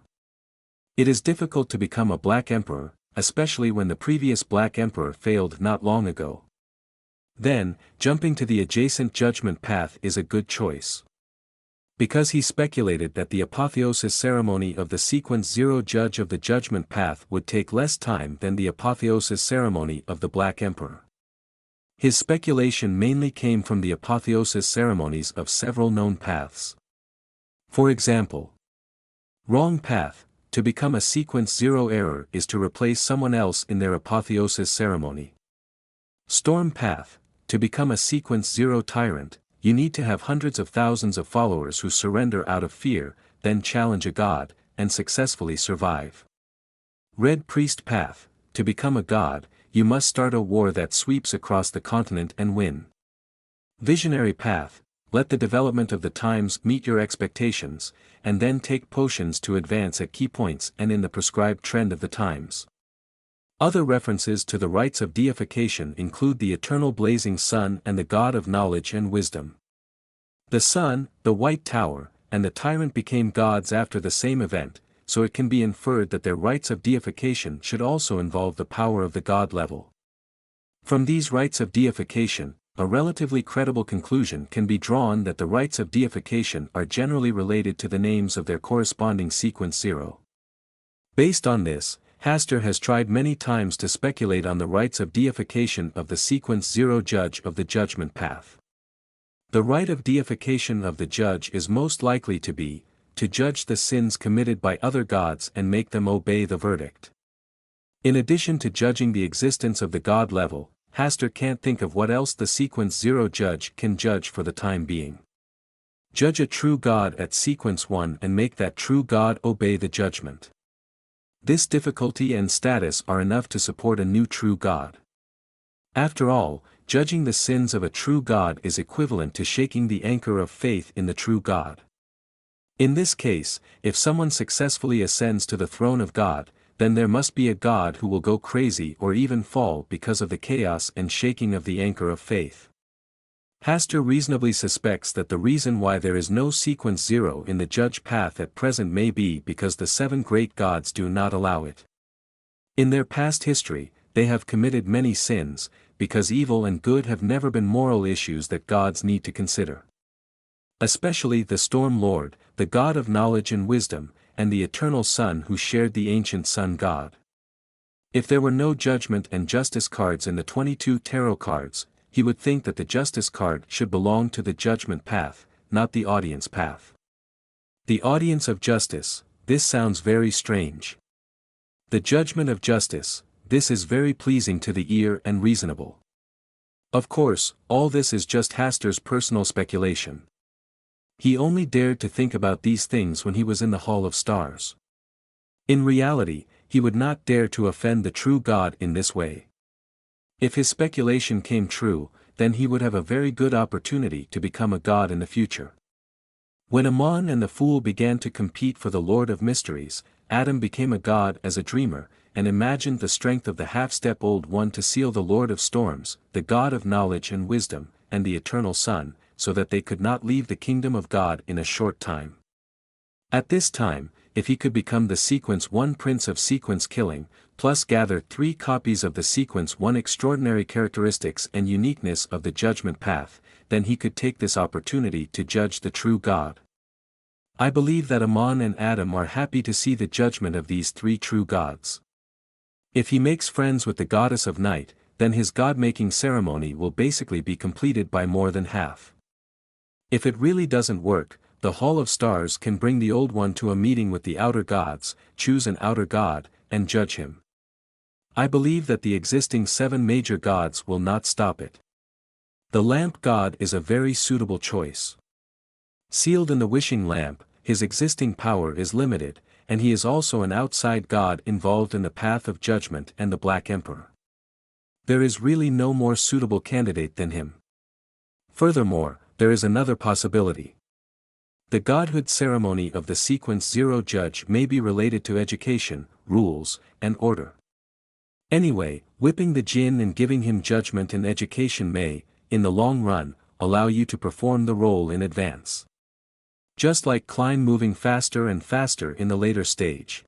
It is difficult to become a Black Emperor, especially when the previous Black Emperor failed not long ago. Then, jumping to the adjacent judgment path is a good choice. Because he speculated that the apotheosis ceremony of the Sequence 0 judge of the judgment path would take less time than the apotheosis ceremony of the Black Emperor. His speculation mainly came from the apotheosis ceremonies of several known paths. For example, wrong path, to become a Sequence 0 error is to replace someone else in their apotheosis ceremony. Storm path, to become a Sequence 0 tyrant, you need to have hundreds of thousands of followers who surrender out of fear, then challenge a god, and successfully survive. Red Priest path, to become a god, you must start a war that sweeps across the continent and win. Visionary path, let the development of the times meet your expectations, and then take potions to advance at key points and in the prescribed trend of the times. Other references to the rites of deification include the eternal blazing sun and the god of knowledge and wisdom. The sun, the White Tower, and the tyrant became gods after the same event, so it can be inferred that their rites of deification should also involve the power of the god level. From these rites of deification, a relatively credible conclusion can be drawn that the rites of deification are generally related to the names of their corresponding Sequence 0. Based on this, Hastur has tried many times to speculate on the rites of deification of the Sequence 0 judge of the judgment path. The right of deification of the judge is most likely to be, to judge the sins committed by other gods and make them obey the verdict. In addition to judging the existence of the god level, Hastur can't think of what else the sequence 0 judge can judge for the time being. Judge a true god at sequence 1 and make that true god obey the judgment. This difficulty and status are enough to support a new true god. After all, judging the sins of a true god is equivalent to shaking the anchor of faith in the true God. In this case, if someone successfully ascends to the throne of God, then there must be a god who will go crazy or even fall because of the chaos and shaking of the anchor of faith. Hastur reasonably suspects that the reason why there is no sequence 0 in the judge path at present may be because the 7 great gods do not allow it. In their past history, they have committed many sins, because evil and good have never been moral issues that gods need to consider. Especially the Storm Lord, the god of knowledge and wisdom, and the eternal Sun who shared the ancient Sun god. If there were no judgment and justice cards in the 22 tarot cards, he would think that the justice card should belong to the judgment path, not the audience path. The audience of justice, this sounds very strange. The judgment of justice, this is very pleasing to the ear and reasonable. Of course, all this is just Hastur's personal speculation. He only dared to think about these things when he was in the Hall of Stars. In reality, he would not dare to offend the true God in this way. If his speculation came true, then he would have a very good opportunity to become a god in the future. When Ammon and the Fool began to compete for the Lord of Mysteries, Adam became a god as a dreamer, and imagined the strength of the half-step-old one to seal the Lord of Storms, the God of knowledge and wisdom, and the eternal Sun, so that they could not leave the kingdom of God in a short time. At this time, if he could become the sequence 1 prince of sequence killing, plus gather 3 copies of the sequence 1 extraordinary characteristics and uniqueness of the judgment path, then he could take this opportunity to judge the true God. I believe that Ammon and Adam are happy to see the judgment of these 3 true gods. If he makes friends with the goddess of night, then his god-making ceremony will basically be completed by more than half. If it really doesn't work, the Hall of Stars can bring the old one to a meeting with the outer gods, choose an outer god, and judge him. I believe that the existing 7 major gods will not stop it. The lamp god is a very suitable choice. Sealed in the wishing lamp, his existing power is limited, and he is also an outside god involved in the path of judgment and the Black Emperor. There is really no more suitable candidate than him. Furthermore, there is another possibility. The godhood ceremony of the sequence 0 judge may be related to education, rules, and order. Anyway, whipping the jinn and giving him judgment and education may, in the long run, allow you to perform the role in advance. Just like Klein moving faster and faster in the later stage.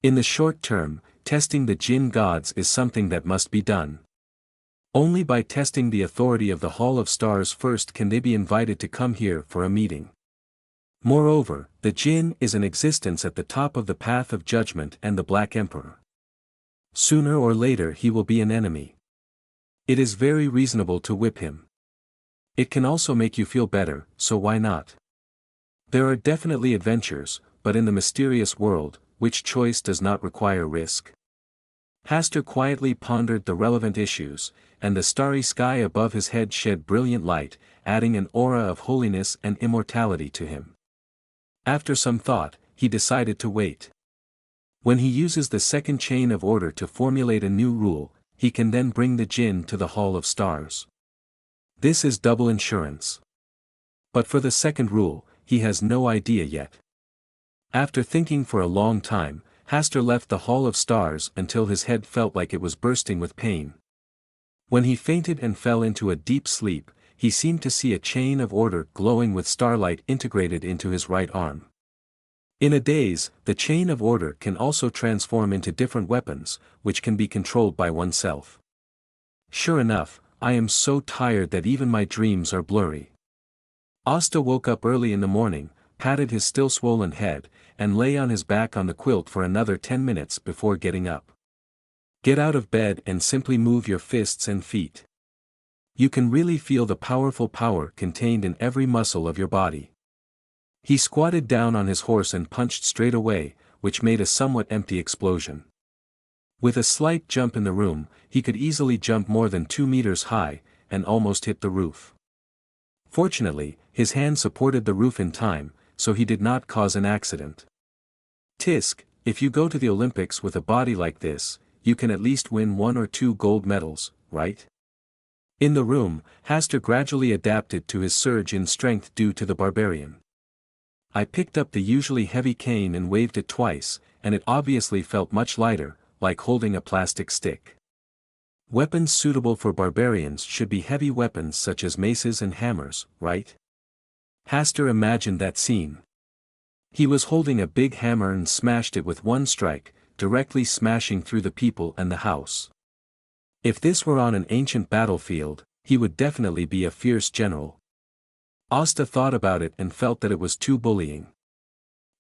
In the short term, testing the jinn gods is something that must be done. Only by testing the authority of the Hall of Stars first can they be invited to come here for a meeting. Moreover, the jinn is in existence at the top of the path of judgment and the Black Emperor. Sooner or later he will be an enemy. It is very reasonable to whip him. It can also make you feel better, so why not? There are definitely adventures, but in the mysterious world, which choice does not require risk? Hastur quietly pondered the relevant issues, and the starry sky above his head shed brilliant light, adding an aura of holiness and immortality to him. After some thought, he decided to wait. When he uses the second chain of order to formulate a new rule, he can then bring the jinn to the Hall of Stars. This is double insurance. But for the second rule, he has no idea yet. After thinking for a long time, Hastur left the Hall of Stars until his head felt like it was bursting with pain. When he fainted and fell into a deep sleep, he seemed to see a chain of order glowing with starlight integrated into his right arm. In a daze, the chain of order can also transform into different weapons, which can be controlled by oneself. Sure enough, I am so tired that even my dreams are blurry. Asta woke up early in the morning, patted his still swollen head, and lay on his back on the quilt for another 10 minutes before getting up. Get out of bed and simply move your fists and feet. You can really feel the powerful power contained in every muscle of your body. He squatted down on his horse and punched straight away, which made a somewhat empty explosion. With a slight jump in the room, he could easily jump more than 2 meters high, and almost hit the roof. Fortunately, his hand supported the roof in time, so he did not cause an accident. Tisk, if you go to the Olympics with a body like this, you can at least win 1 or 2 gold medals, right? In the room, Hastur gradually adapted to his surge in strength due to the barbarian. I picked up the usually heavy cane and waved it twice, and it obviously felt much lighter, like holding a plastic stick. Weapons suitable for barbarians should be heavy weapons such as maces and hammers, right? Hastur imagined that scene. He was holding a big hammer and smashed it with one strike, directly smashing through the people and the house. If this were on an ancient battlefield, he would definitely be a fierce general. Asta thought about it and felt that it was too bullying.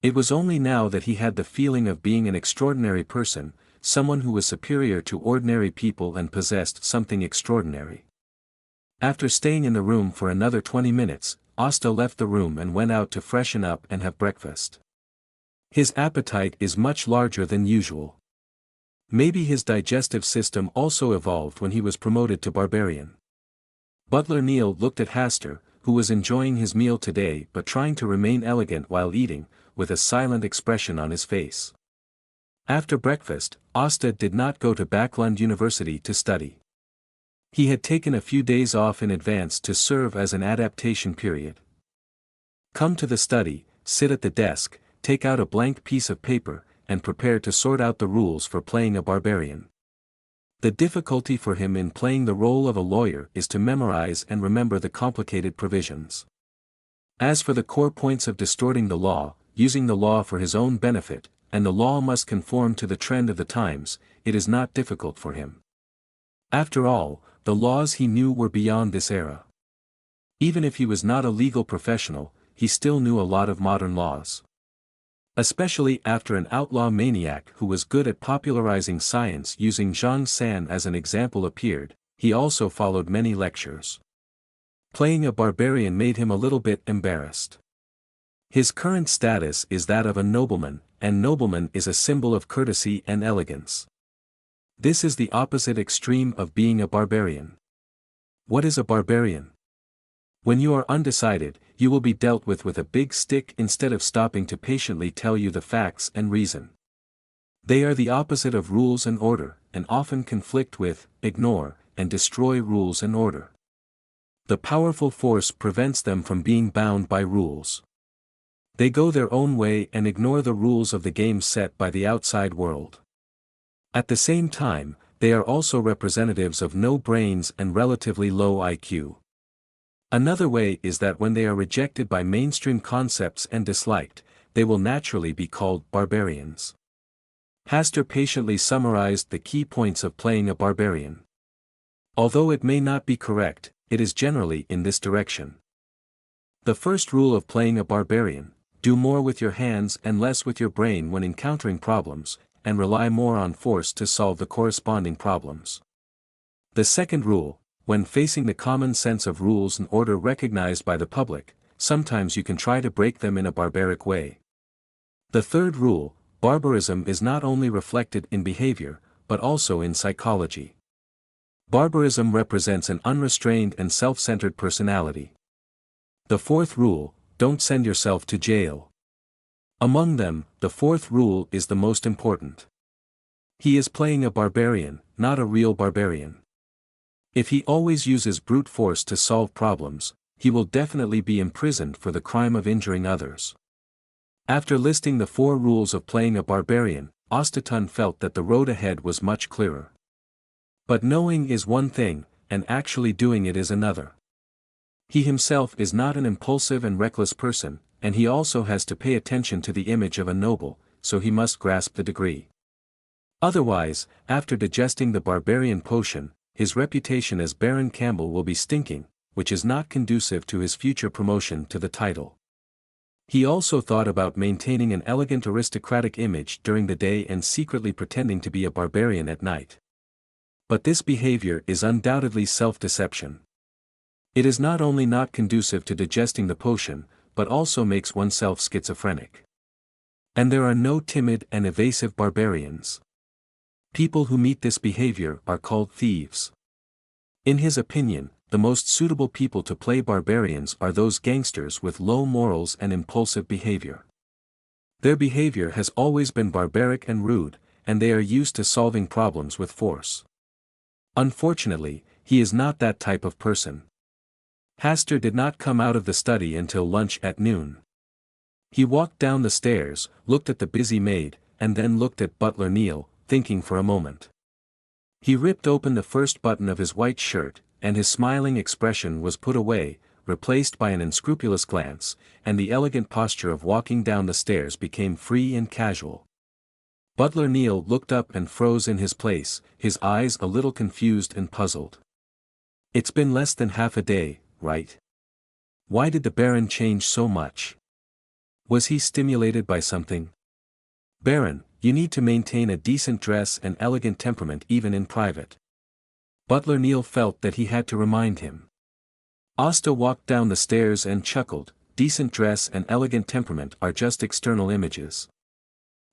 It was only now that he had the feeling of being an extraordinary person, someone who was superior to ordinary people and possessed something extraordinary. After staying in the room for another 20 minutes, Asta left the room and went out to freshen up and have breakfast. His appetite is much larger than usual. Maybe his digestive system also evolved when he was promoted to barbarian. Butler Neil looked at Hastur, who was enjoying his meal today but trying to remain elegant while eating, with a silent expression on his face. After breakfast, Asta did not go to Backlund University to study. He had taken a few days off in advance to serve as an adaptation period. Come to the study, sit at the desk, take out a blank piece of paper, and prepare to sort out the rules for playing a barbarian. The difficulty for him in playing the role of a lawyer is to memorize and remember the complicated provisions. As for the core points of distorting the law, using the law for his own benefit, and the law must conform to the trend of the times, it is not difficult for him. After all, the laws he knew were beyond this era. Even if he was not a legal professional, he still knew a lot of modern laws. Especially after an outlaw maniac who was good at popularizing science using Zhang San as an example appeared, he also followed many lectures. Playing a barbarian made him a little bit embarrassed. His current status is that of a nobleman, and nobleman is a symbol of courtesy and elegance. This is the opposite extreme of being a barbarian. What is a barbarian? When you are undecided, you will be dealt with a big stick instead of stopping to patiently tell you the facts and reason. They are the opposite of rules and order, and often conflict with, ignore, and destroy rules and order. The powerful force prevents them from being bound by rules. They go their own way and ignore the rules of the game set by the outside world. At the same time, they are also representatives of no brains and relatively low IQ. Another way is that when they are rejected by mainstream concepts and disliked, they will naturally be called barbarians. Hastur patiently summarized the key points of playing a barbarian. Although it may not be correct, it is generally in this direction. The first rule of playing a barbarian: do more with your hands and less with your brain when encountering problems, and rely more on force to solve the corresponding problems. The second rule: when facing the common sense of rules and order recognized by the public, sometimes you can try to break them in a barbaric way. The third rule: barbarism is not only reflected in behavior, but also in psychology. Barbarism represents an unrestrained and self-centered personality. The fourth rule: don't send yourself to jail. Among them, the fourth rule is the most important. He is playing a barbarian, not a real barbarian. If he always uses brute force to solve problems, he will definitely be imprisoned for the crime of injuring others. After listing the 4 rules of playing a barbarian, Ostatun felt that the road ahead was much clearer. But knowing is one thing, and actually doing it is another. He himself is not an impulsive and reckless person, and he also has to pay attention to the image of a noble, so he must grasp the degree. Otherwise, after digesting the barbarian potion, his reputation as Baron Campbell will be stinking, which is not conducive to his future promotion to the title. He also thought about maintaining an elegant aristocratic image during the day and secretly pretending to be a barbarian at night. But this behavior is undoubtedly self-deception. It is not only not conducive to digesting the potion, but also makes oneself schizophrenic. And there are no timid and evasive barbarians. People who meet this behavior are called thieves. In his opinion, the most suitable people to play barbarians are those gangsters with low morals and impulsive behavior. Their behavior has always been barbaric and rude, and they are used to solving problems with force. Unfortunately, he is not that type of person. Hastur did not come out of the study until lunch at noon. He walked down the stairs, looked at the busy maid, and then looked at Butler Neal, thinking for a moment. He ripped open the first button of his white shirt, and his smiling expression was put away, replaced by an unscrupulous glance, and the elegant posture of walking down the stairs became free and casual. Butler Neal looked up and froze in his place, his eyes a little confused and puzzled. It's been less than half a day, right? Why did the Baron change so much? Was he stimulated by something? Baron, you need to maintain a decent dress and elegant temperament even in private. Butler Neal felt that he had to remind him. Asta walked down the stairs and chuckled. Decent dress and elegant temperament are just external images.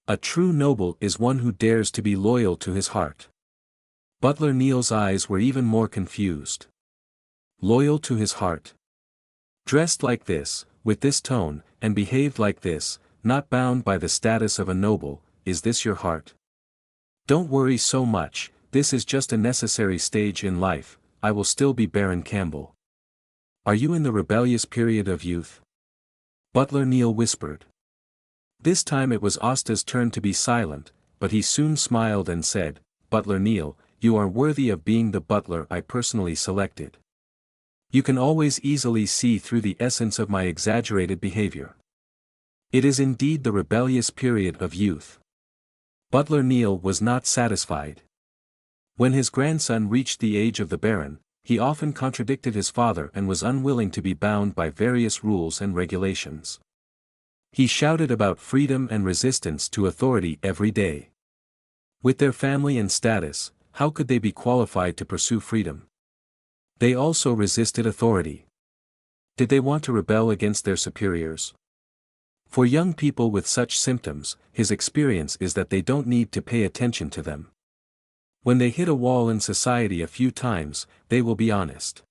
A true noble is one who dares to be loyal to his heart. Butler Neal's eyes were even more confused. Loyal to his heart. Dressed like this, with this tone, and behaved like this, not bound by the status of a noble, is this your heart? Don't worry so much, this is just a necessary stage in life, I will still be Baron Campbell. Are you in the rebellious period of youth? Butler Neal whispered. This time it was Asta's turn to be silent, but he soon smiled and said, Butler Neal, you are worthy of being the butler I personally selected. You can always easily see through the essence of my exaggerated behavior. It is indeed the rebellious period of youth. Butler Neal was not satisfied. When his grandson reached the age of the Baron, he often contradicted his father and was unwilling to be bound by various rules and regulations. He shouted about freedom and resistance to authority every day. With their family and status, how could they be qualified to pursue freedom? They also resisted authority. Did they want to rebel against their superiors? For young people with such symptoms, his experience is that they don't need to pay attention to them. When they hit a wall in society a few times, they will be honest.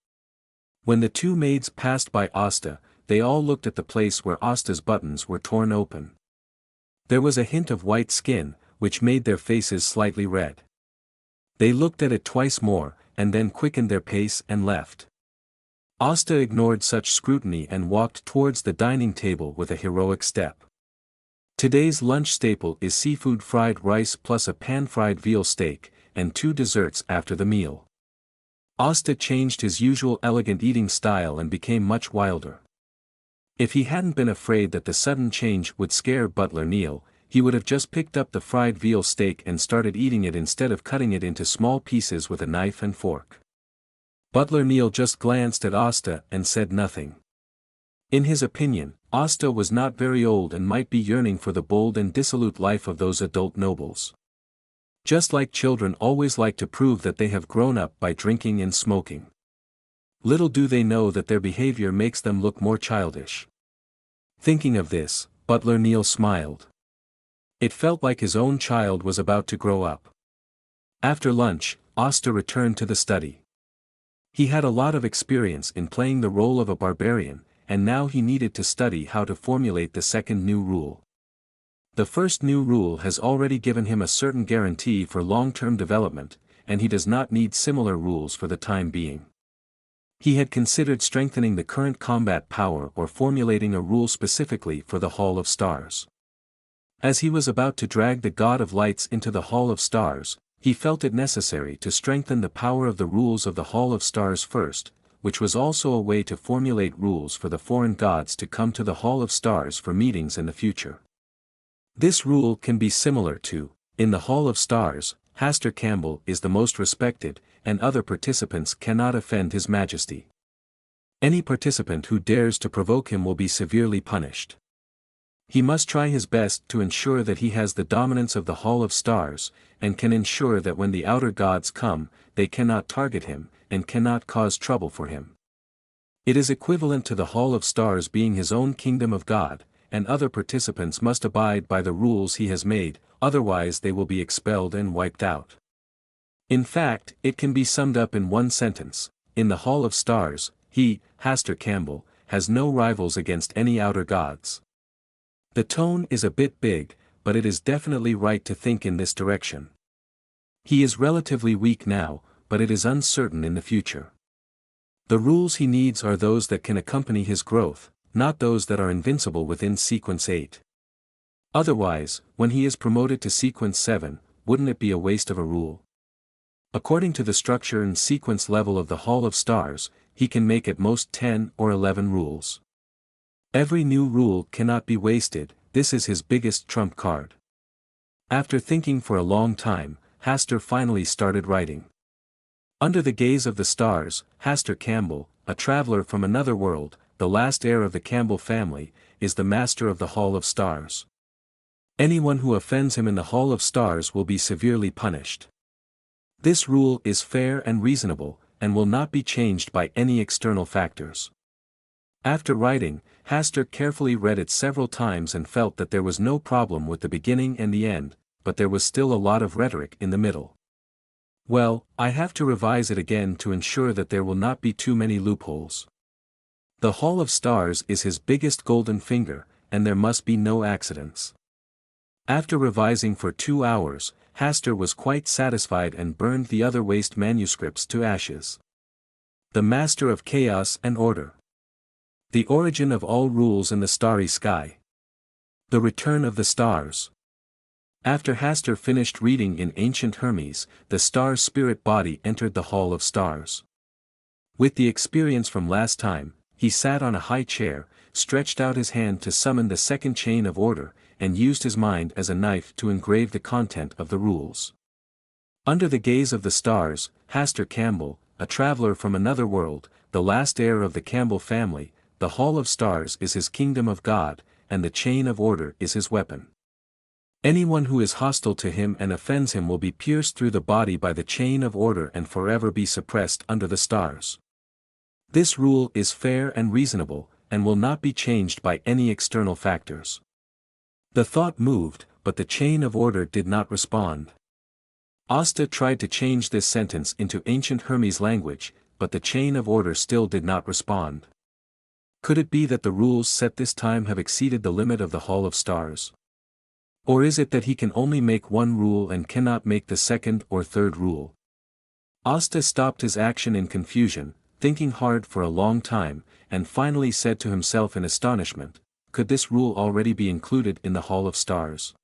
When the two maids passed by Asta, they all looked at the place where Asta's buttons were torn open. There was a hint of white skin, which made their faces slightly red. They looked at it twice more, and then quickened their pace and left. Asta ignored such scrutiny and walked towards the dining table with a heroic step. Today's lunch staple is seafood fried rice plus a pan-fried veal steak, and 2 desserts after the meal. Asta changed his usual elegant eating style and became much wilder. If he hadn't been afraid that the sudden change would scare Butler Neal, he would have just picked up the fried veal steak and started eating it instead of cutting it into small pieces with a knife and fork. Butler Neal just glanced at Asta and said nothing. In his opinion, Asta was not very old and might be yearning for the bold and dissolute life of those adult nobles. Just like children always like to prove that they have grown up by drinking and smoking. Little do they know that their behavior makes them look more childish. Thinking of this, Butler Neal smiled. It felt like his own child was about to grow up. After lunch, Asta returned to the study. He had a lot of experience in playing the role of a barbarian, and now he needed to study how to formulate the second new rule. The first new rule has already given him a certain guarantee for long-term development, and he does not need similar rules for the time being. He had considered strengthening the current combat power or formulating a rule specifically for the Hall of Stars. As he was about to drag the God of Lights into the Hall of Stars, he felt it necessary to strengthen the power of the rules of the Hall of Stars first, which was also a way to formulate rules for the foreign gods to come to the Hall of Stars for meetings in the future. This rule can be similar to, in the Hall of Stars, Hastur Campbell is the most respected, and other participants cannot offend His Majesty. Any participant who dares to provoke him will be severely punished. He must try his best to ensure that he has the dominance of the Hall of Stars, and can ensure that when the outer gods come, they cannot target him, and cannot cause trouble for him. It is equivalent to the Hall of Stars being his own kingdom of God, and other participants must abide by the rules he has made, otherwise they will be expelled and wiped out. In fact, it can be summed up in one sentence: in the Hall of Stars, he, Haster Campbell, has no rivals against any outer gods. The tone is a bit big, but it is definitely right to think in this direction. He is relatively weak now, but it is uncertain in the future. The rules he needs are those that can accompany his growth, not those that are invincible within Sequence 8. Otherwise, when he is promoted to Sequence 7, wouldn't it be a waste of a rule? According to the structure and sequence level of the Hall of Stars, he can make at most 10 or 11 rules. Every new rule cannot be wasted, this is his biggest trump card. After thinking for a long time, Haster finally started writing. Under the gaze of the stars, Haster Campbell, a traveler from another world, the last heir of the Campbell family, is the master of the Hall of Stars. Anyone who offends him in the Hall of Stars will be severely punished. This rule is fair and reasonable, and will not be changed by any external factors. After writing, Haster carefully read it several times and felt that there was no problem with the beginning and the end, but there was still a lot of rhetoric in the middle. Well, I have to revise it again to ensure that there will not be too many loopholes. The Hall of Stars is his biggest golden finger, and there must be no accidents. After revising for 2 hours, Haster was quite satisfied and burned the other waste manuscripts to ashes. The Master of Chaos and Order. The Origin of All Rules in the Starry Sky. The Return of the Stars. After Haster finished reading in Ancient Hermes, the star's spirit body entered the Hall of Stars. With the experience from last time, he sat on a high chair, stretched out his hand to summon the second chain of order, and used his mind as a knife to engrave the content of the rules. Under the gaze of the stars, Haster Campbell, a traveler from another world, the last heir of the Campbell family, the Hall of Stars is his kingdom of God, and the chain of order is his weapon. Anyone who is hostile to him and offends him will be pierced through the body by the chain of order and forever be suppressed under the stars. This rule is fair and reasonable, and will not be changed by any external factors. The thought moved, but the chain of order did not respond. Asta tried to change this sentence into Ancient Hermes language, but the chain of order still did not respond. Could it be that the rules set this time have exceeded the limit of the Hall of Stars? Or is it that he can only make one rule and cannot make the second or third rule? Asta stopped his action in confusion, thinking hard for a long time, and finally said to himself in astonishment, could this rule already be included in the Hall of Stars?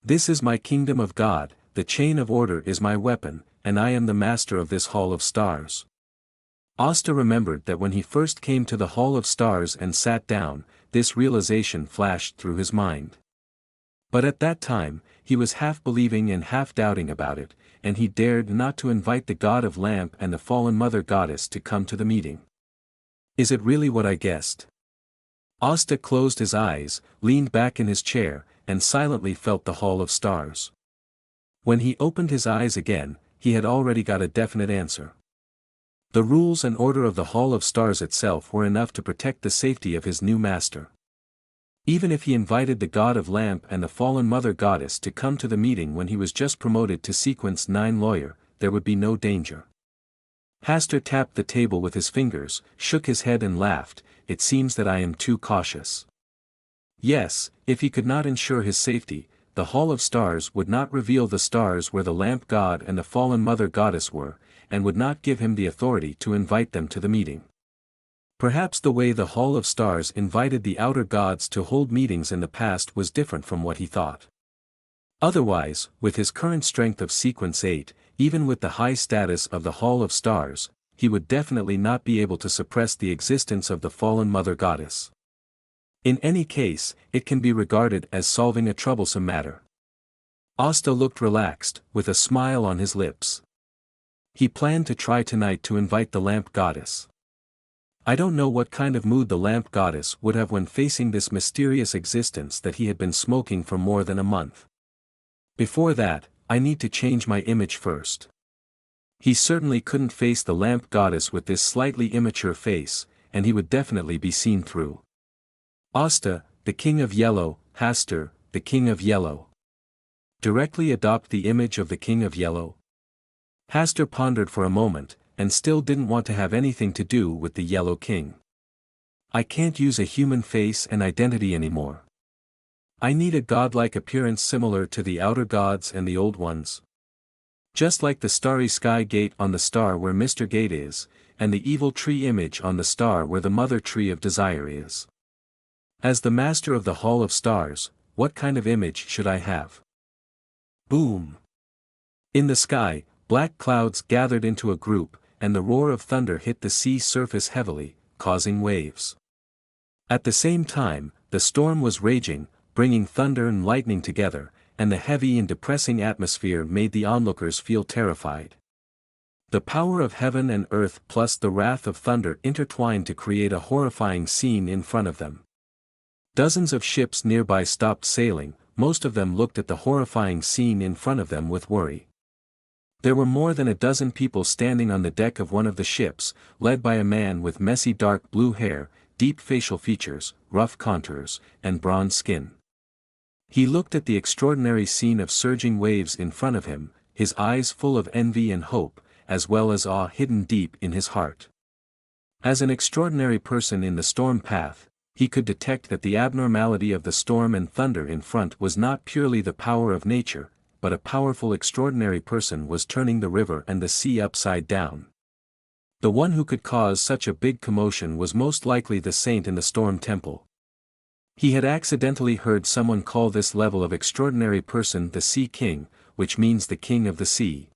This is my kingdom of God, the chain of order is my weapon, and I am the master of this Hall of Stars. Asta remembered that when he first came to the Hall of Stars and sat down, this realization flashed through his mind. But at that time, he was half believing and half doubting about it, and he dared not to invite the god of Lamp and the fallen mother goddess to come to the meeting. Is it really what I guessed? Asta closed his eyes, leaned back in his chair, and silently felt the Hall of Stars. When he opened his eyes again, he had already got a definite answer. The rules and order of the Hall of Stars itself were enough to protect the safety of his new master. Even if he invited the god of Lamp and the fallen mother goddess to come to the meeting when he was just promoted to Sequence 9 lawyer, there would be no danger. Haster tapped the table with his fingers, shook his head and laughed, it seems that I am too cautious. Yes, if he could not ensure his safety, the Hall of Stars would not reveal the stars where the Lamp god and the fallen mother goddess were, and would not give him the authority to invite them to the meeting. Perhaps the way the Hall of Stars invited the outer gods to hold meetings in the past was different from what he thought. Otherwise, with his current strength of Sequence 8, even with the high status of the Hall of Stars, he would definitely not be able to suppress the existence of the fallen mother goddess. In any case, it can be regarded as solving a troublesome matter. Asta looked relaxed, with a smile on his lips. He planned to try tonight to invite the Lamp goddess. I don't know what kind of mood the Lamp goddess would have when facing this mysterious existence that he had been smoking for more than a month. Before that, I need to change my image first. He certainly couldn't face the Lamp goddess with this slightly immature face, and he would definitely be seen through. Asta, the king of yellow, Hastur, the king of yellow. Directly adopt the image of the king of yellow? Hastur pondered for a moment, and still didn't want to have anything to do with the yellow king. I can't use a human face and identity anymore. I need a godlike appearance similar to the outer gods and the old ones. Just like the starry sky gate on the star where Mr. Gate is, and the evil tree image on the star where the mother tree of desire is. As the master of the Hall of Stars, what kind of image should I have? Boom! In the sky, black clouds gathered into a group, and the roar of thunder hit the sea surface heavily, causing waves. At the same time, the storm was raging, bringing thunder and lightning together, and the heavy and depressing atmosphere made the onlookers feel terrified. The power of heaven and earth plus the wrath of thunder intertwined to create a horrifying scene in front of them. Dozens of ships nearby stopped sailing, most of them looked at the horrifying scene in front of them with worry. There were more than a dozen people standing on the deck of one of the ships, led by a man with messy dark blue hair, deep facial features, rough contours, and bronze skin. He looked at the extraordinary scene of surging waves in front of him, his eyes full of envy and hope, as well as awe hidden deep in his heart. As an extraordinary person in the storm path, he could detect that the abnormality of the storm and thunder in front was not purely the power of nature, but a powerful extraordinary person was turning the river and the sea upside down. The one who could cause such a big commotion was most likely the saint in the storm temple. He had accidentally heard someone call this level of extraordinary person the Sea King, which means the king of the sea.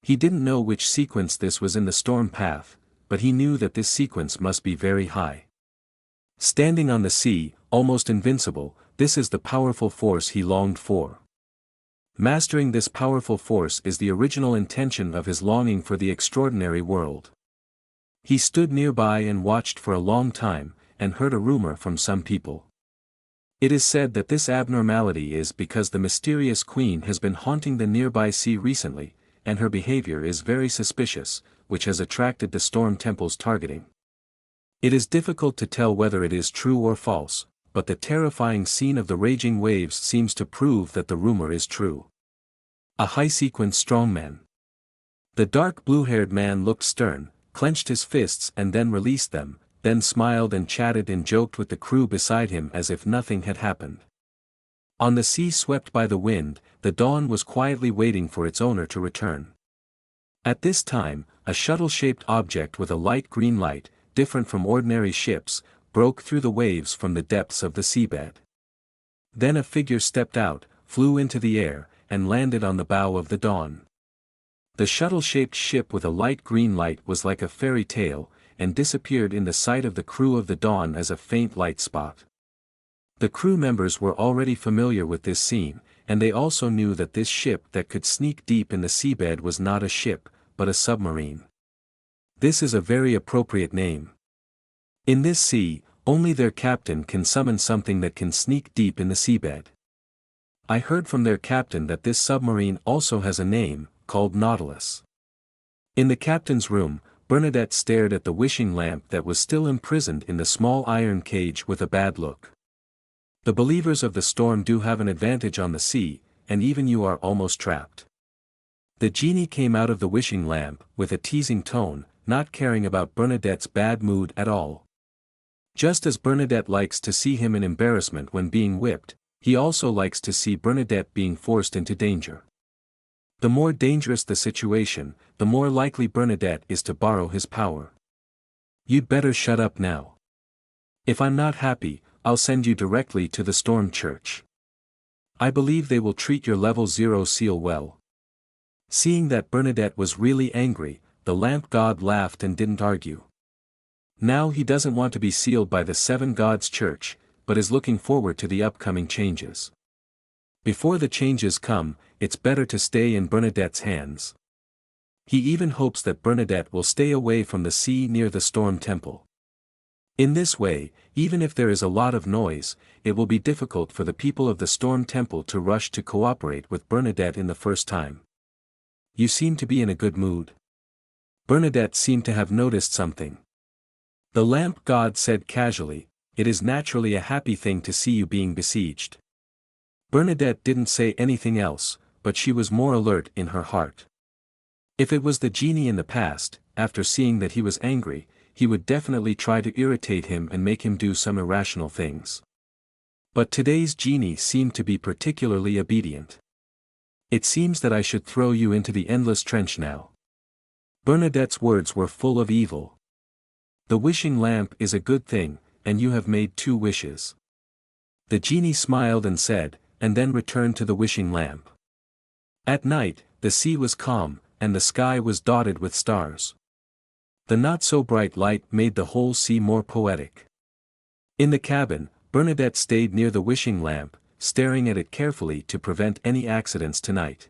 He didn't know which sequence this was in the storm path, but he knew that this sequence must be very high. Standing on the sea, almost invincible, this is the powerful force he longed for. Mastering this powerful force is the original intention of his longing for the extraordinary world. He stood nearby and watched for a long time, and heard a rumor from some people. It is said that this abnormality is because the mysterious queen has been haunting the nearby sea recently, and her behavior is very suspicious, which has attracted the Storm Temple's targeting. It is difficult to tell whether it is true or false, but the terrifying scene of the raging waves seems to prove that the rumor is true. A high-sequence strongman. The dark blue-haired man looked stern, clenched his fists and then released them, then smiled and chatted and joked with the crew beside him as if nothing had happened. On the sea swept by the wind, the Dawn was quietly waiting for its owner to return. At this time, a shuttle-shaped object with a light green light, different from ordinary ships, broke through the waves from the depths of the seabed. Then a figure stepped out, flew into the air, and landed on the bow of the Dawn. The shuttle-shaped ship with a light green light was like a fairy tale, and disappeared in the sight of the crew of the Dawn as a faint light spot. The crew members were already familiar with this scene, and they also knew that this ship that could sneak deep in the seabed was not a ship, but a submarine. This is a very appropriate name. In this sea, only their captain can summon something that can sneak deep in the seabed. I heard from their captain that this submarine also has a name, called Nautilus. In the captain's room, Bernadette stared at the wishing lamp that was still imprisoned in the small iron cage with a bad look. The believers of the storm do have an advantage on the sea, and even you are almost trapped. The genie came out of the wishing lamp, with a teasing tone, not caring about Bernadette's bad mood at all. Just as Bernadette likes to see him in embarrassment when being whipped, he also likes to see Bernadette being forced into danger. The more dangerous the situation, the more likely Bernadette is to borrow his power. You'd better shut up now. If I'm not happy, I'll send you directly to the Storm Church. I believe they will treat your level 0 seal well. Seeing that Bernadette was really angry, the lamp god laughed and didn't argue. Now he doesn't want to be sealed by the Seven Gods Church, but is looking forward to the upcoming changes. Before the changes come, it's better to stay in Bernadette's hands. He even hopes that Bernadette will stay away from the sea near the Storm Temple. In this way, even if there is a lot of noise, it will be difficult for the people of the Storm Temple to rush to cooperate with Bernadette in the first time. You seem to be in a good mood. Bernadette seemed to have noticed something. The lamp god said casually, "It is naturally a happy thing to see you being besieged." Bernadette didn't say anything else, but she was more alert in her heart. If it was the genie in the past, after seeing that he was angry, he would definitely try to irritate him and make him do some irrational things. But today's genie seemed to be particularly obedient. "It seems that I should throw you into the endless trench now." Bernadette's words were full of evil. "The wishing lamp is a good thing, and you have made 2 wishes." The genie smiled and said, and then returned to the wishing lamp. At night, the sea was calm, and the sky was dotted with stars. The not-so-bright light made the whole sea more poetic. In the cabin, Bernadette stayed near the wishing lamp, staring at it carefully to prevent any accidents tonight.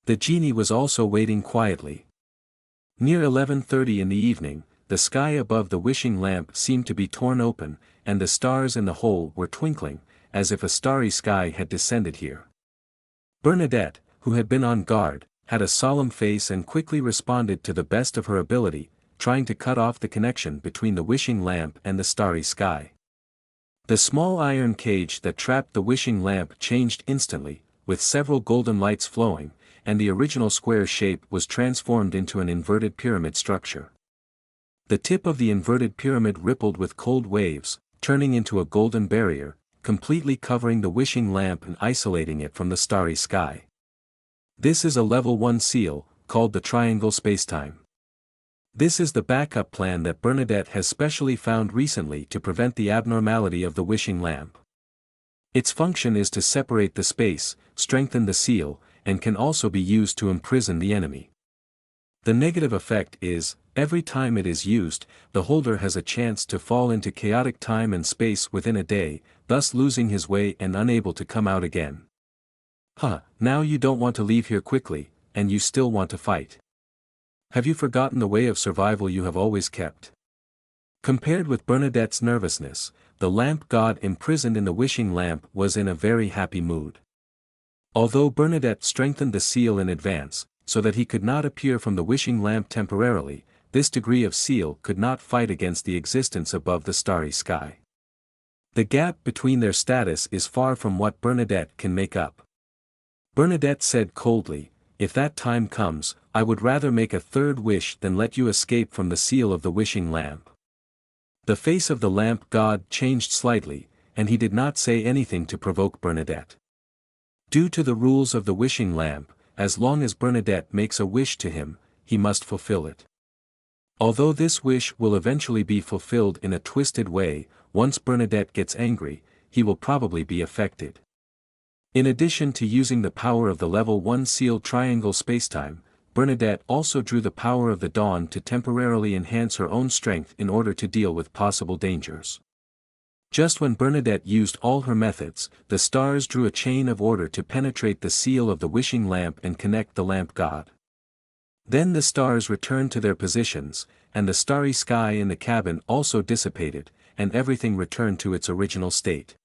The genie was also waiting quietly. Near 11:30 in the evening, the sky above the wishing lamp seemed to be torn open, and the stars in the hole were twinkling, as if a starry sky had descended here. Bernadette, who had been on guard, had a solemn face and quickly responded to the best of her ability, trying to cut off the connection between the wishing lamp and the starry sky. The small iron cage that trapped the wishing lamp changed instantly, with several golden lights flowing, and the original square shape was transformed into an inverted pyramid structure. The tip of the inverted pyramid rippled with cold waves, turning into a golden barrier, completely covering the wishing lamp and isolating it from the starry sky. This is a level 1 seal, called the triangle spacetime. This is the backup plan that Bernadette has specially found recently to prevent the abnormality of the wishing lamp. Its function is to separate the space, strengthen the seal, and can also be used to imprison the enemy. The negative effect is, every time it is used, the holder has a chance to fall into chaotic time and space within a day, thus losing his way and unable to come out again. Now you don't want to leave here quickly, and you still want to fight. Have you forgotten the way of survival you have always kept? Compared with Bernadette's nervousness, the lamp god imprisoned in the wishing lamp was in a very happy mood. Although Bernadette strengthened the seal in advance, so that he could not appear from the wishing lamp temporarily, this degree of seal could not fight against the existence above the starry sky. The gap between their status is far from what Bernadette can make up. Bernadette said coldly, "If that time comes, I would rather make a 3rd wish than let you escape from the seal of the wishing lamp." The face of the lamp god changed slightly, and he did not say anything to provoke Bernadette. Due to the rules of the wishing lamp, as long as Bernadette makes a wish to him, he must fulfill it. Although this wish will eventually be fulfilled in a twisted way, once Bernadette gets angry, he will probably be affected. In addition to using the power of the level 1 seal triangle spacetime, Bernadette also drew the power of the dawn to temporarily enhance her own strength in order to deal with possible dangers. Just when Bernadette used all her methods, the stars drew a chain of order to penetrate the seal of the wishing lamp and connect the lamp god. Then the stars returned to their positions, and the starry sky in the cabin also dissipated, and everything returned to its original state.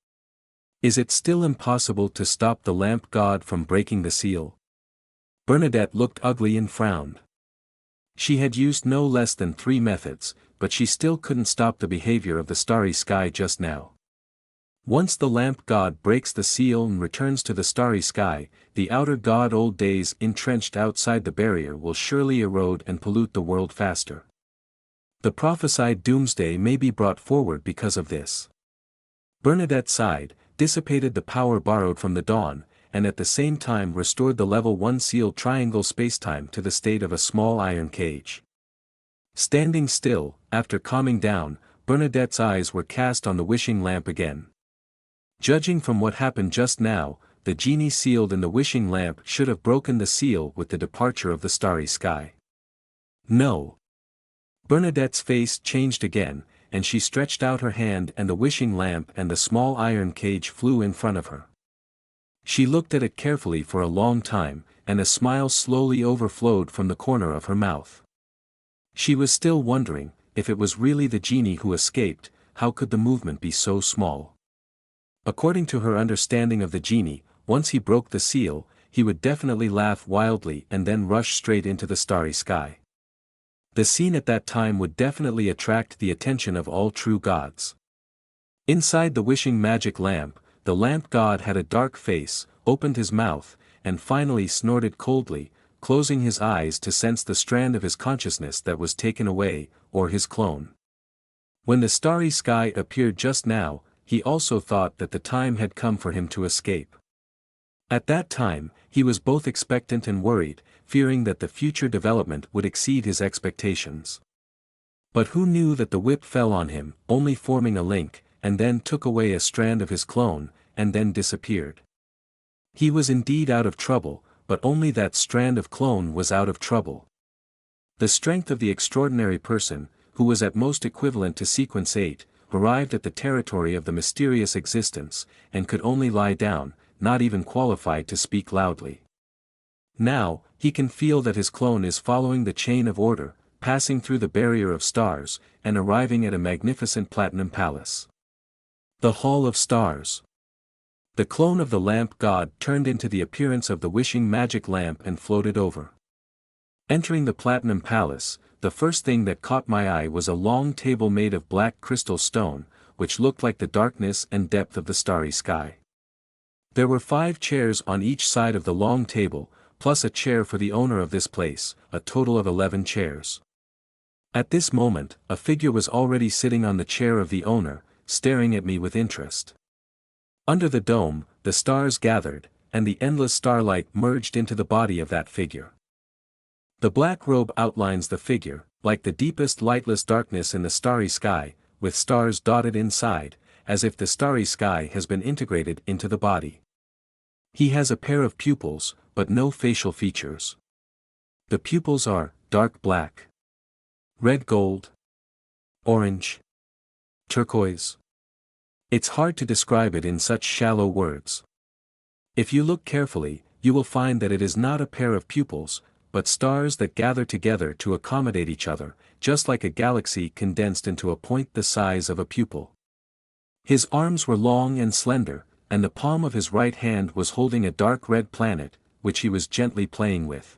Is it still impossible to stop the lamp god from breaking the seal? Bernadette looked ugly and frowned. She had used no less than 3 methods, but she still couldn't stop the behavior of the starry sky just now. Once the lamp god breaks the seal and returns to the starry sky, the outer god old days entrenched outside the barrier will surely erode and pollute the world faster. The prophesied doomsday may be brought forward because of this. Bernadette sighed, dissipated the power borrowed from the dawn, and at the same time restored the level 1 seal triangle spacetime to the state of a small iron cage. Standing still, after calming down, Bernadette's eyes were cast on the wishing lamp again. Judging from what happened just now, the genie sealed in the wishing lamp should have broken the seal with the departure of the starry sky. No. Bernadette's face changed again, and she stretched out her hand and the wishing lamp and the small iron cage flew in front of her. She looked at it carefully for a long time, and a smile slowly overflowed from the corner of her mouth. She was still wondering, if it was really the genie who escaped, how could the movement be so small? According to her understanding of the genie, once he broke the seal, he would definitely laugh wildly and then rush straight into the starry sky. The scene at that time would definitely attract the attention of all true gods. Inside the wishing magic lamp, the lamp god had a dark face, opened his mouth, and finally snorted coldly, closing his eyes to sense the strand of his consciousness that was taken away, or his clone. When the starry sky appeared just now, he also thought that the time had come for him to escape. At that time, he was both expectant and worried, fearing that the future development would exceed his expectations. But who knew that the whip fell on him, only forming a link, and then took away a strand of his clone, and then disappeared. He was indeed out of trouble, but only that strand of clone was out of trouble. The strength of the extraordinary person, who was at most equivalent to sequence 8, arrived at the territory of the mysterious existence, and could only lie down, not even qualified to speak loudly. Now, he can feel that his clone is following the chain of order, passing through the barrier of stars, and arriving at a magnificent platinum palace. The Hall of Stars. The clone of the lamp god turned into the appearance of the wishing magic lamp and floated over. Entering the platinum palace, the first thing that caught my eye was a long table made of black crystal stone, which looked like the darkness and depth of the starry sky. There were 5 chairs on each side of the long table, plus a chair for the owner of this place, a total of 11 chairs. At this moment, a figure was already sitting on the chair of the owner, staring at me with interest. Under the dome, the stars gathered, and the endless starlight merged into the body of that figure. The black robe outlines the figure, like the deepest lightless darkness in the starry sky, with stars dotted inside, as if the starry sky has been integrated into the body. He has a pair of pupils, but no facial features. The pupils are dark black, red gold, orange, turquoise. It's hard to describe it in such shallow words. If you look carefully, you will find that it is not a pair of pupils, but stars that gather together to accommodate each other, just like a galaxy condensed into a point the size of a pupil. His arms were long and slender, and the palm of his right hand was holding a dark red planet, which he was gently playing with.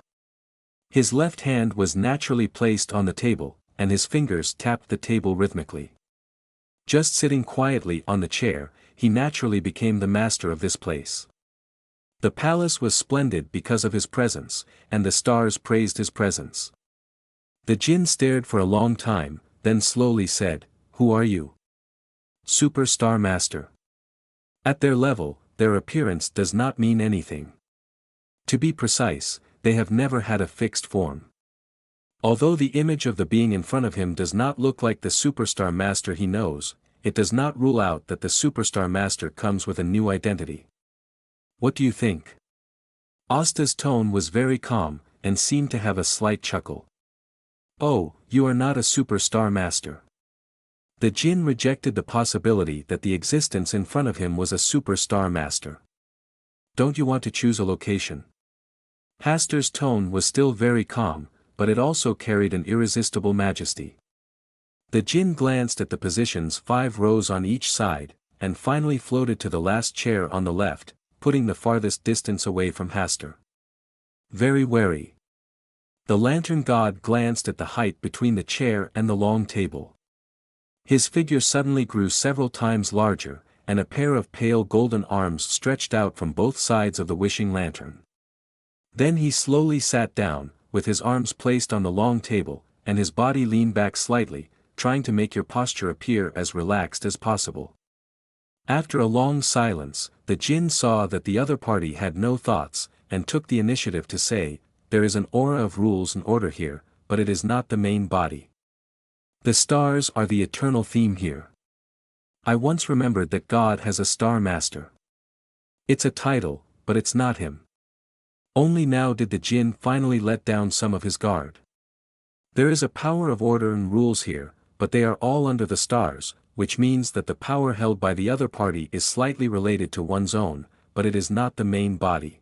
His left hand was naturally placed on the table, and his fingers tapped the table rhythmically. Just sitting quietly on the chair, he naturally became the master of this place. The palace was splendid because of his presence, and the stars praised his presence. The jinn stared for a long time, then slowly said, "Who are you?" "Super Star Master." At their level, their appearance does not mean anything. To be precise, they have never had a fixed form. Although the image of the being in front of him does not look like the Superstar Master he knows, it does not rule out that the Superstar Master comes with a new identity. What do you think? Asta's tone was very calm, and seemed to have a slight chuckle. "Oh, you are not a Superstar Master." The jinn rejected the possibility that the existence in front of him was a Superstar Master. "Don't you want to choose a location?" Hastur's tone was still very calm, but it also carried an irresistible majesty. The jinn glanced at the positions 5 rows on each side, and finally floated to the last chair on the left, putting the farthest distance away from Hastur. Very wary. The lantern god glanced at the height between the chair and the long table. His figure suddenly grew several times larger, and a pair of pale golden arms stretched out from both sides of the wishing lantern. Then he slowly sat down, with his arms placed on the long table, and his body leaned back slightly, trying to make your posture appear as relaxed as possible. After a long silence, the jinn saw that the other party had no thoughts, and took the initiative to say, "There is an aura of rules and order here, but it is not the main body. The stars are the eternal theme here. I once remembered that God has a Star Master. It's a title, but it's not him." Only now did the jinn finally let down some of his guard. There is a power of order and rules here, but they are all under the stars, which means that the power held by the other party is slightly related to one's own, but it is not the main body.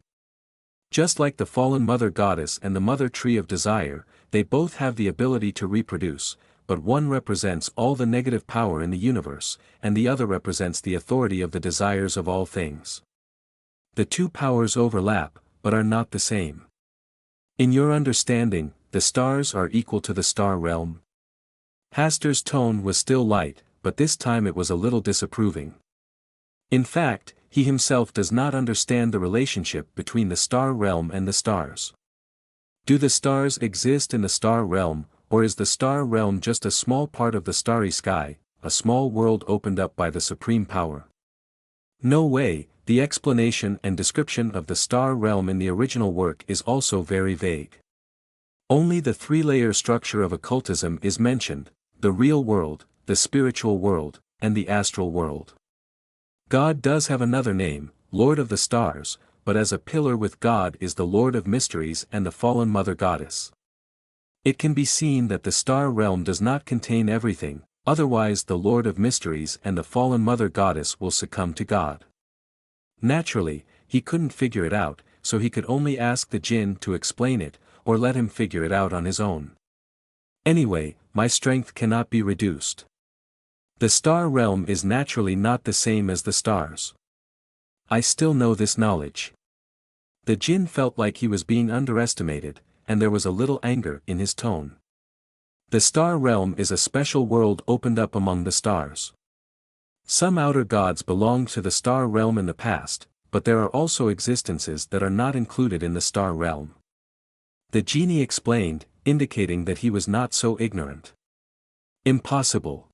Just like the fallen mother goddess and the mother tree of desire, they both have the ability to reproduce, but one represents all the negative power in the universe, and the other represents the authority of the desires of all things. The two powers overlap, but are not the same. In your understanding, the stars are equal to the star realm? Hastur's tone was still light, but this time it was a little disapproving. In fact, he himself does not understand the relationship between the star realm and the stars. Do the stars exist in the star realm, or is the star realm just a small part of the starry sky, a small world opened up by the supreme power? No way. The explanation and description of the star realm in the original work is also very vague. Only the three-layer structure of occultism is mentioned: the real world, the spiritual world, and the astral world. God does have another name, Lord of the Stars, but as a pillar with God is the Lord of Mysteries and the fallen Mother Goddess. It can be seen that the star realm does not contain everything, otherwise the Lord of Mysteries and the fallen Mother Goddess will succumb to God. Naturally, he couldn't figure it out, so he could only ask the jinn to explain it, or let him figure it out on his own. Anyway, my strength cannot be reduced. The star realm is naturally not the same as the stars. I still know this knowledge. The jinn felt like he was being underestimated, and there was a little anger in his tone. The star realm is a special world opened up among the stars. Some outer gods belonged to the star realm in the past, but there are also existences that are not included in the star realm. The genie explained, indicating that he was not so ignorant. Impossible.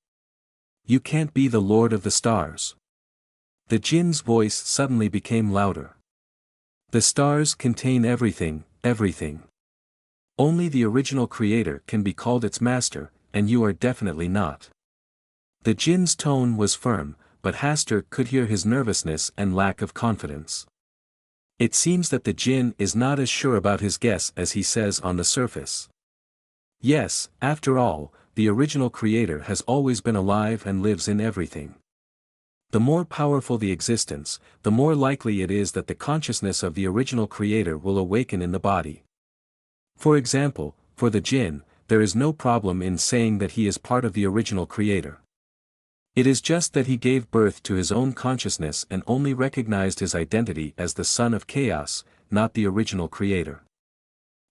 You can't be the Lord of the Stars. The jinn's voice suddenly became louder. The stars contain everything, everything. Only the original creator can be called its master, and you are definitely not. The jinn's tone was firm, but Hastur could hear his nervousness and lack of confidence. It seems that the jinn is not as sure about his guess as he says on the surface. Yes, after all, the original creator has always been alive and lives in everything. The more powerful the existence, the more likely it is that the consciousness of the original creator will awaken in the body. For example, for the jinn, there is no problem in saying that he is part of the original creator. It is just that he gave birth to his own consciousness and only recognized his identity as the son of chaos, not the original creator.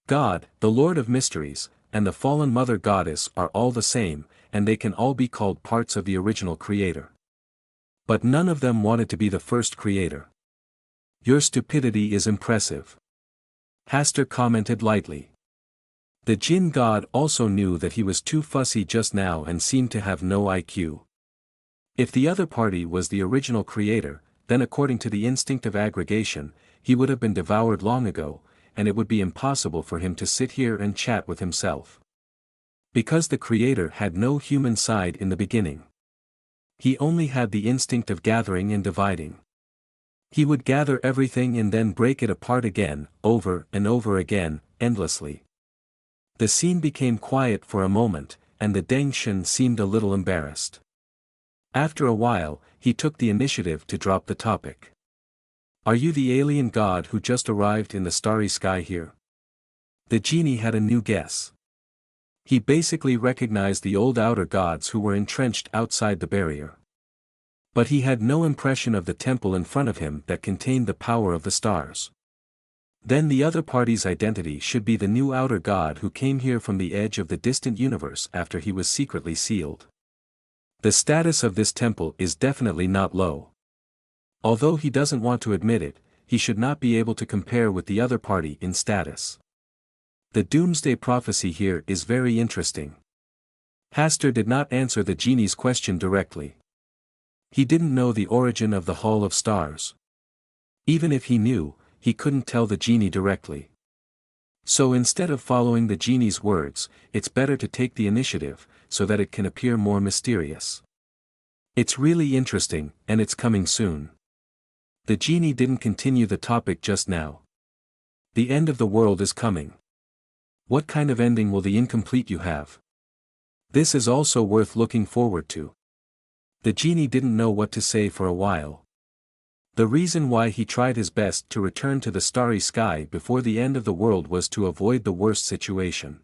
God, the Lord of Mysteries, and the fallen Mother Goddess are all the same, and they can all be called parts of the original creator. But none of them wanted to be the first creator. Your stupidity is impressive. Hastur commented lightly. The jinn god also knew that he was too fussy just now and seemed to have no IQ. If the other party was the original creator, then according to the instinct of aggregation, he would have been devoured long ago, and it would be impossible for him to sit here and chat with himself. Because the creator had no human side in the beginning. He only had the instinct of gathering and dividing. He would gather everything and then break it apart again, over and over again, endlessly. The scene became quiet for a moment, and the Dengshin seemed a little embarrassed. After a while, he took the initiative to drop the topic. Are you the alien god who just arrived in the starry sky here? The genie had a new guess. He basically recognized the old outer gods who were entrenched outside the barrier. But he had no impression of the temple in front of him that contained the power of the stars. Then the other party's identity should be the new outer god who came here from the edge of the distant universe after he was secretly sealed. The status of this temple is definitely not low. Although he doesn't want to admit it, he should not be able to compare with the other party in status. The doomsday prophecy here is very interesting. Hastur did not answer the genie's question directly. He didn't know the origin of the Hall of Stars. Even if he knew, he couldn't tell the genie directly. So instead of following the genie's words, it's better to take the initiative, so that it can appear more mysterious. It's really interesting, and it's coming soon. The genie didn't continue the topic just now. The end of the world is coming. What kind of ending will the incomplete you have? This is also worth looking forward to. The genie didn't know what to say for a while. The reason why he tried his best to return to the starry sky before the end of the world was to avoid the worst situation.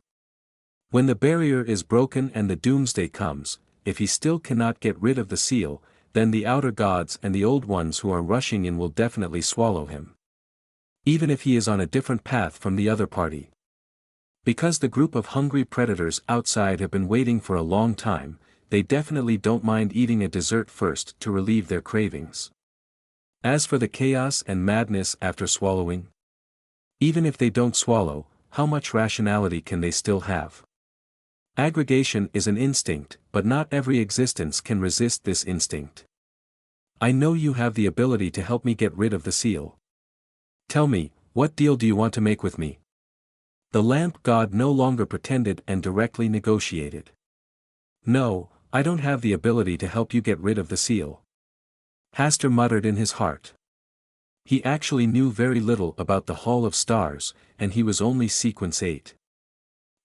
When the barrier is broken and the doomsday comes, if he still cannot get rid of the seal, then the outer gods and the old ones who are rushing in will definitely swallow him. Even if he is on a different path from the other party. Because the group of hungry predators outside have been waiting for a long time, they definitely don't mind eating a dessert first to relieve their cravings. As for the chaos and madness after swallowing, even if they don't swallow, how much rationality can they still have? Aggregation is an instinct, but not every existence can resist this instinct. I know you have the ability to help me get rid of the seal. Tell me, what deal do you want to make with me? The lamp god no longer pretended and directly negotiated. No, I don't have the ability to help you get rid of the seal. Hastur muttered in his heart. He actually knew very little about the Hall of Stars, and he was only sequence 8.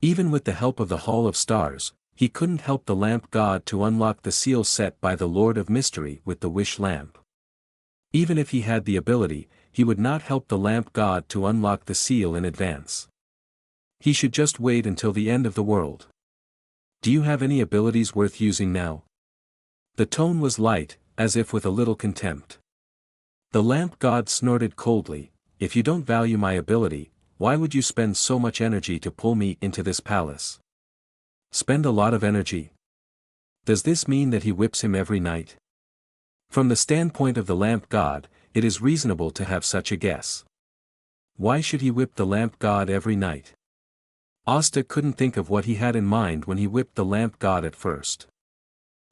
Even with the help of the Hall of Stars, he couldn't help the lamp god to unlock the seal set by the Lord of Mystery with the wish lamp. Even if he had the ability, he would not help the lamp god to unlock the seal in advance. He should just wait until the end of the world. Do you have any abilities worth using now? The tone was light, as if with a little contempt. The lamp god snorted coldly, if you don't value my ability, why would you spend so much energy to pull me into this palace? Spend a lot of energy? Does this mean that he whips him every night? From the standpoint of the lamp god, it is reasonable to have such a guess. Why should he whip the lamp god every night? Asta couldn't think of what he had in mind when he whipped the lamp god at first.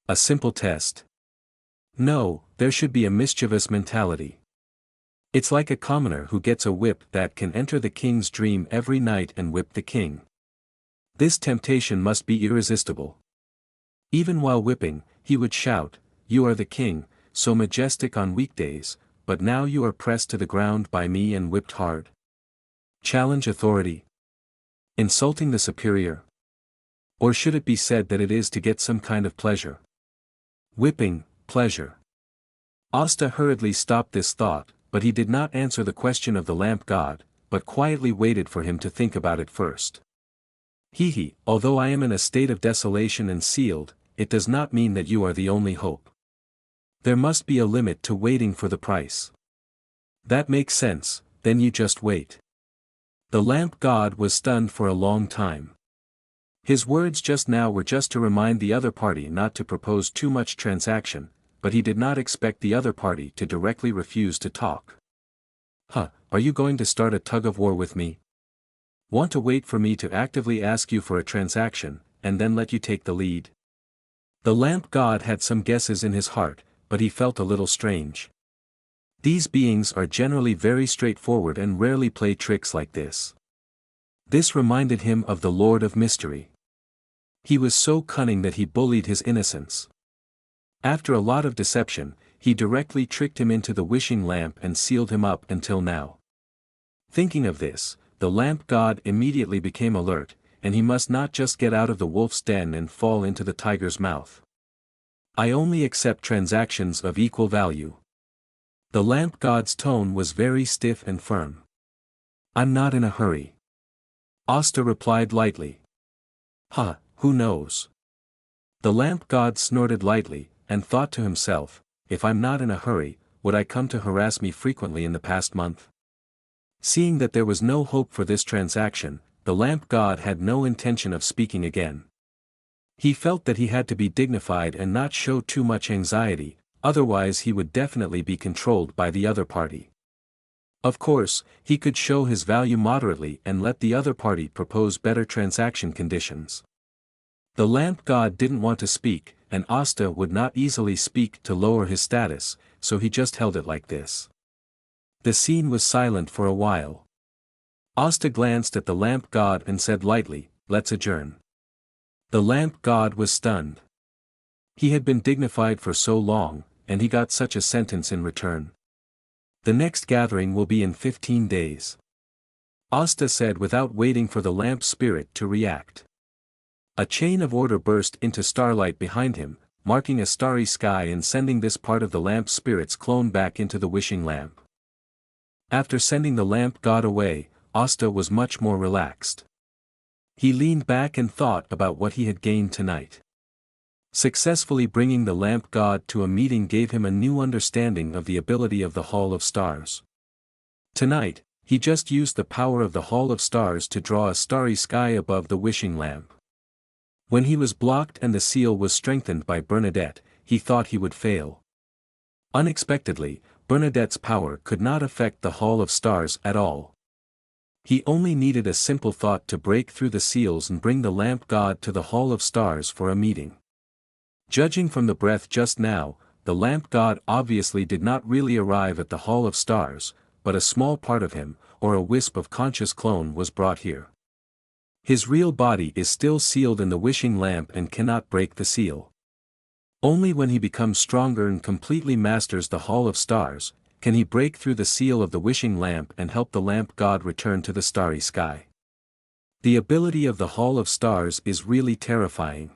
A simple test. No, there should be a mischievous mentality. It's like a commoner who gets a whip that can enter the king's dream every night and whip the king. This temptation must be irresistible. Even while whipping, he would shout, "You are the king, so majestic on weekdays, but now you are pressed to the ground by me and whipped hard." Challenge authority. Insulting the superior. Or should it be said that it is to get some kind of pleasure? Whipping, pleasure. Asta hurriedly stopped this thought, but he did not answer the question of the lamp god, but quietly waited for him to think about it first. Although I am in a state of desolation and sealed, it does not mean that you are the only hope. There must be a limit to waiting for the price. That makes sense, then you just wait. The lamp god was stunned for a long time. His words just now were just to remind the other party not to propose too much transaction, but he did not expect the other party to directly refuse to talk. Are you going to start a tug-of-war with me? Want to wait for me to actively ask you for a transaction, and then let you take the lead? The lamp god had some guesses in his heart, but he felt a little strange. These beings are generally very straightforward and rarely play tricks like this. This reminded him of the Lord of Mystery. He was so cunning that he bullied his innocence. After a lot of deception, he directly tricked him into the wishing lamp and sealed him up until now. Thinking of this, the lamp god immediately became alert, and he must not just get out of the wolf's den and fall into the tiger's mouth. I only accept transactions of equal value. The lamp god's tone was very stiff and firm. I'm not in a hurry. Asta replied lightly. Who knows? The lamp god snorted lightly, and thought to himself, if I'm not in a hurry, would I come to harass me frequently in the past month? Seeing that there was no hope for this transaction, the lamp god had no intention of speaking again. He felt that he had to be dignified and not show too much anxiety, otherwise he would definitely be controlled by the other party. Of course, he could show his value moderately and let the other party propose better transaction conditions. The lamp god didn't want to speak, and Asta would not easily speak to lower his status, so he just held it like this. The scene was silent for a while. Asta glanced at the lamp god and said lightly, "Let's adjourn." The lamp god was stunned. He had been dignified for so long, and he got such a sentence in return. The next gathering will be in 15 days. Asta said without waiting for the lamp spirit to react. A chain of order burst into starlight behind him, marking a starry sky and sending this part of the lamp spirit's clone back into the wishing lamp. After sending the lamp god away, Asta was much more relaxed. He leaned back and thought about what he had gained tonight. Successfully bringing the lamp god to a meeting gave him a new understanding of the ability of the Hall of Stars. Tonight, he just used the power of the Hall of Stars to draw a starry sky above the wishing lamp. When he was blocked and the seal was strengthened by Bernadette, he thought he would fail. Unexpectedly, Bernadette's power could not affect the Hall of Stars at all. He only needed a simple thought to break through the seals and bring the lamp god to the Hall of Stars for a meeting. Judging from the breath just now, the lamp god obviously did not really arrive at the Hall of Stars, but a small part of him, or a wisp of conscious clone, was brought here. His real body is still sealed in the wishing lamp and cannot break the seal. Only when he becomes stronger and completely masters the Hall of Stars, can he break through the seal of the wishing lamp and help the lamp god return to the starry sky. The ability of the Hall of Stars is really terrifying.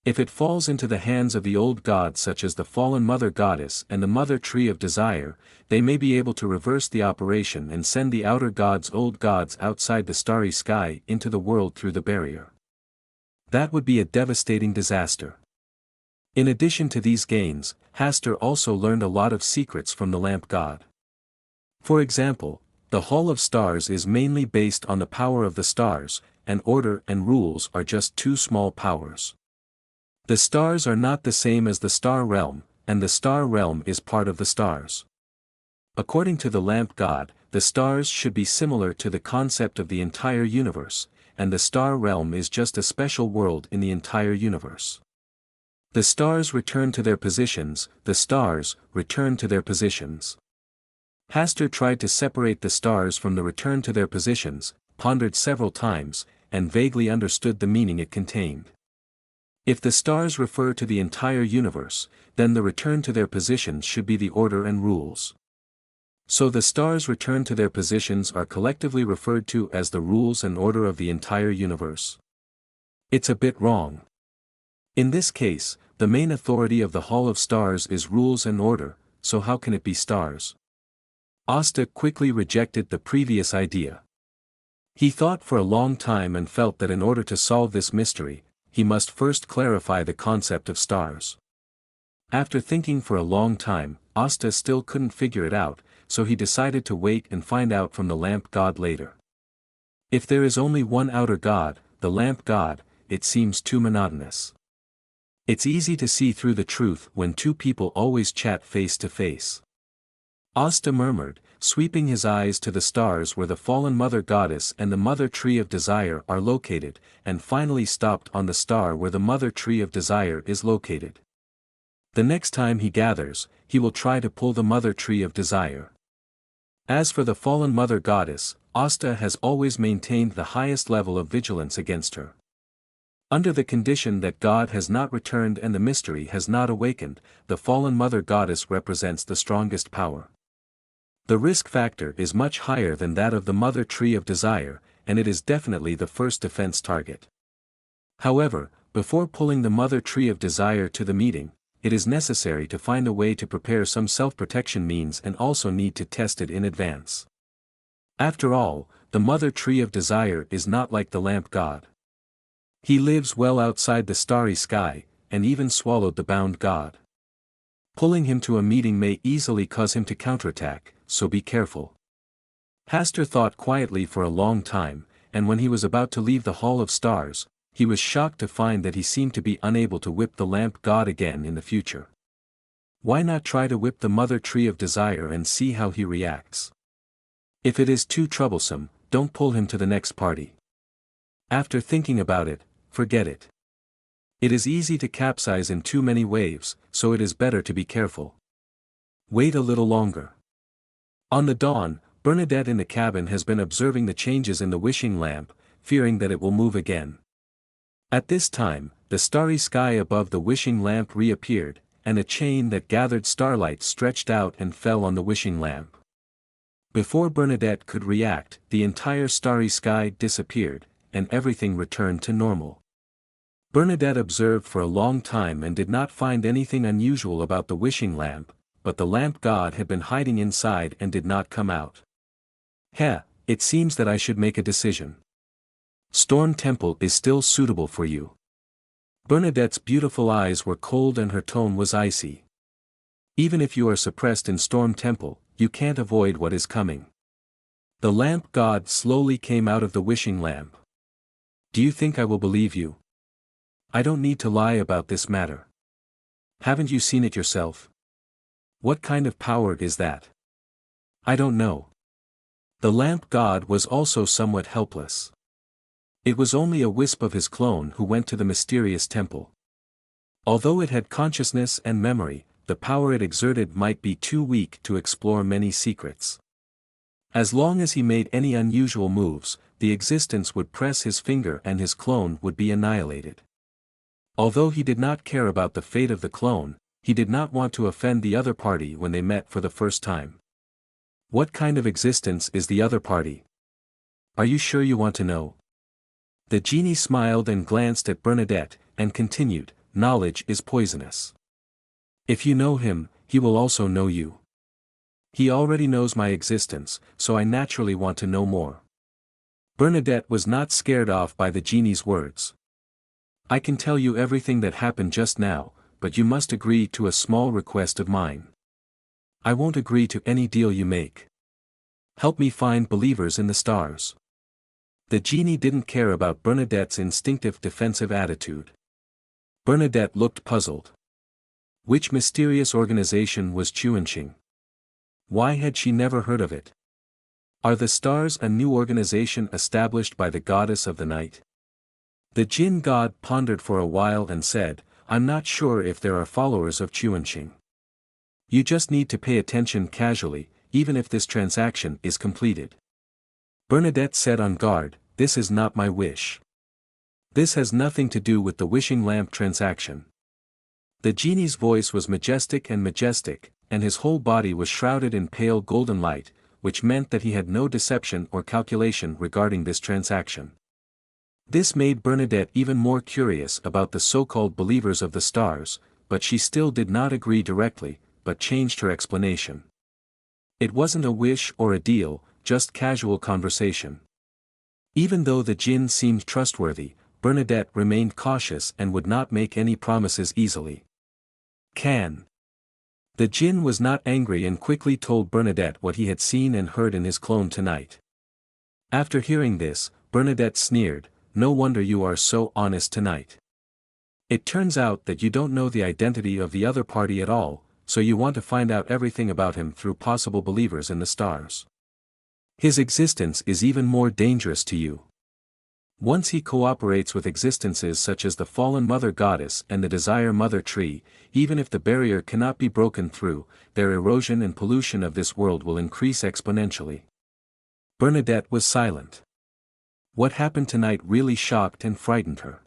If it falls into the hands of the old gods such as the fallen Mother Goddess and the Mother Tree of Desire, they may be able to reverse the operation and send the outer gods, old gods, outside the starry sky into the world through the barrier. That would be a devastating disaster. In addition to these gains, Hastur also learned a lot of secrets from the lamp god. For example, the Hall of Stars is mainly based on the power of the stars, and order and rules are just two small powers. The stars are not the same as the star realm, and the star realm is part of the stars. According to the lamp god, the stars should be similar to the concept of the entire universe, and the star realm is just a special world in the entire universe. The stars return to their positions, the stars return to their positions. Hastur tried to separate the stars from the return to their positions, pondered several times, and vaguely understood the meaning it contained. If the stars refer to the entire universe, then the return to their positions should be the order and rules. So the stars return to their positions are collectively referred to as the rules and order of the entire universe. It's a bit wrong. In this case, the main authority of the Hall of Stars is rules and order, so how can it be stars? Asta quickly rejected the previous idea. He thought for a long time and felt that in order to solve this mystery, he must first clarify the concept of stars. After thinking for a long time, Asta still couldn't figure it out, so he decided to wait and find out from the lamp god later. If there is only one outer god, the lamp god, it seems too monotonous. It's easy to see through the truth when two people always chat face to face. Asta murmured, sweeping his eyes to the stars where the fallen Mother Goddess and the Mother Tree of Desire are located, and finally stopped on the star where the Mother Tree of Desire is located. The next time he gathers, he will try to pull the Mother Tree of Desire. As for the fallen Mother Goddess, Asta has always maintained the highest level of vigilance against her. Under the condition that God has not returned and the mystery has not awakened, the fallen Mother Goddess represents the strongest power. The risk factor is much higher than that of the Mother Tree of Desire, and it is definitely the first defense target. However, before pulling the Mother Tree of Desire to the meeting, it is necessary to find a way to prepare some self-protection means and also need to test it in advance. After all, the Mother Tree of Desire is not like the lamp god. He lives well outside the starry sky, and even swallowed the bound god. Pulling him to a meeting may easily cause him to counterattack, so be careful. Hastur thought quietly for a long time, and when he was about to leave the Hall of Stars, he was shocked to find that he seemed to be unable to whip the lamp god again in the future. Why not try to whip the Mother Tree of Desire and see how he reacts? If it is too troublesome, don't pull him to the next party. After thinking about it, forget it. It is easy to capsize in too many waves, so it is better to be careful. Wait a little longer. On the dawn, Bernadette in the cabin has been observing the changes in the wishing lamp, fearing that it will move again. At this time, the starry sky above the wishing lamp reappeared, and a chain that gathered starlight stretched out and fell on the wishing lamp. Before Bernadette could react, the entire starry sky disappeared, and everything returned to normal. Bernadette observed for a long time and did not find anything unusual about the wishing lamp, but the lamp god had been hiding inside and did not come out. It seems that I should make a decision. Storm Temple is still suitable for you. Bernadette's beautiful eyes were cold and her tone was icy. Even if you are suppressed in Storm Temple, you can't avoid what is coming. The lamp god slowly came out of the wishing lamp. Do you think I will believe you? I don't need to lie about this matter. Haven't you seen it yourself? What kind of power is that? I don't know. The lamp god was also somewhat helpless. It was only a wisp of his clone who went to the mysterious temple. Although it had consciousness and memory, the power it exerted might be too weak to explore many secrets. As long as he made any unusual moves, the existence would press his finger and his clone would be annihilated. Although he did not care about the fate of the clone, he did not want to offend the other party when they met for the first time. What kind of existence is the other party? Are you sure you want to know? The genie smiled and glanced at Bernadette, and continued, knowledge is poisonous. If you know him, he will also know you. He already knows my existence, so I naturally want to know more. Bernadette was not scared off by the genie's words. I can tell you everything that happened just now, but you must agree to a small request of mine. I won't agree to any deal you make. Help me find believers in the stars. The genie didn't care about Bernadette's instinctive defensive attitude. Bernadette looked puzzled. Which mysterious organization was Chuanqing? Why had she never heard of it? Are the stars a new organization established by the goddess of the night? The Jinn god pondered for a while and said, I'm not sure if there are followers of Chuanqing. You just need to pay attention casually, even if this transaction is completed. Bernadette said on guard, this is not my wish. This has nothing to do with the wishing lamp transaction. The genie's voice was majestic, and his whole body was shrouded in pale golden light, which meant that he had no deception or calculation regarding this transaction. This made Bernadette even more curious about the so-called believers of the stars, but she still did not agree directly, but changed her explanation. It wasn't a wish or a deal, just casual conversation. Even though the jinn seemed trustworthy, Bernadette remained cautious and would not make any promises easily. The jinn was not angry and quickly told Bernadette what he had seen and heard in his clone tonight. After hearing this, Bernadette sneered, no wonder you are so honest tonight. It turns out that you don't know the identity of the other party at all, so you want to find out everything about him through possible believers in the stars. His existence is even more dangerous to you. Once he cooperates with existences such as the fallen mother goddess and the desire mother tree, even if the barrier cannot be broken through, their erosion and pollution of this world will increase exponentially. Bernadette was silent. What happened tonight really shocked and frightened her.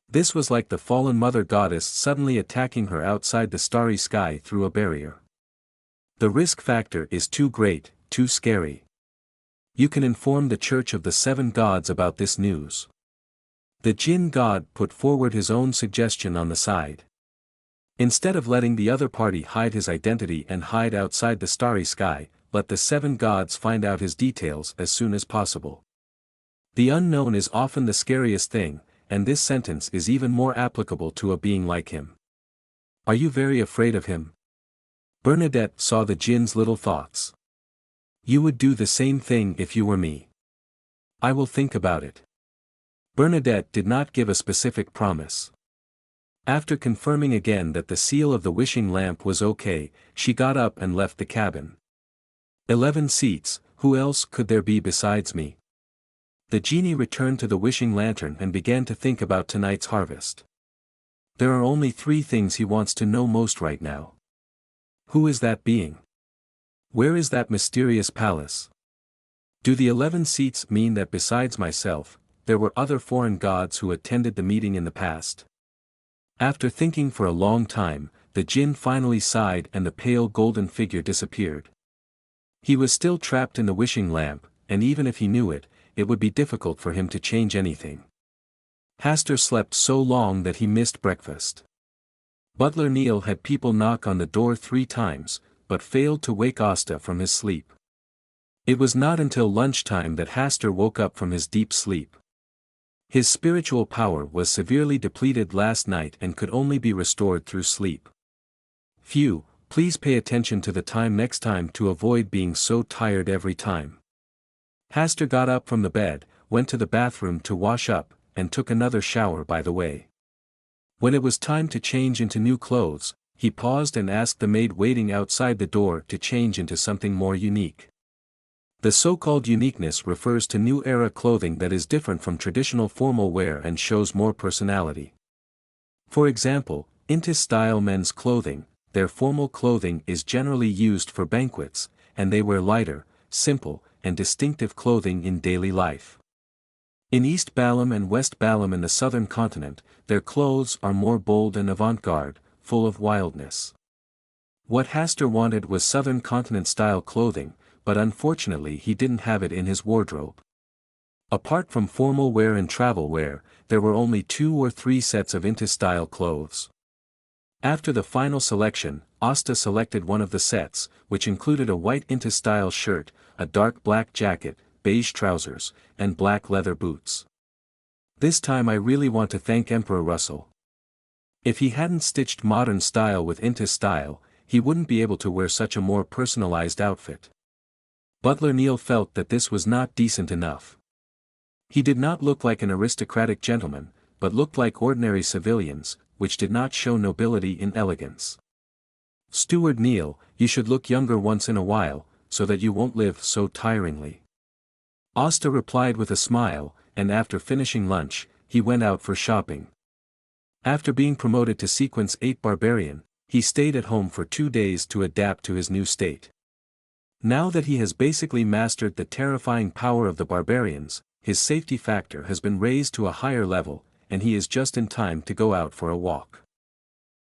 This was like the fallen mother goddess suddenly attacking her outside the starry sky through a barrier. The risk factor is too great, too scary. You can inform the Church of the Seven Gods about this news. The Jinn god put forward his own suggestion on the side. Instead of letting the other party hide his identity and hide outside the starry sky, let the seven gods find out his details as soon as possible. The unknown is often the scariest thing, and this sentence is even more applicable to a being like him. Are you very afraid of him? Bernadette saw the jinn's little thoughts. You would do the same thing if you were me. I will think about it. Bernadette did not give a specific promise. After confirming again that the seal of the wishing lamp was okay, she got up and left the cabin. 11 seats, who else could there be besides me? The genie returned to the wishing lantern and began to think about tonight's harvest. There are only 3 things he wants to know most right now. Who is that being? Where is that mysterious palace? Do the 11 seats mean that besides myself, there were other foreign gods who attended the meeting in the past? After thinking for a long time, the jinn finally sighed and the pale golden figure disappeared. He was still trapped in the wishing lamp, and even if he knew it, it would be difficult for him to change anything. Hastur slept so long that he missed breakfast. Butler Neil had people knock on the door 3 times, but failed to wake Asta from his sleep. It was not until lunchtime that Hastur woke up from his deep sleep. His spiritual power was severely depleted last night and could only be restored through sleep. Phew, please pay attention to the time next time to avoid being so tired every time. Haster got up from the bed, went to the bathroom to wash up, and took another shower by the way. When it was time to change into new clothes, he paused and asked the maid waiting outside the door to change into something more unique. The so-called uniqueness refers to new era clothing that is different from traditional formal wear and shows more personality. For example, into-style men's clothing, their formal clothing is generally used for banquets, and they wear lighter, simple, and distinctive clothing in daily life. In East Balam and West Balam in the southern continent, their clothes are more bold and avant-garde, full of wildness. What Haster wanted was southern continent-style clothing, but unfortunately he didn't have it in his wardrobe. Apart from formal wear and travel wear, there were only 2 or 3 sets of into-style clothes. After the final selection, Asta selected one of the sets, which included a white into-style shirt, a dark black jacket, beige trousers, and black leather boots. This time I really want to thank Emperor Russell. If he hadn't stitched modern style with into-style, he wouldn't be able to wear such a more personalized outfit. Butler Neil felt that this was not decent enough. He did not look like an aristocratic gentleman, but looked like ordinary civilians, which did not show nobility in elegance. Steward Neil, you should look younger once in a while, so that you won't live so tiringly. Asta replied with a smile, and after finishing lunch, he went out for shopping. After being promoted to Sequence 8 Barbarian, he stayed at home for 2 days to adapt to his new state. Now that he has basically mastered the terrifying power of the barbarians, his safety factor has been raised to a higher level, and he is just in time to go out for a walk.